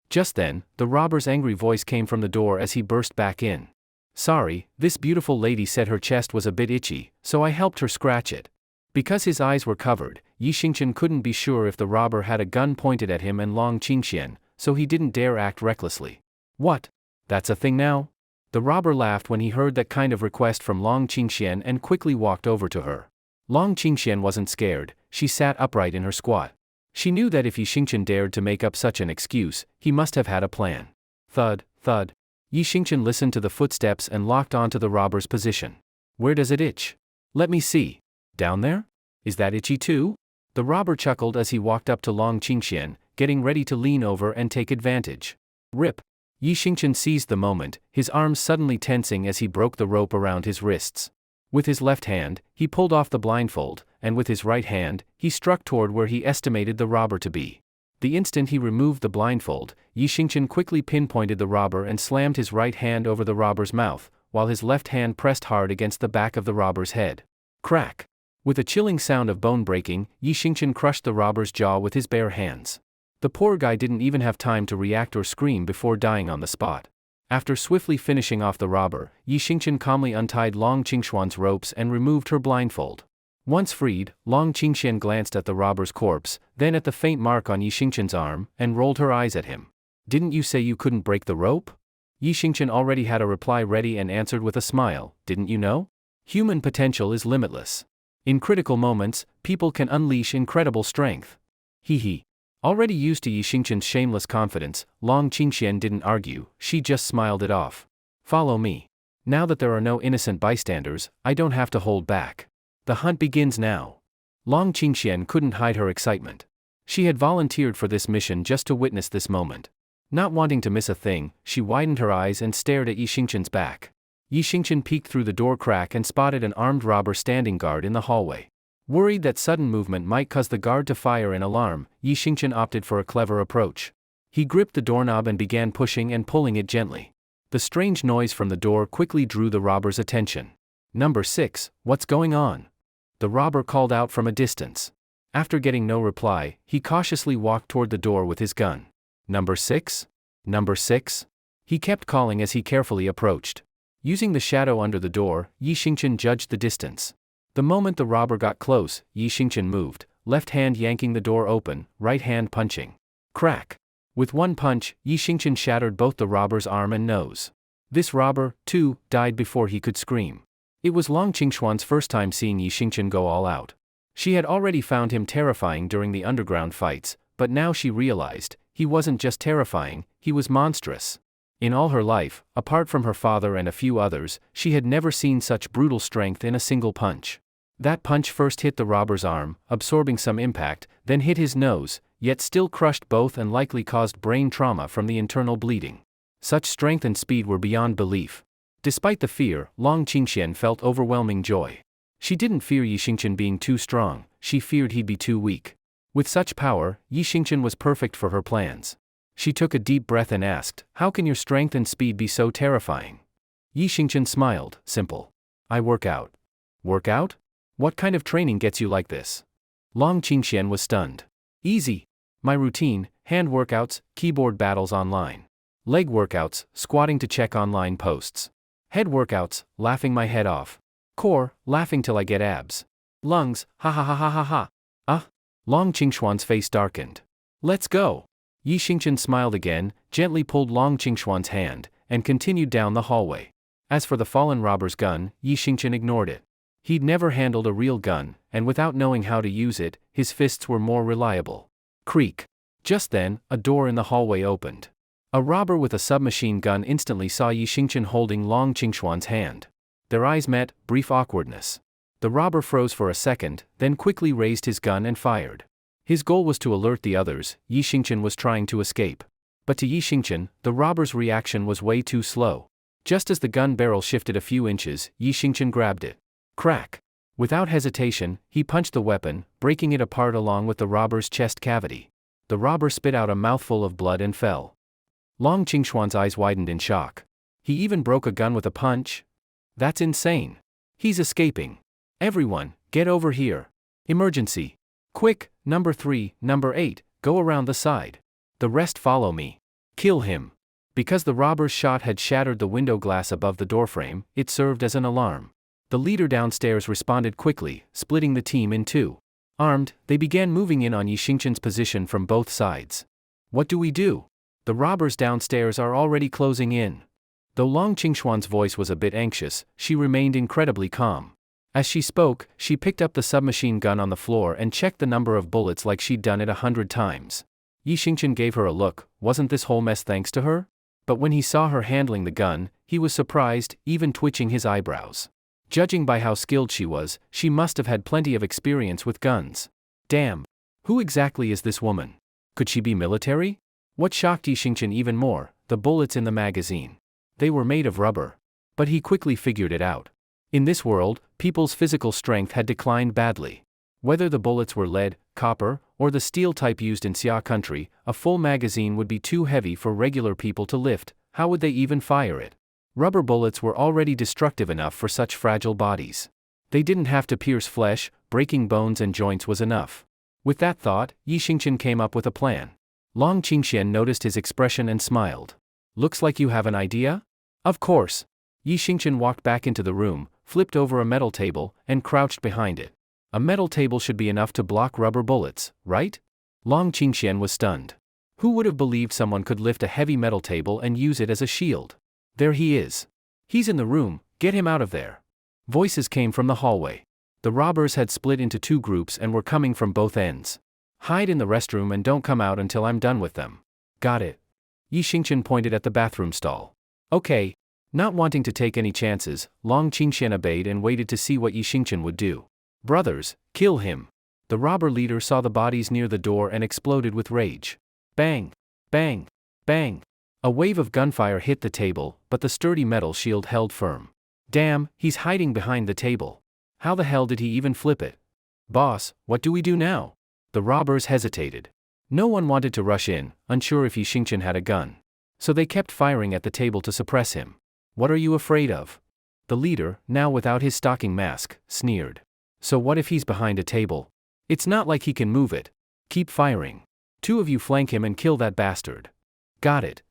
Just then, the robber's angry voice came from the door as he burst back in. Sorry, this beautiful lady said her chest was a bit itchy, so I helped her scratch it. Because his eyes were covered, Yi Xingqian couldn't be sure if the robber had a gun pointed at him and Long Qingxian, so he didn't dare act recklessly. What? That's a thing now? The robber laughed when he heard that kind of request from Long Qingxian and quickly walked over to her. Long Qingxian wasn't scared, she sat upright in her squat. She knew that if Yi Xingqian dared to make up such an excuse, he must have had a plan. Thud, thud. Yi Xingqian listened to the footsteps and locked onto the robber's position. Where does it itch? Let me see. Down there? Is that itchy too? The robber chuckled as he walked up to Long Qingxian, getting ready to lean over and take advantage. Rip. Yi Xingchen seized the moment, his arms suddenly tensing as he broke the rope around his wrists. With his left hand, he pulled off the blindfold, and with his right hand, he struck toward where he estimated the robber to be. The instant he removed the blindfold, Yi Xingchen quickly pinpointed the robber and slammed his right hand over the robber's mouth, while his left hand pressed hard against the back of the robber's head. Crack! With a chilling sound of bone breaking, Yi Xingchen crushed the robber's jaw with his bare hands. The poor guy didn't even have time to react or scream before dying on the spot. After swiftly finishing off the robber, Yi Xingchen calmly untied Long Qingxuan's ropes and removed her blindfold. Once freed, Long Qingxian glanced at the robber's corpse, then at the faint mark on Yi Xingchen's arm, and rolled her eyes at him. "Didn't you say you couldn't break the rope?" Yi Xingchen already had a reply ready and answered with a smile, "Didn't you know? Human potential is limitless. In critical moments, people can unleash incredible strength." Hee. Already used to Yi Xingchen's shameless confidence, Long Qingxian didn't argue, she just smiled it off. "Follow me. Now that there are no innocent bystanders, I don't have to hold back. The hunt begins now." Long Qingxian couldn't hide her excitement. She had volunteered for this mission just to witness this moment. Not wanting to miss a thing, she widened her eyes and stared at Yi Xingchen's back. Yi Xingchen peeked through the door crack and spotted an armed robber standing guard in the hallway. Worried that sudden movement might cause the guard to fire an alarm, Yi Xingchen opted for a clever approach. He gripped the doorknob and began pushing and pulling it gently. The strange noise from the door quickly drew the robber's attention. "Number 6, what's going on?" the robber called out from a distance. After getting no reply, he cautiously walked toward the door with his gun. "Number 6? Number 6? He kept calling as he carefully approached. Using the shadow under the door, Yi Xingchen judged the distance. The moment the robber got close, Yi Xingchen moved, left hand yanking the door open, right hand punching. Crack! With one punch, Yi Xingchen shattered both the robber's arm and nose. This robber, too, died before he could scream. It was Long Qingxuan's first time seeing Yi Xingchen go all out. She had already found him terrifying during the underground fights, but now she realized, he wasn't just terrifying, he was monstrous. In all her life, apart from her father and a few others, she had never seen such brutal strength in a single punch. That punch first hit the robber's arm, absorbing some impact, then hit his nose, yet still crushed both and likely caused brain trauma from the internal bleeding. Such strength and speed were beyond belief. Despite the fear, Long Qingxian felt overwhelming joy. She didn't fear Yi Xingchen being too strong, she feared he'd be too weak. With such power, Yi Xingchen was perfect for her plans. She took a deep breath and asked, "How can your strength and speed be so terrifying?" Yi Xingchen smiled, "Simple. I work out." "Work out? What kind of training gets you like this?" Long Qingxian was stunned. "Easy. My routine, hand workouts, keyboard battles online. Leg workouts, squatting to check online posts. Head workouts, laughing my head off. Core, laughing till I get abs. Lungs, ha ha ha ha ha ha. Ah?" Long Qingxuan's face darkened. "Let's go." Yi Xingchen smiled again, gently pulled Long Qingxuan's hand, and continued down the hallway. As for the fallen robber's gun, Yi Xingchen ignored it. He'd never handled a real gun, and without knowing how to use it, his fists were more reliable. Creak. Just then, a door in the hallway opened. A robber with a submachine gun instantly saw Yi Xingchen holding Long Qingxuan's hand. Their eyes met, brief awkwardness. The robber froze for a second, then quickly raised his gun and fired. His goal was to alert the others, Yi Xingchen was trying to escape. But to Yi Xingchen, the robber's reaction was way too slow. Just as the gun barrel shifted a few inches, Yi Xingchen grabbed it. Crack! Without hesitation, he punched the weapon, breaking it apart along with the robber's chest cavity. The robber spit out a mouthful of blood and fell. Long Qingxuan's eyes widened in shock. He even broke a gun with a punch? That's insane. He's escaping. Everyone, get over here. Emergency. Quick, number 3, number 8, go around the side. The rest follow me. Kill him. Because the robber's shot had shattered the window glass above the doorframe, it served as an alarm. The leader downstairs responded quickly, splitting the team in two. Armed, they began moving in on Yi Xingchen's position from both sides. What do we do? The robbers downstairs are already closing in. Though Long Qingxuan's voice was a bit anxious, she remained incredibly calm. As she spoke, she picked up the submachine gun on the floor and checked the number of bullets like she'd done it 100 times. Yi Xingchen gave her a look. Wasn't this whole mess thanks to her? But when he saw her handling the gun, he was surprised, even twitching his eyebrows. Judging by how skilled she was, she must have had plenty of experience with guns. Damn. Who exactly is this woman? Could she be military? What shocked Yi Xingchen even more, The bullets in the magazine. They were made of rubber. But he quickly figured it out. In this world, people's physical strength had declined badly. Whether the bullets were lead, copper, or the steel type used in Xia country, a full magazine would be too heavy for regular people to lift. How would they even fire it? Rubber bullets were already destructive enough for such fragile bodies. They didn't have to pierce flesh, breaking bones and joints was enough. With that thought, Yi Xingqian came up with a plan. Long Qingxian noticed his expression and smiled. Looks like you have an idea? Of course. Yi Xingqian walked back into the room, flipped over a metal table, and crouched behind it. A metal table should be enough to block rubber bullets, right? Long Qingxian was stunned. Who would have believed someone could lift a heavy metal table and use it as a shield? There he is. He's in the room, get him out of there. Voices came from the hallway. The robbers had split into two groups and were coming from both ends. Hide in the restroom and don't come out until I'm done with them. Got it. Yi Xingqian pointed at the bathroom stall. Okay. Not wanting to take any chances, Long Qingxian obeyed and waited to see what Yi Xingqian would do. Brothers, kill him. The robber leader saw the bodies near the door and exploded with rage. Bang! Bang! Bang! A wave of gunfire hit the table, but the sturdy metal shield held firm. Damn, he's hiding behind the table. How the hell did he even flip it? Boss, what do we do now? The robbers hesitated. No one wanted to rush in, unsure if Yi Xingqian had a gun. So they kept firing at the table to suppress him. What are you afraid of? The leader, now without his stocking mask, sneered. So what if he's behind a table? It's not like he can move it. Keep firing. Two of you flank him and kill that bastard. Got it.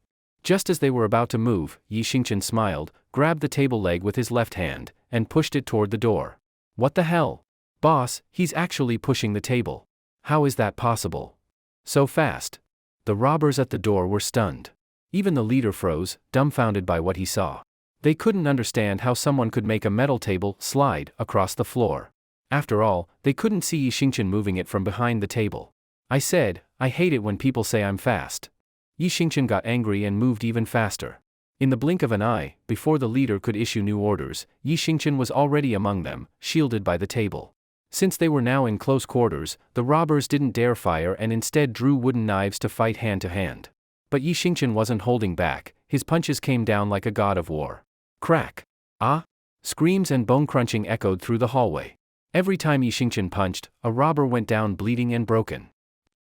Just as they were about to move, Yi Xingqian smiled, grabbed the table leg with his left hand, and pushed it toward the door. What the hell? Boss, he's actually pushing the table. How is that possible? So fast. The robbers at the door were stunned. Even the leader froze, dumbfounded by what he saw. They couldn't understand how someone could make a metal table slide across the floor. After all, they couldn't see Yi Xingqian moving it from behind the table. I said, I hate it when people say I'm fast. Yi Xingqian got angry and moved even faster. In the blink of an eye, before the leader could issue new orders, Yi Xingqian was already among them, shielded by the table. Since they were now in close quarters, the robbers didn't dare fire and instead drew wooden knives to fight hand to hand. But Yi Xingqian wasn't holding back, his punches came down like a god of war. Crack! Ah! Screams and bone-crunching echoed through the hallway. Every time Yi Xingqian punched, a robber went down bleeding and broken.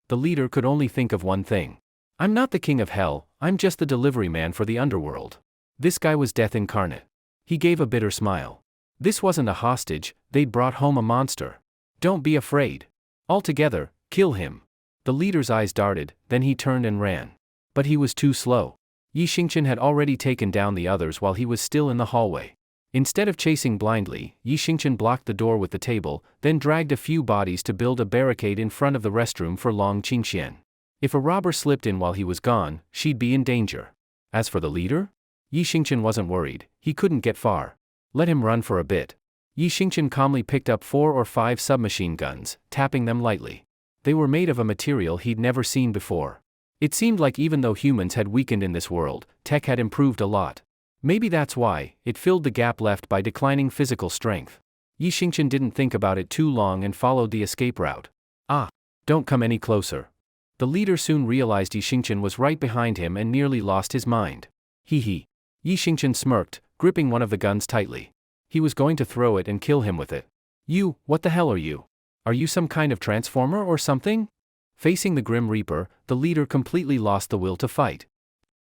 The leader could only think of one thing. I'm not the king of hell, I'm just the delivery man for the underworld. This guy was death incarnate. He gave a bitter smile. This wasn't a hostage, they'd brought home a monster. Don't be afraid. All together, kill him. The leader's eyes darted, then he turned and ran. But he was too slow. Yi Xingqian had already taken down the others while he was still in the hallway. Instead of chasing blindly, Yi Xingqian blocked the door with the table, then dragged a few bodies to build a barricade in front of the restroom for Long Qingxian. If a robber slipped in while he was gone, she'd be in danger. As for the leader? Yi Xingqian wasn't worried, he couldn't get far. Let him run for a bit. Yi Xingqian calmly picked up 4 or 5 submachine guns, tapping them lightly. They were made of a material he'd never seen before. It seemed like even though humans had weakened in this world, tech had improved a lot. Maybe that's why, it filled the gap left by declining physical strength. Yi Xingqian didn't think about it too long and followed the escape route. Ah! Don't come any closer. The leader soon realized Yi Xingqian was right behind him and nearly lost his mind. Hee. Yi Xingqian smirked, gripping one of the guns tightly. He was going to throw it and kill him with it. You, what the hell are you? Are you some kind of transformer or something? Facing the Grim Reaper, the leader completely lost the will to fight.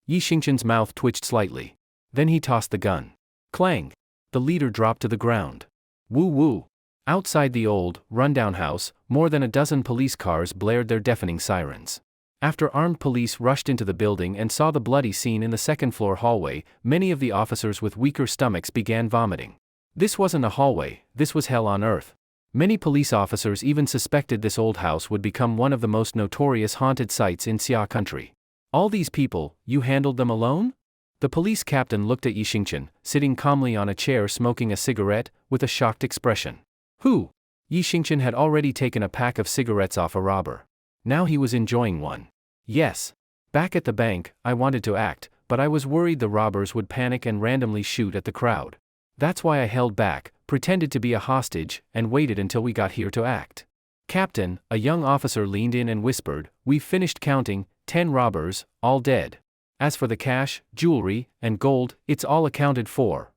Yi Xingqian's mouth twitched slightly. Then he tossed the gun. Clang! The leader dropped to the ground. Woo! Outside the old, rundown house, more than a dozen police cars blared their deafening sirens. After armed police rushed into the building and saw the bloody scene in the second-floor hallway, many of the officers with weaker stomachs began vomiting. This wasn't a hallway, this was hell on earth. Many police officers even suspected this old house would become one of the most notorious haunted sites in Xia country. All these people, you handled them alone? The police captain looked at Yi Xingqian, sitting calmly on a chair smoking a cigarette, with a shocked expression. Who? Yi Xingqian had already taken a pack of cigarettes off a robber. Now he was enjoying one. Yes. Back at the bank, I wanted to act, but I was worried the robbers would panic and randomly shoot at the crowd. That's why I held back, pretended to be a hostage, and waited until we got here to act. Captain, a young officer leaned in and whispered, we've finished counting, 10 robbers, all dead. As for the cash, jewelry, and gold, it's all accounted for.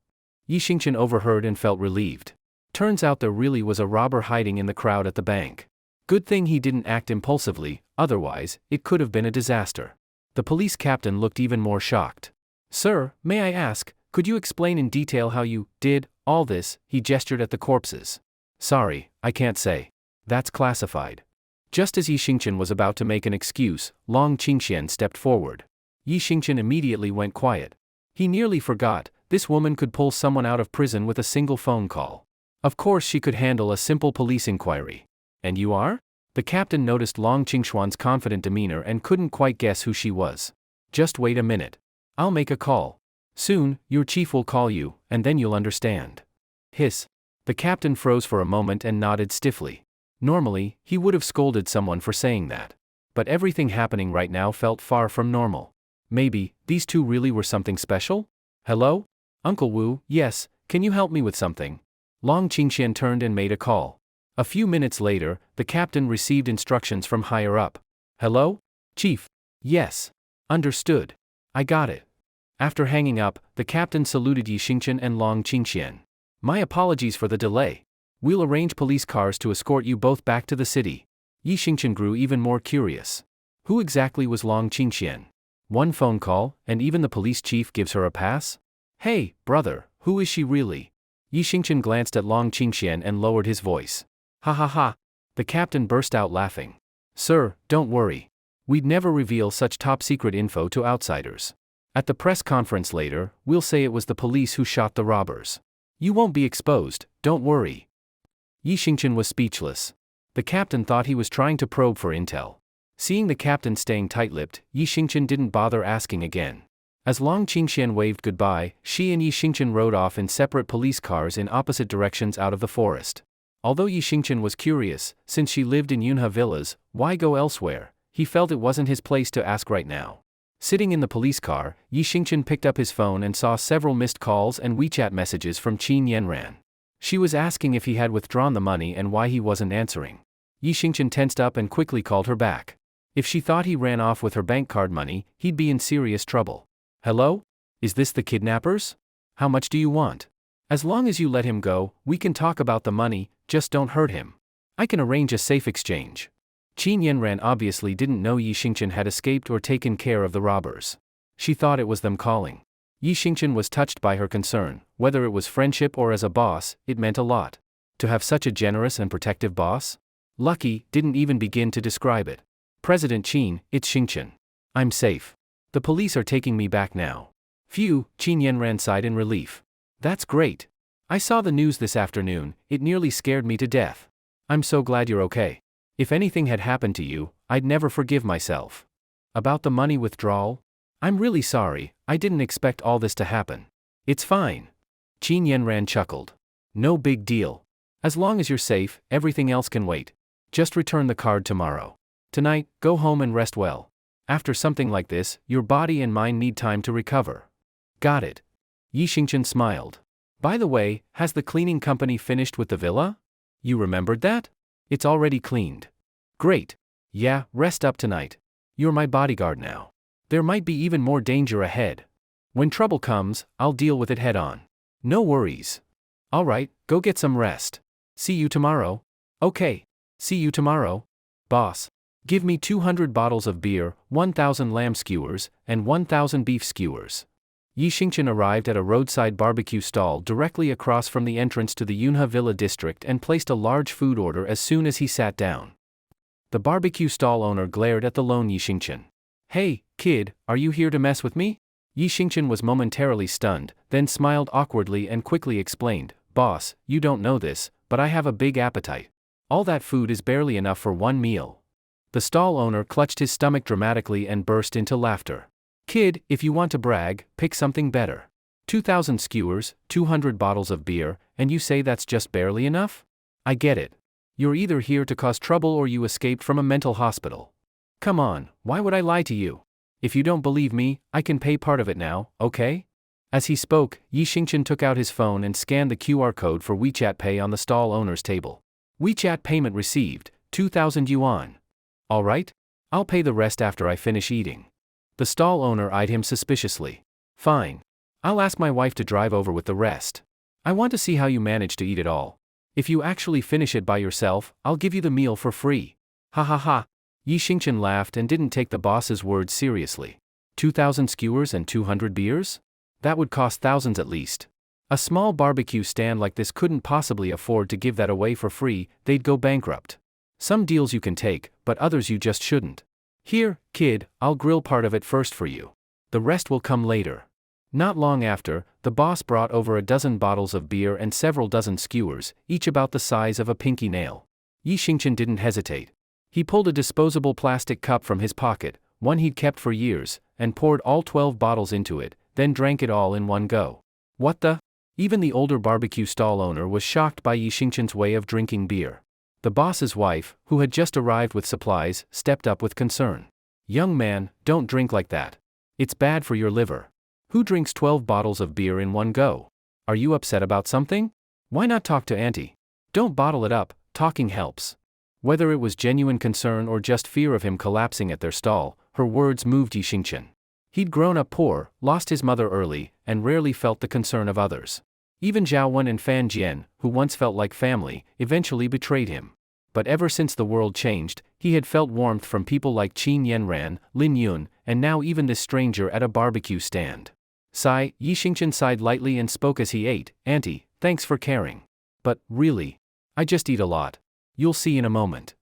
Yi Xingqian overheard and felt relieved. Turns out there really was a robber hiding in the crowd at the bank. Good thing he didn't act impulsively, otherwise, it could have been a disaster. The police captain looked even more shocked. Sir, may I ask, could you explain in detail how you did all this? He gestured at the corpses. Sorry, I can't say. That's classified. Just as Yi Xingqian was about to make an excuse, Long Qingxian stepped forward. Yi Xingqian immediately went quiet. He nearly forgot, this woman could pull someone out of prison with a single phone call. Of course she could handle a simple police inquiry. And you are? The captain noticed Long Qingxuan's confident demeanor and couldn't quite guess who she was. Just wait a minute. I'll make a call. Soon, your chief will call you, and then you'll understand. Hiss. The captain froze for a moment and nodded stiffly. Normally, he would have scolded someone for saying that. But everything happening right now felt far from normal. Maybe, these two really were something special? Hello? Uncle Wu, yes, can you help me with something? Long Qingxian turned and made a call. A few minutes later, the captain received instructions from higher up. Hello? Chief. Yes. Understood. I got it. After hanging up, the captain saluted Yi Xingqian and Long Qingxian. My apologies for the delay. We'll arrange police cars to escort you both back to the city. Yi Xingqian grew even more curious. Who exactly was Long Qingxian? One phone call, and even the police chief gives her a pass? Hey, brother, who is she really? Yi Xingqian glanced at Long Qingxian and lowered his voice. Ha ha ha. The captain burst out laughing. Sir, don't worry. We'd never reveal such top-secret info to outsiders. At the press conference later, we'll say it was the police who shot the robbers. You won't be exposed, don't worry. Yi Xingqian was speechless. The captain thought he was trying to probe for intel. Seeing the captain staying tight-lipped, Yi Xingqian didn't bother asking again. As Long Qingxian waved goodbye, she and Yi Xingqian rode off in separate police cars in opposite directions out of the forest. Although Yi Xingqian was curious, since she lived in Yunhe Villas, why go elsewhere, he felt it wasn't his place to ask right now. Sitting in the police car, Yi Xingqian picked up his phone and saw several missed calls and WeChat messages from Qin Yanran. She was asking if he had withdrawn the money and why he wasn't answering. Yi Xingqian tensed up and quickly called her back. If she thought he ran off with her bank card money, he'd be in serious trouble. Hello? Is this the kidnappers? How much do you want? As long as you let him go, we can talk about the money, just don't hurt him. I can arrange a safe exchange. Qin Yanran obviously didn't know Yi Xingqian had escaped or taken care of the robbers. She thought it was them calling. Yi Xingqian was touched by her concern, whether it was friendship or as a boss, it meant a lot. To have such a generous and protective boss? Lucky didn't even begin to describe it. President Qin, it's Xingqian. I'm safe. The police are taking me back now. Phew, Qin Yanran sighed in relief. That's great. I saw the news this afternoon, it nearly scared me to death. I'm so glad you're okay. If anything had happened to you, I'd never forgive myself. About the money withdrawal? I'm really sorry, I didn't expect all this to happen. It's fine. Qin Yanran chuckled. No big deal. As long as you're safe, everything else can wait. Just return the card tomorrow. Tonight, go home and rest well. After something like this, your body and mind need time to recover. Got it. Yi Xingqian smiled. By the way, has the cleaning company finished with the villa? You remembered that? It's already cleaned. Great. Yeah, rest up tonight. You're my bodyguard now. There might be even more danger ahead. When trouble comes, I'll deal with it head on. No worries. Alright, go get some rest. See you tomorrow. Okay. See you tomorrow. Boss. Give me 200 bottles of beer, 1,000 lamb skewers, and 1,000 beef skewers. Yi Xingqian arrived at a roadside barbecue stall directly across from the entrance to the Yunhe Villa district and placed a large food order as soon as he sat down. The barbecue stall owner glared at the lone Yi Xingqian. Hey, kid, are you here to mess with me? Yi Xingqian was momentarily stunned, then smiled awkwardly and quickly explained, Boss, you don't know this, but I have a big appetite. All that food is barely enough for one meal. The stall owner clutched his stomach dramatically and burst into laughter. Kid, if you want to brag, pick something better. 2,000 skewers, 200 bottles of beer, and you say that's just barely enough? I get it. You're either here to cause trouble or you escaped from a mental hospital. Come on, why would I lie to you? If you don't believe me, I can pay part of it now, okay? As he spoke, Yi Xingqian took out his phone and scanned the QR code for WeChat Pay on the stall owner's table. WeChat payment received, 2,000 yuan. Alright? I'll pay the rest after I finish eating. The stall owner eyed him suspiciously. Fine. I'll ask my wife to drive over with the rest. I want to see how you manage to eat it all. If you actually finish it by yourself, I'll give you the meal for free. Ha ha ha. Yi Xingqian laughed and didn't take the boss's words seriously. 2,000 skewers and 200 beers? That would cost thousands at least. A small barbecue stand like this couldn't possibly afford to give that away for free, they'd go bankrupt. Some deals you can take, but others you just shouldn't. Here, kid, I'll grill part of it first for you. The rest will come later. Not long after, the boss brought over a dozen bottles of beer and several dozen skewers, each about the size of a pinky nail. Yi Xingqian didn't hesitate. He pulled a disposable plastic cup from his pocket, one he'd kept for years, and poured all 12 bottles into it, then drank it all in one go. What the? Even the older barbecue stall owner was shocked by Yi Xingqian's way of drinking beer. The boss's wife, who had just arrived with supplies, stepped up with concern. Young man, don't drink like that. It's bad for your liver. Who drinks 12 bottles of beer in one go? Are you upset about something? Why not talk to auntie? Don't bottle it up, talking helps. Whether it was genuine concern or just fear of him collapsing at their stall, her words moved Yi Xingqian. He'd grown up poor, lost his mother early, and rarely felt the concern of others. Even Zhao Wen and Fan Jian, who once felt like family, eventually betrayed him. But ever since the world changed, he had felt warmth from people like Qin Yanran, Lin Yun, and now even this stranger at a barbecue stand. Sigh, Yi Xingqian sighed lightly and spoke as he ate. Auntie, thanks for caring. But, really, I just eat a lot. You'll see in a moment.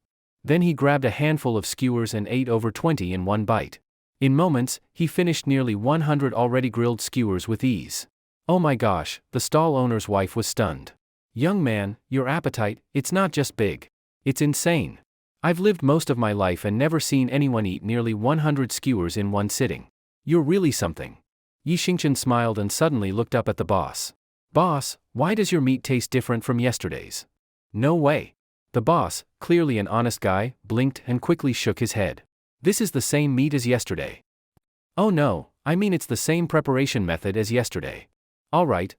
Then he grabbed a handful of skewers and ate over 20 in one bite. In moments, he finished nearly 100 already grilled skewers with ease. Oh my gosh, the stall owner's wife was stunned. Young man, your appetite, it's not just big. It's insane. I've lived most of my life and never seen anyone eat nearly 100 skewers in one sitting. You're really something. Yi Xingqian smiled and suddenly looked up at the boss. Boss, why does your meat taste different from yesterday's? No way. The boss, clearly an honest guy, blinked and quickly shook his head. This is the same meat as yesterday. Oh no, I mean it's the same preparation method as yesterday. Alright.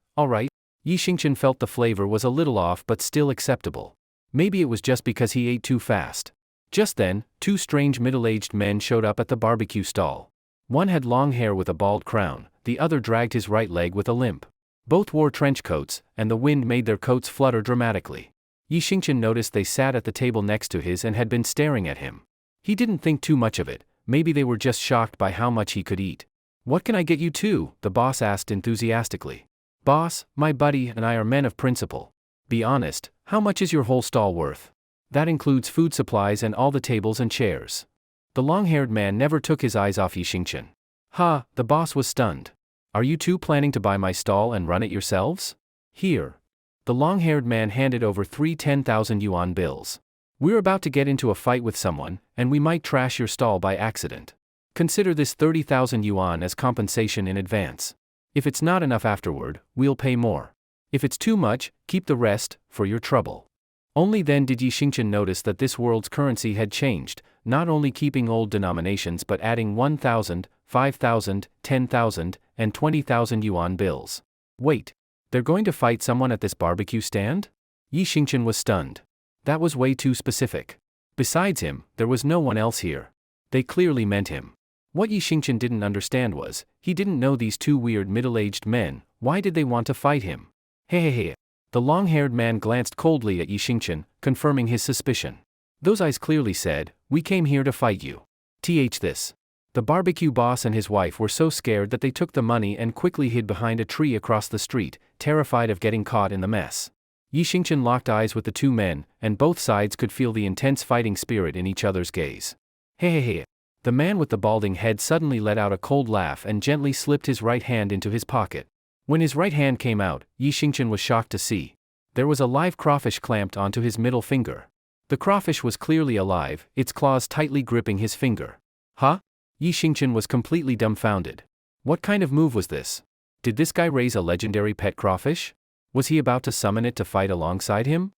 Yi Xingqian felt the flavor was a little off but still acceptable. Maybe it was just because he ate too fast. Just then, two strange middle-aged men showed up at the barbecue stall. One had long hair with a bald crown, the other dragged his right leg with a limp. Both wore trench coats, and the wind made their coats flutter dramatically. Yi Xingqian noticed they sat at the table next to his and had been staring at him. He didn't think too much of it, maybe they were just shocked by how much he could eat. What can I get you too? The boss asked enthusiastically. Boss, my buddy and I are men of principle. Be honest, how much is your whole stall worth? That includes food supplies and all the tables and chairs. The long-haired man never took his eyes off Yi Xingqian. Ha, the boss was stunned. Are you two planning to buy my stall and run it yourselves? Here. The long-haired man handed over 3 10,000 yuan bills. We're about to get into a fight with someone, and we might trash your stall by accident. Consider this 30,000 yuan as compensation in advance. If it's not enough afterward, we'll pay more. If it's too much, keep the rest, for your trouble. Only then did Yi Xingqian notice that this world's currency had changed, not only keeping old denominations but adding 1,000, 5,000, 10,000, and 20,000 yuan bills. Wait, they're going to fight someone at this barbecue stand? Yi Xingqian was stunned. That was way too specific. Besides him, there was no one else here. They clearly meant him. What Yi Xingqian didn't understand was, he didn't know these two weird middle-aged men. Why did they want to fight him? Hey. The long-haired man glanced coldly at Yi Xingqian, confirming his suspicion. Those eyes clearly said, we came here to fight you. This. The barbecue boss and his wife were so scared that they took the money and quickly hid behind a tree across the street, terrified of getting caught in the mess. Yi Xingqian locked eyes with the two men, and both sides could feel the intense fighting spirit in each other's gaze. Hey. The man with the balding head suddenly let out a cold laugh and gently slipped his right hand into his pocket. When his right hand came out, Yi Xingqian was shocked to see. There was a live crawfish clamped onto his middle finger. The crawfish was clearly alive, its claws tightly gripping his finger. Huh? Yi Xingqian was completely dumbfounded. What kind of move was this? Did this guy raise a legendary pet crawfish? Was he about to summon it to fight alongside him?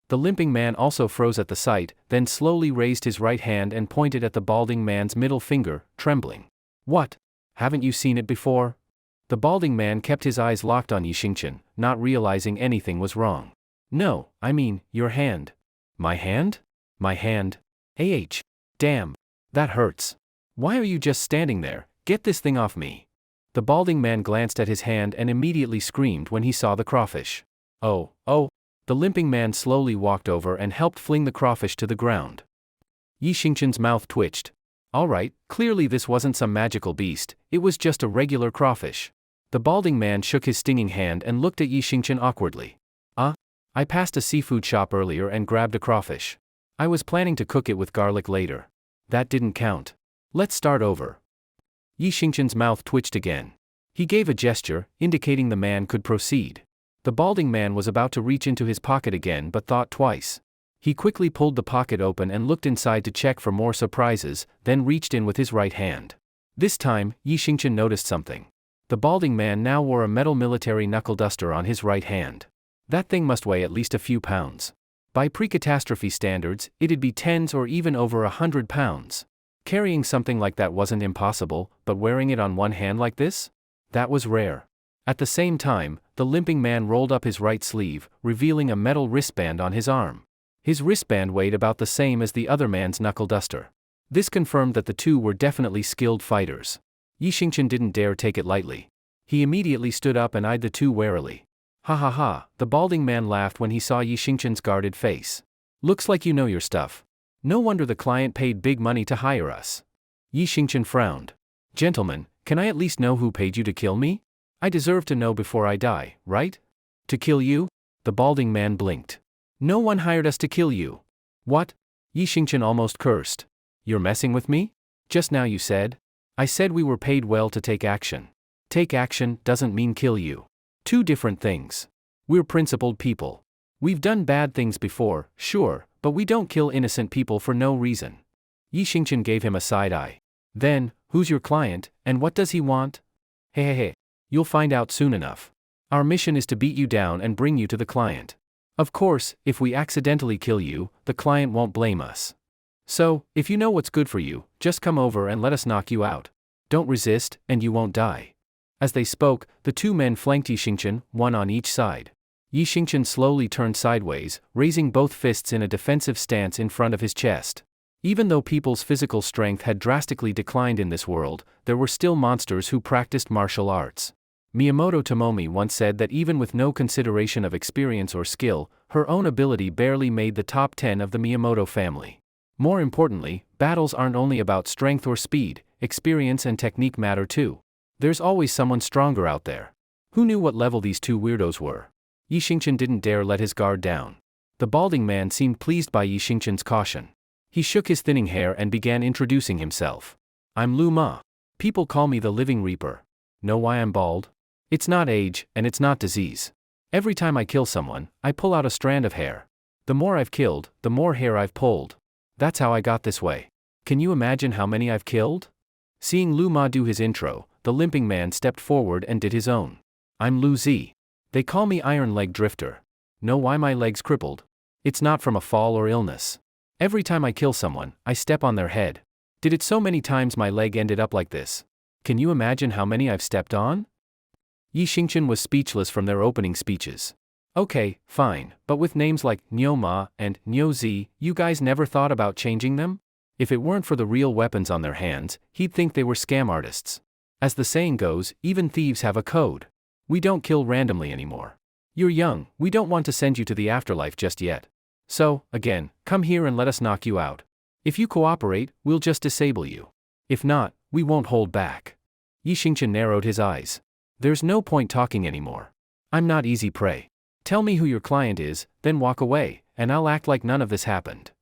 The limping man also froze at the sight, then slowly raised his right hand and pointed at the balding man's middle finger, trembling. What? Haven't you seen it before? The balding man kept his eyes locked on Yi Xingqian, not realizing anything was wrong. No, I mean, your hand. My hand? My hand? Damn. That hurts. Why are you just standing there? Get this thing off me. The balding man glanced at his hand and immediately screamed when he saw the crawfish. Oh, oh! The limping man slowly walked over and helped fling the crawfish to the ground. Yi Xingqian's mouth twitched. Alright, clearly this wasn't some magical beast, it was just a regular crawfish. The balding man shook his stinging hand and looked at Yi Xingqian awkwardly. I passed a seafood shop earlier and grabbed a crawfish. I was planning to cook it with garlic later. That didn't count. Let's start over. Yi Xingqian's mouth twitched again. He gave a gesture, indicating the man could proceed. The balding man was about to reach into his pocket again but thought twice. He quickly pulled the pocket open and looked inside to check for more surprises, then reached in with his right hand. This time, Yi Xingqian noticed something. The balding man now wore a metal military knuckle duster on his right hand. That thing must weigh at least a few pounds. By pre-catastrophe standards, it'd be tens or even over 100 pounds. Carrying something like that wasn't impossible, but wearing it on one hand like this? That was rare. At the same time, the limping man rolled up his right sleeve, revealing a metal wristband on his arm. His wristband weighed about the same as the other man's knuckle duster. This confirmed that the two were definitely skilled fighters. Yi Xingqian didn't dare take it lightly. He immediately stood up and eyed the two warily. Ha ha ha, the balding man laughed when he saw Yi Xingqian's guarded face. Looks like you know your stuff. No wonder the client paid big money to hire us. Yi Xingqian frowned. Gentlemen, can I at least know who paid you to kill me? I deserve to know before I die, right? To kill you? The balding man blinked. No one hired us to kill you. What? Yi Xingqian almost cursed. You're messing with me? Just now you said? I said we were paid well to take action. Take action doesn't mean kill you. Two different things. We're principled people. We've done bad things before, sure, but we don't kill innocent people for no reason. Yi Xingqian gave him a side eye. Then, who's your client, and what does he want? Hey. You'll find out soon enough. Our mission is to beat you down and bring you to the client. Of course, if we accidentally kill you, the client won't blame us. So, if you know what's good for you, just come over and let us knock you out. Don't resist, and you won't die. As they spoke, the two men flanked Yi Xingqian, one on each side. Yi Xingqian slowly turned sideways, raising both fists in a defensive stance in front of his chest. Even though people's physical strength had drastically declined in this world, there were still monsters who practiced martial arts. Miyamoto Tomomi once said that even with no consideration of experience or skill, her own ability barely made the top 10 of the Miyamoto family. More importantly, battles aren't only about strength or speed, experience and technique matter too. There's always someone stronger out there. Who knew what level these two weirdos were? Yi Xingqian didn't dare let his guard down. The balding man seemed pleased by Yi Xingqian's caution. He shook his thinning hair and began introducing himself. I'm Lu Ma. People call me the Living Reaper. Know why I'm bald? It's not age, and it's not disease. Every time I kill someone, I pull out a strand of hair. The more I've killed, the more hair I've pulled. That's how I got this way. Can you imagine how many I've killed? Seeing Lu Ma do his intro, the limping man stepped forward and did his own. I'm Lu Zi. They call me Iron Leg Drifter. Know why my leg's crippled? It's not from a fall or illness. Every time I kill someone, I step on their head. Did it so many times my leg ended up like this. Can you imagine how many I've stepped on? Yi Xingqian was speechless from their opening speeches. Okay, fine, but with names like Nyo Ma and Nyo Zi, you guys never thought about changing them? If it weren't for the real weapons on their hands, he'd think they were scam artists. As the saying goes, even thieves have a code. We don't kill randomly anymore. You're young, we don't want to send you to the afterlife just yet. So, again, come here and let us knock you out. If you cooperate, we'll just disable you. If not, we won't hold back. Yi Xingqian narrowed his eyes. There's no point talking anymore. I'm not easy prey. Tell me who your client is, then walk away, and I'll act like none of this happened.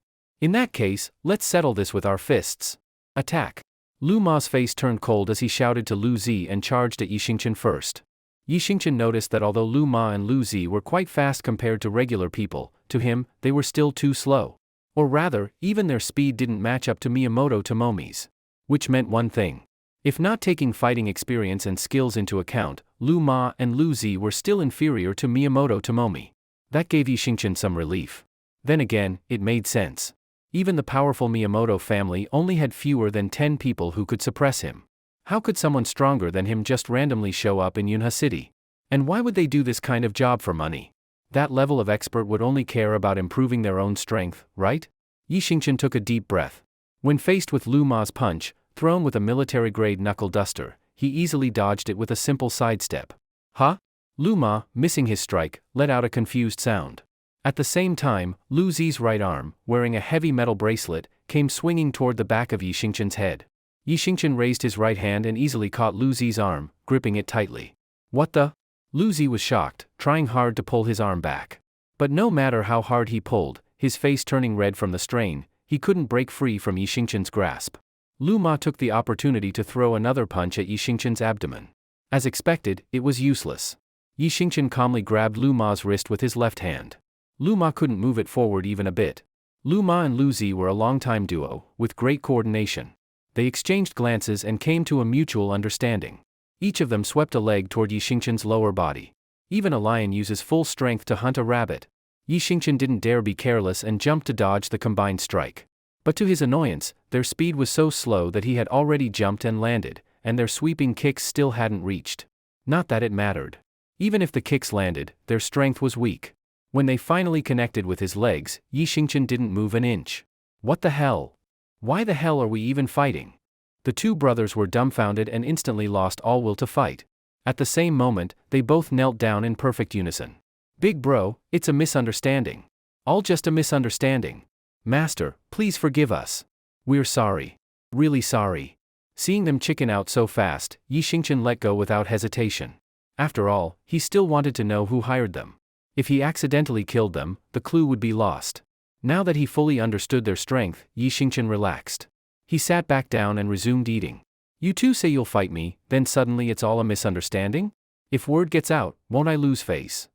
In that case, let's settle this with our fists. Attack. Lu Ma's face turned cold as he shouted to Lu Zi and charged at Yi Xingqian first. Yi Xingqian noticed that although Lu Ma and Lu Zi were quite fast compared to regular people, to him, they were still too slow. Or rather, even their speed didn't match up to Miyamoto Tomomi's. Which meant one thing. If not taking fighting experience and skills into account, Lu Ma and Lu Zi were still inferior to Miyamoto Tomomi. That gave Yi Xingqian some relief. Then again, it made sense. Even the powerful Miyamoto family only had fewer than 10 people who could suppress him. How could someone stronger than him just randomly show up in Yunha City? And why would they do this kind of job for money? That level of expert would only care about improving their own strength, right? Yi Xingqian took a deep breath. When faced with Lu Ma's punch, Thrown with a military-grade knuckle duster, he easily dodged it with a simple sidestep. Huh? Lu Ma, missing his strike, let out a confused sound. At the same time, Lu Zi's right arm, wearing a heavy metal bracelet, came swinging toward the back of Yi Xingqian's head. Yi Xingqian raised his right hand and easily caught Lu Zi's arm, gripping it tightly. What the? Lu Zi was shocked, trying hard to pull his arm back. But no matter how hard he pulled, his face turning red from the strain, he couldn't break free from Yi Xingqian's grasp. Lu Ma took the opportunity to throw another punch at Yi Xingqian's abdomen. As expected, it was useless. Yi Xingqian calmly grabbed Lu Ma's wrist with his left hand. Lu Ma couldn't move it forward even a bit. Lu Ma and Lu Zi were a long-time duo, with great coordination. They exchanged glances and came to a mutual understanding. Each of them swept a leg toward Yi Xingqian's lower body. Even a lion uses full strength to hunt a rabbit. Yi Xingqian didn't dare be careless and jumped to dodge the combined strike. But to his annoyance, their speed was so slow that he had already jumped and landed, and their sweeping kicks still hadn't reached. Not that it mattered. Even if the kicks landed, their strength was weak. When they finally connected with his legs, Yi Xingqian didn't move an inch. What the hell? Why the hell are we even fighting? The two brothers were dumbfounded and instantly lost all will to fight. At the same moment, they both knelt down in perfect unison. Big bro, it's a misunderstanding. All just a misunderstanding. Master, please forgive us. We're sorry. Really sorry. Seeing them chicken out so fast, Yi Xingqian let go without hesitation. After all, he still wanted to know who hired them. If he accidentally killed them, the clue would be lost. Now that he fully understood their strength, Yi Xingqian relaxed. He sat back down and resumed eating. You two say you'll fight me, then suddenly it's all a misunderstanding? If word gets out, won't I lose face?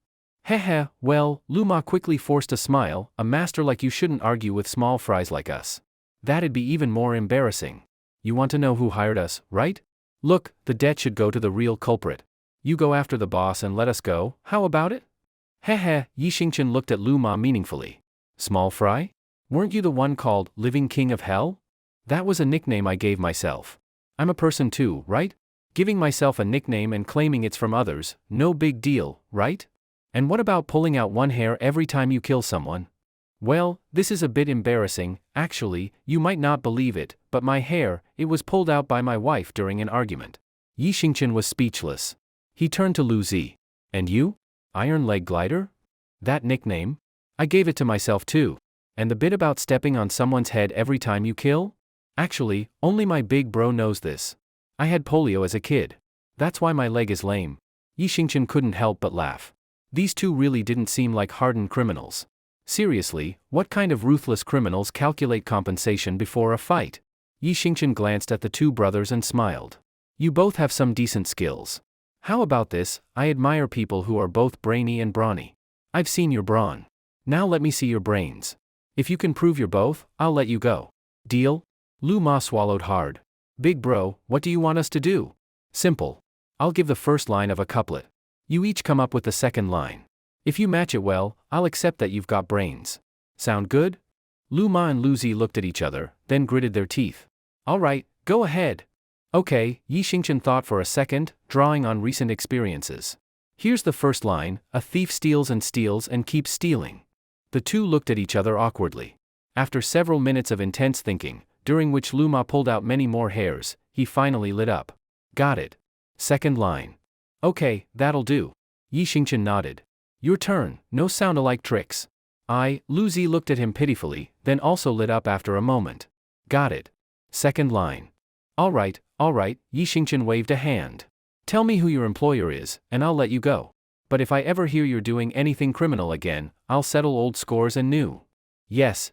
Heh, well, Lu Ma quickly forced a smile, a master like you shouldn't argue with small fries like us. That'd be even more embarrassing. You want to know who hired us, right? Look, the debt should go to the real culprit. You go after the boss and let us go, how about it? Heh, Yi Xingqian looked at Lu Ma meaningfully. Small fry? Weren't you the one called Living King of Hell? That was a nickname I gave myself. I'm a person too, right? Giving myself a nickname and claiming it's from others, no big deal, right? And what about pulling out one hair every time you kill someone? Well, this is a bit embarrassing, actually, you might not believe it, but my hair, it was pulled out by my wife during an argument. Yi Xingqian was speechless. He turned to Lu Zi. And you? Iron Leg Glider? That nickname? I gave it to myself too. And the bit about stepping on someone's head every time you kill? Actually, only my big bro knows this. I had polio as a kid. That's why my leg is lame. Yi Xingqian couldn't help but laugh. These two really didn't seem like hardened criminals. Seriously, what kind of ruthless criminals calculate compensation before a fight? Yi Xingqian glanced at the two brothers and smiled. You both have some decent skills. How about this? I admire people who are both brainy and brawny. I've seen your brawn. Now let me see your brains. If you can prove you're both, I'll let you go. Deal? Lu Ma swallowed hard. Big bro, what do you want us to do? Simple. I'll give the first line of a couplet. You each come up with the second line. If you match it well, I'll accept that you've got brains. Sound good? Lu Ma and Lu Zi looked at each other, then gritted their teeth. All right, go ahead. Okay, Yi Xingqian thought for a second, drawing on recent experiences. Here's the first line, a thief steals and keeps stealing. The two looked at each other awkwardly. After several minutes of intense thinking, during which Lu Ma pulled out many more hairs, he finally lit up. Got it. Second line. Okay, that'll do. Yi Xingqian nodded. Your turn, no sound-alike tricks. Lu Zi looked at him pitifully, then also lit up after a moment. Got it. Second line. All right, Yi Xingqian waved a hand. Tell me who your employer is, and I'll let you go. But if I ever hear you're doing anything criminal again, I'll settle old scores and new. Yes.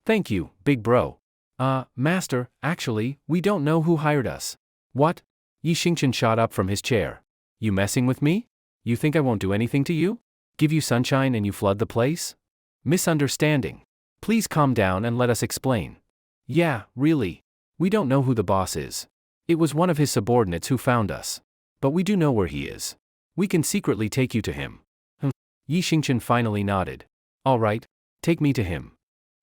Thank you, big bro. Master, actually, we don't know who hired us. What? Yi Xingqian shot up from his chair. You messing with me? You think I won't do anything to you? Give you sunshine and you flood the place? Misunderstanding. Please calm down and let us explain. Yeah, really. We don't know who the boss is. It was one of his subordinates who found us. But we do know where he is. We can secretly take you to him. Yi Xingqian finally nodded. All right, take me to him.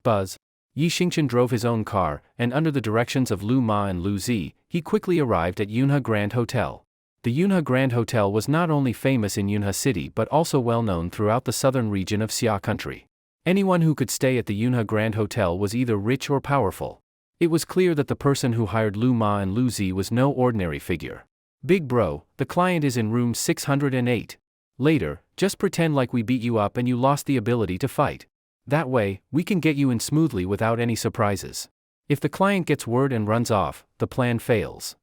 Buzz. Yi Xingqian drove his own car, and under the directions of Lu Ma and Lu Zi, he quickly arrived at Yunhe Grand Hotel. The Yunhe Grand Hotel was not only famous in Yunhe City but also well known throughout the southern region of Xia country. Anyone who could stay at the Yunhe Grand Hotel was either rich or powerful. It was clear that the person who hired Lu Ma and Lu Zi was no ordinary figure. Big bro, the client is in room 608. Later, just pretend like we beat you up and you lost the ability to fight. That way, we can get you in smoothly without any surprises. If the client gets word and runs off, the plan fails.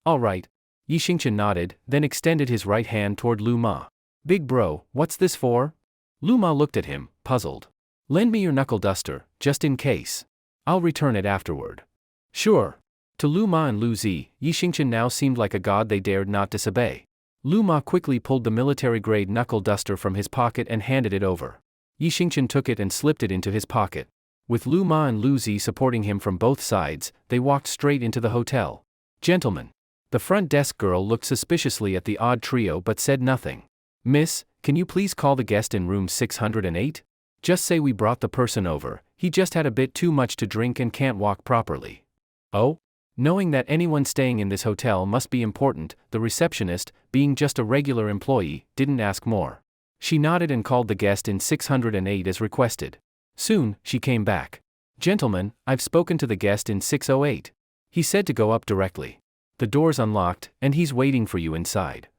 Alright. Yi Xingchen nodded, then extended his right hand toward Lu Ma. Big bro, what's this for? Lu Ma looked at him, puzzled. Lend me your knuckle duster, just in case. I'll return it afterward. Sure. To Lu Ma and Lu Zi, Yi Xingchen now seemed like a god they dared not disobey. Lu Ma quickly pulled the military-grade knuckle duster from his pocket and handed it over. Yi Xingchen took it and slipped it into his pocket. With Lu Ma and Lu Zi supporting him from both sides, they walked straight into the hotel. Gentlemen. The front desk girl looked suspiciously at the odd trio but said nothing. Miss, can you please call the guest in room 608? Just say we brought the person over, he just had a bit too much to drink and can't walk properly. Oh? Knowing that anyone staying in this hotel must be important, the receptionist, being just a regular employee, didn't ask more. She nodded and called the guest in 608 as requested. Soon, she came back. Gentlemen, I've spoken to the guest in 608. He said to go up directly. The door's unlocked, and he's waiting for you inside.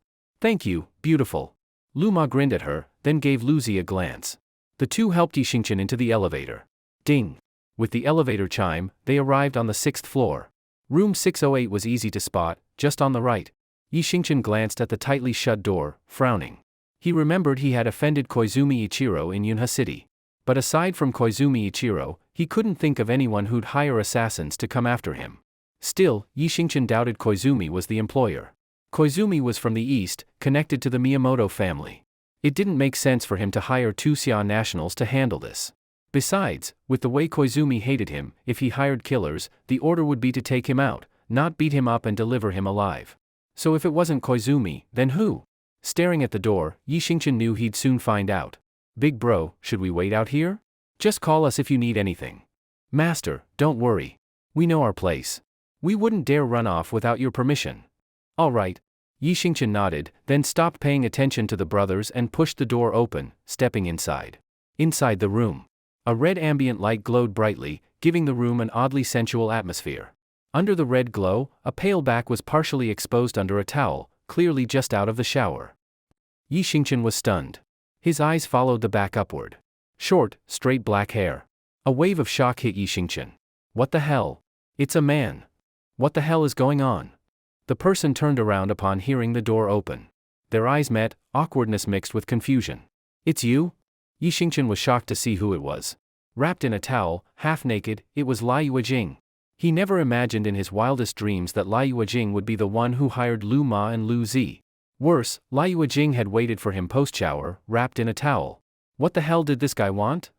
Thank you, beautiful. Lu Ma grinned at her, then gave Lu Zi a glance. The two helped Yi Xingchen into the elevator. Ding! With the elevator chime, they arrived on the 6th floor. Room 608 was easy to spot, just on the right. Yi Xingchen glanced at the tightly shut door, frowning. He remembered he had offended Koizumi Ichiro in Yunha City. But aside from Koizumi Ichiro, he couldn't think of anyone who'd hire assassins to come after him. Still, Yi Xingchen doubted Koizumi was the employer. Koizumi was from the east, connected to the Miyamoto family. It didn't make sense for him to hire two Xia nationals to handle this. Besides, with the way Koizumi hated him, if he hired killers, the order would be to take him out, not beat him up and deliver him alive. So if it wasn't Koizumi, then who? Staring at the door, Yi Xingchen knew he'd soon find out. Big bro, should we wait out here? Just call us if you need anything. Master, don't worry. We know our place. We wouldn't dare run off without your permission. All right. Yi Xingchen nodded, then stopped paying attention to the brothers and pushed the door open, stepping inside. Inside the room. A red ambient light glowed brightly, giving the room an oddly sensual atmosphere. Under the red glow, a pale back was partially exposed under a towel, clearly just out of the shower. Yi Xingchen was stunned. His eyes followed the back upward. Short, straight black hair. A wave of shock hit Yi Xingchen. What the hell? It's a man. What the hell is going on? The person turned around upon hearing the door open. Their eyes met, awkwardness mixed with confusion. It's you? Yi Xingchen was shocked to see who it was. Wrapped in a towel, half naked, it was Lai Yuejing. He never imagined in his wildest dreams that Lai Yuejing would be the one who hired Lu Ma and Lu Zi. Worse, Lai Yuejing had waited for him post-shower, wrapped in a towel. What the hell did this guy want?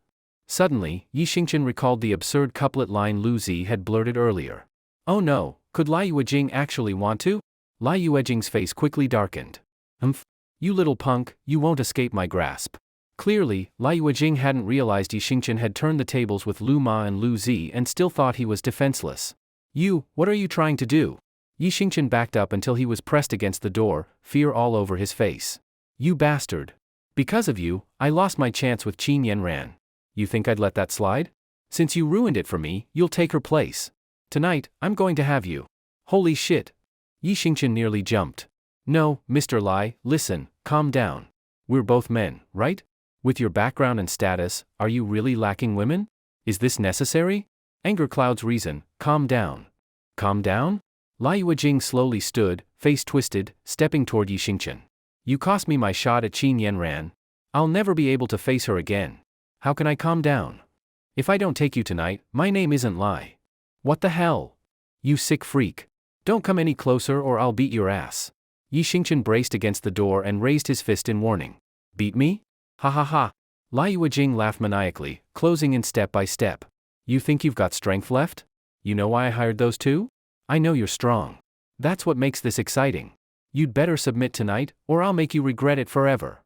Suddenly, Yi Xingchen recalled the absurd couplet line Lu Zi had blurted earlier. Oh no, could Lai Yuejing actually want to? Lai Yuejing's face quickly darkened. You little punk, you won't escape my grasp. Clearly, Lai Yuejing hadn't realized Yi Xingchen had turned the tables with Lu Ma and Lu Zi and still thought he was defenseless. What are you trying to do? Yi Xingchen backed up until he was pressed against the door, fear all over his face. You bastard. Because of you, I lost my chance with Qin Yanran. You think I'd let that slide? Since you ruined it for me, you'll take her place. Tonight, I'm going to have you. Holy shit. Yi Xingchen nearly jumped. No, Mr. Lai, listen, calm down. We're both men, right? With your background and status, are you really lacking women? Is this necessary? Anger clouds reason, calm down. Calm down? Lai Yuejing slowly stood, face twisted, stepping toward Yi Xingchen. You cost me my shot at Qin Yanran. I'll never be able to face her again. How can I calm down? If I don't take you tonight, my name isn't Lai. What the hell? You sick freak. Don't come any closer or I'll beat your ass. Yi Xingchen braced against the door and raised his fist in warning. Beat me? Ha ha ha. Lai Yuejing laughed maniacally, closing in step by step. You think you've got strength left? You know why I hired those two? I know you're strong. That's what makes this exciting. You'd better submit tonight, or I'll make you regret it forever.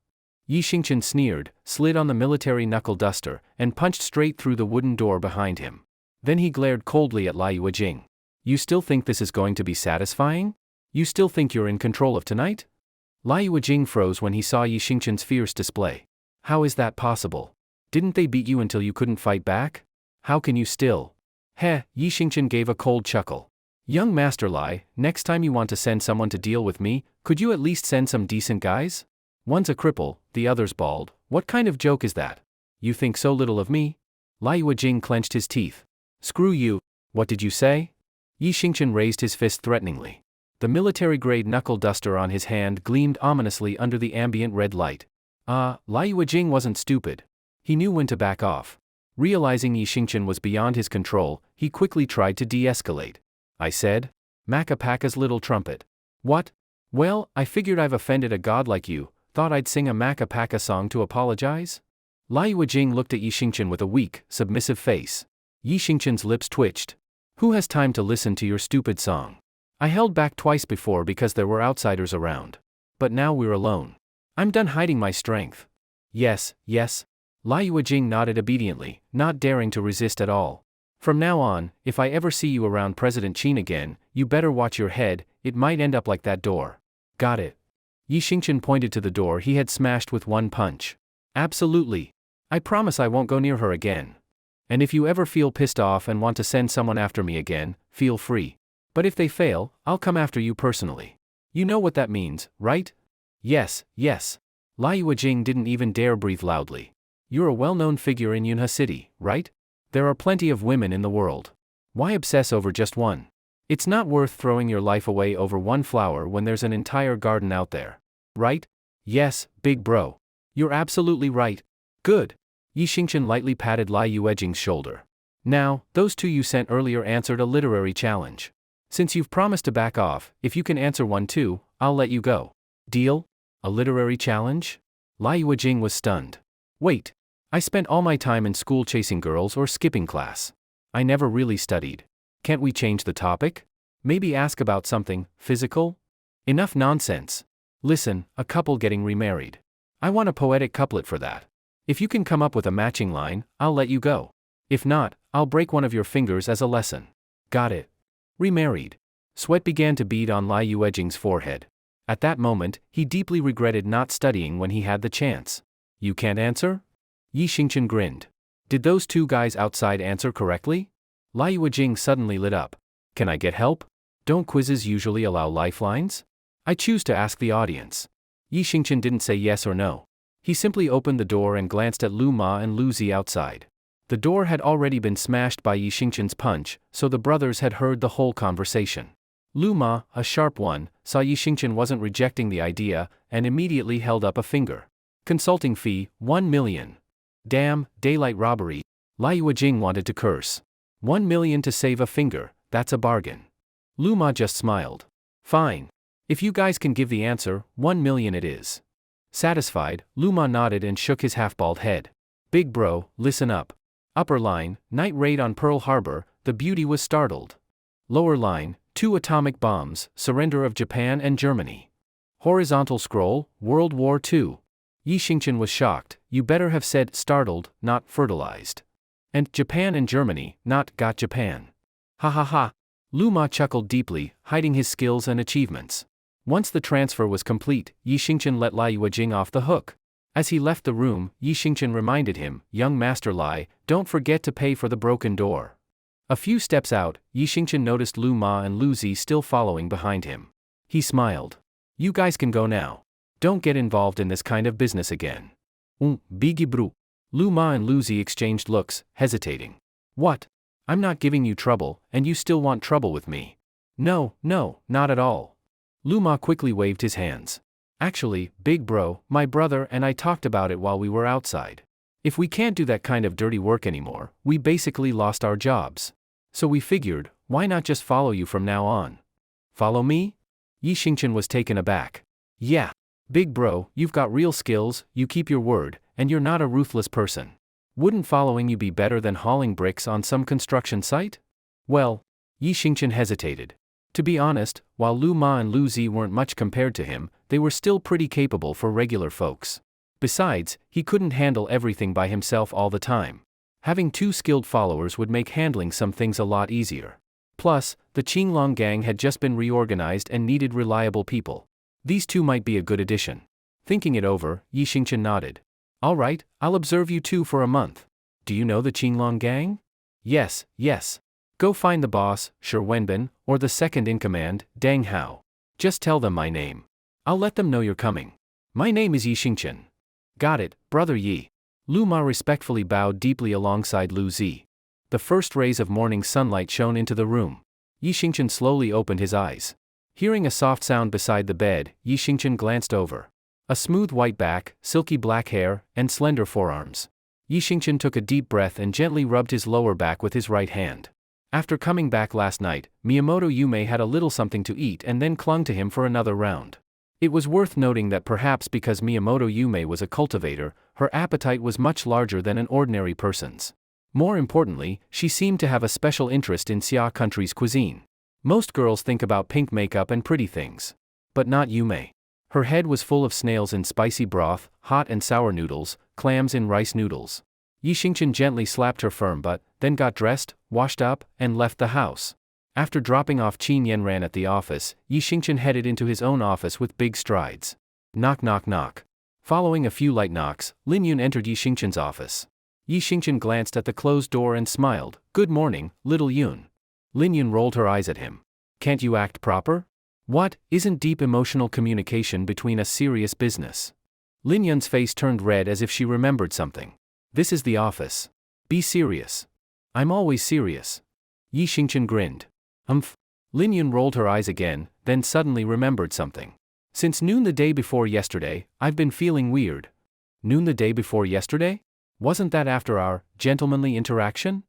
Yi Xingchen sneered, slid on the military knuckle duster, and punched straight through the wooden door behind him. Then he glared coldly at Lai Yuejing. You still think this is going to be satisfying? You still think you're in control of tonight? Lai Yuejing froze when he saw Yi Xingchen's fierce display. How is that possible? Didn't they beat you until you couldn't fight back? How can you still? Heh, Yi Xingqian gave a cold chuckle. Young Master Lai, next time you want to send someone to deal with me, could you at least send some decent guys? One's a cripple, the other's bald, what kind of joke is that? You think so little of me? Lai Yuejing clenched his teeth. Screw you, what did you say? Yi Xingqian raised his fist threateningly. The military-grade knuckle duster on his hand gleamed ominously under the ambient red light. Lai Yuejing wasn't stupid. He knew when to back off. Realizing Yi Xingqian was beyond his control, he quickly tried to de-escalate. I said? Macapaka's little trumpet. What? Well, I figured I've offended a god like you, thought I'd sing a Macapaka song to apologize? Lai Yuejing looked at Yi Xingqian with a weak, submissive face. Yi Xingqian's lips twitched. Who has time to listen to your stupid song? I held back twice before because there were outsiders around. But now we're alone. I'm done hiding my strength. Yes, yes. Lai Yuejing nodded obediently, not daring to resist at all. From now on, if I ever see you around President Qin again, you better watch your head, it might end up like that door. Got it. Yi Xingqian pointed to the door he had smashed with one punch. Absolutely. I promise I won't go near her again. And if you ever feel pissed off and want to send someone after me again, feel free. But if they fail, I'll come after you personally. You know what that means, right? Yes, yes. Lai Yuejing didn't even dare breathe loudly. You're a well-known figure in Yunhe City, right? There are plenty of women in the world. Why obsess over just one? It's not worth throwing your life away over one flower when there's an entire garden out there. Right? Yes, big bro. You're absolutely right. Good. Yi Xingqian lightly patted Lai Yuejing's shoulder. Now, those two you sent earlier answered a literary challenge. Since you've promised to back off, if you can answer one too, I'll let you go. Deal? A literary challenge? Lai Yuejing was stunned. Wait. I spent all my time in school chasing girls or skipping class. I never really studied. Can't we change the topic? Maybe ask about something physical? Enough nonsense. Listen, a couple getting remarried. I want a poetic couplet for that. If you can come up with a matching line, I'll let you go. If not, I'll break one of your fingers as a lesson. Got it. Remarried. Sweat began to bead on Lai Yuejing's forehead. At that moment, he deeply regretted not studying when he had the chance. You can't answer? Yi Xingqian grinned. Did those two guys outside answer correctly? Lai Yuejing suddenly lit up. Can I get help? Don't quizzes usually allow lifelines? I choose to ask the audience. Yi Xingqian didn't say yes or no. He simply opened the door and glanced at Lu Ma and Lu Zi outside. The door had already been smashed by Yi Xingqian's punch, so the brothers had heard the whole conversation. Lu Ma, a sharp one, saw Yi Xingqian wasn't rejecting the idea, and immediately held up a finger. Consulting fee, 1 million. Damn, daylight robbery. Lai Yuejing wanted to curse. 1 million to save a finger, that's a bargain. Lu Ma just smiled. Fine. If you guys can give the answer, 1 million it is. Satisfied, Lu Ma nodded and shook his half-bald head. Big bro, listen up. Upper line, night raid on Pearl Harbor, the beauty was startled. Lower line, 2 atomic bombs, surrender of Japan and Germany. Horizontal scroll, World War II. Yi Xingqian was shocked. You better have said startled, not fertilized. And Japan and Germany, not got Japan. Ha ha ha. Lu Ma chuckled deeply, hiding his skills and achievements. Once the transfer was complete, Yi Xingqian let Lai Yuejing off the hook. As he left the room, Yi Xingqian reminded him, young Master Lai, don't forget to pay for the broken door. A few steps out, Yi Xingqian noticed Lu Ma and Lu Zi still following behind him. He smiled. You guys can go now. Don't get involved in this kind of business again. Biggie bro. Lu Ma and Lu Zi exchanged looks, hesitating. What? I'm not giving you trouble, and you still want trouble with me. No, not at all. Lu Ma quickly waved his hands. Actually, big bro, my brother and I talked about it while we were outside. If we can't do that kind of dirty work anymore, we basically lost our jobs. So we figured, why not just follow you from now on? Follow me? Yi Xingqian was taken aback. Yeah. Big bro, you've got real skills, you keep your word, and you're not a ruthless person. Wouldn't following you be better than hauling bricks on some construction site? Well, Yi Xingqian hesitated. To be honest, while Lu Ma and Lu Zi weren't much compared to him, they were still pretty capable for regular folks. Besides, he couldn't handle everything by himself all the time. Having 2 skilled followers would make handling some things a lot easier. Plus, the Qinglong gang had just been reorganized and needed reliable people. These two might be a good addition. Thinking it over, Yi Xingqian nodded. All right, I'll observe you two for a month. Do you know the Qinglong gang? Yes. Go find the boss, Shi Wenbin, or the second in command, Deng Hao. Just tell them my name. I'll let them know you're coming. My name is Yi Xingqian. Got it, brother Yi. Lu Ma respectfully bowed deeply alongside Lu Zi. The first rays of morning sunlight shone into the room. Yi Xingqian slowly opened his eyes. Hearing a soft sound beside the bed, Yi Xingqian glanced over. A smooth white back, silky black hair, and slender forearms. Yi Xingqian took a deep breath and gently rubbed his lower back with his right hand. After coming back last night, Miyamoto Yume had a little something to eat and then clung to him for another round. It was worth noting that perhaps because Miyamoto Yume was a cultivator, her appetite was much larger than an ordinary person's. More importantly, she seemed to have a special interest in Xia country's cuisine. Most girls think about pink makeup and pretty things. But not Yume. Her head was full of snails in spicy broth, hot and sour noodles, clams in rice noodles. Yi Xingqian gently slapped her firm butt, then got dressed, washed up, and left the house. After dropping off Qin Yanran at the office, Yi Xingqian headed into his own office with big strides. Knock knock knock. Following a few light knocks, Lin Yun entered Yi Xingqian's office. Yi Xingqian glanced at the closed door and smiled. Good morning, little Yun. Lin Yun rolled her eyes at him. Can't you act proper? What, isn't deep emotional communication between us serious business? Lin Yun's face turned red as if she remembered something. This is the office. Be serious. I'm always serious. Yi Xingqian grinned. Lin Yun rolled her eyes again, then suddenly remembered something. Since noon the day before yesterday, I've been feeling weird. Noon the day before yesterday? Wasn't that after our gentlemanly interaction?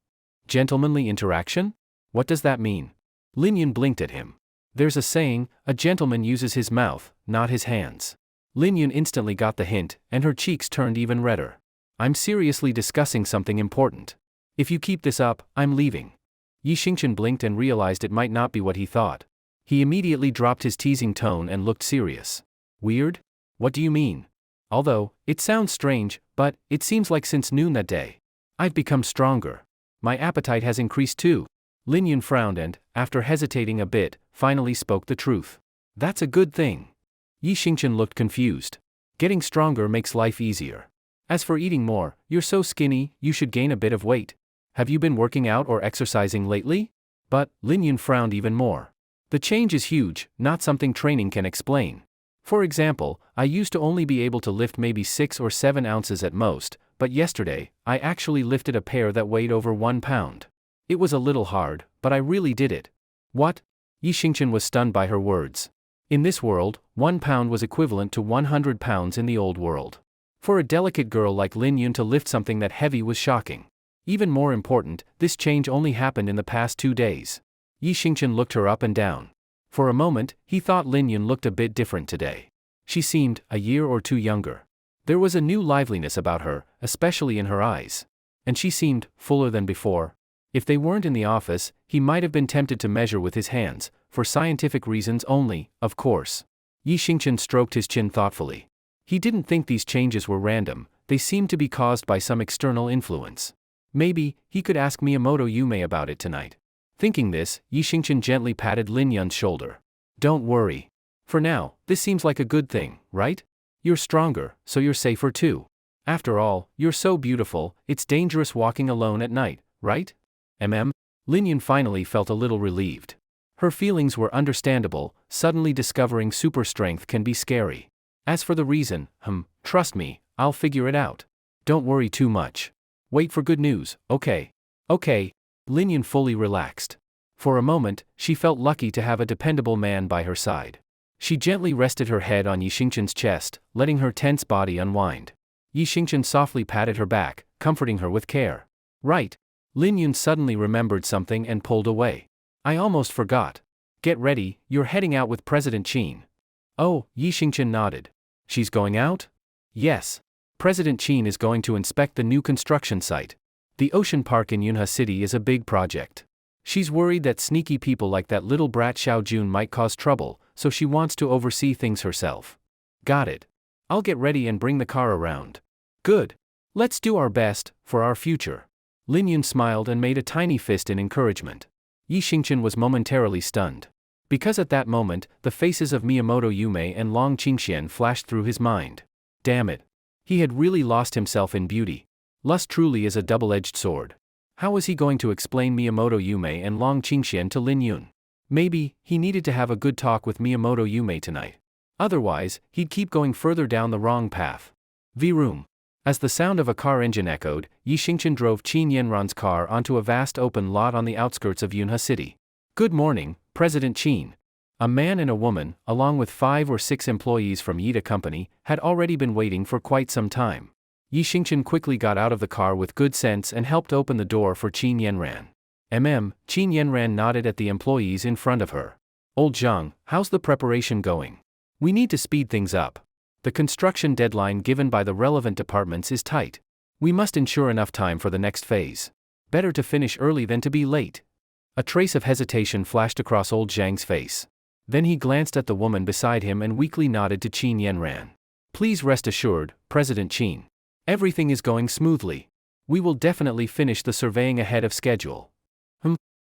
Gentlemanly interaction? What does that mean? Lin Yun blinked at him. There's a saying, a gentleman uses his mouth, not his hands. Lin Yun instantly got the hint, and her cheeks turned even redder. I'm seriously discussing something important. If you keep this up, I'm leaving. Yi Xingqian blinked and realized it might not be what he thought. He immediately dropped his teasing tone and looked serious. Weird? What do you mean? Although, it sounds strange, but it seems like since noon that day, I've become stronger. My appetite has increased too. Lin Yun frowned and, after hesitating a bit, finally spoke the truth. That's a good thing. Yi Xingqian looked confused. Getting stronger makes life easier. As for eating more, you're so skinny, you should gain a bit of weight. Have you been working out or exercising lately? But, Lin Yun frowned even more. The change is huge, not something training can explain. For example, I used to only be able to lift maybe 6 or 7 ounces at most, but yesterday, I actually lifted a pair that weighed over 1 pound. It was a little hard, but I really did it. What? Yi Xingqian was stunned by her words. In this world, 1 pound was equivalent to 100 pounds in the old world. For a delicate girl like Lin Yun to lift something that heavy was shocking. Even more important, this change only happened in the past 2 days. Yi Xingqian looked her up and down. For a moment, he thought Lin Yun looked a bit different today. She seemed a year or two younger. There was a new liveliness about her, especially in her eyes. And she seemed fuller than before. If they weren't in the office, he might have been tempted to measure with his hands, for scientific reasons only, of course. Yi Xingqian stroked his chin thoughtfully. He didn't think these changes were random, they seemed to be caused by some external influence. Maybe, he could ask Miyamoto Yume about it tonight. Thinking this, Yi Xingqian gently patted Lin Yun's shoulder. Don't worry. For now, this seems like a good thing, right? You're stronger, so you're safer too. After all, you're so beautiful, it's dangerous walking alone at night, right? Lin Yun finally felt a little relieved. Her feelings were understandable, suddenly discovering super strength can be scary. As for the reason, trust me, I'll figure it out. Don't worry too much. Wait for good news, okay? Okay. Lin Yun fully relaxed. For a moment, she felt lucky to have a dependable man by her side. She gently rested her head on Yi Xingqian's chest, letting her tense body unwind. Yi Xingqian softly patted her back, comforting her with care. Right. Lin Yun suddenly remembered something and pulled away. I almost forgot. Get ready, you're heading out with President Qin. Oh, Yi Xingqian nodded. She's going out? Yes. President Qin is going to inspect the new construction site. The ocean park in Yunhe City is a big project. She's worried that sneaky people like that little brat Xiao Jun might cause trouble, so she wants to oversee things herself. Got it. I'll get ready and bring the car around. Good. Let's do our best, for our future. Lin Yun smiled and made a tiny fist in encouragement. Yi Xingqian was momentarily stunned. Because at that moment, the faces of Miyamoto Yume and Long Qingxian flashed through his mind. Damn it. He had really lost himself in beauty. Lust truly is a double-edged sword. How was he going to explain Miyamoto Yume and Long Qingxian to Lin Yun? Maybe, he needed to have a good talk with Miyamoto Yume tonight. Otherwise, he'd keep going further down the wrong path. V-room. As the sound of a car engine echoed, Yi Xingqian drove Qin Yanran's car onto a vast open lot on the outskirts of Yunhe City. Good morning, President Qin. A man and a woman, along with 5 or 6 employees from Yida Company, had already been waiting for quite some time. Yi Xingqian quickly got out of the car with good sense and helped open the door for Qin Yanran. Qin Yanran nodded at the employees in front of her. Old Zhang, how's the preparation going? We need to speed things up. The construction deadline given by the relevant departments is tight. We must ensure enough time for the next phase. Better to finish early than to be late. A trace of hesitation flashed across old Zhang's face. Then he glanced at the woman beside him and weakly nodded to Qin Yanran. Please rest assured, President Qin. Everything is going smoothly. We will definitely finish the surveying ahead of schedule.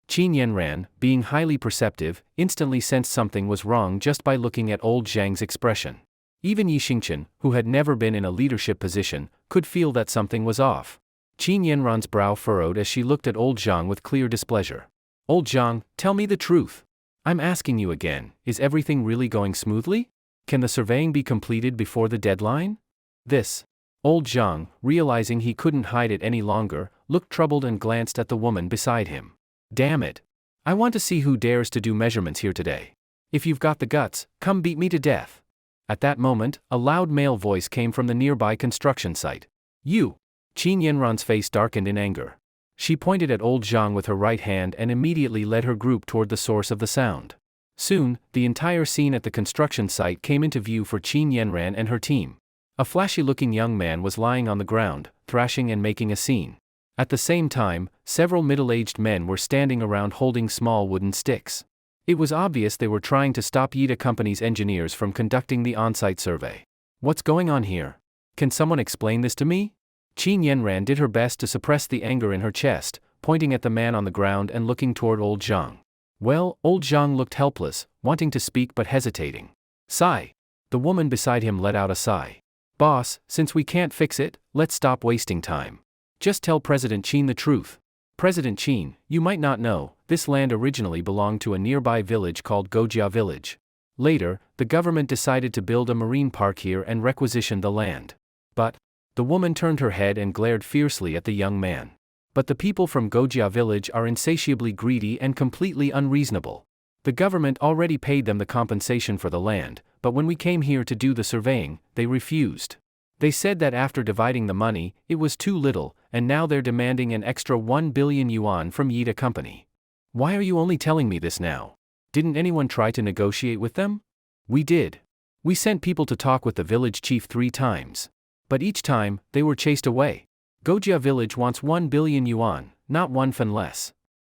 Qin Yanran, being highly perceptive, instantly sensed something was wrong just by looking at old Zhang's expression. Even Yi Xingqian, who had never been in a leadership position, could feel that something was off. Qin Yanran's brow furrowed as she looked at old Zhang with clear displeasure. Old Zhang, tell me the truth. I'm asking you again, is everything really going smoothly? Can the surveying be completed before the deadline? This. Old Zhang, realizing he couldn't hide it any longer, looked troubled and glanced at the woman beside him. Damn it. I want to see who dares to do measurements here today. If you've got the guts, come beat me to death. At that moment, a loud male voice came from the nearby construction site. You! Qin Yanran's face darkened in anger. She pointed at old Zhang with her right hand and immediately led her group toward the source of the sound. Soon, the entire scene at the construction site came into view for Qin Yanran and her team. A flashy-looking young man was lying on the ground, thrashing and making a scene. At the same time, several middle-aged men were standing around holding small wooden sticks. It was obvious they were trying to stop Yida Company's engineers from conducting the on-site survey. What's going on here? Can someone explain this to me? Qin Yanran did her best to suppress the anger in her chest, pointing at the man on the ground and looking toward old Zhang. Well, old Zhang looked helpless, wanting to speak but hesitating. Sigh. The woman beside him let out a sigh. Boss, since we can't fix it, let's stop wasting time. Just tell President Qin the truth. President Qin, you might not know, this land originally belonged to a nearby village called Gojia Village. Later, the government decided to build a marine park here and requisition the land. But, the woman turned her head and glared fiercely at the young man. But the people from Gojia Village are insatiably greedy and completely unreasonable. The government already paid them the compensation for the land, but when we came here to do the surveying, they refused. They said that after dividing the money, it was too little, and now they're demanding an extra 1 billion yuan from Yida Company. Why are you only telling me this now? Didn't anyone try to negotiate with them? We did. We sent people to talk with the village chief 3 times. But each time, they were chased away. Gojia Village wants 1 billion yuan, not 1 fen less.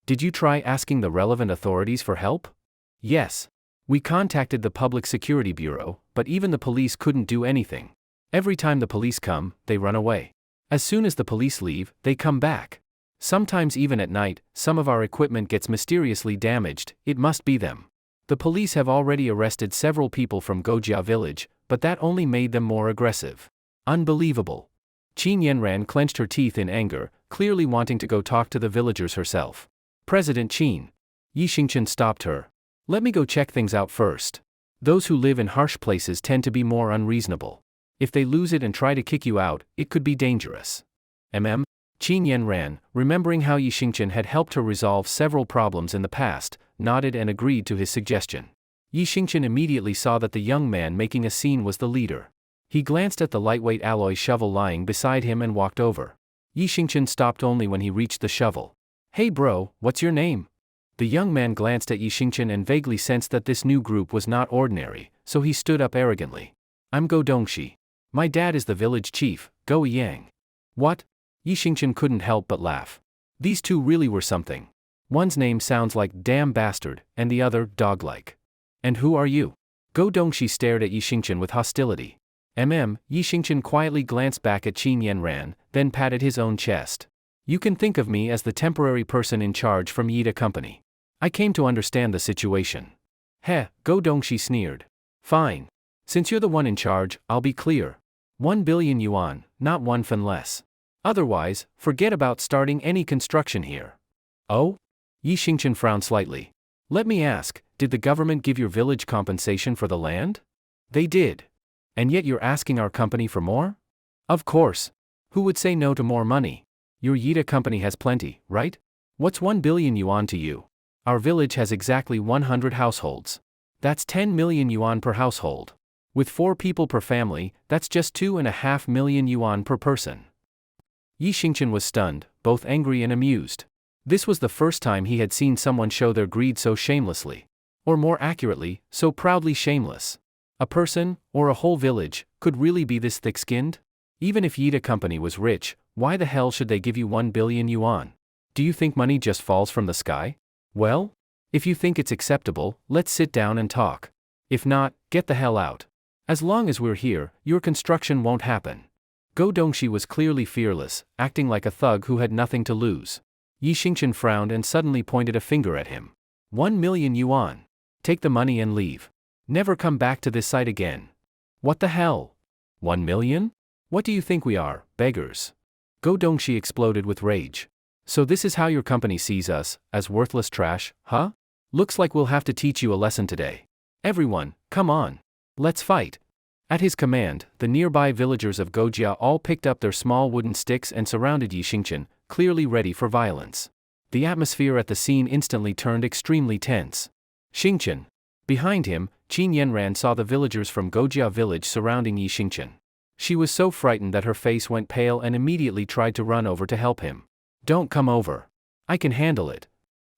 Did you try asking the relevant authorities for help? Yes. We contacted the Public Security Bureau, but even the police couldn't do anything. Every time the police come, they run away. As soon as the police leave, they come back. Sometimes even at night, some of our equipment gets mysteriously damaged. It must be them. The police have already arrested several people from Gojia Village, but that only made them more aggressive. Unbelievable. Qin Yanran clenched her teeth in anger, clearly wanting to go talk to the villagers herself. President Qin. Yi Xingqian stopped her. Let me go check things out first. Those who live in harsh places tend to be more unreasonable. If they lose it and try to kick you out, it could be dangerous. Qin Yanran, remembering how Yi Xingqian had helped her resolve several problems in the past, nodded and agreed to his suggestion. Yi Xingqian immediately saw that the young man making a scene was the leader. He glanced at the lightweight alloy shovel lying beside him and walked over. Yi Xingqian stopped only when he reached the shovel. Hey bro, what's your name? The young man glanced at Yi Xingqian and vaguely sensed that this new group was not ordinary, so he stood up arrogantly. I'm Go Dongxi. My dad is the village chief, Go Yang. What? Yi Xingqian couldn't help but laugh. These two really were something. One's name sounds like damn bastard, and the other, dog-like. And who are you? Go Dongxi stared at Yi Xingqian with hostility. Yi Xingqian quietly glanced back at Qin Yanran, then patted his own chest. You can think of me as the temporary person in charge from Yida Company. I came to understand the situation. Heh, Go Dongxi sneered. Fine. Since you're the one in charge, I'll be clear. 1 billion yuan, not 1 fen less. Otherwise, forget about starting any construction here. Oh? Yi Xingchen frowned slightly. Let me ask, did the government give your village compensation for the land? They did. And yet you're asking our company for more? Of course. Who would say no to more money? Your Yida company has plenty, right? What's 1 billion yuan to you? Our village has exactly 100 households. That's 10 million yuan per household. With 4 people per family, that's just 2.5 million yuan per person. Yi Xingchen was stunned, both angry and amused. This was the first time he had seen someone show their greed so shamelessly. Or more accurately, so proudly shameless. A person, or a whole village, could really be this thick-skinned? Even if Yida company was rich, why the hell should they give you 1 billion yuan? Do you think money just falls from the sky? Well? If you think it's acceptable, let's sit down and talk. If not, get the hell out. As long as we're here, your construction won't happen. Go Dongxi was clearly fearless, acting like a thug who had nothing to lose. Yi Xingchen frowned and suddenly pointed a finger at him. 1 million yuan. Take the money and leave. Never come back to this site again. What the hell? 1 million? What do you think we are, beggars? Go Dongxi exploded with rage. So this is how your company sees us, as worthless trash, huh? Looks like we'll have to teach you a lesson today. Everyone, come on. Let's fight. At his command, the nearby villagers of Gojia all picked up their small wooden sticks and surrounded Yi Xingchen, clearly ready for violence. The atmosphere at the scene instantly turned extremely tense. Xingchen. Behind him, Qin Yanran saw the villagers from Gojia village surrounding Yi Xingchen. She was so frightened that her face went pale and immediately tried to run over to help him. Don't come over. I can handle it.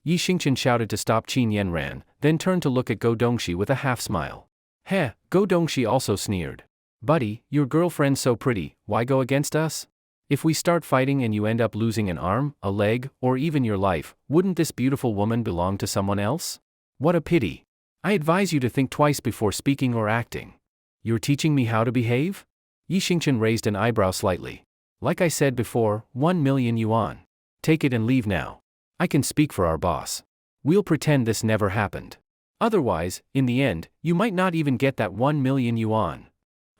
Yi Xingchen shouted to stop Qin Yanran, then turned to look at Go Dongxi with a half-smile. Heh, Go Dongxi also sneered. Buddy, your girlfriend's so pretty, why go against us? If we start fighting and you end up losing an arm, a leg, or even your life, wouldn't this beautiful woman belong to someone else? What a pity. I advise you to think twice before speaking or acting. You're teaching me how to behave? Yi Xingchen raised an eyebrow slightly. Like I said before, 1 million yuan. Take it and leave now. I can speak for our boss. We'll pretend this never happened. Otherwise, in the end, you might not even get that 1 million yuan.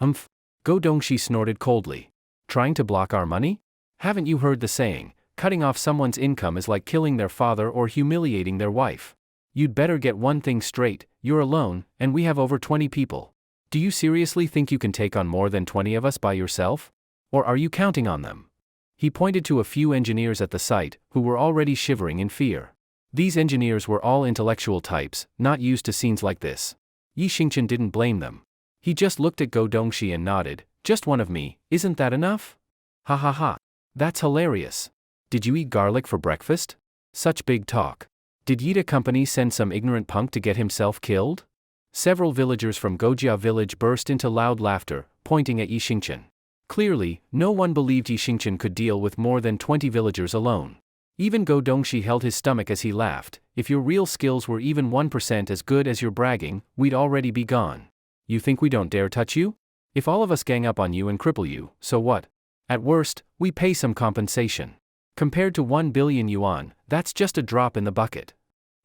Go Dongxi snorted coldly. Trying to block our money? Haven't you heard the saying, cutting off someone's income is like killing their father or humiliating their wife? You'd better get one thing straight, you're alone, and we have over 20 people. Do you seriously think you can take on more than 20 of us by yourself? Or are you counting on them? He pointed to a few engineers at the site, who were already shivering in fear. These engineers were all intellectual types, not used to scenes like this. Yi Xingchen didn't blame them. He just looked at Go Dongxi and nodded. Just one of me, isn't that enough? Ha ha ha. That's hilarious. Did you eat garlic for breakfast? Such big talk. Did Yida company send some ignorant punk to get himself killed? Several villagers from Gojia village burst into loud laughter, pointing at Yi Xingchen. Clearly, no one believed Yi Xingchen could deal with more than 20 villagers alone. Even Go Dongxi held his stomach as he laughed. If your real skills were even 1% as good as your bragging, we'd already be gone. You think we don't dare touch you? If all of us gang up on you and cripple you, so what? At worst, we pay some compensation. Compared to 1 billion yuan, that's just a drop in the bucket.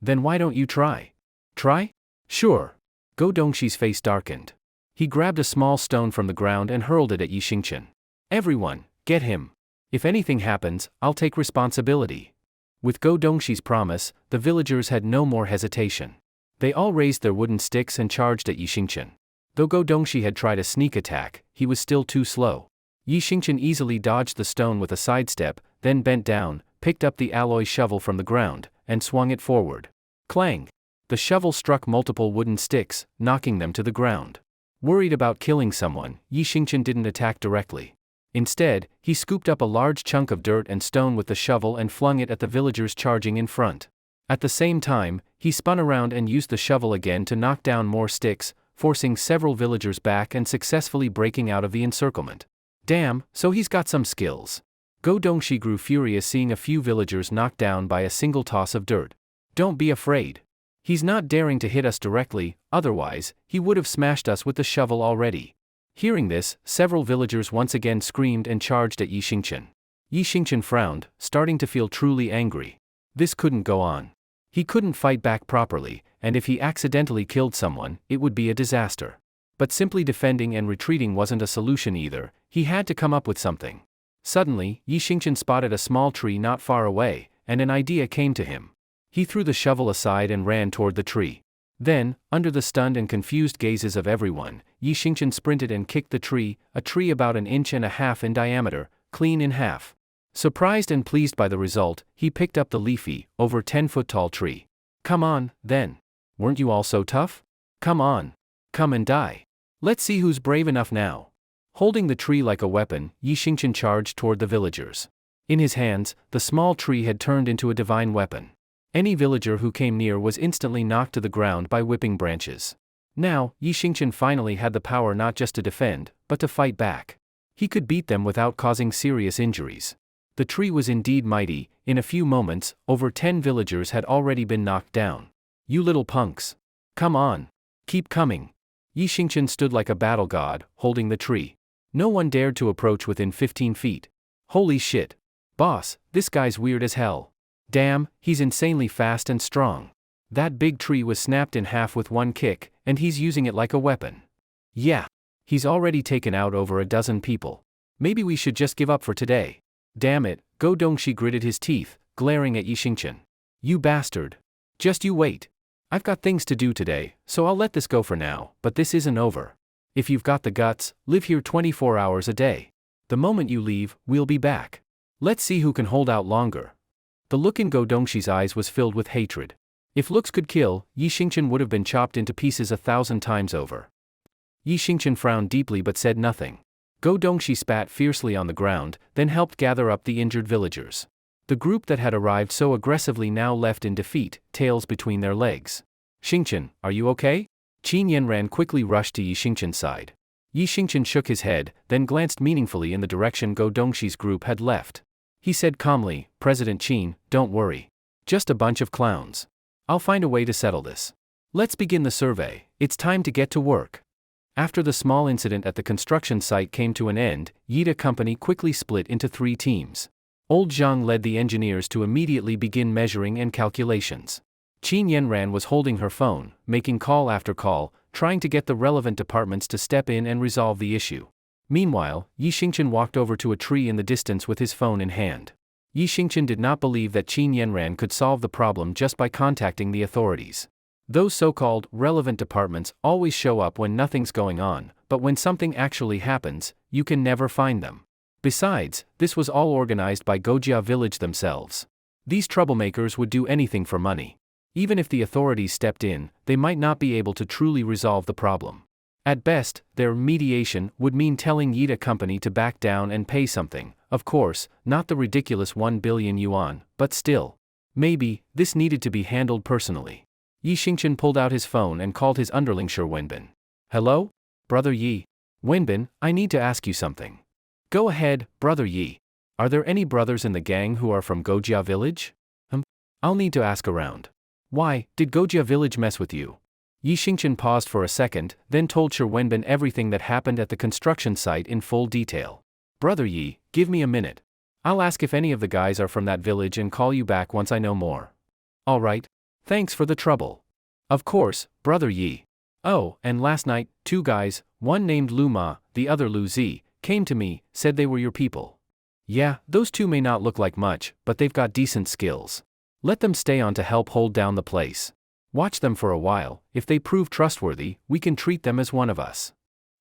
Then why don't you try? Try? Sure. Go Dongxi's face darkened. He grabbed a small stone from the ground and hurled it at Yi Xingchen. Everyone, get him. If anything happens, I'll take responsibility. With Go Dongxi's promise, the villagers had no more hesitation. They all raised their wooden sticks and charged at Yi Xingchen. Though Go Dongxi had tried a sneak attack, he was still too slow. Yi Xingchen easily dodged the stone with a sidestep, then bent down, picked up the alloy shovel from the ground, and swung it forward. Clang! The shovel struck multiple wooden sticks, knocking them to the ground. Worried about killing someone, Yi Xingchen didn't attack directly. Instead, he scooped up a large chunk of dirt and stone with the shovel and flung it at the villagers charging in front. At the same time, he spun around and used the shovel again to knock down more sticks, forcing several villagers back and successfully breaking out of the encirclement. Damn, so he's got some skills. Go Dongxi grew furious seeing a few villagers knocked down by a single toss of dirt. Don't be afraid. He's not daring to hit us directly, otherwise, he would have smashed us with the shovel already. Hearing this, several villagers once again screamed and charged at Yi Xingchen. Yi Xingchen frowned, starting to feel truly angry. This couldn't go on. He couldn't fight back properly, and if he accidentally killed someone, it would be a disaster. But simply defending and retreating wasn't a solution either, he had to come up with something. Suddenly, Yi Xingchen spotted a small tree not far away, and an idea came to him. He threw the shovel aside and ran toward the tree. Then, under the stunned and confused gazes of everyone, Yi Xingchen sprinted and kicked the tree, a tree about 1.5 inches in diameter, clean in half. Surprised and pleased by the result, he picked up the leafy, over 10-foot tall tree. Come on, then. Weren't you all so tough? Come on. Come and die. Let's see who's brave enough now. Holding the tree like a weapon, Yi Xingchen charged toward the villagers. In his hands, the small tree had turned into a divine weapon. Any villager who came near was instantly knocked to the ground by whipping branches. Now, Yi Xingchen finally had the power not just to defend, but to fight back. He could beat them without causing serious injuries. The tree was indeed mighty. In a few moments, over 10 villagers had already been knocked down. You little punks. Come on. Keep coming. Yi Xingchen stood like a battle god, holding the tree. No one dared to approach within 15 feet. Holy shit. Boss, this guy's weird as hell. Damn, he's insanely fast and strong. That big tree was snapped in half with one kick, and he's using it like a weapon. Yeah. He's already taken out over a dozen people. Maybe we should just give up for today. Damn it, Go Dongxi gritted his teeth, glaring at Yi Xingchen. You bastard. Just you wait. I've got things to do today, so I'll let this go for now, but this isn't over. If you've got the guts, live here 24 hours a day. The moment you leave, we'll be back. Let's see who can hold out longer. The look in Go Dongxi's eyes was filled with hatred. If looks could kill, Yi Xingchen would have been chopped into pieces 1,000 times over. Yi Xingchen frowned deeply but said nothing. Go Dongxi spat fiercely on the ground, then helped gather up the injured villagers. The group that had arrived so aggressively now left in defeat, tails between their legs. Xingchen, are you okay? Qin Yanran quickly rushed to Yi Xingchen's side. Yi Xingchen shook his head, then glanced meaningfully in the direction Go Dongxi's group had left. He said calmly, President Qin, don't worry. Just a bunch of clowns. I'll find a way to settle this. Let's begin the survey. It's time to get to work. After the small incident at the construction site came to an end, Yida Company quickly split into 3 teams. Old Zhang led the engineers to immediately begin measuring and calculations. Qin Yanran was holding her phone, making call after call, trying to get the relevant departments to step in and resolve the issue. Meanwhile, Yi Xingchen walked over to a tree in the distance with his phone in hand. Yi Xingchen did not believe that Qin Yanran could solve the problem just by contacting the authorities. Those so-called relevant departments always show up when nothing's going on, but when something actually happens, you can never find them. Besides, this was all organized by Gojia village themselves. These troublemakers would do anything for money. Even if the authorities stepped in, they might not be able to truly resolve the problem. At best, their mediation would mean telling Yida Company to back down and pay something, of course, not the ridiculous 1 billion yuan, but still. Maybe, this needed to be handled personally. Yi Xingchen pulled out his phone and called his underling Wenbin. Hello? Brother Yi. Wenbin, I need to ask you something. Go ahead, Brother Yi. Are there any brothers in the gang who are from Gojia village? I'll need to ask around. Why, did Gojia village mess with you? Yi Xingchen paused for a second, then told Wenbin everything that happened at the construction site in full detail. Brother Yi, give me a minute. I'll ask if any of the guys are from that village and call you back once I know more. Alright. Thanks for the trouble. Of course, Brother Yi. Oh, and last night, 2 guys, one named Lu Ma, the other Lu Zi, came to me, said they were your people. Yeah, those 2 may not look like much, but they've got decent skills. Let them stay on to help hold down the place. Watch them for a while. If they prove trustworthy, we can treat them as one of us.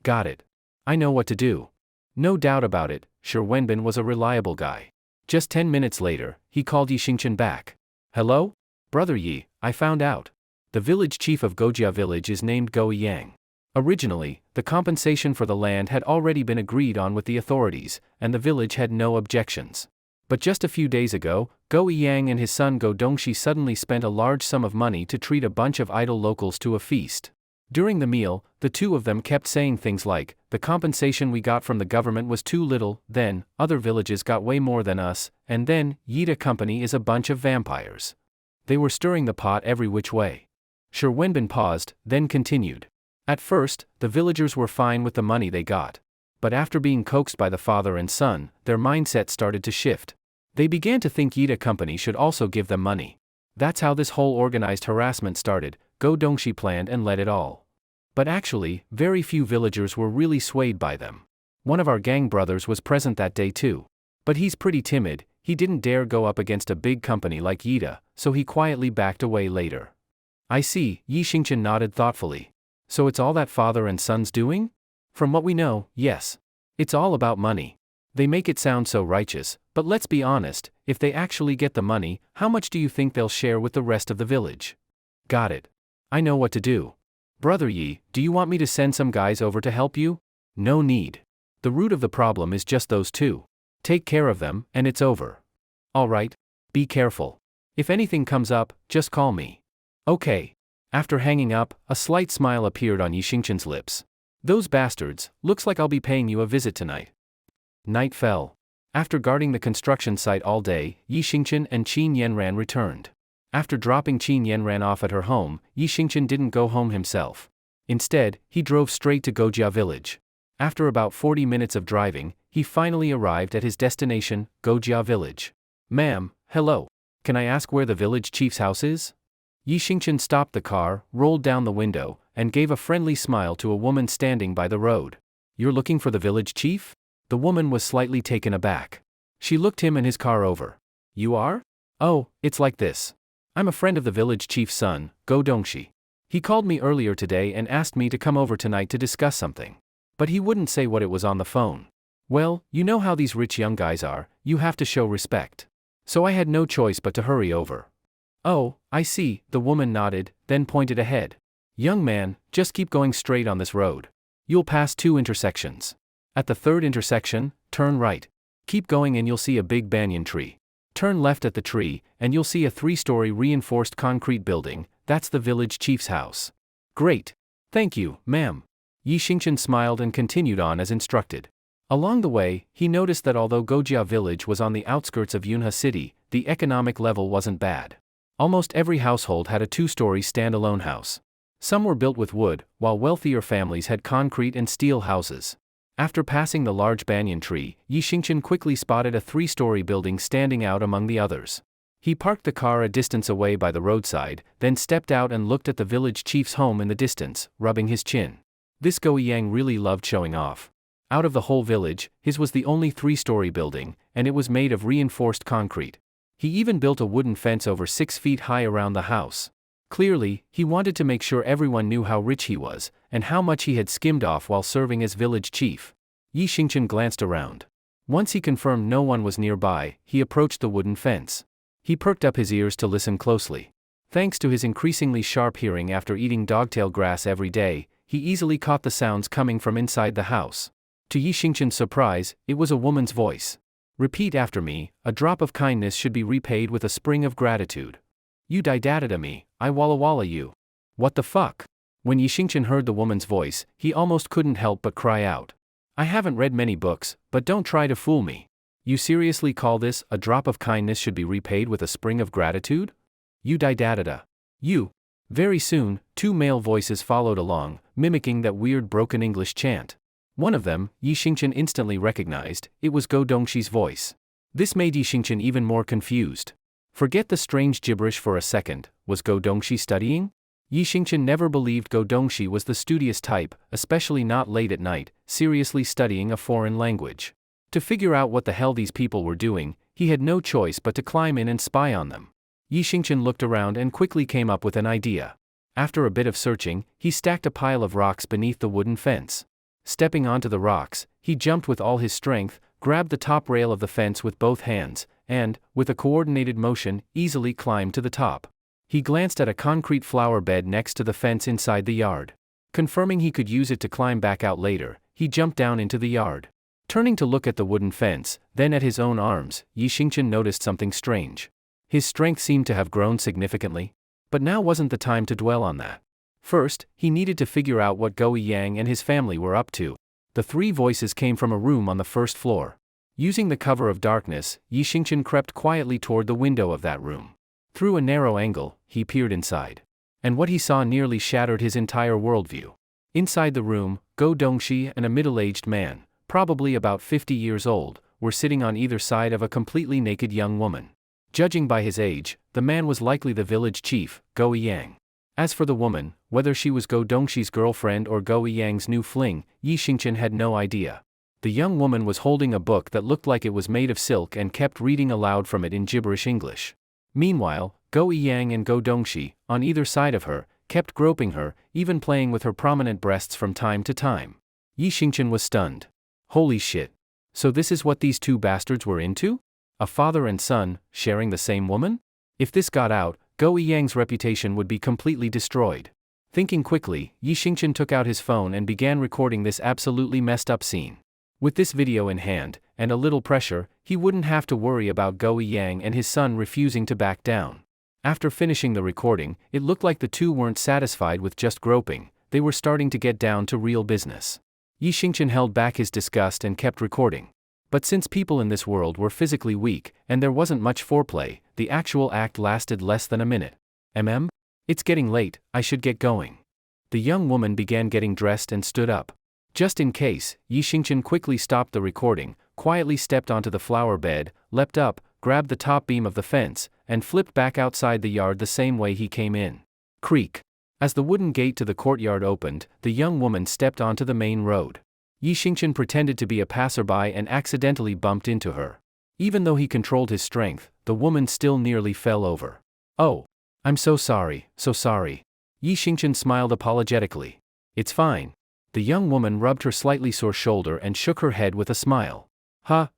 Got it. I know what to do. No doubt about it, Wenbin was a reliable guy. Just 10 minutes later, he called Yi Xingchen back. Hello? Brother Yi, I found out. The village chief of Gojia village is named Go Yang. Originally, the compensation for the land had already been agreed on with the authorities, and the village had no objections. But just a few days ago, Go Yang and his son Go Dongxi suddenly spent a large sum of money to treat a bunch of idle locals to a feast. During the meal, the 2 of them kept saying things like, the compensation we got from the government was too little, then, other villages got way more than us, and then, Yida Company is a bunch of vampires. They were stirring the pot every which way. Wenbin paused, then continued. At first, the villagers were fine with the money they got. But after being coaxed by the father and son, their mindset started to shift. They began to think Yida Company should also give them money. That's how this whole organized harassment started. Go Dongxi planned and led it all. But actually, very few villagers were really swayed by them. One of our gang brothers was present that day too. But he's pretty timid, he didn't dare go up against a big company like Yida, so he quietly backed away later. I see, Yi Xingchen nodded thoughtfully. So it's all that father and son's doing? From what we know, yes. It's all about money. They make it sound so righteous, but let's be honest, if they actually get the money, how much do you think they'll share with the rest of the village? Got it. I know what to do. Brother Yi, do you want me to send some guys over to help you? No need. The root of the problem is just those two. Take care of them, and it's over. Alright. Be careful. If anything comes up, just call me. Okay. After hanging up, a slight smile appeared on Yi Xingchen's lips. Those bastards, looks like I'll be paying you a visit tonight. Night fell. After guarding the construction site all day, Yi Xingchen and Qin Yanran returned. After dropping Qin Yanran off at her home, Yi Xingchen didn't go home himself. Instead, he drove straight to Gojia village. After about 40 minutes of driving, he finally arrived at his destination, Gojia village. Ma'am, hello. Can I ask where the village chief's house is? Yi Xingchen stopped the car, rolled down the window, and gave a friendly smile to a woman standing by the road. You're looking for the village chief? The woman was slightly taken aback. She looked him and his car over. You are? Oh, it's like this. I'm a friend of the village chief's son, Go Dongxi. He called me earlier today and asked me to come over tonight to discuss something. But he wouldn't say what it was on the phone. Well, you know how these rich young guys are, you have to show respect. So I had no choice but to hurry over. Oh, I see, the woman nodded, then pointed ahead. Young man, just keep going straight on this road. You'll pass 2 intersections. At the 3rd intersection, turn right. Keep going and you'll see a big banyan tree. Turn left at the tree, and you'll see a 3-story reinforced concrete building, that's the village chief's house. Great. Thank you, ma'am. Yi Xingchen smiled and continued on as instructed. Along the way, he noticed that although Gojia village was on the outskirts of Yunhe City, the economic level wasn't bad. Almost every household had a 2-story standalone house. Some were built with wood, while wealthier families had concrete and steel houses. After passing the large banyan tree, Yi Xingchen quickly spotted a 3-story building standing out among the others. He parked the car a distance away by the roadside, then stepped out and looked at the village chief's home in the distance, rubbing his chin. This Go Yang really loved showing off. Out of the whole village, his was the only 3-story building, and it was made of reinforced concrete. He even built a wooden fence over 6 feet high around the house. Clearly, he wanted to make sure everyone knew how rich he was, and how much he had skimmed off while serving as village chief. Yi Xingchen glanced around. Once he confirmed no one was nearby, he approached the wooden fence. He perked up his ears to listen closely. Thanks to his increasingly sharp hearing after eating dogtail grass every day, he easily caught the sounds coming from inside the house. To Yi Xingchen's surprise, it was a woman's voice. Repeat after me, a drop of kindness should be repaid with a spring of gratitude. You didadada me, I walla walla you. What the fuck? When Yi Xingchen heard the woman's voice, he almost couldn't help but cry out. I haven't read many books, but don't try to fool me. You seriously call this, a drop of kindness should be repaid with a spring of gratitude? You didadada. You. Very soon, 2 male voices followed along, mimicking that weird broken English chant. One of them, Yi Xingchen instantly recognized, it was Go Dongxi's voice. This made Yi Xingchen even more confused. Forget the strange gibberish for a second, was Go Dongxi studying? Yi Xingchen never believed Go Dongxi was the studious type, especially not late at night, seriously studying a foreign language. To figure out what the hell these people were doing, he had no choice but to climb in and spy on them. Yi Xingchen looked around and quickly came up with an idea. After a bit of searching, he stacked a pile of rocks beneath the wooden fence. Stepping onto the rocks, he jumped with all his strength, grabbed the top rail of the fence with both hands, and, with a coordinated motion, easily climbed to the top. He glanced at a concrete flower bed next to the fence inside the yard. Confirming he could use it to climb back out later, he jumped down into the yard. Turning to look at the wooden fence, then at his own arms, Yi Xingchen noticed something strange. His strength seemed to have grown significantly. But now wasn't the time to dwell on that. First, he needed to figure out what Go Yang and his family were up to. The 3 voices came from a room on the 1st floor. Using the cover of darkness, Yi Xingchen crept quietly toward the window of that room. Through a narrow angle, he peered inside. And what he saw nearly shattered his entire worldview. Inside the room, Go Dongxi and a middle-aged man, probably about 50 years old, were sitting on either side of a completely naked young woman. Judging by his age, the man was likely the village chief, Go Yang. As for the woman, whether she was Go Dongxi's girlfriend or Go Yang's new fling, Yi Xingchen had no idea. The young woman was holding a book that looked like it was made of silk and kept reading aloud from it in gibberish English. Meanwhile, Go Yang and Go Dongshi, on either side of her, kept groping her, even playing with her prominent breasts from time to time. Yi Xingqian was stunned. Holy shit. So this is what these two bastards were into? A father and son, sharing the same woman? If this got out, Go Yang's reputation would be completely destroyed. Thinking quickly, Yi Xingqian took out his phone and began recording this absolutely messed up scene. With this video in hand, and a little pressure, he wouldn't have to worry about Go Yang and his son refusing to back down. After finishing the recording, it looked like the two weren't satisfied with just groping, they were starting to get down to real business. Yi Xingqian held back his disgust and kept recording. But since people in this world were physically weak, and there wasn't much foreplay, the actual act lasted less than a minute. It's getting late, I should get going. The young woman began getting dressed and stood up. Just in case, Yi Xingqian quickly stopped the recording, quietly stepped onto the flower bed, leapt up, grabbed the top beam of the fence, and flipped back outside the yard the same way he came in. Creak. As the wooden gate to the courtyard opened, the young woman stepped onto the main road. Yi Xingqian pretended to be a passerby and accidentally bumped into her. Even though he controlled his strength, the woman still nearly fell over. Oh. I'm so sorry, so sorry. Yi Xingqian smiled apologetically. It's fine. The young woman rubbed her slightly sore shoulder and shook her head with a smile.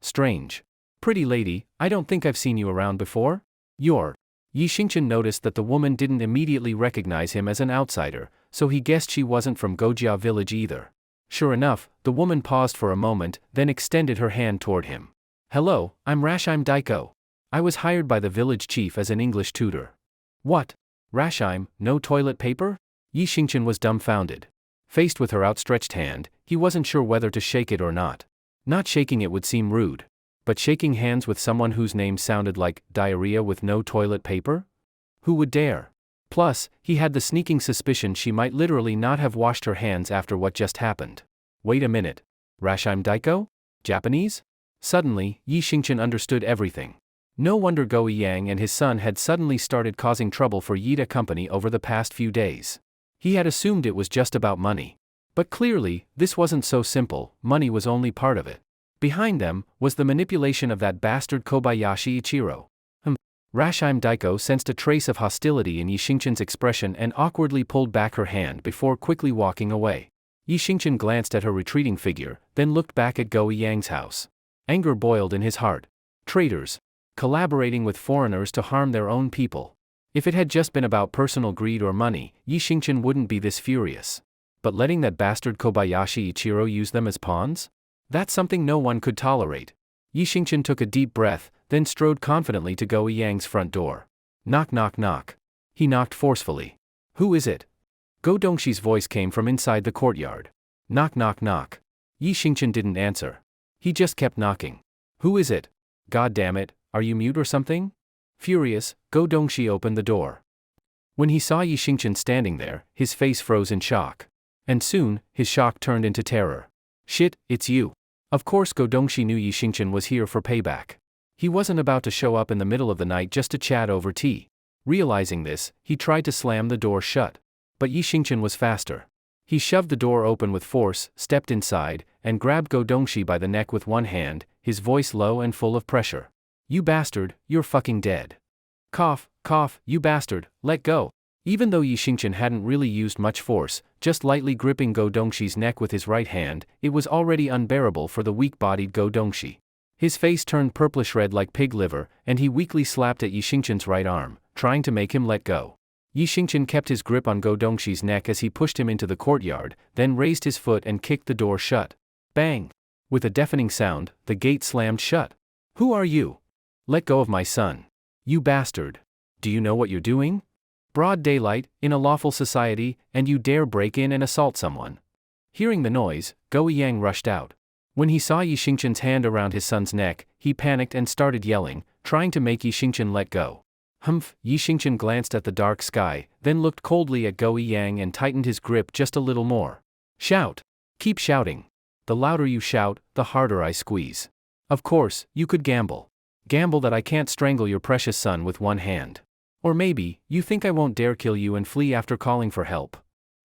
Strange. Pretty lady, I don't think I've seen you around before? You're. Yi Xingqian noticed that the woman didn't immediately recognize him as an outsider, so he guessed she wasn't from Gojia village either. Sure enough, the woman paused for a moment, then extended her hand toward him. Hello, I'm Rashime Daiko. I was hired by the village chief as an English tutor. What? Rashime, no toilet paper? Yi Xingqian was dumbfounded. Faced with her outstretched hand, he wasn't sure whether to shake it or not. Not shaking it would seem rude. But shaking hands with someone whose name sounded like diarrhea with no toilet paper? Who would dare? Plus, he had the sneaking suspicion she might literally not have washed her hands after what just happened. Wait a minute. Rashime Daiko? Japanese? Suddenly, Yi Xingqian understood everything. No wonder Go Yang and his son had suddenly started causing trouble for Yida Company over the past few days. He had assumed it was just about money. But clearly, this wasn't so simple, money was only part of it. Behind them, was the manipulation of that bastard Kobayashi Ichiro. Rashime Daiko sensed a trace of hostility in Yi Xingqian's expression and awkwardly pulled back her hand before quickly walking away. Yi Xingqian glanced at her retreating figure, then looked back at Go Yang's house. Anger boiled in his heart. Traitors. Collaborating with foreigners to harm their own people. If it had just been about personal greed or money, Yi Xingqian wouldn't be this furious. But letting that bastard Kobayashi Ichiro use them as pawns? That's something no one could tolerate. Yi Xingqian took a deep breath, then strode confidently to Go Yang's front door. Knock knock knock. He knocked forcefully. Who is it? Go Dongshi's voice came from inside the courtyard. Knock knock knock. Yi Xingqian didn't answer. He just kept knocking. Who is it? God damn it, are you mute or something? Furious, Go Dongshi opened the door. When he saw Yi Xingqian standing there, his face froze in shock. And soon, his shock turned into terror. Shit, it's you. Of course Go Dongshi knew Yi Xingqian was here for payback. He wasn't about to show up in the middle of the night just to chat over tea. Realizing this, he tried to slam the door shut. But Yi Xingqian was faster. He shoved the door open with force, stepped inside, and grabbed Go Dongshi by the neck with one hand, his voice low and full of pressure. You bastard, you're fucking dead. Cough, cough, you bastard, let go. Even though Yi Xingqian hadn't really used much force, just lightly gripping Go Dongshi's neck with his right hand, it was already unbearable for the weak-bodied Go Dongshi. His face turned purplish-red like pig liver, and he weakly slapped at Yi Xingqian's right arm, trying to make him let go. Yi Xingqian kept his grip on Go Dongshi's neck as he pushed him into the courtyard, then raised his foot and kicked the door shut. Bang! With a deafening sound, the gate slammed shut. Who are you? Let go of my son. You bastard. Do you know what you're doing? Broad daylight, in a lawful society, and you dare break in and assault someone. Hearing the noise, Go Yang rushed out. When he saw Yi Xingqian's hand around his son's neck, he panicked and started yelling, trying to make Yi Xingqian let go. Humph! Yi Xingqian glanced at the dark sky, then looked coldly at Go Yang and tightened his grip just a little more. Shout! Keep shouting. The louder you shout, the harder I squeeze. Of course, you could gamble. Gamble that I can't strangle your precious son with one hand. Or maybe, you think I won't dare kill you and flee after calling for help.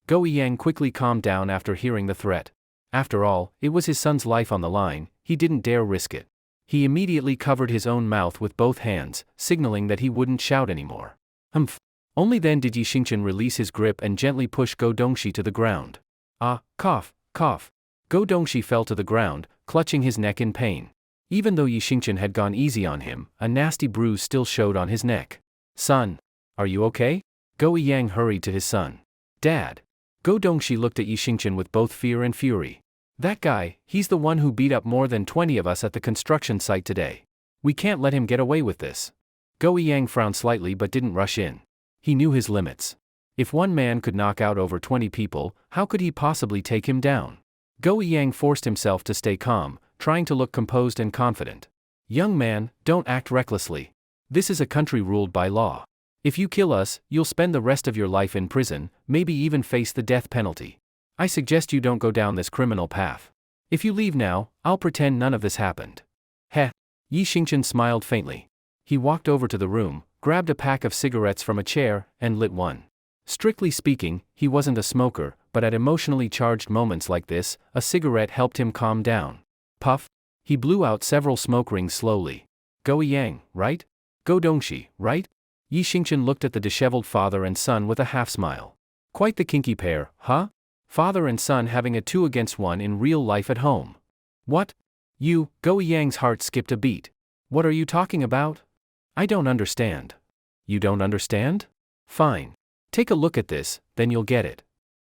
Go Yang quickly calmed down after hearing the threat. After all, it was his son's life on the line, he didn't dare risk it. He immediately covered his own mouth with both hands, signaling that he wouldn't shout anymore. Humph. Only then did Yi Xingchen release his grip and gently push Go Dongxi to the ground. Ah, cough, cough. Go Dongxi fell to the ground, clutching his neck in pain. Even though Yi Xingchen had gone easy on him, a nasty bruise still showed on his neck. Son, are you okay? Go Yang hurried to his son. Dad. Go Dongxi looked at Yi Xingchen with both fear and fury. That guy, he's the one who beat up more than 20 of us at the construction site today. We can't let him get away with this. Go Yang frowned slightly but didn't rush in. He knew his limits. If one man could knock out over 20 people, how could he possibly take him down? Go Yang forced himself to stay calm, trying to look composed and confident. Young man, don't act recklessly. This is a country ruled by law. If you kill us, you'll spend the rest of your life in prison, maybe even face the death penalty. I suggest you don't go down this criminal path. If you leave now, I'll pretend none of this happened. Heh. Yi Xingchen smiled faintly. He walked over to the room, grabbed a pack of cigarettes from a chair, and lit one. Strictly speaking, he wasn't a smoker, but at emotionally charged moments like this, a cigarette helped him calm down. Puff. He blew out several smoke rings slowly. Go Yang, right? Go Dongxi, right? Yi Xingchen looked at the disheveled father and son with a half-smile. Quite the kinky pair, huh? Father and son having a 2-against-1 in real life at home. What? You, Go Yang's heart skipped a beat. What are you talking about? I don't understand. You don't understand? Fine. Take a look at this, then you'll get it.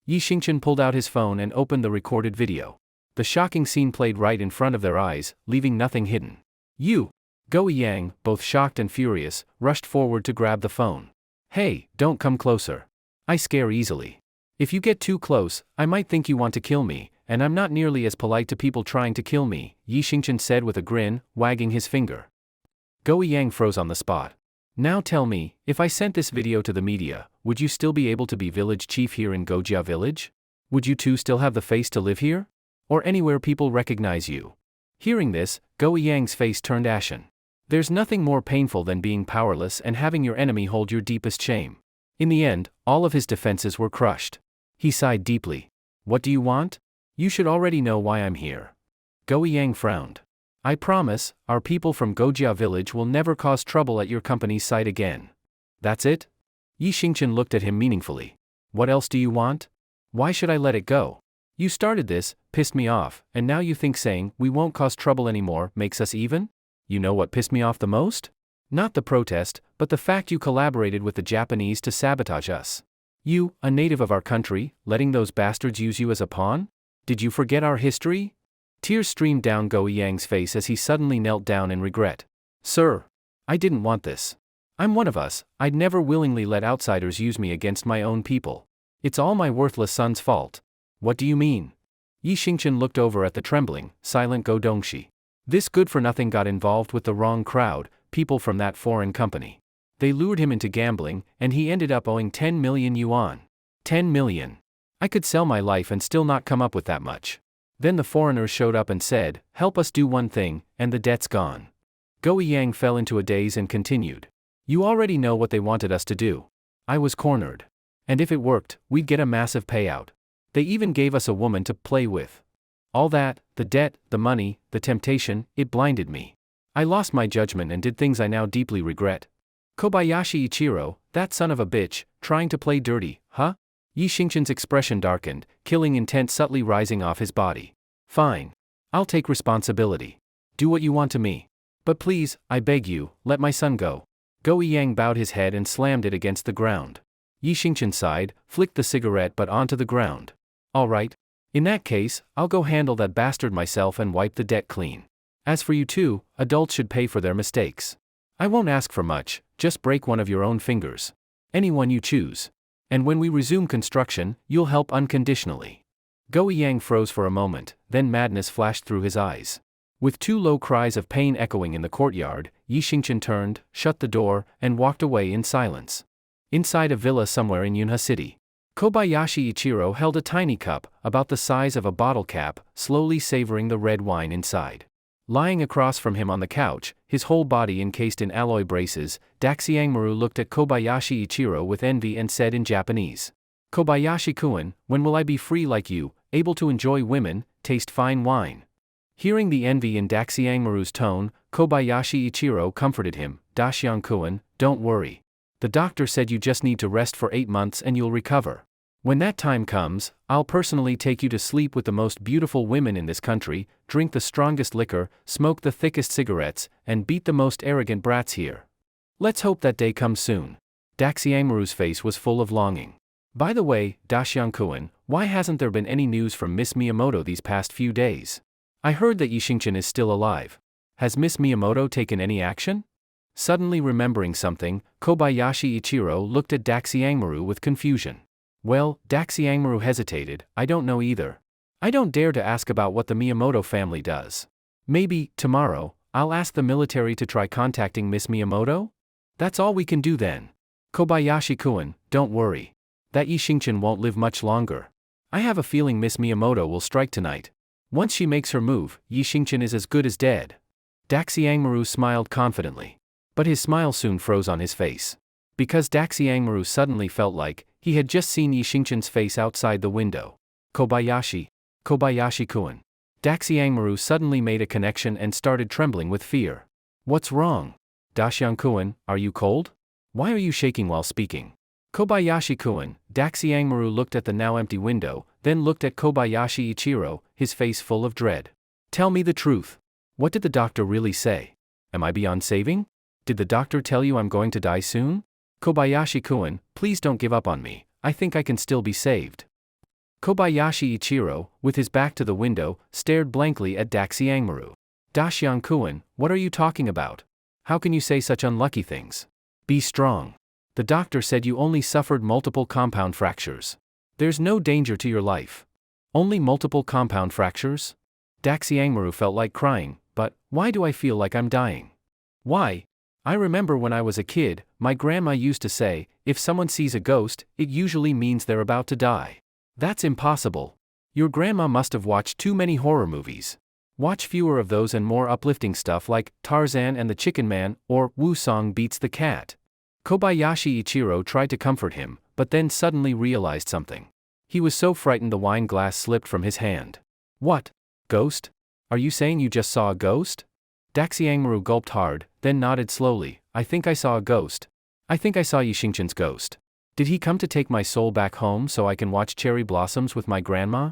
Yi Xingchen pulled out his phone and opened the recorded video. The shocking scene played right in front of their eyes, leaving nothing hidden. You, Go Yang, both shocked and furious, rushed forward to grab the phone. Hey, don't come closer. I scare easily. If you get too close, I might think you want to kill me, and I'm not nearly as polite to people trying to kill me, Yi Xingchen said with a grin, wagging his finger. Go Yang froze on the spot. Now tell me, if I sent this video to the media, would you still be able to be village chief here in Gojia village? Would you too still have the face to live here? Or anywhere people recognize you? Hearing this, Go Yang's face turned ashen. There's nothing more painful than being powerless and having your enemy hold your deepest shame. In the end, all of his defenses were crushed. He sighed deeply. What do you want? You should already know why I'm here. Go Yang frowned. I promise, our people from Gojia village will never cause trouble at your company's site again. That's it? Yi Xingchen looked at him meaningfully. What else do you want? Why should I let it go? You started this, pissed me off, and now you think saying we won't cause trouble anymore makes us even? You know what pissed me off the most? Not the protest, but the fact you collaborated with the Japanese to sabotage us. You, a native of our country, letting those bastards use you as a pawn? Did you forget our history? Tears streamed down Go Yang's face as he suddenly knelt down in regret. Sir, I didn't want this. I'm one of us, I'd never willingly let outsiders use me against my own people. It's all my worthless son's fault. What do you mean? Yi Xingchen looked over at the trembling, silent Go Dongxi. This good-for-nothing got involved with the wrong crowd, people from that foreign company. They lured him into gambling, and he ended up owing 10 million yuan. 10 million. I could sell my life and still not come up with that much. Then the foreigners showed up and said, help us do one thing, and the debt's gone. Go Yang fell into a daze and continued. You already know what they wanted us to do. I was cornered. And if it worked, we'd get a massive payout. They even gave us a woman to play with. All that, the debt, the money, the temptation, it blinded me. I lost my judgment and did things I now deeply regret. Kobayashi Ichiro, that son of a bitch, trying to play dirty, huh? Yi Xingchen's expression darkened, killing intent subtly rising off his body. Fine. I'll take responsibility. Do what you want to me. But please, I beg you, let my son go. Go Yang bowed his head and slammed it against the ground. Yi Xingchen sighed, flicked the cigarette butt onto the ground. All right. In that case, I'll go handle that bastard myself and wipe the debt clean. As for you two, adults should pay for their mistakes. I won't ask for much, just break one of your own fingers. Anyone you choose. And when we resume construction, you'll help unconditionally. Go Yang froze for a moment, then madness flashed through his eyes. With two low cries of pain echoing in the courtyard, Yi Xingchen turned, shut the door, and walked away in silence. Inside a villa somewhere in Yunha City, Kobayashi Ichiro held a tiny cup, about the size of a bottle cap, slowly savoring the red wine inside. Lying across from him on the couch, his whole body encased in alloy braces, Daxiangmaru looked at Kobayashi Ichiro with envy and said in Japanese, Kobayashi-kun, when will I be free like you, able to enjoy women, taste fine wine. Hearing the envy in Daxiangmaru's tone, Kobayashi Ichiro comforted him. Dashyang-kun, don't worry. The doctor said you just need to rest for 8 months and you'll recover. When that time comes, I'll personally take you to sleep with the most beautiful women in this country, drink the strongest liquor, smoke the thickest cigarettes, and beat the most arrogant brats here. Let's hope that day comes soon. Daxiangmaru's face was full of longing. By the way, Dashyang-kun, why hasn't there been any news from Miss Miyamoto these past few days? I heard that Yishinchin is still alive. Has Miss Miyamoto taken any action? Suddenly remembering something, Kobayashi Ichiro looked at Daxiangmaru with confusion. Well, Daxiangmaru hesitated, I don't know either. I don't dare to ask about what the Miyamoto family does. Maybe, tomorrow, I'll ask the military to try contacting Miss Miyamoto? That's all we can do then. Kobayashi-kun, don't worry. That Yishinchin won't live much longer. I have a feeling Miss Miyamoto will strike tonight. Once she makes her move, Yishinchin is as good as dead. Daxiangmaru smiled confidently. But his smile soon froze on his face. Because Daxiangmaru suddenly felt like he had just seen Yishinchin's face outside the window. Kobayashi-kun. Daxiangmaru suddenly made a connection and started trembling with fear. What's wrong? Dashyang-kun, are you cold? Why are you shaking while speaking? Kobayashi-kun, Daxiangmaru looked at the now empty window, then looked at Kobayashi Ichiro, his face full of dread. Tell me the truth. What did the doctor really say? Am I beyond saving? Did the doctor tell you I'm going to die soon? Kobayashi-kun, please don't give up on me, I think I can still be saved. Kobayashi Ichiro, with his back to the window, stared blankly at Daxiangmaru. Dashyang-kun, what are you talking about? How can you say such unlucky things? Be strong. The doctor said you only suffered multiple compound fractures. There's no danger to your life. Only multiple compound fractures? Daxiangmaru felt like crying, but why do I feel like I'm dying? Why? I remember when I was a kid, my grandma used to say, if someone sees a ghost, it usually means they're about to die. That's impossible. Your grandma must have watched too many horror movies. Watch fewer of those and more uplifting stuff like Tarzan and the Chicken Man or Wu Song Beats the Cat. Kobayashi Ichiro tried to comfort him, but then suddenly realized something. He was so frightened the wine glass slipped from his hand. What? Ghost? Are you saying you just saw a ghost? Daxiangmaru gulped hard, then nodded slowly. I think I saw a ghost. I think I saw Yishinchin's ghost. Did he come to take my soul back home so I can watch cherry blossoms with my grandma?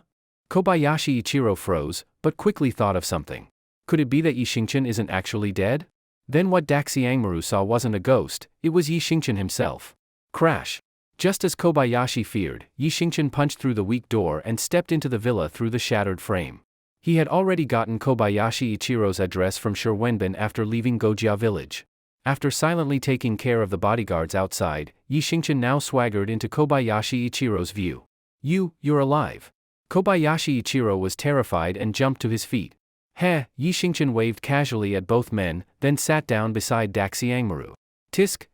Kobayashi Ichiro froze, but quickly thought of something. Could it be that Yishinchin isn't actually dead? Then what Daxiangmaru saw wasn't a ghost, it was Yishinchin himself. Crash! Just as Kobayashi feared, Yishinchin punched through the weak door and stepped into the villa through the shattered frame. He had already gotten Kobayashi Ichiro's address from Wenbin after leaving Gojia village. After silently taking care of the bodyguards outside, Yishinchin now swaggered into Kobayashi Ichiro's view. You're alive. Kobayashi Ichiro was terrified and jumped to his feet. Heh, Yishinchin waved casually at both men, then sat down beside Daxiangmaru. Tsk,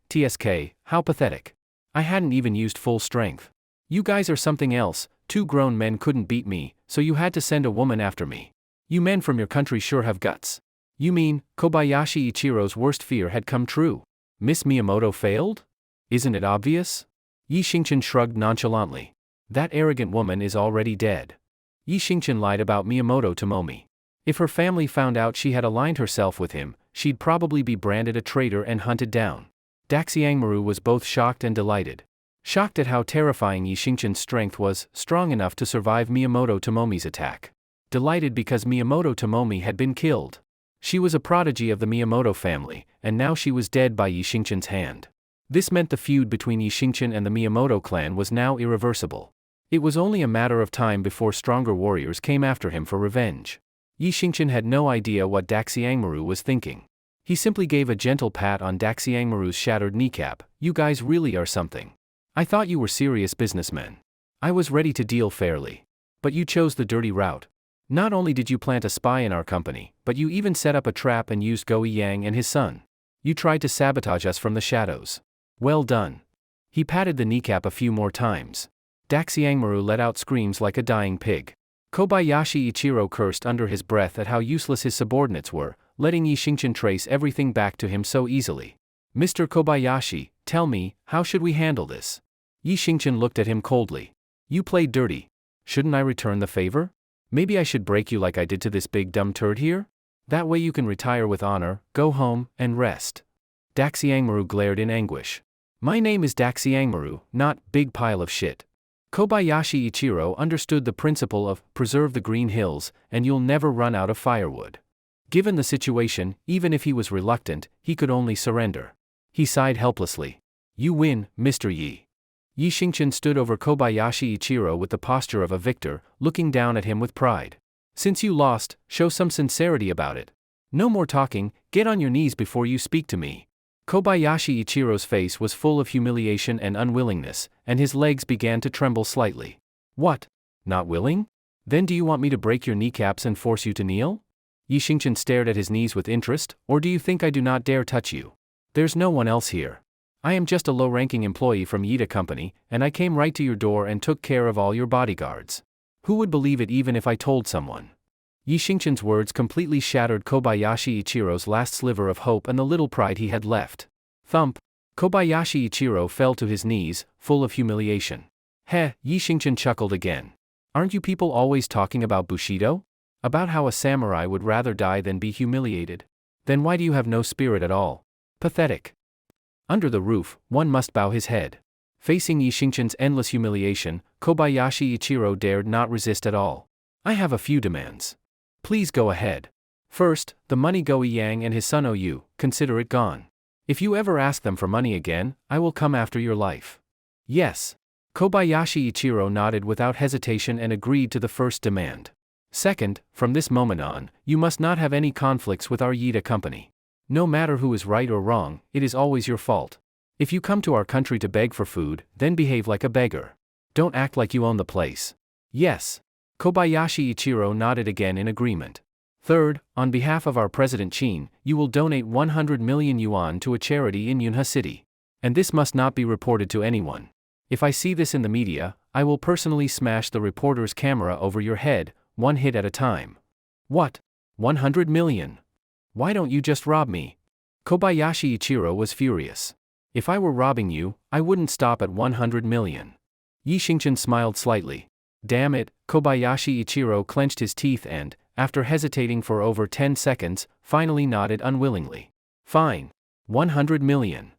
how pathetic. I hadn't even used full strength. You guys are something else, 2 grown men couldn't beat me, so you had to send a woman after me. You men from your country sure have guts. You mean, Kobayashi Ichiro's worst fear had come true? Miss Miyamoto failed? Isn't it obvious? Yishinchin shrugged nonchalantly. That arrogant woman is already dead. Yishinchin lied about Miyamoto to Momi. If her family found out she had aligned herself with him, she'd probably be branded a traitor and hunted down. Daxiangmaru was both shocked and delighted. Shocked at how terrifying Yishinchin's strength was, strong enough to survive Miyamoto Tomomi's attack. Delighted because Miyamoto Tomomi had been killed. She was a prodigy of the Miyamoto family, and now she was dead by Yishinchin's hand. This meant the feud between Yishinchin and the Miyamoto clan was now irreversible. It was only a matter of time before stronger warriors came after him for revenge. Yishinchin had no idea what Daxiangmaru was thinking. He simply gave a gentle pat on Daxiangmaru's shattered kneecap. You guys really are something. I thought you were serious businessmen. I was ready to deal fairly. But you chose the dirty route. Not only did you plant a spy in our company, but you even set up a trap and used Goi Yang and his son. You tried to sabotage us from the shadows. Well done. He patted the kneecap a few more times. Daxiangmaru let out screams like a dying pig. Kobayashi Ichiro cursed under his breath at how useless his subordinates were, letting Yishinchin trace everything back to him so easily. Mr. Kobayashi, tell me, how should we handle this? Yishinchin looked at him coldly. You played dirty. Shouldn't I return the favor? Maybe I should break you like I did to this big dumb turd here? That way you can retire with honor, go home, and rest. Daxiangmaru glared in anguish. My name is Daxiangmaru, not big pile of shit. Kobayashi Ichiro understood the principle of preserve the green hills, and you'll never run out of firewood. Given the situation, even if he was reluctant, he could only surrender. He sighed helplessly. You win, Mr. Yi. Yi Xingqian stood over Kobayashi Ichiro with the posture of a victor, looking down at him with pride. Since you lost, show some sincerity about it. No more talking, get on your knees before you speak to me. Kobayashi Ichiro's face was full of humiliation and unwillingness, and his legs began to tremble slightly. What? Not willing? Then do you want me to break your kneecaps and force you to kneel? Yi Xingqian stared at his knees with interest, or do you think I do not dare touch you? There's no one else here. I am just a low-ranking employee from Yida Company, and I came right to your door and took care of all your bodyguards. Who would believe it even if I told someone? Yi Xingqian's words completely shattered Kobayashi Ichiro's last sliver of hope and the little pride he had left. Thump! Kobayashi Ichiro fell to his knees, full of humiliation. Heh, Yi Xingqian chuckled again. Aren't you people always talking about Bushido? About how a samurai would rather die than be humiliated? Then why do you have no spirit at all? Pathetic. Under the roof, one must bow his head. Facing Yi Xingqian's endless humiliation, Kobayashi Ichiro dared not resist at all. I have a few demands. Please go ahead. First, the money Goi Yang and his son owe you, consider it gone. If you ever ask them for money again, I will come after your life. Yes. Kobayashi Ichiro nodded without hesitation and agreed to the first demand. Second, from this moment on, you must not have any conflicts with our Yida Company. No matter who is right or wrong, it is always your fault. If you come to our country to beg for food, then behave like a beggar. Don't act like you own the place. Yes. Kobayashi Ichiro nodded again in agreement. Third, on behalf of our President Qin, you will donate 100 million yuan to a charity in Yunha City. And this must not be reported to anyone. If I see this in the media, I will personally smash the reporter's camera over your head, one hit at a time. What? 100 million? Why don't you just rob me? Kobayashi Ichiro was furious. If I were robbing you, I wouldn't stop at 100 million. Yi Xingqian smiled slightly. Damn it, Kobayashi Ichiro clenched his teeth and, after hesitating for over 10 seconds, finally nodded unwillingly. Fine. 100 million.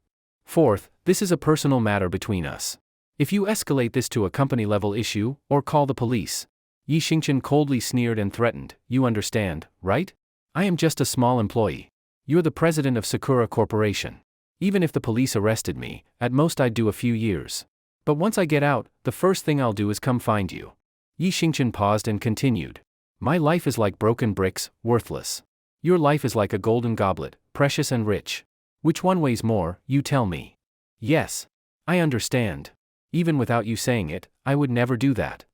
Fourth, this is a personal matter between us. If you escalate this to a company-level issue, or call the police. Yi Xingqian coldly sneered and threatened, you understand, right? I am just a small employee. You're the president of Sakura Corporation. Even if the police arrested me, at most I'd do a few years. But once I get out, the first thing I'll do is come find you. Yi Xingqian paused and continued. My life is like broken bricks, worthless. Your life is like a golden goblet, precious and rich. Which one weighs more, you tell me. Yes. I understand. Even without you saying it, I would never do that.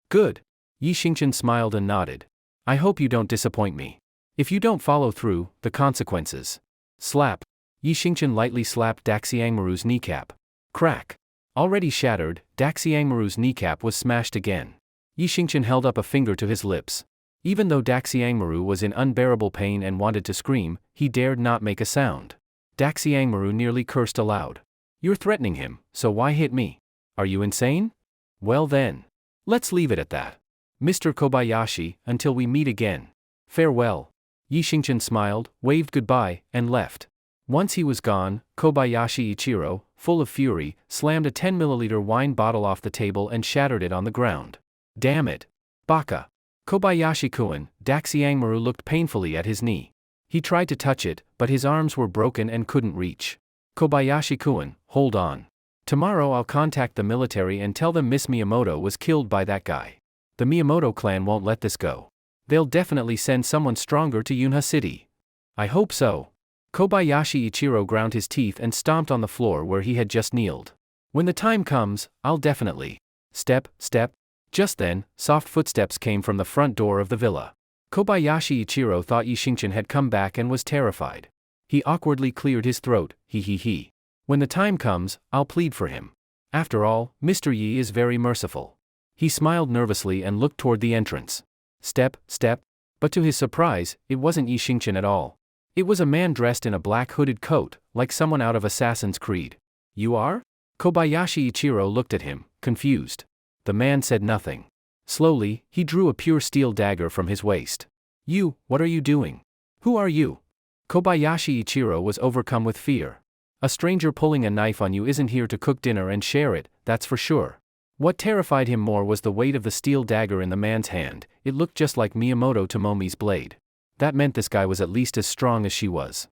Good. Yi Xingqian smiled and nodded. I hope you don't disappoint me. If you don't follow through, the consequences. Slap. Yi Xingqian lightly slapped Daxiangmaru's kneecap. Crack. Already shattered, Daxiangmaru's kneecap was smashed again. Yi Xingqian held up a finger to his lips. Even though Daxiangmaru was in unbearable pain and wanted to scream, he dared not make a sound. Daxiangmaru nearly cursed aloud. You're threatening him, so why hit me? Are you insane? Well then. Let's leave it at that. Mr. Kobayashi, until we meet again. Farewell. Yi Xingqian smiled, waved goodbye, and left. Once he was gone, Kobayashi Ichiro, full of fury, slammed a 10-milliliter wine bottle off the table and shattered it on the ground. Damn it. Baka. Kobayashi-kun, Daxiangmaru looked painfully at his knee. He tried to touch it, but his arms were broken and couldn't reach. Kobayashi-kun, hold on. Tomorrow I'll contact the military and tell them Miss Miyamoto was killed by that guy. The Miyamoto clan won't let this go. They'll definitely send someone stronger to Yunha City. I hope so. Kobayashi Ichiro ground his teeth and stomped on the floor where he had just kneeled. When the time comes, I'll definitely. Step, step. Just then, soft footsteps came from the front door of the villa. Kobayashi Ichiro thought Yi Xingqian had come back and was terrified. He awkwardly cleared his throat, he. When the time comes, I'll plead for him. After all, Mr. Yi is very merciful. He smiled nervously and looked toward the entrance. Step, step. But to his surprise, it wasn't Yi Xingqian at all. It was a man dressed in a black hooded coat, like someone out of Assassin's Creed. You are? Kobayashi Ichiro looked at him, confused. The man said nothing. Slowly, he drew a pure steel dagger from his waist. You, what are you doing? Who are you? Kobayashi Ichiro was overcome with fear. A stranger pulling a knife on you isn't here to cook dinner and share it, that's for sure. What terrified him more was the weight of the steel dagger in the man's hand. It looked just like Miyamoto Tomomi's blade. That meant this guy was at least as strong as she was.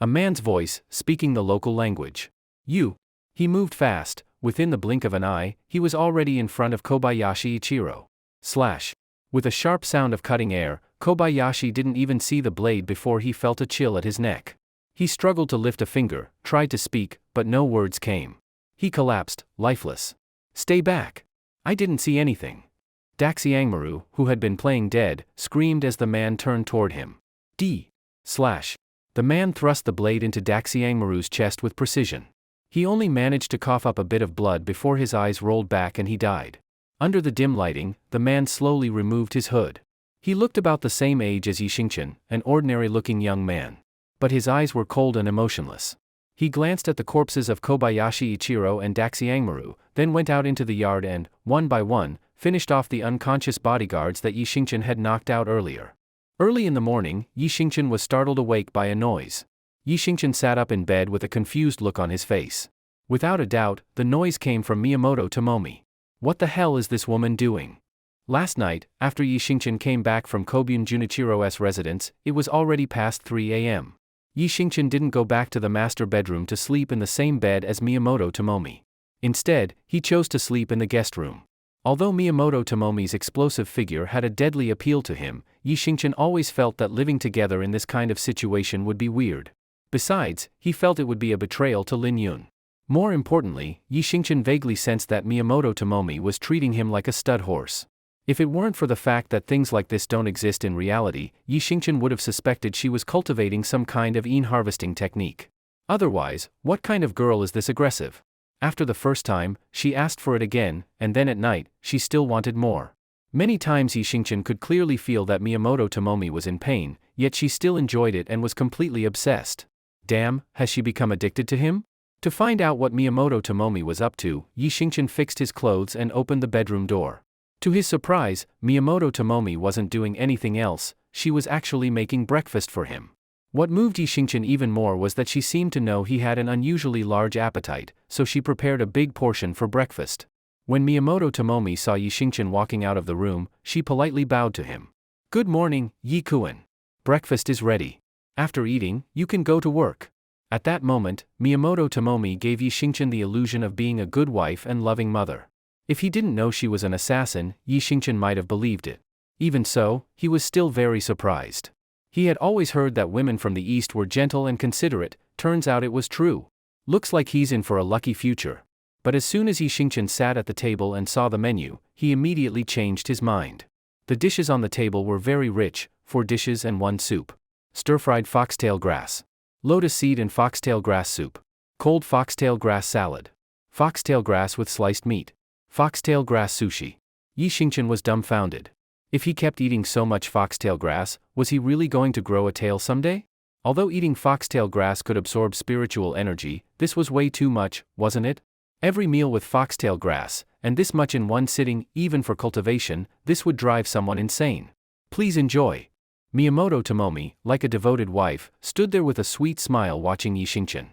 A man's voice, speaking the local language. You. He moved fast. Within the blink of an eye, he was already in front of Kobayashi Ichiro. Slash. With a sharp sound of cutting air, Kobayashi didn't even see the blade before he felt a chill at his neck. He struggled to lift a finger, tried to speak, but no words came. He collapsed, lifeless. Stay back. I didn't see anything. Daxiangmaru, who had been playing dead, screamed as the man turned toward him. Slash. The man thrust the blade into Daxiangmaru's chest with precision. He only managed to cough up a bit of blood before his eyes rolled back and he died. Under the dim lighting, the man slowly removed his hood. He looked about the same age as Yishinchin, an ordinary-looking young man. But his eyes were cold and emotionless. He glanced at the corpses of Kobayashi Ichiro and Daxiangmaru, then went out into the yard and, one by one, finished off the unconscious bodyguards that Yishinchin had knocked out earlier. Early in the morning, Yishinchin was startled awake by a noise. Yishinchin sat up in bed with a confused look on his face. Without a doubt, the noise came from Miyamoto Tomomi. What the hell is this woman doing? Last night, after Yishinchin came back from Kobun Junichiro's residence, it was already past 3 a.m. Yishinchin didn't go back to the master bedroom to sleep in the same bed as Miyamoto Tomomi. Instead, he chose to sleep in the guest room. Although Miyamoto Tomomi's explosive figure had a deadly appeal to him, Yishinchin always felt that living together in this kind of situation would be weird. Besides, he felt it would be a betrayal to Lin Yun. More importantly, Yishinchin vaguely sensed that Miyamoto Tomomi was treating him like a stud horse. If it weren't for the fact that things like this don't exist in reality, Yishinchin would have suspected she was cultivating some kind of harvesting technique. Otherwise, what kind of girl is this aggressive? After the first time, she asked for it again, and then at night, she still wanted more. Many times Yishinchin could clearly feel that Miyamoto Tomomi was in pain, yet she still enjoyed it and was completely obsessed. Damn, has she become addicted to him? To find out what Miyamoto Tomomi was up to, Yishinchin fixed his clothes and opened the bedroom door. To his surprise, Miyamoto Tomomi wasn't doing anything else, she was actually making breakfast for him. What moved Yishinchin even more was that she seemed to know he had an unusually large appetite, so she prepared a big portion for breakfast. When Miyamoto Tomomi saw Yishinchin walking out of the room, she politely bowed to him. Good morning, Yi-kun. Breakfast is ready. After eating, you can go to work. At that moment, Miyamoto Tomomi gave Yishinchin the illusion of being a good wife and loving mother. If he didn't know she was an assassin, Yishinchin might have believed it. Even so, he was still very surprised. He had always heard that women from the East were gentle and considerate, turns out it was true. Looks like he's in for a lucky future. But as soon as Yishinchin sat at the table and saw the menu, he immediately changed his mind. The dishes on the table were very rich, 4 dishes and 1 soup. Stir-fried foxtail grass. Lotus seed and foxtail grass soup. Cold foxtail grass salad. Foxtail grass with sliced meat. Foxtail grass sushi. Yishinchin was dumbfounded. If he kept eating so much foxtail grass, was he really going to grow a tail someday? Although eating foxtail grass could absorb spiritual energy, this was way too much, wasn't it? Every meal with foxtail grass, and this much in one sitting, even for cultivation, this would drive someone insane. Please enjoy. Miyamoto Tomomi, like a devoted wife, stood there with a sweet smile watching Yishinchin.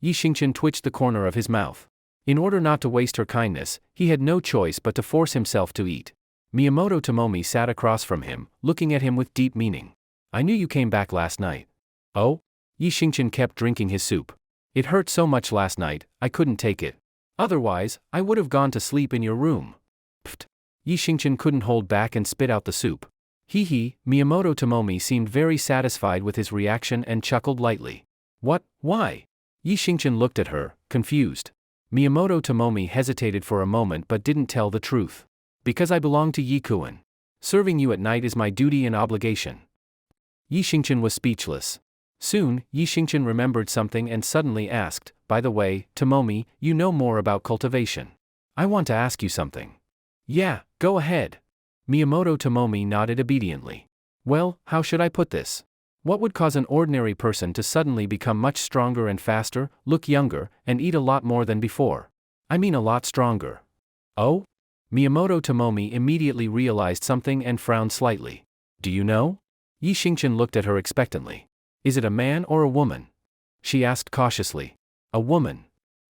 Yishinchin twitched the corner of his mouth. In order not to waste her kindness, he had no choice but to force himself to eat. Miyamoto Tomomi sat across from him, looking at him with deep meaning. I knew you came back last night. Oh? Yishinchin kept drinking his soup. It hurt so much last night, I couldn't take it. Otherwise, I would have gone to sleep in your room. Pfft. Yishinchin couldn't hold back and spit out the soup. Hee, Miyamoto Tomomi seemed very satisfied with his reaction and chuckled lightly. What, why? Yishinchin looked at her, confused. Miyamoto Tomomi hesitated for a moment but didn't tell the truth. Because I belong to Yi-kun. Serving you at night is my duty and obligation. Yishinchin was speechless. Soon, Yishinchin remembered something and suddenly asked, by the way, Tomomi, you know more about cultivation. I want to ask you something. Yeah, go ahead. Miyamoto Tomomi nodded obediently. Well, how should I put this? What would cause an ordinary person to suddenly become much stronger and faster, look younger, and eat a lot more than before? I mean a lot stronger. Oh? Miyamoto Tomomi immediately realized something and frowned slightly. Do you know? Yi Xingchen looked at her expectantly. Is it a man or a woman? She asked cautiously. A woman.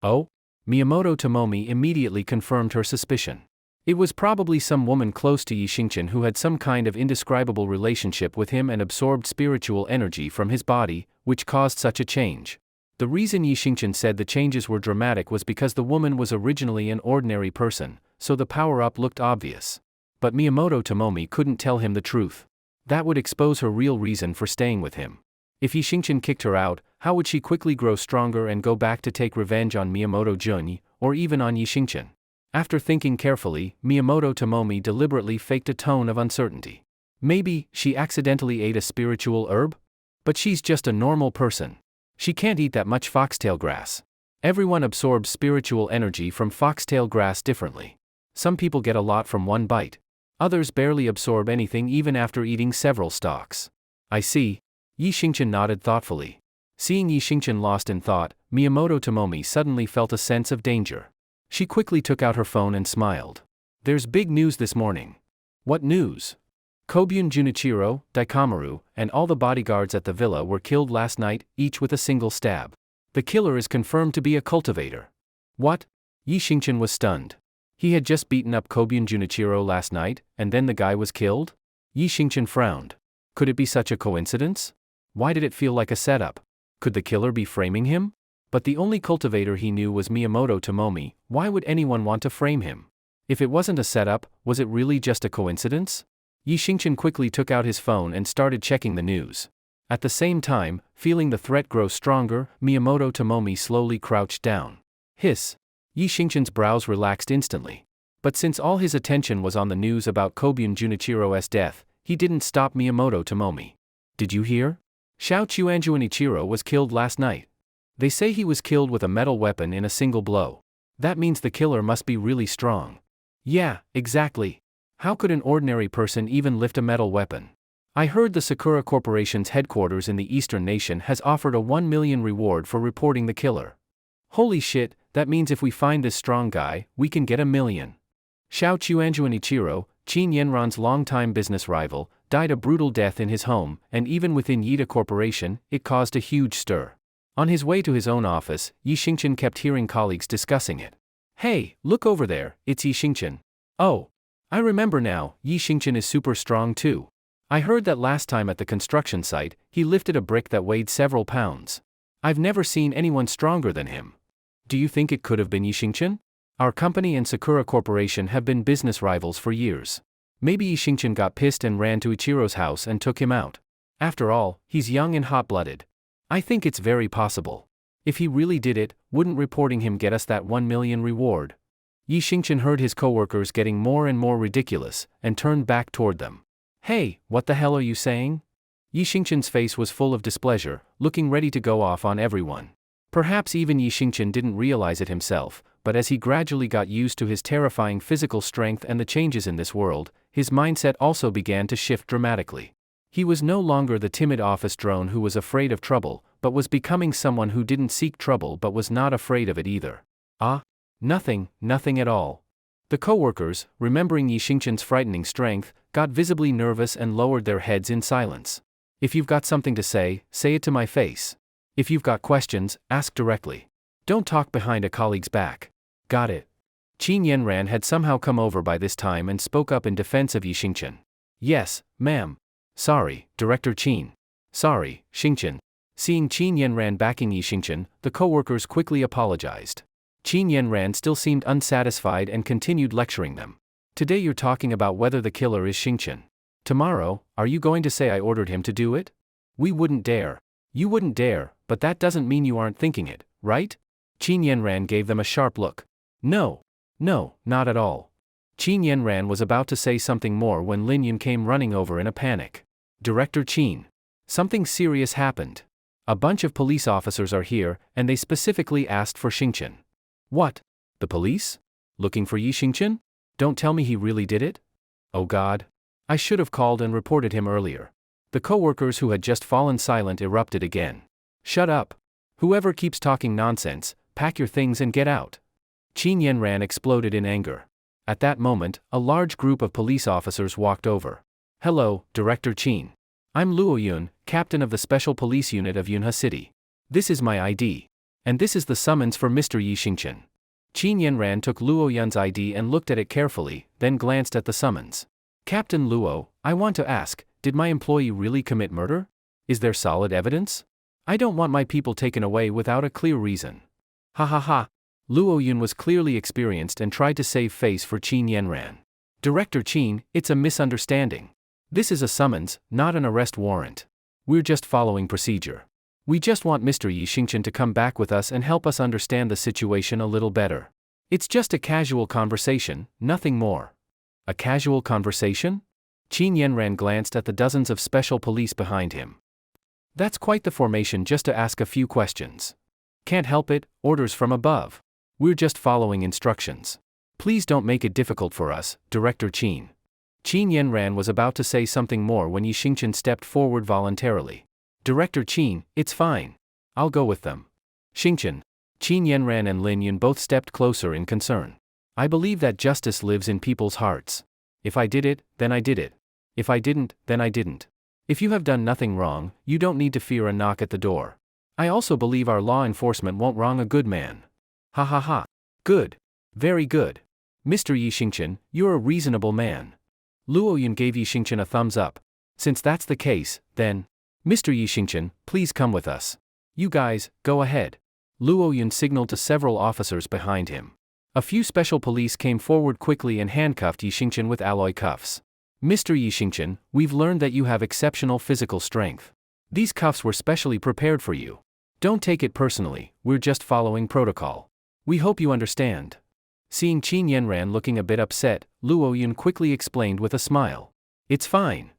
Oh? Miyamoto Tomomi immediately confirmed her suspicion. It was probably some woman close to Yi Xingchen who had some kind of indescribable relationship with him and absorbed spiritual energy from his body, which caused such a change. The reason Yi Xingchen said the changes were dramatic was because the woman was originally an ordinary person, so the power-up looked obvious. But Miyamoto Tomomi couldn't tell him the truth. That would expose her real reason for staying with him. If Yi Xingchen kicked her out, how would she quickly grow stronger and go back to take revenge on Miyamoto Junyi, or even on Yi Xingchen? After thinking carefully, Miyamoto Tomomi deliberately faked a tone of uncertainty. Maybe she accidentally ate a spiritual herb? But she's just a normal person. She can't eat that much foxtail grass. Everyone absorbs spiritual energy from foxtail grass differently. Some people get a lot from one bite. Others barely absorb anything even after eating several stalks. I see. Yi Xingchen nodded thoughtfully. Seeing Yi Xingchen lost in thought, Miyamoto Tomomi suddenly felt a sense of danger. She quickly took out her phone and smiled. There's big news this morning. What news? Kobun Junichiro, Daikamaru, and all the bodyguards at the villa were killed last night, each with a single stab. The killer is confirmed to be a cultivator. What? Yi Xingchen was stunned. He had just beaten up Kobun Junichiro last night, and then the guy was killed? Yi Xingchen frowned. Could it be such a coincidence? Why did it feel like a setup? Could the killer be framing him? But the only cultivator he knew was Miyamoto Tomomi. Why would anyone want to frame him? If it wasn't a setup, was it really just a coincidence? Yi Xingchen quickly took out his phone and started checking the news. At the same time, feeling the threat grow stronger, Miyamoto Tomomi slowly crouched down. Hiss. Yi Xingchen's brows relaxed instantly. But since all his attention was on the news about Kobun Junichiro's death, he didn't stop Miyamoto Tomomi. Did you hear? Xiao Chuanjuanichiro was killed last night. They say he was killed with a metal weapon in a single blow. That means the killer must be really strong. Yeah, exactly. How could an ordinary person even lift a metal weapon? I heard the Sakura Corporation's headquarters in the Eastern Nation has offered a 1 million reward for reporting the killer. Holy shit, that means if we find this strong guy, we can get $1 million. Xiao Chuanjuanichiro, Qin Yenran's longtime business rival, died a brutal death in his home, and even within Yida Corporation, it caused a huge stir. On his way to his own office, Yi Xingchen kept hearing colleagues discussing it. Hey, look over there, it's Yi Xingchen. Oh, I remember now, Yi Xingchen is super strong too. I heard that last time at the construction site, he lifted a brick that weighed several pounds. I've never seen anyone stronger than him. Do you think it could have been Yi Xingchen? Our company and Sakura Corporation have been business rivals for years. Maybe Yi Xingchen got pissed and ran to Ichiro's house and took him out. After all, he's young and hot-blooded. I think it's very possible. If he really did it, wouldn't reporting him get us that 1 million reward? Yi Xingchen heard his coworkers getting more and more ridiculous, and turned back toward them. Hey, what the hell are you saying? Yi Xingchen's face was full of displeasure, looking ready to go off on everyone. Perhaps even Yi Xingchen didn't realize it himself, but as he gradually got used to his terrifying physical strength and the changes in this world, his mindset also began to shift dramatically. He was no longer the timid office drone who was afraid of trouble, but was becoming someone who didn't seek trouble but was not afraid of it either. Nothing at all. The coworkers, remembering Yi Xingchen's frightening strength, got visibly nervous and lowered their heads in silence. If you've got something to say it to my face. If you've got questions, ask directly. Don't talk behind a colleague's back. Got it. Qin Yenran had somehow come over by this time and spoke up in defense of Yi Xingchen. Yes, ma'am. Sorry, Director Qin. Sorry, Xingchen. Seeing Qin Yenran backing Yi Xingchen, the coworkers quickly apologized. Qin Yenran still seemed unsatisfied and continued lecturing them. Today you're talking about whether the killer is Xingchen. Tomorrow, are you going to say I ordered him to do it? We wouldn't dare. You wouldn't dare, but that doesn't mean you aren't thinking it, right? Qin Yenran gave them a sharp look. No, not at all. Qin Yenran was about to say something more when Lin Yun came running over in a panic. Director Qin. Something serious happened. A bunch of police officers are here, and they specifically asked for Xingchen. What? The police? Looking for Yi Xingchen? Don't tell me he really did it? Oh God. I should have called and reported him earlier. The coworkers who had just fallen silent erupted again. Shut up. Whoever keeps talking nonsense, pack your things and get out. Qin Yenran exploded in anger. At that moment, a large group of police officers walked over. "Hello, Director Chin. I'm Luo Yun, captain of the Special Police Unit of Yunha City. This is my ID. And this is the summons for Mr. Yi Xingchen." Qin Yanran took Luo Yun's ID and looked at it carefully, then glanced at the summons. "Captain Luo, I want to ask, did my employee really commit murder? Is there solid evidence? I don't want my people taken away without a clear reason." Ha ha ha. Luo Yun was clearly experienced and tried to save face for Qin Yanran. "Director Qin, it's a misunderstanding. This is a summons, not an arrest warrant. We're just following procedure. We just want Mr. Yi Xingchen to come back with us and help us understand the situation a little better. It's just a casual conversation, nothing more." A casual conversation? Qin Yanran glanced at the dozens of special police behind him. That's quite the formation just to ask a few questions. Can't help it, orders from above. We're just following instructions. Please don't make it difficult for us, Director Qin. Qin Yanran was about to say something more when Yi Xingchen stepped forward voluntarily. "Director Qin, it's fine. I'll go with them." "Xingchen." Qin Yanran and Lin Yun both stepped closer in concern. "I believe that justice lives in people's hearts. If I did it, then I did it. If I didn't, then I didn't. If you have done nothing wrong, you don't need to fear a knock at the door. I also believe our law enforcement won't wrong a good man." Ha ha ha. Good. Very good. Mr. Yi Xingchen, you're a reasonable man. Luo Yun gave Yi Xingchen a thumbs up. "Since that's the case, then, Mr. Yi Xingchen, please come with us. You guys, go ahead." Luo Yun signaled to several officers behind him. A few special police came forward quickly and handcuffed Yi Xingchen with alloy cuffs. "Mr. Yi Xingchen, we've learned that you have exceptional physical strength. These cuffs were specially prepared for you. Don't take it personally, we're just following protocol. We hope you understand." Seeing Qin Yanran looking a bit upset, Luo Yun quickly explained with a smile. "It's fine."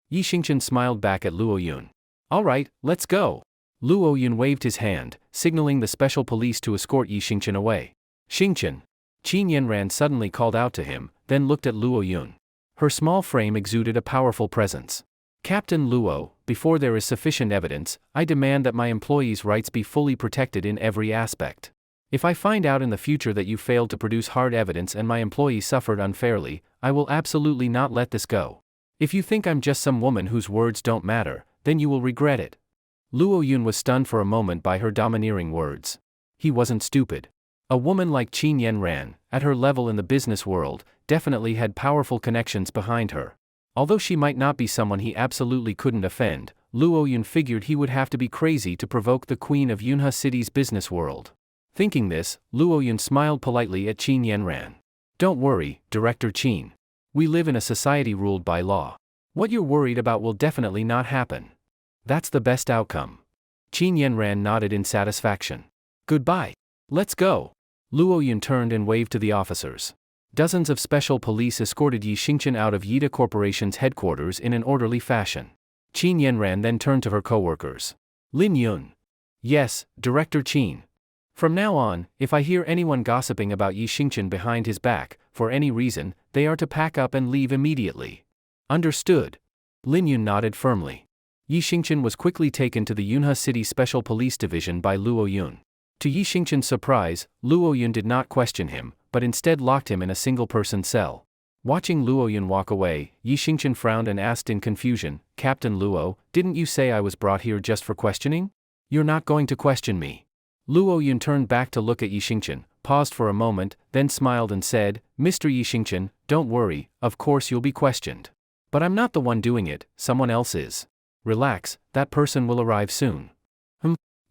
Yi Xingchen smiled back at Luo Yun. "All right, let's go." Luo Yun waved his hand, signaling the special police to escort Yi Xingchen away. "Xingchen." Qin Yanran suddenly called out to him, then looked at Luo Yun. Her small frame exuded a powerful presence. "Captain Luo, before there is sufficient evidence, I demand that my employees' rights be fully protected in every aspect. If I find out in the future that you failed to produce hard evidence and my employee suffered unfairly, I will absolutely not let this go. If you think I'm just some woman whose words don't matter, then you will regret it." Luo Yun was stunned for a moment by her domineering words. He wasn't stupid. A woman like Qin Yanran, at her level in the business world, definitely had powerful connections behind her. Although she might not be someone he absolutely couldn't offend, Luo Yun figured he would have to be crazy to provoke the queen of Yunha City's business world. Thinking this, Luo Yun smiled politely at Qin Yanran. "Don't worry, Director Qin. We live in a society ruled by law. What you're worried about will definitely not happen. That's the best outcome." Qin Yanran nodded in satisfaction. "Goodbye. Let's go." Luo Yun turned and waved to the officers. Dozens of special police escorted Yi Xingchen out of Yida Corporation's headquarters in an orderly fashion. Qin Yanran then turned to her co-workers. "Lin Yun." "Yes, Director Qin. From now on, if I hear anyone gossiping about Yi Xingchen behind his back, for any reason, they are to pack up and leave immediately." "Understood." Lin Yun nodded firmly. Yi Xingchen was quickly taken to the Yunha City Special Police Division by Luo Yun. To Yi Xingchen's surprise, Luo Yun did not question him, but instead locked him in a single-person cell. Watching Luo Yun walk away, Yi Xingchen frowned and asked in confusion, "Captain Luo, didn't you say I was brought here just for questioning? You're not going to question me?" Luo Yun turned back to look at Yi Xingchen, paused for a moment, then smiled and said, "Mr. Yi Xingchen, don't worry, of course you'll be questioned. But I'm not the one doing it, someone else is. Relax, that person will arrive soon."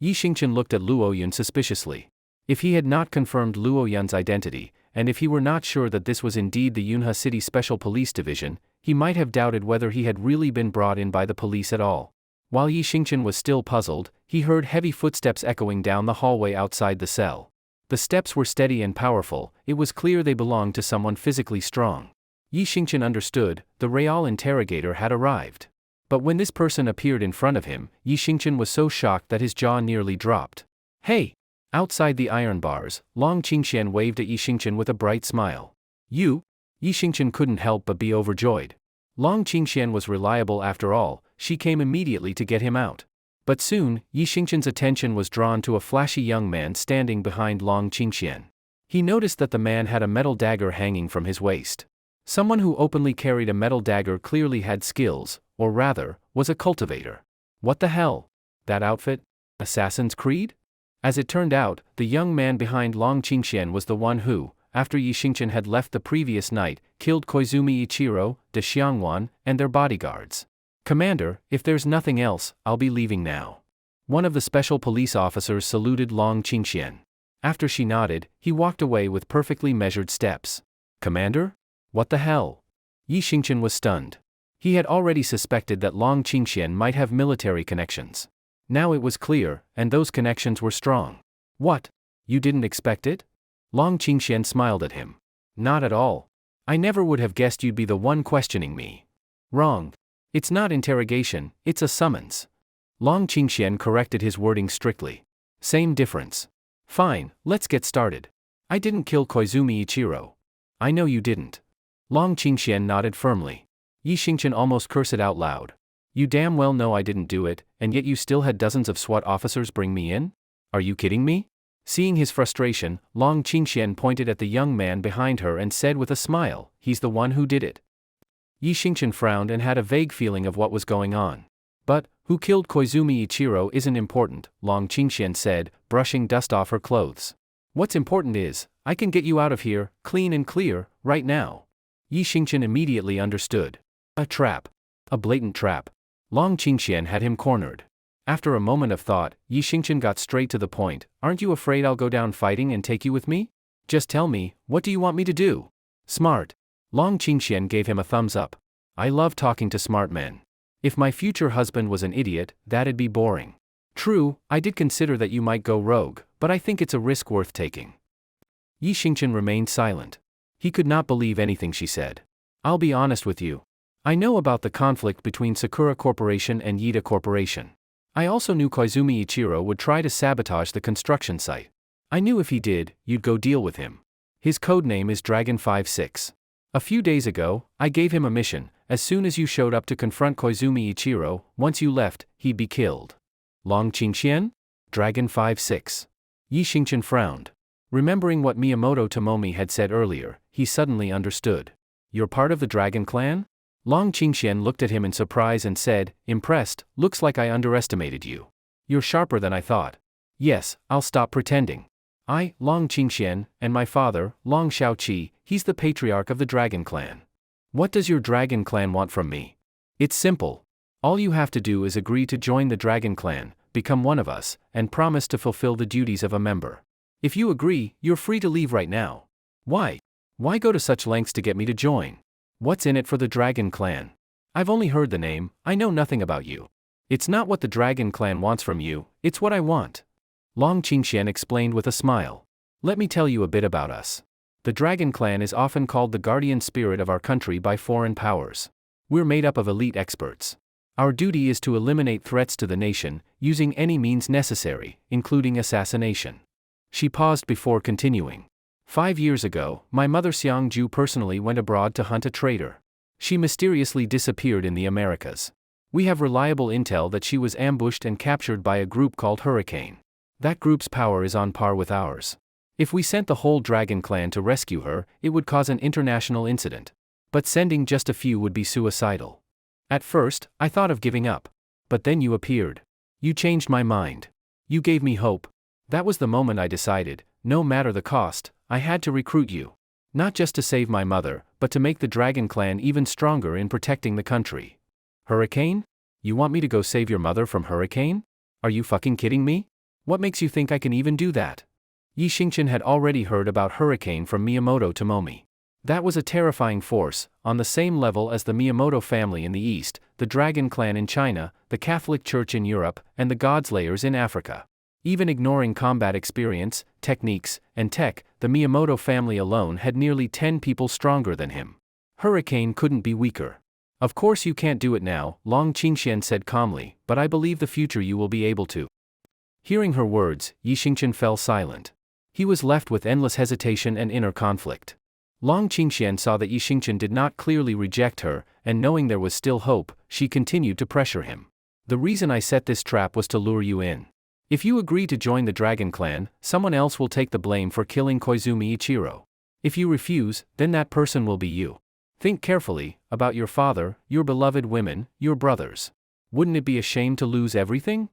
Yi Xingchen looked at Luo Yun suspiciously. If he had not confirmed Luo Yun's identity, and if he were not sure that this was indeed the Yunha City Special Police Division, he might have doubted whether he had really been brought in by the police at all. While Yi Xingchen was still puzzled, he heard heavy footsteps echoing down the hallway outside the cell. The steps were steady and powerful, it was clear they belonged to someone physically strong. Yi Xingchen understood, the Real interrogator had arrived. But when this person appeared in front of him, Yi Xingchen was so shocked that his jaw nearly dropped. "Hey!" Outside the iron bars, Long Qingxian waved at Yi Xingchen with a bright smile. "You?" Yi Xingchen couldn't help but be overjoyed. Long Qingxian was reliable after all, she came immediately to get him out. But soon, Yi Xingchen's attention was drawn to a flashy young man standing behind Long Qingxian. He noticed that the man had a metal dagger hanging from his waist. Someone who openly carried a metal dagger clearly had skills, or rather, was a cultivator. What the hell? That outfit? Assassin's Creed? As it turned out, the young man behind Long Qingxian was the one who, after Yi Xingqian had left the previous night, killed Koizumi Ichiro, De Xiangwan, and their bodyguards. Commander, if there's nothing else, I'll be leaving now. One of the special police officers saluted Long Qingxian. After she nodded, he walked away with perfectly measured steps. Commander? What the hell? Yi Xingqian was stunned. He had already suspected that Long Qingxian might have military connections. Now it was clear, and those connections were strong. What? You didn't expect it? Long Qingxian smiled at him. Not at all. I never would have guessed you'd be the one questioning me. Wrong. It's not interrogation, it's a summons. Long Qingxian corrected his wording strictly. Same difference. Fine, let's get started. I didn't kill Koizumi Ichiro. I know you didn't. Long Qingxian nodded firmly. Yi Xingqian almost cursed out loud. You damn well know I didn't do it, and yet you still had dozens of SWAT officers bring me in? Are you kidding me? Seeing his frustration, Long Qingxian pointed at the young man behind her and said with a smile, he's the one who did it. Yi Xingqian frowned and had a vague feeling of what was going on. But, who killed Koizumi Ichiro isn't important, Long Qingxian said, brushing dust off her clothes. What's important is, I can get you out of here, clean and clear, right now. Yi Xingqian immediately understood. A trap. A blatant trap. Long Qingxian had him cornered. After a moment of thought, Yi Xingqian got straight to the point. Aren't you afraid I'll go down fighting and take you with me? Just tell me, what do you want me to do? Smart. Long Qingxian gave him a thumbs up. I love talking to smart men. If my future husband was an idiot, that'd be boring. True, I did consider that you might go rogue, but I think it's a risk worth taking. Yi Xingqian remained silent. He could not believe anything she said. I'll be honest with you. I know about the conflict between Sakura Corporation and Yida Corporation. I also knew Koizumi Ichiro would try to sabotage the construction site. I knew if he did, you'd go deal with him. His codename is Dragon 56. A few days ago, I gave him a mission. As soon as you showed up to confront Koizumi Ichiro, once you left, he'd be killed. Long Qingxian? Dragon 56. Yi Xingqian frowned. Remembering what Miyamoto Tomomi had said earlier, he suddenly understood. You're part of the Dragon Clan? Long Qingxian looked at him in surprise and said, impressed, looks like I underestimated you. You're sharper than I thought. Yes, I'll stop pretending. I, Long Qingxian, and my father, Long Shaoqi, he's the patriarch of the Dragon Clan. What does your Dragon Clan want from me? It's simple. All you have to do is agree to join the Dragon Clan, become one of us, and promise to fulfill the duties of a member. If you agree, you're free to leave right now. Why? Why go to such lengths to get me to join? What's in it for the Dragon Clan? I've only heard the name, I know nothing about you. It's not what the Dragon Clan wants from you, it's what I want. Long Qingxian explained with a smile. Let me tell you a bit about us. The Dragon Clan is often called the guardian spirit of our country by foreign powers. We're made up of elite experts. Our duty is to eliminate threats to the nation, using any means necessary, including assassination. She paused before continuing. 5 years ago, my mother Xiangju personally went abroad to hunt a traitor. She mysteriously disappeared in the Americas. We have reliable intel that she was ambushed and captured by a group called Hurricane. That group's power is on par with ours. If we sent the whole Dragon Clan to rescue her, it would cause an international incident. But sending just a few would be suicidal. At first, I thought of giving up. But then you appeared. You changed my mind. You gave me hope. That was the moment I decided, no matter the cost, I had to recruit you. Not just to save my mother, but to make the Dragon Clan even stronger in protecting the country. Hurricane? You want me to go save your mother from Hurricane? Are you fucking kidding me? What makes you think I can even do that? Yi Xingqian had already heard about Hurricane from Miyamoto Tomomi. That was a terrifying force, on the same level as the Miyamoto family in the East, the Dragon Clan in China, the Catholic Church in Europe, and the Godslayers in Africa. Even ignoring combat experience, techniques, and tech, the Miyamoto family alone had nearly 10 people stronger than him. Hurricane couldn't be weaker. Of course you can't do it now, Long Qingxian said calmly, but I believe the future you will be able to. Hearing her words, Yi Xingqian fell silent. He was left with endless hesitation and inner conflict. Long Qingxian saw that Yi Xingqian did not clearly reject her, and knowing there was still hope, she continued to pressure him. The reason I set this trap was to lure you in. If you agree to join the Dragon Clan, someone else will take the blame for killing Koizumi Ichiro. If you refuse, then that person will be you. Think carefully about your father, your beloved women, your brothers. Wouldn't it be a shame to lose everything?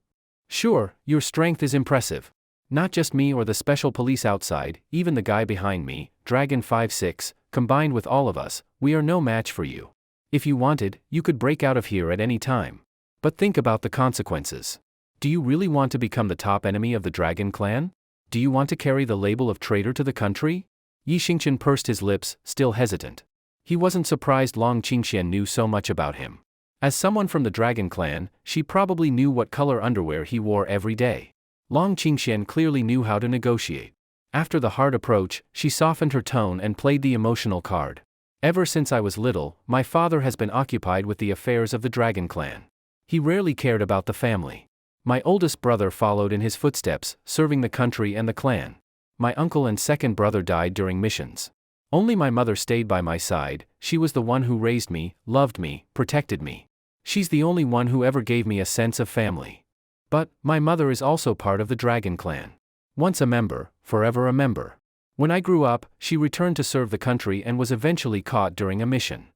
Sure, your strength is impressive. Not just me or the special police outside, even the guy behind me, Dragon 5-6, combined with all of us, we are no match for you. If you wanted, you could break out of here at any time. But think about the consequences. Do you really want to become the top enemy of the Dragon Clan? Do you want to carry the label of traitor to the country? Yi Xingqian pursed his lips, still hesitant. He wasn't surprised Long Qingxian knew so much about him. As someone from the Dragon Clan, she probably knew what color underwear he wore every day. Long Qingxian clearly knew how to negotiate. After the hard approach, she softened her tone and played the emotional card. Ever since I was little, my father has been occupied with the affairs of the Dragon Clan. He rarely cared about the family. My oldest brother followed in his footsteps, serving the country and the clan. My uncle and second brother died during missions. Only my mother stayed by my side. She was the one who raised me, loved me, protected me. She's the only one who ever gave me a sense of family. But, my mother is also part of the Dragon Clan. Once a member, forever a member. When I grew up, she returned to serve the country and was eventually caught during a mission.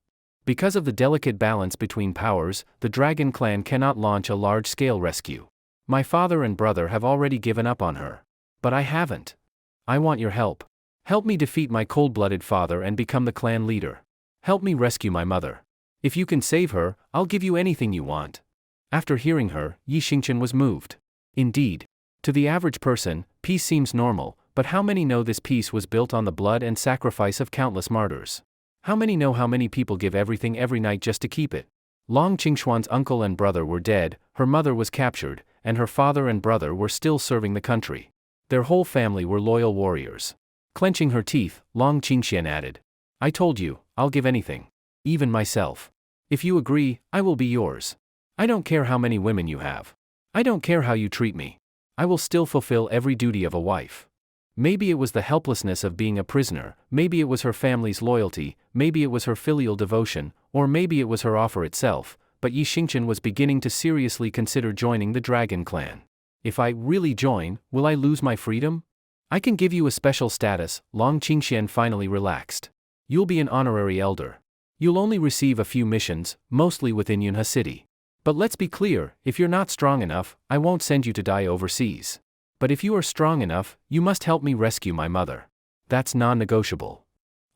Because of the delicate balance between powers, the Dragon Clan cannot launch a large-scale rescue. My father and brother have already given up on her. But I haven't. I want your help. Help me defeat my cold-blooded father and become the clan leader. Help me rescue my mother. If you can save her, I'll give you anything you want. After hearing her, Yi Xingqian was moved. Indeed. To the average person, peace seems normal, but how many know this peace was built on the blood and sacrifice of countless martyrs? How many know how many people give everything every night just to keep it? Long Qingshuan's uncle and brother were dead, her mother was captured, and her father and brother were still serving the country. Their whole family were loyal warriors. Clenching her teeth, Long Qingxian added, I told you, I'll give anything. Even myself. If you agree, I will be yours. I don't care how many women you have. I don't care how you treat me. I will still fulfill every duty of a wife. Maybe it was the helplessness of being a prisoner, maybe it was her family's loyalty, maybe it was her filial devotion, or maybe it was her offer itself, but Yi Xingqian was beginning to seriously consider joining the Dragon Clan. If I really join, will I lose my freedom? I can give you a special status. Long Qingxian finally relaxed. You'll be an honorary elder. You'll only receive a few missions, mostly within Yunhe City. But let's be clear, if you're not strong enough, I won't send you to die overseas. But if you are strong enough, you must help me rescue my mother. That's non-negotiable.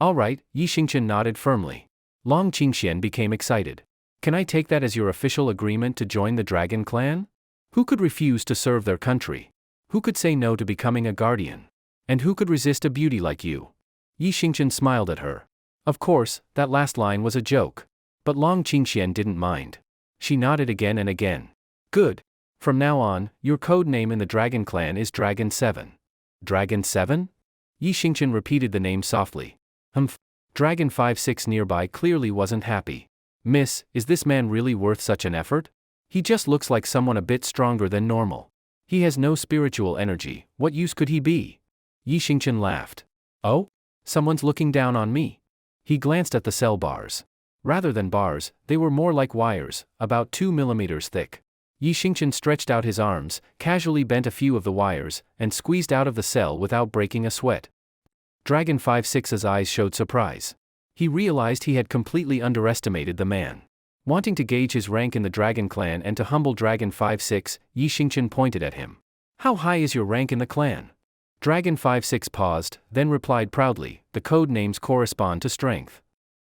All right, Yi Xingqian nodded firmly. Long Qingxian became excited. Can I take that as your official agreement to join the Dragon Clan? Who could refuse to serve their country? Who could say no to becoming a guardian? And who could resist a beauty like you? Yi Xingqian smiled at her. Of course, that last line was a joke. But Long Qingxian didn't mind. She nodded again and again. Good. From now on, your code name in the Dragon Clan is Dragon 7. Dragon 7? Yi Xingqian repeated the name softly. Dragon 5-6 nearby clearly wasn't happy. Miss, is this man really worth such an effort? He just looks like someone a bit stronger than normal. He has no spiritual energy, what use could he be? Yi Xingqian laughed. Oh? Someone's looking down on me. He glanced at the cell bars. Rather than bars, they were more like wires, about 2 millimeters thick. Yi Xingqian stretched out his arms, casually bent a few of the wires, and squeezed out of the cell without breaking a sweat. Dragon 5-6's eyes showed surprise. He realized he had completely underestimated the man. Wanting to gauge his rank in the Dragon Clan and to humble Dragon 5-6, Yi Xingqian pointed at him. How high is your rank in the clan? Dragon 5-6 paused, then replied proudly, the code names correspond to strength.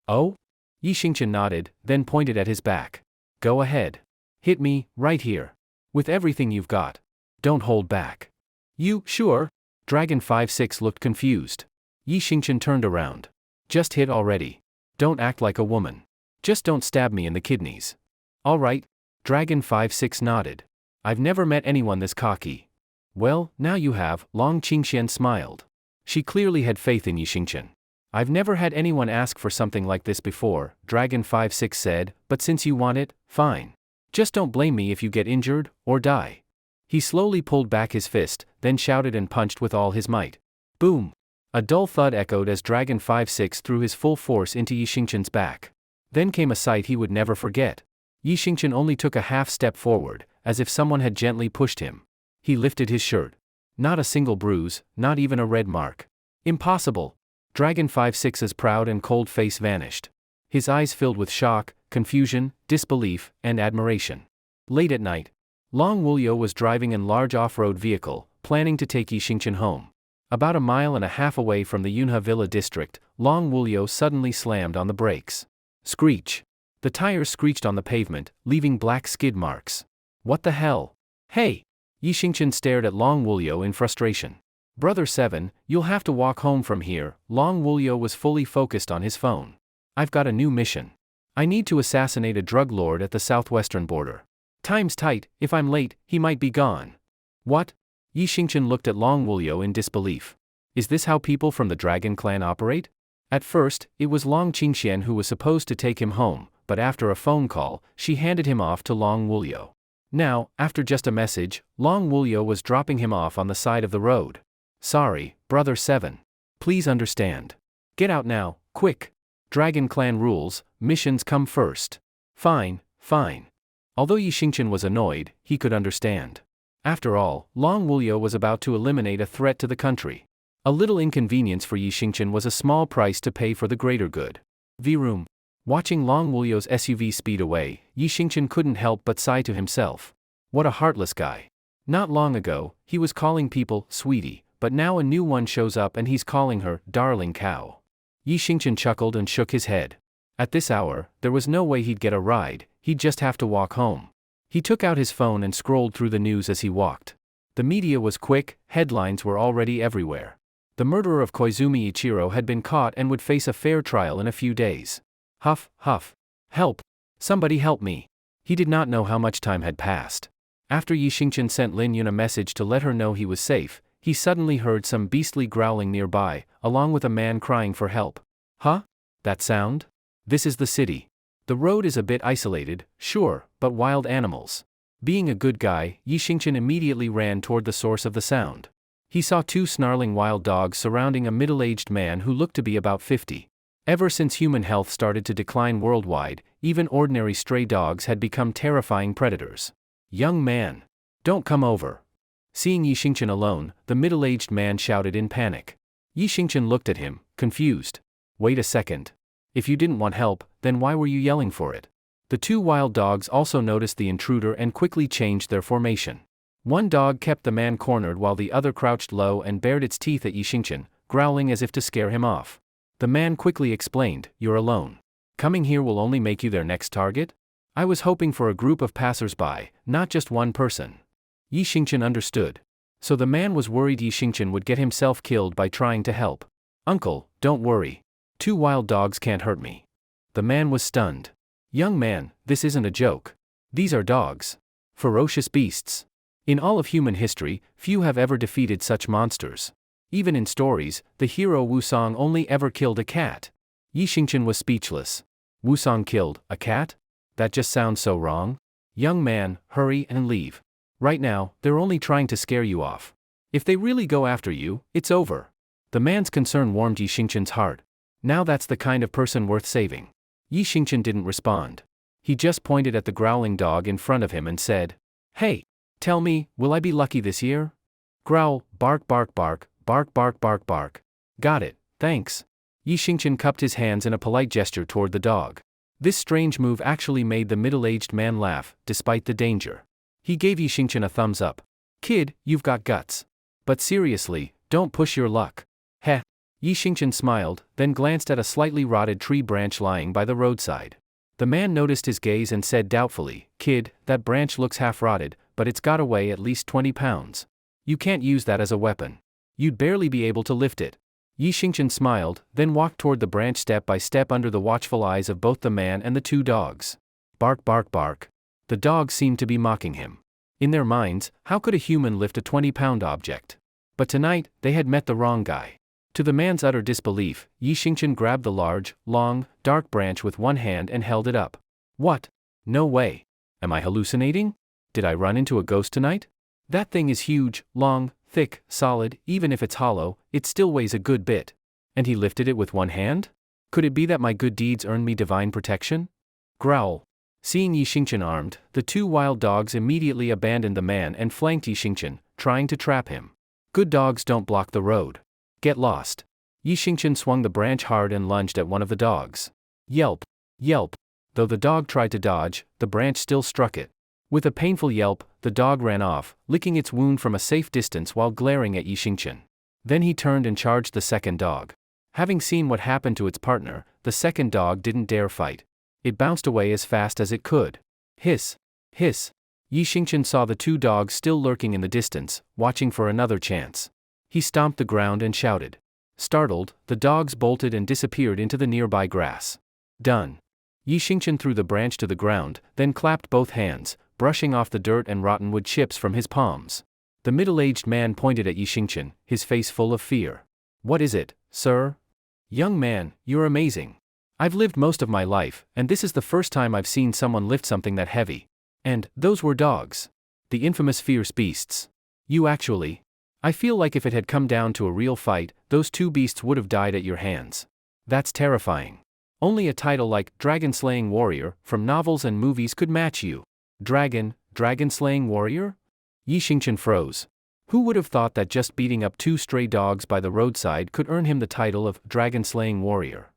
Oh? Yi Xingqian nodded, then pointed at his back. Go ahead. Hit me, right here. With everything you've got. Don't hold back. You, sure? Dragon 5-6 looked confused. Yi Xingqian turned around. Just hit already. Don't act like a woman. Just don't stab me in the kidneys. All right. Dragon 5-6 nodded. I've never met anyone this cocky. Well, now you have, Long Qingxian smiled. She clearly had faith in Yi Xingqian. I've never had anyone ask for something like this before, Dragon 5-6 said, but since you want it, fine. Just don't blame me if you get injured, or die. He slowly pulled back his fist, then shouted and punched with all his might. Boom! A dull thud echoed as Dragon 5-6 threw his full force into Yi Xingqian's back. Then came a sight he would never forget. Yi Xingqian only took a half step forward, as if someone had gently pushed him. He lifted his shirt. Not a single bruise, not even a red mark. Impossible. Dragon 5-6's proud and cold face vanished. His eyes filled with shock, confusion, disbelief, and admiration. Late at night, Long Wulyo was driving in large off-road vehicle, planning to take Yixingchen home. About a mile and a half away from the Yunhe Villa district, Long Wulyo suddenly slammed on the brakes. Screech. The tires screeched on the pavement, leaving black skid marks. What the hell? Hey! Yixingchen stared at Long Wulyo in frustration. Brother 7, you'll have to walk home from here. Long Wulyo was fully focused on his phone. I've got a new mission. I need to assassinate a drug lord at the southwestern border. Time's tight, if I'm late, he might be gone. What? Yixingchen looked at Long Wulyo in disbelief. Is this how people from the Dragon Clan operate? At first, it was Long Qingxian who was supposed to take him home, but after a phone call, she handed him off to Long Wulyo. Now, after just a message, Long Wulyo was dropping him off on the side of the road. Sorry, Brother 7. Please understand. Get out now, quick. Dragon Clan rules, missions come first. Fine, fine. Although Yixingchen was annoyed, he could understand. After all, Long Wulyo was about to eliminate a threat to the country. A little inconvenience for Yixingchen was a small price to pay for the greater good. V-room. Watching Long Wulyo's SUV speed away, Yixingchen couldn't help but sigh to himself. What a heartless guy. Not long ago, he was calling people sweetie, but now a new one shows up and he's calling her darling cow. Yixingchen chuckled and shook his head. At this hour, there was no way he'd get a ride, he'd just have to walk home. He took out his phone and scrolled through the news as he walked. The media was quick, headlines were already everywhere. The murderer of Koizumi Ichiro had been caught and would face a fair trial in a few days. Huff, huff. Help! Somebody help me! He did not know how much time had passed. After Yixingchen sent Lin Yun a message to let her know he was safe, he suddenly heard some beastly growling nearby, along with a man crying for help. Huh? That sound? This is the city. The road is a bit isolated, sure, but wild animals. Being a good guy, Yixingchen immediately ran toward the source of the sound. He saw two snarling wild dogs surrounding a middle-aged man who looked to be about 50. Ever since human health started to decline worldwide, even ordinary stray dogs had become terrifying predators. Young man! Don't come over! Seeing Yixingchen alone, the middle-aged man shouted in panic. Yixingchen looked at him, confused. Wait a second. If you didn't want help, then why were you yelling for it? The two wild dogs also noticed the intruder and quickly changed their formation. One dog kept the man cornered while the other crouched low and bared its teeth at Yixingchen, growling as if to scare him off. The man quickly explained, "You're alone. Coming here will only make you their next target? I was hoping for a group of passers-by, not just one person." Yixingchen understood. So the man was worried Yixingchen would get himself killed by trying to help. "Uncle, don't worry. Two wild dogs can't hurt me." The man was stunned. "Young man, this isn't a joke. These are dogs. Ferocious beasts. In all of human history, few have ever defeated such monsters. Even in stories, the hero Wusong only ever killed a cat." Yixingchen was speechless. Wusong killed a cat? That just sounds so wrong. "Young man, hurry and leave. Right now, they're only trying to scare you off. If they really go after you, it's over." The man's concern warmed Yixingchen's heart. Now that's the kind of person worth saving. Yixingchen didn't respond. He just pointed at the growling dog in front of him and said, "Hey, tell me, will I be lucky this year?" Growl, bark bark bark, bark bark bark bark. "Got it, thanks." Yixingchen cupped his hands in a polite gesture toward the dog. This strange move actually made the middle-aged man laugh, despite the danger. He gave Yixingchen a thumbs up. "Kid, you've got guts. But seriously, don't push your luck." Heh. Yixingchen smiled, then glanced at a slightly rotted tree branch lying by the roadside. The man noticed his gaze and said doubtfully, "Kid, that branch looks half rotted, but it's got to weigh at least 20 pounds. You can't use that as a weapon. You'd barely be able to lift it." Yixingchen smiled, then walked toward the branch step by step under the watchful eyes of both the man and the two dogs. Bark bark bark. The dogs seemed to be mocking him. In their minds, how could a human lift a 20-pound object? But tonight, they had met the wrong guy. To the man's utter disbelief, Yixingchen grabbed the large, long, dark branch with one hand and held it up. "What? No way. Am I hallucinating? Did I run into a ghost tonight? That thing is huge, long, thick, solid, even if it's hollow, it still weighs a good bit. And he lifted it with one hand? Could it be that my good deeds earned me divine protection?" Growl. Seeing Yixingchen armed, the two wild dogs immediately abandoned the man and flanked Yixingchen, trying to trap him. Good dogs don't block the road. Get lost. Yi Xingchen swung the branch hard and lunged at one of the dogs. Yelp, yelp. Though the dog tried to dodge, the branch still struck it. With a painful yelp, the dog ran off, licking its wound from a safe distance while glaring at Yi Xingchen. Then he turned and charged the second dog. Having seen what happened to its partner, the second dog didn't dare fight. It bounced away as fast as it could. Hiss, hiss. Yi Xingchen saw the two dogs still lurking in the distance, watching for another chance. He stomped the ground and shouted. Startled, the dogs bolted and disappeared into the nearby grass. Done. Yi Xingchen threw the branch to the ground, then clapped both hands, brushing off the dirt and rotten wood chips from his palms. The middle-aged man pointed at Yi Xingchen, his face full of fear. What is it, sir? Young man, you're amazing. I've lived most of my life, and this is the first time I've seen someone lift something that heavy. And those were dogs. The infamous fierce beasts. You actually. I feel like if it had come down to a real fight, those two beasts would have died at your hands. That's terrifying. Only a title like Dragon-Slaying Warrior from novels and movies could match you. Dragon-Slaying Warrior? Yi Xingchen froze. Who would have thought that just beating up two stray dogs by the roadside could earn him the title of Dragon-Slaying Warrior?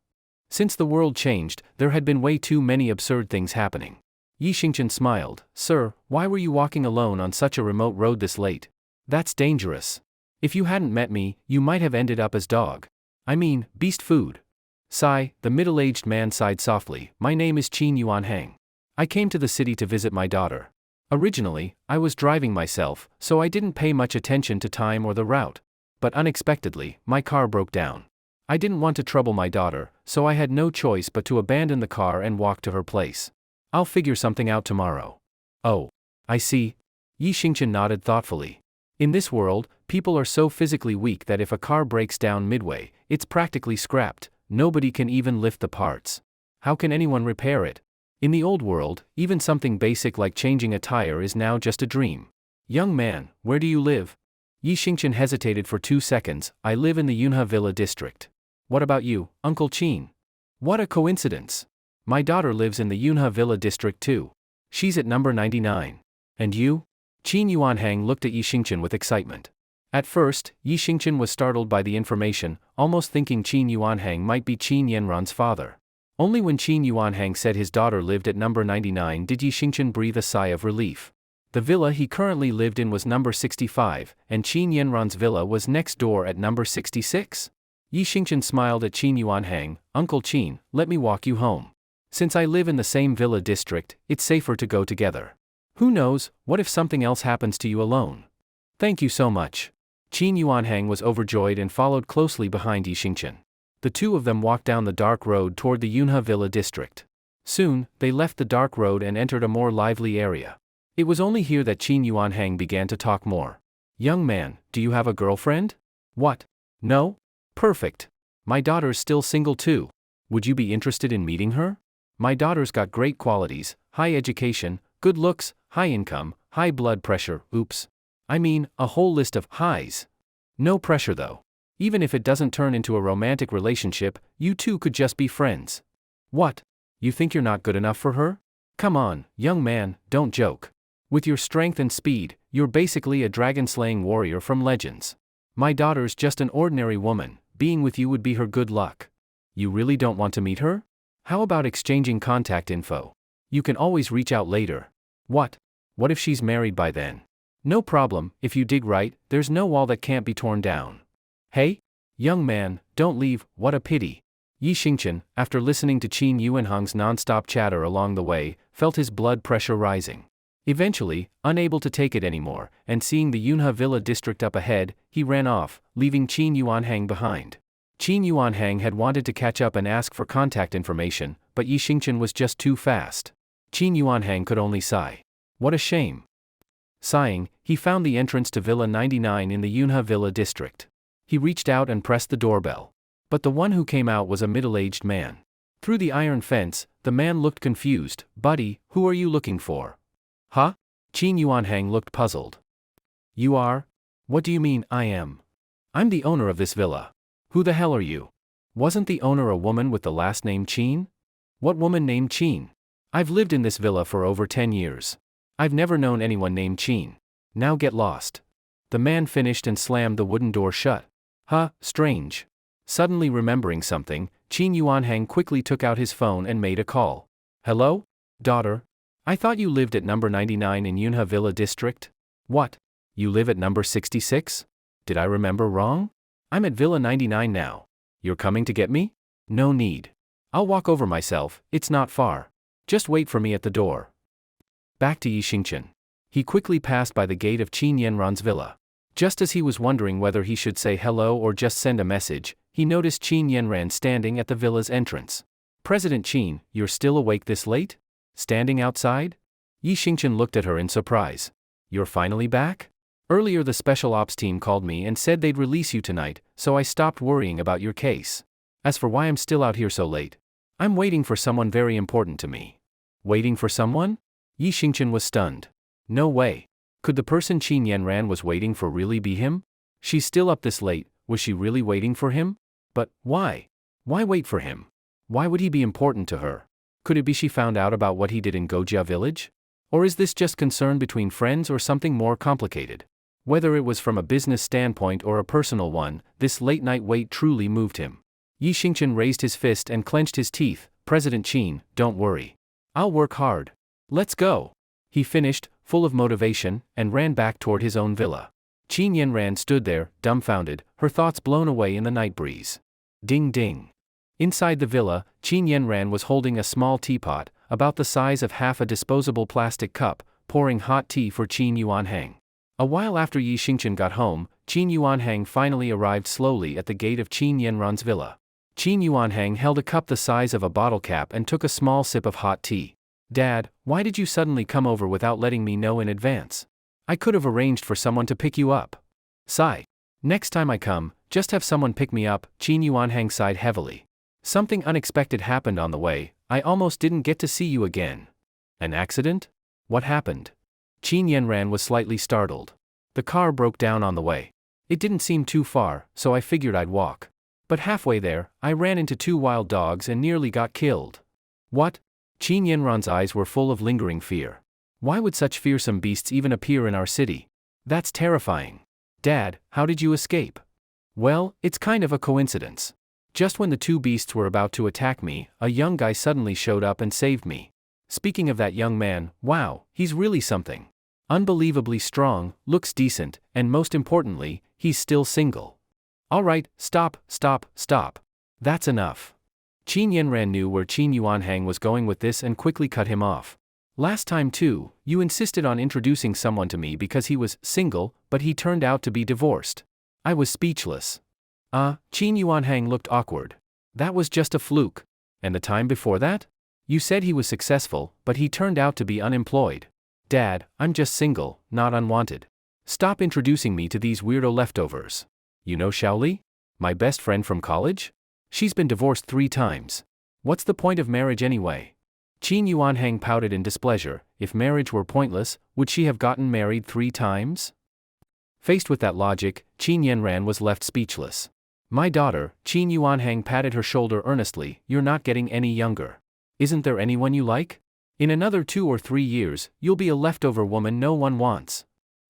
Since the world changed, there had been way too many absurd things happening. Yi Xingchen smiled. Sir, why were you walking alone on such a remote road this late? That's dangerous. If you hadn't met me, you might have ended up as dog. I mean, beast food. Sigh, the middle-aged man sighed softly. My name is Qin Yuanhang. I came to the city to visit my daughter. Originally, I was driving myself, so I didn't pay much attention to time or the route. But unexpectedly, my car broke down. I didn't want to trouble my daughter, so I had no choice but to abandon the car and walk to her place. I'll figure something out tomorrow. Oh, I see. Yi Xingchen nodded thoughtfully. In this world, people are so physically weak that if a car breaks down midway, it's practically scrapped. Nobody can even lift the parts. How can anyone repair it? In the old world, even something basic like changing a tire is now just a dream. Young man, where do you live? Yi Xingchen hesitated for 2 seconds. I live in the Yunhe Villa district. What about you, Uncle Qin? What a coincidence. My daughter lives in the Yunhe Villa district too. She's at number 99. And you? Qin Yuanhang looked at Yi Xingchen with excitement. At first, Yi Xingchen was startled by the information, almost thinking Qin Yuanhang might be Qin Yanran's father. Only when Qin Yuanhang said his daughter lived at number 99 did Yi Xingchen breathe a sigh of relief. The villa he currently lived in was number 65, and Qin Yanran's villa was next door at number 66? Yi Xingchen smiled at Qin Yuanhang. Uncle Qin, let me walk you home. Since I live in the same villa district, it's safer to go together. Who knows, what if something else happens to you alone? Thank you so much. Qin Yuanhang was overjoyed and followed closely behind Yi Xingchen. The two of them walked down the dark road toward the Yunhe Villa district. Soon, they left the dark road and entered a more lively area. It was only here that Qin Yuanhang began to talk more. Young man, do you have a girlfriend? What? No? Perfect. My daughter's still single too. Would you be interested in meeting her? My daughter's got great qualities, high education, good looks, high income, high blood pressure, oops. I mean, a whole list of highs. No pressure though. Even if it doesn't turn into a romantic relationship, you two could just be friends. What? You think you're not good enough for her? Come on, young man, don't joke. With your strength and speed, you're basically a dragon-slaying warrior from Legends. My daughter's just an ordinary woman, being with you would be her good luck. You really don't want to meet her? How about exchanging contact info? You can always reach out later. What? What if she's married by then? No problem, if you dig right, there's no wall that can't be torn down. Hey? Young man, don't leave, what a pity. Yi Xingchen, after listening to Qin Yuanhang's non-stop chatter along the way, felt his blood pressure rising. Eventually, unable to take it anymore, and seeing the Yunhe Villa district up ahead, he ran off, leaving Qin Yuanhang behind. Qin Yuanhang had wanted to catch up and ask for contact information, but Yi Xingchen was just too fast. Qin Yuanhang could only sigh. What a shame. Sighing, he found the entrance to Villa 99 in the Yunhe Villa district. He reached out and pressed the doorbell. But the one who came out was a middle-aged man. Through the iron fence, the man looked confused. Buddy, who are you looking for? Huh? Qin Yuanhang looked puzzled. You are? What do you mean, I am? I'm the owner of this villa. Who the hell are you? Wasn't the owner a woman with the last name Qin? What woman named Qin? I've lived in this villa for over 10 years. I've never known anyone named Qin. Now get lost. The man finished and slammed the wooden door shut. Huh, strange. Suddenly remembering something, Qin Yuanhang quickly took out his phone and made a call. Hello? Daughter? I thought you lived at number 99 in Yunhe Villa District? What? You live at number 66? Did I remember wrong? I'm at Villa 99 now. You're coming to get me? No need. I'll walk over myself, it's not far. Just wait for me at the door. Back to Yi Xingqian. He quickly passed by the gate of Qin Yanran's villa. Just as he was wondering whether he should say hello or just send a message, he noticed Qin Yanran standing at the villa's entrance. President Qin, you're still awake this late? Standing outside? Yi Xingqian looked at her in surprise. You're finally back? Earlier the special ops team called me and said they'd release you tonight, so I stopped worrying about your case. As for why I'm still out here so late, I'm waiting for someone very important to me. Waiting for someone? Yi Xingqian was stunned. No way. Could the person Qin Yanran was waiting for really be him? She's still up this late, was she really waiting for him? But why? Why wait for him? Why would he be important to her? Could it be she found out about what he did in Gojia village? Or is this just concern between friends or something more complicated? Whether it was from a business standpoint or a personal one, this late-night wait truly moved him. Yi Xingqian raised his fist and clenched his teeth. President Qin, don't worry. I'll work hard. Let's go. He finished, full of motivation, and ran back toward his own villa. Qin Yanran stood there, dumbfounded, her thoughts blown away in the night breeze. Ding ding. Inside the villa, Qin Yanran was holding a small teapot, about the size of half a disposable plastic cup, pouring hot tea for Qin Yuanhang. A while after Yi Xingqian got home, Qin Yuanhang finally arrived slowly at the gate of Qin Yanran's villa. Qin Yuanhang held a cup the size of a bottle cap and took a small sip of hot tea. Dad, why did you suddenly come over without letting me know in advance? I could have arranged for someone to pick you up. Sigh. Next time I come, just have someone pick me up, Qin Yuanhang sighed heavily. Something unexpected happened on the way, I almost didn't get to see you again. An accident? What happened? Qin Yanran was slightly startled. The car broke down on the way. It didn't seem too far, so I figured I'd walk. But halfway there, I ran into 2 wild dogs and nearly got killed. What? Qin Yanran's eyes were full of lingering fear. Why would such fearsome beasts even appear in our city? That's terrifying. Dad, how did you escape? Well, it's kind of a coincidence. Just when the 2 beasts were about to attack me, a young guy suddenly showed up and saved me. Speaking of that young man, wow, he's really something. Unbelievably strong, looks decent, and most importantly, he's still single. Alright, stop. That's enough. Qin Yanran knew where Qin Yuanhang was going with this and quickly cut him off. Last time too, you insisted on introducing someone to me because he was single, but he turned out to be divorced. I was speechless. Qin Yuanhang looked awkward. That was just a fluke. And the time before that? You said he was successful, but he turned out to be unemployed. Dad, I'm just single, not unwanted. Stop introducing me to these weirdo leftovers. You know Shaoli? My best friend from college? She's been divorced 3 times. What's the point of marriage anyway? Qin Yuanhang pouted in displeasure. If marriage were pointless, would she have gotten married 3 times? Faced with that logic, Qin Yanran was left speechless. My daughter, Qin Yuanhang patted her shoulder earnestly, you're not getting any younger. Isn't there anyone you like? In another 2 or 3 years, you'll be a leftover woman no one wants.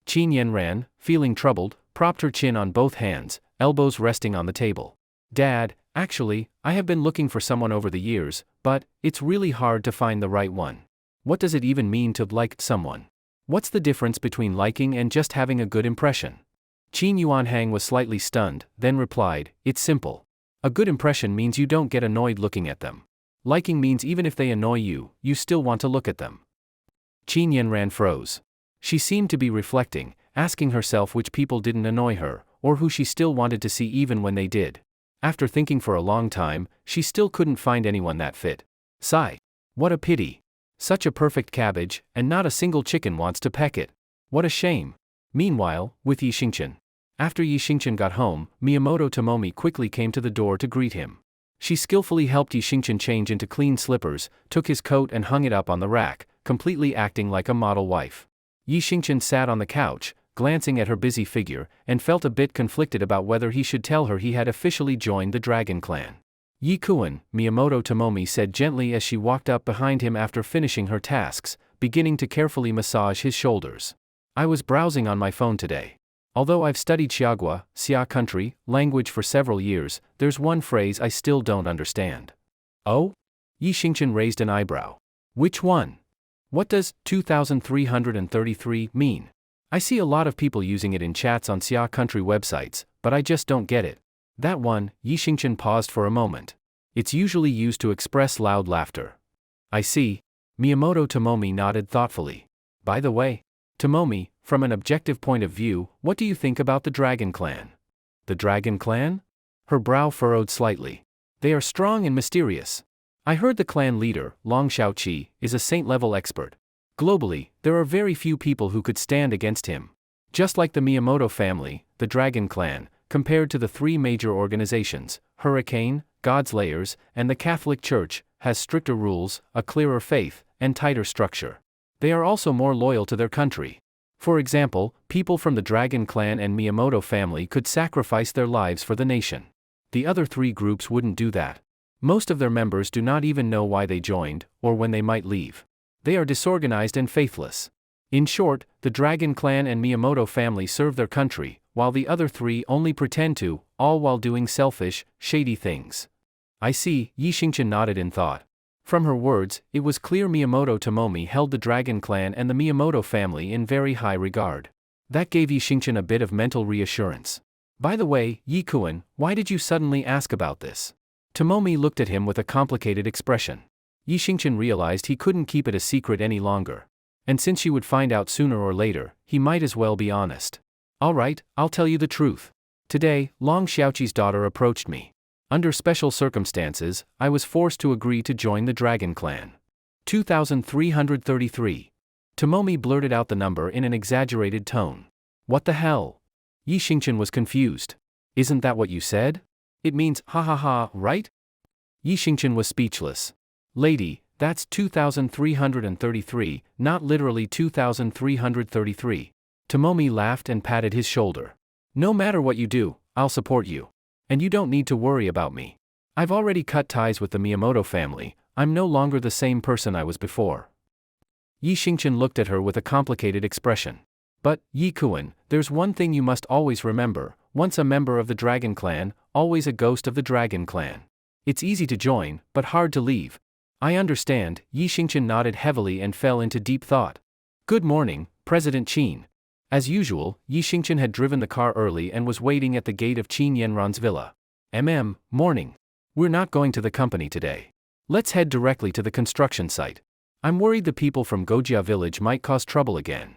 Qin Yanran, feeling troubled, propped her chin on both hands, elbows resting on the table. Dad, actually, I have been looking for someone over the years, but it's really hard to find the right one. What does it even mean to like someone? What's the difference between liking and just having a good impression? Qin Yuanhang was slightly stunned, then replied, it's simple. A good impression means you don't get annoyed looking at them. Liking means even if they annoy you, you still want to look at them. Qin Yanran froze. She seemed to be reflecting, asking herself which people didn't annoy her, or who she still wanted to see even when they did. After thinking for a long time, she still couldn't find anyone that fit. Sigh. What a pity. Such a perfect cabbage, and not a single chicken wants to peck it. What a shame. Meanwhile, with Yi Xingqian. After Yi Xingqian got home, Miyamoto Tomomi quickly came to the door to greet him. She skillfully helped Yi Xingqian change into clean slippers, took his coat and hung it up on the rack, completely acting like a model wife. Yi Xingqian sat on the couch, glancing at her busy figure, and felt a bit conflicted about whether he should tell her he had officially joined the Dragon Clan. Yi Kuan, Miyamoto Tomomi said gently as she walked up behind him after finishing her tasks, beginning to carefully massage his shoulders. I was browsing on my phone today. Although I've studied Xia country, language for several years, there's one phrase I still don't understand. Oh? Yi Xingchen raised an eyebrow. Which one? What does 2333 mean? I see a lot of people using it in chats on Xia country websites, but I just don't get it. That one, Yi Xingchen paused for a moment. It's usually used to express loud laughter. I see. Miyamoto Tomomi nodded thoughtfully. By the way, Tomomi, from an objective point of view, what do you think about the Dragon Clan? The Dragon Clan? Her brow furrowed slightly. They are strong and mysterious. I heard the clan leader, Long Xiaoqi, is a saint-level expert. Globally, there are very few people who could stand against him. Just like the Miyamoto family, the Dragon Clan, compared to the three major organizations, Hurricane, God's Layers, and the Catholic Church, has stricter rules, a clearer faith, and tighter structure. They are also more loyal to their country. For example, people from the Dragon Clan and Miyamoto family could sacrifice their lives for the nation. The other three groups wouldn't do that. Most of their members do not even know why they joined, or when they might leave. They are disorganized and faithless. In short, the Dragon Clan and Miyamoto family serve their country, while the other three only pretend to, all while doing selfish, shady things. I see, Yi Xingchen nodded in thought. From her words, it was clear Miyamoto Tomomi held the Dragon Clan and the Miyamoto family in very high regard. That gave Yi Xingchen a bit of mental reassurance. By the way, Yi Kuan, why did you suddenly ask about this? Tomomi looked at him with a complicated expression. Yi Xingchen realized he couldn't keep it a secret any longer. And since she would find out sooner or later, he might as well be honest. Alright, I'll tell you the truth. Today, Long Xiaoqi's daughter approached me. Under special circumstances, I was forced to agree to join the Dragon Clan. 2333. Tomomi blurted out the number in an exaggerated tone. What the hell? Yi Xingchen was confused. Isn't that what you said? It means, ha ha ha, right? Yi Xingchen was speechless. Lady, that's 2333, not literally 2333. Tomomi laughed and patted his shoulder. No matter what you do, I'll support you. And you don't need to worry about me. I've already cut ties with the Miyamoto family, I'm no longer the same person I was before. Yi Xingchen looked at her with a complicated expression. But, Yi Kuan, there's one thing you must always remember, once a member of the Dragon Clan, always a ghost of the Dragon Clan. It's easy to join, but hard to leave. I understand, Yi Xingchen nodded heavily and fell into deep thought. Good morning, President Qin. As usual, Yi Xingchen had driven the car early and was waiting at the gate of Qin Yanran's villa. Morning. We're not going to the company today. Let's head directly to the construction site. I'm worried the people from Gojia village might cause trouble again.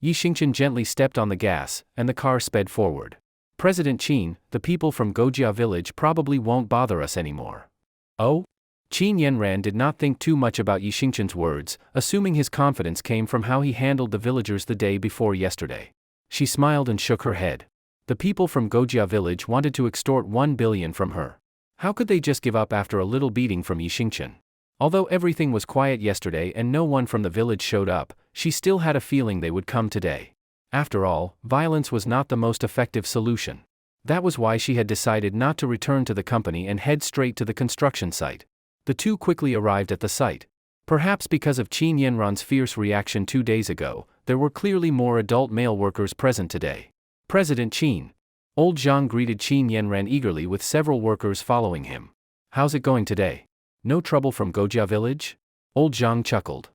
Yi Xingchen gently stepped on the gas, and the car sped forward. President Qin, the people from Gojia village probably won't bother us anymore. Oh? Qin Yanran did not think too much about Yi Xingchen's words, assuming his confidence came from how he handled the villagers the day before yesterday. She smiled and shook her head. The people from Gojia village wanted to extort 1 billion from her. How could they just give up after a little beating from Yi Xingchen? Although everything was quiet yesterday and no one from the village showed up, she still had a feeling they would come today. After all, violence was not the most effective solution. That was why she had decided not to return to the company and head straight to the construction site. The two quickly arrived at the site. Perhaps because of Qin Yanran's fierce reaction 2 days ago, there were clearly more adult male workers present today. President Qin. Old Zhang greeted Qin Yanran eagerly with several workers following him. How's it going today? No trouble from Gojia village? Old Zhang chuckled.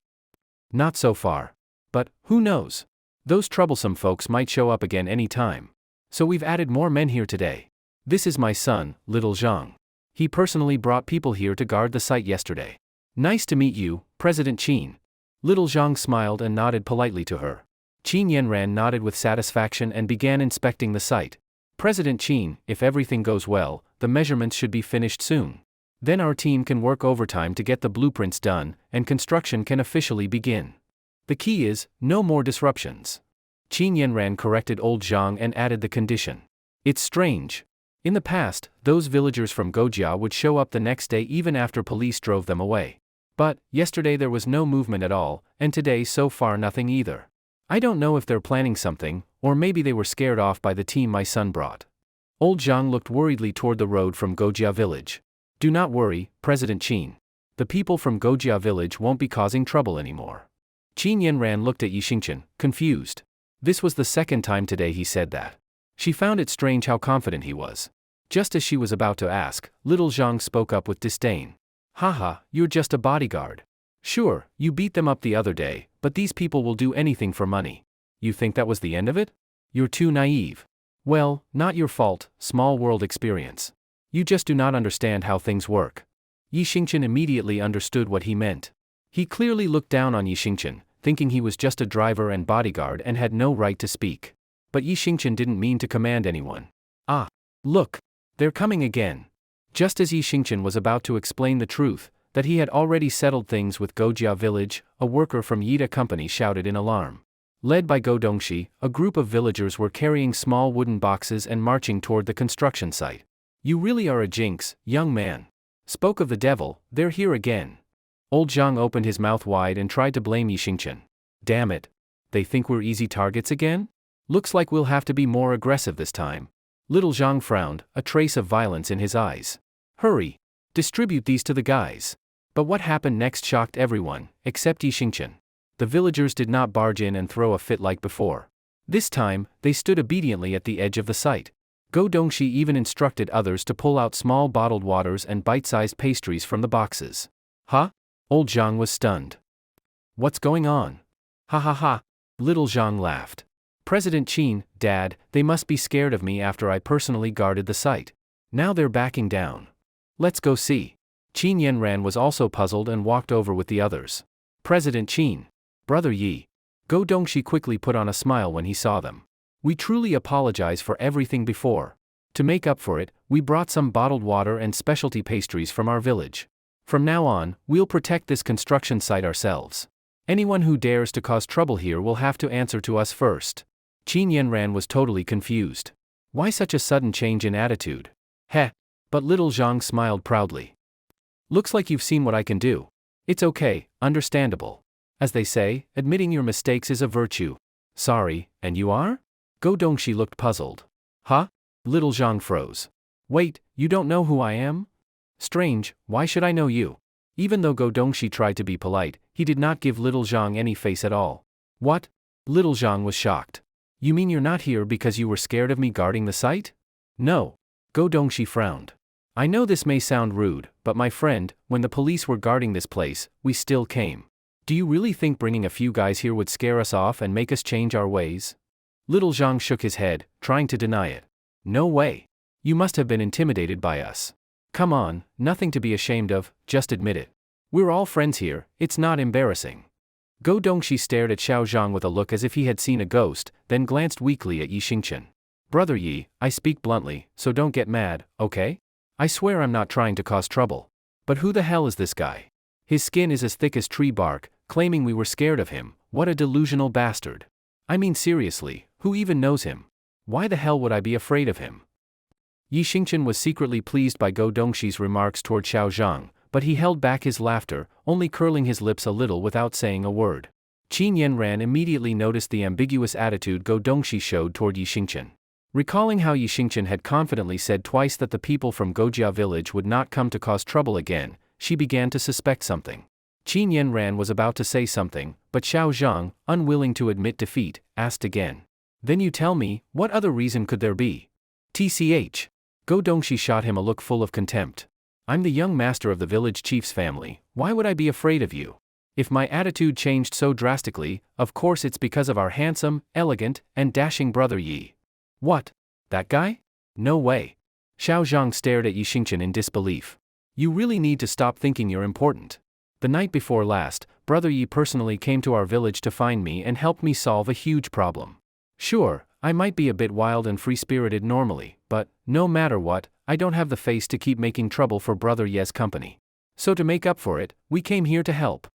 Not so far. But, who knows? Those troublesome folks might show up again any time. So we've added more men here today. This is my son, little Zhang. He personally brought people here to guard the site yesterday. Nice to meet you, President Qin. Little Zhang smiled and nodded politely to her. Qin Yanran nodded with satisfaction and began inspecting the site. President Qin, if everything goes well, the measurements should be finished soon. Then our team can work overtime to get the blueprints done, and construction can officially begin. The key is, no more disruptions. Qin Yanran corrected old Zhang and added the condition. It's strange. In the past, those villagers from Gojia would show up the next day even after police drove them away. But, yesterday there was no movement at all, and today so far nothing either. I don't know if they're planning something, or maybe they were scared off by the team my son brought. Old Zhang looked worriedly toward the road from Gojia village. Do not worry, President Qin. The people from Gojia village won't be causing trouble anymore. Qin Yanran looked at Yi Xingchen, confused. This was the second time today he said that. She found it strange how confident he was. Just as she was about to ask, little Zhang spoke up with disdain. Haha, you're just a bodyguard. Sure, you beat them up the other day, but these people will do anything for money. You think that was the end of it? You're too naive. Well, not your fault, small world experience. You just do not understand how things work. Yi Xingqian immediately understood what he meant. He clearly looked down on Yi Xingqian, thinking he was just a driver and bodyguard and had no right to speak. But Yi Xingqian didn't mean to command anyone. Ah, look, they're coming again. Just as Yi Xingqian was about to explain the truth, that he had already settled things with Gojia village, a worker from Yida company shouted in alarm. Led by Go Dongxi, a group of villagers were carrying small wooden boxes and marching toward the construction site. You really are a jinx, young man. Spoke of the devil, they're here again. Old Zhang opened his mouth wide and tried to blame Yi Xingqian. Damn it. They think we're easy targets again? Looks like we'll have to be more aggressive this time. Little Zhang frowned, a trace of violence in his eyes. Hurry. Distribute these to the guys. But what happened next shocked everyone, except Yi Xingqian. The villagers did not barge in and throw a fit like before. This time, they stood obediently at the edge of the site. Go Dongxi even instructed others to pull out small bottled waters and bite-sized pastries from the boxes. Huh? Old Zhang was stunned. What's going on? Ha ha ha. Little Zhang laughed. President Qin, Dad, they must be scared of me after I personally guarded the site. Now they're backing down. Let's go see. Qin Yanran was also puzzled and walked over with the others. President Qin. Brother Yi. Go Dongxi quickly put on a smile when he saw them. We truly apologize for everything before. To make up for it, we brought some bottled water and specialty pastries from our village. From now on, we'll protect this construction site ourselves. Anyone who dares to cause trouble here will have to answer to us first. Qin Yanran was totally confused. Why such a sudden change in attitude? Heh. But little Zhang smiled proudly. Looks like you've seen what I can do. It's okay, understandable. As they say, admitting your mistakes is a virtue. Sorry, and you are? Go Dongxi looked puzzled. Huh? Little Zhang froze. Wait, you don't know who I am? Strange, why should I know you? Even though Go Dongxi tried to be polite, he did not give little Zhang any face at all. What? Little Zhang was shocked. You mean you're not here because you were scared of me guarding the site? No. Go Dongxi frowned. I know this may sound rude, but my friend, when the police were guarding this place, we still came. Do you really think bringing a few guys here would scare us off and make us change our ways? Little Zhang shook his head, trying to deny it. No way. You must have been intimidated by us. Come on, nothing to be ashamed of, just admit it. We're all friends here, it's not embarrassing. Go Dongxi stared at Xiao Zhang with a look as if he had seen a ghost, then glanced weakly at Yi Xingqian. Brother Yi, I speak bluntly, so don't get mad, okay? I swear I'm not trying to cause trouble. But who the hell is this guy? His skin is as thick as tree bark, claiming we were scared of him. What a delusional bastard. I mean seriously, who even knows him? Why the hell would I be afraid of him? Yi Xingqian was secretly pleased by Go Dongxi's remarks toward Xiao Zhang, but he held back his laughter, only curling his lips a little without saying a word. Qin Yanran immediately noticed the ambiguous attitude Go Dongxi showed toward Yi Xingqian. Recalling how Yi Xingqian had confidently said twice that the people from Gojia village would not come to cause trouble again, she began to suspect something. Qin Yanran was about to say something, but Xiao Zhang, unwilling to admit defeat, asked again. Then you tell me, what other reason could there be? TCH. Go Dongxi shot him a look full of contempt. I'm the young master of the village chief's family, why would I be afraid of you? If my attitude changed so drastically, of course it's because of our handsome, elegant, and dashing brother Yi. What? That guy? No way. Xiao Zhang stared at Yi Xingqian in disbelief. You really need to stop thinking you're important. The night before last, Brother Yi personally came to our village to find me and helped me solve a huge problem. Sure, I might be a bit wild and free-spirited normally, but, no matter what, I don't have the face to keep making trouble for Brother Ye's company. So to make up for it, we came here to help.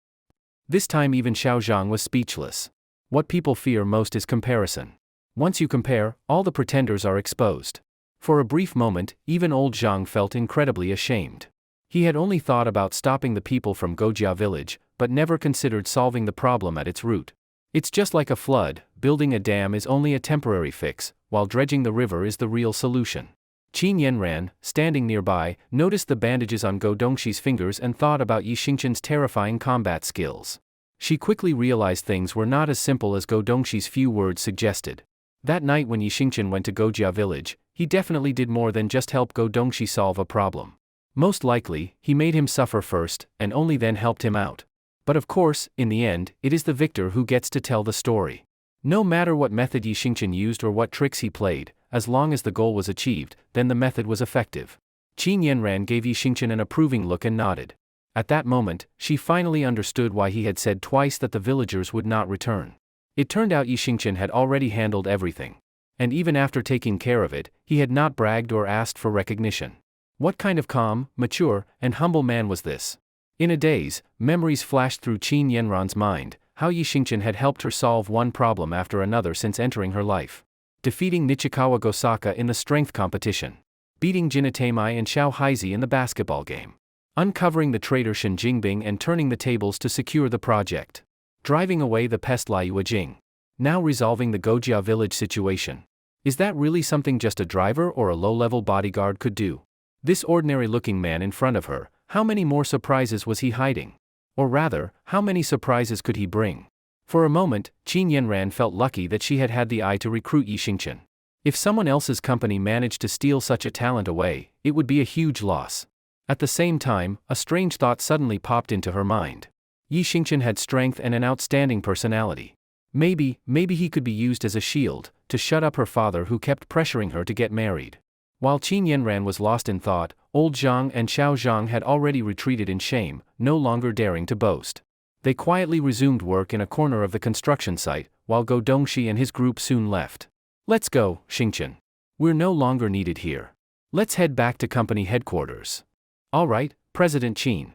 This time even Xiao Zhang was speechless. What people fear most is comparison. Once you compare, all the pretenders are exposed. For a brief moment, even old Zhang felt incredibly ashamed. He had only thought about stopping the people from Gojia village, but never considered solving the problem at its root. It's just like a flood, building a dam is only a temporary fix, while dredging the river is the real solution. Qin Yanran, standing nearby, noticed the bandages on Go Dongxi's fingers and thought about Yi Xingqian's terrifying combat skills. She quickly realized things were not as simple as Go Dongxi's few words suggested. That night when Yi Xingqian went to Gojia village, he definitely did more than just help Go Dongxi solve a problem. Most likely, he made him suffer first, and only then helped him out. But of course, in the end, it is the victor who gets to tell the story. No matter what method Yi Xingqian used or what tricks he played, as long as the goal was achieved, then the method was effective. Qin Yanran gave Yi Xingqian an approving look and nodded. At that moment, she finally understood why he had said twice that the villagers would not return. It turned out Yi Xingqian had already handled everything. And even after taking care of it, he had not bragged or asked for recognition. What kind of calm, mature, and humble man was this? In a daze, memories flashed through Qin Yanran's mind, how Yi Xingqian had helped her solve one problem after another since entering her life. Defeating Nichikawa Gosaka in the strength competition. Beating Jinatamai and Xiao Haizi in the basketball game. Uncovering the traitor Shen Jingbing and turning the tables to secure the project. Driving away the pest Liu Jing. Now resolving the Gojia village situation. Is that really something just a driver or a low-level bodyguard could do? This ordinary-looking man in front of her, how many more surprises was he hiding? Or rather, how many surprises could he bring? For a moment, Qin Yanran felt lucky that she had had the eye to recruit Yi Xingqian. If someone else's company managed to steal such a talent away, it would be a huge loss. At the same time, a strange thought suddenly popped into her mind. Yi Xingqian had strength and an outstanding personality. Maybe he could be used as a shield, to shut up her father who kept pressuring her to get married. While Qin Yanran was lost in thought, old Zhang and Xiao Zhang had already retreated in shame, no longer daring to boast. They quietly resumed work in a corner of the construction site, while Go Dongxi and his group soon left. Let's go, Xingqian. We're no longer needed here. Let's head back to company headquarters. All right, President Qin.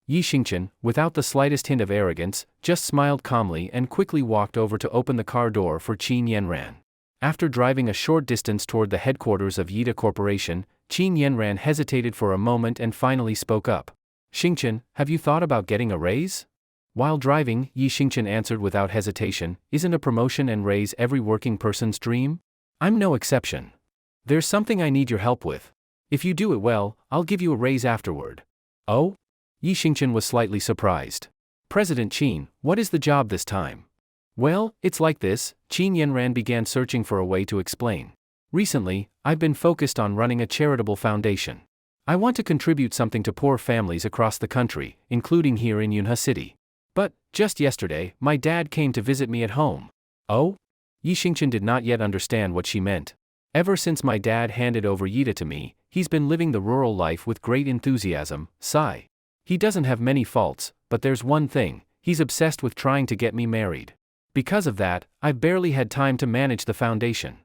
Yi Xingqian, without the slightest hint of arrogance, just smiled calmly and quickly walked over to open the car door for Qin Yanran. After driving a short distance toward the headquarters of Yida Corporation, Qin Yanran hesitated for a moment and finally spoke up. Xingqian, have you thought about getting a raise? While driving, Yi Xingqian answered without hesitation, isn't a promotion and raise every working person's dream? I'm no exception. There's something I need your help with. If you do it well, I'll give you a raise afterward. Oh? Yi Xingqian was slightly surprised. President Qin, what is the job this time? Well, it's like this, Qin Yanran began searching for a way to explain. Recently, I've been focused on running a charitable foundation. I want to contribute something to poor families across the country, including here in Yunhe City. But, just yesterday, my dad came to visit me at home. Oh? Yi Xingqian did not yet understand what she meant. Ever since my dad handed over Yida to me, he's been living the rural life with great enthusiasm, sigh. He doesn't have many faults, but there's one thing, he's obsessed with trying to get me married. Because of that, I've barely had time to manage the foundation.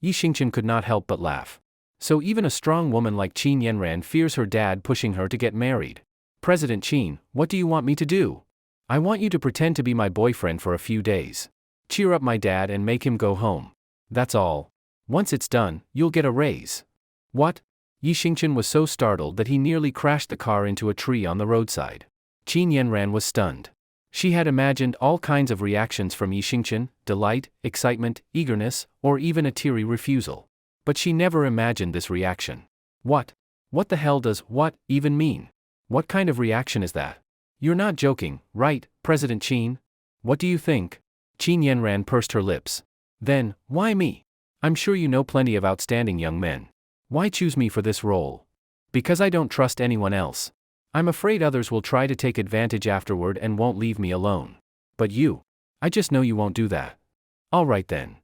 Yi Xingqian could not help but laugh. So even a strong woman like Qin Yanran fears her dad pushing her to get married. President Qin, what do you want me to do? I want you to pretend to be my boyfriend for a few days. Cheer up my dad and make him go home. That's all. Once it's done, you'll get a raise. What? Yi Xingqian was so startled that he nearly crashed the car into a tree on the roadside. Qin Yanran was stunned. She had imagined all kinds of reactions from Yi Xingqian, delight, excitement, eagerness, or even a teary refusal. But she never imagined this reaction. What? What the hell does what even mean? What kind of reaction is that? You're not joking, right, President Qin? What do you think? Qin Yanran pursed her lips. Then, why me? I'm sure you know plenty of outstanding young men. Why choose me for this role? Because I don't trust anyone else. I'm afraid others will try to take advantage afterward and won't leave me alone. But you? I just know you won't do that. All right then.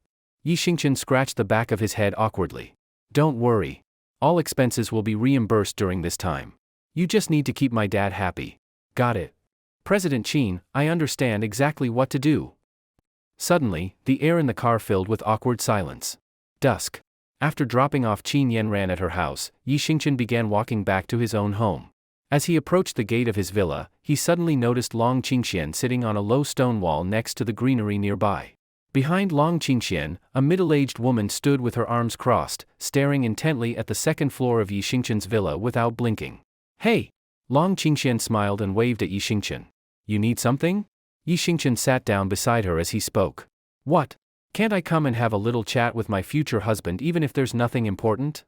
Yi Xingqian scratched the back of his head awkwardly. Don't worry. All expenses will be reimbursed during this time. You just need to keep my dad happy. Got it. President Qin, I understand exactly what to do. Suddenly, the air in the car filled with awkward silence. Dusk. After dropping off Qin Yanran at her house, Yi Xingqian began walking back to his own home. As he approached the gate of his villa, he suddenly noticed Long Qingxian sitting on a low stone wall next to the greenery nearby. Behind Long Qingxian, a middle-aged woman stood with her arms crossed, staring intently at the second floor of Yi Xingqian's villa without blinking. Hey! Long Qingxian smiled and waved at Yi Xingqian. You need something? Yi Xingqian sat down beside her as he spoke. What? Can't I come and have a little chat with my future husband even if there's nothing important?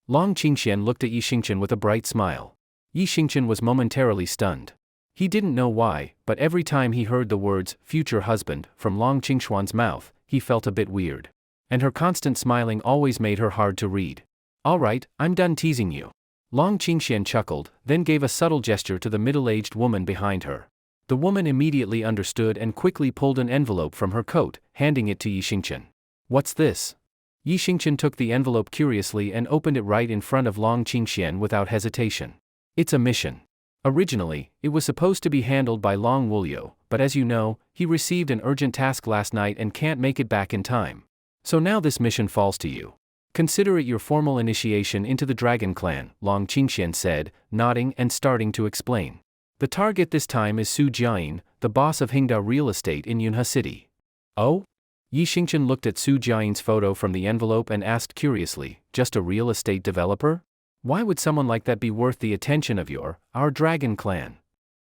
Long Qingxian looked at Yi Xingqian with a bright smile. Yi Xingqian was momentarily stunned. He didn't know why, but every time he heard the words, future husband, from Long Qingxuan's mouth, he felt a bit weird. And her constant smiling always made her hard to read. All right, I'm done teasing you. Long Qingxian chuckled, then gave a subtle gesture to the middle-aged woman behind her. The woman immediately understood and quickly pulled an envelope from her coat, handing it to Yi Xingqian. What's this? Yi Xingqian took the envelope curiously and opened it right in front of Long Qingxian without hesitation. It's a mission. Originally, it was supposed to be handled by Long Wulyo, but as you know, he received an urgent task last night and can't make it back in time. So now this mission falls to you. Consider it your formal initiation into the Dragon Clan, Long Qingxian said, nodding and starting to explain. The target this time is Su Jiayin, the boss of Hingda Real Estate in Yunhe City. Oh? Yi Xingqian looked at Su Jiayin's photo from the envelope and asked curiously, just a real estate developer? Why would someone like that be worth the attention of our Dragon Clan?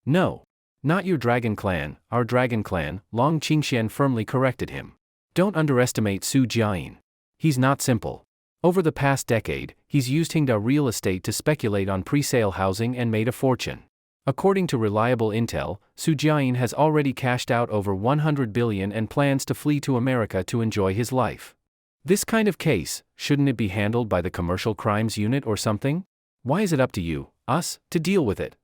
No. Not your Dragon Clan, our Dragon Clan, Long Qingxian firmly corrected him. Don't underestimate Su Jiayin. He's not simple. Over the past decade, he's used Hingda Real Estate to speculate on pre-sale housing and made a fortune. According to reliable intel, Su Jiayin has already cashed out over 100 billion and plans to flee to America to enjoy his life. This kind of case, shouldn't it be handled by the Commercial Crimes Unit or something? Why is it up to you, us, to deal with it?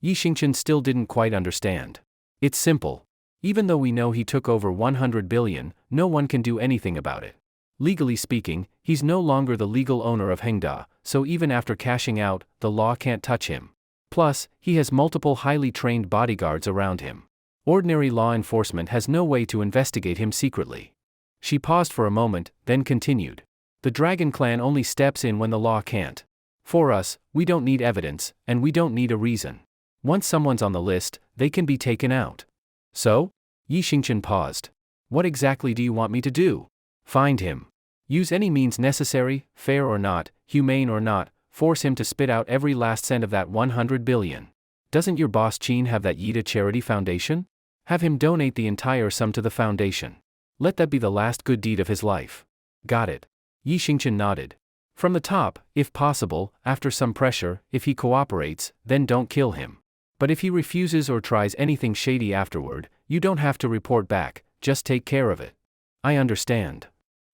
Yi Xingqian still didn't quite understand. It's simple. Even though we know he took over 100 billion, no one can do anything about it. Legally speaking, he's no longer the legal owner of Hengda, so even after cashing out, the law can't touch him. Plus, he has multiple highly trained bodyguards around him. Ordinary law enforcement has no way to investigate him secretly. She paused for a moment, then continued. The Dragon Clan only steps in when the law can't. For us, we don't need evidence, and we don't need a reason. Once someone's on the list, they can be taken out. So? Yi Xingqian paused. What exactly do you want me to do? Find him. Use any means necessary, fair or not, humane or not, force him to spit out every last cent of that 100 billion. Doesn't your boss Qin have that Yida Charity Foundation? Have him donate the entire sum to the foundation. Let that be the last good deed of his life. Got it. Yi Xingqian nodded. From the top, if possible, after some pressure, if he cooperates, then don't kill him. But if he refuses or tries anything shady afterward, you don't have to report back, just take care of it. I understand.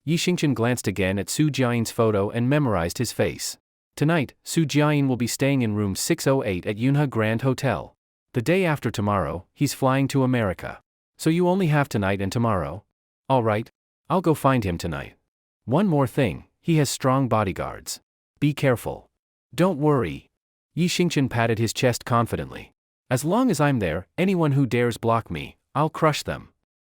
Yi Xingqian glanced again at Su Jiayin's photo and memorized his face. Tonight, Su Jiayin will be staying in room 608 at Yunhe Grand Hotel. The day after tomorrow, he's flying to America. So you only have tonight and tomorrow? Alright, I'll go find him tonight. One more thing, he has strong bodyguards. Be careful. Don't worry. Yi Xingqian patted his chest confidently. As long as I'm there, anyone who dares block me, I'll crush them.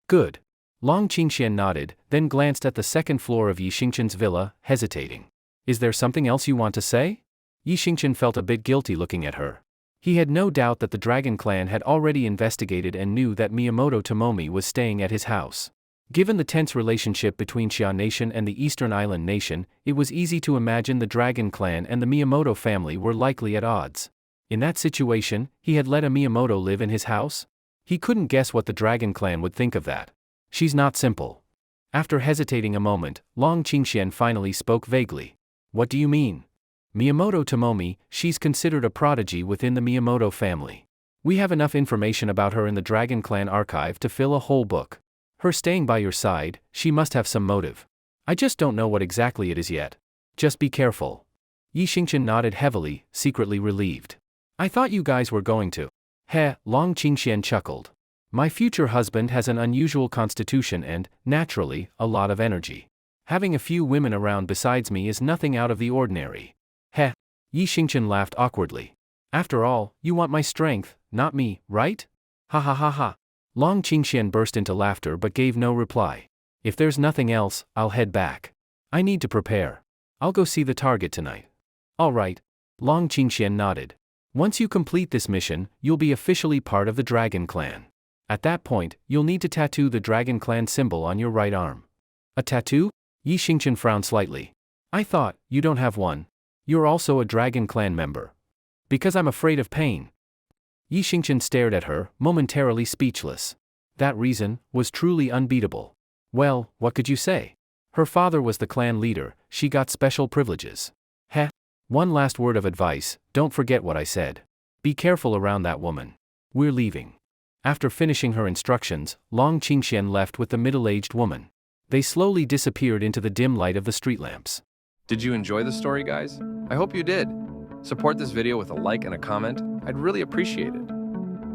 Good. Long Qingxian nodded, then glanced at the second floor of Yi Xingqian's villa, hesitating. Is there something else you want to say? Yi Xingqian felt a bit guilty looking at her. He had no doubt that the Dragon Clan had already investigated and knew that Miyamoto Tomomi was staying at his house. Given the tense relationship between Xia Nation and the Eastern Island Nation, it was easy to imagine the Dragon Clan and the Miyamoto family were likely at odds. In that situation, he had let a Miyamoto live in his house? He couldn't guess what the Dragon Clan would think of that. She's not simple. After hesitating a moment, Long Qingxian finally spoke vaguely. What do you mean? Miyamoto Tomomi, she's considered a prodigy within the Miyamoto family. We have enough information about her in the Dragon Clan archive to fill a whole book. Her staying by your side, she must have some motive. I just don't know what exactly it is yet. Just be careful. Yi Xingqian nodded heavily, secretly relieved. I thought you guys were going to. Heh, Long Qingxian chuckled. My future husband has an unusual constitution and, naturally, a lot of energy. Having a few women around besides me is nothing out of the ordinary. Heh. Yi Xingqian laughed awkwardly. After all, you want my strength, not me, right? Ha ha ha ha. Long Qingxian burst into laughter but gave no reply. If there's nothing else, I'll head back. I need to prepare. I'll go see the target tonight. All right. Long Qingxian nodded. Once you complete this mission, you'll be officially part of the Dragon Clan. At that point, you'll need to tattoo the Dragon Clan symbol on your right arm. A tattoo? Yi Xingqian frowned slightly. I thought, you don't have one. You're also a Dragon Clan member. Because I'm afraid of pain. Yi Xingqian stared at her, momentarily speechless. That reason was truly unbeatable. Well, what could you say? Her father was the clan leader, she got special privileges. Heh. One last word of advice, don't forget what I said. Be careful around that woman. We're leaving. After finishing her instructions, Long Qingxian left with the middle-aged woman. They slowly disappeared into the dim light of the street lamps. Did you enjoy the story, guys? I hope you did. Support this video with a like and a comment. I'd really appreciate it.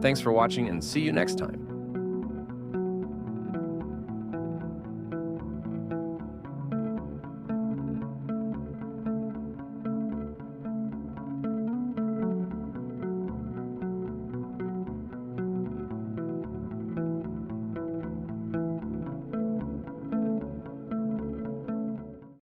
Thanks for watching and see you next time.